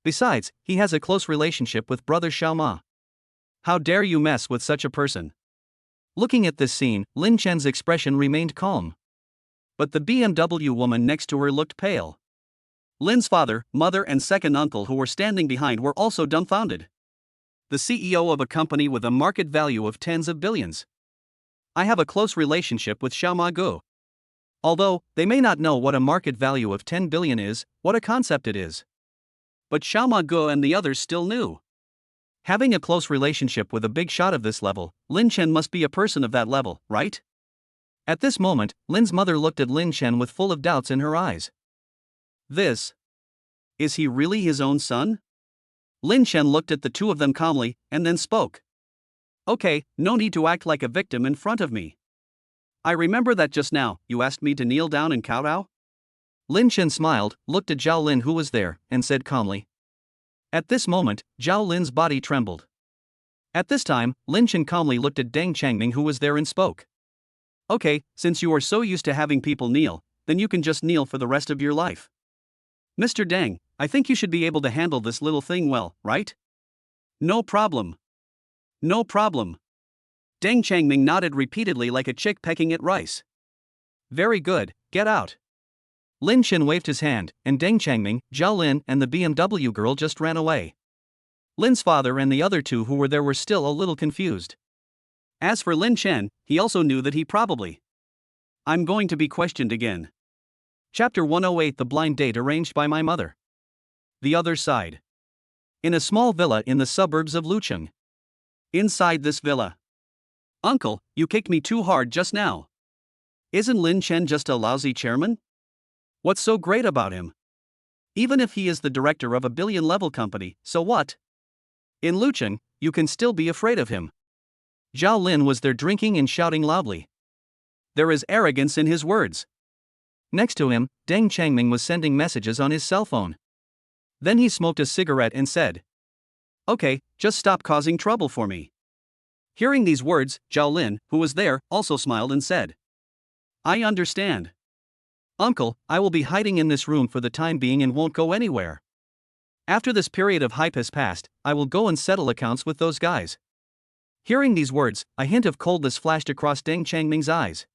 Besides, he has a close relationship with brother Xiao Ma. How dare you mess with such a person? Looking at this scene, Lin Chen's expression remained calm. But the BMW woman next to her looked pale. Lin's father, mother and second uncle who were standing behind were also dumbfounded. The CEO of a company with a market value of tens of billions. I have a close relationship with Xiao Ma Gu. Although, they may not know what a market value of 10 billion is, what a concept it is. But Xiao Ma Ge and the others still knew. Having a close relationship with a big shot of this level, Lin Chen must be a person of that level, right? At this moment, Lin's mother looked at Lin Chen with full of doubts in her eyes. Is he really his own son? Lin Chen looked at the two of them calmly, and then spoke. Okay, no need to act like a victim in front of me. I remember that just now, you asked me to kneel down and kowtow? Lin Chen smiled, looked at Zhao Lin who was there, and said calmly. At this moment, Zhao Lin's body trembled. At this time, Lin Chen calmly looked at Deng Changming who was there and spoke. Okay, since you are so used to having people kneel, then you can just kneel for the rest of your life. Mr. Deng, I think you should be able to handle this little thing well, right? No problem. No problem. Deng Changming nodded repeatedly like a chick pecking at rice. Very good, get out. Lin Chen waved his hand, and Deng Changming, Zhao Lin, and the BMW girl just ran away. Lin's father and the other two who were there were still a little confused. As for Lin Chen, he also knew that he probably. I'm going to be questioned again. Chapter 108 The Blind Date Arranged by My Mother. The Other Side. In a small villa in the suburbs of Lucheng. Inside this villa. Uncle, you kicked me too hard just now. Isn't Lin Chen just a lousy chairman? What's so great about him? Even if he is the director of a billion-level company, so what? In Lucheng, you can still be afraid of him. Zhao Lin was there drinking and shouting loudly. There is arrogance in his words. Next to him, Deng Changming was sending messages on his cell phone. Then he smoked a cigarette and said, Okay, just stop causing trouble for me. Hearing these words, Zhao Lin, who was there, also smiled and said, I understand. Uncle, I will be hiding in this room for the time being and won't go anywhere. After this period of hype has passed, I will go and settle accounts with those guys. Hearing these words, a hint of coldness flashed across Deng Changming's eyes.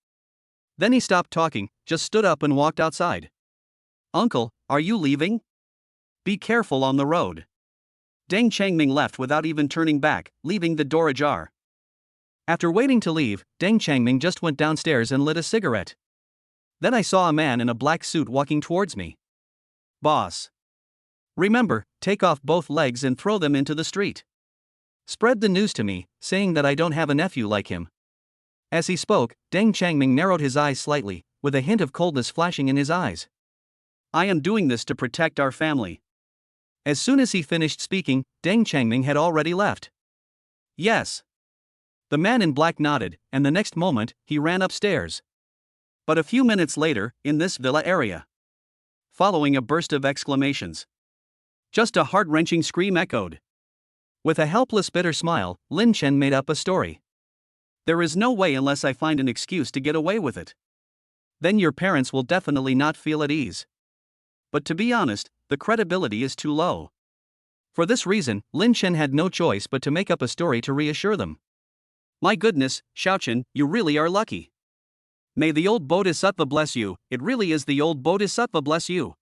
Then he stopped talking, just stood up and walked outside. Uncle, are you leaving? Be careful on the road. Deng Changming left without even turning back, leaving the door ajar. After waiting to leave, Deng Changming just went downstairs and lit a cigarette. Then I saw a man in a black suit walking towards me. Boss. Remember, take off both legs and throw them into the street. Spread the news to me, saying that I don't have a nephew like him. As he spoke, Deng Changming narrowed his eyes slightly, with a hint of coldness flashing in his eyes. I am doing this to protect our family. As soon as he finished speaking, Deng Changming had already left. Yes. The man in black nodded, and the next moment, he ran upstairs. But a few minutes later, in this villa area. Following a burst of exclamations. Just a heart-wrenching scream echoed. With a helpless bitter smile, Lin Chen made up a story. There is no way unless I find an excuse to get away with it. Then your parents will definitely not feel at ease. But to be honest, the credibility is too low. For this reason, Lin Chen had no choice but to make up a story to reassure them. My goodness, Xiaochen, you really are lucky. May the old Bodhisattva bless you, it really is the old Bodhisattva bless you.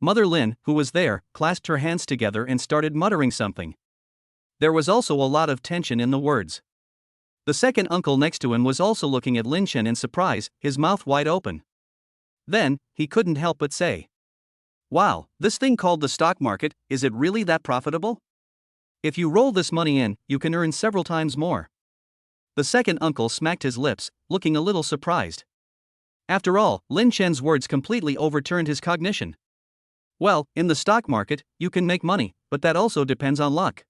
Mother Lin, who was there, clasped her hands together and started muttering something. There was also a lot of tension in the words. The second uncle next to him was also looking at Lin Chen in surprise, his mouth wide open. Then, he couldn't help but say. Wow, this thing called the stock market, is it really that profitable? If you roll this money in, you can earn several times more. The second uncle smacked his lips, looking a little surprised. After all, Lin Chen's words completely overturned his cognition. Well, in the stock market, you can make money, but that also depends on luck.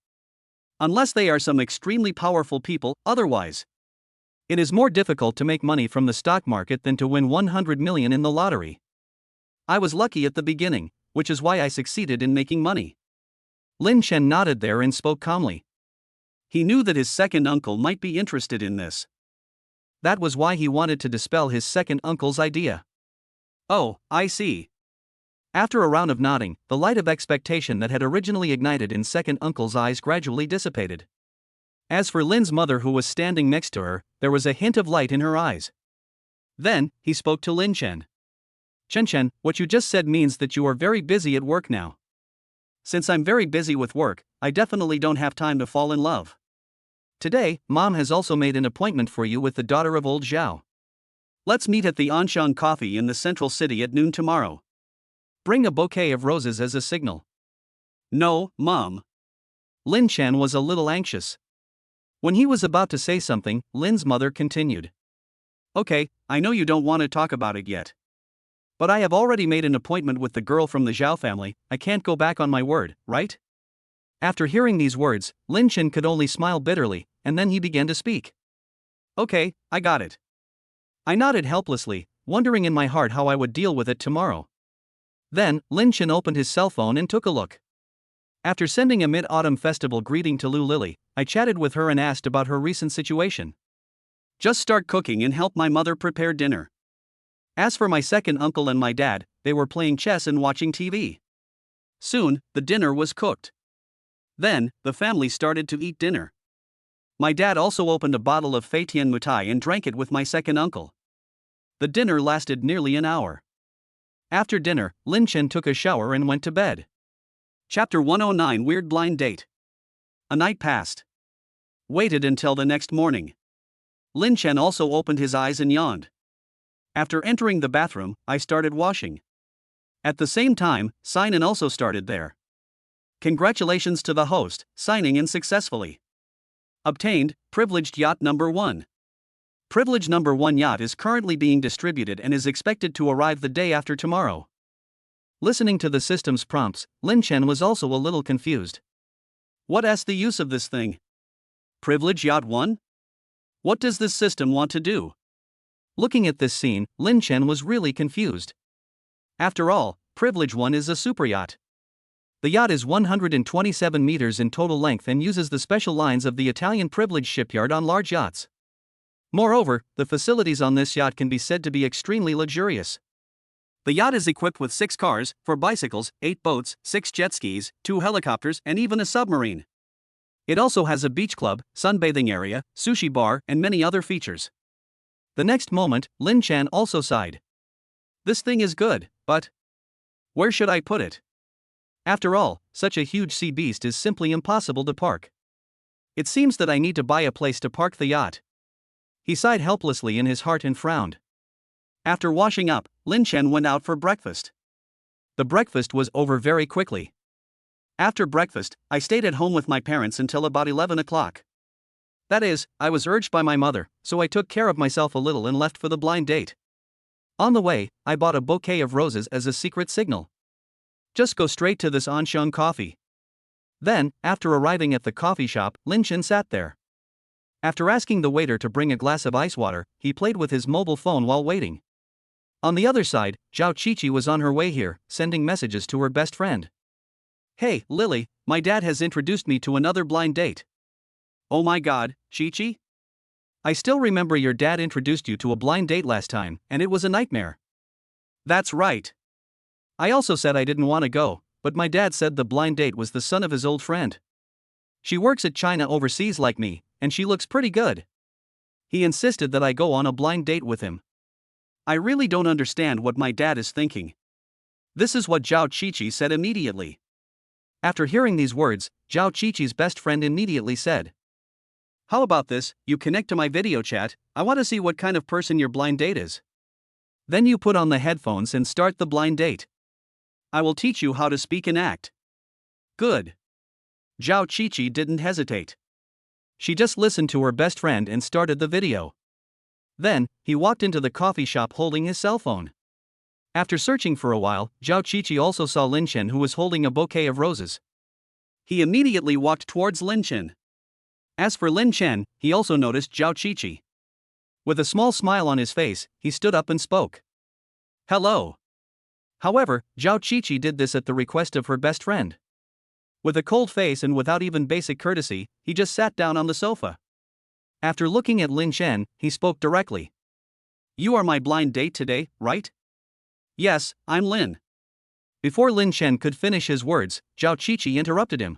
Unless they are some extremely powerful people, otherwise. It is more difficult to make money from the stock market than to win 100 million in the lottery. I was lucky at the beginning, which is why I succeeded in making money. Lin Chen nodded there and spoke calmly. He knew that his second uncle might be interested in this. That was why he wanted to dispel his second uncle's idea. Oh, I see. After a round of nodding, the light of expectation that had originally ignited in second uncle's eyes gradually dissipated. As for Lin's mother who was standing next to her, there was a hint of light in her eyes. Then, he spoke to Lin Chen. Chen, what you just said means that you are very busy at work now. Since I'm very busy with work, I definitely don't have time to fall in love. Today, Mom has also made an appointment for you with the daughter of old Zhao. Let's meet at the Anshan Coffee in the central city at noon tomorrow. Bring a bouquet of roses as a signal. No, Mom. Lin Chen was a little anxious. When he was about to say something, Lin's mother continued. Okay, I know you don't want to talk about it yet. But I have already made an appointment with the girl from the Zhao family. I can't go back on my word, right? After hearing these words, Lin Chen could only smile bitterly, and then he began to speak. Okay, I got it. I nodded helplessly, wondering in my heart how I would deal with it tomorrow. Then, Lin Chen opened his cell phone and took a look. After sending a mid-autumn festival greeting to Lu Lily, I chatted with her and asked about her recent situation. Just start cooking and help my mother prepare dinner. As for my second uncle and my dad, they were playing chess and watching TV. Soon, the dinner was cooked. Then, the family started to eat dinner. My dad also opened a bottle of Feitian Mutai and drank it with my second uncle. The dinner lasted nearly an hour. After dinner, Lin Chen took a shower and went to bed. Chapter 109 Weird Blind Date. A night passed. Waited until the next morning. Lin Chen also opened his eyes and yawned. After entering the bathroom, I started washing. At the same time, sign-in also started there. Congratulations to the host, signing in successfully. Obtained, Privileged Yacht Number 1. Privilege Number 1 yacht is currently being distributed and is expected to arrive the day after tomorrow. Listening to the system's prompts, Lin Chen was also a little confused. What's the use of this thing? Privilege Yacht 1? What does this system want to do? Looking at this scene, Lin Chen was really confused. After all, Privilege 1 is a super yacht. The yacht is 127 meters in total length and uses the special lines of the Italian Privilege shipyard on large yachts. Moreover, the facilities on this yacht can be said to be extremely luxurious. The yacht is equipped with 6 cars, 4 bicycles, 8 boats, 6 jet skis, 2 helicopters, and even a submarine. It also has a beach club, sunbathing area, sushi bar, and many other features. The next moment, Lin Chen also sighed. This thing is good, but where should I put it? After all, such a huge sea beast is simply impossible to park. It seems that I need to buy a place to park the yacht. He sighed helplessly in his heart and frowned. After washing up, Lin Chen went out for breakfast. The breakfast was over very quickly. After breakfast, I stayed at home with my parents until about 11 o'clock. That is, I was urged by my mother, so I took care of myself a little and left for the blind date. On the way, I bought a bouquet of roses as a secret signal. Just go straight to this Anshan coffee. Then, after arriving at the coffee shop, Lin Chen sat there. After asking the waiter to bring a glass of ice water, he played with his mobile phone while waiting. On the other side, Zhao Qiqi was on her way here, sending messages to her best friend. Hey, Lily, my dad has introduced me to another blind date. Oh my god, Qiqi? I still remember your dad introduced you to a blind date last time, and it was a nightmare. That's right. I also said I didn't want to go, but my dad said the blind date was the son of his old friend. She works at China overseas like me, and she looks pretty good. He insisted that I go on a blind date with him. I really don't understand what my dad is thinking. This is what Zhao Qiqi said immediately. After hearing these words, Zhao Qiqi's best friend immediately said, how about this, you connect to my video chat, I want to see what kind of person your blind date is. Then you put on the headphones and start the blind date. I will teach you how to speak and act. Good. Zhao Qiqi didn't hesitate. She just listened to her best friend and started the video. Then, he walked into the coffee shop holding his cell phone. After searching for a while, Zhao Qiqi also saw Lin Chen who was holding a bouquet of roses. He immediately walked towards Lin Chen. As for Lin Chen, he also noticed Zhao Qiqi. With a small smile on his face, he stood up and spoke. Hello. However, Zhao Qiqi did this at the request of her best friend. With a cold face and without even basic courtesy, he just sat down on the sofa. After looking at Lin Chen, he spoke directly. You are my blind date today, right? Yes, I'm Lin. Before Lin Chen could finish his words, Zhao Qiqi interrupted him.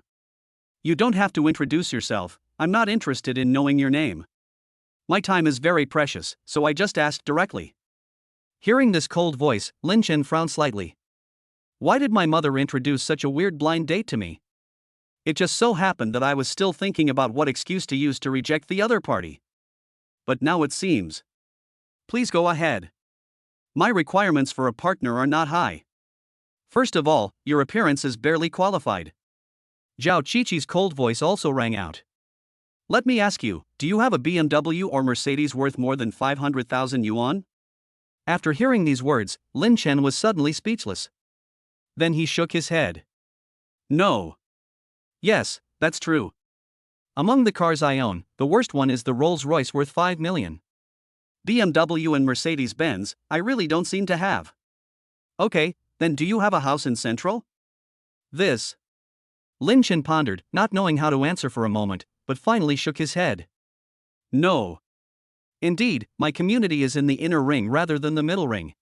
You don't have to introduce yourself, I'm not interested in knowing your name. My time is very precious, so I just asked directly. Hearing this cold voice, Lin Chen frowned slightly. Why did my mother introduce such a weird blind date to me? It just so happened that I was still thinking about what excuse to use to reject the other party. But now it seems. Please go ahead. My requirements for a partner are not high. First of all, your appearance is barely qualified. Zhao Qiqi's cold voice also rang out. Let me ask you, do you have a BMW or Mercedes worth more than 500,000 yuan? After hearing these words, Lin Chen was suddenly speechless. Then he shook his head. No. Yes, that's true. Among the cars I own, the worst one is the Rolls-Royce worth 5 million. BMW and Mercedes-Benz, I really don't seem to have. Okay, then do you have a house in Central? This. Lin Chen pondered, not knowing how to answer for a moment, but finally shook his head. No. Indeed, my community is in the inner ring rather than the middle ring.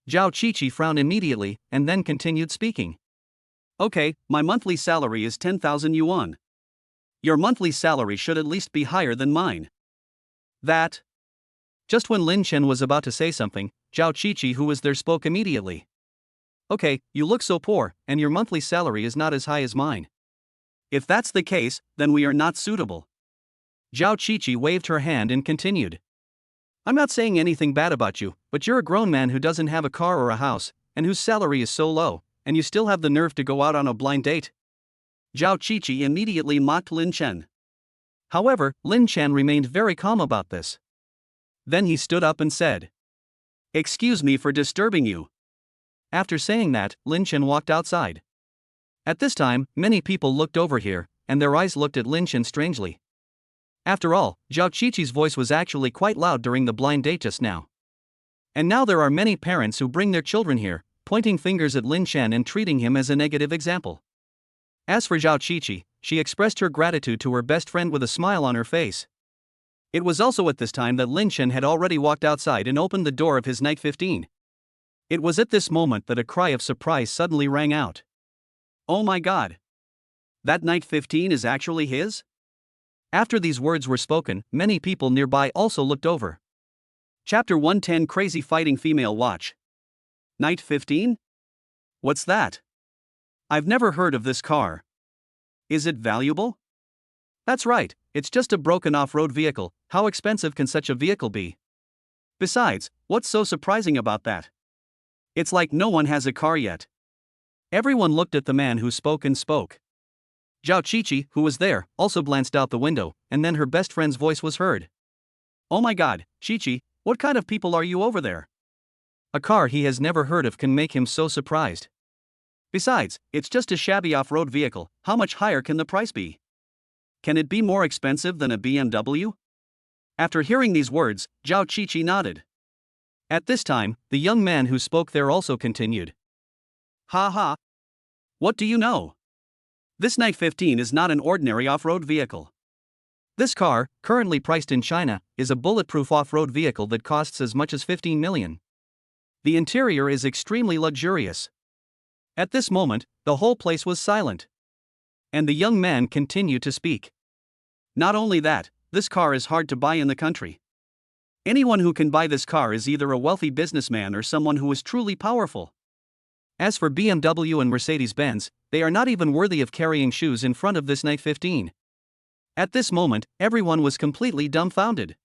Zhao Qiqi frowned immediately, and then continued speaking. Okay, my monthly salary is 10,000 yuan. Your monthly salary should at least be higher than mine. That. Just when Lin Chen was about to say something, Zhao Qiqi, who was there, spoke immediately. Okay, you look so poor, and your monthly salary is not as high as mine. If that's the case, then we are not suitable. Zhao Qiqi waved her hand and continued. I'm not saying anything bad about you, but you're a grown man who doesn't have a car or a house, and whose salary is so low, and you still have the nerve to go out on a blind date? Zhao Qiqi immediately mocked Lin Chen. However, Lin Chen remained very calm about this. Then he stood up and said, Excuse me for disturbing you. After saying that, Lin Chen walked outside. At this time, many people looked over here, and their eyes looked at Lin Chen strangely. After all, Zhao Qiqi's voice was actually quite loud during the blind date just now. And now there are many parents who bring their children here, pointing fingers at Lin Chen and treating him as a negative example. As for Zhao Qiqi, she expressed her gratitude to her best friend with a smile on her face. It was also at this time that Lin Chen had already walked outside and opened the door of his Night 15. It was at this moment that a cry of surprise suddenly rang out. Oh my god! That Night 15 is actually his? After these words were spoken, many people nearby also looked over. Chapter 110 Crazy Fighting Female Watch. Night 15? What's that? I've never heard of this car. Is it valuable? That's right, it's just a broken off-road vehicle. How expensive can such a vehicle be? Besides, what's so surprising about that? It's like no one has a car yet. Everyone looked at the man who spoke and spoke. Zhao Qiqi, who was there, also glanced out the window, and then her best friend's voice was heard. Oh my god, Qiqi, what kind of people are you over there? A car he has never heard of can make him so surprised. Besides, it's just a shabby off-road vehicle. How much higher can the price be? Can it be more expensive than a BMW? After hearing these words, Zhao Qiqi nodded. At this time, the young man who spoke there also continued. Ha ha! What do you know? This Night 15 is not an ordinary off-road vehicle. This car, currently priced in China, is a bulletproof off-road vehicle that costs as much as 15 million. The interior is extremely luxurious. At this moment, the whole place was silent. And the young man continued to speak. Not only that, this car is hard to buy in the country. Anyone who can buy this car is either a wealthy businessman or someone who is truly powerful. As for BMW and Mercedes-Benz, they are not even worthy of carrying shoes in front of this Night 15. At this moment, everyone was completely dumbfounded.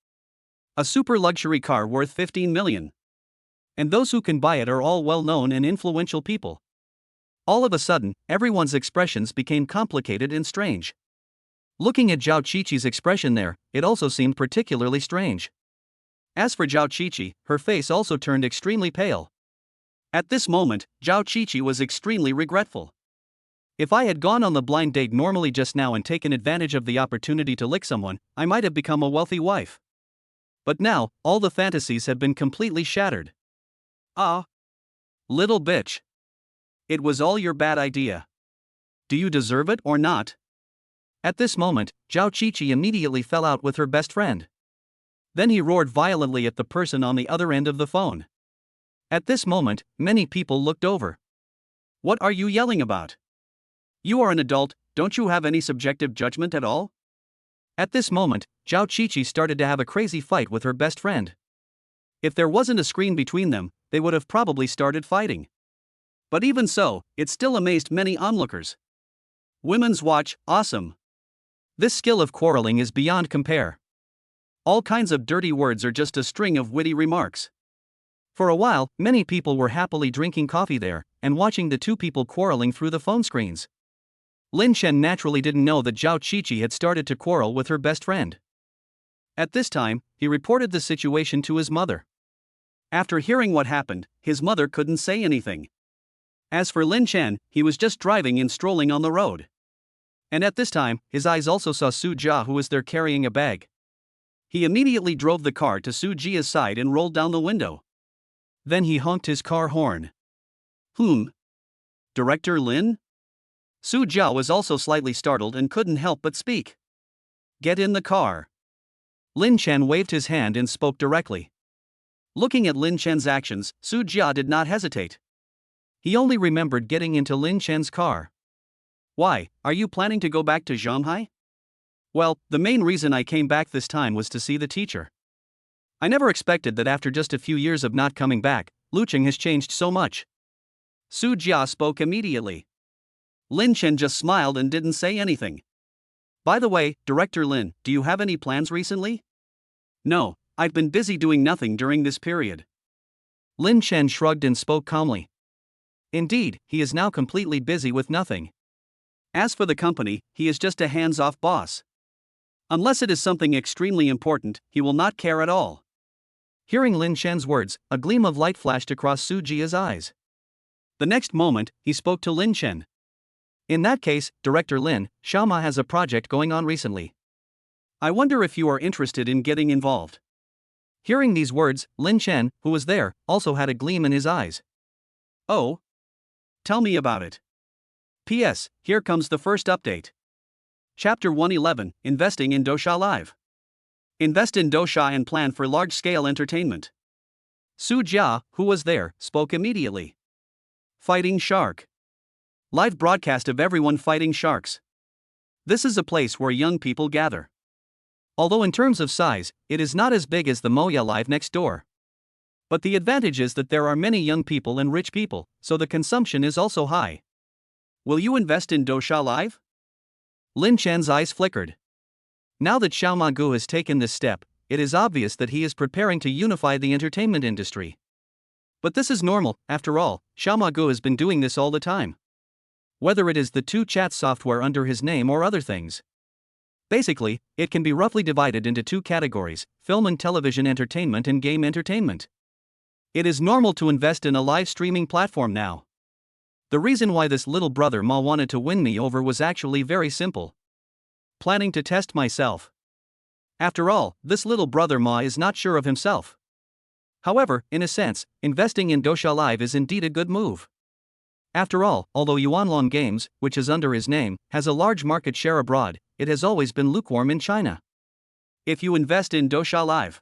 A super luxury car worth 15 million. And those who can buy it are all well-known and influential people. All of a sudden, everyone's expressions became complicated and strange. Looking at Zhao Qiqi's expression there, it also seemed particularly strange. As for Zhao Qiqi, her face also turned extremely pale. At this moment, Zhao Qiqi was extremely regretful. If I had gone on the blind date normally just now and taken advantage of the opportunity to lick someone, I might have become a wealthy wife. But now, all the fantasies have been completely shattered. Ah! Little bitch. It was all your bad idea. Do you deserve it or not? At this moment, Zhao Qiqi immediately fell out with her best friend. Then he roared violently at the person on the other end of the phone. At this moment, many people looked over. What are you yelling about? You are an adult, don't you have any subjective judgment at all? At this moment, Zhao Qiqi started to have a crazy fight with her best friend. If there wasn't a screen between them, they would have probably started fighting. But even so, it still amazed many onlookers. Women's watch, awesome. This skill of quarreling is beyond compare. All kinds of dirty words or just a string of witty remarks. For a while, many people were happily drinking coffee there, and watching the two people quarreling through the phone screens. Lin Chen naturally didn't know that Zhao Qiqi had started to quarrel with her best friend. At this time, he reported the situation to his mother. After hearing what happened, his mother couldn't say anything. As for Lin Chen, he was just driving and strolling on the road. And at this time, his eyes also saw Su Jia, who was there carrying a bag. He immediately drove the car to Su Jia's side and rolled down the window. Then he honked his car horn. Director Lin? Su Jia was also slightly startled and couldn't help but speak. Get in the car. Lin Chen waved his hand and spoke directly. Looking at Lin Chen's actions, Su Jia did not hesitate. He only remembered getting into Lin Chen's car. Why, are you planning to go back to Shanghai? Well, the main reason I came back this time was to see the teacher. I never expected that after just a few years of not coming back, Lucheng has changed so much. Su Jia spoke immediately. Lin Chen just smiled and didn't say anything. By the way, Director Lin, do you have any plans recently? No, I've been busy doing nothing during this period. Lin Chen shrugged and spoke calmly. Indeed, he is now completely busy with nothing. As for the company, he is just a hands-off boss. Unless it is something extremely important, he will not care at all. Hearing Lin Chen's words, a gleam of light flashed across Su Jia's eyes. The next moment, he spoke to Lin Chen. In that case, Director Lin, Xiaoma has a project going on recently. I wonder if you are interested in getting involved. Hearing these words, Lin Chen, who was there, also had a gleam in his eyes. Oh? Tell me about it. P.S. Here comes the first update. Chapter 111, Investing in Dosha Live. Invest in Dosha and plan for large-scale entertainment. Su Jia, who was there, spoke immediately. Fighting Shark. Live broadcast of everyone fighting sharks. This is a place where young people gather. Although in terms of size, it is not as big as the Moya Live next door. But the advantage is that there are many young people and rich people, so the consumption is also high. Will you invest in Dosha Live? Lin Chen's eyes flickered. Now that Xiaoma Gu has taken this step, it is obvious that he is preparing to unify the entertainment industry. But this is normal, after all, Xiaoma Gu has been doing this all the time. Whether it is the two chat software under his name or other things. Basically, it can be roughly divided into two categories: film and television entertainment and game entertainment. It is normal to invest in a live streaming platform now. The reason why this little brother Ma wanted to win me over was actually very simple. Planning to test myself. After all, this little brother Ma is not sure of himself. However, in a sense, investing in Dosha Live is indeed a good move. After all, although Yuanlong Games, which is under his name, has a large market share abroad, it has always been lukewarm in China. If you invest in Dosha Live,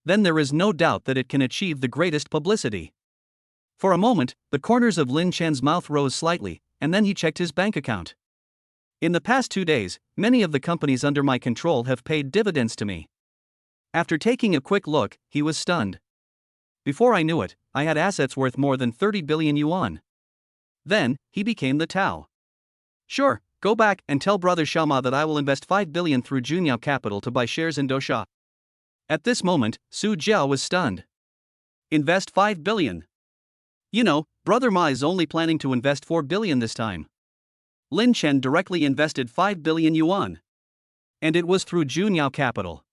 then there is no doubt that it can achieve the greatest publicity. For a moment, the corners of Lin Chen's mouth rose slightly, and then he checked his bank account. In the past 2 days, many of the companies under my control have paid dividends to me. After taking a quick look, he was stunned. Before I knew it, I had assets worth more than 30 billion yuan. Then, he became the Tao. Sure, go back and tell Brother Xiaoma that I will invest 5 billion through Junyao Capital to buy shares in Dosha. At this moment, Su Jia was stunned. Invest 5 billion. You know, Brother Ma is only planning to invest 4 billion this time. Lin Chen directly invested 5 billion yuan. And it was through Junyao Capital.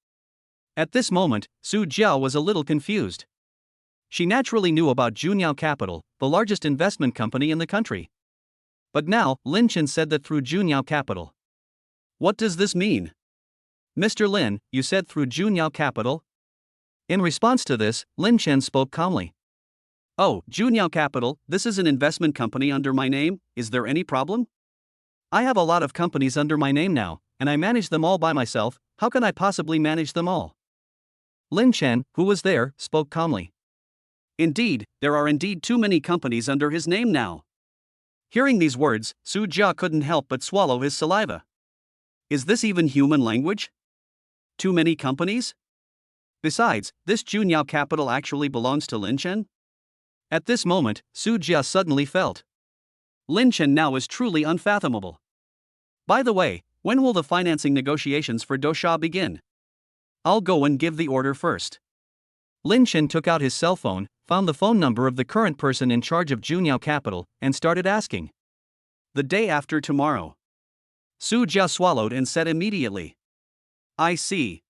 At this moment, Su Jia was a little confused. She naturally knew about Junyao Capital, the largest investment company in the country. But now, Lin Chen said that through Junyao Capital. What does this mean? Mr. Lin, you said through Junyao Capital? In response to this, Lin Chen spoke calmly. Oh, Junyao Capital, this is an investment company under my name, is there any problem? I have a lot of companies under my name now, and I manage them all by myself, how can I possibly manage them all? Lin Chen, who was there, spoke calmly. Indeed, there are indeed too many companies under his name now. Hearing these words, Su Jia couldn't help but swallow his saliva. Is this even human language? Too many companies? Besides, this Junyao Capital actually belongs to Lin Chen? At this moment, Su Jia suddenly felt. Lin Chen now is truly unfathomable. By the way, when will the financing negotiations for Dosha begin? I'll go and give the order first. Lin Chen took out his cell phone, found the phone number of the current person in charge of Junyao Capital, and started asking. The day after tomorrow. Su Jia swallowed and said immediately. I see.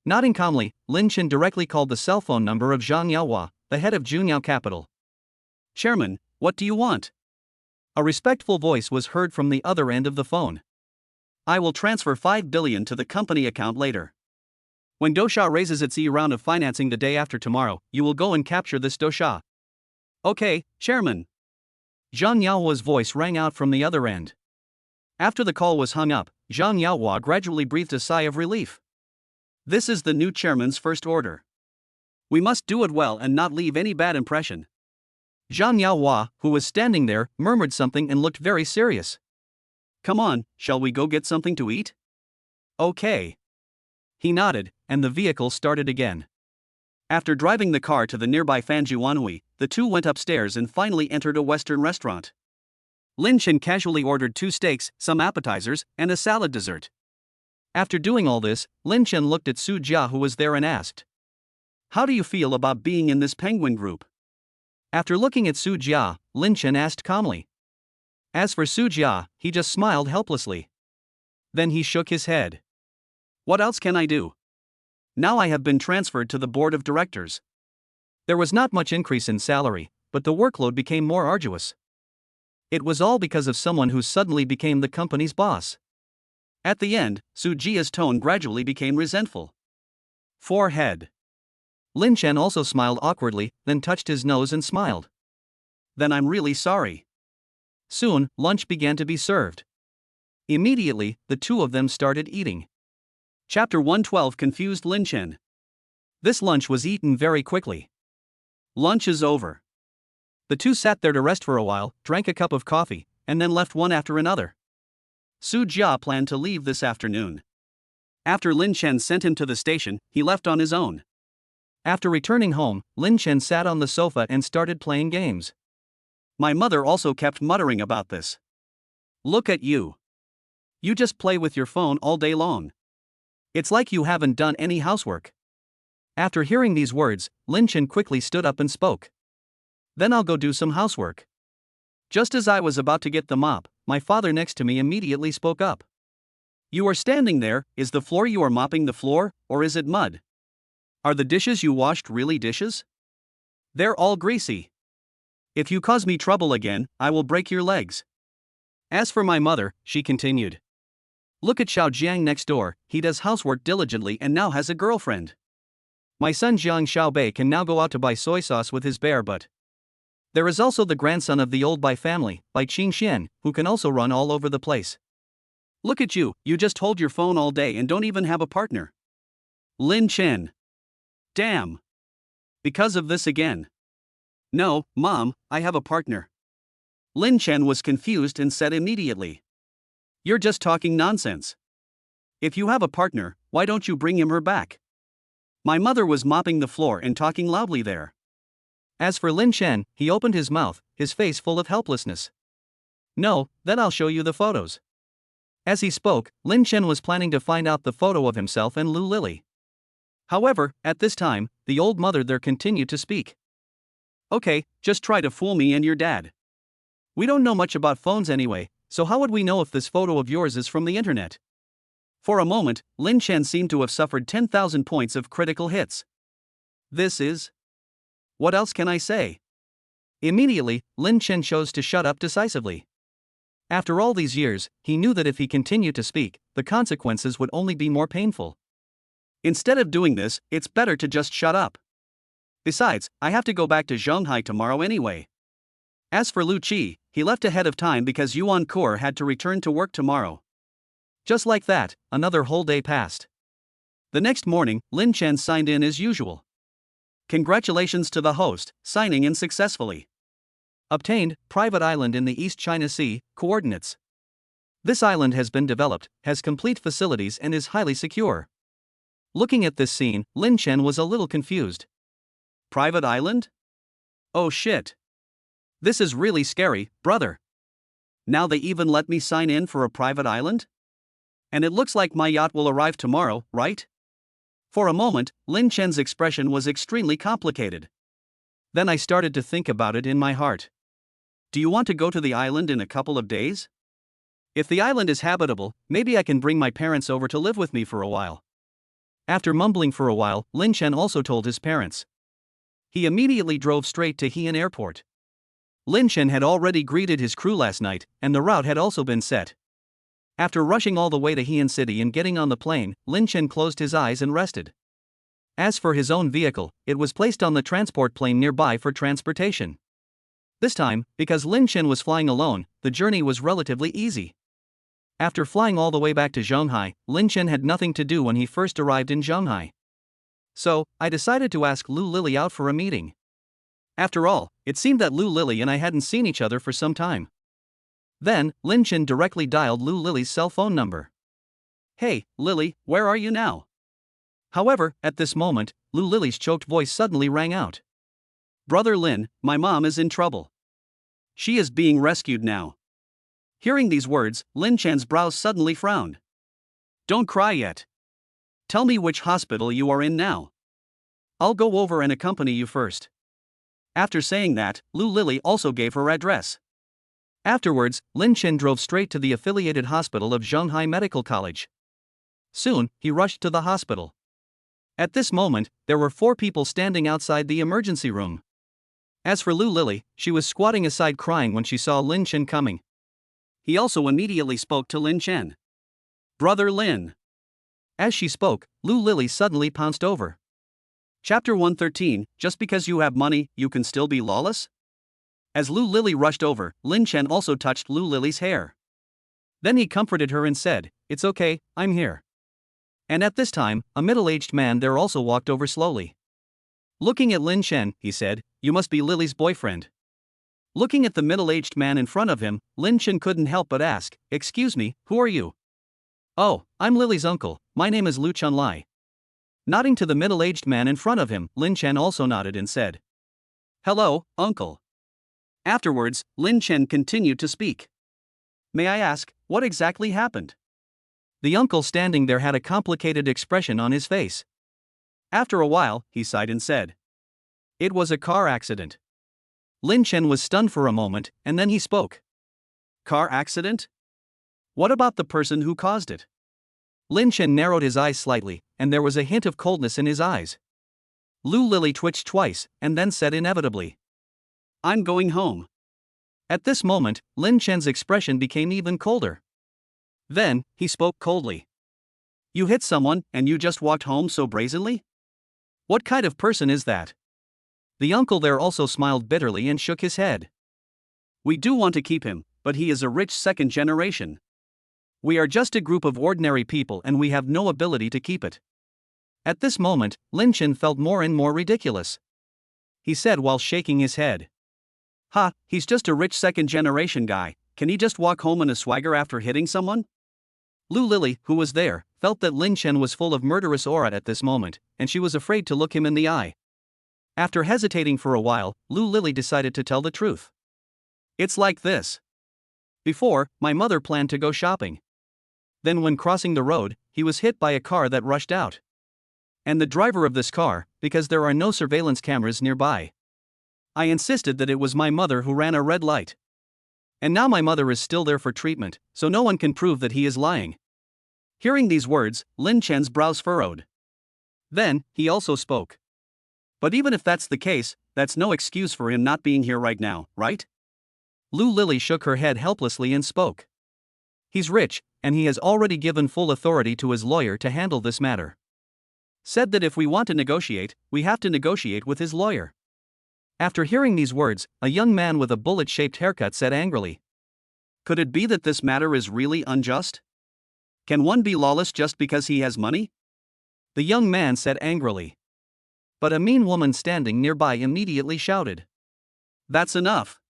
Nodding calmly, Lin Chen directly called the cell phone number of Zhang Yaohua, the head of Junyao Capital. Chairman, what do you want? A respectful voice was heard from the other end of the phone. I will transfer 5 billion to the company account later. When Dosha raises its round of financing the day after tomorrow, you will go and capture this Dosha. Okay, Chairman. Zhang Yaohua's voice rang out from the other end. After the call was hung up, Zhang Yaohua gradually breathed a sigh of relief. This is the new chairman's first order. We must do it well and not leave any bad impression. Zhang Yaohua, who was standing there, murmured something and looked very serious. Come on, shall we go get something to eat? Okay. He nodded, and the vehicle started again. After driving the car to the nearby Fanjuanhui, the two went upstairs and finally entered a Western restaurant. Lin Chen casually ordered 2 steaks, some appetizers, and a salad dessert. After doing all this, Lin Chen looked at Su Jia, who was there, and asked, How do you feel about being in this penguin group? After looking at Su Jia, Lin Chen asked calmly. As for Su Jia, he just smiled helplessly. Then he shook his head. What else can I do? Now I have been transferred to the board of directors. There was not much increase in salary, but the workload became more arduous. It was all because of someone who suddenly became the company's boss. At the end, Su Jia's tone gradually became resentful. Forehead. Lin Chen also smiled awkwardly, then touched his nose and smiled. Then I'm really sorry. Soon, lunch began to be served. Immediately, the two of them started eating. Chapter 112 confused Lin Chen. This lunch was eaten very quickly. Lunch is over. The two sat there to rest for a while, drank a cup of coffee, and then left one after another. Su Jia planned to leave this afternoon. After Lin Chen sent him to the station, he left on his own. After returning home, Lin Chen sat on the sofa and started playing games. My mother also kept muttering about this. Look at you. You just play with your phone all day long. It's like you haven't done any housework. After hearing these words, Lin Chen quickly stood up and spoke. Then I'll go do some housework. Just as I was about to get the mop, my father next to me immediately spoke up. You are standing there, is the floor you are mopping the floor, or is it mud? Are the dishes you washed really dishes? They're all greasy. If you cause me trouble again, I will break your legs. As for my mother, she continued. Look at Xiao Jiang next door, he does housework diligently and now has a girlfriend. My son Jiang Xiaobei can now go out to buy soy sauce with his bear butt. There is also the grandson of the old Bai family, Bai Qingxian, who can also run all over the place. Look at you, you just hold your phone all day and don't even have a partner. Lin Chen. Damn. Because of this again. No, Mom, I have a partner. Lin Chen was confused and said immediately. You're just talking nonsense. If you have a partner, why don't you bring him or back? My mother was mopping the floor and talking loudly there. As for Lin Chen, he opened his mouth, his face full of helplessness. No, then I'll show you the photos. As he spoke, Lin Chen was planning to find out the photo of himself and Lu Lily. However, at this time, the old mother there continued to speak. Okay, just try to fool me and your dad. We don't know much about phones anyway, so how would we know if this photo of yours is from the internet? For a moment, Lin Chen seemed to have suffered 10,000 points of critical hits. This is... What else can I say? Immediately, Lin Chen chose to shut up decisively. After all these years, he knew that if he continued to speak, the consequences would only be more painful. Instead of doing this, it's better to just shut up. Besides, I have to go back to Zhonghai tomorrow anyway. As for Lu Qi, he left ahead of time because Yuan Kur had to return to work tomorrow. Just like that, another whole day passed. The next morning, Lin Chen signed in as usual. Congratulations to the host, signing in successfully. Obtained, private island in the East China Sea, coordinates. This island has been developed, has complete facilities and is highly secure. Looking at this scene, Lin Chen was a little confused. Private island? Oh shit. This is really scary, brother. Now they even let me sign in for a private island? And it looks like my yacht will arrive tomorrow, right? For a moment, Lin Chen's expression was extremely complicated. Then I started to think about it in my heart. Do you want to go to the island in a couple of days? If the island is habitable, maybe I can bring my parents over to live with me for a while. After mumbling for a while, Lin Chen also told his parents. He immediately drove straight to Heian Airport. Lin Chen had already greeted his crew last night, and the route had also been set. After rushing all the way to Heian City and getting on the plane, Lin Chen closed his eyes and rested. As for his own vehicle, it was placed on the transport plane nearby for transportation. This time, because Lin Chen was flying alone, the journey was relatively easy. After flying all the way back to Shanghai, Lin Chen had nothing to do when he first arrived in Shanghai. So, I decided to ask Lu Lily out for a meeting. After all, it seemed that Lu Lily and I hadn't seen each other for some time. Then, Lin Chen directly dialed Lu Lily's cell phone number. Hey, Lily, where are you now? However, at this moment, Lu Lily's choked voice suddenly rang out. Brother Lin, my mom is in trouble. She is being rescued now. Hearing these words, Lin Chen's brows suddenly frowned. Don't cry yet. Tell me which hospital you are in now. I'll go over and accompany you first. After saying that, Lu Lily also gave her address. Afterwards, Lin Chen drove straight to the affiliated hospital of Shanghai Medical College. Soon, he rushed to the hospital. At this moment, there were 4 people standing outside the emergency room. As for Lu Lily, she was squatting aside crying when she saw Lin Chen coming. He also immediately spoke to Lin Chen. Brother Lin. As she spoke, Lu Lily suddenly pounced over. Chapter 113, Just because you have money, you can still be lawless? As Lu Lily rushed over, Lin Chen also touched Lu Lily's hair. Then he comforted her and said, It's okay, I'm here. And at this time, a middle-aged man there also walked over slowly. Looking at Lin Chen, he said, You must be Lily's boyfriend. Looking at the middle-aged man in front of him, Lin Chen couldn't help but ask, Excuse me, who are you? Oh, I'm Lily's uncle, my name is Lu Chunlai. Nodding to the middle-aged man in front of him, Lin Chen also nodded and said, Hello, uncle. Afterwards, Lin Chen continued to speak. May I ask, what exactly happened? The uncle standing there had a complicated expression on his face. After a while, he sighed and said, It was a car accident. Lin Chen was stunned for a moment, and then he spoke. Car accident? What about the person who caused it? Lin Chen narrowed his eyes slightly, and there was a hint of coldness in his eyes. Lu Lily twitched twice, and then said inevitably, I'm going home. At this moment, Lin Chen's expression became even colder. Then, he spoke coldly. You hit someone, and you just walked home so brazenly? What kind of person is that? The uncle there also smiled bitterly and shook his head. We do want to keep him, but he is a rich second generation. We are just a group of ordinary people and we have no ability to keep it. At this moment, Lin Chen felt more and more ridiculous. He said while shaking his head. Ha, he's just a rich second generation guy, can he just walk home in a swagger after hitting someone? Lu Lily, who was there, felt that Lin Chen was full of murderous aura at this moment, and she was afraid to look him in the eye. After hesitating for a while, Lu Lily decided to tell the truth. It's like this. Before, my mother planned to go shopping. Then when crossing the road, he was hit by a car that rushed out. And the driver of this car, because there are no surveillance cameras nearby. I insisted that it was my mother who ran a red light. And now my mother is still there for treatment, so no one can prove that he is lying. Hearing these words, Lin Chen's brows furrowed. Then, he also spoke. But even if that's the case, that's no excuse for him not being here right now, right? Lu Lily shook her head helplessly and spoke. He's rich, and he has already given full authority to his lawyer to handle this matter. Said that if we want to negotiate, we have to negotiate with his lawyer. After hearing these words, a young man with a bullet-shaped haircut said angrily. Could it be that this matter is really unjust? Can one be lawless just because he has money? The young man said angrily. But a mean woman standing nearby immediately shouted. That's enough.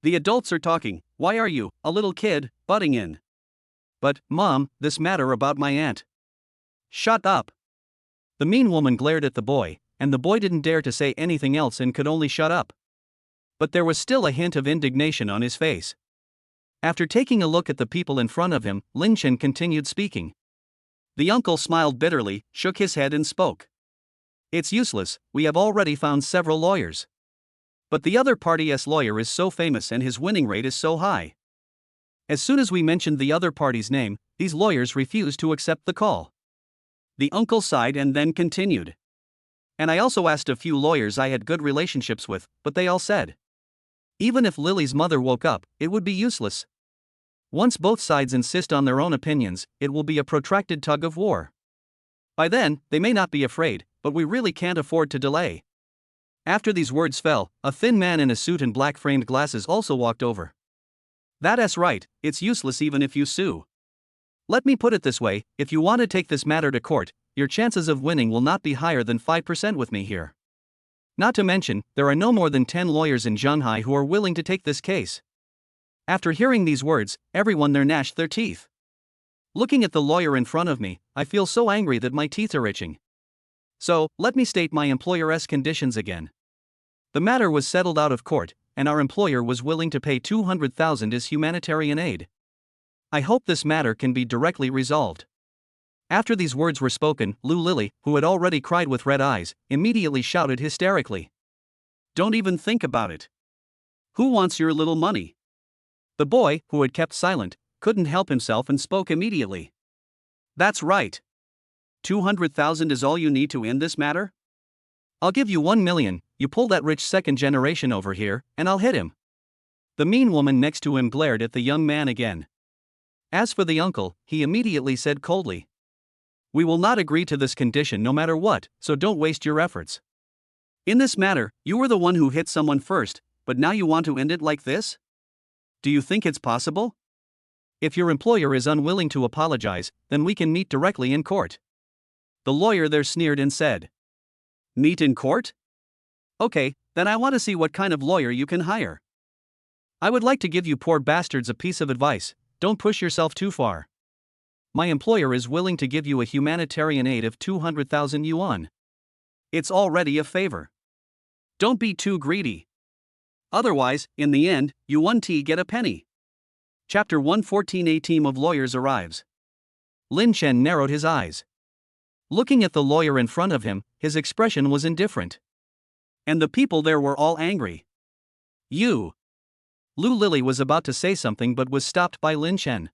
The adults are talking, why are you, a little kid, butting in? But, Mom, this matter about my aunt. Shut up. The mean woman glared at the boy, and the boy didn't dare to say anything else and could only shut up. But there was still a hint of indignation on his face. After taking a look at the people in front of him, Lin Chen continued speaking. The uncle smiled bitterly, shook his head and spoke. It's useless, we have already found several lawyers. But the other party's lawyer is so famous and his winning rate is so high. As soon as we mentioned the other party's name, these lawyers refused to accept the call. The uncle sighed and then continued. And I also asked a few lawyers I had good relationships with, but they all said, even if Lily's mother woke up, it would be useless. Once both sides insist on their own opinions, it will be a protracted tug of war. By then, they may not be afraid, but we really can't afford to delay. After these words fell, a thin man in a suit and black framed glasses also walked over. That's right, it's useless even if you sue. Let me put it this way, if you want to take this matter to court, your chances of winning will not be higher than 5% with me here. Not to mention, there are no more than 10 lawyers in Shanghai who are willing to take this case. After hearing these words, everyone there gnashed their teeth. Looking at the lawyer in front of me, I feel so angry that my teeth are itching. So, let me state my employer's conditions again. The matter was settled out of court, and our employer was willing to pay $200,000 as humanitarian aid. I hope this matter can be directly resolved. After these words were spoken, Lily, who had already cried with red eyes, immediately shouted hysterically. Don't even think about it. Who wants your little money? The boy, who had kept silent, couldn't help himself and spoke immediately. That's right. 200,000 is all you need to end this matter? I'll give you 1 million, you pull that rich second generation over here, and I'll hit him. The mean woman next to him glared at the young man again. As for the uncle, he immediately said coldly, we will not agree to this condition no matter what, so don't waste your efforts. In this matter, you were the one who hit someone first, but now you want to end it like this? Do you think it's possible? If your employer is unwilling to apologize, then we can meet directly in court. The lawyer there sneered and said, meet in court? Okay, then I want to see what kind of lawyer you can hire. I would like to give you poor bastards a piece of advice, don't push yourself too far. My employer is willing to give you a humanitarian aid of 200,000 yuan. It's already a favor. Don't be too greedy. Otherwise, in the end, you won't get a penny. Chapter 114. A team of lawyers arrives. Lin Chen narrowed his eyes. Looking at the lawyer in front of him, his expression was indifferent. And the people there were all angry. You. Lily was about to say something but was stopped by Lin Chen.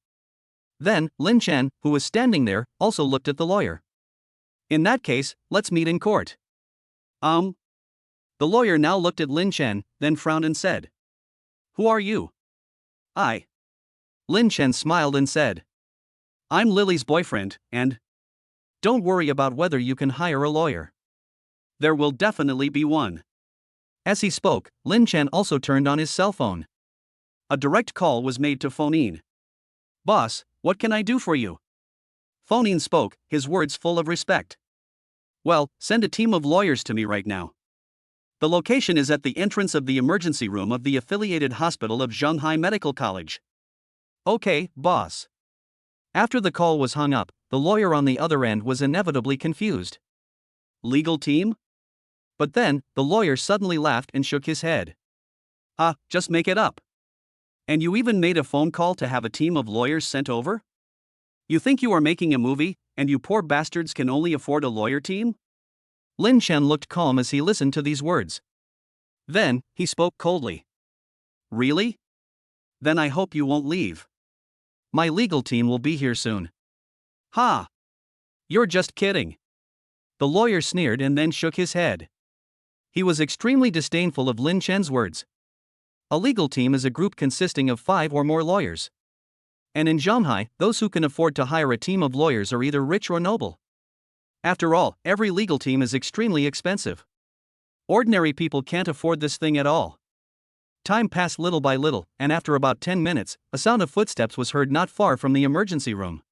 Then, Lin Chen, who was standing there, also looked at the lawyer. In that case, let's meet in court. The lawyer now looked at Lin Chen, then frowned and said, who are you? I. Lin Chen smiled and said, I'm Lily's boyfriend, and don't worry about whether you can hire a lawyer. There will definitely be one. As he spoke, Lin Chen also turned on his cell phone. A direct call was made to Phonin. Boss, what can I do for you? Phonin spoke, his words full of respect. Well, send a team of lawyers to me right now. The location is at the entrance of the emergency room of the affiliated hospital of Shanghai Medical College. Okay, boss. After the call was hung up, the lawyer on the other end was inevitably confused. Legal team? But then, the lawyer suddenly laughed and shook his head. Just make it up. And you even made a phone call to have a team of lawyers sent over? You think you are making a movie, and you poor bastards can only afford a lawyer team? Lin Chen looked calm as he listened to these words. Then, he spoke coldly. Really? Then I hope you won't leave. My legal team will be here soon. Ha! You're just kidding. The lawyer sneered and then shook his head. He was extremely disdainful of Lin Chen's words. A legal team is a group consisting of 5 or more lawyers. And in Shanghai, those who can afford to hire a team of lawyers are either rich or noble. After all, every legal team is extremely expensive. Ordinary people can't afford this thing at all. Time passed little by little, and after about 10 minutes, a sound of footsteps was heard not far from the emergency room.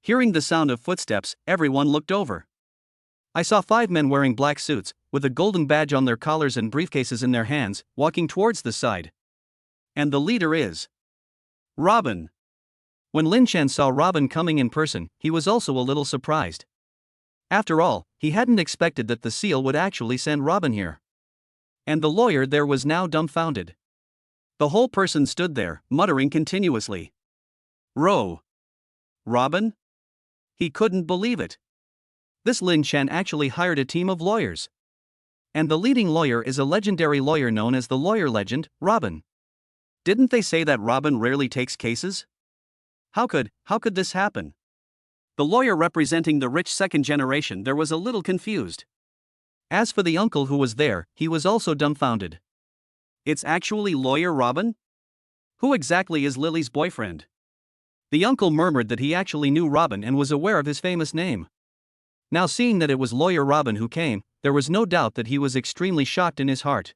Hearing the sound of footsteps, everyone looked over. I saw 5 men wearing black suits, with a golden badge on their collars and briefcases in their hands, walking towards the side. And the leader is Robin. When Lin Chen saw Robin coming in person, he was also a little surprised. After all, he hadn't expected that the seal would actually send Robin here. And the lawyer there was now dumbfounded. The whole person stood there, muttering continuously. Robin? He couldn't believe it. This Lin Chen actually hired a team of lawyers. And the leading lawyer is a legendary lawyer known as the lawyer legend, Robin. Didn't they say that Robin rarely takes cases? How could this happen? The lawyer representing the rich second generation there was a little confused. As for the uncle who was there, he was also dumbfounded. It's actually lawyer Robin? Who exactly is Lily's boyfriend? The uncle murmured that he actually knew Robin and was aware of his famous name. Now seeing that it was lawyer Robin who came, there was no doubt that he was extremely shocked in his heart.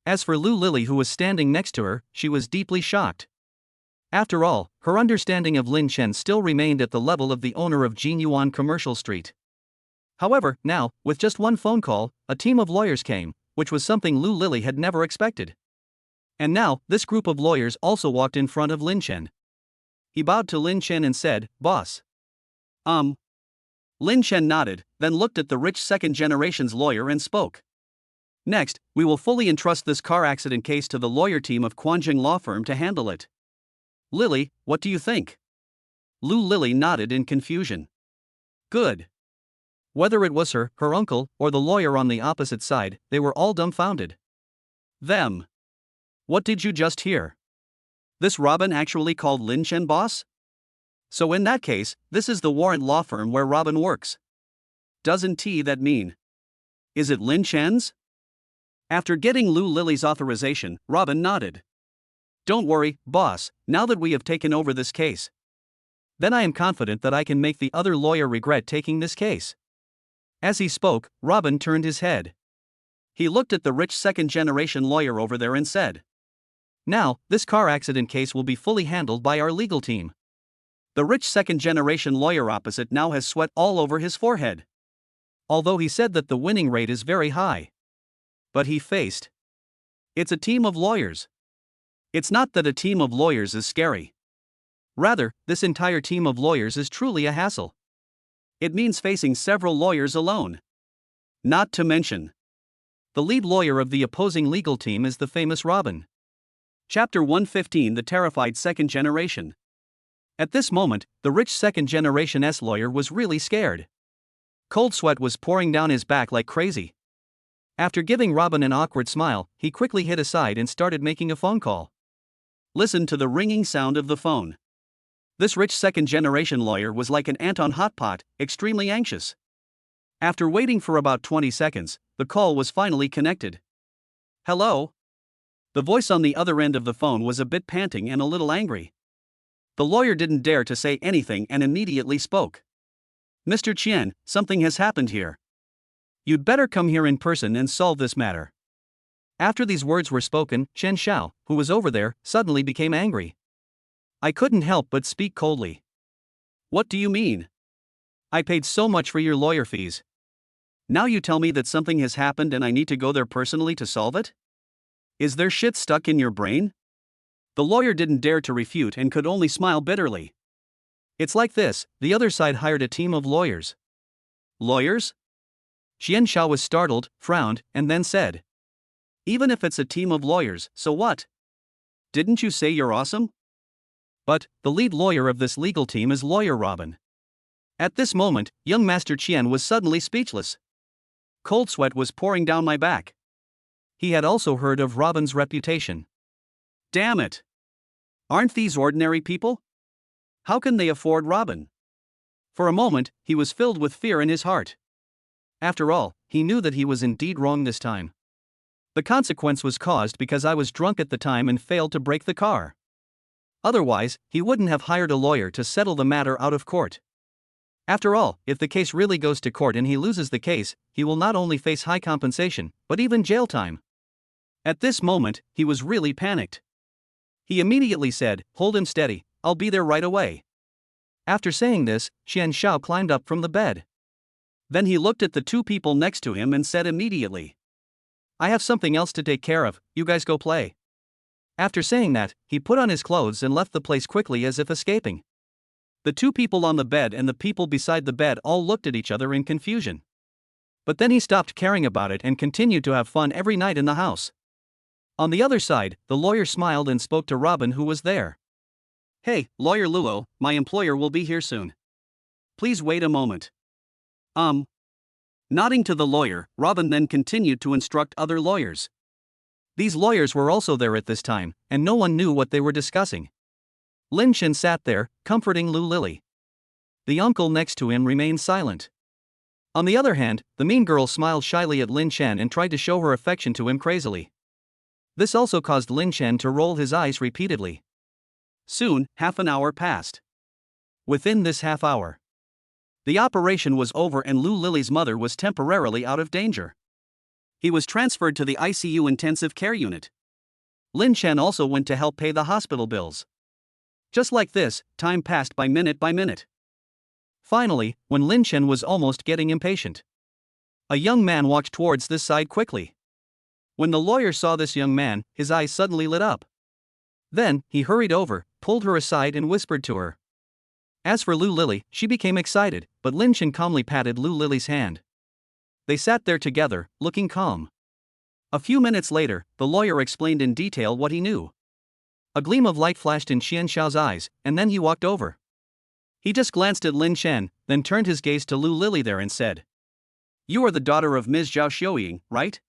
As for Lily who was standing next to her, she was deeply shocked. After all, her understanding of Lin Chen still remained at the level of the owner of Jinyuan Commercial Street. However, now, with just one phone call, a team of lawyers came, which was something Lily had never expected. And now, this group of lawyers also walked in front of Lin Chen. He bowed to Lin Chen and said, "Boss." Lin Chen nodded, then looked at the rich second-generation's lawyer and spoke. "Next, we will fully entrust this car accident case to the lawyer team of Quanjing Law Firm to handle it. Lily, what do you think?" Lily nodded in confusion. Good. Whether it was her uncle, or the lawyer on the opposite side, they were all dumbfounded. Them. What did you just hear? This Robin actually called Lin Chen boss? So in that case, this is the warrant law firm where Robin works. Doesn't that mean? Is it Lin Chen's? After getting Lily's authorization, Robin nodded. "Don't worry, boss, now that we have taken over this case. Then I am confident that I can make the other lawyer regret taking this case." As he spoke, Robin turned his head. He looked at the rich second-generation lawyer over there and said, "Now, this car accident case will be fully handled by our legal team." The rich second-generation lawyer opposite now has sweat all over his forehead. Although he said that the winning rate is very high. But he faced. It's a team of lawyers. It's not that a team of lawyers is scary. Rather, this entire team of lawyers is truly a hassle. It means facing several lawyers alone. Not to mention, the lead lawyer of the opposing legal team is the famous Robin. Chapter 115: The Terrified Second Generation. At this moment, the rich second-generation lawyer was really scared. Cold sweat was pouring down his back like crazy. After giving Robin an awkward smile, he quickly hid aside and started making a phone call. Listen to the ringing sound of the phone. This rich second-generation lawyer was like an ant on hot pot, extremely anxious. After waiting for about 20 seconds, the call was finally connected. "Hello?" The voice on the other end of the phone was a bit panting and a little angry. The lawyer didn't dare to say anything and immediately spoke. "Mr. Qian, something has happened here. You'd better come here in person and solve this matter." After these words were spoken, Chen Xiao, who was over there, suddenly became angry. I couldn't help but speak coldly. "What do you mean? I paid so much for your lawyer fees. Now you tell me that something has happened and I need to go there personally to solve it? Is there shit stuck in your brain?" The lawyer didn't dare to refute and could only smile bitterly. "It's like this, the other side hired a team of lawyers." "Lawyers?" Qian Xiao was startled, frowned, and then said, "Even if it's a team of lawyers, so what? Didn't you say you're awesome?" But, the lead lawyer of this legal team is lawyer Robin. At this moment, young Master Qian was suddenly speechless. Cold sweat was pouring down my back. He had also heard of Robin's reputation. Damn it! Aren't these ordinary people? How can they afford Robin? For a moment, he was filled with fear in his heart. After all, he knew that he was indeed wrong this time. The consequence was caused because I was drunk at the time and failed to brake the car. Otherwise, he wouldn't have hired a lawyer to settle the matter out of court. After all, if the case really goes to court and he loses the case, he will not only face high compensation, but even jail time. At this moment, he was really panicked. He immediately said, "Hold him steady, I'll be there right away." After saying this, Qian Xiao climbed up from the bed. Then he looked at the two people next to him and said immediately, "I have something else to take care of, you guys go play." After saying that, he put on his clothes and left the place quickly as if escaping. The two people on the bed and the people beside the bed all looked at each other in confusion. But then he stopped caring about it and continued to have fun every night in the house. On the other side, the lawyer smiled and spoke to Robin who was there. "Hey, Lawyer Luo, my employer will be here soon. Please wait a moment. Nodding to the lawyer, Robin then continued to instruct other lawyers. These lawyers were also there at this time, and no one knew what they were discussing. Lin Chen sat there, comforting Lu Lily. The uncle next to him remained silent. On the other hand, the mean girl smiled shyly at Lin Chen and tried to show her affection to him crazily. This also caused Lin Chen to roll his eyes repeatedly. Soon, half an hour passed. Within this half hour, the operation was over and Lu Lily's mother was temporarily out of danger. He was transferred to the ICU intensive care unit. Lin Chen also went to help pay the hospital bills. Just like this, time passed by minute. Finally, when Lin Chen was almost getting impatient, a young man walked towards this side quickly. When the lawyer saw this young man, his eyes suddenly lit up. Then, he hurried over, pulled her aside and whispered to her. As for Lu Lily, she became excited, but Lin Chen calmly patted Lu Lily's hand. They sat there together, looking calm. A few minutes later, the lawyer explained in detail what he knew. A gleam of light flashed in Xian Xiao's eyes, and then he walked over. He just glanced at Lin Chen, then turned his gaze to Lu Lily there and said, "You are the daughter of Ms. Zhao Xiuying, right?"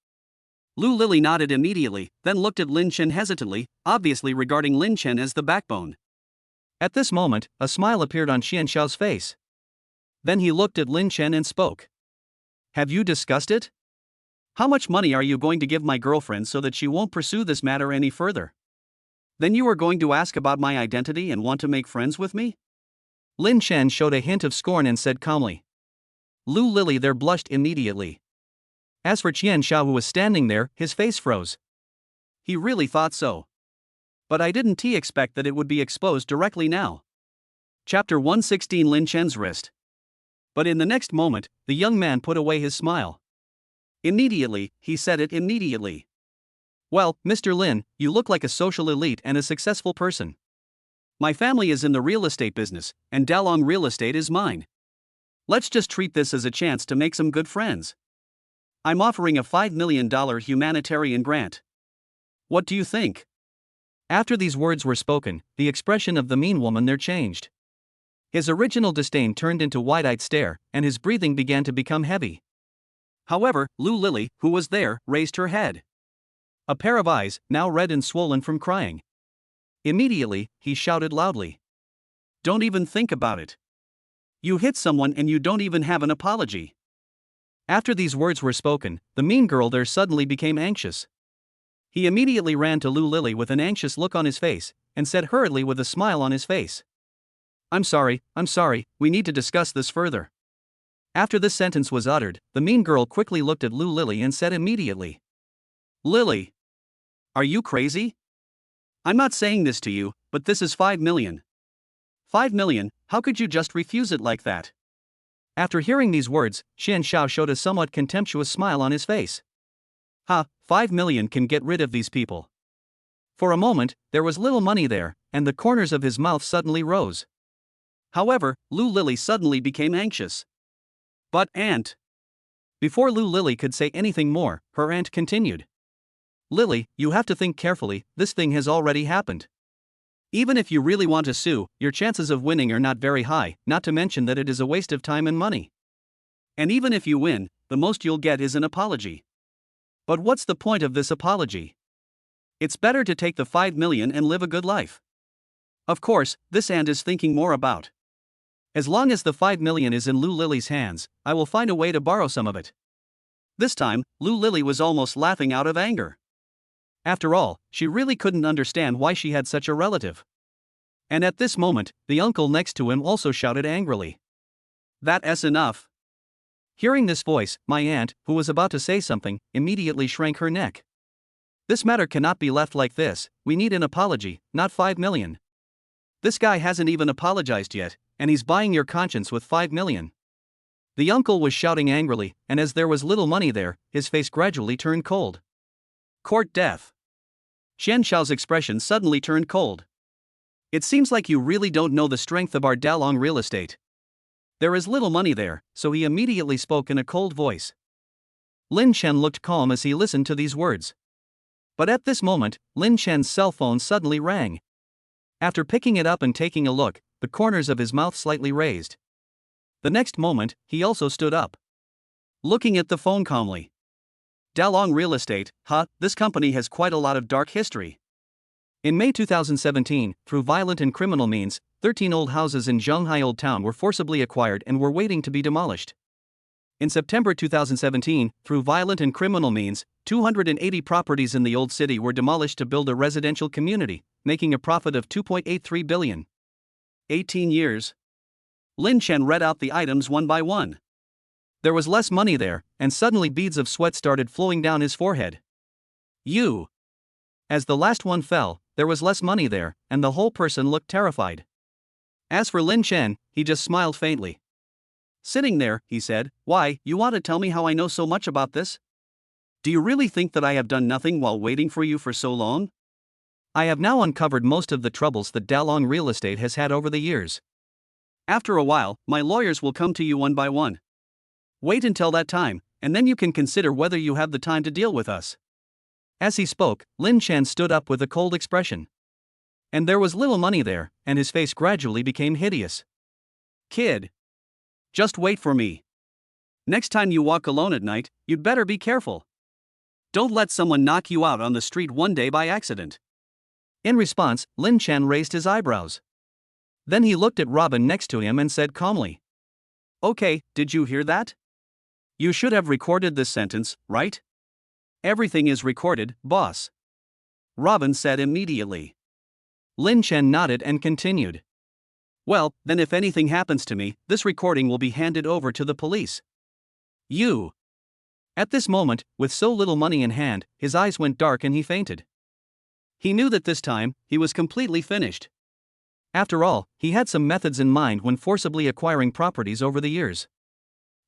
Lu Lily nodded immediately, then looked at Lin Chen hesitantly, obviously regarding Lin Chen as the backbone. At this moment, a smile appeared on Xian Xiao's face. Then he looked at Lin Chen and spoke. "Have you discussed it? How much money are you going to give my girlfriend so that she won't pursue this matter any further? Then you are going to ask about my identity and want to make friends with me?" Lin Chen showed a hint of scorn and said calmly. Lu Lily there blushed immediately. As for Qian Xiao, who was standing there, his face froze. He really thought so. But I didn't expect that it would be exposed directly now. Chapter 116, Lin Chen's wrist. But in the next moment, the young man put away his smile. Immediately, he said it immediately. "Well, Mr. Lin, you look like a social elite and a successful person. My family is in the real estate business, and Dalong Real Estate is mine. Let's just treat this as a chance to make some good friends. I'm offering a $5 million humanitarian grant. What do you think?" After these words were spoken, the expression of the mean woman there changed. His original disdain turned into wide-eyed stare, and his breathing began to become heavy. However, Lu Lily, who was there, raised her head. A pair of eyes, now red and swollen from crying. Immediately, he shouted loudly. "Don't even think about it. You hit someone and you don't even have an apology." After these words were spoken, the mean girl there suddenly became anxious. He immediately ran to Lu Lily with an anxious look on his face, and said hurriedly with a smile on his face. I'm sorry, we need to discuss this further." After this sentence was uttered, the mean girl quickly looked at Lu Lily and said immediately. "Lily, are you crazy? I'm not saying this to you, but this is 5 million. 5 million, how could you just refuse it like that?" After hearing these words, Xian Xiao showed a somewhat contemptuous smile on his face. 5 million can get rid of these people. For a moment, there was little money there, and the corners of his mouth suddenly rose. However, Lu Lily suddenly became anxious. "But aunt..." Before Lu Lily could say anything more, her aunt continued. "Lily, you have to think carefully, this thing has already happened. Even if you really want to sue, your chances of winning are not very high, not to mention that it is a waste of time and money. And even if you win, the most you'll get is an apology. But what's the point of this apology? It's better to take the 5 million and live a good life." Of course, this aunt is thinking more about. As long as the 5 million is in Lu Lily's hands, I will find a way to borrow some of it. This time, Lu Lily was almost laughing out of anger. After all, she really couldn't understand why she had such a relative. And at this moment, the uncle next to him also shouted angrily. "That's enough." Hearing this voice, my aunt, who was about to say something, immediately shrank her neck. "This matter cannot be left like this, we need an apology, not 5 million. This guy hasn't even apologized yet, and he's buying your conscience with 5 million. The uncle was shouting angrily, and as there was little money there, his face gradually turned cold. Court death. Xian Xiao's expression suddenly turned cold. "It seems like you really don't know the strength of our Dalong Real Estate. There is little money there," so he immediately spoke in a cold voice. Lin Chen looked calm as he listened to these words. But at this moment, Lin Chen's cell phone suddenly rang. After picking it up and taking a look, the corners of his mouth slightly raised. The next moment, he also stood up, looking at the phone calmly. Dalong Real Estate, this company has quite a lot of dark history. In May 2017, through violent and criminal means, 13 old houses in Zhonghai Old Town were forcibly acquired and were waiting to be demolished. In September 2017, through violent and criminal means, 280 properties in the old city were demolished to build a residential community, making a profit of 2.83 billion. 18 years. Lin Chen read out the items one by one. There was less money there, and suddenly beads of sweat started flowing down his forehead. As the last one fell, there was less money there, and the whole person looked terrified. As for Lin Chen, he just smiled faintly. Sitting there, he said, "Why, you want to tell me how I know so much about this? Do you really think that I have done nothing while waiting for you for so long? I have now uncovered most of the troubles that Dalong Real Estate has had over the years. After a while, my lawyers will come to you one by one. Wait until that time, and then you can consider whether you have the time to deal with us." As he spoke, Lin Chen stood up with a cold expression. And there was little money there, and his face gradually became hideous. "Kid, just wait for me. Next time you walk alone at night, you'd better be careful. Don't let someone knock you out on the street one day by accident." In response, Lin Chen raised his eyebrows. Then he looked at Robin next to him and said calmly, "Okay, did you hear that? You should have recorded this sentence, right?" "Everything is recorded, boss," Robin said immediately. Lin Chen nodded and continued. "Well, then if anything happens to me, this recording will be handed over to the police. You." At this moment, with so little money in hand, his eyes went dark and he fainted. He knew that this time, he was completely finished. After all, he had some methods in mind when forcibly acquiring properties over the years.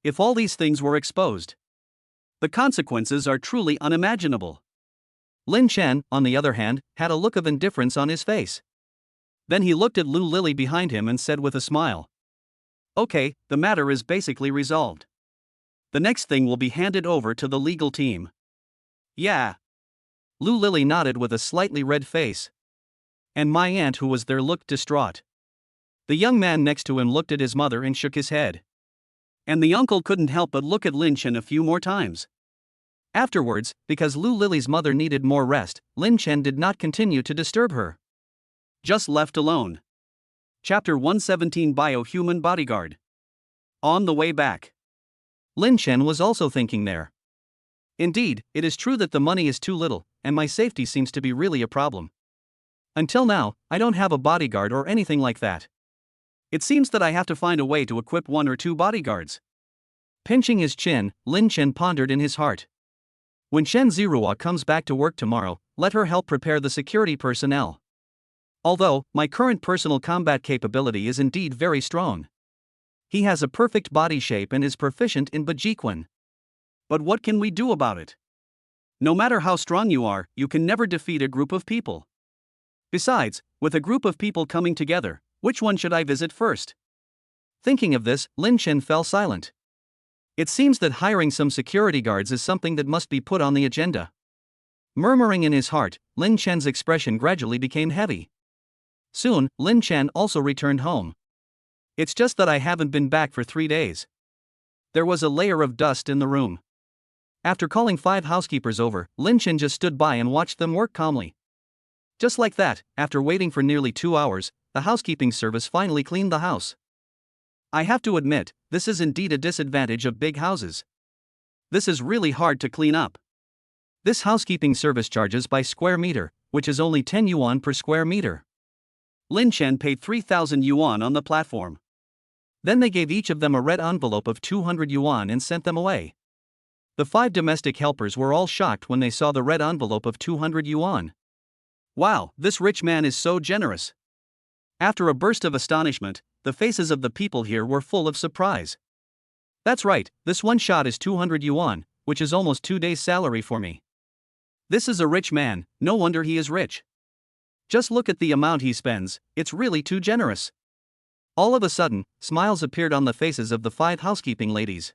If all these things were exposed, the consequences are truly unimaginable. Lin Chen, on the other hand, had a look of indifference on his face. Then he looked at Lu Lily behind him and said with a smile, "Okay, the matter is basically resolved. The next thing will be handed over to the legal team." "Yeah." Lu Lily nodded with a slightly red face. And my aunt who was there looked distraught. The young man next to him looked at his mother and shook his head. And the uncle couldn't help but look at Lin Chen a few more times. Afterwards, because Lu Lily's mother needed more rest, Lin Chen did not continue to disturb her. Just left alone. Chapter 117 Bio-Human Bodyguard. On the way back, Lin Chen was also thinking there. Indeed, it is true that the money is too little, and my safety seems to be really a problem. Until now, I don't have a bodyguard or anything like that. It seems that I have to find a way to equip 1 or 2 bodyguards. Pinching his chin, Lin Chen pondered in his heart. When Shen Zirua comes back to work tomorrow, let her help prepare the security personnel. Although, my current personal combat capability is indeed very strong. He has a perfect body shape and is proficient in Bajiquan. But what can we do about it? No matter how strong you are, you can never defeat a group of people. Besides, with a group of people coming together, which one should I visit first? Thinking of this, Lin Chen fell silent. It seems that hiring some security guards is something that must be put on the agenda. Murmuring in his heart, Lin Chen's expression gradually became heavy. Soon, Lin Chen also returned home. It's just that I haven't been back for 3 days. There was a layer of dust in the room. After calling 5 housekeepers over, Lin Chen just stood by and watched them work calmly. Just like that, after waiting for nearly 2 hours, the housekeeping service finally cleaned the house. I have to admit, this is indeed a disadvantage of big houses. This is really hard to clean up. This housekeeping service charges by square meter, which is only 10 yuan per square meter. Lin Chen paid 3,000 yuan on the platform. Then they gave each of them a red envelope of 200 yuan and sent them away. The 5 domestic helpers were all shocked when they saw the red envelope of 200 yuan. Wow, this rich man is so generous. After a burst of astonishment, the faces of the people here were full of surprise. That's right, this one shot is 200 yuan, which is almost 2 days' salary for me. This is a rich man, no wonder he is rich. Just look at the amount he spends, it's really too generous. All of a sudden, smiles appeared on the faces of the 5 housekeeping ladies.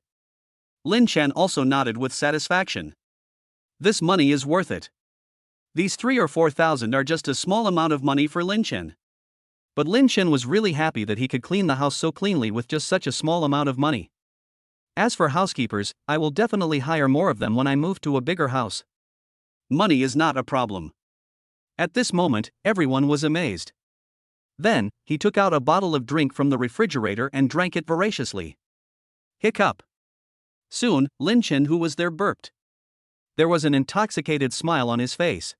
Lin Chen also nodded with satisfaction. This money is worth it. These 3 or 4,000 are just a small amount of money for Lin Chen. But Lin Chen was really happy that he could clean the house so cleanly with just such a small amount of money. As for housekeepers, I will definitely hire more of them when I move to a bigger house. Money is not a problem. At this moment, everyone was amazed. Then, he took out a bottle of drink from the refrigerator and drank it voraciously. Hiccup. Soon, Lin Chen, who was there, burped. There was an intoxicated smile on his face.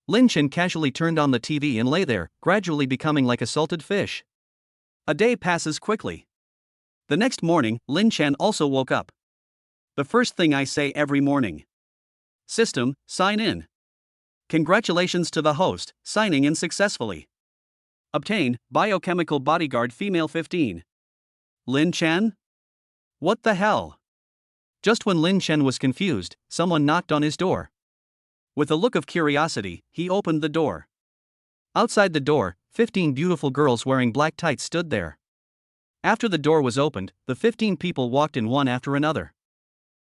Lin Chen casually turned on the TV and lay there, gradually becoming like a salted fish. A day passes quickly. The next morning, Lin Chen also woke up. The first thing I say every morning. System, sign in. Congratulations to the host, signing in successfully. Obtain, biochemical bodyguard female 15. Lin Chen? What the hell? Just when Lin Chen was confused, someone knocked on his door. With a look of curiosity, he opened the door. Outside the door, 15 beautiful girls wearing black tights stood there. After the door was opened, the 15 people walked in one after another.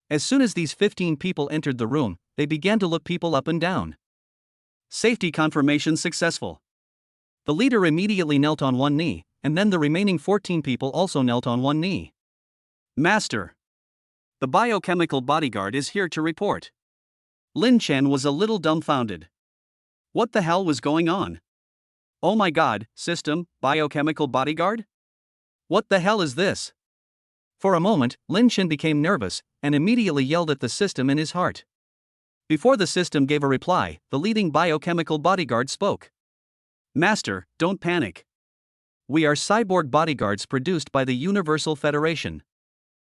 As soon as these 15 people entered the room, they began to look people up and down. Safety confirmation successful. The leader immediately knelt on one knee, and then the remaining 14 people also knelt on one knee. Master. The biochemical bodyguard is here to report. Lin Chen was a little dumbfounded. What the hell was going on? Oh my god, system, biochemical bodyguard? What the hell is this? For a moment, Lin Chen became nervous, and immediately yelled at the system in his heart. Before the system gave a reply, the leading biochemical bodyguard spoke. Master, don't panic. We are cyborg bodyguards produced by the Universal Federation.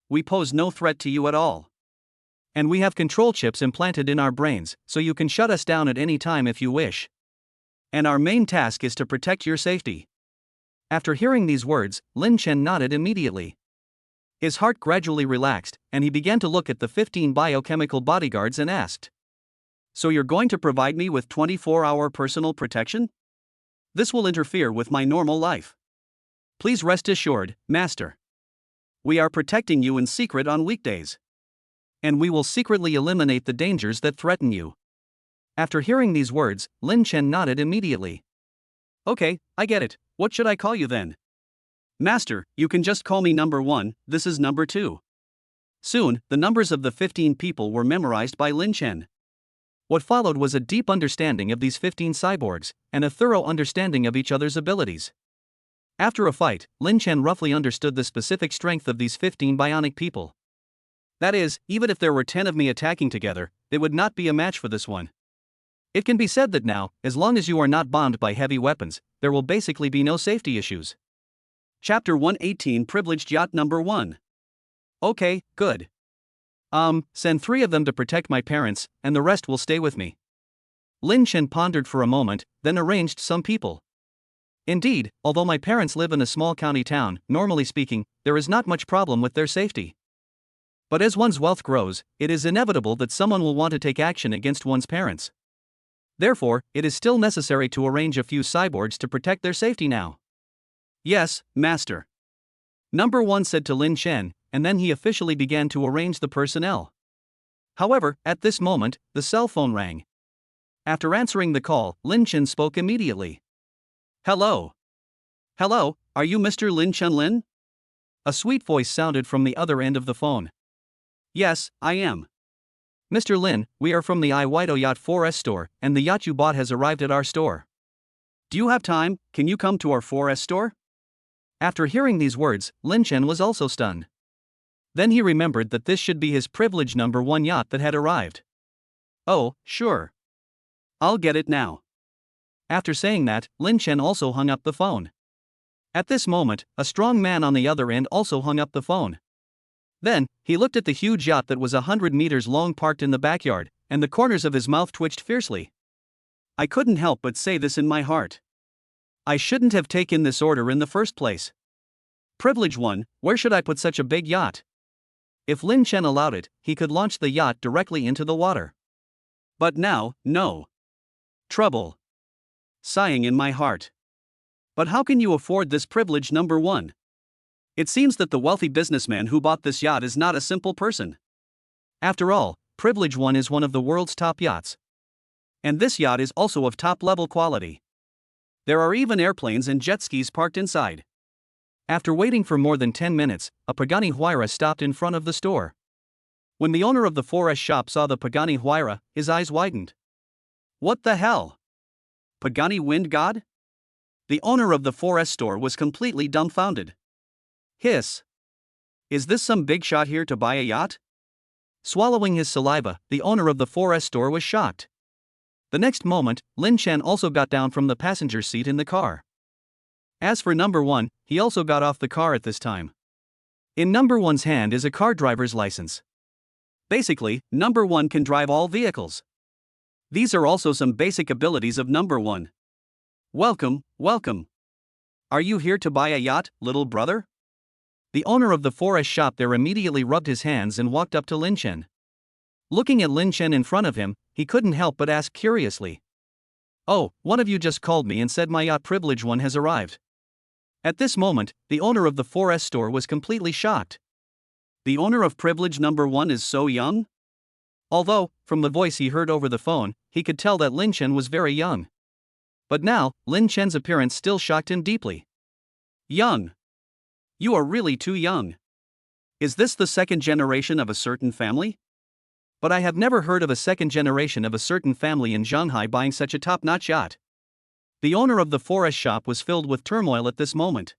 We pose no threat to you at all. And we have control chips implanted in our brains, so you can shut us down at any time if you wish. And our main task is to protect your safety. After hearing these words, Lin Chen nodded immediately. His heart gradually relaxed, and he began to look at the 15 biochemical bodyguards and asked, So you're going to provide me with 24-hour personal protection? This will interfere with my normal life. Please rest assured, Master. We are protecting you in secret on weekdays. And we will secretly eliminate the dangers that threaten you. After hearing these words, Lin Chen nodded immediately. Okay, I get it. What should I call you then? Master, you can just call me number 1, this is number 2. Soon, the numbers of the 15 people were memorized by Lin Chen. What followed was a deep understanding of these 15 cyborgs, and a thorough understanding of each other's abilities. After a fight, Lin Chen roughly understood the specific strength of these 15 bionic people. That is, even if there were 10 of me attacking together, it would not be a match for this one. It can be said that now, as long as you are not bombed by heavy weapons, there will basically be no safety issues. Chapter 118 Privileged Yacht Number 1. Okay, good. Send 3 of them to protect my parents, and the rest will stay with me. Lin Chen pondered for a moment, then arranged some people. Indeed, although my parents live in a small county town, normally speaking, there is not much problem with their safety. But as one's wealth grows, it is inevitable that someone will want to take action against one's parents. Therefore, it is still necessary to arrange a few cyborgs to protect their safety now. Yes, Master. Number 1 said to Lin Chen, and then he officially began to arrange the personnel. However, at this moment, the cell phone rang. After answering the call, Lin Chen spoke immediately. Hello. Hello, are you Mr. Lin Chen Lin? A sweet voice sounded from the other end of the phone. Yes, I am. Mr. Lin, we are from the Iwaido Yacht 4S store, and the yacht you bought has arrived at our store. Do you have time? Can you come to our 4S store? After hearing these words, Lin Chen was also stunned. Then he remembered that this should be his privileged number 1 yacht that had arrived. Oh, sure. I'll get it now. After saying that, Lin Chen also hung up the phone. At this moment, a strong man on the other end also hung up the phone. Then, he looked at the huge yacht that was 100 meters long parked in the backyard, and the corners of his mouth twitched fiercely. I couldn't help but say this in my heart. I shouldn't have taken this order in the first place. Privilege 1, where should I put such a big yacht? If Lin Chen allowed it, he could launch the yacht directly into the water. But now, no. Trouble. Sighing in my heart. But how can you afford this privilege number 1? It seems that the wealthy businessman who bought this yacht is not a simple person. After all, Privilege 1 is one of the world's top yachts. And this yacht is also of top-level quality. There are even airplanes and jet skis parked inside. After waiting for more than 10 minutes, a Pagani Huayra stopped in front of the store. When the owner of the 4S shop saw the Pagani Huayra, his eyes widened. What the hell? Pagani Wind God? The owner of the 4S store was completely dumbfounded. Hiss. Is this some big shot here to buy a yacht? Swallowing his saliva, the owner of the 4S store was shocked. The next moment, Lin Chen also got down from the passenger seat in the car. As for number 1, he also got off the car at this time. In number 1's hand is a car driver's license. Basically, number 1 can drive all vehicles. These are also some basic abilities of number 1. Welcome, welcome. Are you here to buy a yacht, little brother? The owner of the 4S shop there immediately rubbed his hands and walked up to Lin Chen. Looking at Lin Chen in front of him, he couldn't help but ask curiously. Oh, one of you just called me and said my yacht Privilege 1 has arrived. At this moment, the owner of the 4S store was completely shocked. The owner of Privilege number 1 is so young? Although, from the voice he heard over the phone, he could tell that Lin Chen was very young. But now, Lin Chen's appearance still shocked him deeply. Young. You are really too young. Is this the second generation of a certain family? But I have never heard of a second generation of a certain family in Shanghai buying such a top-notch yacht. The owner of the 4S shop was filled with turmoil at this moment.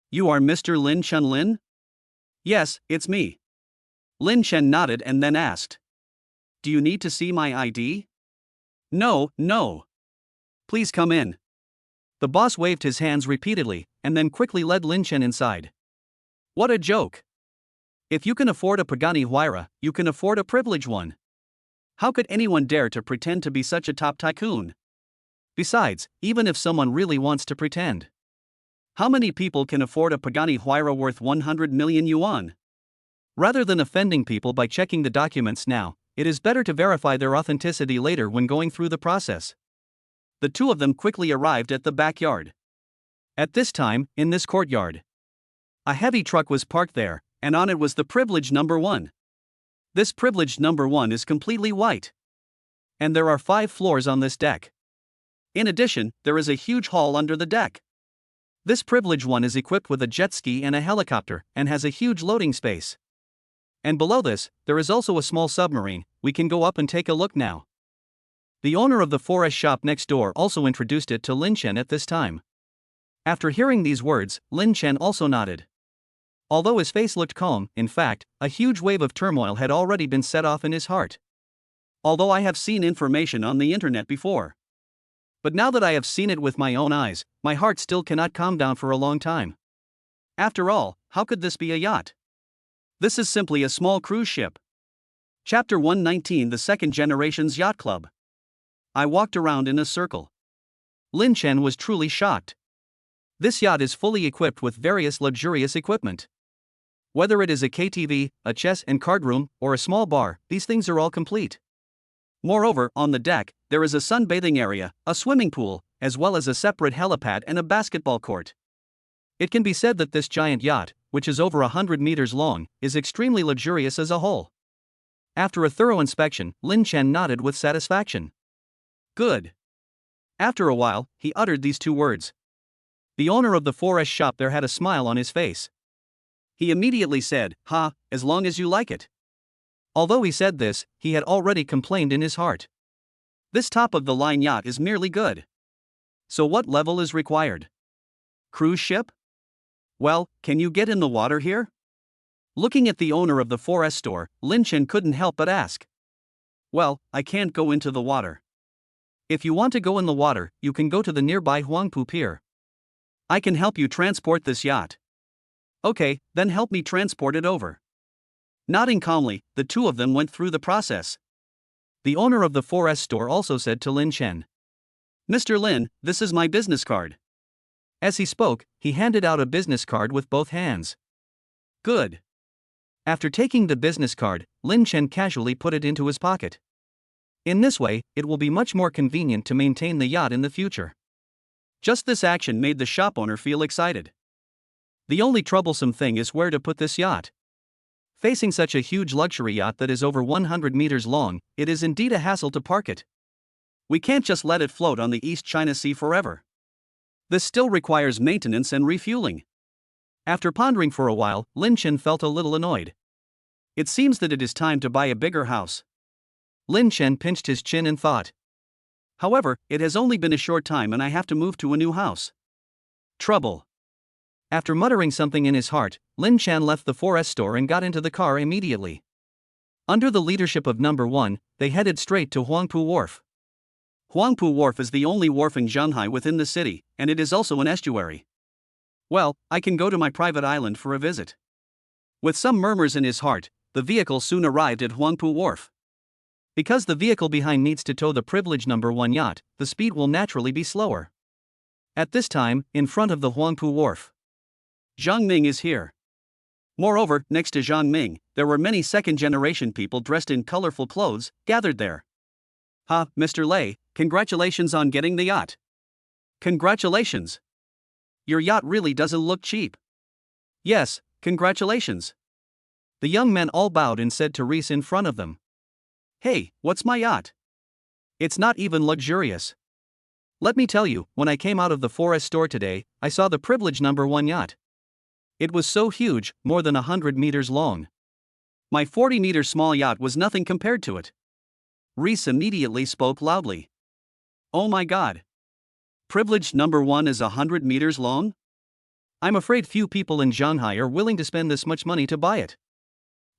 You are Mr. Lin Chen Lin? Yes, it's me. Lin Chen nodded and then asked. Do you need to see my ID? No, no. Please come in. The boss waved his hands repeatedly, and then quickly led Lin Chen inside. What a joke. If you can afford a Pagani Huayra, you can afford a Privilege 1. How could anyone dare to pretend to be such a top tycoon? Besides, even if someone really wants to pretend, how many people can afford a Pagani Huayra worth 100 million yuan? Rather than offending people by checking the documents now, it is better to verify their authenticity later when going through the process. The two of them quickly arrived at the backyard. At this time, in this courtyard, a heavy truck was parked there, and on it was the Privilege number 1. This Privilege number 1 is completely white. And there are 5 floors on this deck. In addition, there is a huge hall under the deck. This Privilege 1 is equipped with a jet ski and a helicopter, and has a huge loading space. And below this, there is also a small submarine. We can go up and take a look now. The owner of the 4S shop next door also introduced it to Lin Chen at this time. After hearing these words, Lin Chen also nodded. Although his face looked calm, in fact, a huge wave of turmoil had already been set off in his heart. Although I have seen information on the internet before. But now that I have seen it with my own eyes, my heart still cannot calm down for a long time. After all, how could this be a yacht? This is simply a small cruise ship. Chapter 119 The Second Generation's Yacht Club. I walked around in a circle. Lin Chen was truly shocked. This yacht is fully equipped with various luxurious equipment. Whether it is a KTV, a chess and card room, or a small bar, these things are all complete. Moreover, on the deck, there is a sunbathing area, a swimming pool, as well as a separate helipad and a basketball court. It can be said that this giant yacht, which is over 100 meters long, is extremely luxurious as a whole. After a thorough inspection, Lin Chen nodded with satisfaction. Good. After a while, he uttered these 2 words. The owner of the 4S shop there had a smile on his face. He immediately said, "Ha, as long as you like it." Although he said this, he had already complained in his heart. This top-of-the-line yacht is merely good. So what level is required? Cruise ship? Well, can you get in the water here? Looking at the owner of the 4S store, Lin Chen couldn't help but ask. Well, I can't go into the water. If you want to go in the water, you can go to the nearby Huangpu Pier. I can help you transport this yacht. Okay, then help me transport it over. Nodding calmly, the two of them went through the process. The owner of the 4S store also said to Lin Chen, "Mr. Lin, this is my business card." As he spoke, he handed out a business card with both hands. Good. After taking the business card, Lin Chen casually put it into his pocket. In this way, it will be much more convenient to maintain the yacht in the future. Just this action made the shop owner feel excited. The only troublesome thing is where to put this yacht. Facing such a huge luxury yacht that is over 100 meters long, it is indeed a hassle to park it. We can't just let it float on the East China Sea forever. This still requires maintenance and refueling. After pondering for a while, Lin Chen felt a little annoyed. It seems that it is time to buy a bigger house. Lin Chen pinched his chin and thought. However, it has only been a short time and I have to move to a new house. Trouble. After muttering something in his heart, Lin Chen left the 4S store and got into the car immediately. Under the leadership of number 1, they headed straight to Huangpu Wharf. Huangpu Wharf is the only wharf in Shanghai within the city, and it is also an estuary. Well, I can go to my private island for a visit. With some murmurs in his heart, the vehicle soon arrived at Huangpu Wharf. Because the vehicle behind needs to tow the privileged number 1 yacht, the speed will naturally be slower. At this time, in front of the Huangpu Wharf, Zhang Ming is here. Moreover, next to Zhang Ming, there were many second-generation people dressed in colorful clothes, gathered there. Mr. Lei, congratulations on getting the yacht. Congratulations. Your yacht really doesn't look cheap. Yes, congratulations. The young men all bowed and said to Reese in front of them. Hey, what's my yacht? It's not even luxurious. Let me tell you, when I came out of the 4S store today, I saw the privileged number 1 yacht. It was so huge, more than 100 meters long. My 40-meter small yacht was nothing compared to it. Reese immediately spoke loudly. Oh my God. Privileged number 1 is 100 meters long? I'm afraid few people in Shanghai are willing to spend this much money to buy it.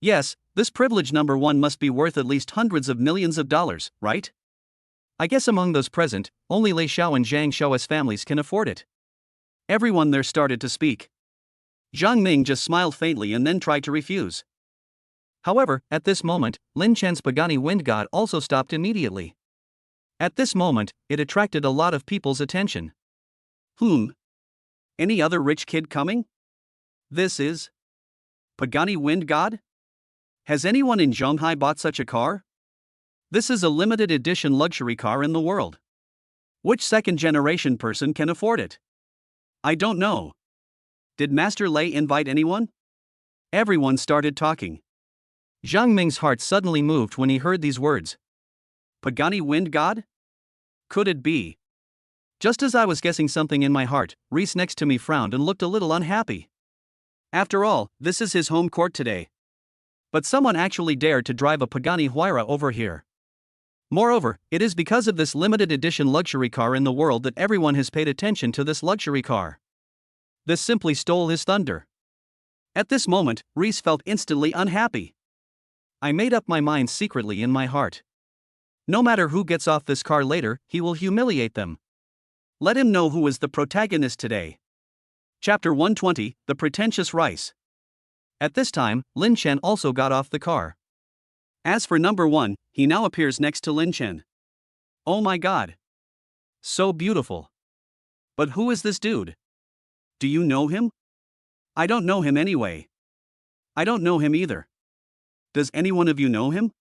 Yes, this privileged number 1 must be worth at least hundreds of millions of dollars, right? I guess among those present, only Lei Xiao and Zhang Xiao's families can afford it. Everyone there started to speak. Zhang Ming just smiled faintly and then tried to refuse. However, at this moment, Lin Chen's Pagani Wind God also stopped immediately. At this moment, it attracted a lot of people's attention. Any other rich kid coming? This is Pagani Wind God? Has anyone in Shanghai bought such a car? This is a limited edition luxury car in the world. Which second-generation person can afford it? I don't know. Did Master Lei invite anyone? Everyone started talking. Zhang Ming's heart suddenly moved when he heard these words. Pagani Wind God? Could it be? Just as I was guessing something in my heart, Reese next to me frowned and looked a little unhappy. After all, this is his home court today. But someone actually dared to drive a Pagani Huayra over here. Moreover, it is because of this limited edition luxury car in the world that everyone has paid attention to this luxury car. This simply stole his thunder. At this moment, Reese felt instantly unhappy. I made up my mind secretly in my heart. No matter who gets off this car later, he will humiliate them. Let him know who is the protagonist today. Chapter 120, The Pretentious Rice. At this time, Lin Chen also got off the car. As for number 1, he now appears next to Lin Chen. Oh my God. So beautiful. But who is this dude? Do you know him? I don't know him anyway. I don't know him either. Does any one of you know him?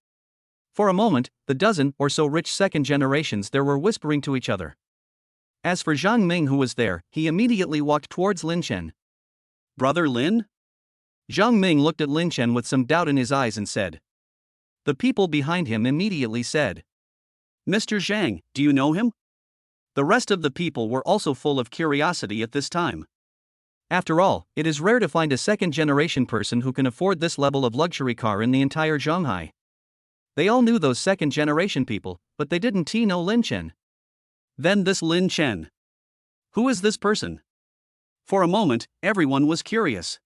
For a moment, the dozen or so rich second generations there were whispering to each other. As for Zhang Ming, who was there, he immediately walked towards Lin Chen. Brother Lin? Zhang Ming looked at Lin Chen with some doubt in his eyes and said. The people behind him immediately said. Mr. Zhang, do you know him? The rest of the people were also full of curiosity at this time. After all, it is rare to find a second-generation person who can afford this level of luxury car in the entire Shanghai. They all knew those second-generation people, but they didn't know Lin Chen. Then this Lin Chen. Who is this person? For a moment, everyone was curious.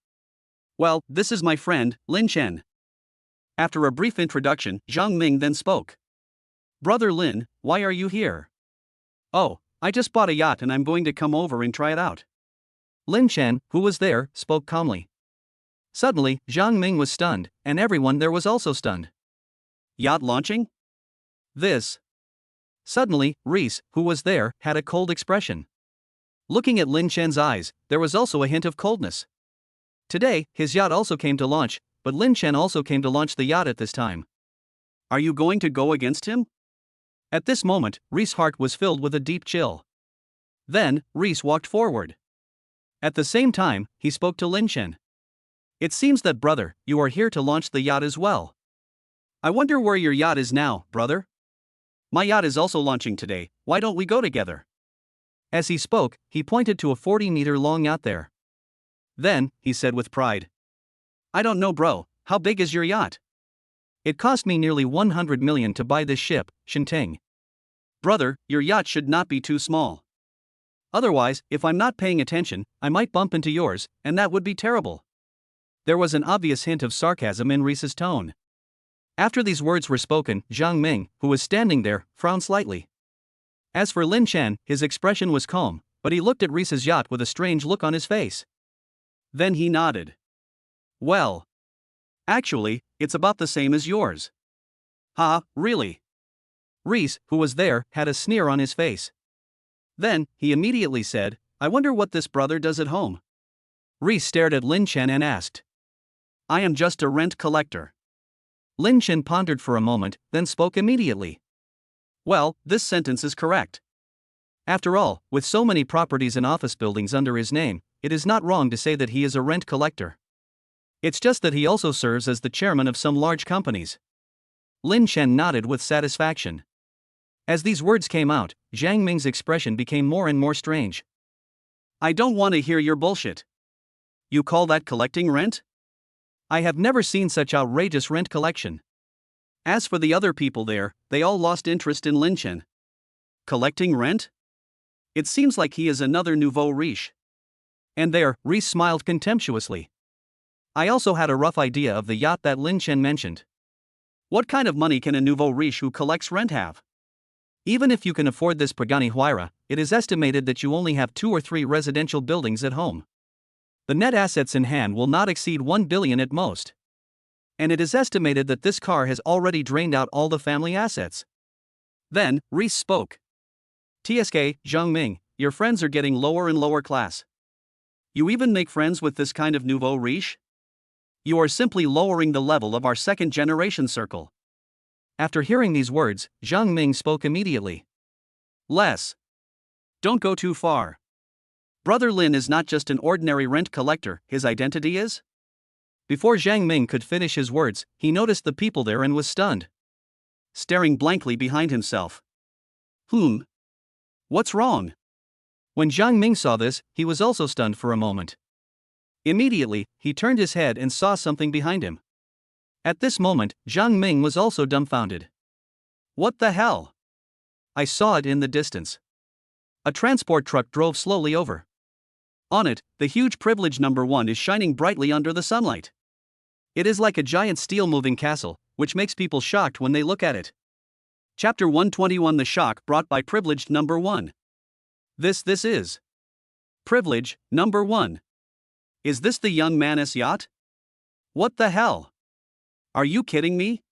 Well, this is my friend, Lin Chen. After a brief introduction, Zhang Ming then spoke. Brother Lin, why are you here? Oh, I just bought a yacht and I'm going to come over and try it out. Lin Chen, who was there, spoke calmly. Suddenly, Zhang Ming was stunned, and everyone there was also stunned. Yacht launching? This. Suddenly, Reese, who was there, had a cold expression. Looking at Lin Chen's eyes, there was also a hint of coldness. Today, his yacht also came to launch, but Lin Chen also came to launch the yacht at this time. Are you going to go against him? At this moment, Reese's heart was filled with a deep chill. Then, Reese walked forward. At the same time, he spoke to Lin Chen. It seems that, brother, you are here to launch the yacht as well. I wonder where your yacht is now, brother? My yacht is also launching today, why don't we go together? As he spoke, he pointed to a 40-meter-long yacht there. Then, he said with pride, "I don't know, bro, how big is your yacht? It cost me nearly 100 million to buy this ship, Shinting. Brother, your yacht should not be too small. Otherwise, if I'm not paying attention, I might bump into yours, and that would be terrible." There was an obvious hint of sarcasm in Reese's tone. After these words were spoken, Jiang Ming, who was standing there, frowned slightly. As for Lin Chen, his expression was calm, but he looked at Reese's yacht with a strange look on his face. Then he nodded. "Well, actually, it's about the same as yours." "Ha, really?" Reese, who was there, had a sneer on his face. Then, he immediately said, "I wonder what this brother does at home." Reese stared at Lin Chen and asked, "I am just a rent collector." Lin Chen pondered for a moment, then spoke immediately. "Well, this sentence is correct. After all, with so many properties and office buildings under his name, it is not wrong to say that he is a rent collector. It's just that he also serves as the chairman of some large companies." Lin Chen nodded with satisfaction. As these words came out, Jiang Ming's expression became more and more strange. "I don't want to hear your bullshit. You call that collecting rent? I have never seen such outrageous rent collection." As for the other people there, they all lost interest in Lin Chen. Collecting rent? It seems like he is another nouveau riche. And there, Reese smiled contemptuously. "I also had a rough idea of the yacht that Lin Chen mentioned. What kind of money can a nouveau riche who collects rent have? Even if you can afford this Pagani Huayra, it is estimated that you only have 2 or 3 residential buildings at home. The net assets in hand will not exceed 1 billion at most. And it is estimated that this car has already drained out all the family assets." Then, Reese spoke. "TSK, Jiang Ming, your friends are getting lower and lower class. You even make friends with this kind of nouveau riche? You are simply lowering the level of our second-generation circle." After hearing these words, Jiang Ming spoke immediately. "Les, don't go too far. Brother Lin is not just an ordinary rent collector, his identity is?" Before Jiang Ming could finish his words, he noticed the people there and was stunned. Staring blankly behind himself. What's wrong?" When Jiang Ming saw this, he was also stunned for a moment. Immediately, he turned his head and saw something behind him. At this moment, Jiang Ming was also dumbfounded. "What the hell?" "I saw it in the distance." A transport truck drove slowly over. On it, the huge privilege number 1 is shining brightly under the sunlight. It is like a giant steel-moving castle, which makes people shocked when they look at it. Chapter 121: The shock brought by privileged number 1. This is privilege number 1. Is this the young man's yacht? What the hell? Are you kidding me?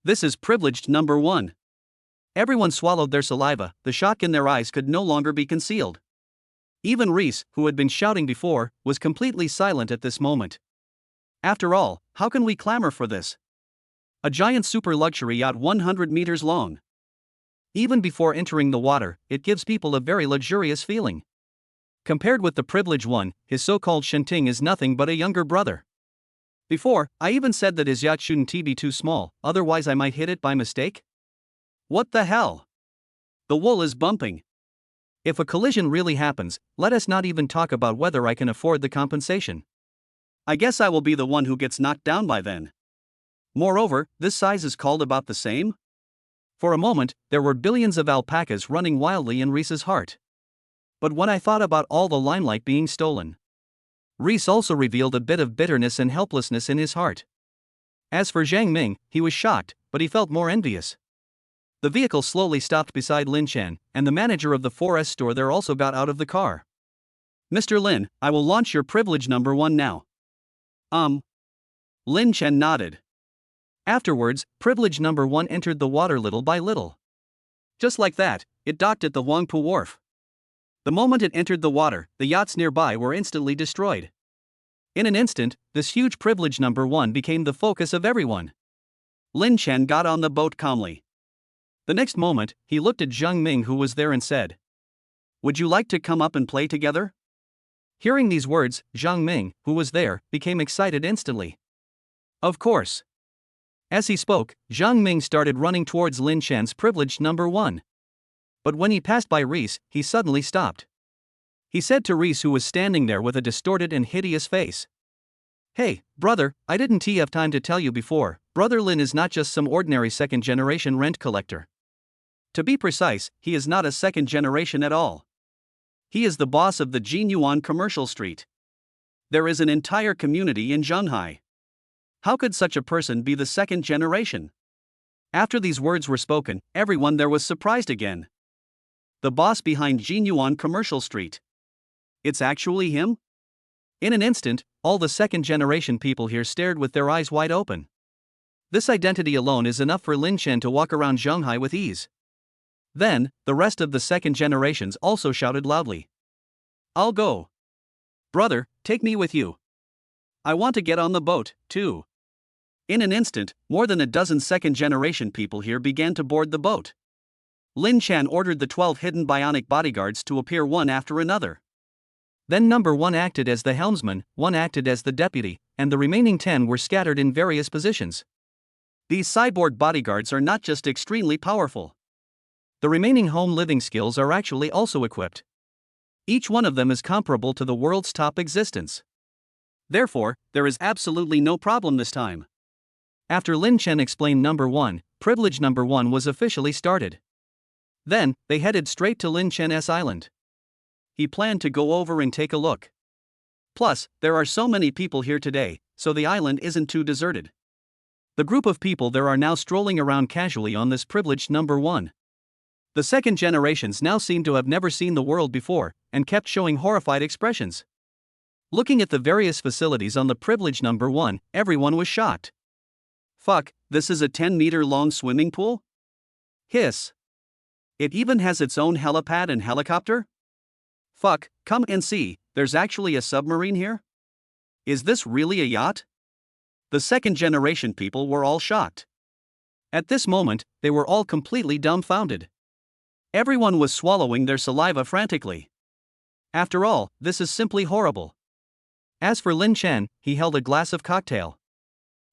This is privileged number 1. Everyone swallowed their saliva, the shock in their eyes could no longer be concealed. Even Reese, who had been shouting before, was completely silent at this moment. After all, how can we clamor for this? A giant super luxury yacht 100 meters long. Even before entering the water, it gives people a very luxurious feeling. Compared with the privileged one, his so-called Shinting is nothing but a younger brother. Before, I even said that his yacht shouldn't be too small, otherwise I might hit it by mistake. What the hell? The wool is bumping. If a collision really happens, let us not even talk about whether I can afford the compensation. I guess I will be the one who gets knocked down by then. Moreover, this size is called about the same? For a moment, there were billions of alpacas running wildly in Reese's heart. But when I thought about all the limelight being stolen, Reese also revealed a bit of bitterness and helplessness in his heart. As for Jiang Ming, he was shocked, but he felt more envious. The vehicle slowly stopped beside Lin Chen, and the manager of the 4S store there also got out of the car. "Mr. Lin, I will launch your privilege number 1 now." Lin Chen nodded. Afterwards, privilege number 1 entered the water little by little. Just like that, it docked at the Huangpu wharf. The moment it entered the water, the yachts nearby were instantly destroyed. In an instant, this huge privilege number 1 became the focus of everyone. Lin Chen got on the boat calmly. The next moment, he looked at Jiang Ming, who was there, and said, "Would you like to come up and play together?" Hearing these words, Jiang Ming, who was there, became excited instantly. "Of course." As he spoke, Jiang Ming started running towards Lin Chen's privilege number 1. But when he passed by Reese, he suddenly stopped. He said to Reese, who was standing there with a distorted and hideous face, "Hey, brother, I didn't have time to tell you before, Brother Lin is not just some ordinary second-generation rent collector. To be precise, he is not a second generation at all. He is the boss of the Jinyuan Commercial Street. There is an entire community in Zhonghai. How could such a person be the second generation?" After these words were spoken, everyone there was surprised again. The boss behind Jinyuan Commercial Street. It's actually him? In an instant, all the second-generation people here stared with their eyes wide open. This identity alone is enough for Lin Chen to walk around Zhonghai with ease. Then, the rest of the second generations also shouted loudly, "I'll go. Brother, take me with you. I want to get on the boat, too." In an instant, more than a dozen second-generation people here began to board the boat. Lin Chen ordered the 12 hidden bionic bodyguards to appear one after another. Then number 1 acted as the helmsman, 1 acted as the deputy, and the remaining 10 were scattered in various positions. These cyborg bodyguards are not just extremely powerful. The remaining home living skills are actually also equipped. Each one of them is comparable to the world's top existence. Therefore, there is absolutely no problem this time. After Lin Chen explained number 1, privilege number 1 was officially started. Then, they headed straight to Lin Chen's island. He planned to go over and take a look. Plus, there are so many people here today, so the island isn't too deserted. The group of people there are now strolling around casually on this privileged number 1. The second generations now seem to have never seen the world before, and kept showing horrified expressions. Looking at the various facilities on the privilege number 1, everyone was shocked. Fuck, this is a 10-meter long swimming pool? Hiss. It even has its own helipad and helicopter? Fuck, come and see, there's actually a submarine here? Is this really a yacht? The second generation people were all shocked. At this moment, they were all completely dumbfounded. Everyone was swallowing their saliva frantically. After all, this is simply horrible. As for Lin Chen, he held a glass of cocktail.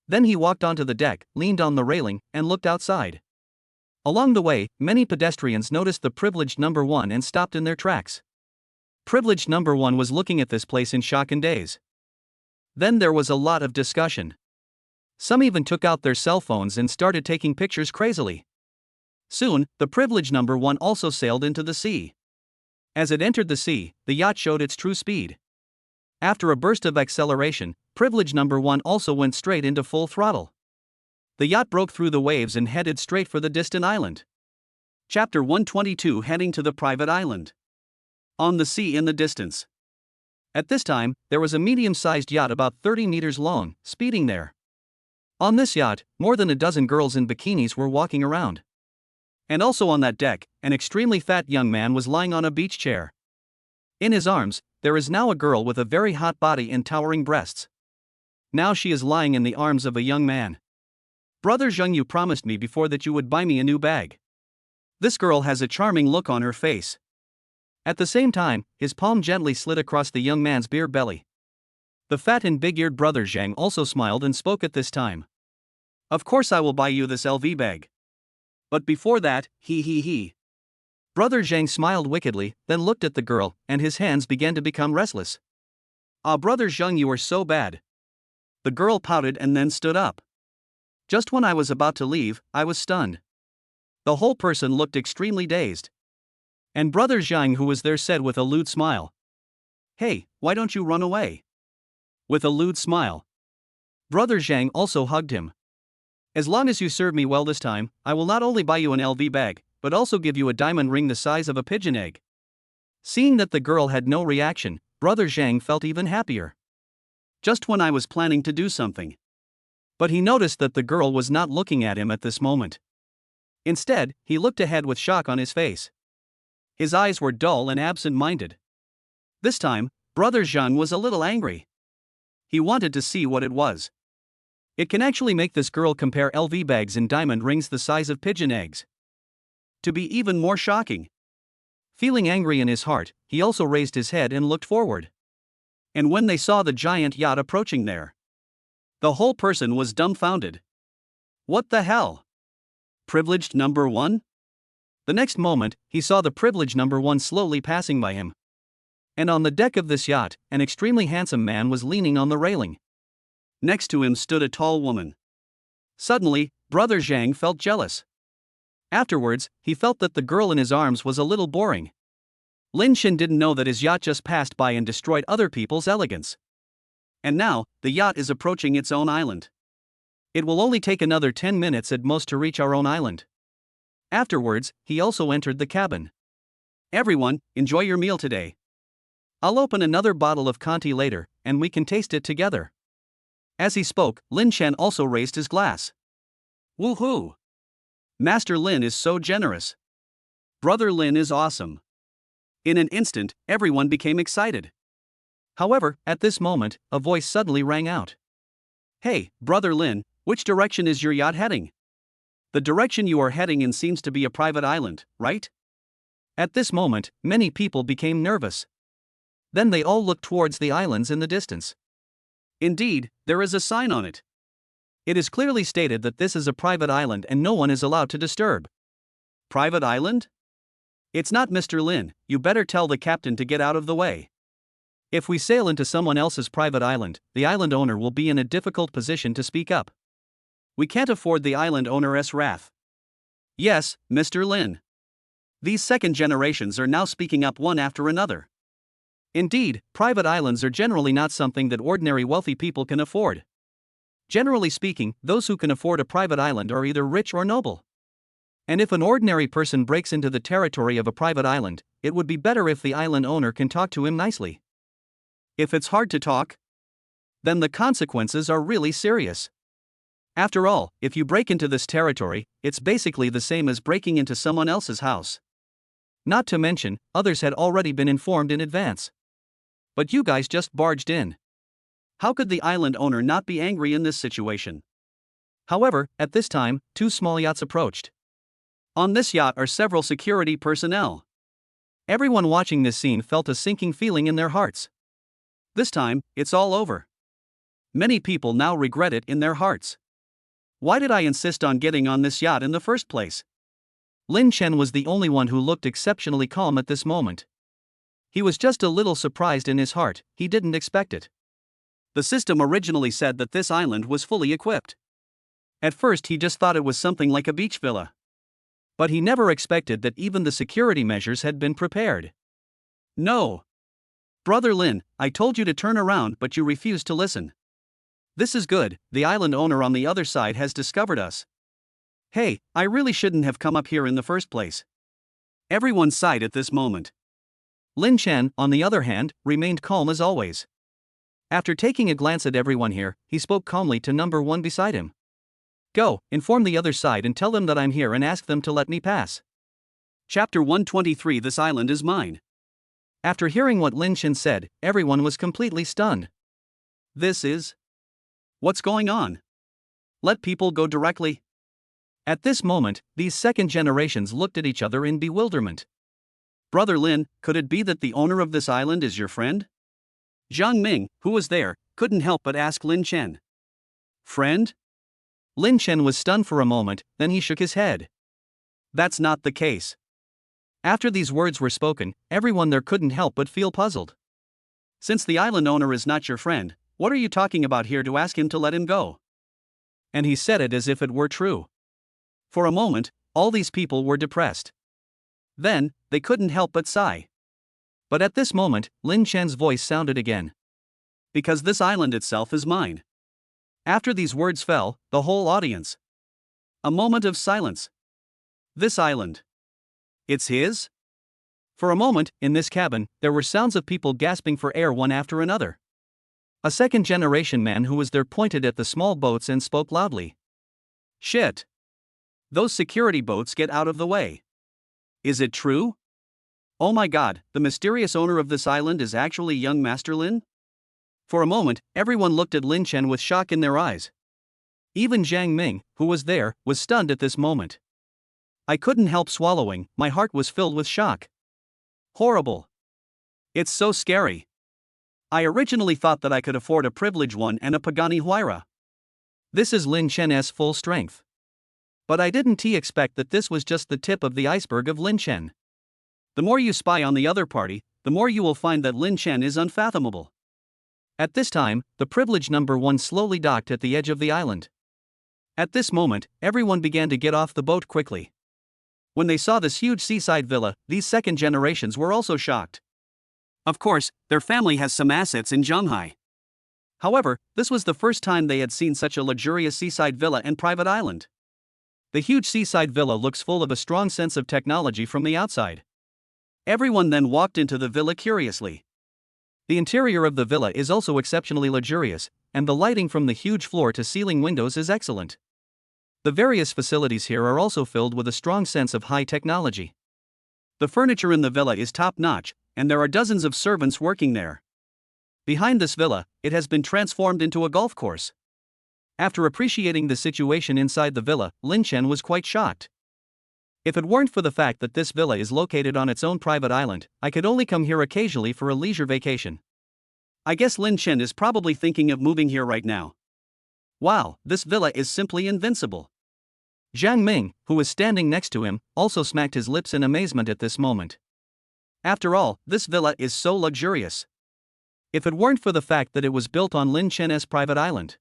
Then he walked onto the deck, leaned on the railing, and looked outside. Along the way, many pedestrians noticed the privileged number 1 and stopped in their tracks. Privileged number 1 was looking at this place in shock and daze. Then there was a lot of discussion. Some even took out their cell phones and started taking pictures crazily. Soon, the privileged number 1 also sailed into the sea. As it entered the sea, the yacht showed its true speed. After a burst of acceleration, privileged number 1 also went straight into full throttle. The yacht broke through the waves and headed straight for the distant island. Chapter 122, heading to the private island. On the sea in the distance. At this time, there was a medium-sized yacht about 30 meters long, speeding there. On this yacht, more than a dozen girls in bikinis were walking around. And also on that deck, an extremely fat young man was lying on a beach chair. In his arms, there is now a girl with a very hot body and towering breasts. Now she is lying in the arms of a young man. "Brother Zheng, you promised me before that you would buy me a new bag." This girl has a charming look on her face. At the same time, his palm gently slid across the young man's beer belly. The fat and big-eared brother Zhang also smiled and spoke at this time. "Of course I will buy you this LV bag. But before that, he. Brother Zhang smiled wickedly, then looked at the girl, and his hands began to become restless. "Ah, Brother Zheng, you are so bad." The girl pouted and then stood up. Just when I was about to leave, I was stunned. The whole person looked extremely dazed. And Brother Zhang, who was there, said with a lewd smile, "Hey, why don't you run away?" With a lewd smile. Brother Zhang also hugged him. "As long as you serve me well this time, I will not only buy you an LV bag, but also give you a diamond ring the size of a pigeon egg." Seeing that the girl had no reaction, Brother Zhang felt even happier. Just when I was planning to do something. But he noticed that the girl was not looking at him at this moment. Instead, he looked ahead with shock on his face. His eyes were dull and absent-minded. This time, Brother Zhang was a little angry. He wanted to see what it was. It can actually make this girl compare LV bags and diamond rings the size of pigeon eggs. To be even more shocking. Feeling angry in his heart, he also raised his head and looked forward. And when they saw the giant yacht approaching there, the whole person was dumbfounded. What the hell? Privileged number 1? The next moment, he saw the privileged number one slowly passing by him. And on the deck of this yacht, an extremely handsome man was leaning on the railing. Next to him stood a tall woman. Suddenly, Brother Zhang felt jealous. Afterwards, he felt that the girl in his arms was a little boring. Lin Shen didn't know that his yacht just passed by and destroyed other people's elegance. And now, the yacht is approaching its own island. It will only take another 10 minutes at most to reach our own island. Afterwards, he also entered the cabin. Everyone, enjoy your meal today. I'll open another bottle of Conti later, and we can taste it together. As he spoke, Lin Shen also raised his glass. Woohoo! Master Lin is so generous. Brother Lin is awesome. In an instant, everyone became excited. However, at this moment, a voice suddenly rang out. Hey, Brother Lin, which direction is your yacht heading? The direction you are heading in seems to be a private island, right? At this moment, many people became nervous. Then they all looked towards the islands in the distance. Indeed, there is a sign on it. It is clearly stated that this is a private island and no one is allowed to disturb. Private island? It's not Mr. Lin, you better tell the captain to get out of the way. If we sail into someone else's private island, the island owner will be in a difficult position to speak up. We can't afford the island owner's wrath. Yes, Mr. Lin. These second generations are now speaking up one after another. Indeed, private islands are generally not something that ordinary wealthy people can afford. Generally speaking, those who can afford a private island are either rich or noble. And if an ordinary person breaks into the territory of a private island, it would be better if the island owner can talk to him nicely. If it's hard to talk, then the consequences are really serious. After all, if you break into this territory, it's basically the same as breaking into someone else's house. Not to mention, others had already been informed in advance. But you guys just barged in. How could the island owner not be angry in this situation? However, at this time, two small yachts approached. On this yacht are several security personnel. Everyone watching this scene felt a sinking feeling in their hearts. This time, it's all over. Many people now regret it in their hearts. Why did I insist on getting on this yacht in the first place? Lin Shen was the only one who looked exceptionally calm at this moment. He was just a little surprised in his heart, he didn't expect it. The system originally said that this island was fully equipped. At first he just thought it was something like a beach villa. But he never expected that even the security measures had been prepared. No. Brother Lin, I told you to turn around but you refused to listen. This is good, the island owner on the other side has discovered us. Hey, I really shouldn't have come up here in the first place. Everyone sighed at this moment. Lin Shen, on the other hand, remained calm as always. After taking a glance at everyone here, he spoke calmly to number one beside him. Go, inform the other side and tell them that I'm here and ask them to let me pass. Chapter 123 This island is mine. After hearing what Lin Shen said, everyone was completely stunned. This is... What's going on? Let people go directly? At this moment, these second generations looked at each other in bewilderment. Brother Lin, could it be that the owner of this island is your friend? Zhang Ming, who was there, couldn't help but ask Lin Chen. Friend? Lin Chen was stunned for a moment, then he shook his head. That's not the case. After these words were spoken, everyone there couldn't help but feel puzzled. Since the island owner is not your friend, what are you talking about here to ask him to let him go? And he said it as if it were true. For a moment, all these people were depressed. Then, they couldn't help but sigh. But at this moment, Lin Chen's voice sounded again. Because this island itself is mine. After these words fell, the whole audience. A moment of silence. This island. It's his? For a moment, in this cabin, there were sounds of people gasping for air one after another. A second generation man who was there pointed at the small boats and spoke loudly. Shit. Those security boats, get out of the way. Is it true? Oh my god, the mysterious owner of this island is actually young Master Lin? For a moment, everyone looked at Lin Chen with shock in their eyes. Even Zhang Ming, who was there, was stunned at this moment. I couldn't help swallowing, my heart was filled with shock. Horrible. It's so scary. I originally thought that I could afford a privileged one and a Pagani Huayra. This is Lin Chen's full strength. But I didn't expect that this was just the tip of the iceberg of Lin Chen. The more you spy on the other party, the more you will find that Lin Chen is unfathomable. At this time, the privilege number 1 slowly docked at the edge of the island. At this moment, everyone began to get off the boat quickly. When they saw this huge seaside villa, these second generations were also shocked. Of course, their family has some assets in Shanghai. However, this was the first time they had seen such a luxurious seaside villa and private island. The huge seaside villa looks full of a strong sense of technology from the outside. Everyone then walked into the villa curiously. The interior of the villa is also exceptionally luxurious, and the lighting from the huge floor-to-ceiling windows is excellent. The various facilities here are also filled with a strong sense of high technology. The furniture in the villa is top-notch, and there are dozens of servants working there. Behind this villa, it has been transformed into a golf course. After appreciating the situation inside the villa, Lin Chen was quite shocked. If it weren't for the fact that this villa is located on its own private island, I could only come here occasionally for a leisure vacation. I guess Lin Chen is probably thinking of moving here right now. Wow, this villa is simply invincible. Zhang Ming, who was standing next to him, also smacked his lips in amazement at this moment. After all, this villa is so luxurious. If it weren't for the fact that it was built on Lin Chen's private island.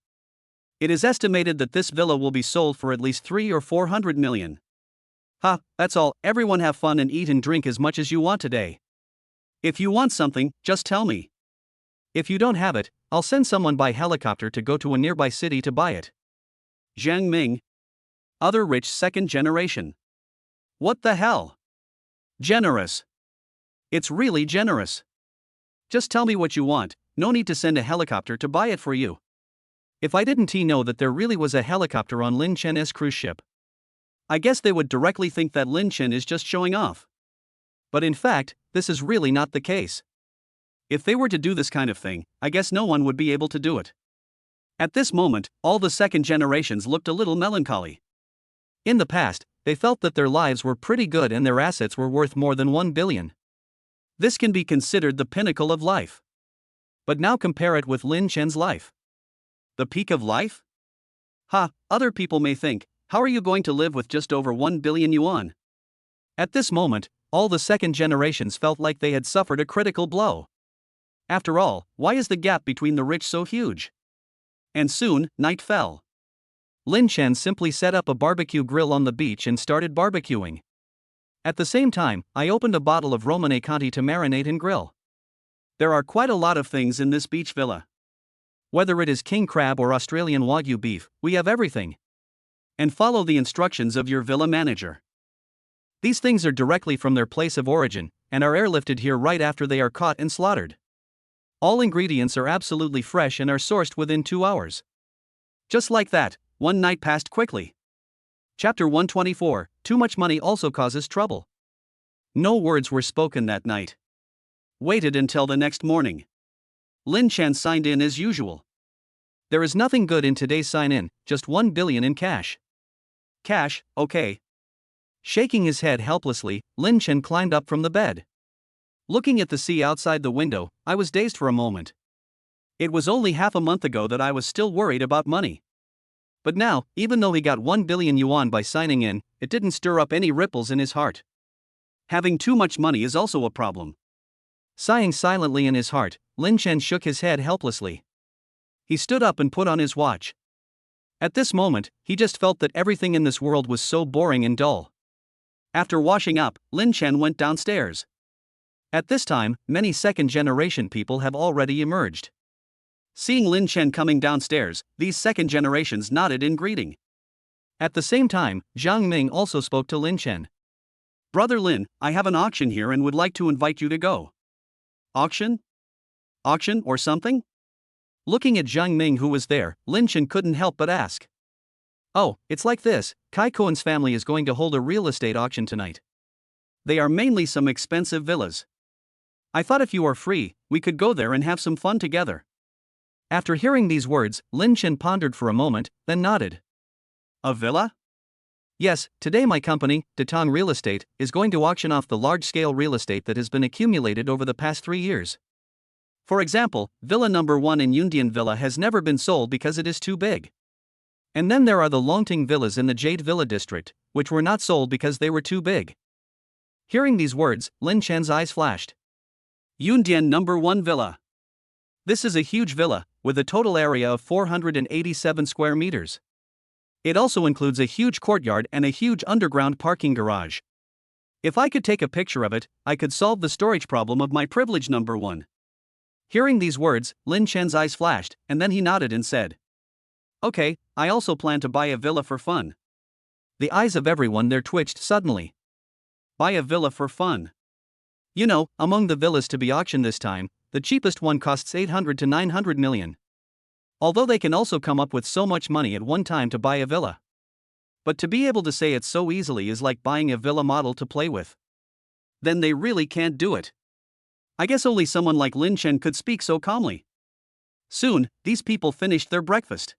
It is estimated that this villa will be sold for at least 300 or 400 million. Ha, that's all. Everyone have fun and eat and drink as much as you want today. If you want something, just tell me. If you don't have it, I'll send someone by helicopter to go to a nearby city to buy it. Zhang Ming. Other rich second generation. What the hell? Generous. It's really generous. Just tell me what you want, no need to send a helicopter to buy it for you. If I didn't know that there really was a helicopter on Lin Chen's cruise ship, I guess they would directly think that Lin Chen is just showing off. But in fact, this is really not the case. If they were to do this kind of thing, I guess no one would be able to do it. At this moment, all the second generations looked a little melancholy. In the past, they felt that their lives were pretty good and their assets were worth more than 1 billion. This can be considered the pinnacle of life. But now compare it with Lin Chen's life. The peak of life? Ha, other people may think, how are you going to live with just over 1 billion yuan? At this moment, all the second generations felt like they had suffered a critical blow. After all, why is the gap between the rich so huge? And soon, night fell. Lin Chen simply set up a barbecue grill on the beach and started barbecuing. At the same time, I opened a bottle of Romane Conti to marinate and grill. There are quite a lot of things in this beach villa. Whether it is king crab or Australian Wagyu beef, we have everything. And follow the instructions of your villa manager. These things are directly from their place of origin, and are airlifted here right after they are caught and slaughtered. All ingredients are absolutely fresh and are sourced within 2 hours. Just like that, one night passed quickly. Chapter 124, Too much money also causes trouble. No words were spoken that night. Waited until the next morning. Lin Chen signed in as usual. There is nothing good in today's sign-in, just 1 billion in cash. Cash, okay. Shaking his head helplessly, Lin Chen climbed up from the bed. Looking at the sea outside the window, I was dazed for a moment. It was only half a month ago that I was still worried about money. But now, even though he got 1 billion yuan by signing in, it didn't stir up any ripples in his heart. Having too much money is also a problem. Sighing silently in his heart, Lin Chen shook his head helplessly. He stood up and put on his watch. At this moment, he just felt that everything in this world was so boring and dull. After washing up, Lin Chen went downstairs. At this time, many second-generation people have already emerged. Seeing Lin Chen coming downstairs, these second generations nodded in greeting. At the same time, Zhang Ming also spoke to Lin Chen. Brother Lin, I have an auction here and would like to invite you to go. Auction? Auction or something? Looking at Zhang Ming who was there, Lin Chen couldn't help but ask. Oh, it's like this, Kai Cohen's family is going to hold a real estate auction tonight. They are mainly some expensive villas. I thought if you are free, we could go there and have some fun together. After hearing these words, Lin Chen pondered for a moment, then nodded. A villa? Yes, today my company, Datang Real Estate, is going to auction off the large-scale real estate that has been accumulated over the past 3 years. For example, Villa number 1 in Yundian Villa has never been sold because it is too big. And then there are the Longting villas in the Jade Villa district, which were not sold because they were too big. Hearing these words, Lin Chen's eyes flashed. Yundian number 1 villa. This is a huge villa, with a total area of 487 square meters. It also includes a huge courtyard and a huge underground parking garage. If I could take a picture of it, I could solve the storage problem of my privilege number 1. Hearing these words, Lin Chen's eyes flashed, and then he nodded and said, "Okay, I also plan to buy a villa for fun." The eyes of everyone there twitched suddenly. Buy a villa for fun. You know, among the villas to be auctioned this time, the cheapest one costs 800 to 900 million. Although they can also come up with so much money at one time to buy a villa. But to be able to say it so easily is like buying a villa model to play with. Then they really can't do it. I guess only someone like Lin Chen could speak so calmly. Soon, these people finished their breakfast.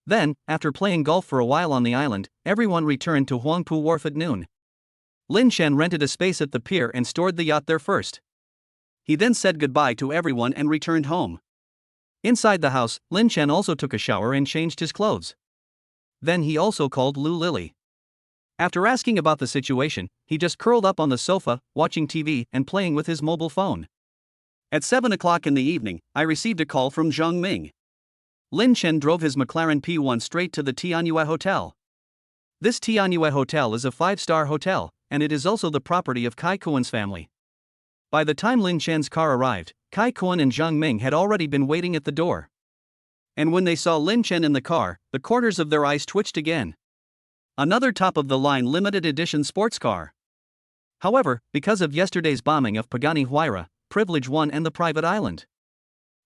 Then, after playing golf for a while on the island, everyone returned to Huangpu Wharf at noon. Lin Chen rented a space at the pier and stored the yacht there first. He then said goodbye to everyone and returned home. Inside the house, Lin Chen also took a shower and changed his clothes. Then he also called Lu Lily. After asking about the situation, he just curled up on the sofa, watching TV and playing with his mobile phone. At 7 o'clock in the evening, I received a call from Zhang Ming. Lin Chen drove his McLaren P1 straight to the Tianyue Hotel. This Tianyue Hotel is a 5-star hotel, and it is also the property of Kai Kuan's family. By the time Lin Chen's car arrived, Kai Kuan and Zhang Ming had already been waiting at the door. And when they saw Lin Chen in the car, the corners of their eyes twitched again. Another top-of-the-line limited edition sports car. However, because of yesterday's bombing of Pagani Huayra, Privilege 1 and the private island,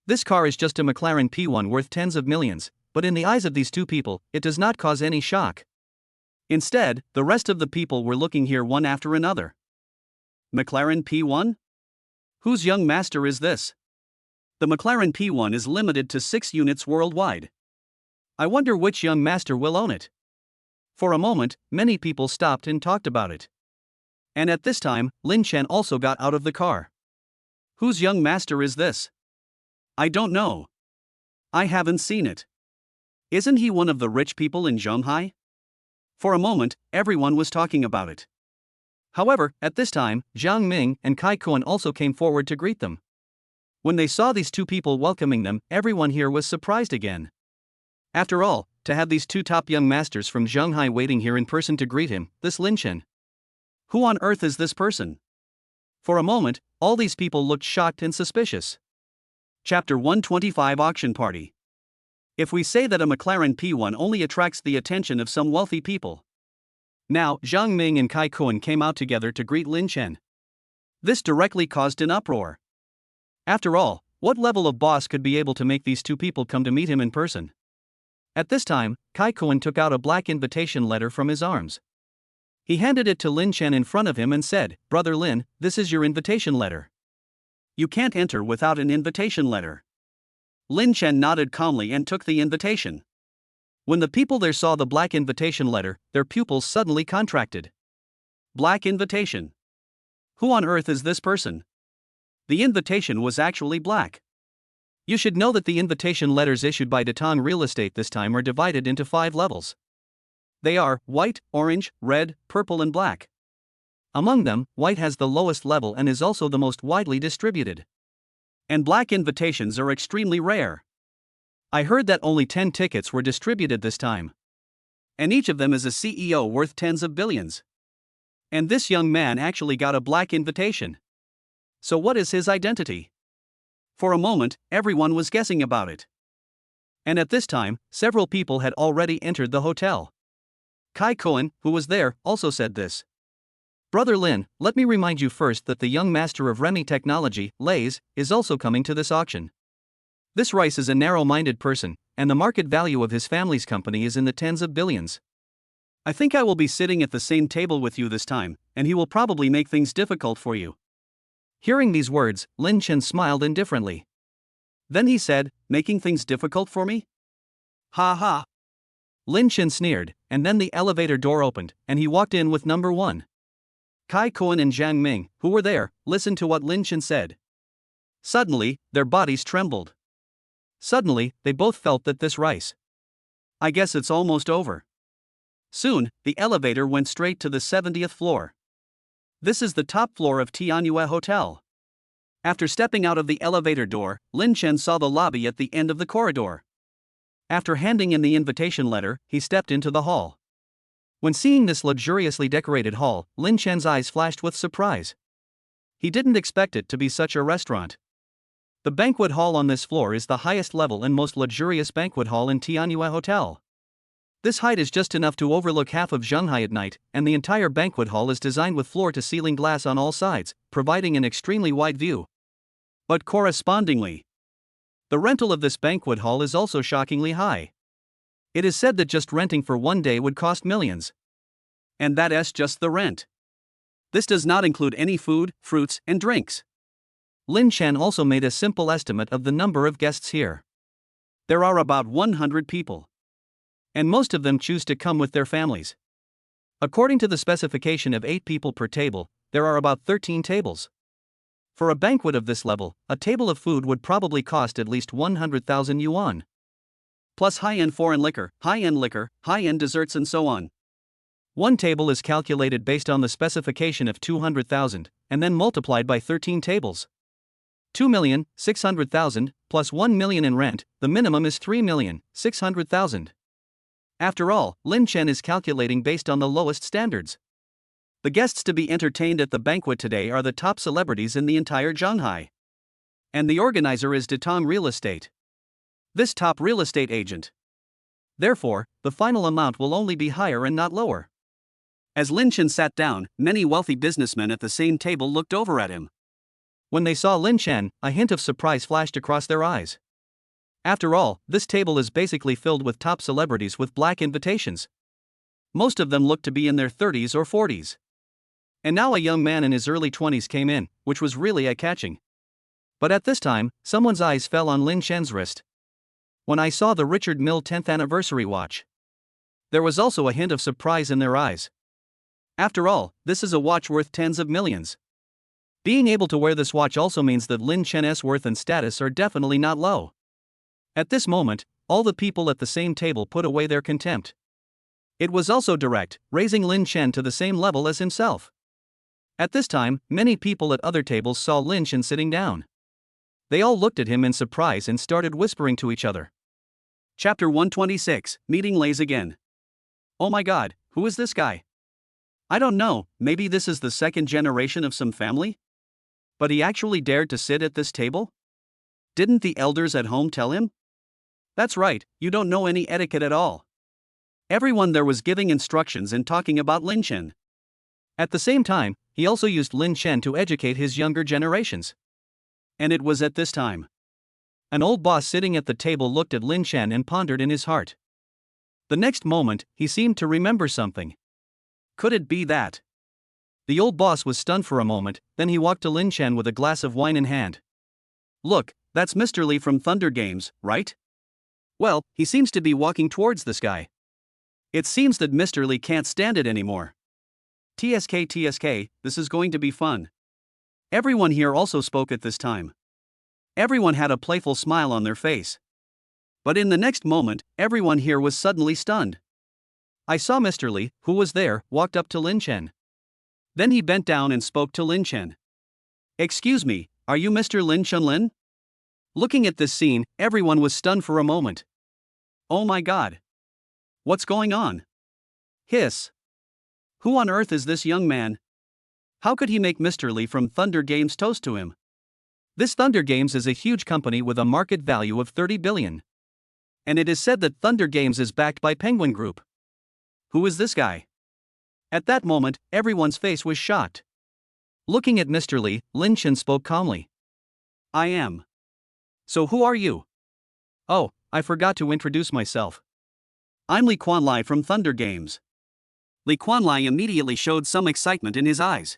this car is just a McLaren P1 worth tens of millions, but in the eyes of these two people, it does not cause any shock. Instead, the rest of the people were looking here one after another. McLaren P1? Whose young master is this? The McLaren P1 is limited to 6 units worldwide. I wonder which young master will own it. For a moment, many people stopped and talked about it. And at this time, Lin Chen also got out of the car. Whose young master is this? I don't know. I haven't seen it. Isn't he one of the rich people in Zhonghai? For a moment, everyone was talking about it. However, at this time, Zhang Ming and Kai Kuan also came forward to greet them. When they saw these two people welcoming them, everyone here was surprised again. After all, to have these two top young masters from Zhonghai waiting here in person to greet him, this Lin Chen. Who on earth is this person? For a moment, all these people looked shocked and suspicious. Chapter 125 Auction Party. If we say that a McLaren P1 only attracts the attention of some wealthy people. Now, Zhang Ming and Kai Kuan came out together to greet Lin Chen. This directly caused an uproar. After all, what level of boss could be able to make these two people come to meet him in person? At this time, Kai Kuan took out a black invitation letter from his arms. He handed it to Lin Chen in front of him and said, "Brother Lin, this is your invitation letter. You can't enter without an invitation letter." Lin Chen nodded calmly and took the invitation. When the people there saw the black invitation letter, their pupils suddenly contracted. Black invitation. Who on earth is this person? The invitation was actually black. You should know that the invitation letters issued by Datang Real Estate this time are divided into 5 levels. They are white, orange, red, purple and black. Among them, white has the lowest level and is also the most widely distributed. And black invitations are extremely rare. I heard that only 10 tickets were distributed this time. And each of them is a CEO worth tens of billions. And this young man actually got a black invitation. So what is his identity? For a moment, everyone was guessing about it. And at this time, several people had already entered the hotel. Kai Kuan, who was there, also said this. Brother Lin, let me remind you first that the young master of Remy Technology, Lays, is also coming to this auction. This Rice is a narrow-minded person, and the market value of his family's company is in the tens of billions. I think I will be sitting at the same table with you this time, and he will probably make things difficult for you. Hearing these words, Lin Chen smiled indifferently. Then he said, making things difficult for me? Ha ha. Lin Chen sneered, and then the elevator door opened, and he walked in with number 1. Kai Kuan and Zhang Ming, who were there, listened to what Lin Chen said. Suddenly, their bodies trembled. Suddenly, they both felt that this Rice I guess it's almost over. Soon, the elevator went straight to the 70th floor. This is the top floor of Tianyue Hotel. After stepping out of the elevator door, Lin Chen saw the lobby at the end of the corridor. After handing in the invitation letter, he stepped into the hall. When seeing this luxuriously decorated hall, Lin Chen's eyes flashed with surprise. He didn't expect it to be such a restaurant. The banquet hall on this floor is the highest level and most luxurious banquet hall in Tianyue Hotel. This height is just enough to overlook half of Shanghai at night, and the entire banquet hall is designed with floor-to-ceiling glass on all sides, providing an extremely wide view. But correspondingly, the rental of this banquet hall is also shockingly high. It is said that just renting for one day would cost millions. And that's just the rent. This does not include any food, fruits, and drinks. Lin Chen also made a simple estimate of the number of guests here. There are about 100 people. And most of them choose to come with their families. According to the specification of 8 people per table, there are about 13 tables. For a banquet of this level, a table of food would probably cost at least 100,000 yuan. Plus high-end foreign liquor, high-end desserts and so on. One table is calculated based on the specification of 200,000, and then multiplied by 13 tables. 2,600,000 plus 1 million in rent, the minimum is 3,600,000. After all, Lin Chen is calculating based on the lowest standards. The guests to be entertained at the banquet today are the top celebrities in the entire Shanghai. And the organizer is Datong Real Estate. This top real estate agent. Therefore, the final amount will only be higher and not lower. As Lin Chen sat down, many wealthy businessmen at the same table looked over at him. When they saw Lin Chen, a hint of surprise flashed across their eyes. After all, this table is basically filled with top celebrities with black invitations. Most of them looked to be in their 30s or 40s. And now a young man in his early 20s came in, which was really eye-catching. But at this time, someone's eyes fell on Lin Chen's wrist. When I saw the Richard Mille 10th anniversary watch, there was also a hint of surprise in their eyes. After all, this is a watch worth tens of millions. Being able to wear this watch also means that Lin Chen's worth and status are definitely not low. At this moment, all the people at the same table put away their contempt. It was also direct, raising Lin Chen to the same level as himself. At this time, many people at other tables saw Lin Chen sitting down. They all looked at him in surprise and started whispering to each other. Chapter 126, Meeting Lays Again. Oh my god, who is this guy? I don't know, maybe this is the second generation of some family? But he actually dared to sit at this table? Didn't the elders at home tell him? That's right, you don't know any etiquette at all. Everyone there was giving instructions and talking about Lin Chen. At the same time, he also used Lin Chen to educate his younger generations. And it was at this time. An old boss sitting at the table looked at Lin Chen and pondered in his heart. The next moment, he seemed to remember something. Could it be that? The old boss was stunned for a moment, then he walked to Lin Chen with a glass of wine in hand. Look, that's Mr. Li from Thunder Games, right? Well, he seems to be walking towards this guy. It seems that Mr. Li can't stand it anymore. TSK, this is going to be fun. Everyone here also spoke at this time. Everyone had a playful smile on their face. But in the next moment, everyone here was suddenly stunned. I saw Mr. Li, who was there, walked up to Lin Chen. Then he bent down and spoke to Lin Chen. Excuse me, are you Mr. Lin Chenlin? Looking at this scene, everyone was stunned for a moment. Oh my god. What's going on? Hiss. Who on earth is this young man? How could he make Mr. Li from Thunder Games toast to him? This Thunder Games is a huge company with a market value of 30 billion. And it is said that Thunder Games is backed by Penguin Group. Who is this guy? At that moment, everyone's face was shocked. Looking at Mr. Li, Lin Chen spoke calmly. I am. So who are you? Oh, I forgot to introduce myself. I'm Li Quanlai from Thunder Games. Li Quanlai immediately showed some excitement in his eyes.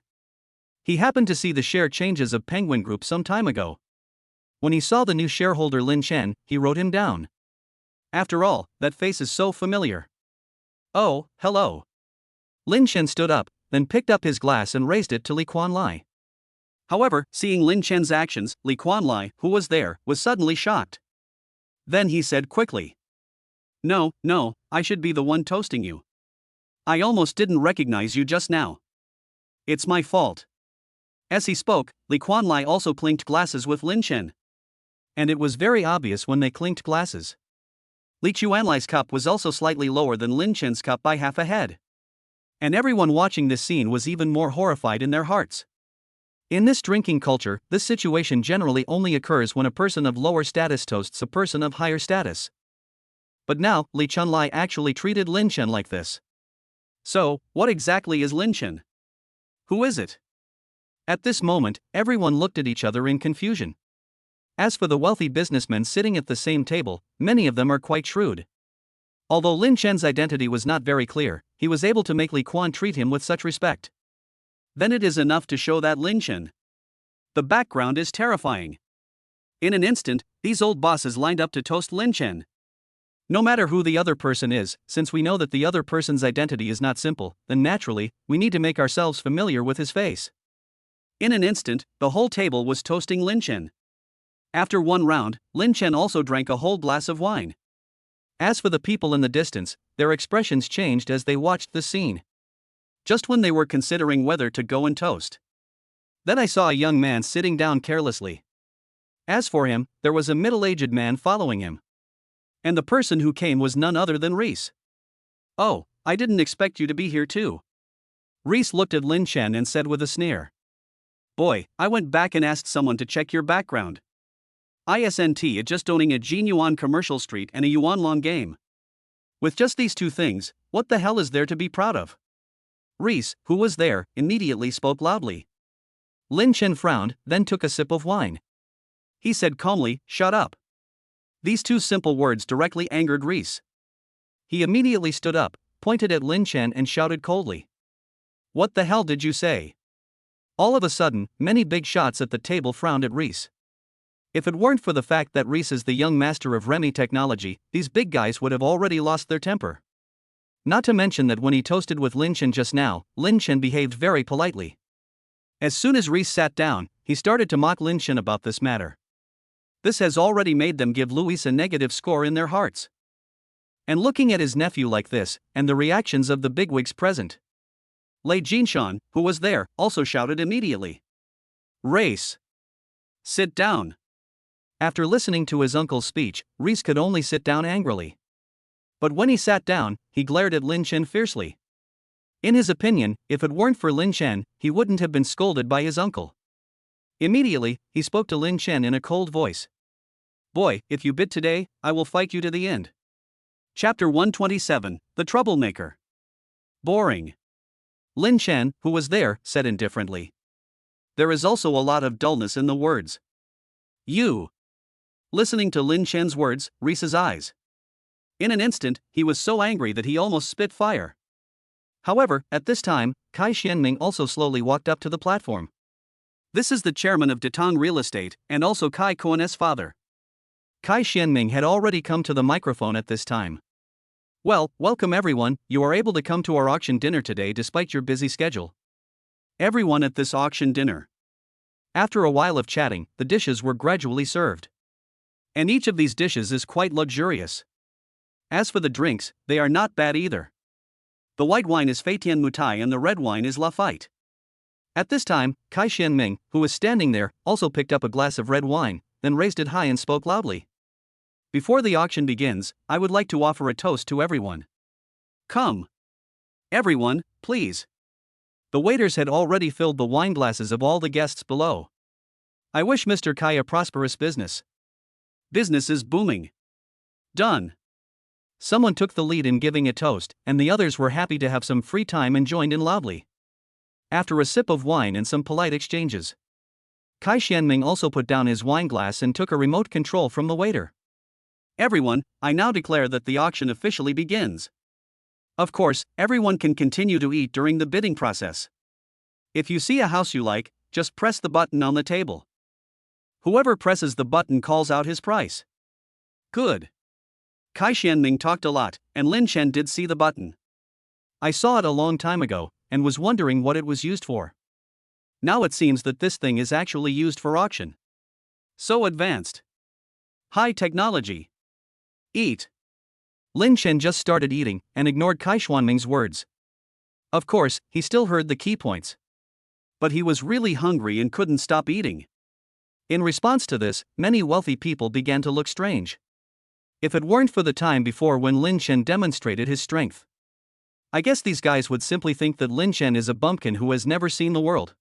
He happened to see the share changes of Penguin Group some time ago. When he saw the new shareholder Lin Chen, he wrote him down. After all, that face is so familiar. Oh, hello. Lin Chen stood up, then picked up his glass and raised it to Li Quanlai. However, seeing Lin Chen's actions, Li Quanlai, who was there, was suddenly shocked. Then he said quickly. No, I should be the one toasting you. I almost didn't recognize you just now. It's my fault. As he spoke, Li Kuan-lai also clinked glasses with Lin Chen. And it was very obvious when they clinked glasses. Li Chuanlai's cup was also slightly lower than Lin Chen's cup by half a head. And everyone watching this scene was even more horrified in their hearts. In this drinking culture, this situation generally only occurs when a person of lower status toasts a person of higher status. But now, Li Chunlai actually treated Lin Chen like this. So, what exactly is Lin Chen? Who is it? At this moment, everyone looked at each other in confusion. As for the wealthy businessmen sitting at the same table, many of them are quite shrewd. Although Lin Chen's identity was not very clear, he was able to make Li Kuan treat him with such respect. Then it is enough to show that Lin Chen. The background is terrifying. In an instant, these old bosses lined up to toast Lin Chen. No matter who the other person is, since we know that the other person's identity is not simple, then naturally, we need to make ourselves familiar with his face. In an instant, the whole table was toasting Lin Chen. After one round, Lin Chen also drank a whole glass of wine. As for the people in the distance, their expressions changed as they watched the scene. Just when they were considering whether to go and toast. Then I saw a young man sitting down carelessly. As for him, there was a middle-aged man following him. And the person who came was none other than Reese. Oh, I didn't expect you to be here too. Reese looked at Lin Chen and said with a sneer. Boy, I went back and asked someone to check your background. ISNT is just owning a Jin Yuan commercial street and a Yuan long game. With just these two things, what the hell is there to be proud of? Reese, who was there, immediately spoke loudly. Lin Chen frowned, then took a sip of wine. He said calmly, "Shut up." These two simple words directly angered Reese. He immediately stood up, pointed at Lin Chen and shouted coldly. What the hell did you say? All of a sudden, many big shots at the table frowned at Reese. If it weren't for the fact that Reese is the young master of Remy technology, these big guys would have already lost their temper. Not to mention that when he toasted with Lin Chen just now, Lin Chen behaved very politely. As soon as Reese sat down, he started to mock Lin Chen about this matter. This has already made them give Luis a negative score in their hearts. And looking at his nephew like this, and the reactions of the bigwigs present, Lei Jinshan, who was there, also shouted immediately. Race! Sit down! After listening to his uncle's speech, Reese could only sit down angrily. But when he sat down, he glared at Lin Chen fiercely. In his opinion, if it weren't for Lin Chen, he wouldn't have been scolded by his uncle. Immediately, he spoke to Lin Chen in a cold voice. Boy, if you bid today, I will fight you to the end. Chapter 127, The Troublemaker. Boring. Lin Chen, who was there, said indifferently. There is also a lot of dullness in the words. You. Listening to Lin Chen's words, Reese's eyes. In an instant, he was so angry that he almost spit fire. However, at this time, Kai Xianming also slowly walked up to the platform. This is the chairman of Datang Real Estate, and also Kai Koan's father. Kai Xianming had already come to the microphone at this time. Well, welcome everyone, you are able to come to our auction dinner today despite your busy schedule. Everyone at this auction dinner. After a while of chatting, the dishes were gradually served. And each of these dishes is quite luxurious. As for the drinks, they are not bad either. The white wine is Feitian Mutai and the red wine is Lafite. At this time, Kai Xianming, who was standing there, also picked up a glass of red wine, then raised it high and spoke loudly. Before the auction begins, I would like to offer a toast to everyone. Come. Everyone, please. The waiters had already filled the wine glasses of all the guests below. I wish Mr. Kai a prosperous business. Business is booming. Done. Someone took the lead in giving a toast, and the others were happy to have some free time and joined in loudly. After a sip of wine and some polite exchanges, Kai Xianming also put down his wine glass and took a remote control from the waiter. Everyone, I now declare that the auction officially begins. Of course, everyone can continue to eat during the bidding process. If you see a house you like, just press the button on the table. Whoever presses the button calls out his price. Good. Kai Xianming talked a lot, and Lin Chen did see the button. I saw it a long time ago, and was wondering what it was used for. Now it seems that this thing is actually used for auction. So advanced. High technology. Eat. Lin Chen just started eating and ignored Kai Xuanming's words. Of course, he still heard the key points. But he was really hungry and couldn't stop eating. In response to this, many wealthy people began to look strange. If it weren't for the time before when Lin Chen demonstrated his strength, I guess these guys would simply think that Lin Chen is a bumpkin who has never seen the world.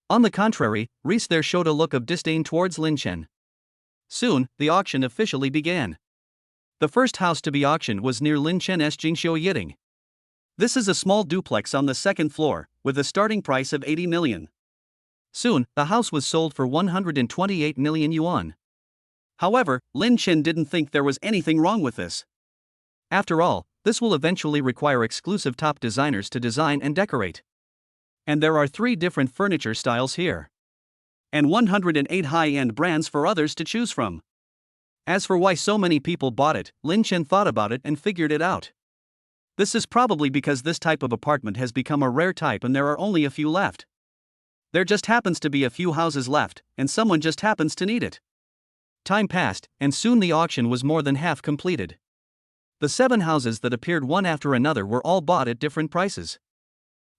On the contrary, Reese there showed a look of disdain towards Lin Chen. Soon, the auction officially began. The first house to be auctioned was near Lin Chen's Jingxiu Yiting. This is a small duplex on the second floor, with a starting price of 80 million. Soon, the house was sold for 128 million yuan. However, Lin Chen didn't think there was anything wrong with this. After all, this will eventually require exclusive top designers to design and decorate. And there are 3 different furniture styles here. And 108 high-end brands for others to choose from. As for why so many people bought it, Lin Chen thought about it and figured it out. This is probably because this type of apartment has become a rare type and there are only a few left. There just happens to be a few houses left, and someone just happens to need it. Time passed, and soon the auction was more than half completed. The 7 houses that appeared one after another were all bought at different prices.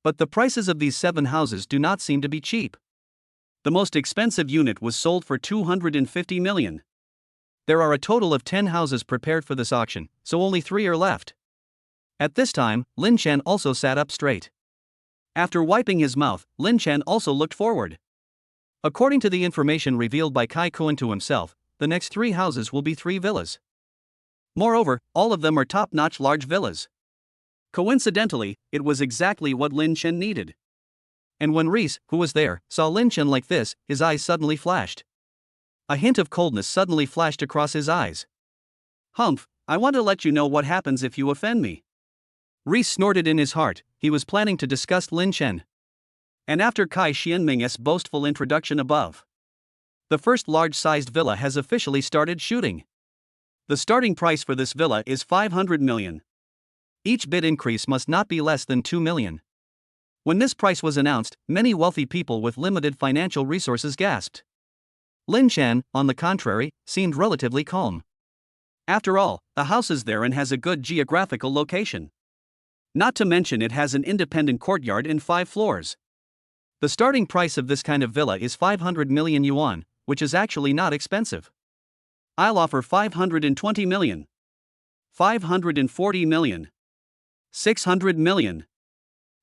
But the prices of these 7 houses do not seem to be cheap. The most expensive unit was sold for 250 million. There are a total of 10 houses prepared for this auction, so only 3 are left. At this time, Lin Chen also sat up straight. After wiping his mouth, Lin Chen also looked forward. According to the information revealed by Kai Kuan to himself, the next 3 houses will be 3 villas. Moreover, all of them are top-notch large villas. Coincidentally, it was exactly what Lin Chen needed. And when Reese, who was there, saw Lin Chen like this, his eyes suddenly flashed. A hint of coldness suddenly flashed across his eyes. "Humph, I want to let you know what happens if you offend me." Reese snorted in his heart. He was planning to disgust Lin Chen. And after Kai Xianming's boastful introduction above, the first large-sized villa has officially started shooting. The starting price for this villa is 500 million. Each bid increase must not be less than 2 million. When this price was announced, many wealthy people with limited financial resources gasped. Lin Chen, on the contrary, seemed relatively calm. After all, the house is there and has a good geographical location. Not to mention it has an independent courtyard and 5 floors. The starting price of this kind of villa is 500 million yuan, which is actually not expensive. I'll offer 520 million. 540 million. 600 million.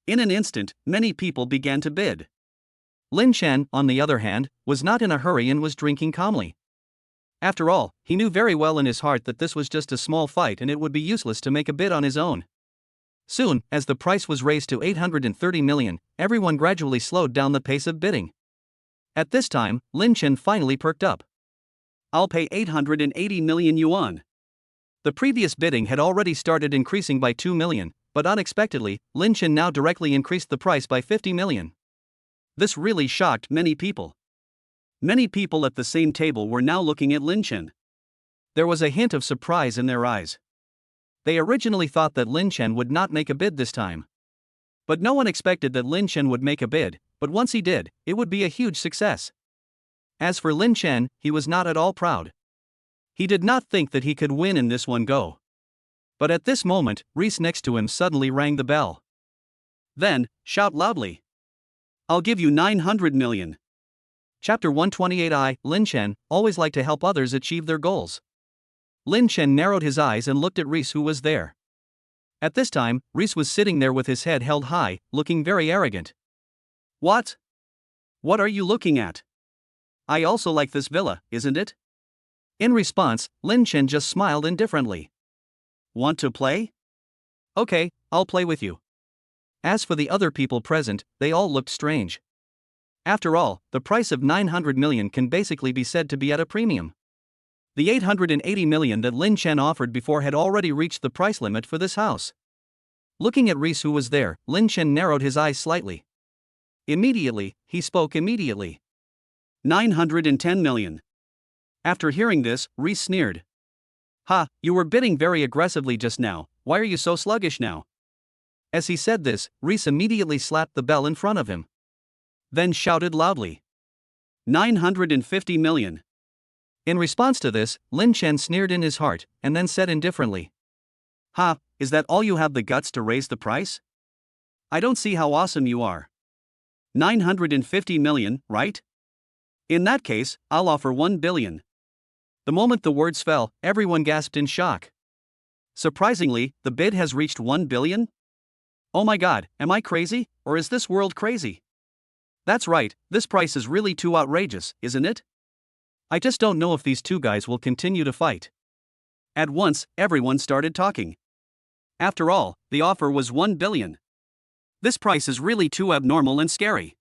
In an instant, many people began to bid. Lin Chen, on the other hand, was not in a hurry and was drinking calmly. After all, he knew very well in his heart that this was just a small fight and it would be useless to make a bid on his own. Soon, as the price was raised to 830 million, everyone gradually slowed down the pace of bidding. At this time, Lin Chen finally perked up. "I'll pay 880 million yuan." The previous bidding had already started increasing by 2 million, but unexpectedly, Lin Chen now directly increased the price by 50 million. This really shocked many people. Many people at the same table were now looking at Lin Chen. There was a hint of surprise in their eyes. They originally thought that Lin Chen would not make a bid this time. But no one expected that Lin Chen would make a bid, but once he did, it would be a huge success. As for Lin Chen, he was not at all proud. He did not think that he could win in this one go. But at this moment, Reese next to him suddenly rang the bell. Then, shout loudly. "I'll give you 900 million. Chapter 128. Lin Chen always liked to help others achieve their goals. Lin Chen narrowed his eyes and looked at Reese, who was there. At this time, Reese was sitting there with his head held high, looking very arrogant. "What? What are you looking at? I also like this villa, isn't it?" In response, Lin Chen just smiled indifferently. "Want to play? Okay, I'll play with you." As for the other people present, they all looked strange. After all, the price of 900 million can basically be said to be at a premium. The 880 million that Lin Chen offered before had already reached the price limit for this house. Looking at Reese, who was there, Lin Chen narrowed his eyes slightly. Immediately, he spoke immediately. 910 million. After hearing this, Reese sneered. "Ha, you were bidding very aggressively just now, why are you so sluggish now?" As he said this, Reese immediately slapped the bell in front of him. Then shouted loudly. 950 million. In response to this, Lin Chen sneered in his heart, and then said indifferently. Ha, is that all you have the guts to raise the price? I don't see how awesome you are. 950 million, right? In that case, I'll offer 1 billion. The moment the words fell, everyone gasped in shock. Surprisingly, the bid has reached 1 billion? Oh my god, am I crazy, or is this world crazy? That's right, this price is really too outrageous, isn't it? I just don't know if these two guys will continue to fight. At once, everyone started talking. After all, the offer was 1 billion. This price is really too abnormal and scary.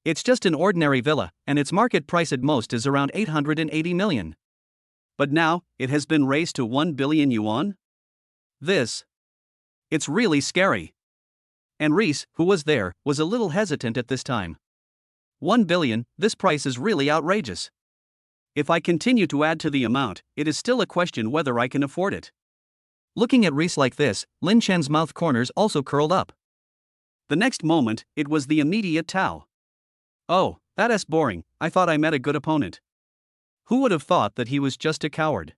It's just an ordinary villa, and its market price at most is around 880 million. But now, it has been raised to 1 billion yuan? It's really scary. And Reese, who was there, was a little hesitant at this time. 1 billion, this price is really outrageous. If I continue to add to the amount, it is still a question whether I can afford it. Looking at Reese like this, Lin Chen's mouth corners also curled up. The next moment, it was the immediate Tao. Oh, that's boring, I thought I met a good opponent. Who would have thought that he was just a coward?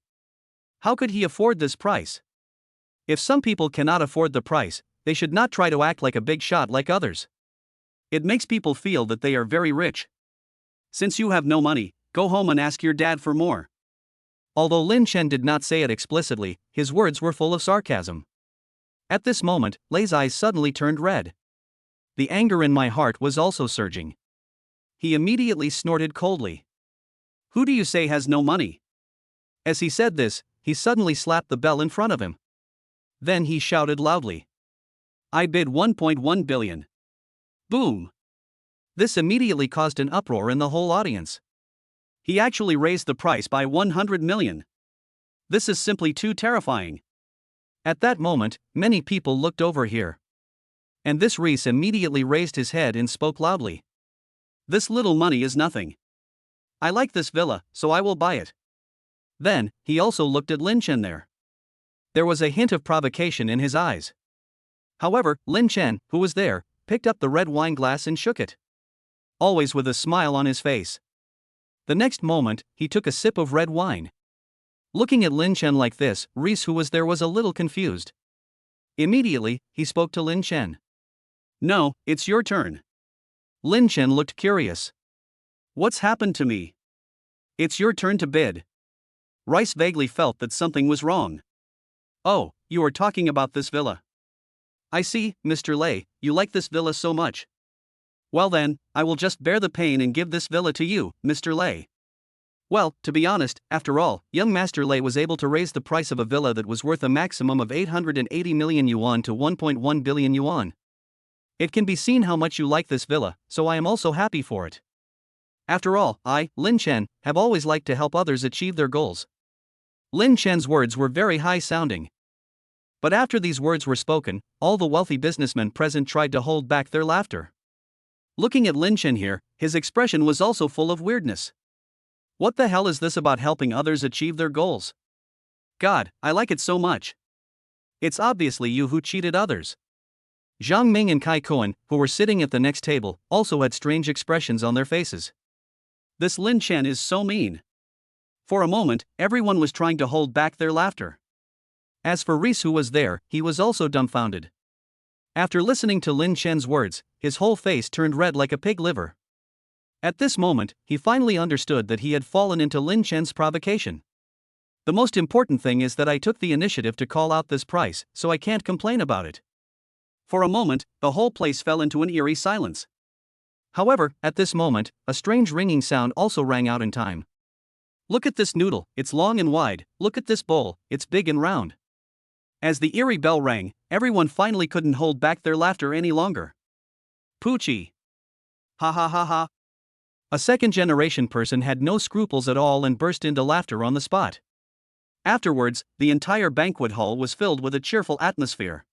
How could he afford this price? If some people cannot afford the price, they should not try to act like a big shot like others. It makes people feel that they are very rich. Since you have no money, go home and ask your dad for more. Although Lin Chen did not say it explicitly, his words were full of sarcasm. At this moment, Lei's eyes suddenly turned red. The anger in my heart was also surging. He immediately snorted coldly. Who do you say has no money? As he said this, he suddenly slapped the bell in front of him. Then he shouted loudly. I bid 1.1 billion. Boom! This immediately caused an uproar in the whole audience. He actually raised the price by 100 million. This is simply too terrifying. At that moment, many people looked over here. And this Reese immediately raised his head and spoke loudly. This little money is nothing. I like this villa, so I will buy it. Then, he also looked at Lin Chen there. There was a hint of provocation in his eyes. However, Lin Chen, who was there, picked up the red wine glass and shook it. Always with a smile on his face. The next moment, he took a sip of red wine. Looking at Lin Chen like this, Reese, who was there, was a little confused. Immediately, he spoke to Lin Chen. No, it's your turn. Lin Chen looked curious. What's happened to me? It's your turn to bid. Rice vaguely felt that something was wrong. Oh, you are talking about this villa. I see, Mr. Lei, you like this villa so much. Well then, I will just bear the pain and give this villa to you, Mr. Lei. Well, to be honest, after all, young Master Lei was able to raise the price of a villa that was worth a maximum of 880 million yuan to 1.1 billion yuan. It can be seen how much you like this villa, so I am also happy for it. After all, I, Lin Chen, have always liked to help others achieve their goals. Lin Chen's words were very high-sounding. But after these words were spoken, all the wealthy businessmen present tried to hold back their laughter. Looking at Lin Chen here, his expression was also full of weirdness. What the hell is this about helping others achieve their goals? God, I like it so much. It's obviously you who cheated others. Zhang Ming and Kai Cohen, who were sitting at the next table, also had strange expressions on their faces. This Lin Chen is so mean. For a moment, everyone was trying to hold back their laughter. As for Reese, who was there, he was also dumbfounded. After listening to Lin Chen's words, his whole face turned red like a pig liver. At this moment, he finally understood that he had fallen into Lin Chen's provocation. The most important thing is that I took the initiative to call out this price, so I can't complain about it. For a moment, the whole place fell into an eerie silence. However, at this moment, a strange ringing sound also rang out in time. Look at this noodle, it's long and wide, look at this bowl, it's big and round. As the eerie bell rang, everyone finally couldn't hold back their laughter any longer. Poochie! Ha ha ha ha! A second-generation person had no scruples at all and burst into laughter on the spot. Afterwards, the entire banquet hall was filled with a cheerful atmosphere.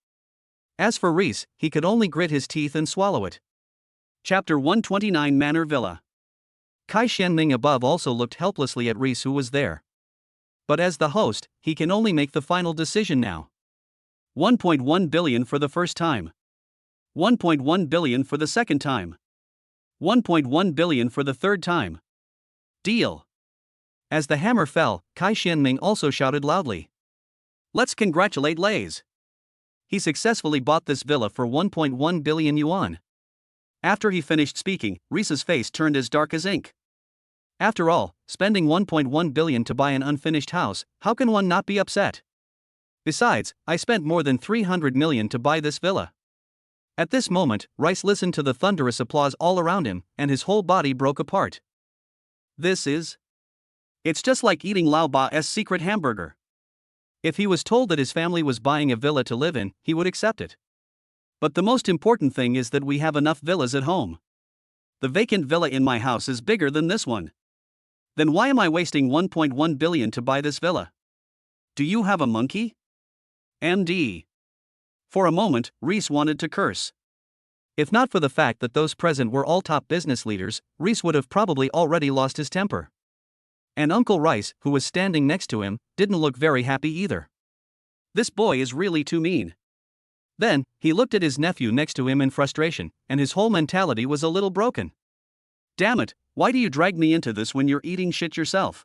As for Reese, he could only grit his teeth and swallow it. Chapter 129 Manor Villa. Kai Shenming above also looked helplessly at Reese, who was there. But as the host, he can only make the final decision now. 1.1 billion for the first time. 1.1 billion for the second time. 1.1 billion for the third time. Deal. As the hammer fell, Kai Shenming also shouted loudly. Let's congratulate Lays. He successfully bought this villa for 1.1 billion yuan. After he finished speaking, Reese's face turned as dark as ink. After all, spending 1.1 billion to buy an unfinished house, how can one not be upset? Besides, I spent more than 300 million to buy this villa. At this moment, Rice listened to the thunderous applause all around him, and his whole body broke apart. It's just like eating Lao Ba's secret hamburger. If he was told that his family was buying a villa to live in, he would accept it. But the most important thing is that we have enough villas at home. The vacant villa in my house is bigger than this one. Then why am I wasting 1.1 billion to buy this villa? Do you have a monkey? MD. For a moment, Reese wanted to curse. If not for the fact that those present were all top business leaders, Reese would have probably already lost his temper. And Uncle Rice, who was standing next to him, didn't look very happy either. This boy is really too mean. Then, he looked at his nephew next to him in frustration, and his whole mentality was a little broken. Damn it, why do you drag me into this when you're eating shit yourself?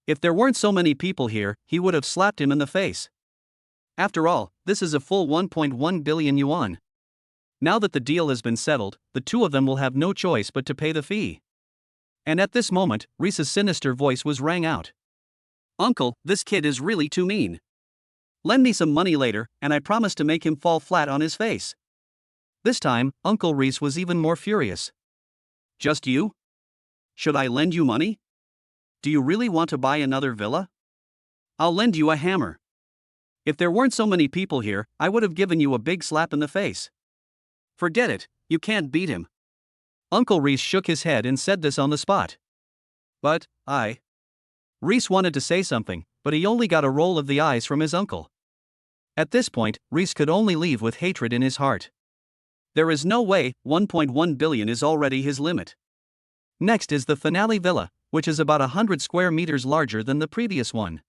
If there weren't so many people here, he would have slapped him in the face. After all, this is a full 1.1 billion yuan. Now that the deal has been settled, the two of them will have no choice but to pay the fee. And at this moment, Reese's sinister voice rang out. Uncle, this kid is really too mean. Lend me some money later, and I promise to make him fall flat on his face. This time, Uncle Reese was even more furious. Just you? Should I lend you money? Do you really want to buy another villa? I'll lend you a hammer. If there weren't so many people here, I would have given you a big slap in the face. Forget it, you can't beat him. Uncle Reese shook his head and said this on the spot. But, Reese wanted to say something, but he only got a roll of the eyes from his uncle. At this point, Reese could only leave with hatred in his heart. There is no way, 1.1 billion is already his limit. Next is the finale villa, which is about 100 square meters larger than the previous one.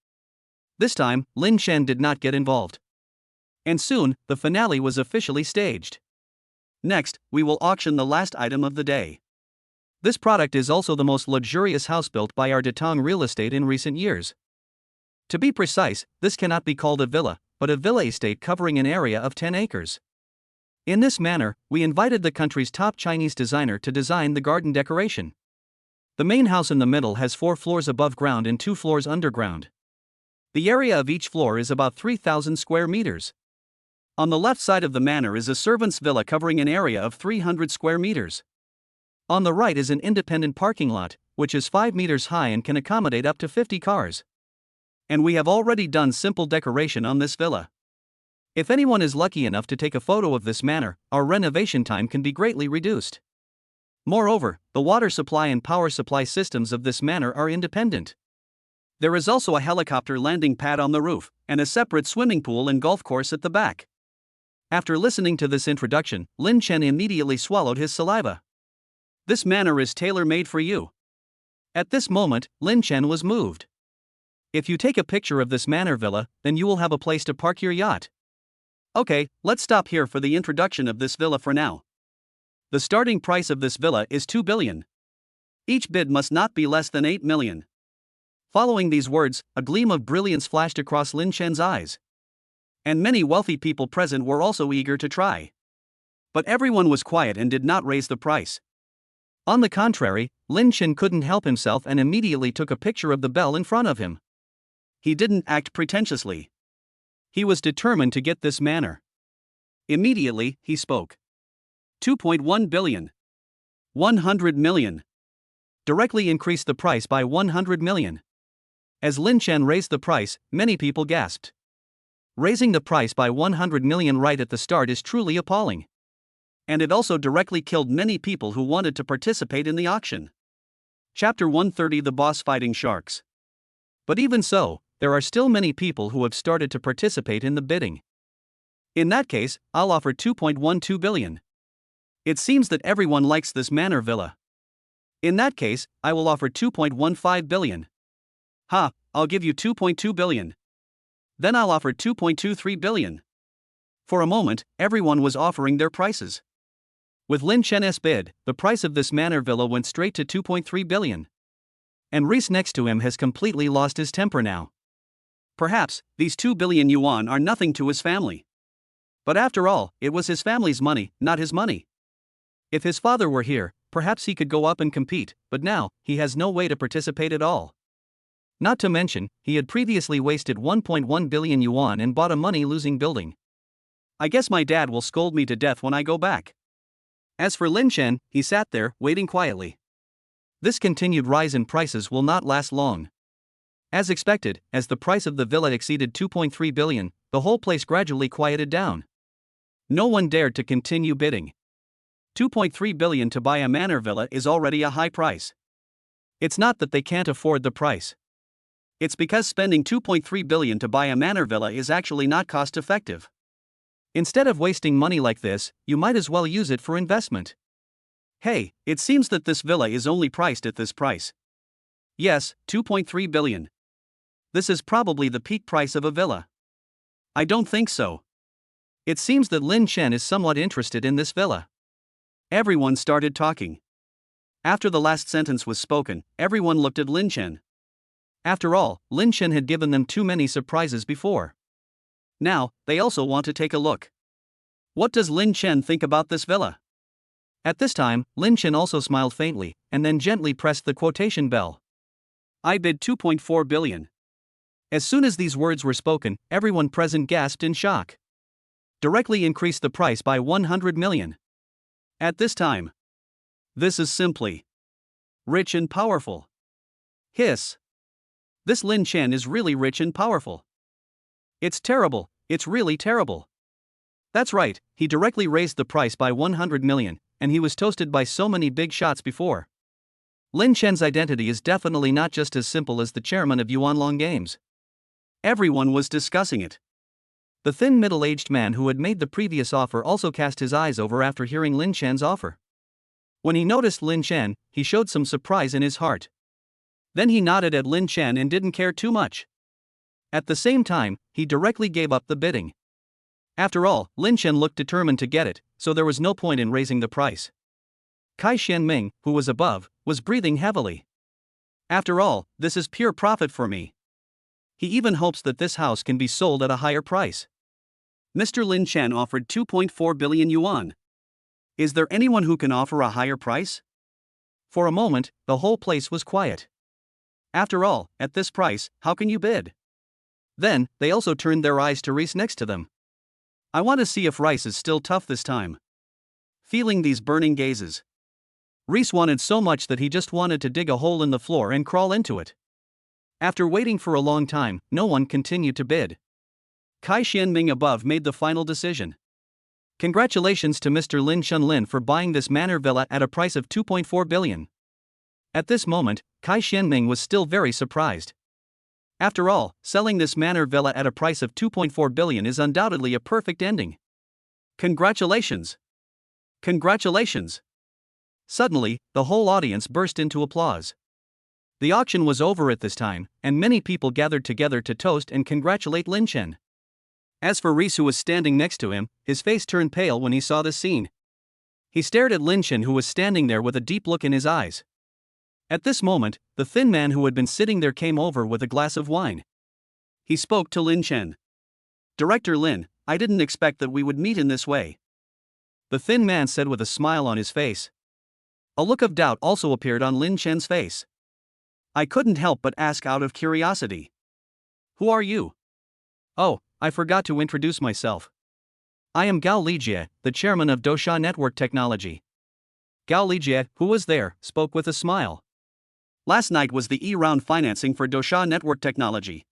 This time, Lin Chen did not get involved. And soon, the finale was officially staged. Next, we will auction the last item of the day. This product is also the most luxurious house built by our Datong Real Estate in recent years. To be precise, this cannot be called a villa, but a villa estate covering an area of 10 acres. In this manner, we invited the country's top Chinese designer to design the garden decoration. The main house in the middle has 4 floors above ground and 2 floors underground. The area of each floor is about 3,000 square meters. On the left side of the manor is a servant's villa covering an area of 300 square meters. On the right is an independent parking lot, which is 5 meters high and can accommodate up to 50 cars. And we have already done simple decoration on this villa. If anyone is lucky enough to take a photo of this manor, our renovation time can be greatly reduced. Moreover, the water supply and power supply systems of this manor are independent. There is also a helicopter landing pad on the roof, and a separate swimming pool and golf course at the back. After listening to this introduction, Lin Chen immediately swallowed his saliva. This manor is tailor-made for you. At this moment, Lin Chen was moved. If you take a picture of this manor villa, then you will have a place to park your yacht. Okay, let's stop here for the introduction of this villa for now. The starting price of this villa is 2 billion. Each bid must not be less than 8 million. Following these words, a gleam of brilliance flashed across Lin Chen's eyes. And many wealthy people present were also eager to try. But everyone was quiet and did not raise the price. On the contrary, Lin Chen couldn't help himself and immediately took a picture of the bell in front of him. He didn't act pretentiously. He was determined to get this manor. Immediately, he spoke. 2.1 billion. 100 million. Directly increased the price by 100 million. As Lin Chen raised the price, many people gasped. Raising the price by 100 million right at the start is truly appalling. And it also directly killed many people who wanted to participate in the auction. Chapter 130: The Boss Fighting Sharks. But even so, there are still many people who have started to participate in the bidding. In that case, I'll offer 2.12 billion. It seems that everyone likes this manor villa. In that case, I will offer 2.15 billion. Ha, I'll give you 2.2 billion. Then I'll offer 2.23 billion. For a moment, everyone was offering their prices. With Lin Chen's bid, the price of this manor villa went straight to 2.3 billion. And Reese next to him has completely lost his temper now. Perhaps, these 2 billion yuan are nothing to his family. But after all, it was his family's money, not his money. If his father were here, perhaps he could go up and compete, but now, he has no way to participate at all. Not to mention, he had previously wasted 1.1 billion yuan and bought a money-losing building. I guess my dad will scold me to death when I go back. As for Lin Chen, he sat there, waiting quietly. This continued rise in prices will not last long. As expected, as the price of the villa exceeded 2.3 billion, the whole place gradually quieted down. No one dared to continue bidding. 2.3 billion to buy a manor villa is already a high price. It's not that they can't afford the price. It's because spending 2.3 billion to buy a manor villa is actually not cost-effective. Instead of wasting money like this, you might as well use it for investment. Hey, it seems that this villa is only priced at this price. Yes, 2.3 billion. This is probably the peak price of a villa. I don't think so. It seems that Lin Chen is somewhat interested in this villa. Everyone started talking. After the last sentence was spoken, everyone looked at Lin Chen. After all, Lin Chen had given them too many surprises before. Now, they also want to take a look. What does Lin Chen think about this villa? At this time, Lin Chen also smiled faintly, and then gently pressed the quotation bell. I bid 2.4 billion. As soon as these words were spoken, everyone present gasped in shock. Directly increased the price by 100 million. At this time. This is simply rich and powerful. Hiss. This Lin Chen is really rich and powerful. It's terrible, it's really terrible. That's right, he directly raised the price by 100 million, and he was toasted by so many big shots before. Lin Chen's identity is definitely not just as simple as the chairman of Yuanlong Games. Everyone was discussing it. The thin middle-aged man who had made the previous offer also cast his eyes over after hearing Lin Chen's offer. When he noticed Lin Chen, he showed some surprise in his heart. Then he nodded at Lin Chen and didn't care too much. At the same time, he directly gave up the bidding. After all, Lin Chen looked determined to get it, so there was no point in raising the price. Kai Xianming, who was above, was breathing heavily. After all, this is pure profit for me. He even hopes that this house can be sold at a higher price. Mr. Lin Chen offered 2.4 billion yuan. Is there anyone who can offer a higher price? For a moment, the whole place was quiet. After all, at this price, how can you bid? Then, they also turned their eyes to Reese next to them. I want to see if Rice is still tough this time. Feeling these burning gazes, Reese wanted so much that he just wanted to dig a hole in the floor and crawl into it. After waiting for a long time, no one continued to bid. Kai Xianming above made the final decision. Congratulations to Mr. Lin Shunlin for buying this manor villa at a price of 2.4 billion. At this moment, Kai Xianming was still very surprised. After all, selling this manor villa at a price of 2.4 billion is undoubtedly a perfect ending. Congratulations! Congratulations! Suddenly, the whole audience burst into applause. The auction was over at this time, and many people gathered together to toast and congratulate Lin Chen. As for Reese, who was standing next to him, his face turned pale when he saw this scene. He stared at Lin Chen, who was standing there with a deep look in his eyes. At this moment, the thin man who had been sitting there came over with a glass of wine. He spoke to Lin Chen. Director Lin, I didn't expect that we would meet in this way. The thin man said with a smile on his face. A look of doubt also appeared on Lin Chen's face. I couldn't help but ask out of curiosity. Who are you? Oh, I forgot to introduce myself. I am Gao Lijie, the chairman of Dosha Network Technology. Gao Lijie, who was there, spoke with a smile. Last night was the E-round financing for Dosha Network Technology.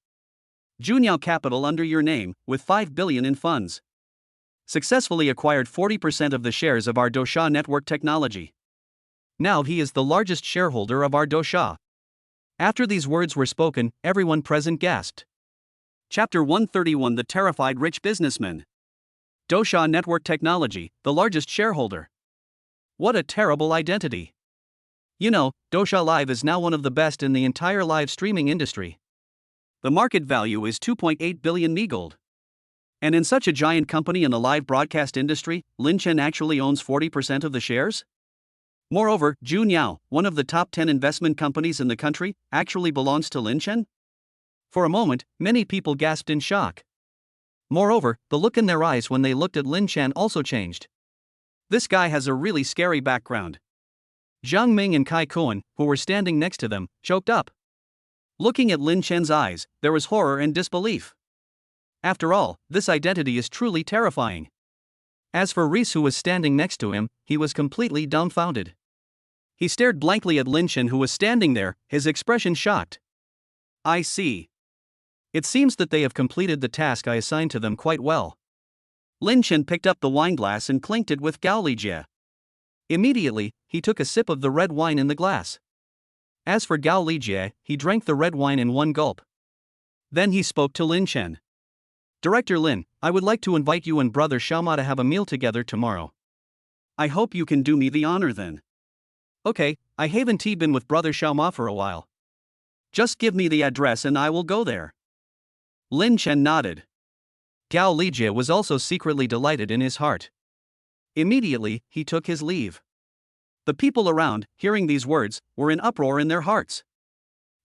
Junyao Capital under your name, with 5 billion in funds, successfully acquired 40% of the shares of our Dosha Network Technology. Now he is the largest shareholder of our Dosha. After these words were spoken, everyone present gasped. Chapter 131: The Terrified Rich Businessman. Dosha Network Technology, the largest shareholder. What a terrible identity. You know, Dosha Live is now one of the best in the entire live streaming industry. The market value is 2.8 billion Mi gold. And in such a giant company in the live broadcast industry, Lin Chen actually owns 40% of the shares? Moreover, Junyao, one of the top 10 investment companies in the country, actually belongs to Lin Chen? For a moment, many people gasped in shock. Moreover, the look in their eyes when they looked at Lin Chen also changed. This guy has a really scary background. Zhang Ming and Kai Kuan, who were standing next to them, choked up. Looking at Lin Chen's eyes, there was horror and disbelief. After all, this identity is truly terrifying. As for Reese, who was standing next to him, he was completely dumbfounded. He stared blankly at Lin Chen, who was standing there, his expression shocked. I see. It seems that they have completed the task I assigned to them quite well. Lin Chen picked up the wine glass and clinked it with Gao Lijie. Immediately, he took a sip of the red wine in the glass. As for Gao Lijie, he drank the red wine in one gulp. Then he spoke to Lin Chen. Director Lin, I would like to invite you and brother Xiaoma to have a meal together tomorrow. I hope you can do me the honor then. Okay, I haven't been with brother Xiaoma for a while. Just give me the address and I will go there. Lin Chen nodded. Gao Lijie was also secretly delighted in his heart. Immediately, he took his leave. The people around, hearing these words, were in uproar in their hearts.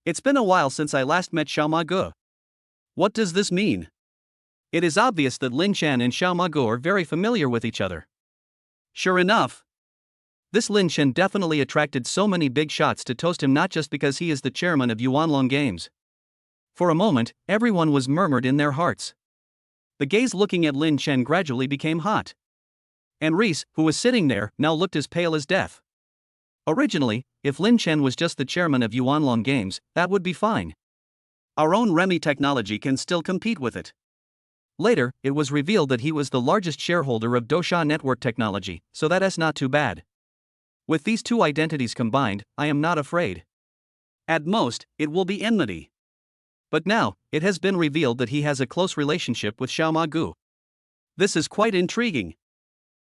It's been a while since I last met Xiaoma Ge. What does this mean? It is obvious that Lin Chen and Xiaoma Ge are very familiar with each other. Sure enough. This Lin Chen definitely attracted so many big shots to toast him, not just because he is the chairman of Yuanlong Games. For a moment, everyone was murmured in their hearts. The gaze looking at Lin Chen gradually became hot. And Reese, who was sitting there, now looked as pale as death. Originally, if Lin Chen was just the chairman of Yuanlong Games, that would be fine. Our own Remy Technology can still compete with it. Later, it was revealed that he was the largest shareholder of Dosha Network Technology, so that's not too bad. With these two identities combined, I am not afraid. At most, it will be enmity. But now, it has been revealed that he has a close relationship with Xiaoma Ge. This is quite intriguing.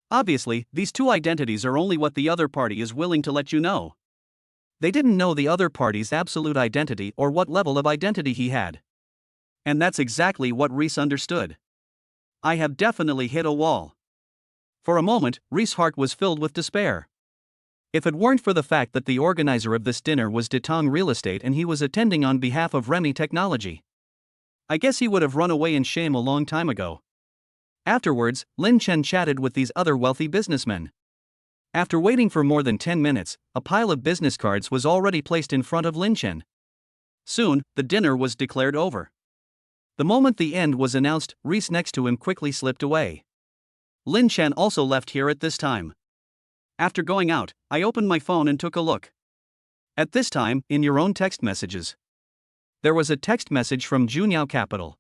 Obviously, these two identities are only what the other party is willing to let you know. They didn't know the other party's absolute identity or what level of identity he had. And that's exactly what Reese understood. I have definitely hit a wall. For a moment, Reese's heart was filled with despair. If it weren't for the fact that the organizer of this dinner was Detong Real Estate and he was attending on behalf of Remy Technology, I guess he would have run away in shame a long time ago. Afterwards, Lin Chen chatted with these other wealthy businessmen. After waiting for more than 10 minutes, a pile of business cards was already placed in front of Lin Chen. Soon, the dinner was declared over. The moment the end was announced, Reese next to him quickly slipped away. Lin Chen also left here at this time. After going out, I opened my phone and took a look. At this time, in your own text messages, there was a text message from Junyao Capital.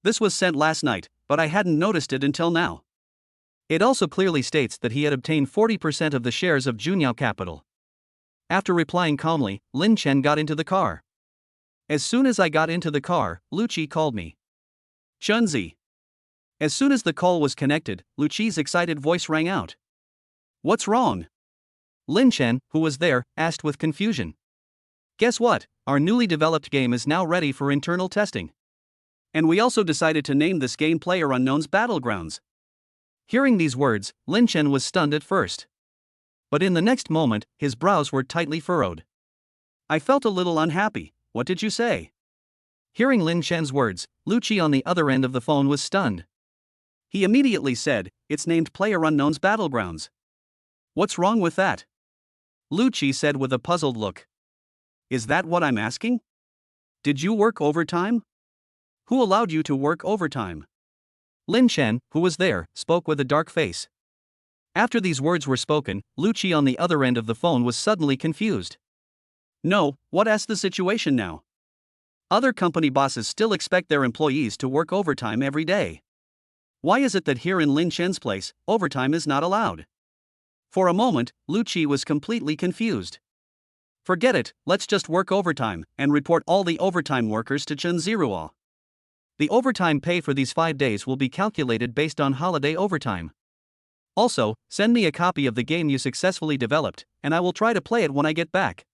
This was sent last night, but I hadn't noticed it until now. It also clearly states that he had obtained 40% of the shares of Junyao Capital. After replying calmly, Lin Chen got into the car. As soon as I got into the car, Luqi called me. Chunzi. As soon as the call was connected, Luqi's excited voice rang out. What's wrong? Lin Chen, who was there, asked with confusion. Guess what? Our newly developed game is now ready for internal testing. And we also decided to name this game PlayerUnknown's Battlegrounds. Hearing these words, Lin Chen was stunned at first. But in the next moment, his brows were tightly furrowed. I felt a little unhappy. What did you say? Hearing Lin Chen's words, Luqi on the other end of the phone was stunned. He immediately said, it's named PlayerUnknown's Battlegrounds. What's wrong with that? Luqi said with a puzzled look. Is that what I'm asking? Did you work overtime? Who allowed you to work overtime? Lin Chen, who was there, spoke with a dark face. After these words were spoken, Luqi on the other end of the phone was suddenly confused. No, what's the situation now? Other company bosses still expect their employees to work overtime every day. Why is it that here in Lin Chen's place, overtime is not allowed? For a moment, Luqi was completely confused. Forget it, let's just work overtime, and report all the overtime workers to Chen Ziruo. The overtime pay for these 5 days will be calculated based on holiday overtime. Also, send me a copy of the game you successfully developed, and I will try to play it when I get back.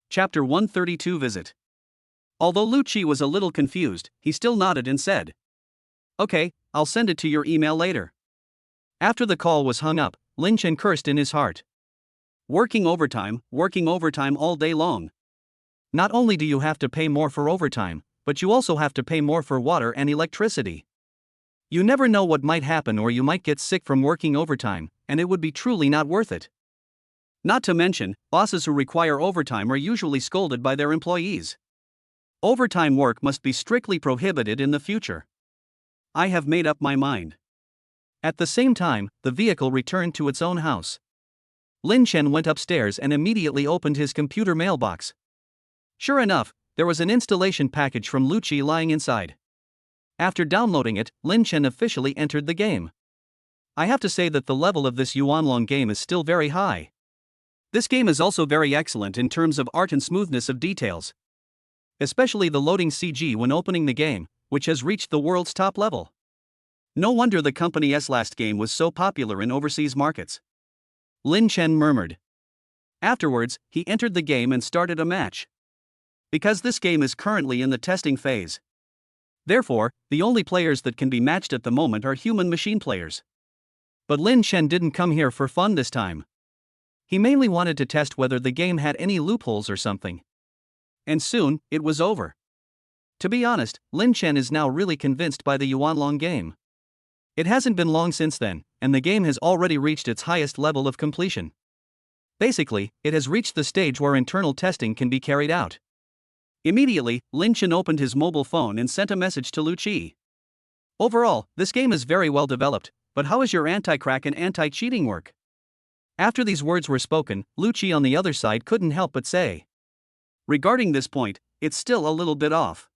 Chapter 132 Visit. Although Luqi was a little confused, he still nodded and said, Okay, I'll send it to your email later. After the call was hung up, Lin Chen cursed in his heart. Working overtime all day long. Not only do you have to pay more for overtime, but you also have to pay more for water and electricity. You never know what might happen, or you might get sick from working overtime, and it would be truly not worth it. Not to mention, bosses who require overtime are usually scolded by their employees. Overtime work must be strictly prohibited in the future. I have made up my mind. At the same time, the vehicle returned to its own house. Lin Chen went upstairs and immediately opened his computer mailbox. Sure enough, there was an installation package from Lu Qi lying inside. After downloading it, Lin Chen officially entered the game. I have to say that the level of this Yuanlong game is still very high. This game is also very excellent in terms of art and smoothness of details. Especially the loading CG when opening the game, which has reached the world's top level. No wonder the company's last game was so popular in overseas markets. Lin Chen murmured. Afterwards, he entered the game and started a match. Because this game is currently in the testing phase. Therefore, the only players that can be matched at the moment are human-machine players. But Lin Chen didn't come here for fun this time. He mainly wanted to test whether the game had any loopholes or something. And soon, it was over. To be honest, Lin Chen is now really convinced by the Yuanlong game. It hasn't been long since then, and the game has already reached its highest level of completion. Basically, it has reached the stage where internal testing can be carried out. Immediately, Lin Chen opened his mobile phone and sent a message to Lu Qi. Overall, this game is very well developed, but how is your anti-crack and anti-cheating work? After these words were spoken, Lu Qi on the other side couldn't help but say. Regarding this point, it's still a little bit off.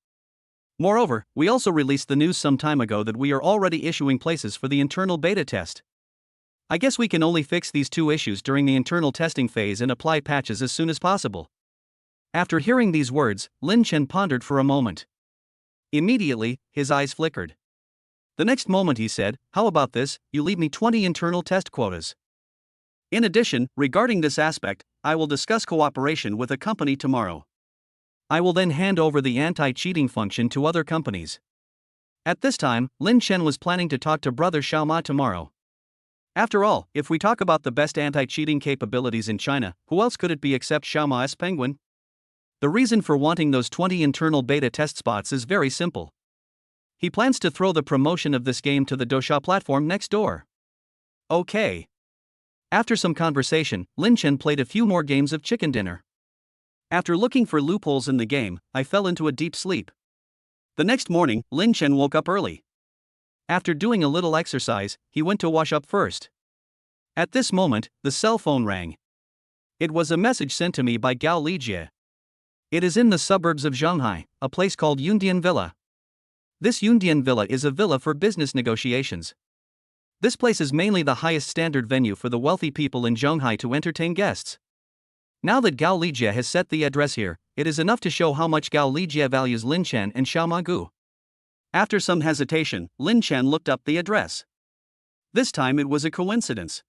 Moreover, we also released the news some time ago that we are already issuing places for the internal beta test. I guess we can only fix these two issues during the internal testing phase and apply patches as soon as possible. After hearing these words, Lin Chen pondered for a moment. Immediately, his eyes flickered. The next moment he said, "How about this, you leave me 20 internal test quotas. In addition, regarding this aspect, I will discuss cooperation with a company tomorrow. I will then hand over the anti-cheating function to other companies." At this time, Lin Chen was planning to talk to brother Xiaoma tomorrow. After all, if we talk about the best anti-cheating capabilities in China, who else could it be except Xiaoma's Penguin? The reason for wanting those 20 internal beta test spots is very simple. He plans to throw the promotion of this game to the Douxia platform next door. Okay. After some conversation, Lin Chen played a few more games of Chicken Dinner. After looking for loopholes in the game, I fell into a deep sleep. The next morning, Lin Chen woke up early. After doing a little exercise, he went to wash up first. At this moment, the cell phone rang. It was a message sent to me by Gao Lijie. It is in the suburbs of Shanghai, a place called Yundian Villa. This Yundian Villa is a villa for business negotiations. This place is mainly the highest standard venue for the wealthy people in Shanghai to entertain guests. Now that Gao Lijie has set the address here, it is enough to show how much Gao Lijie values Lin Chen and Xiaoma Gu. After some hesitation, Lin Chen looked up the address. This time it was a coincidence.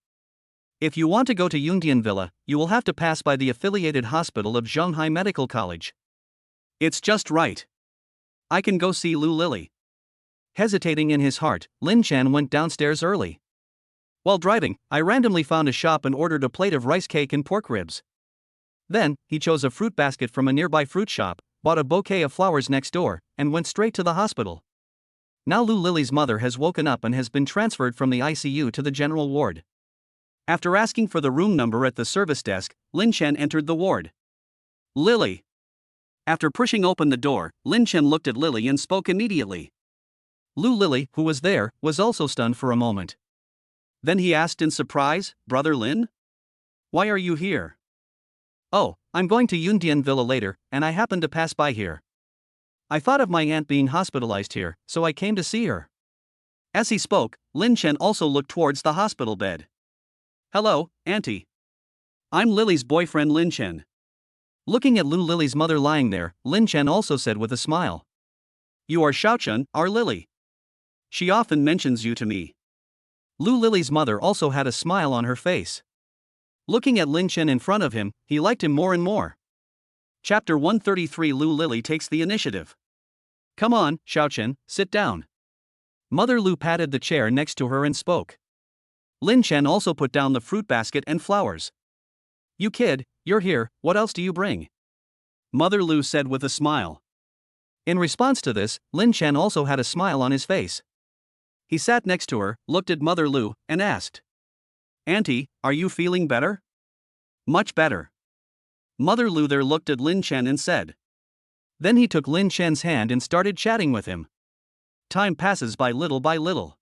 If you want to go to Yundian Villa, you will have to pass by the affiliated hospital of Shanghai Medical College. It's just right. I can go see Lu Lily. Hesitating in his heart, Lin Chen went downstairs early. While driving, I randomly found a shop and ordered a plate of rice cake and pork ribs. Then, he chose a fruit basket from a nearby fruit shop, bought a bouquet of flowers next door, and went straight to the hospital. Now Lu Lily's mother has woken up and has been transferred from the ICU to the general ward. After asking for the room number at the service desk, Lin Chen entered the ward. Lily. After pushing open the door, Lin Chen looked at Lily and spoke immediately. Lu Lily, who was there, was also stunned for a moment. Then he asked in surprise, "Brother Lin? Why are you here?" "Oh, I'm going to Yundian Villa later, and I happened to pass by here. I thought of my aunt being hospitalized here, so I came to see her." As he spoke, Lin Chen also looked towards the hospital bed. "Hello, Auntie. I'm Lily's boyfriend Lin Chen." Looking at Lu Lily's mother lying there, Lin Chen also said with a smile. "You are Xiaochen, our Lily. She often mentions you to me." Lu Lily's mother also had a smile on her face. Looking at Lin Chen in front of him, he liked him more and more. Chapter 133. Lu Lily takes the initiative. "Come on, Xiaochen, sit down." Mother Lu patted the chair next to her and spoke. Lin Chen also put down the fruit basket and flowers. "You kid, you're here, what else do you bring?" Mother Lu said with a smile. In response to this, Lin Chen also had a smile on his face. He sat next to her, looked at Mother Lu, and asked, "Auntie, are you feeling better?" "Much better." Mother Lu there looked at Lin Chen and said. Then he took Lin Chen's hand and started chatting with him. Time passes by little.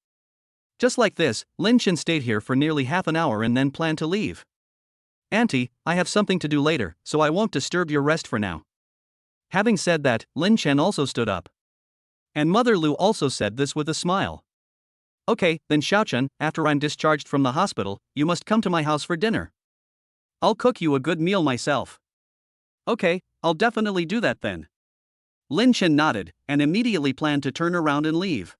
Just like this, Lin Chen stayed here for nearly half an hour and then planned to leave. "Auntie, I have something to do later, so I won't disturb your rest for now." Having said that, Lin Chen also stood up. And Mother Lu also said this with a smile. "Okay, then Xiaochen, after I'm discharged from the hospital, you must come to my house for dinner. I'll cook you a good meal myself." "Okay, I'll definitely do that then." Lin Chen nodded, and immediately planned to turn around and leave.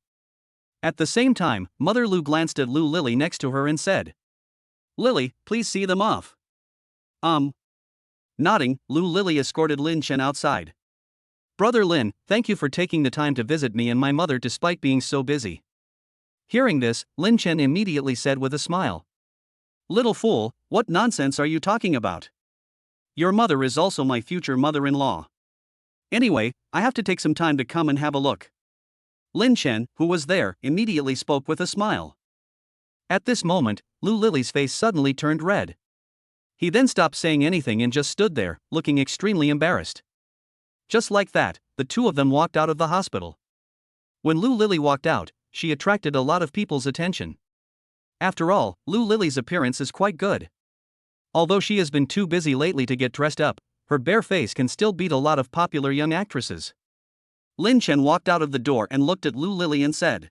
At the same time, Mother Lu glanced at Lu Lily next to her and said, "Lily, please see them off." Nodding, Lu Lily escorted Lin Chen outside. "Brother Lin, thank you for taking the time to visit me and my mother despite being so busy." Hearing this, Lin Chen immediately said with a smile, "Little fool, what nonsense are you talking about? Your mother is also my future mother-in-law. Anyway, I have to take some time to come and have a look." Lin Chen, who was there, immediately spoke with a smile. At this moment, Lu Lily's face suddenly turned red. He then stopped saying anything and just stood there, looking extremely embarrassed. Just like that, the two of them walked out of the hospital. When Lu Lily walked out, she attracted a lot of people's attention. After all, Lu Lily's appearance is quite good. Although she has been too busy lately to get dressed up, her bare face can still beat a lot of popular young actresses. Lin Chen walked out of the door and looked at Lu Lily and said,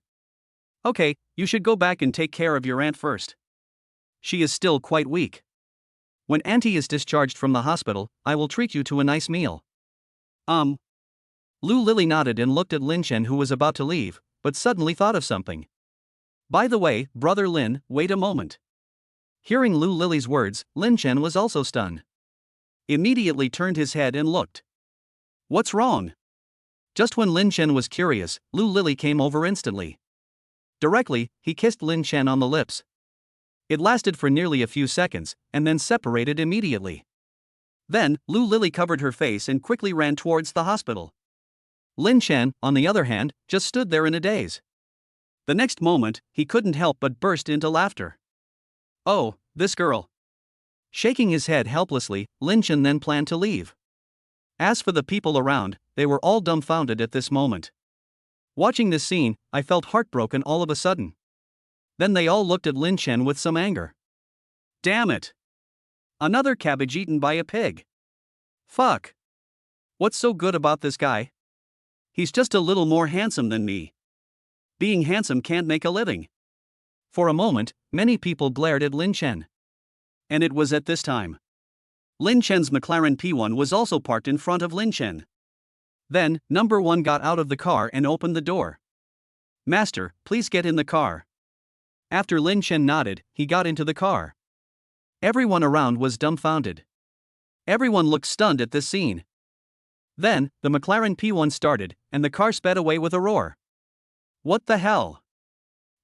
"Okay, you should go back and take care of your aunt first. She is still quite weak. When Auntie is discharged from the hospital, I will treat you to a nice meal." Lu Lily nodded and looked at Lin Chen, who was about to leave, but suddenly thought of something. "By the way, Brother Lin, wait a moment." Hearing Lu Lily's words, Lin Chen was also stunned. Immediately turned his head and looked. "What's wrong?" Just when Lin Chen was curious, Lu Lily came over instantly. Directly, he kissed Lin Chen on the lips. It lasted for nearly a few seconds, and then separated immediately. Then, Lu Lily covered her face and quickly ran towards the hospital. Lin Chen, on the other hand, just stood there in a daze. The next moment, he couldn't help but burst into laughter. "Oh, this girl." Shaking his head helplessly, Lin Chen then planned to leave. As for the people around, they were all dumbfounded at this moment. Watching this scene, I felt heartbroken all of a sudden. Then they all looked at Lin Chen with some anger. "Damn it! Another cabbage eaten by a pig. Fuck! What's so good about this guy? He's just a little more handsome than me. Being handsome can't make a living." For a moment, many people glared at Lin Chen. And it was at this time. Lin Chen's McLaren P1 was also parked in front of Lin Chen. Then, number 1 got out of the car and opened the door. "Master, please get in the car." After Lin Chen nodded, he got into the car. Everyone around was dumbfounded. Everyone looked stunned at this scene. Then, the McLaren P1 started, and the car sped away with a roar. What the hell?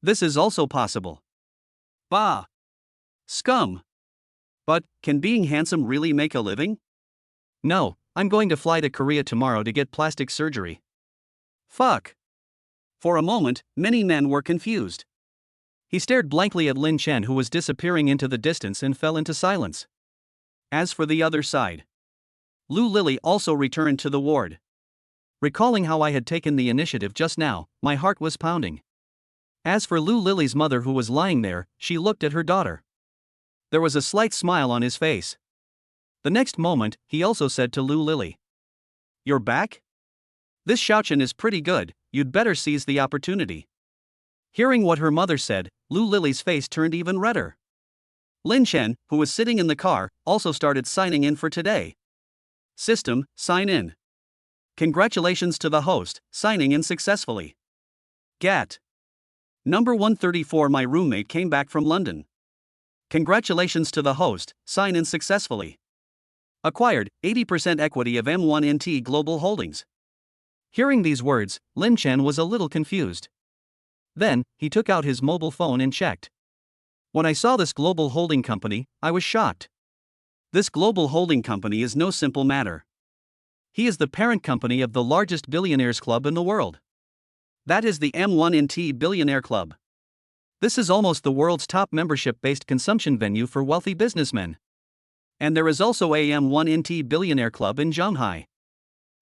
This is also possible. Bah! Scum! But, can being handsome really make a living? No, I'm going to fly to Korea tomorrow to get plastic surgery. Fuck! For a moment, many men were confused. He stared blankly at Lin Chen, who was disappearing into the distance, and fell into silence. As for the other side, Lu Lily also returned to the ward. Recalling how I had taken the initiative just now, my heart was pounding. As for Lu Lily's mother, who was lying there, she looked at her daughter. There was a slight smile on his face. The next moment, he also said to Lu Lily, "You're back? This Xiaochen is pretty good, you'd better seize the opportunity." Hearing what her mother said, Lu Lily's face turned even redder. Lin Chen, who was sitting in the car, also started signing in for today. System, sign in. Congratulations to the host, signing in successfully. Gat. Number 134. My roommate came back from London. Congratulations to the host, sign in successfully. Acquired 80% equity of M1NT Global Holdings. Hearing these words, Lin Chen was a little confused. Then, he took out his mobile phone and checked. When I saw this global holding company, I was shocked. This global holding company is no simple matter. He is the parent company of the largest billionaires club in the world. That is the M1NT Billionaire Club. This is almost the world's top membership-based consumption venue for wealthy businessmen. And there is also a M1NT Billionaire Club in Shanghai.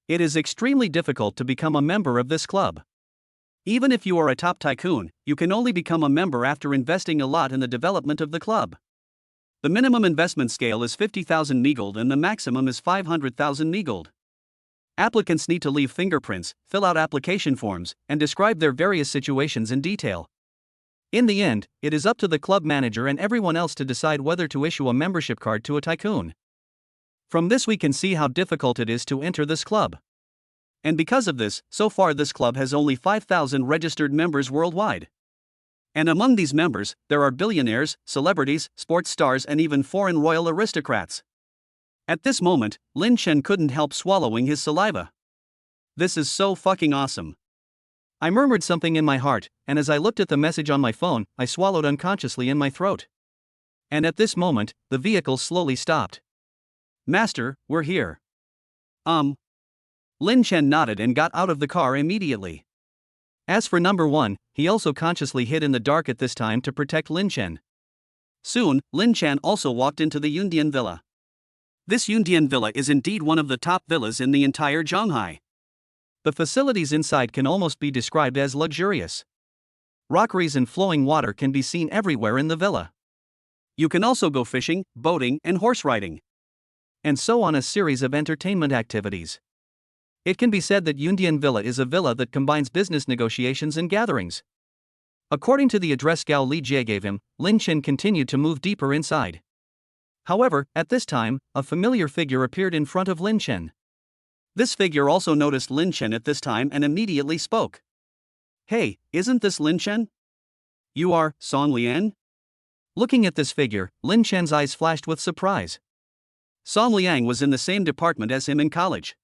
It is extremely difficult to become a member of this club. Even if you are a top tycoon, you can only become a member after investing a lot in the development of the club. The minimum investment scale is 50,000 gold and the maximum is 500,000 gold. Applicants need to leave fingerprints, fill out application forms, and describe their various situations in detail. In the end, it is up to the club manager and everyone else to decide whether to issue a membership card to a tycoon. From this we can see how difficult it is to enter this club. And because of this, so far this club has only 5,000 registered members worldwide. And among these members, there are billionaires, celebrities, sports stars and even foreign royal aristocrats. At this moment, Lin Chen couldn't help swallowing his saliva. This is so fucking awesome. I murmured something in my heart, and as I looked at the message on my phone, I swallowed unconsciously in my throat. And at this moment, the vehicle slowly stopped. Master, we're here. Lin Chen nodded and got out of the car immediately. As for number 1, he also consciously hid in the dark at this time to protect Lin Chen. Soon, Lin Chen also walked into the Yundian Villa. This Yundian Villa is indeed one of the top villas in the entire Shanghai. The facilities inside can almost be described as luxurious. Rockeries and flowing water can be seen everywhere in the villa. You can also go fishing, boating, and horse riding. And so on a series of entertainment activities. It can be said that Yundian Villa is a villa that combines business negotiations and gatherings. According to the address Gao Li Jie gave him, Lin Chen continued to move deeper inside. However, at this time, a familiar figure appeared in front of Lin Chen. This figure also noticed Lin Chen at this time and immediately spoke. Hey, isn't this Lin Chen? You are Song Liang? Looking at this figure, Lin Chen's eyes flashed with surprise. Song Liang was in the same department as him in college.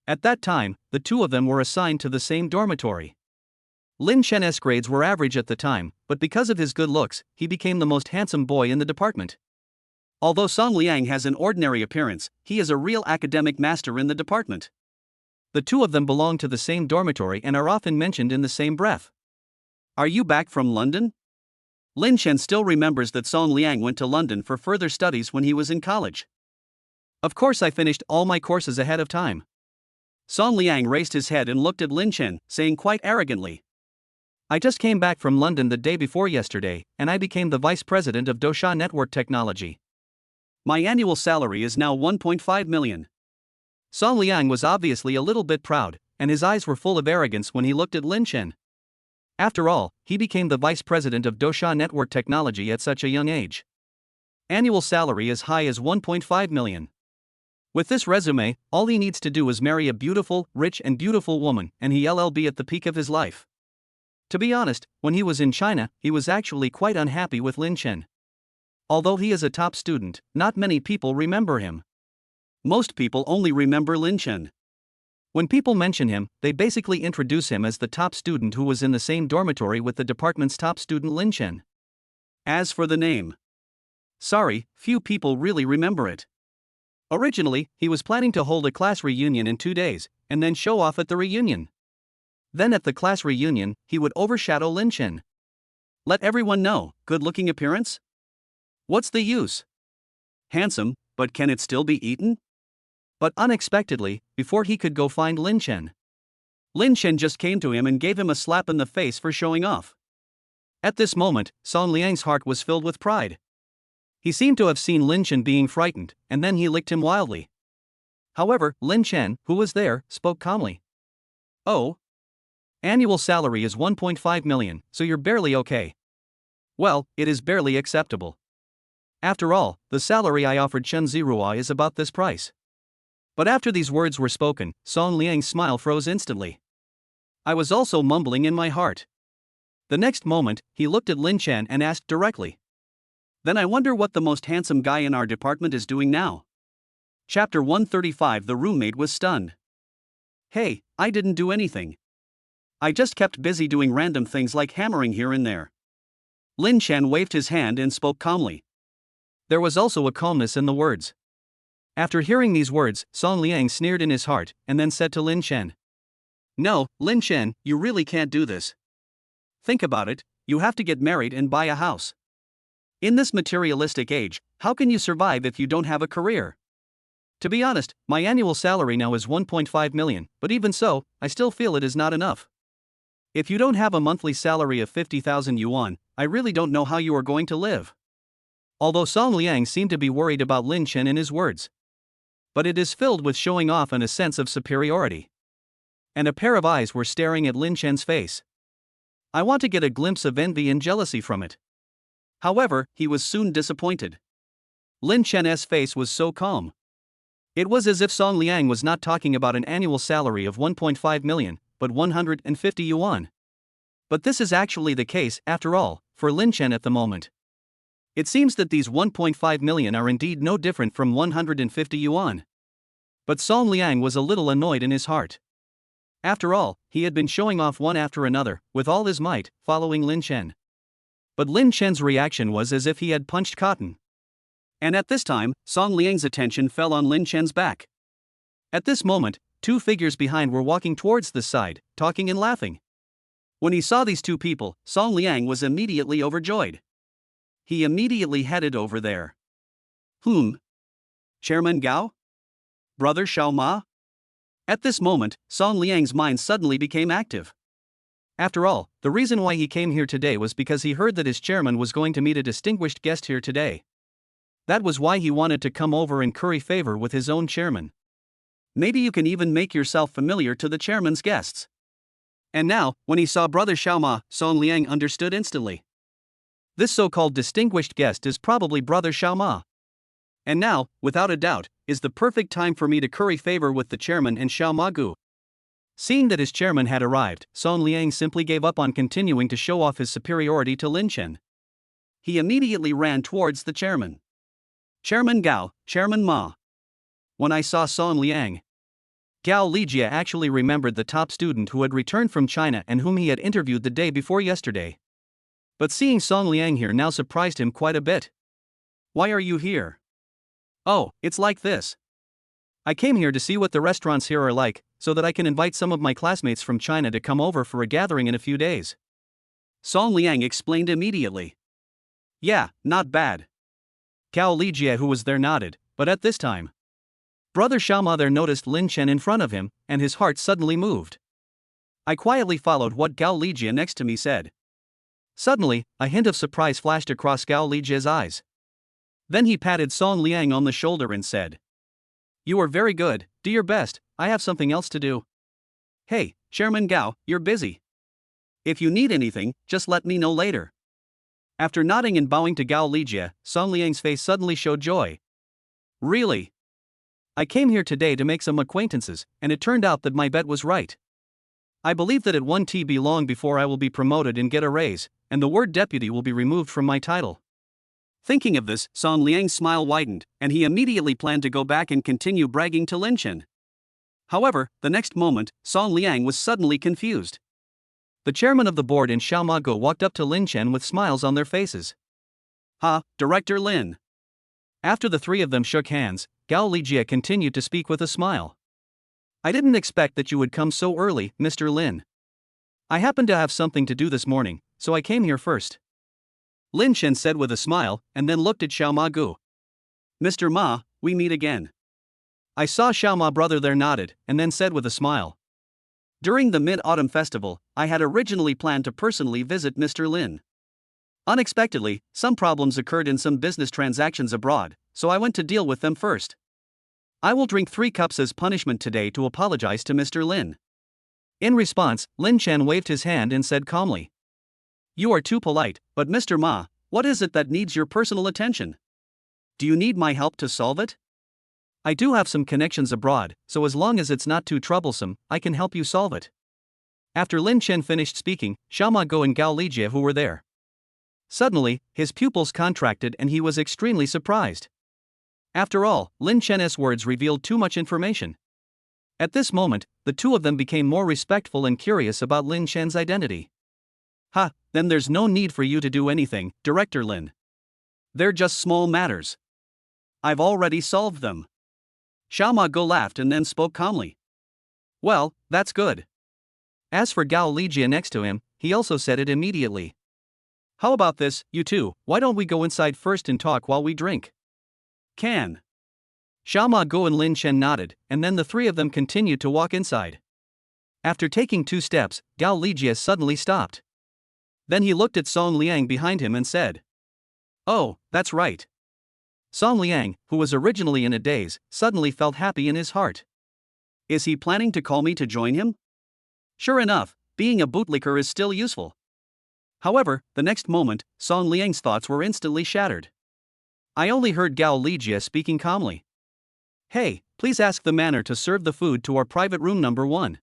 At that time, the two of them were assigned to the same dormitory. Lin Chen's grades were average at the time, but because of his good looks, he became the most handsome boy in the department. Although Song Liang has an ordinary appearance, he is a real academic master in the department. The two of them belong to the same dormitory and are often mentioned in the same breath. Are you back from London? Lin Chen still remembers that Song Liang went to London for further studies when he was in college. Of course I finished all my courses ahead of time. Song Liang raised his head and looked at Lin Chen, saying quite arrogantly. I just came back from London the day before yesterday, and I became the vice president of Dosha Network Technology. My annual salary is now 1.5 million. Song Liang was obviously a little bit proud, and his eyes were full of arrogance when he looked at Lin Chen. After all, he became the vice president of Dosha Network Technology at such a young age. Annual salary as high as 1.5 million. With this resume, all he needs to do is marry a beautiful, rich and beautiful woman, and he'll be at the peak of his life. To be honest, when he was in China, he was actually quite unhappy with Lin Chen. Although he is a top student, not many people remember him. Most people only remember Lin Chen. When people mention him, they basically introduce him as the top student who was in the same dormitory with the department's top student Lin Chen. As for the name, sorry, few people really remember it. Originally, he was planning to hold a class reunion in 2 days, and then show off at the reunion. Then at the class reunion, he would overshadow Lin Chen. Let everyone know, good-looking appearance? What's the use? Handsome, but can it still be eaten? But unexpectedly, before he could go find Lin Chen just came to him and gave him a slap in the face for showing off. At this moment, Song Liang's heart was filled with pride. He seemed to have seen Lin Chen being frightened, and then he licked him wildly. However, Lin Chen, who was there, spoke calmly. Oh? Annual salary is 1.5 million, so you're barely okay. Well, it is barely acceptable. After all, the salary I offered Chen Zirua is about this price. But after these words were spoken, Song Liang's smile froze instantly. I was also mumbling in my heart. The next moment, he looked at Lin Chen and asked directly. Then I wonder what the most handsome guy in our department is doing now. Chapter 135. The roommate was stunned. Hey, I didn't do anything. I just kept busy doing random things like hammering here and there. Lin Chen waved his hand and spoke calmly. There was also a calmness in the words. After hearing these words, Song Liang sneered in his heart, and then said to Lin Chen, "No, Lin Chen, you really can't do this. Think about it, you have to get married and buy a house. In this materialistic age, how can you survive if you don't have a career? To be honest, my annual salary now is 1.5 million, but even so, I still feel it is not enough. If you don't have a monthly salary of 50,000 yuan, I really don't know how you are going to live." Although Song Liang seemed to be worried about Lin Chen in his words, but it is filled with showing off and a sense of superiority. And a pair of eyes were staring at Lin Chen's face. I want to get a glimpse of envy and jealousy from it. However, he was soon disappointed. Lin Chen's face was so calm. It was as if Song Liang was not talking about an annual salary of 1.5 million, but 150 yuan. But this is actually the case, after all, for Lin Chen at the moment. It seems that these 1.5 million are indeed no different from 150 yuan. But Song Liang was a little annoyed in his heart. After all, he had been showing off one after another, with all his might, following Lin Chen. But Lin Chen's reaction was as if he had punched cotton. And at this time, Song Liang's attention fell on Lin Chen's back. At this moment, two figures behind were walking towards the side, talking and laughing. When he saw these two people, Song Liang was immediately overjoyed. He immediately headed over there. Chairman Gao? Brother Xiao Ma? At this moment, Song Liang's mind suddenly became active. After all, the reason why he came here today was because he heard that his chairman was going to meet a distinguished guest here today. That was why he wanted to come over and curry favor with his own chairman. Maybe you can even make yourself familiar to the chairman's guests. And now, when he saw Brother Xiao Ma, Song Liang understood instantly. This so-called distinguished guest is probably Brother Xiao Ma. And now, without a doubt, is the perfect time for me to curry favor with the chairman and Xiao Ma Gu. Seeing that his chairman had arrived, Song Liang simply gave up on continuing to show off his superiority to Lin Chen. He immediately ran towards the chairman. "Chairman Gao, Chairman Ma." When I saw Song Liang, Gao Lijia actually remembered the top student who had returned from China and whom he had interviewed the day before yesterday. But seeing Song Liang here now surprised him quite a bit. "Why are you here?" "Oh, it's like this. I came here to see what the restaurants here are like, so that I can invite some of my classmates from China to come over for a gathering in a few days." Song Liang explained immediately. "Yeah, not bad." Gao Lijia, who was there, nodded, but at this time, Brother Xiao Ma there noticed Lin Chen in front of him, and his heart suddenly moved. I quietly followed what Gao Lijia next to me said. Suddenly, a hint of surprise flashed across Gao Lijia's eyes. Then he patted Song Liang on the shoulder and said, "You are very good, do your best, I have something else to do." "Hey, Chairman Gao, you're busy. If you need anything, just let me know later." After nodding and bowing to Gao Lijia, Song Liang's face suddenly showed joy. "Really? I came here today to make some acquaintances, and it turned out that my bet was right. I believe that it won't be long before I will be promoted and get a raise, and the word deputy will be removed from my title." Thinking of this, Song Liang's smile widened, and he immediately planned to go back and continue bragging to Lin Chen. However, the next moment, Song Liang was suddenly confused. The chairman of the board and Xiao Ma Go walked up to Lin Chen with smiles on their faces. Director Lin." After the three of them shook hands, Gao Lijia continued to speak with a smile. "I didn't expect that you would come so early, Mr. Lin. I happened to have something to do this morning, so I came here first." Lin Chen said with a smile, and then looked at Xiao Ma Gu. "Mr. Ma, we meet again." I saw Xiao Ma brother there nodded, and then said with a smile. "During the Mid-Autumn Festival, I had originally planned to personally visit Mr. Lin. Unexpectedly, some problems occurred in some business transactions abroad, so I went to deal with them first. I will drink 3 cups as punishment today to apologize to Mr. Lin." In response, Lin Chen waved his hand and said calmly, "You are too polite, but Mr. Ma, what is it that needs your personal attention? Do you need my help to solve it? I do have some connections abroad, so as long as it's not too troublesome, I can help you solve it." After Lin Chen finished speaking, Xiao Ma Go and Gao Lijia, who were there, suddenly, his pupils contracted and he was extremely surprised. After all, Lin Chen's words revealed too much information. At this moment, the two of them became more respectful and curious about Lin Chen's identity. Then there's no need for you to do anything, Director Lin. They're just small matters. I've already solved them. Xiaoma Go laughed and then spoke calmly. Well, that's good. As for Gao Lijia next to him, he also said it immediately. How about this, you two, why don't we go inside first and talk while we drink? Can. Xiaoma Go and Lin Chen nodded, and then the three of them continued to walk inside. After taking 2 steps, Gao Lijia suddenly stopped. Then he looked at Song Liang behind him and said, "Oh, that's right." Song Liang, who was originally in a daze, suddenly felt happy in his heart. Is he planning to call me to join him? Sure enough, being a bootlicker is still useful. However, the next moment, Song Liang's thoughts were instantly shattered. I only heard Gao Lijia speaking calmly. Hey, please ask the manor to serve the food to our private room number 1.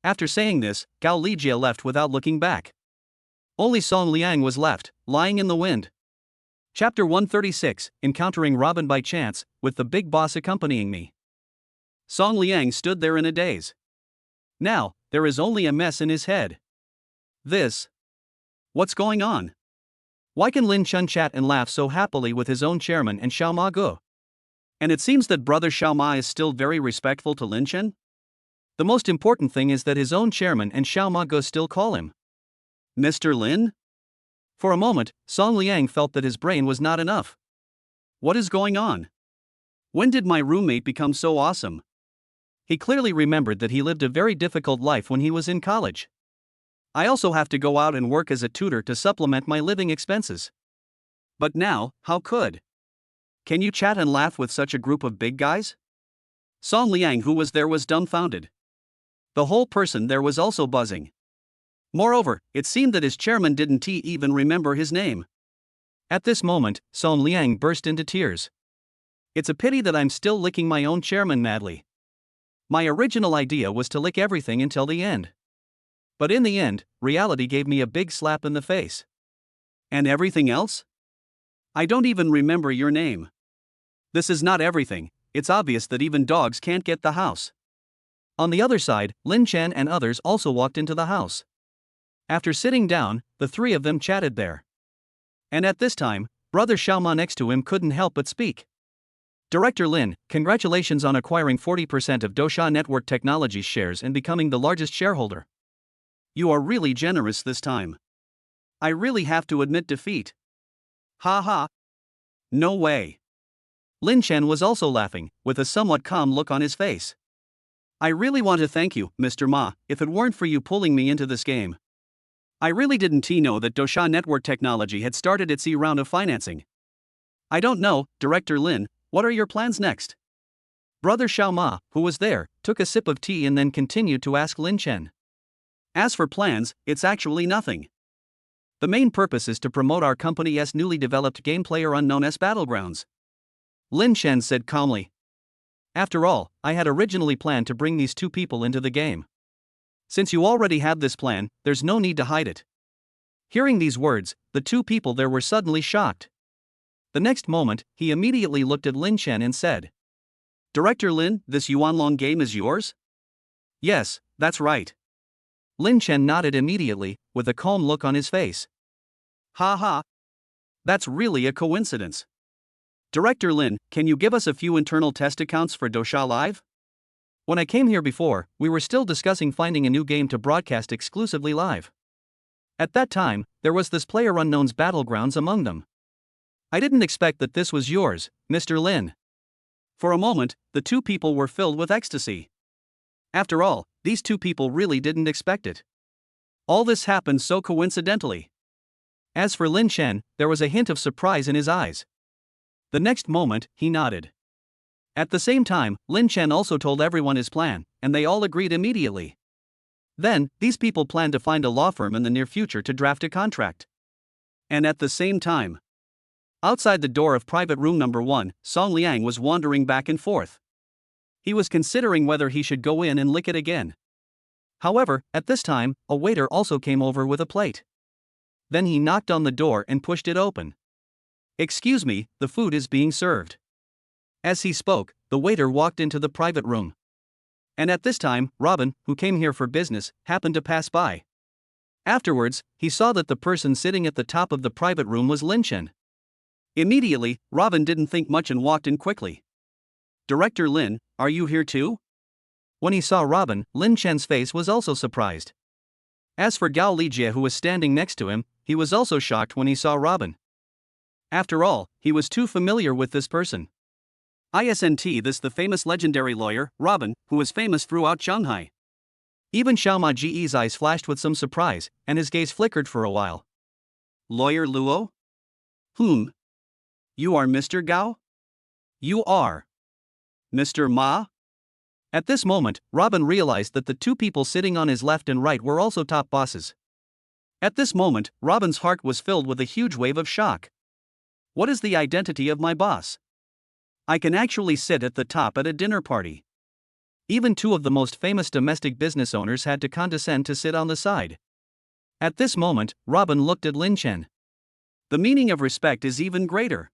After saying this, Gao Lijia left without looking back. Only Song Liang was left, lying in the wind. Chapter 136, Encountering Robin by Chance, with the big boss accompanying me. Song Liang stood there in a daze. Now, there is only a mess in his head. What's going on? Why can Lin Chen chat and laugh so happily with his own chairman and Xiaoma Go? And it seems that brother Xiaoma is still very respectful to Lin Chen? The most important thing is that his own chairman and Xiaoma Go still call him Mr. Lin? For a moment, Song Liang felt that his brain was not enough. What is going on? When did my roommate become so awesome? He clearly remembered that he lived a very difficult life when he was in college. I also have to go out and work as a tutor to supplement my living expenses. But now, how could? Can you chat and laugh with such a group of big guys? Song Liang, who was there, was dumbfounded. The whole person there was also buzzing. Moreover, it seemed that his chairman didn't even remember his name. At this moment, Song Liang burst into tears. It's a pity that I'm still licking my own chairman madly. My original idea was to lick everything until the end. But in the end, reality gave me a big slap in the face. And everything else? I don't even remember your name. This is not everything, it's obvious that even dogs can't get the house. On the other side, Lin Chen and others also walked into the house. After sitting down, the three of them chatted there. And at this time, brother Xiaoma next to him couldn't help but speak. Director Lin, congratulations on acquiring 40% of Dosha Network Technologies shares and becoming the largest shareholder. You are really generous this time. I really have to admit defeat. Ha ha. No way. Lin Chen was also laughing, with a somewhat calm look on his face. I really want to thank you, Mr. Ma, if it weren't for you pulling me into this game. I really didn't know that Dosha Network Technology had started its E-round of financing. I don't know, Director Lin, what are your plans next? Brother Xiaoma, who was there, took a sip of tea and then continued to ask Lin Chen. As for plans, it's actually nothing. The main purpose is to promote our company's newly developed game PlayerUnknown's Battlegrounds. Lin Chen said calmly. After all, I had originally planned to bring these 2 people into the game. Since you already have this plan, there's no need to hide it. Hearing these words, the 2 people there were suddenly shocked. The next moment, he immediately looked at Lin Chen and said, Director Lin, this Yuanlong game is yours? Yes, that's right. Lin Chen nodded immediately, with a calm look on his face. Ha ha. That's really a coincidence. Director Lin, can you give us a few internal test accounts for Dosha Live? When I came here before, we were still discussing finding a new game to broadcast exclusively live. At that time, there was this PlayerUnknown's Battlegrounds among them. I didn't expect that this was yours, Mr. Lin. For a moment, the 2 people were filled with ecstasy. After all, these 2 people really didn't expect it. All this happened so coincidentally. As for Lin Chen, there was a hint of surprise in his eyes. The next moment, he nodded. At the same time, Lin Chen also told everyone his plan, and they all agreed immediately. Then, these people planned to find a law firm in the near future to draft a contract. And at the same time, outside the door of private room number 1, Song Liang was wandering back and forth. He was considering whether he should go in and lick it again. However, at this time, a waiter also came over with a plate. Then he knocked on the door and pushed it open. Excuse me, the food is being served. As he spoke, the waiter walked into the private room. And at this time, Robin, who came here for business, happened to pass by. Afterwards, he saw that the person sitting at the top of the private room was Lin Chen. Immediately, Robin didn't think much and walked in quickly. Director Lin, are you here too? When he saw Robin, Lin Chen's face was also surprised. As for Gao Lijie, who was standing next to him, he was also shocked when he saw Robin. After all, he was too familiar with this person. This the famous legendary lawyer, Robin, who was famous throughout Shanghai. Even Xiaoma Ji's eyes flashed with some surprise, and his gaze flickered for a while. Lawyer Luo? You are Mr. Gao? You are Mr. Ma? At this moment, Robin realized that the two people sitting on his left and right were also top bosses. At this moment, Robin's heart was filled with a huge wave of shock. What is the identity of my boss? I can actually sit at the top at a dinner party. Even two of the most famous domestic business owners had to condescend to sit on the side. At this moment, Robin looked at Lin Chen. The meaning of respect is even greater.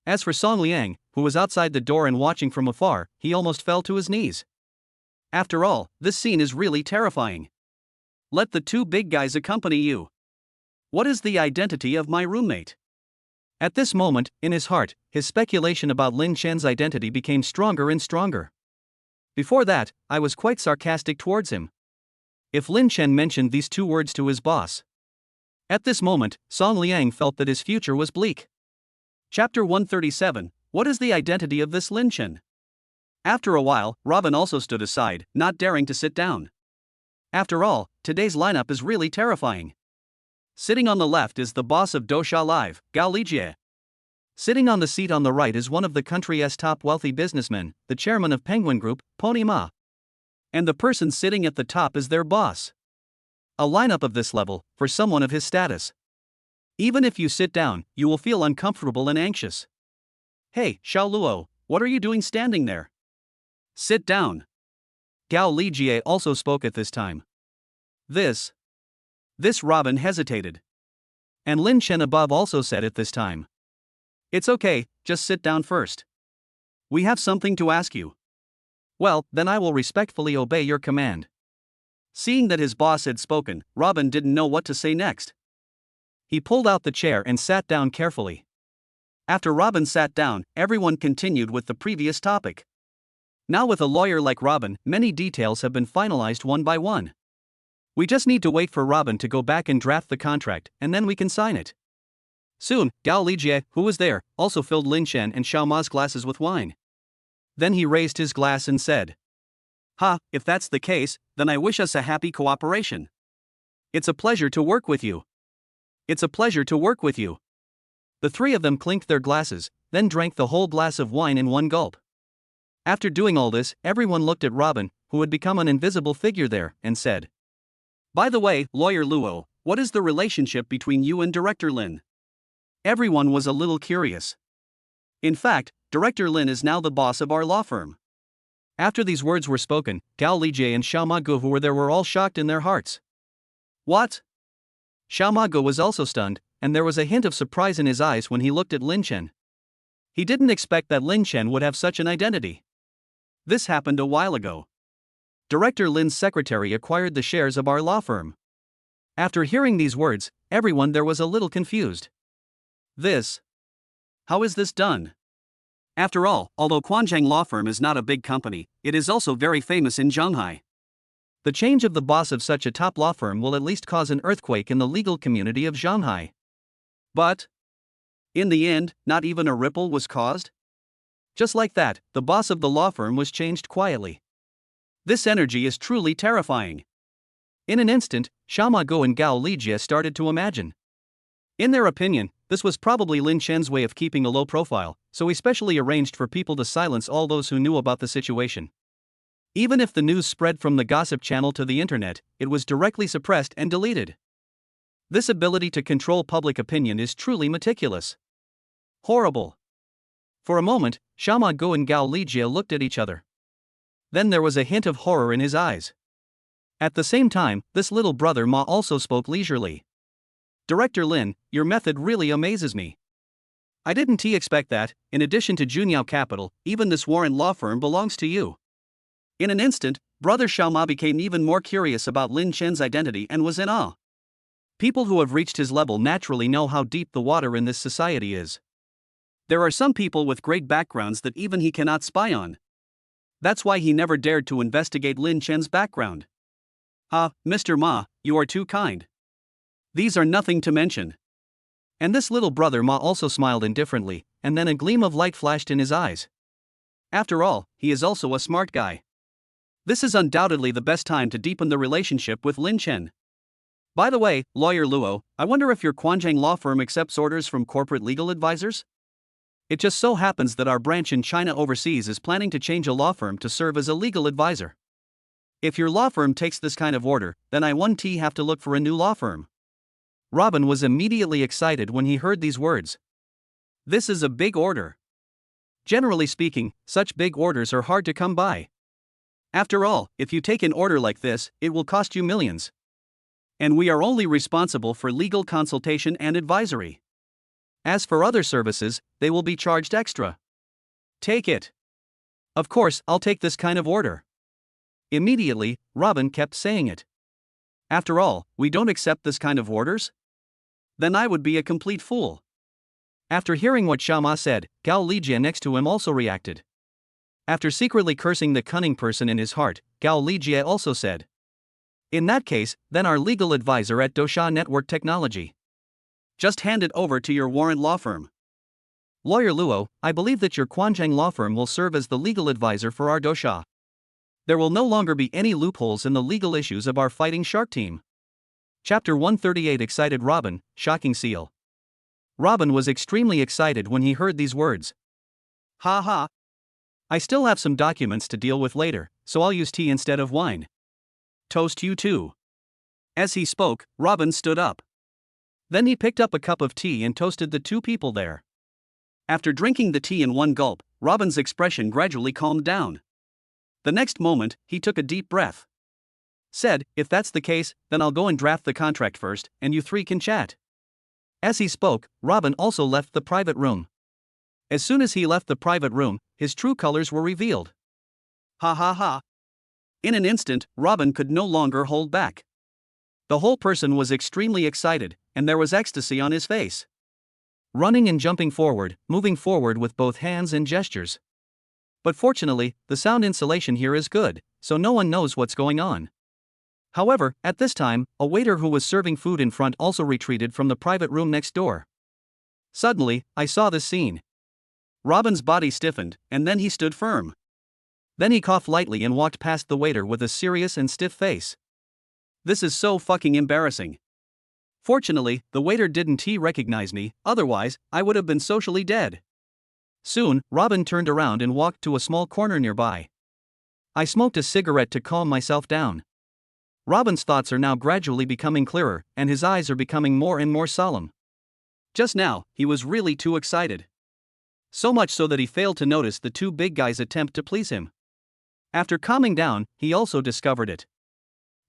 As for Song Liang, who was outside the door and watching from afar, he almost fell to his knees. After all, this scene is really terrifying. Let the two big guys accompany you. What is the identity of my roommate? At this moment, in his heart, his speculation about Lin Chen's identity became stronger and stronger. Before that, I was quite sarcastic towards him. If Lin Chen mentioned these two words to his boss. At this moment, Song Liang felt that his future was bleak. Chapter 137, What is the identity of this Lin Chen? After a while, Robin also stood aside, not daring to sit down. After all, today's lineup is really terrifying. Sitting on the left is the boss of Dosha Live, Gao Lijie. Sitting on the seat on the right is one of the country's top wealthy businessmen, the chairman of Penguin Group, Pony Ma. And the person sitting at the top is their boss. A lineup of this level, for someone of his status. Even if you sit down, you will feel uncomfortable and anxious. Hey, Xiao Luo, what are you doing standing there? Sit down. Gao Lijie also spoke at this time. This Robin hesitated. And Lin Chen above also said at this time. It's okay, just sit down first. We have something to ask you. Well, then I will respectfully obey your command. Seeing that his boss had spoken, Robin didn't know what to say next. He pulled out the chair and sat down carefully. After Robin sat down, everyone continued with the previous topic. Now with a lawyer like Robin, many details have been finalized one by one. We just need to wait for Robin to go back and draft the contract, and then we can sign it. Soon, Gao Lijie, who was there, also filled Lin Chen and Xiao Ma's glasses with wine. Then he raised his glass and said, if that's the case, then I wish us a happy cooperation. It's a pleasure to work with you. It's a pleasure to work with you. The three of them clinked their glasses, then drank the whole glass of wine in one gulp. After doing all this, everyone looked at Robin, who had become an invisible figure there, and said, By the way, Lawyer Luo, what is the relationship between you and Director Lin? Everyone was a little curious. In fact, Director Lin is now the boss of our law firm. After these words were spoken, Gao Lijie and Xiao Ma Gu who were there were all shocked in their hearts. What? Xiao Ma Gu was also stunned, and there was a hint of surprise in his eyes when he looked at Lin Chen. He didn't expect that Lin Chen would have such an identity. This happened a while ago. Director Lin's secretary acquired the shares of our law firm. After hearing these words, everyone there was a little confused. How is this done? After all, although Quanzhang Law Firm is not a big company, it is also very famous in Shanghai. The change of the boss of such a top law firm will at least cause an earthquake in the legal community of Shanghai. But in the end, not even a ripple was caused? Just like that, the boss of the law firm was changed quietly. This energy is truly terrifying. In an instant, Xiao Ma Gu and Gao Lijie started to imagine. In their opinion, this was probably Lin Chen's way of keeping a low profile, so he specially arranged for people to silence all those who knew about the situation. Even if the news spread from the gossip channel to the internet, it was directly suppressed and deleted. This ability to control public opinion is truly meticulous. Horrible. For a moment, Xiao Ma Gu and Gao Lijie looked at each other. Then there was a hint of horror in his eyes. At the same time, this little brother Ma also spoke leisurely. Director Lin, your method really amazes me. I didn't expect that, in addition to Junyao Capital, even this Warren law firm belongs to you. In an instant, Brother Xiao Ma became even more curious about Lin Chen's identity and was in awe. People who have reached his level naturally know how deep the water in this society is. There are some people with great backgrounds that even he cannot spy on. That's why he never dared to investigate Lin Chen's background. Ah, Mr. Ma, you are too kind. These are nothing to mention. And this little brother Ma also smiled indifferently, and then a gleam of light flashed in his eyes. After all, he is also a smart guy. This is undoubtedly the best time to deepen the relationship with Lin Chen. By the way, Lawyer Luo, I wonder if your Quanzhang law firm accepts orders from corporate legal advisors? It just so happens that our branch in China overseas is planning to change a law firm to serve as a legal advisor. If your law firm takes this kind of order, then I won't have to look for a new law firm. Robin was immediately excited when he heard these words. This is a big order. Generally speaking, such big orders are hard to come by. After all, if you take an order like this, it will cost you millions. And we are only responsible for legal consultation and advisory. As for other services, they will be charged extra. Take it. Of course, I'll take this kind of order. Immediately, Robin kept saying it. After all, we don't accept this kind of orders? Then I would be a complete fool. After hearing what Xiao Ma said, Gao Lijie next to him also reacted. After secretly cursing the cunning person in his heart, Gao Lijie also said, in that case, then our legal advisor at Dosha Network Technology. Just hand it over to your warrant law firm. Lawyer Luo, I believe that your Quanzhang law firm will serve as the legal advisor for our Dosha. There will no longer be any loopholes in the legal issues of our fighting shark team. Chapter 138 excited Robin, shocking seal. Robin was extremely excited when he heard these words. Ha ha. I still have some documents to deal with later, so I'll use tea instead of wine. Toast you too. As he spoke, Robin stood up. Then he picked up a cup of tea and toasted the two people there. After drinking the tea in one gulp, Robin's expression gradually calmed down. The next moment, he took a deep breath. Said, if that's the case, then I'll go and draft the contract first, and you three can chat. As he spoke, Robin also left the private room. As soon as he left the private room, his true colors were revealed. Ha ha ha. In an instant, Robin could no longer hold back. The whole person was extremely excited, and there was ecstasy on his face. Running and jumping forward, moving forward with both hands and gestures. But fortunately, the sound insulation here is good, so no one knows what's going on. However, at this time, a waiter who was serving food in front also retreated from the private room next door. Suddenly, I saw this scene. Robin's body stiffened, and then he stood firm. Then he coughed lightly and walked past the waiter with a serious and stiff face. This is so fucking embarrassing. Fortunately, the waiter didn't recognize me, otherwise, I would have been socially dead. Soon, Robin turned around and walked to a small corner nearby. I smoked a cigarette to calm myself down. Robin's thoughts are now gradually becoming clearer, and his eyes are becoming more and more solemn. Just now, he was really too excited. So much so that he failed to notice the two big guys' attempt to please him. After calming down, he also discovered it.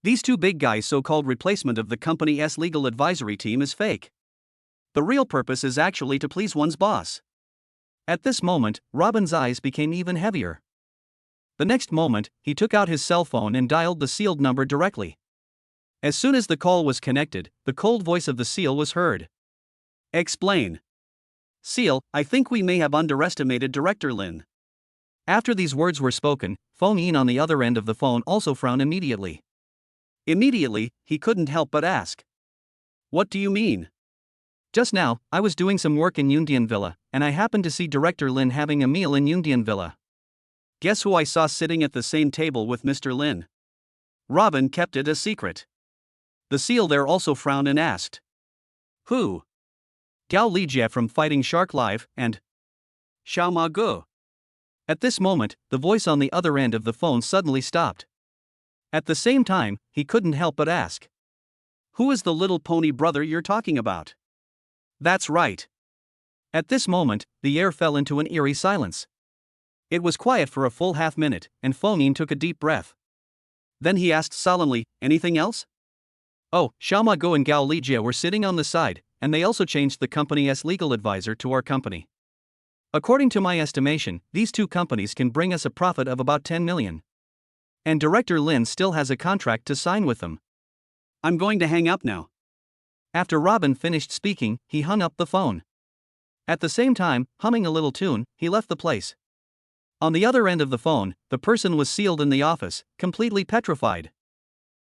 These two big guys' so-called replacement of the company's legal advisory team is fake. The real purpose is actually to please one's boss. At this moment, Robin's eyes became even heavier. The next moment, he took out his cell phone and dialed the sealed number directly. As soon as the call was connected, the cold voice of the seal was heard. Explain. Seal, I think we may have underestimated Director Lin. After these words were spoken, Feng Yin on the other end of the phone also frowned immediately. Immediately, he couldn't help but ask. What do you mean? Just now, I was doing some work in Yundian Villa, and I happened to see Director Lin having a meal in Yundian Villa. Guess who I saw sitting at the same table with Mr. Lin? Robin kept it a secret. The seal there also frowned and asked. Who? Gao Lijie from Fighting Shark Live, and Xiao Ma Gu. At this moment, the voice on the other end of the phone suddenly stopped. At the same time, he couldn't help but ask. Who is the little pony brother you're talking about? That's right. At this moment, the air fell into an eerie silence. It was quiet for a full half-minute, and Feng Yin took a deep breath. Then he asked solemnly, anything else? Oh, Xiao Ma Go and Gao Lijie were sitting on the side, and they also changed the company's legal advisor to our company. According to my estimation, these two companies can bring us a profit of about 10 million. And Director Lin still has a contract to sign with them. I'm going to hang up now. After Robin finished speaking, he hung up the phone. At the same time, humming a little tune, he left the place. On the other end of the phone, the person was sealed in the office, completely petrified.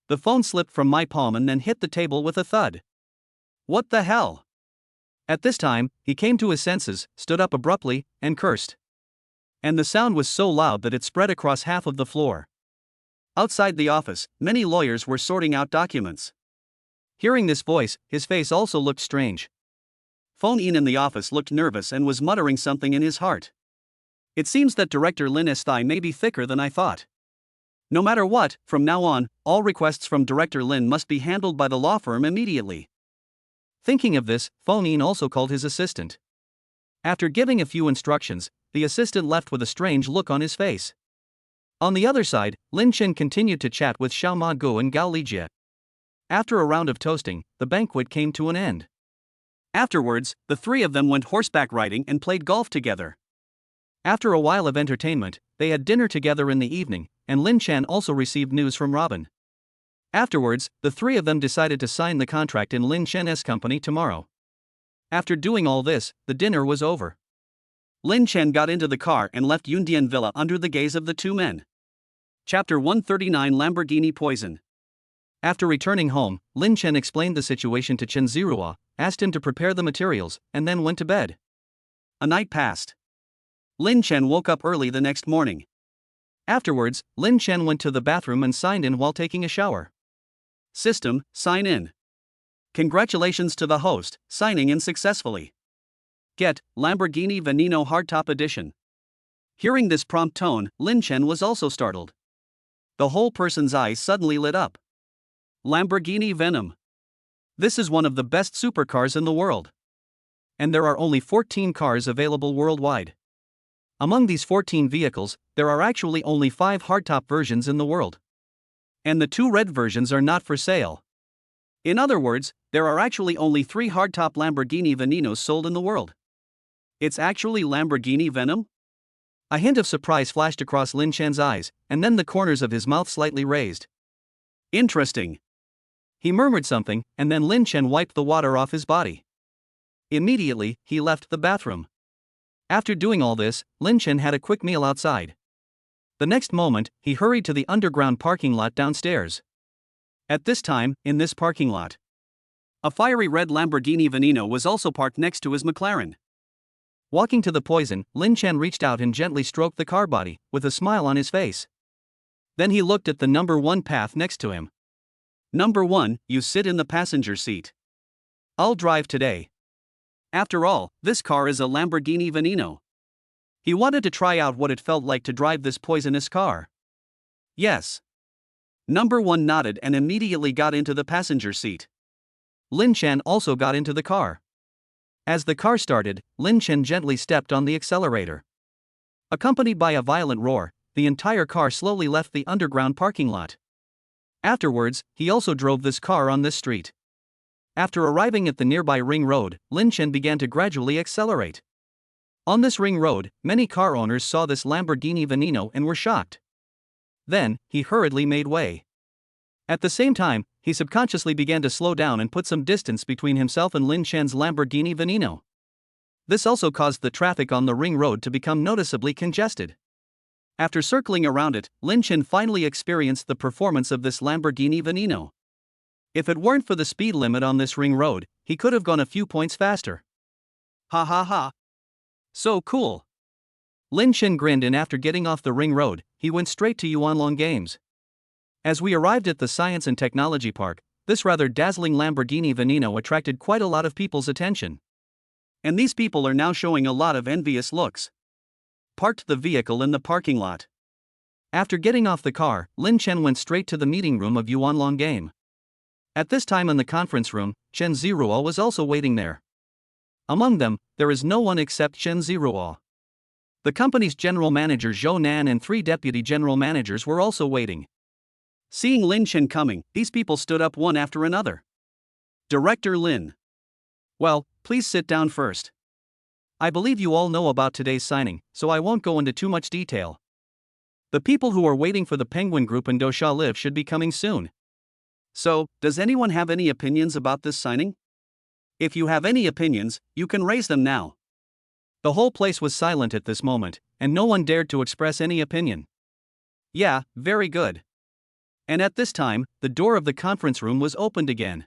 The phone slipped from my palm and then hit the table with a thud. What the hell? At this time, he came to his senses, stood up abruptly, and cursed. And the sound was so loud that it spread across half of the floor. Outside the office, many lawyers were sorting out documents. Hearing this voice, his face also looked strange. Phone-in the office looked nervous and was muttering something in his heart. It seems that Director Lin's thigh may be thicker than I thought. No matter what, from now on, all requests from Director Lin must be handled by the law firm immediately. Thinking of this, Phone-in also called his assistant. After giving a few instructions, the assistant left with a strange look on his face. On the other side, Lin Chen continued to chat with Xiao Ma Guo and Gao Lijie. After a round of toasting, the banquet came to an end. Afterwards, the three of them went horseback riding and played golf together. After a while of entertainment, they had dinner together in the evening, and Lin Chen also received news from Robin. Afterwards, the three of them decided to sign the contract in Lin Chen's company tomorrow. After doing all this, the dinner was over. Lin Chen got into the car and left Yundian Villa under the gaze of the two men. Chapter 139 Lamborghini Poison. After returning home, Lin Chen explained the situation to Chen Ziruo, asked him to prepare the materials, and then went to bed. A night passed. Lin Chen woke up early the next morning. Afterwards, Lin Chen went to the bathroom and signed in while taking a shower. System, sign in. Congratulations to the host, signing in successfully. Get, Lamborghini Veneno Hardtop Edition. Hearing this prompt tone, Lin Chen was also startled. The whole person's eyes suddenly lit up. Lamborghini Venom. This is one of the best supercars in the world. And there are only 14 cars available worldwide. Among these 14 vehicles, there are actually only 5 hardtop versions in the world. And the 2 red versions are not for sale. In other words, there are actually only 3 hardtop Lamborghini Venenos sold in the world. It's actually Lamborghini Venom? A hint of surprise flashed across Lin Chen's eyes, and then the corners of his mouth slightly raised. Interesting. He murmured something, and then Lin Chen wiped the water off his body. Immediately, he left the bathroom. After doing all this, Lin Chen had a quick meal outside. The next moment, he hurried to the underground parking lot downstairs. At this time, in this parking lot, a fiery red Lamborghini Veneno was also parked next to his McLaren. Walking to the poison, Lin Chen reached out and gently stroked the car body, with a smile on his face. Then he looked at the number 1 path next to him. Number 1, you sit in the passenger seat. I'll drive today. After all, this car is a Lamborghini Veneno. He wanted to try out what it felt like to drive this poisonous car. Yes. Number 1 nodded and immediately got into the passenger seat. Lin Chen also got into the car. As the car started, Lin Chen gently stepped on the accelerator. Accompanied by a violent roar, the entire car slowly left the underground parking lot. Afterwards, he also drove this car on this street. After arriving at the nearby ring road, Lin Chen began to gradually accelerate. On this ring road, many car owners saw this Lamborghini Veneno and were shocked. Then, he hurriedly made way. At the same time, he subconsciously began to slow down and put some distance between himself and Lin Chen's Lamborghini Veneno. This also caused the traffic on the ring road to become noticeably congested. After circling around it, Lin Chen finally experienced the performance of this Lamborghini Veneno. If it weren't for the speed limit on this ring road, he could have gone a few points faster. Ha ha ha. So cool. Lin Chen grinned, and after getting off the ring road, he went straight to Yuanlong Games. As we arrived at the Science and Technology Park, this rather dazzling Lamborghini Veneno attracted quite a lot of people's attention. And these people are now showing a lot of envious looks. Parked the vehicle in the parking lot. After getting off the car, Lin Chen went straight to the meeting room of Yuanlong Game. At this time in the conference room, Chen Ziruo was also waiting there. Among them, there is no one except Chen Ziruo. The company's general manager Zhou Nan and 3 deputy general managers were also waiting. Seeing Lin Chen coming, these people stood up one after another. Director Lin. Well, please sit down first. I believe you all know about today's signing, so I won't go into too much detail. The people who are waiting for the Penguin Group and Dosha Live should be coming soon. So, does anyone have any opinions about this signing? If you have any opinions, you can raise them now. The whole place was silent at this moment, and no one dared to express any opinion. Yeah, very good. And at this time, the door of the conference room was opened again.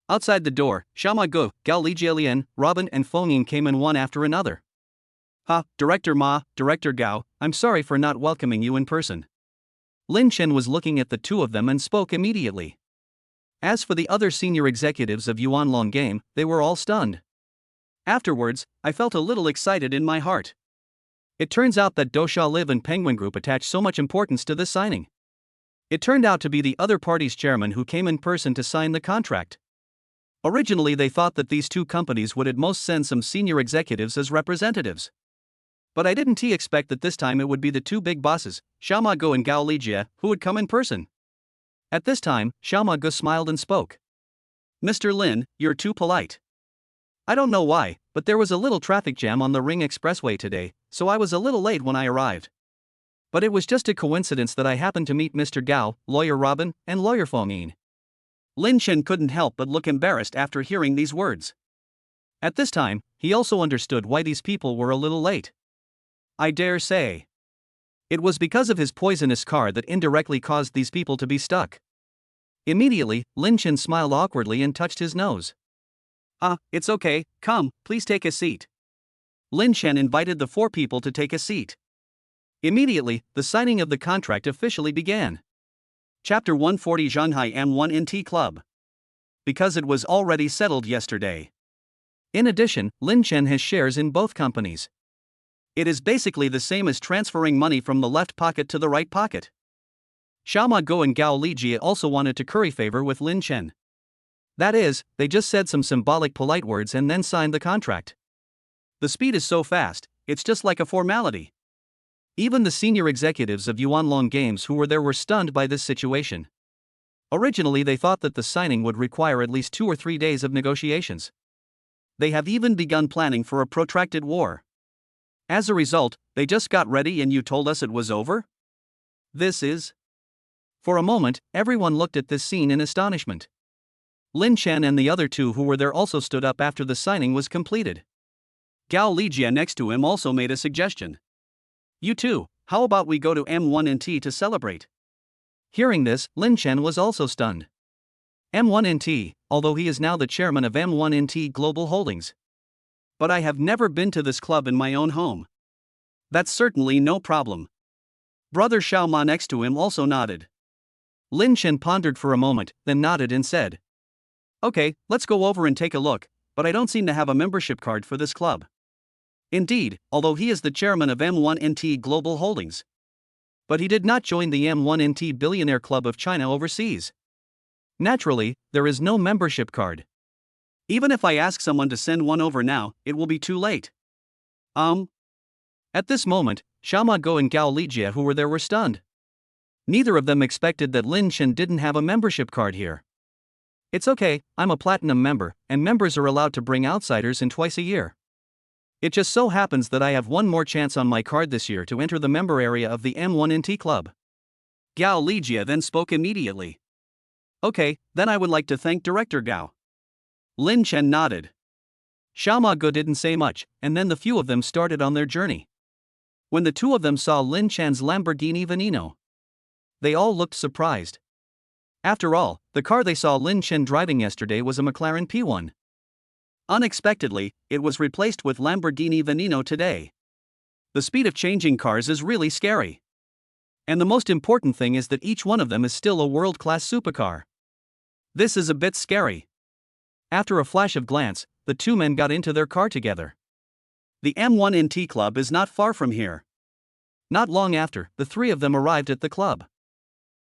Outside the door, Xiaoma Gu, Gao Lijielian, Robin and Feng Ying came in one after another. Director Ma, Director Gao, I'm sorry for not welcoming you in person. Lin Chen was looking at the two of them and spoke immediately. As for the other senior executives of Yuanlong Game, they were all stunned. Afterwards, I felt a little excited in my heart. It turns out that Dosha Live and Penguin Group attached so much importance to this signing. It turned out to be the other party's chairman who came in person to sign the contract. Originally they thought that these two companies would at most send some senior executives as representatives. But I didn't expect that this time it would be the two big bosses, Xiaoma Gu and Gao Lijie, who would come in person. At this time, Xiaoma Gu smiled and spoke. Mr. Lin, you're too polite. I don't know why, but there was a little traffic jam on the Ring Expressway today, so I was a little late when I arrived. But it was just a coincidence that I happened to meet Mr. Gao, Lawyer Robin, and Lawyer Feng Ying. Lin Chen couldn't help but look embarrassed after hearing these words. At this time, he also understood why these people were a little late. I dare say it was because of his poisonous car that indirectly caused these people to be stuck. Immediately, Lin Chen smiled awkwardly and touched his nose. It's okay, come, please take a seat. Lin Chen invited the four people to take a seat. Immediately, the signing of the contract officially began. Chapter 140 Shanghai M1NT Club. Because it was already settled yesterday. In addition, Lin Chen has shares in both companies. It is basically the same as transferring money from the left pocket to the right pocket. Xiaoma Gu and Gao Lijie also wanted to curry favor with Lin Chen. That is, they just said some symbolic polite words and then signed the contract. The speed is so fast, it's just like a formality. Even the senior executives of Yuanlong Games who were there were stunned by this situation. Originally they thought that the signing would require at least 2 or 3 days of negotiations. They have even begun planning for a protracted war. As a result, they just got ready and you told us it was over? This is... For a moment, everyone looked at this scene in astonishment. Lin Chen and the other two who were there also stood up after the signing was completed. Gao Lijie next to him also made a suggestion. You too, how about we go to M1NT to celebrate? Hearing this, Lin Chen was also stunned. M1NT, although he is now the chairman of M1NT Global Holdings. But I have never been to this club in my own home. That's certainly no problem. Brother Xiao Ma next to him also nodded. Lin Chen pondered for a moment, then nodded and said, Okay, let's go over and take a look, but I don't seem to have a membership card for this club. Indeed, although he is the chairman of M1NT Global Holdings. But he did not join the M1NT Billionaire Club of China overseas. Naturally, there is no membership card. Even if I ask someone to send one over now, it will be too late. At this moment, Xiaoma Gu and Gao Lijie who were there were stunned. Neither of them expected that Lin Chen didn't have a membership card here. It's okay, I'm a platinum member, and members are allowed to bring outsiders in twice a year. It just so happens that I have one more chance on my card this year to enter the member area of the M1NT Club. Gao Lijie then spoke immediately. Okay, then I would like to thank Director Gao. Lin Chen nodded. Xiaoma Gu didn't say much, and then the few of them started on their journey. When the two of them saw Lin Chen's Lamborghini Veneno, they all looked surprised. After all, the car they saw Lin Chen driving yesterday was a McLaren P1. Unexpectedly, it was replaced with Lamborghini Veneno today. The speed of changing cars is really scary. And the most important thing is that each one of them is still a world-class supercar. This is a bit scary. After a flash of glance, the two men got into their car together. The M1NT Club is not far from here. Not long after, the three of them arrived at the club.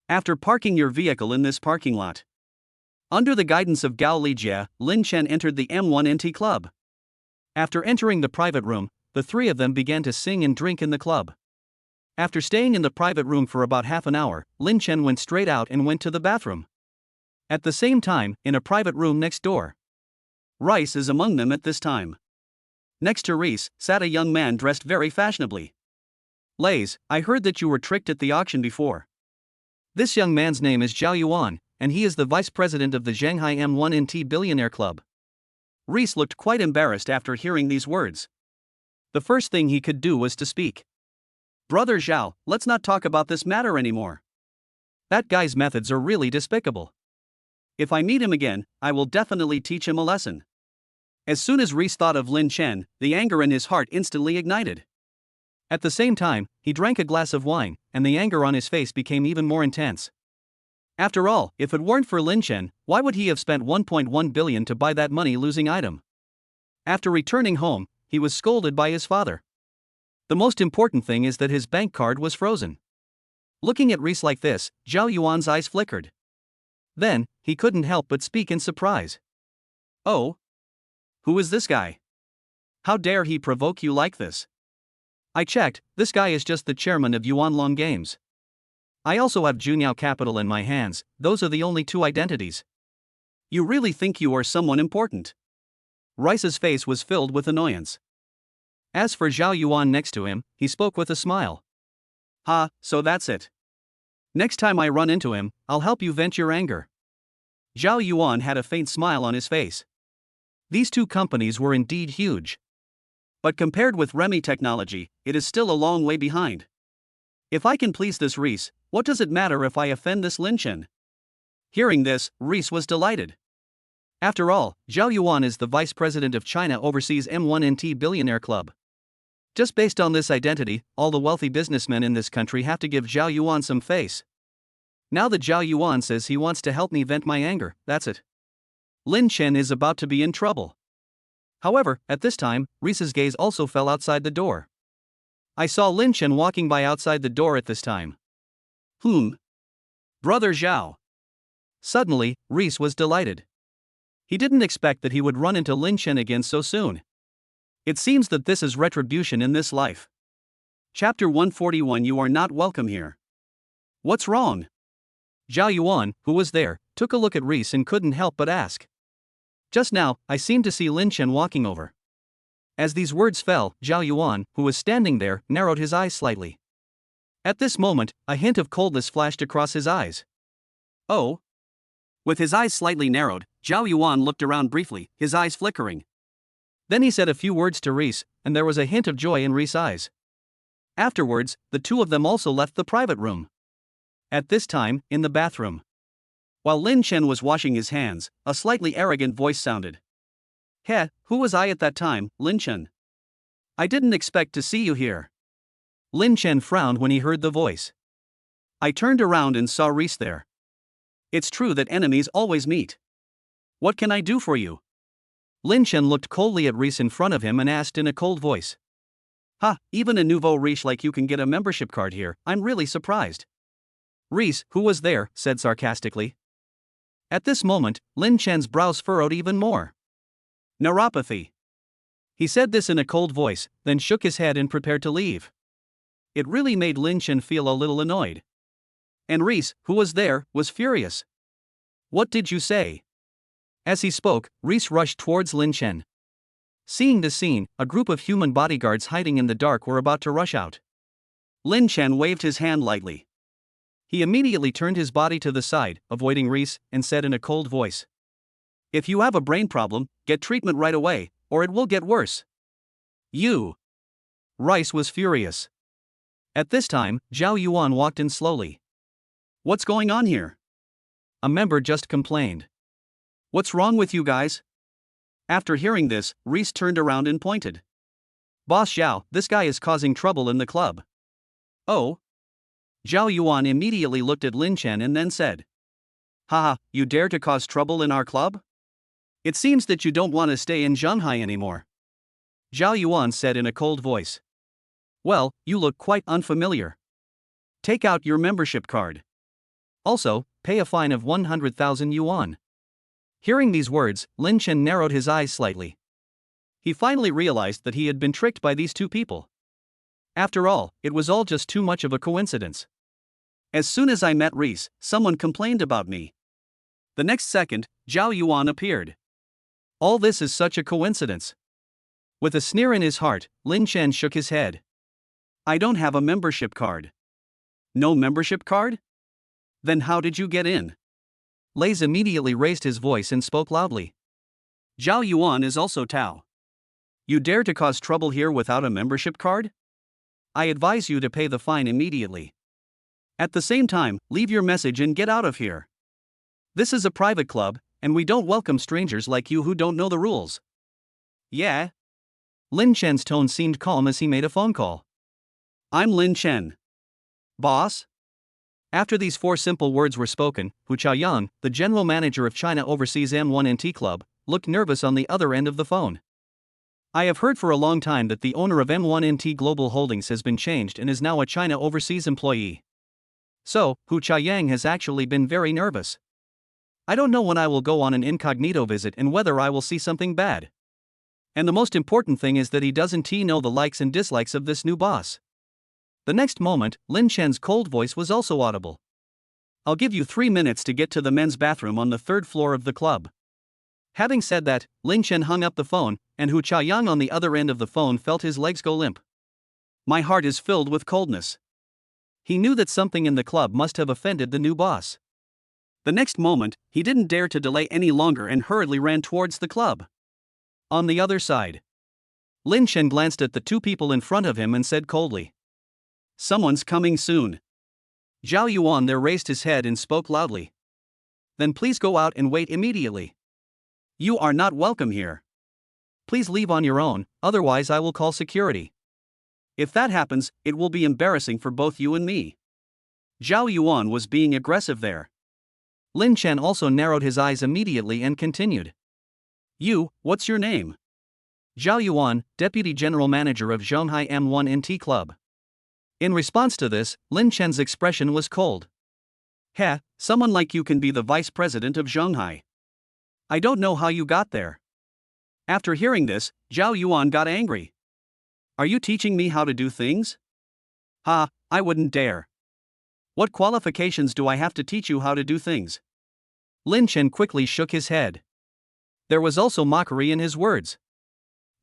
After parking your vehicle in this parking lot. Under the guidance of Gao Lijie, Lin Chen entered the M1NT Club. After entering the private room, the three of them began to sing and drink in the club. After staying in the private room for about half an hour, Lin Chen went straight out and went to the bathroom. At the same time, in a private room next door. Rice is among them at this time. Next to Reese sat a young man dressed very fashionably. Lays, I heard that you were tricked at the auction before. This young man's name is Zhao Yuan, and he is the vice president of the Shanghai M1NT Billionaire Club. Reese looked quite embarrassed after hearing these words. The first thing he could do was to speak. Brother Zhao, let's not talk about this matter anymore. That guy's methods are really despicable. If I meet him again, I will definitely teach him a lesson. As soon as Reese thought of Lin Chen, the anger in his heart instantly ignited. At the same time, he drank a glass of wine, and the anger on his face became even more intense. After all, if it weren't for Lin Chen, why would he have spent 1.1 billion to buy that money-losing item? After returning home, he was scolded by his father. The most important thing is that his bank card was frozen. Looking at Reese like this, Zhao Yuan's eyes flickered. Then, he couldn't help but speak in surprise. Oh? Who is this guy? How dare he provoke you like this? I checked, this guy is just the chairman of Yuanlong Games. I also have Junyao Capital in my hands, those are the only two identities. You really think you are someone important? Rice's face was filled with annoyance. As for Zhao Yuan next to him, he spoke with a smile. Ha, so that's it. Next time I run into him, I'll help you vent your anger. Zhao Yuan had a faint smile on his face. These two companies were indeed huge. But compared with Remy Technology, it is still a long way behind. If I can please this Reese, what does it matter if I offend this Lin Chen? Hearing this, Reese was delighted. After all, Zhao Yuan is the vice president of China Overseas M1NT Billionaire Club. Just based on this identity, all the wealthy businessmen in this country have to give Zhao Yuan some face. Now that Zhao Yuan says he wants to help me vent my anger, that's it. Lin Chen is about to be in trouble. However, at this time, Reese's gaze also fell outside the door. I saw Lin Chen walking by outside the door at this time. Brother Zhao. Suddenly, Reese was delighted. He didn't expect that he would run into Lin Chen again so soon. It seems that this is retribution in this life. Chapter 141. You are not welcome here. What's wrong? Zhao Yuan, who was there, took a look at Reese and couldn't help but ask. Just now, I seemed to see Lin Chen walking over. As these words fell, Zhao Yuan, who was standing there, narrowed his eyes slightly. At this moment, a hint of coldness flashed across his eyes. Oh? With his eyes slightly narrowed, Zhao Yuan looked around briefly, his eyes flickering. Then he said a few words to Reese, and there was a hint of joy in Reese's eyes. Afterwards, the two of them also left the private room. At this time, in the bathroom. While Lin Chen was washing his hands, a slightly arrogant voice sounded. Heh, who was I at that time, Lin Chen? I didn't expect to see you here. Lin Chen frowned when he heard the voice. I turned around and saw Reese there. It's true that enemies always meet. What can I do for you? Lin Chen looked coldly at Reese in front of him and asked in a cold voice. Ha, even a nouveau riche like you can get a membership card here, I'm really surprised. Reese, who was there, said sarcastically. At this moment, Lin Chen's brows furrowed even more. Neuropathy. He said this in a cold voice, then shook his head and prepared to leave. It really made Lin Chen feel a little annoyed. And Reese, who was there, was furious. What did you say? As he spoke, Reese rushed towards Lin Chen. Seeing the scene, a group of human bodyguards hiding in the dark were about to rush out. Lin Chen waved his hand lightly. He immediately turned his body to the side, avoiding Reese, and said in a cold voice. If you have a brain problem, get treatment right away, or it will get worse. You. Rice was furious. At this time, Zhao Yuan walked in slowly. What's going on here? A member just complained. What's wrong with you guys? After hearing this, Reese turned around and pointed. Boss Zhao, this guy is causing trouble in the club. Oh? Zhao Yuan immediately looked at Lin Chen and then said. Haha, you dare to cause trouble in our club? It seems that you don't want to stay in Shanghai anymore. Zhao Yuan said in a cold voice. Well, you look quite unfamiliar. Take out your membership card. Also, pay a fine of 100,000 yuan. Hearing these words, Lin Chen narrowed his eyes slightly. He finally realized that he had been tricked by these two people. After all, it was all just too much of a coincidence. As soon as I met Reese, someone complained about me. The next second, Zhao Yuan appeared. All this is such a coincidence. With a sneer in his heart, Lin Chen shook his head. I don't have a membership card. No membership card? Then how did you get in? Lays immediately raised his voice and spoke loudly. Zhao Yuan is also Tao. You dare to cause trouble here without a membership card? I advise you to pay the fine immediately. At the same time, leave your message and get out of here. This is a private club, and we don't welcome strangers like you who don't know the rules. Yeah? Lin Chen's tone seemed calm as he made a phone call. I'm Lin Chen. Boss? After these 4 simple words were spoken, Hu Chaoyang, the general manager of China Overseas M1NT Club, looked nervous on the other end of the phone. I have heard for a long time that the owner of M1NT Global Holdings has been changed and is now a China Overseas employee. So, Hu Chaoyang has actually been very nervous. I don't know when I will go on an incognito visit and whether I will see something bad. And the most important thing is that he doesn't know the likes and dislikes of this new boss. The next moment, Lin Chen's cold voice was also audible. I'll give you 3 minutes to get to the men's bathroom on the 3rd floor of the club. Having said that, Lin Chen hung up the phone, and Hu Chaoyang on the other end of the phone felt his legs go limp. My heart is filled with coldness. He knew that something in the club must have offended the new boss. The next moment, he didn't dare to delay any longer and hurriedly ran towards the club. On the other side, Lin Chen glanced at the 2 people in front of him and said coldly, "Someone's coming soon." Zhao Yuan there raised his head and spoke loudly. "Then please go out and wait immediately. You are not welcome here. Please leave on your own, otherwise I will call security. If that happens, it will be embarrassing for both you and me." Zhao Yuan was being aggressive there. Lin Chen also narrowed his eyes immediately and continued. "You, what's your name?" Zhao Yuan, Deputy General Manager of Zhonghai M1NT Club. In response to this, Lin Chen's expression was cold. "Heh, someone like you can be the Vice President of Zhonghai. I don't know how you got there." After hearing this, Zhao Yuan got angry. "Are you teaching me how to do things?" "Ha, I wouldn't dare. What qualifications do I have to teach you how to do things?" Lin Chen quickly shook his head. There was also mockery in his words.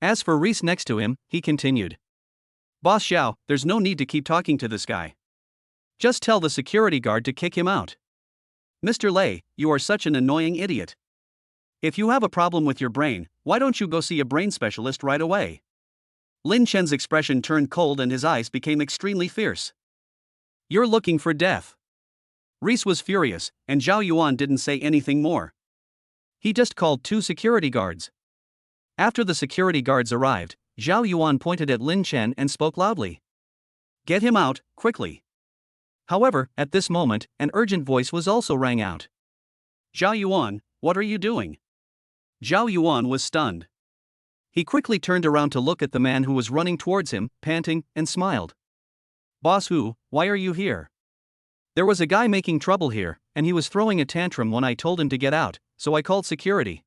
As for Reese next to him, he continued. "Boss Xiao, there's no need to keep talking to this guy. Just tell the security guard to kick him out. Mr. Lei, you are such an annoying idiot. If you have a problem with your brain, why don't you go see a brain specialist right away?" Lin Chen's expression turned cold and his eyes became extremely fierce. "You're looking for death." Reese was furious, and Zhao Yuan didn't say anything more. He just called 2 security guards. After the security guards arrived, Zhao Yuan pointed at Lin Chen and spoke loudly. "Get him out, quickly." However, at this moment, an urgent voice was also rang out. "Zhao Yuan, what are you doing?" Zhao Yuan was stunned. He quickly turned around to look at the man who was running towards him, panting, and smiled. "Boss Hu, why are you here?" "There was a guy making trouble here, and he was throwing a tantrum when I told him to get out, so I called security."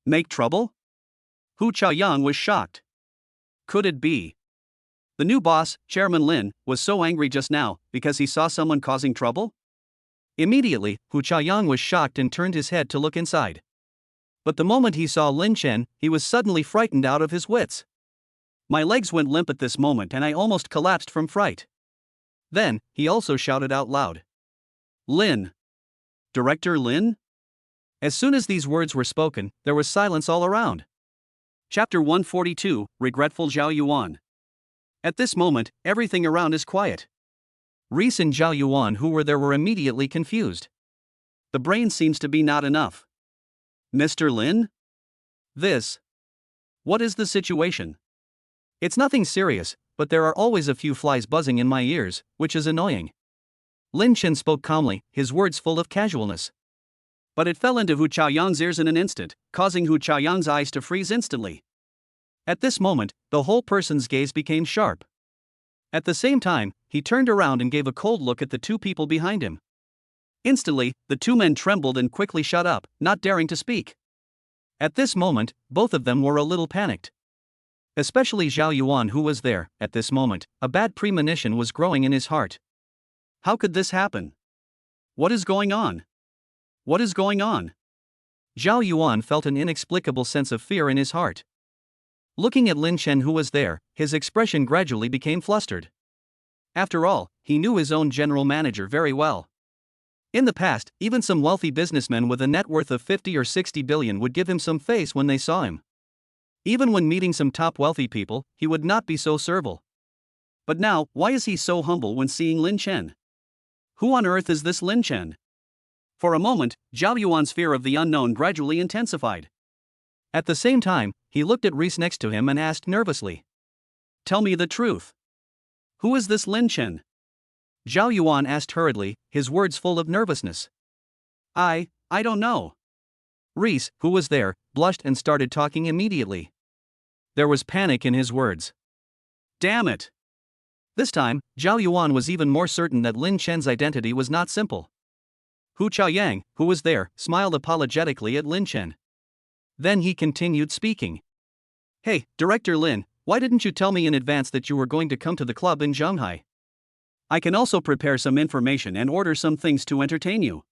"Make trouble?" Hu Chaoyang was shocked. Could it be? The new boss, Chairman Lin, was so angry just now because he saw someone causing trouble? Immediately, Hu Chaoyang was shocked and turned his head to look inside. But the moment he saw Lin Chen, he was suddenly frightened out of his wits. My legs went limp at this moment and I almost collapsed from fright. Then, he also shouted out loud. "Lin! Director Lin?" As soon as these words were spoken, there was silence all around. Chapter 142, Regretful Zhao Yuan. At this moment, everything around is quiet. Reese and Zhao Yuan who were there were immediately confused. The brain seems to be not enough. "Mr. Lin? What is the situation?" "It's nothing serious, but there are always a few flies buzzing in my ears, which is annoying." Lin Chen spoke calmly, his words full of casualness. But it fell into Hu Chaoyang's ears in an instant, causing Hu Chaoyang's eyes to freeze instantly. At this moment, the whole person's gaze became sharp. At the same time, he turned around and gave a cold look at the 2 people behind him. Instantly, the 2 men trembled and quickly shut up, not daring to speak. At this moment, both of them were a little panicked. Especially Zhao Yuan who was there. At this moment, a bad premonition was growing in his heart. How could this happen? What is going on? What is going on? Zhao Yuan felt an inexplicable sense of fear in his heart. Looking at Lin Chen who was there, his expression gradually became flustered. After all, he knew his own general manager very well. In the past, even some wealthy businessmen with a net worth of 50 or 60 billion would give him some face when they saw him. Even when meeting some top wealthy people, he would not be so servile. But now, why is he so humble when seeing Lin Chen? Who on earth is this Lin Chen? For a moment, Zhao Yuan's fear of the unknown gradually intensified. At the same time, he looked at Reese next to him and asked nervously, "Tell me the truth. Who is this Lin Chen?" Zhao Yuan asked hurriedly, his words full of nervousness. I don't know." Reese, who was there, blushed and started talking immediately. There was panic in his words. Damn it! This time, Zhao Yuan was even more certain that Lin Chen's identity was not simple. Hu Chaoyang, who was there, smiled apologetically at Lin Chen. Then he continued speaking. "Hey, Director Lin, why didn't you tell me in advance that you were going to come to the club in Zhonghai? I can also prepare some information and order some things to entertain you."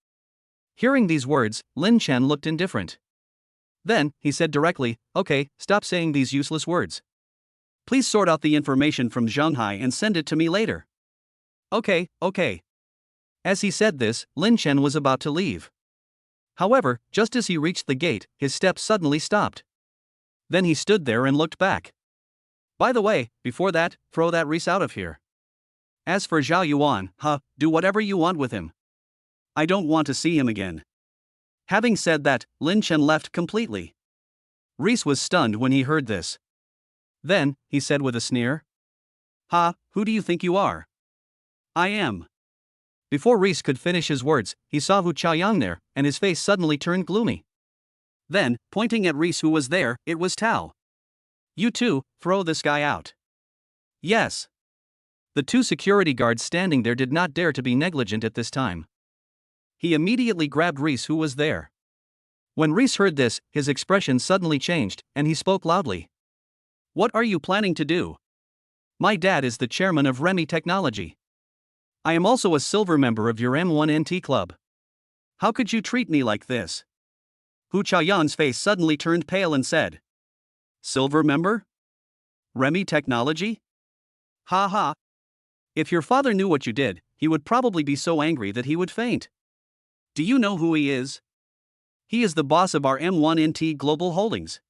Hearing these words, Lin Chen looked indifferent. Then, he said directly, "Okay, stop saying these useless words. Please sort out the information from Zhonghai and send it to me later." Okay. As he said this, Lin Chen was about to leave. However, just as he reached the gate, his steps suddenly stopped. Then he stood there and looked back. "By the way, before that, throw that Reese out of here. As for Zhao Yuan, do whatever you want with him. I don't want to see him again." Having said that, Lin Chen left completely. Reese was stunned when he heard this. Then, he said with a sneer, "Who do you think you are?" "I am." Before Reese could finish his words, he saw Hu Chaoyang there, and his face suddenly turned gloomy. Then, pointing at Reese who was there, it was Tao. "You two, throw this guy out." "Yes." The two security guards standing there did not dare to be negligent at this time. He immediately grabbed Reese who was there. When Reese heard this, his expression suddenly changed, and he spoke loudly. "What are you planning to do? My dad is the chairman of Remy Technology. I am also a silver member of your M1NT club. How could you treat me like this?" Hu Chaoyang's face suddenly turned pale and said, "Silver member? Remy Technology? Ha. If your father knew what you did, he would probably be so angry that he would faint. Do you know who he is? He is the boss of our M1NT Global Holdings.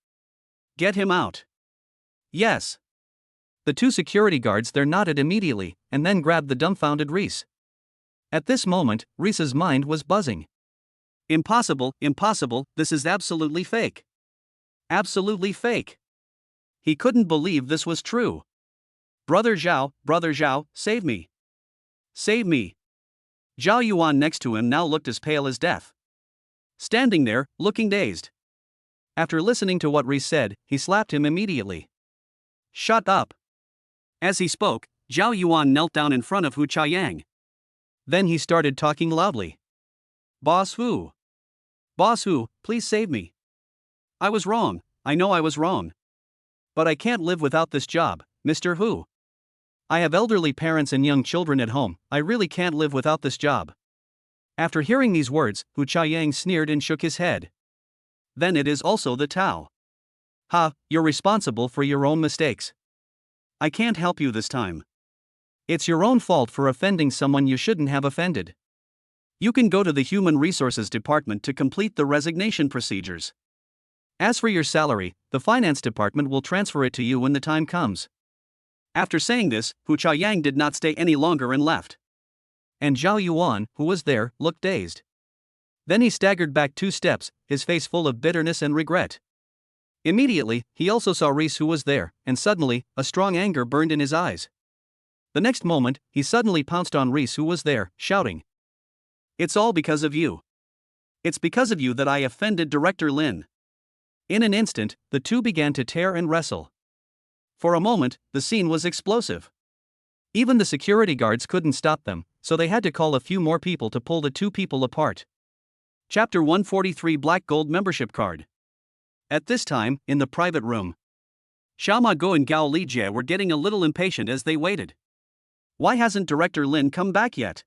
Get him out." "Yes." The two security guards there nodded immediately, and then grabbed the dumbfounded Reese. At this moment, Reese's mind was buzzing. Impossible, this is absolutely fake. Absolutely fake. He couldn't believe this was true. Brother Zhao, save me. Save me." Zhao Yuan next to him now looked as pale as death. Standing there, looking dazed. After listening to what Reese said, he slapped him immediately. "Shut up." As he spoke, Zhao Yuan knelt down in front of Hu Chaoyang. Then he started talking loudly. Boss Hu, please save me. I was wrong, I know I was wrong. But I can't live without this job, Mr. Hu. I have elderly parents and young children at home, I really can't live without this job." After hearing these words, Hu Chaoyang sneered and shook his head. "Then it is also the Tao. You're responsible for your own mistakes. I can't help you this time. It's your own fault for offending someone you shouldn't have offended. You can go to the Human Resources Department to complete the resignation procedures. As for your salary, the Finance Department will transfer it to you when the time comes." After saying this, Hu Chaoyang did not stay any longer and left. And Zhao Yuan, who was there, looked dazed. Then he staggered back 2 steps, his face full of bitterness and regret. Immediately, he also saw Reese who was there, and suddenly, a strong anger burned in his eyes. The next moment, he suddenly pounced on Reese who was there, shouting, "It's all because of you. It's because of you that I offended Director Lin." In an instant, the two began to tear and wrestle. For a moment, the scene was explosive. Even the security guards couldn't stop them, so they had to call a few more people to pull the two people apart. Chapter 143 Black Gold Membership Card. At this time, in the private room, Xiao Mago and Gao Lijie were getting a little impatient as they waited. Why hasn't Director Lin come back yet?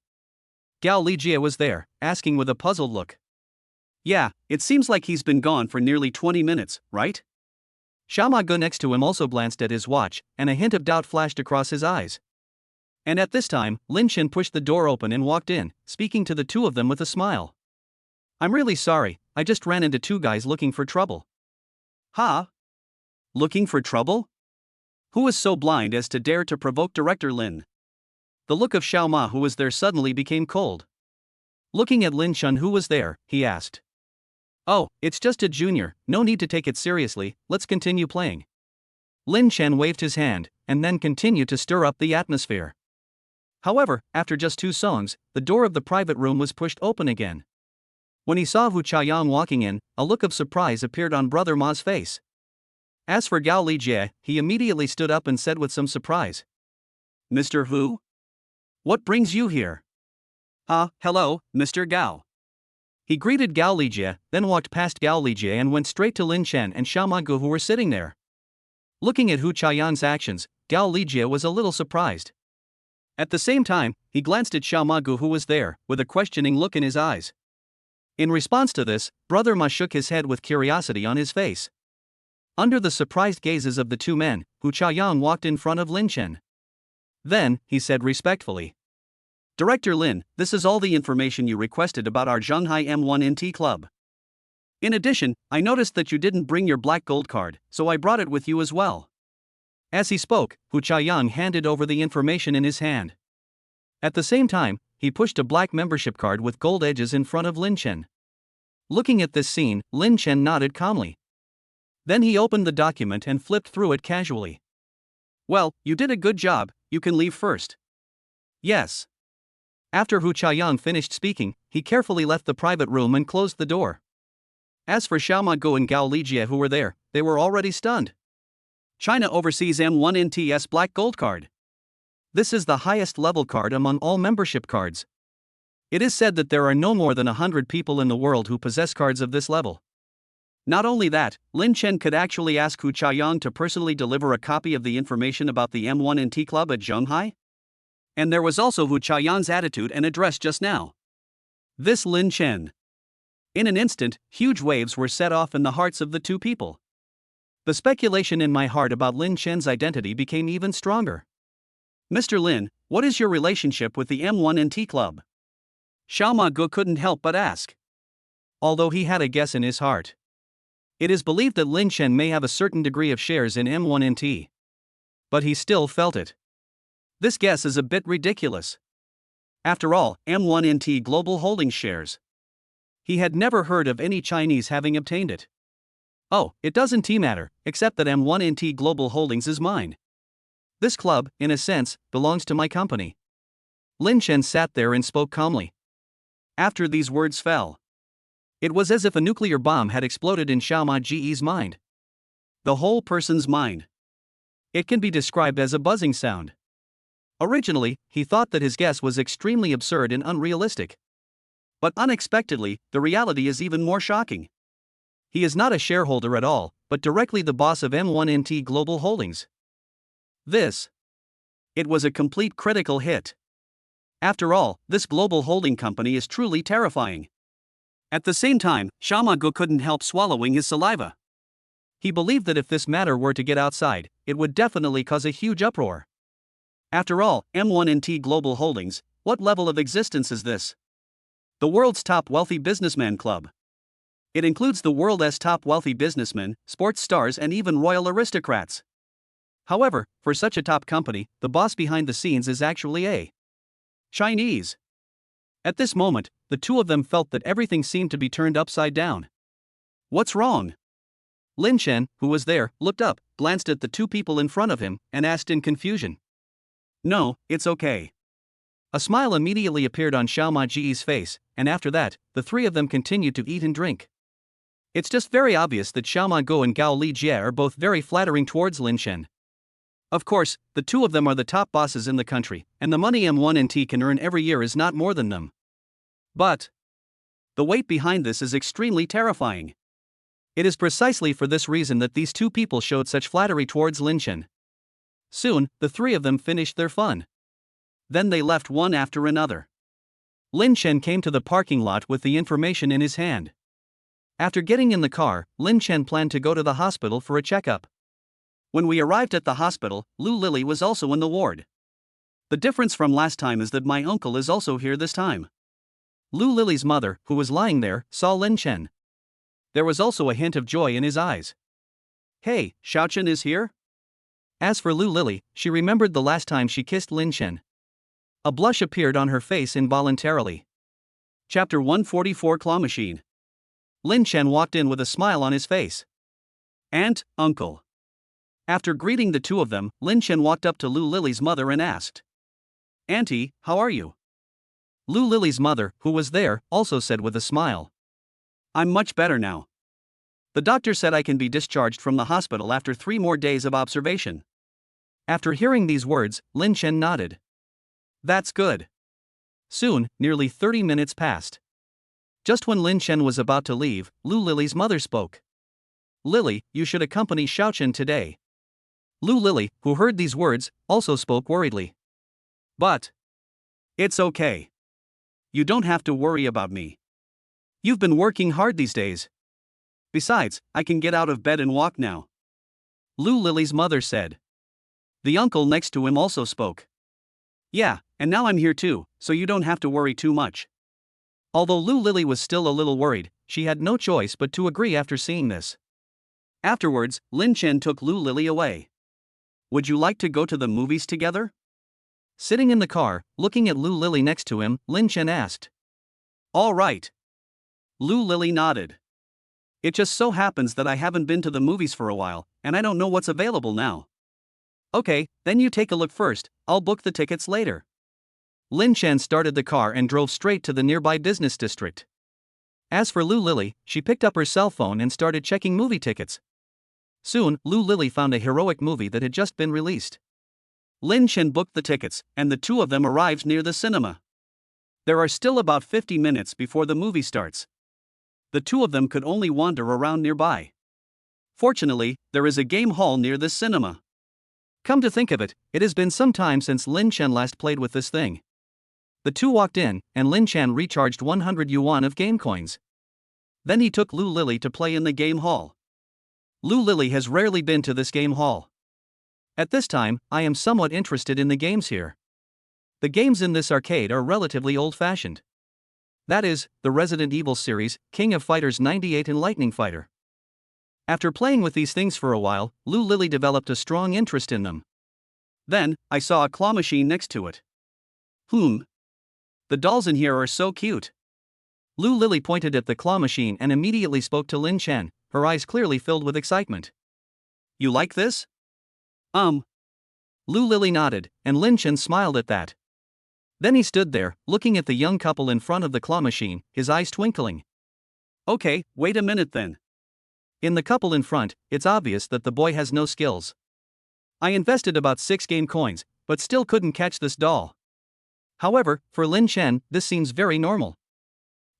Gao Lijie was there, asking with a puzzled look. Yeah, it seems like he's been gone for nearly 20 minutes, right? Xiao Mago next to him also glanced at his watch, and a hint of doubt flashed across his eyes. And at this time, Lin Chen pushed the door open and walked in, speaking to the two of them with a smile. I'm really sorry, I just ran into 2 guys looking for trouble. Looking for trouble? Who was so blind as to dare to provoke Director Lin? The look of Xiao Ma, who was there, suddenly became cold. Looking at Lin Chen, who was there, he asked. Oh, it's just a junior, no need to take it seriously, let's continue playing. Lin Chen waved his hand, and then continued to stir up the atmosphere. However, after just 2 songs, the door of the private room was pushed open again. When he saw Hu Chaoyang walking in, a look of surprise appeared on Brother Ma's face. As for Gao Lijie, he immediately stood up and said with some surprise, Mr. Hu? What brings you here? Hello, Mr. Gao. He greeted Gao Lijie, then walked past Gao Lijie and went straight to Lin Chen and Xiao Ma Gu, who were sitting there. Looking at Hu Chaoyang's actions, Gao Lijie was a little surprised. At the same time, he glanced at Xiao Ma Gu, who was there, with a questioning look in his eyes. In response to this, Brother Ma shook his head with curiosity on his face. Under the surprised gazes of the 2 men, Hu Chaoyang walked in front of Lin Chen. Then, he said respectfully, Director Lin, this is all the information you requested about our Zhonghai M1NT club. In addition, I noticed that you didn't bring your black gold card, so I brought it with you as well. As he spoke, Hu Chaoyang handed over the information in his hand. At the same time, he pushed a black membership card with gold edges in front of Lin Chen. Looking at this scene, Lin Chen nodded calmly. Then he opened the document and flipped through it casually. Well, you did a good job, you can leave first. Yes. After Hu Chaoyang finished speaking, he carefully left the private room and closed the door. As for Xiao Ma Gu and Gao Lijie, who were there, they were already stunned. China Overseas M1NTS Black Gold Card. This is the highest level card among all membership cards. It is said that there are no more than 100 people in the world who possess cards of this level. Not only that, Lin Chen could actually ask Hu Chaoyang to personally deliver a copy of the information about the M1NT club at Zhonghai. And there was also Hu Chaoyang's attitude and address just now. This Lin Chen. In an instant, huge waves were set off in the hearts of the 2 people. The speculation in my heart about Lin Chen's identity became even stronger. Mr. Lin, what is your relationship with the M1NT club? Xiao Ma Gu couldn't help but ask. Although he had a guess in his heart. It is believed that Lin Chen may have a certain degree of shares in M1NT. But he still felt it. This guess is a bit ridiculous. After all, M1NT Global Holdings shares. He had never heard of any Chinese having obtained it. Oh, it doesn't matter, except that M1NT Global Holdings is mine. This club, in a sense, belongs to my company. Lin Chen sat there and spoke calmly. After these words fell, it was as if a nuclear bomb had exploded in Xiao Ma Ji's mind. The whole person's mind. It can be described as a buzzing sound. Originally, he thought that his guess was extremely absurd and unrealistic. But unexpectedly, the reality is even more shocking. He is not a shareholder at all, but directly the boss of M1NT Global Holdings. It was a complete critical hit. After all, this global holding company is truly terrifying. At the same time, Xiao Ma Gu couldn't help swallowing his saliva. He believed that if this matter were to get outside, it would definitely cause a huge uproar. After all, M1NT Global Holdings, what level of existence is this? The world's top wealthy businessman club. It includes the world's top wealthy businessmen, sports stars, and even royal aristocrats. However, for such a top company, the boss behind the scenes is actually a Chinese. At this moment, the 2 of them felt that everything seemed to be turned upside down. What's wrong? Lin Chen, who was there, looked up, glanced at the 2 people in front of him, and asked in confusion. No, it's okay. A smile immediately appeared on Xiao Ma Ji's face, and after that, the 3 of them continued to eat and drink. It's just very obvious that Xiao Ma Gu and Gao Lijie are both very flattering towards Lin Chen. Of course, the 2 of them are the top bosses in the country, and the money M1NT can earn every year is not more than them. But the weight behind this is extremely terrifying. It is precisely for this reason that these 2 people showed such flattery towards Lin Chen. Soon, the 3 of them finished their fun. Then they left one after another. Lin Chen came to the parking lot with the information in his hand. After getting in the car, Lin Chen planned to go to the hospital for a checkup. When we arrived at the hospital, Lu Lily was also in the ward. The difference from last time is that my uncle is also here this time. Lu Lily's mother, who was lying there, saw Lin Chen. There was also a hint of joy in his eyes. Hey, Xiaochen is here? As for Lu Lily, she remembered the last time she kissed Lin Chen. A blush appeared on her face involuntarily. Chapter 144 Claw Machine. Lin Chen walked in with a smile on his face. Aunt, uncle. After greeting the two of them, Lin Chen walked up to Lu Lily's mother and asked, Auntie, how are you? Lu Lily's mother, who was there, also said with a smile, I'm much better now. The doctor said I can be discharged from the hospital after 3 more days of observation. After hearing these words, Lin Chen nodded. That's good. Soon, nearly 30 minutes passed. Just when Lin Chen was about to leave, Lu Lily's mother spoke. Lily, you should accompany Xiaochen today. Lu Lily, who heard these words, also spoke worriedly. But it's okay. You don't have to worry about me. You've been working hard these days. Besides, I can get out of bed and walk now. Lu Lily's mother said. The uncle next to him also spoke. Yeah, and now I'm here too, so you don't have to worry too much. Although Lu Lily was still a little worried, she had no choice but to agree after seeing this. Afterwards, Lin Chen took Lu Lily away. Would you like to go to the movies together? Sitting in the car, looking at Lu Lily next to him, Lin Chen asked. All right. Lu Lily nodded. It just so happens that I haven't been to the movies for a while, and I don't know what's available now. Okay, then you take a look first, I'll book the tickets later. Lin Chen started the car and drove straight to the nearby business district. As for Lu Lily, she picked up her cell phone and started checking movie tickets. Soon, Lu Lily found a heroic movie that had just been released. Lin Chen booked the tickets, and the two of them arrived near the cinema. There are still about 50 minutes before the movie starts. The two of them could only wander around nearby. Fortunately, there is a game hall near the cinema. Come to think of it, it has been some time since Lin Chen last played with this thing. The two walked in, and Lin Chen recharged 100 yuan of game coins. Then he took Lu Lily to play in the game hall. Lu Lily has rarely been to this game hall. At this time, I am somewhat interested in the games here. The games in this arcade are relatively old-fashioned. That is, the Resident Evil series, King of Fighters 98 and Lightning Fighter. After playing with these things for a while, Lu Lily developed a strong interest in them. Then, I saw a claw machine next to it. The dolls in here are so cute. Lu Lily pointed at the claw machine and immediately spoke to Lin Chen, her eyes clearly filled with excitement. You like this? Lu Lily nodded, and Lin Chen smiled at that. Then he stood there, looking at the young couple in front of the claw machine, his eyes twinkling. Okay, wait a minute then. In the couple in front, it's obvious that the boy has no skills. I invested about 6 game coins, but still couldn't catch this doll. However, for Lin Chen, this seems very normal.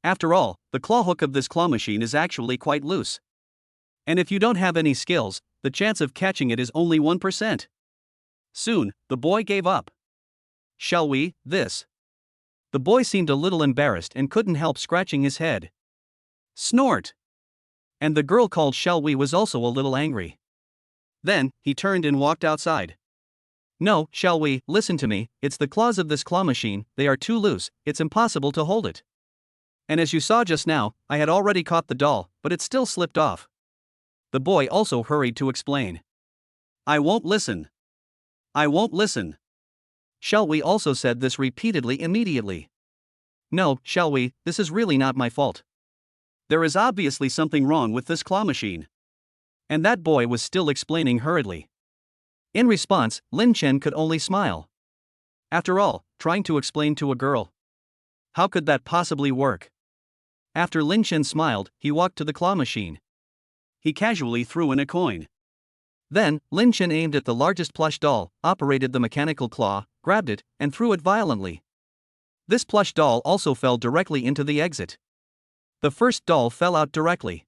After all, the claw hook of this claw machine is actually quite loose. And if you don't have any skills, the chance of catching it is only 1%. Soon, the boy gave up. Shall we, this? The boy seemed a little embarrassed and couldn't help scratching his head. Snort! And the girl called Shall we was also a little angry. Then, he turned and walked outside. No, Shall we, listen to me, it's the claws of this claw machine, they are too loose, it's impossible to hold it. And as you saw just now, I had already caught the doll, but it still slipped off. The boy also hurried to explain. I won't listen. I won't listen. Shall we also said this repeatedly immediately. No, Shall we, this is really not my fault. There is obviously something wrong with this claw machine. And that boy was still explaining hurriedly. In response, Lin Chen could only smile. After all, trying to explain to a girl. How could that possibly work? After Lin Chen smiled, he walked to the claw machine. He casually threw in a coin. Then, Lin Chen aimed at the largest plush doll, operated the mechanical claw, grabbed it, and threw it violently. This plush doll also fell directly into the exit. The first doll fell out directly.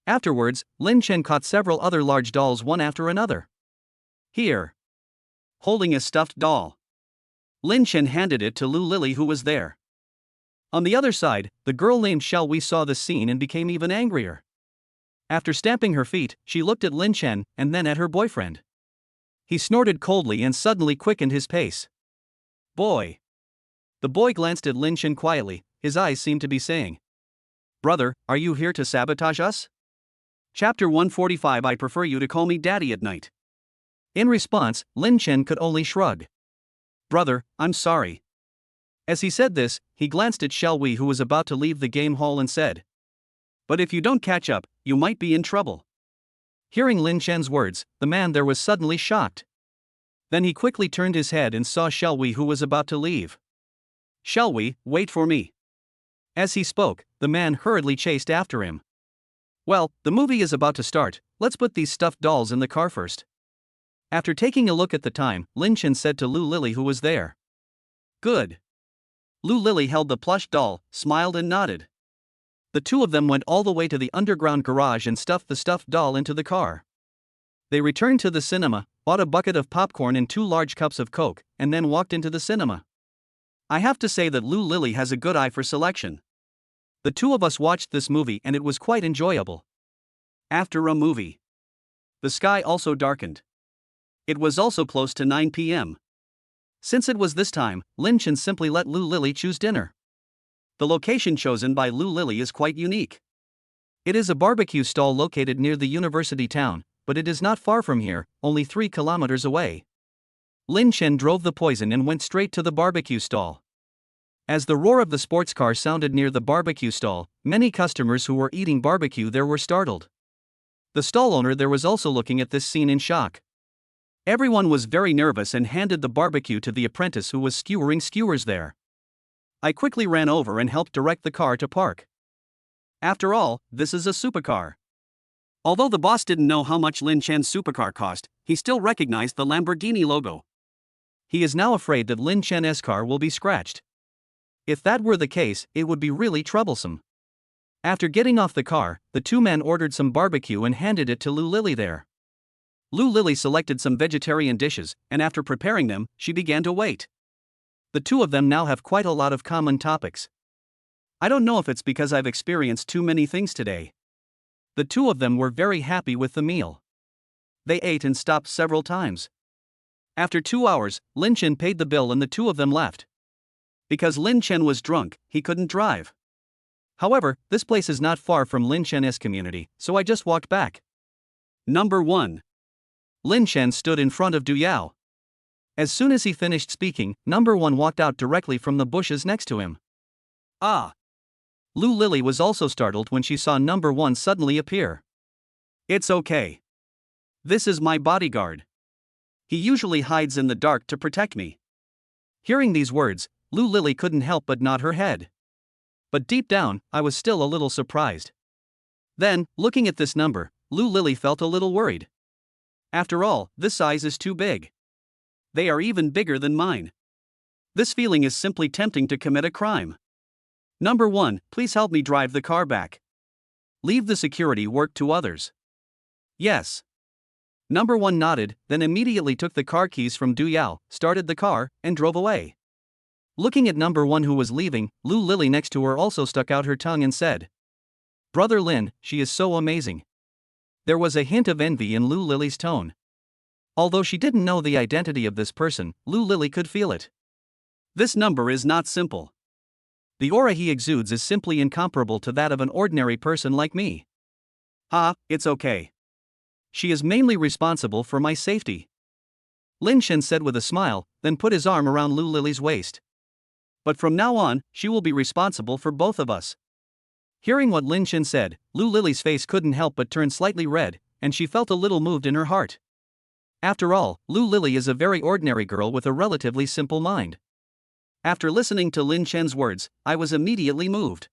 Afterwards, Lin Chen caught several other large dolls one after another. Here. Holding a stuffed doll. Lin Chen handed it to Lu Lily, who was there. On the other side, the girl named Shall we saw the scene and became even angrier. After stamping her feet, she looked at Lin Chen and then at her boyfriend. He snorted coldly and suddenly quickened his pace. Boy. The boy glanced at Lin Chen quietly, his eyes seemed to be saying, Brother, are you here to sabotage us? Chapter 145 I prefer you to call me daddy at night. In response, Lin Chen could only shrug. Brother, I'm sorry. As he said this, he glanced at Xiao Wei, who was about to leave the game hall, and said, But if you don't catch up, you might be in trouble. Hearing Lin Chen's words, the man there was suddenly shocked. Then he quickly turned his head and saw Xiao Wei, who was about to leave. Xiao Wei, wait for me. As he spoke, the man hurriedly chased after him. Well, the movie is about to start, let's put these stuffed dolls in the car first. After taking a look at the time, Lin Chen said to Lu Lily, who was there. Good. Lu Lily held the plush doll, smiled and nodded. The two of them went all the way to the underground garage and stuffed the stuffed doll into the car. They returned to the cinema, bought a bucket of popcorn and 2 large cups of Coke, and then walked into the cinema. I have to say that Lu Lily has a good eye for selection. The two of us watched this movie and it was quite enjoyable. After a movie, the sky also darkened. It was also close to 9 p.m. Since it was this time, Lin Chen simply let Lu Lily choose dinner. The location chosen by Lu Lily is quite unique. It is a barbecue stall located near the university town, but it is not far from here, only 3 kilometers away. Lin Chen drove the poison and went straight to the barbecue stall. As the roar of the sports car sounded near the barbecue stall, many customers who were eating barbecue there were startled. The stall owner there was also looking at this scene in shock. Everyone was very nervous and handed the barbecue to the apprentice who was skewering skewers there. I quickly ran over and helped direct the car to park. After all, this is a supercar. Although the boss didn't know how much Lin Chen's supercar cost, he still recognized the Lamborghini logo. He is now afraid that Lin Chen's car will be scratched. If that were the case, it would be really troublesome. After getting off the car, the two men ordered some barbecue and handed it to Lu Lily there. Lu Lily selected some vegetarian dishes, and after preparing them, she began to wait. The two of them now have quite a lot of common topics. I don't know if it's because I've experienced too many things today. The two of them were very happy with the meal. They ate and stopped several times. After 2 hours, Lin Chen paid the bill and the two of them left. Because Lin Chen was drunk, he couldn't drive. However, this place is not far from Lin Chen's community, so I just walked back. Number 1. Lin Chen stood in front of Du Yao. As soon as he finished speaking, Number 1 walked out directly from the bushes next to him. Ah! Lu Lily was also startled when she saw Number 1 suddenly appear. It's okay. This is my bodyguard. He usually hides in the dark to protect me. Hearing these words, Lu Lily couldn't help but nod her head. But deep down, I was still a little surprised. Then, looking at this number, Lu Lily felt a little worried. After all, this size is too big. They are even bigger than mine. This feeling is simply tempting to commit a crime. Number 1, please help me drive the car back. Leave the security work to others. Yes. Number 1 nodded, then immediately took the car keys from Du Yao, started the car, and drove away. Looking at Number 1 who was leaving, Lu Lily next to her also stuck out her tongue and said, Brother Lin, she is so amazing. There was a hint of envy in Lu Lily's tone. Although she didn't know the identity of this person, Lu Lily could feel it. This number is not simple. The aura he exudes is simply incomparable to that of an ordinary person like me. It's okay. She is mainly responsible for my safety. Lin Chen said with a smile, then put his arm around Lu Lily's waist. But from now on, she will be responsible for both of us. Hearing what Lin Chen said, Lu Lily's face couldn't help but turn slightly red, and she felt a little moved in her heart. After all, Lu Lily is a very ordinary girl with a relatively simple mind. After listening to Lin Chen's words, I was immediately moved.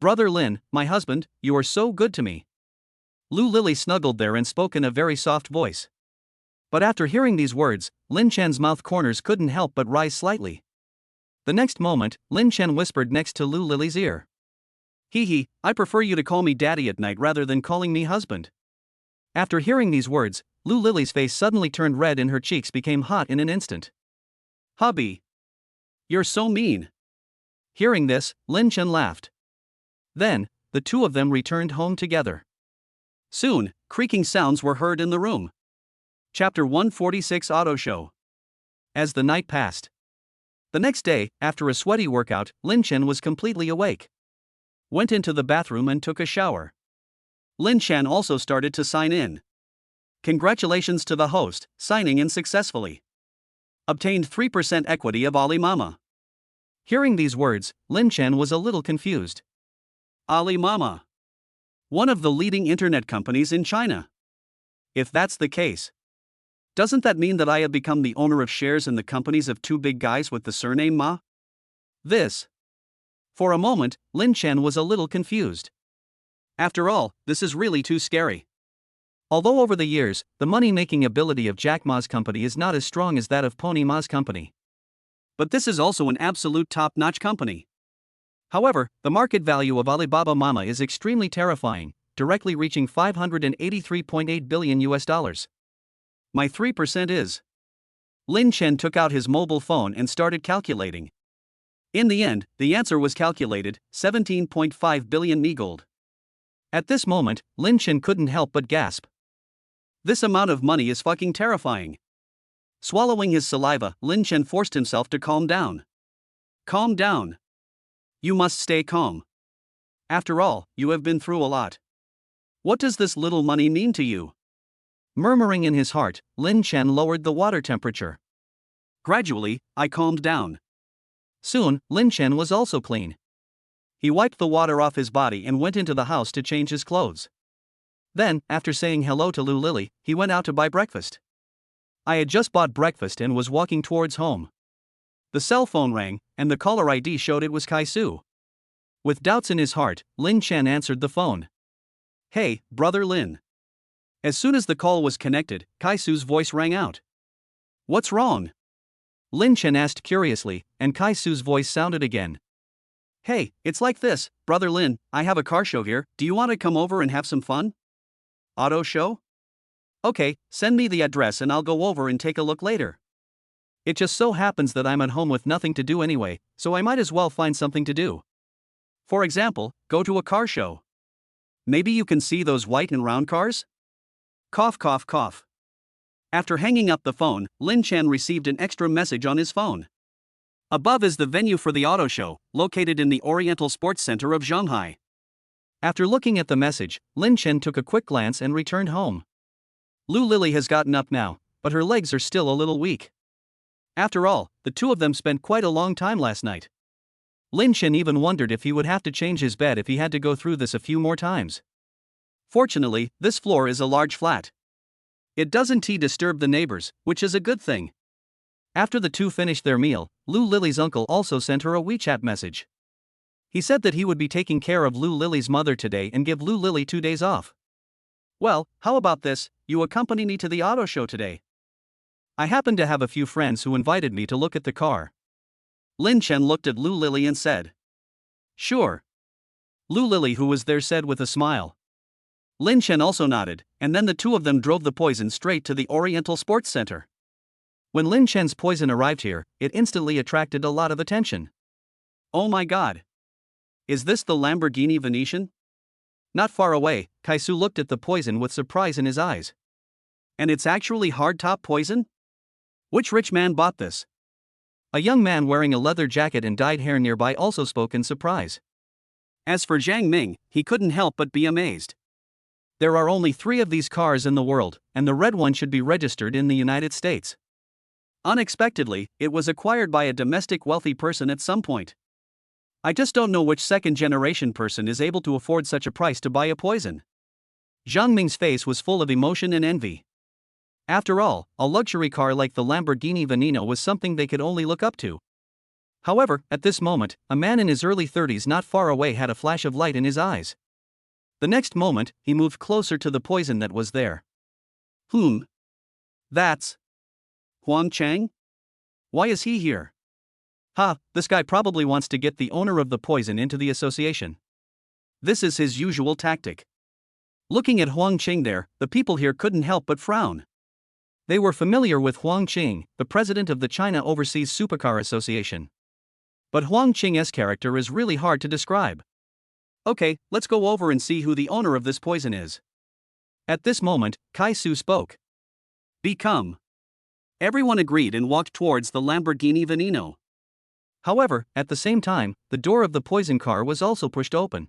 Brother Lin, my husband, you are so good to me. Lu Lily snuggled there and spoke in a very soft voice. But after hearing these words, Lin Chen's mouth corners couldn't help but rise slightly. The next moment, Lin Chen whispered next to Lu Lily's ear. I prefer you to call me daddy at night rather than calling me husband. After hearing these words, Lu Lily's face suddenly turned red and her cheeks became hot in an instant. Hubby. You're so mean. Hearing this, Lin Chen laughed. Then, the two of them returned home together. Soon, creaking sounds were heard in the room. Chapter 146 Auto Show. As the night passed. The next day, after a sweaty workout, Lin Chen was completely awake. Went into the bathroom and took a shower. Lin Chen also started to sign in. Congratulations to the host, signing in successfully. Obtained 3% equity of Alibaba. Hearing these words, Lin Chen was a little confused. Alibaba. One of the leading internet companies in China. If that's the case, doesn't that mean that I have become the owner of shares in the companies of two big guys with the surname Ma? For a moment, Lin Chen was a little confused. After all, this is really too scary. Although over the years, the money-making ability of Jack Ma's company is not as strong as that of Pony Ma's company. But this is also an absolute top-notch company. However, the market value of Alibaba Mama is extremely terrifying, directly reaching $583.8 billion US. My 3% is. Lin Chen took out his mobile phone and started calculating. In the end, the answer was calculated, 17.5 billion Mi gold. At this moment, Lin Chen couldn't help but gasp. This amount of money is fucking terrifying. Swallowing his saliva, Lin Chen forced himself to calm down. Calm down. You must stay calm. After all, you have been through a lot. What does this little money mean to you? Murmuring in his heart, Lin Chen lowered the water temperature. Gradually, I calmed down. Soon, Lin Chen was also clean. He wiped the water off his body and went into the house to change his clothes. Then, after saying hello to Lu Lily, he went out to buy breakfast. I had just bought breakfast and was walking towards home. The cell phone rang, and the caller ID showed it was Kai Su. With doubts in his heart, Lin Chen answered the phone. Hey, brother Lin. As soon as the call was connected, Kai Su's voice rang out. What's wrong? Lin Chen asked curiously, and Kai Su's voice sounded again. Hey, it's like this, brother Lin, I have a car show here, do you want to come over and have some fun? Auto show? Okay, send me the address and I'll go over and take a look later. It just so happens that I'm at home with nothing to do anyway, so I might as well find something to do. For example, go to a car show. Maybe you can see those white and round cars? Cough cough cough. After hanging up the phone, Lin Chen received an extra message on his phone. Above is the venue for the auto show, located in the Oriental Sports Center of Shanghai. After looking at the message, Lin Chen took a quick glance and returned home. Lu Lily has gotten up now, but her legs are still a little weak. After all, the two of them spent quite a long time last night. Lin Chen even wondered if he would have to change his bed if he had to go through this a few more times. Fortunately, this floor is a large flat. It doesn't disturb the neighbors, which is a good thing. After the two finished their meal, Lu Lily's uncle also sent her a WeChat message. He said that he would be taking care of Lu Lily's mother today and give Lu Lily 2 days off. Well, how about this, you accompany me to the auto show today? I happen to have a few friends who invited me to look at the car. Lin Chen looked at Lu Lily and said. Sure. Lu Lily, who was there, said with a smile. Lin Chen also nodded, and then the two of them drove the poison straight to the Oriental Sports Center. When Lin Chen's poison arrived here, it instantly attracted a lot of attention. Oh my god. Is this the Lamborghini Venetian? Not far away, Kai Su looked at the poison with surprise in his eyes. And it's actually hardtop poison? Which rich man bought this? A young man wearing a leather jacket and dyed hair nearby also spoke in surprise. As for Zhang Ming, he couldn't help but be amazed. There are only 3 of these cars in the world, and the red one should be registered in the United States. Unexpectedly, it was acquired by a domestic wealthy person at some point. I just don't know which second-generation person is able to afford such a price to buy a poison. Zhang Ming's face was full of emotion and envy. After all, a luxury car like the Lamborghini Veneno was something they could only look up to. However, at this moment, a man in his early 30s not far away had a flash of light in his eyes. The next moment, he moved closer to the poison that was there. That's Huang Chang? Why is he here? This guy probably wants to get the owner of the poison into the association. This is his usual tactic. Looking at Huang Qing there, the people here couldn't help but frown. They were familiar with Huang Qing, the president of the China Overseas Supercar Association. But Huang Qing's character is really hard to describe. Okay, let's go over and see who the owner of this poison is. At this moment, Kai Su spoke. Become. Everyone agreed and walked towards the Lamborghini Veneno. However, at the same time, the door of the poison car was also pushed open.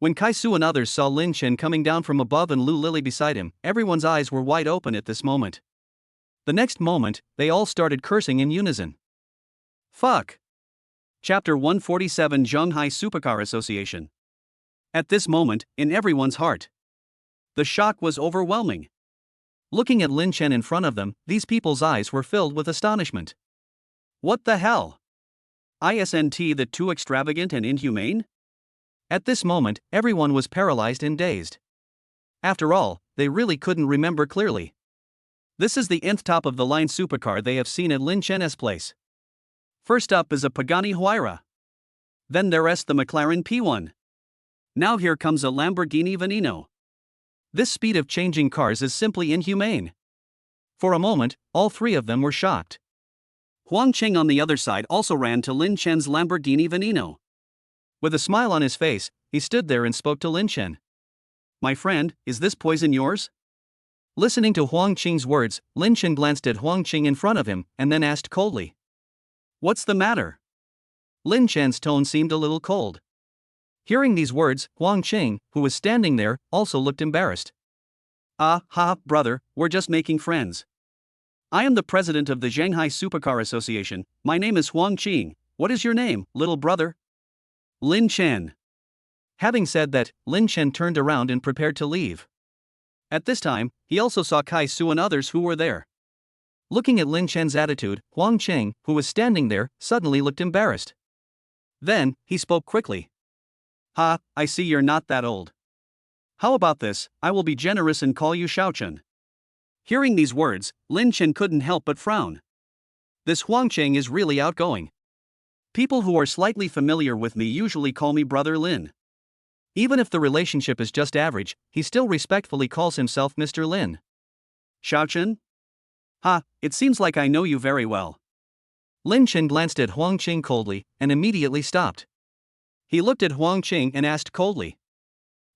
When Kai Su and others saw Lin Chen coming down from above and Lu Lily beside him, everyone's eyes were wide open at this moment. The next moment, they all started cursing in unison. Fuck! Chapter 147 Zhonghai Supercar Association. At this moment, in everyone's heart, the shock was overwhelming. Looking at Lin Chen in front of them, these people's eyes were filled with astonishment. What the hell? Isn't that too extravagant and inhumane? At this moment, everyone was paralyzed and dazed. After all, they really couldn't remember clearly. This is the nth top of the line supercar they have seen at Lin Chen's place. First up is a Pagani Huayra. Then there's the McLaren P1. Now here comes a Lamborghini Veneno. This speed of changing cars is simply inhumane. For a moment, all three of them were shocked. Huang Qing on the other side also ran to Lin Chen's Lamborghini Veneno. With a smile on his face, he stood there and spoke to Lin Chen. My friend, is this poison yours? Listening to Huang Qing's words, Lin Chen glanced at Huang Qing in front of him and then asked coldly. What's the matter? Lin Chen's tone seemed a little cold. Hearing these words, Huang Qing, who was standing there, also looked embarrassed. Brother, we're just making friends. I am the president of the Shanghai Supercar Association. My name is Huang Qing. What is your name, little brother? Lin Chen. Having said that, Lin Chen turned around and prepared to leave. At this time, he also saw Kai Su and others who were there. Looking at Lin Chen's attitude, Huang Qing, who was standing there, suddenly looked embarrassed. Then, he spoke quickly. I see you're not that old. How about this, I will be generous and call you Xiaochen. Hearing these words, Lin Chen couldn't help but frown. This Huang Qing is really outgoing. People who are slightly familiar with me usually call me Brother Lin. Even if the relationship is just average, he still respectfully calls himself Mr. Lin. Xiaochen? It seems like I know you very well. Lin Chen glanced at Huang Qing coldly, and immediately stopped. He looked at Huang Qing and asked coldly.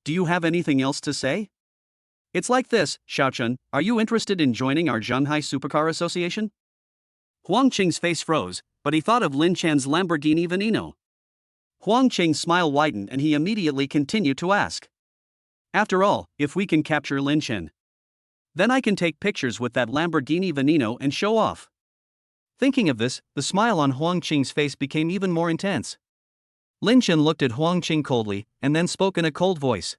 Do you have anything else to say? It's like this, Xiaochen, are you interested in joining our Shanghai Supercar Association? Huang Qing's face froze, but he thought of Lin Chen's Lamborghini Veneno. Huang Qing's smile widened and he immediately continued to ask. After all, if we can capture Lin Chen, then I can take pictures with that Lamborghini Veneno and show off. Thinking of this, the smile on Huang Qing's face became even more intense. Lin Chen looked at Huang Qing coldly, and then spoke in a cold voice.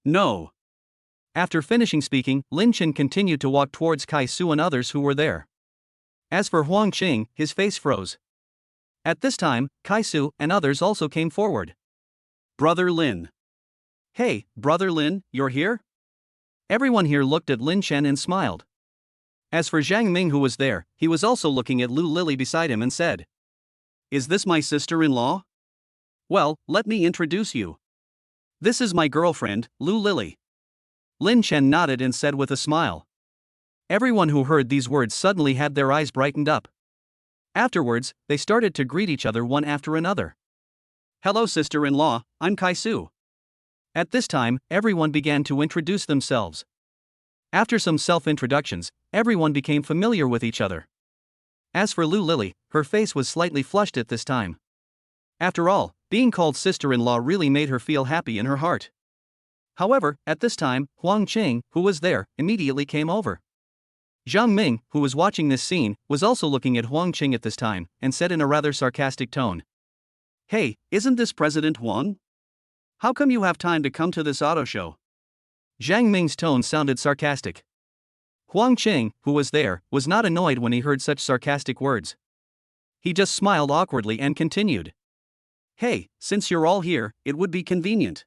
No. After finishing speaking, Lin Chen continued to walk towards Kai Su and others who were there. As for Huang Qing, his face froze. At this time, Kai Su and others also came forward. Brother Lin. Hey, Brother Lin, you're here? Everyone here looked at Lin Chen and smiled. As for Zhang Ming who was there, he was also looking at Lu Lily beside him and said. Is this my sister-in-law? Well, let me introduce you. This is my girlfriend, Lu Lily. Lin Chen nodded and said with a smile. Everyone who heard these words suddenly had their eyes brightened up. Afterwards, they started to greet each other one after another. Hello sister-in-law, I'm Kai Su. At this time, everyone began to introduce themselves. After some self-introductions, everyone became familiar with each other. As for Lu Lily, her face was slightly flushed at this time. After all, being called sister-in-law really made her feel happy in her heart. However, at this time, Huang Qing, who was there, immediately came over. Zhang Ming, who was watching this scene, was also looking at Huang Qing at this time, and said in a rather sarcastic tone. Hey, isn't this President Huang? How come you have time to come to this auto show? Zhang Ming's tone sounded sarcastic. Huang Qing, who was there, was not annoyed when he heard such sarcastic words. He just smiled awkwardly and continued. Hey, since you're all here, it would be convenient.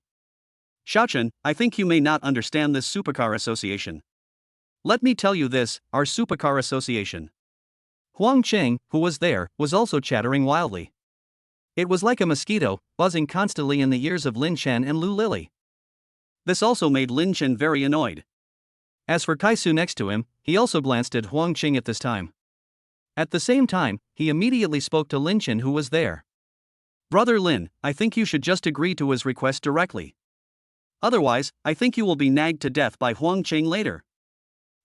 Xiaochen, I think you may not understand this supercar association. Let me tell you this, our supercar association. Huang Qing, who was there, was also chattering wildly. It was like a mosquito, buzzing constantly in the ears of Lin Chen and Lu Lily. This also made Lin Chen very annoyed. As for Kai Su next to him, he also glanced at Huang Qing at this time. At the same time, he immediately spoke to Lin Chen who was there. Brother Lin, I think you should just agree to his request directly. Otherwise, I think you will be nagged to death by Huang Qing later.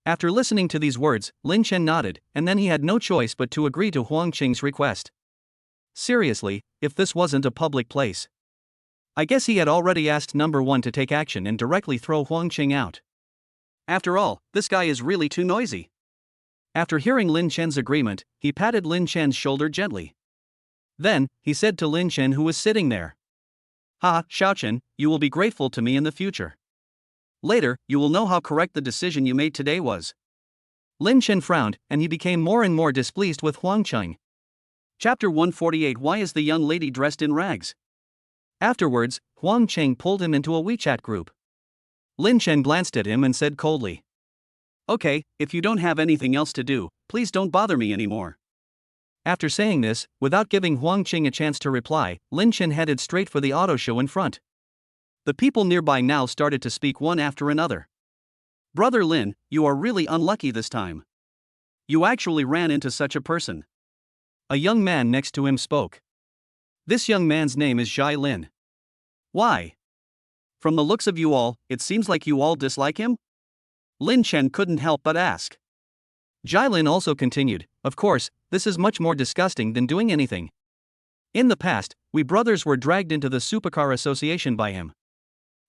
After listening to these words, Lin Chen nodded, and then he had no choice but to agree to Huang Qing's request. Seriously, if this wasn't a public place. I guess he had already asked number 1 to take action and directly throw Huang Qing out. After all, this guy is really too noisy. After hearing Lin Chen's agreement, he patted Lin Chen's shoulder gently. Then, he said to Lin Chen, who was sitting there, "Ha, Xiaochen, you will be grateful to me in the future. Later, you will know how correct the decision you made today was." Lin Chen frowned, and he became more and more displeased with Huang Qing. Chapter 148. Why is the young lady dressed in rags? Afterwards, Huang Qing pulled him into a WeChat group. Lin Chen glanced at him and said coldly, "Okay, if you don't have anything else to do, please don't bother me anymore." After saying this, without giving Huang Qing a chance to reply, Lin Chen headed straight for the auto show in front. The people nearby now started to speak one after another. "Brother Lin, you are really unlucky this time. You actually ran into such a person." A young man next to him spoke. This young man's name is Zhai Lin. "Why? From the looks of you all, it seems like you all dislike him?" Lin Chen couldn't help but ask. Zhai Lin also continued, "Of course, this is much more disgusting than doing anything. In the past, we brothers were dragged into the Supercar Association by him.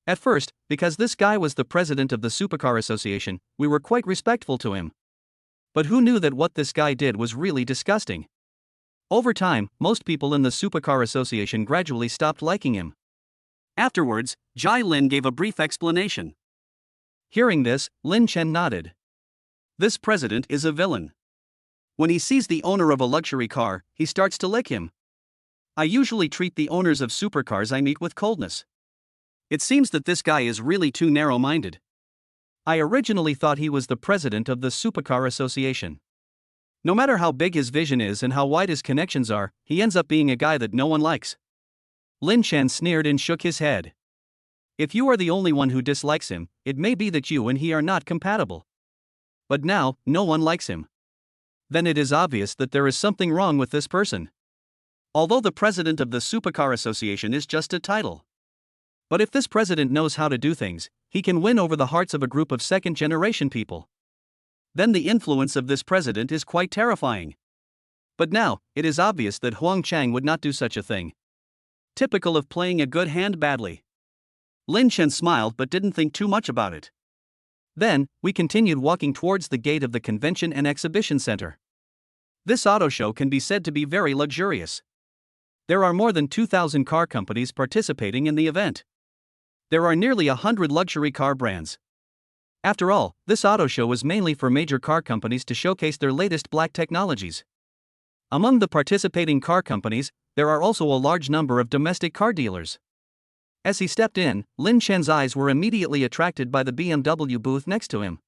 At first, because this guy was the president of the Supercar Association, we were quite respectful to him. But who knew that what this guy did was really disgusting? Over time, most people in the Supercar Association gradually stopped liking him." Afterwards, Zhai Lin gave a brief explanation. Hearing this, Lin Chen nodded. This president is a villain. When he sees the owner of a luxury car, he starts to lick him. I usually treat the owners of supercars I meet with coldness. It seems that this guy is really too narrow-minded. I originally thought he was the president of the Supercar Association. No matter how big his vision is and how wide his connections are, he ends up being a guy that no one likes." Lin Chen sneered and shook his head. "If you are the only one who dislikes him, it may be that you and he are not compatible. But now, no one likes him. Then it is obvious that there is something wrong with this person. Although the president of the Supercar Association is just a title. But if this president knows how to do things, he can win over the hearts of a group of second-generation people. Then the influence of this president is quite terrifying. But now, it is obvious that Huang Chang would not do such a thing. Typical of playing a good hand badly." Lin Chen smiled but didn't think too much about it. Then, we continued walking towards the gate of the Convention and Exhibition Center. This auto show can be said to be very luxurious. There are more than 2,000 car companies participating in the event. There are nearly 100 luxury car brands. After all, this auto show was mainly for major car companies to showcase their latest black technologies. Among the participating car companies, there are also a large number of domestic car dealers. As he stepped in, Lin Chen's eyes were immediately attracted by the BMW booth next to him.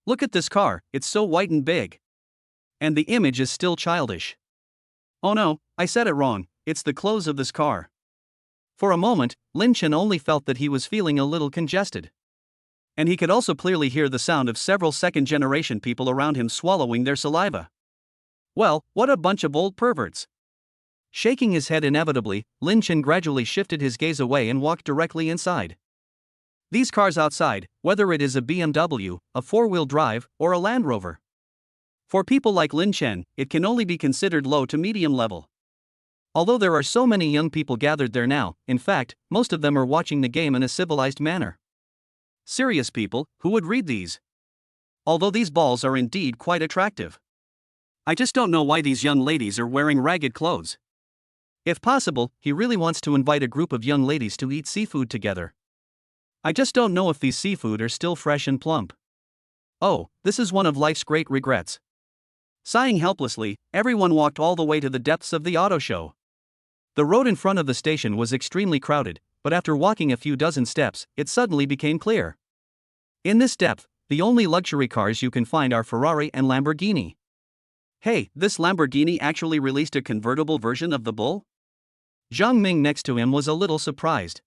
"Look at this car, it's so white and big. And the image is still childish. Oh no, I said it wrong, it's the clothes of this car." For a moment, Lin Chen only felt that he was feeling a little congested. And he could also clearly hear the sound of several second-generation people around him swallowing their saliva. Well, what a bunch of old perverts. Shaking his head inevitably, Lin Chen gradually shifted his gaze away and walked directly inside. These cars outside, whether it is a BMW, a four-wheel drive, or a Land Rover. For people like Lin Chen, it can only be considered low to medium level. Although there are so many young people gathered there now, in fact, most of them are watching the game in a civilized manner. Serious people, who would read these? Although these balls are indeed quite attractive. I just don't know why these young ladies are wearing ragged clothes. If possible, he really wants to invite a group of young ladies to eat seafood together. I just don't know if these seafood are still fresh and plump. Oh, this is one of life's great regrets. Sighing helplessly, everyone walked all the way to the depths of the auto show. The road in front of the station was extremely crowded, but after walking a few dozen steps, it suddenly became clear. In this depth, the only luxury cars you can find are Ferrari and Lamborghini. Hey, this Lamborghini actually released a convertible version of the Bull? Zhang Ming next to him was a little surprised.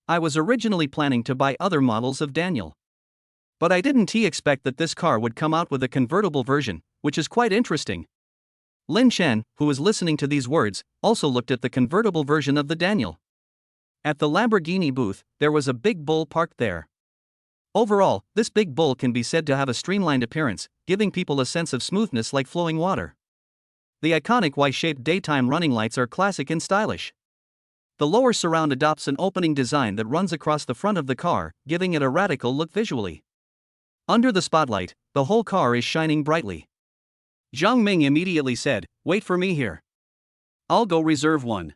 I was originally planning to buy other models of Daniel. But I didn't expect that this car would come out with a convertible version, which is quite interesting. Lin Chen, who was listening to these words, also looked at the convertible version of the Daniel. At the Lamborghini booth, there was a big bull parked there. Overall, this big bull can be said to have a streamlined appearance, giving people a sense of smoothness like flowing water. The iconic Y-shaped daytime running lights are classic and stylish. The lower surround adopts an opening design that runs across the front of the car, giving it a radical look visually. Under the spotlight, the whole car is shining brightly. Zhang Ming immediately said, "Wait for me here. I'll go reserve one."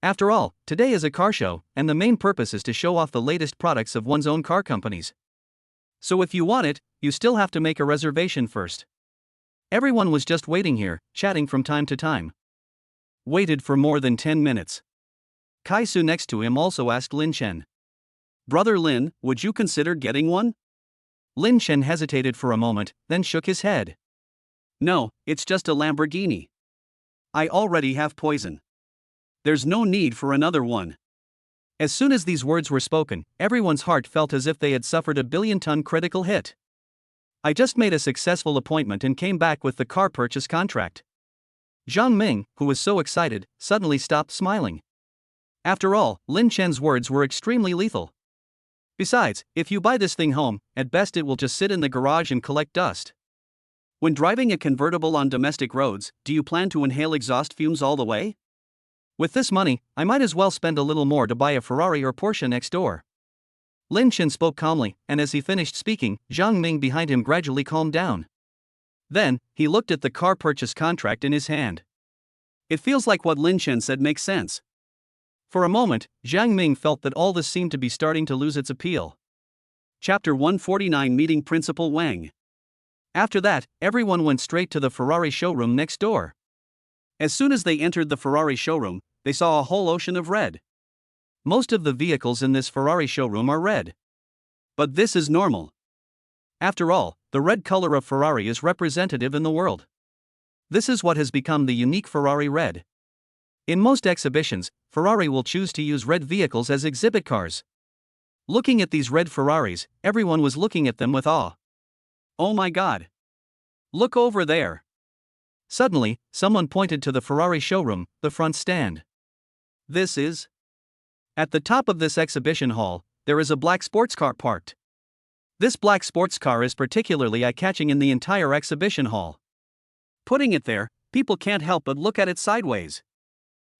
After all, today is a car show, and the main purpose is to show off the latest products of one's own car companies. So if you want it, you still have to make a reservation first. Everyone was just waiting here, chatting from time to time. Waited for more than 10 minutes. Kai-su next to him also asked Lin Chen, "Brother Lin, would you consider getting one?" Lin Chen hesitated for a moment, then shook his head. "No, it's just a Lamborghini. I already have poison. There's no need for another one." As soon as these words were spoken, everyone's heart felt as if they had suffered a billion-ton critical hit. "I just made a successful appointment and came back with the car purchase contract." Zhang Ming, who was so excited, suddenly stopped smiling. After all, Lin Chen's words were extremely lethal. Besides, if you buy this thing home, at best it will just sit in the garage and collect dust. When driving a convertible on domestic roads, do you plan to inhale exhaust fumes all the way? With this money, I might as well spend a little more to buy a Ferrari or Porsche next door. Lin Chen spoke calmly, and as he finished speaking, Zhang Ming behind him gradually calmed down. Then, he looked at the car purchase contract in his hand. It feels like what Lin Chen said makes sense. For a moment, Zhang Ming felt that all this seemed to be starting to lose its appeal. Chapter 149 Meeting Principal Wang. After that, everyone went straight to the Ferrari showroom next door. As soon as they entered the Ferrari showroom, they saw a whole ocean of red. Most of the vehicles in this Ferrari showroom are red. But this is normal. After all, the red color of Ferrari is representative in the world. This is what has become the unique Ferrari red. In most exhibitions, Ferrari will choose to use red vehicles as exhibit cars. Looking at these red Ferraris, everyone was looking at them with awe. "Oh my God! Look over there!" Suddenly, someone pointed to the Ferrari showroom, the front stand. "This is..." At the top of this exhibition hall, there is a black sports car parked. This black sports car is particularly eye-catching in the entire exhibition hall. Putting it there, people can't help but look at it sideways.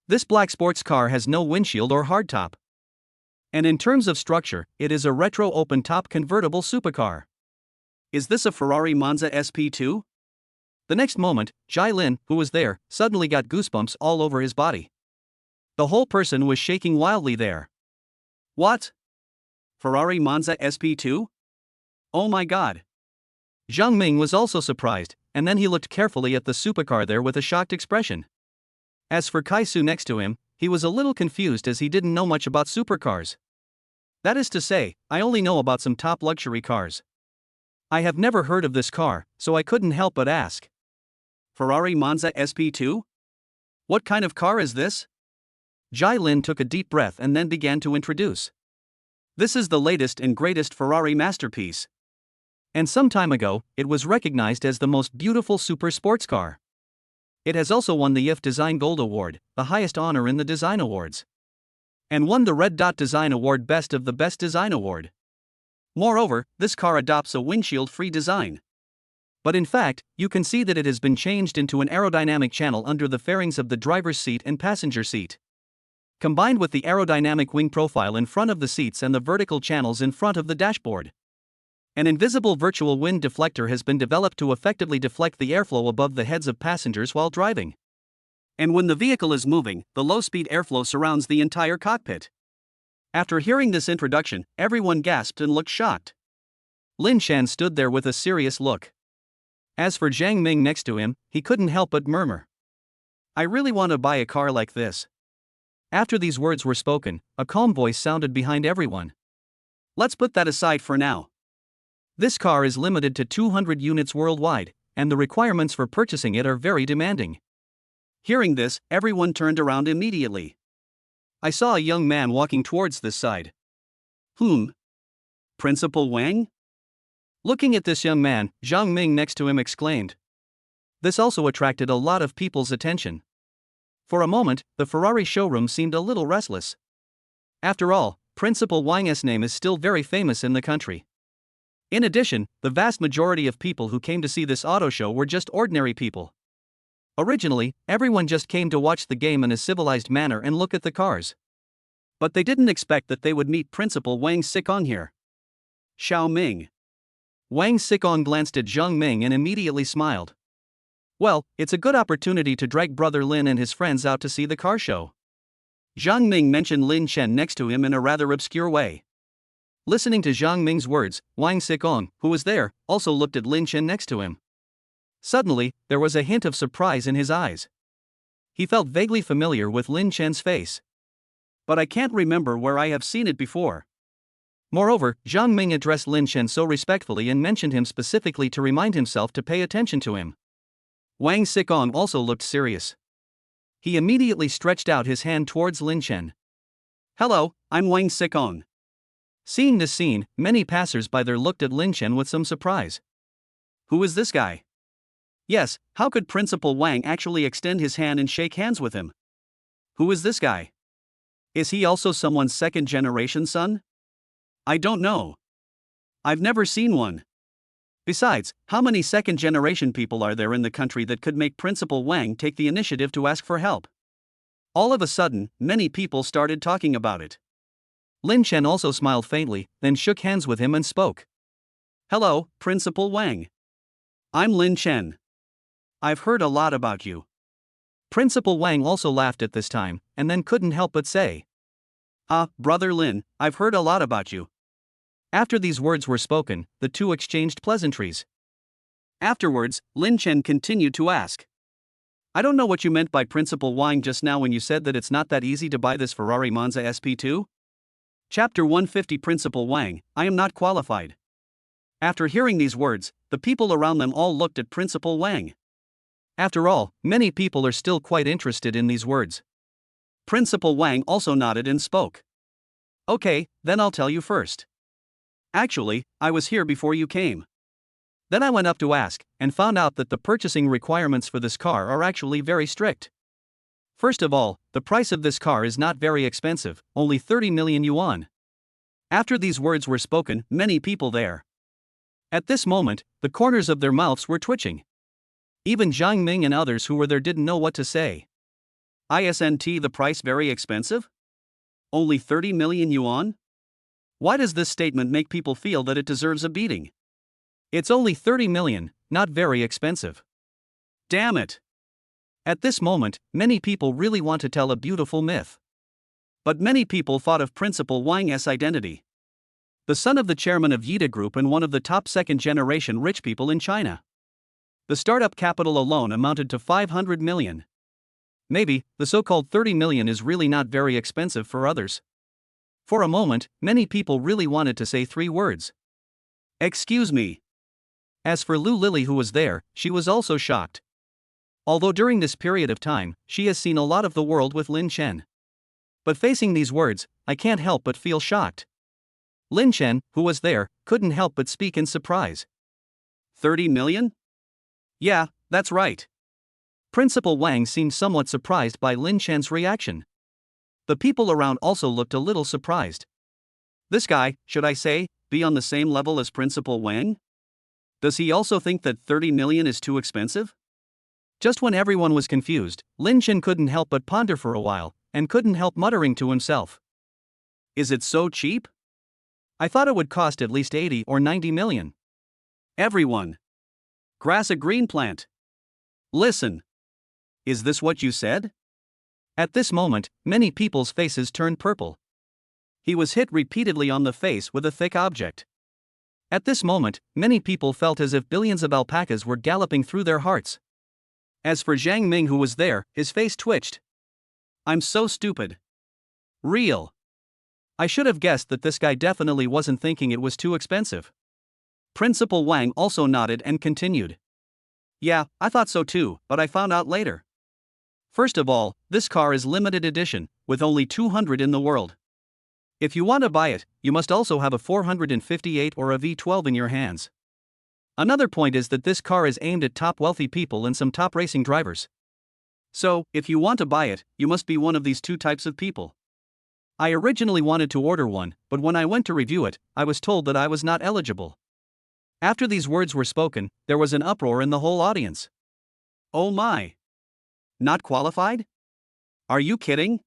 This black sports car has no windshield or hardtop. And in terms of structure, it is a retro open-top convertible supercar. Is this a Ferrari Monza SP2? The next moment, Jai Lin, who was there, suddenly got goosebumps all over his body. The whole person was shaking wildly there. "What? Ferrari Monza SP2? Oh my God!" Zhang Ming was also surprised, and then he looked carefully at the supercar there with a shocked expression. As for Kai-su next to him, he was a little confused as he didn't know much about supercars. That is to say, I only know about some top luxury cars. I have never heard of this car, so I couldn't help but ask. "Ferrari Monza SP2? What kind of car is this?" Jai Lin took a deep breath and then began to introduce. "This is the latest and greatest Ferrari masterpiece. And some time ago, it was recognized as the most beautiful super sports car. It has also won the IF Design Gold Award, the highest honor in the design awards. And won the Red Dot Design Award Best of the Best Design Award. Moreover, this car adopts a windshield-free design. But in fact, you can see that it has been changed into an aerodynamic channel under the fairings of the driver's seat and passenger seat. Combined with the aerodynamic wing profile in front of the seats and the vertical channels in front of the dashboard. An invisible virtual wind deflector has been developed to effectively deflect the airflow above the heads of passengers while driving. And when the vehicle is moving, the low-speed airflow surrounds the entire cockpit." After hearing this introduction, everyone gasped and looked shocked. Lin Chen stood there with a serious look. As for Zhang Ming next to him, he couldn't help but murmur, "I really want to buy a car like this." After these words were spoken, a calm voice sounded behind everyone. "Let's put that aside for now. This car is limited to 200 units worldwide, and the requirements for purchasing it are very demanding." Hearing this, everyone turned around immediately. I saw a young man walking towards this side. Principal Wang? Looking at this young man, Zhang Ming next to him exclaimed. This also attracted a lot of people's attention. For a moment, the Ferrari showroom seemed a little restless. After all, Principal Wang's name is still very famous in the country. In addition, the vast majority of people who came to see this auto show were just ordinary people. Originally, everyone just came to watch the game in a civilized manner and look at the cars. But they didn't expect that they would meet Principal Wang Xikong here. Xiao Ming. Wang Xikong glanced at Zhang Ming and immediately smiled. Well, it's a good opportunity to drag Brother Lin and his friends out to see the car show. Zhang Ming mentioned Lin Chen next to him in a rather obscure way. Listening to Zhang Ming's words, Wang Xikong, who was there, also looked at Lin Chen next to him. Suddenly, there was a hint of surprise in his eyes. He felt vaguely familiar with Lin Chen's face. But I can't remember where I have seen it before. Moreover, Zhang Ming addressed Lin Chen so respectfully and mentioned him specifically to remind himself to pay attention to him. Wang Xikong also looked serious. He immediately stretched out his hand towards Lin Chen. Hello, I'm Wang Xikong. Seeing this scene, many passers-by there looked at Lin Chen with some surprise. Who is this guy? Yes, how could Principal Wang actually extend his hand and shake hands with him? Who is this guy? Is he also someone's second-generation son? I don't know. I've never seen one. Besides, how many second-generation people are there in the country that could make Principal Wang take the initiative to ask for help? All of a sudden, many people started talking about it. Lin Chen also smiled faintly, then shook hands with him and spoke. Hello, Principal Wang. I'm Lin Chen. I've heard a lot about you. Principal Wang also laughed at this time, and then couldn't help but say. Brother Lin, I've heard a lot about you. After these words were spoken, the two exchanged pleasantries. Afterwards, Lin Chen continued to ask. I don't know what you meant by Principal Wang just now when you said that it's not that easy to buy this Ferrari Monza SP2? Chapter 150 Principal Wang, I am not qualified. After hearing these words, the people around them all looked at Principal Wang. After all, many people are still quite interested in these words. Principal Wang also nodded and spoke. Okay, then I'll tell you first. Actually, I was here before you came. Then I went up to ask, and found out that the purchasing requirements for this car are actually very strict. First of all, the price of this car is not very expensive, only 30 million yuan. After these words were spoken, many people there. At this moment, the corners of their mouths were twitching. Even Zhang Ming and others who were there didn't know what to say. Isn't the price very expensive? Only 30 million yuan? Why does this statement make people feel that it deserves a beating? It's only 30 million, not very expensive. Damn it! At this moment, many people really want to tell a beautiful myth. But many people thought of Principal Wang's identity. The son of the chairman of Yida Group and one of the top second-generation rich people in China. The startup capital alone amounted to 500 million. Maybe, the so-called 30 million is really not very expensive for others. For a moment, many people really wanted to say 3 words. Excuse me. As for Lu Lily who was there, she was also shocked. Although during this period of time, she has seen a lot of the world with Lin Chen. But facing these words, I can't help but feel shocked. Lin Chen, who was there, couldn't help but speak in surprise. 30 million? Yeah, that's right. Principal Wang seemed somewhat surprised by Lin Chen's reaction. The people around also looked a little surprised. This guy, should I say, be on the same level as Principal Wang? Does he also think that 30 million is too expensive? Just when everyone was confused, Lin Chen couldn't help but ponder for a while, and couldn't help muttering to himself. Is it so cheap? I thought it would cost at least 80 or 90 million. Everyone. Grass a green plant. Listen. Is this what you said? At this moment, many people's faces turned purple. He was hit repeatedly on the face with a thick object. At this moment, many people felt as if billions of alpacas were galloping through their hearts. As for Zhang Ming who was there, his face twitched. I'm so stupid. Real. I should have guessed that this guy definitely wasn't thinking it was too expensive. Principal Wang also nodded and continued. Yeah, I thought so too, but I found out later. First of all, this car is limited edition, with only 200 in the world. If you want to buy it, you must also have a 458 or a V12 in your hands. Another point is that this car is aimed at top wealthy people and some top racing drivers. So, if you want to buy it, you must be one of these 2 types of people. I originally wanted to order one, but when I went to review it, I was told that I was not eligible. After these words were spoken, there was an uproar in the whole audience. Oh my! Not qualified? Are you kidding?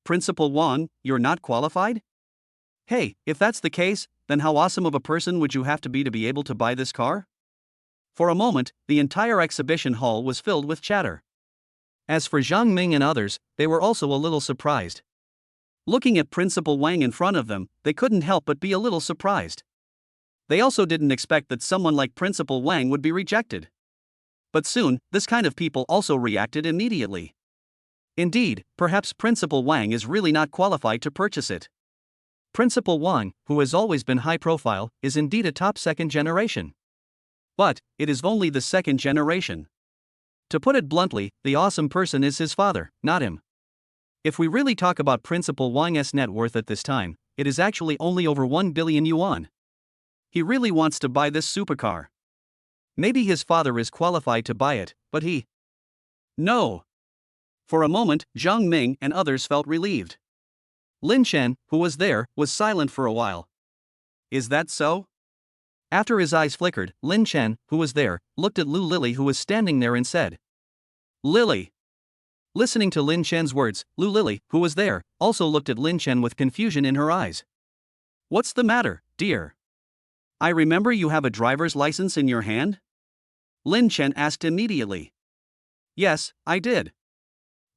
Principal Wang, you're not qualified? Hey, if that's the case, then how awesome of a person would you have to be able to buy this car? For a moment, the entire exhibition hall was filled with chatter. As for Zhang Ming and others, they were also a little surprised. Looking at Principal Wang in front of them, they couldn't help but be a little surprised. They also didn't expect that someone like Principal Wang would be rejected. But soon, this kind of people also reacted immediately. Indeed, perhaps Principal Wang is really not qualified to purchase it. Principal Wang, who has always been high profile, is indeed a top second generation. But it is only the second generation. To put it bluntly, the awesome person is his father, not him. If we really talk about Principal Wang's net worth at this time, it is actually only over 1 billion yuan. He really wants to buy this supercar. Maybe his father is qualified to buy it, but he. No. For a moment, Zhang Ming and others felt relieved. Lin Chen, who was there, was silent for a while. Is that so? After his eyes flickered, Lin Chen, who was there, looked at Lu Lily, who was standing there, and said, Lily. Listening to Lin Chen's words, Lu Lily, who was there, also looked at Lin Chen with confusion in her eyes. What's the matter, dear? I remember you have a driver's license in your hand? Lin Chen asked immediately. Yes, I did.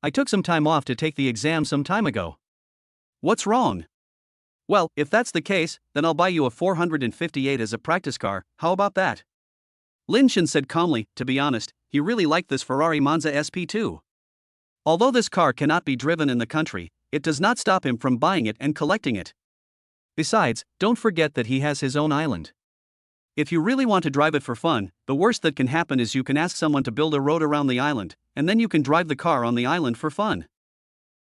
I took some time off to take the exam some time ago. What's wrong? Well, if that's the case, then I'll buy you a 458 as a practice car, how about that? Lin Chen said calmly. To be honest, he really liked this Ferrari Monza SP2. Although this car cannot be driven in the country, it does not stop him from buying it and collecting it. Besides, don't forget that he has his own island. If you really want to drive it for fun, the worst that can happen is you can ask someone to build a road around the island, and then you can drive the car on the island for fun.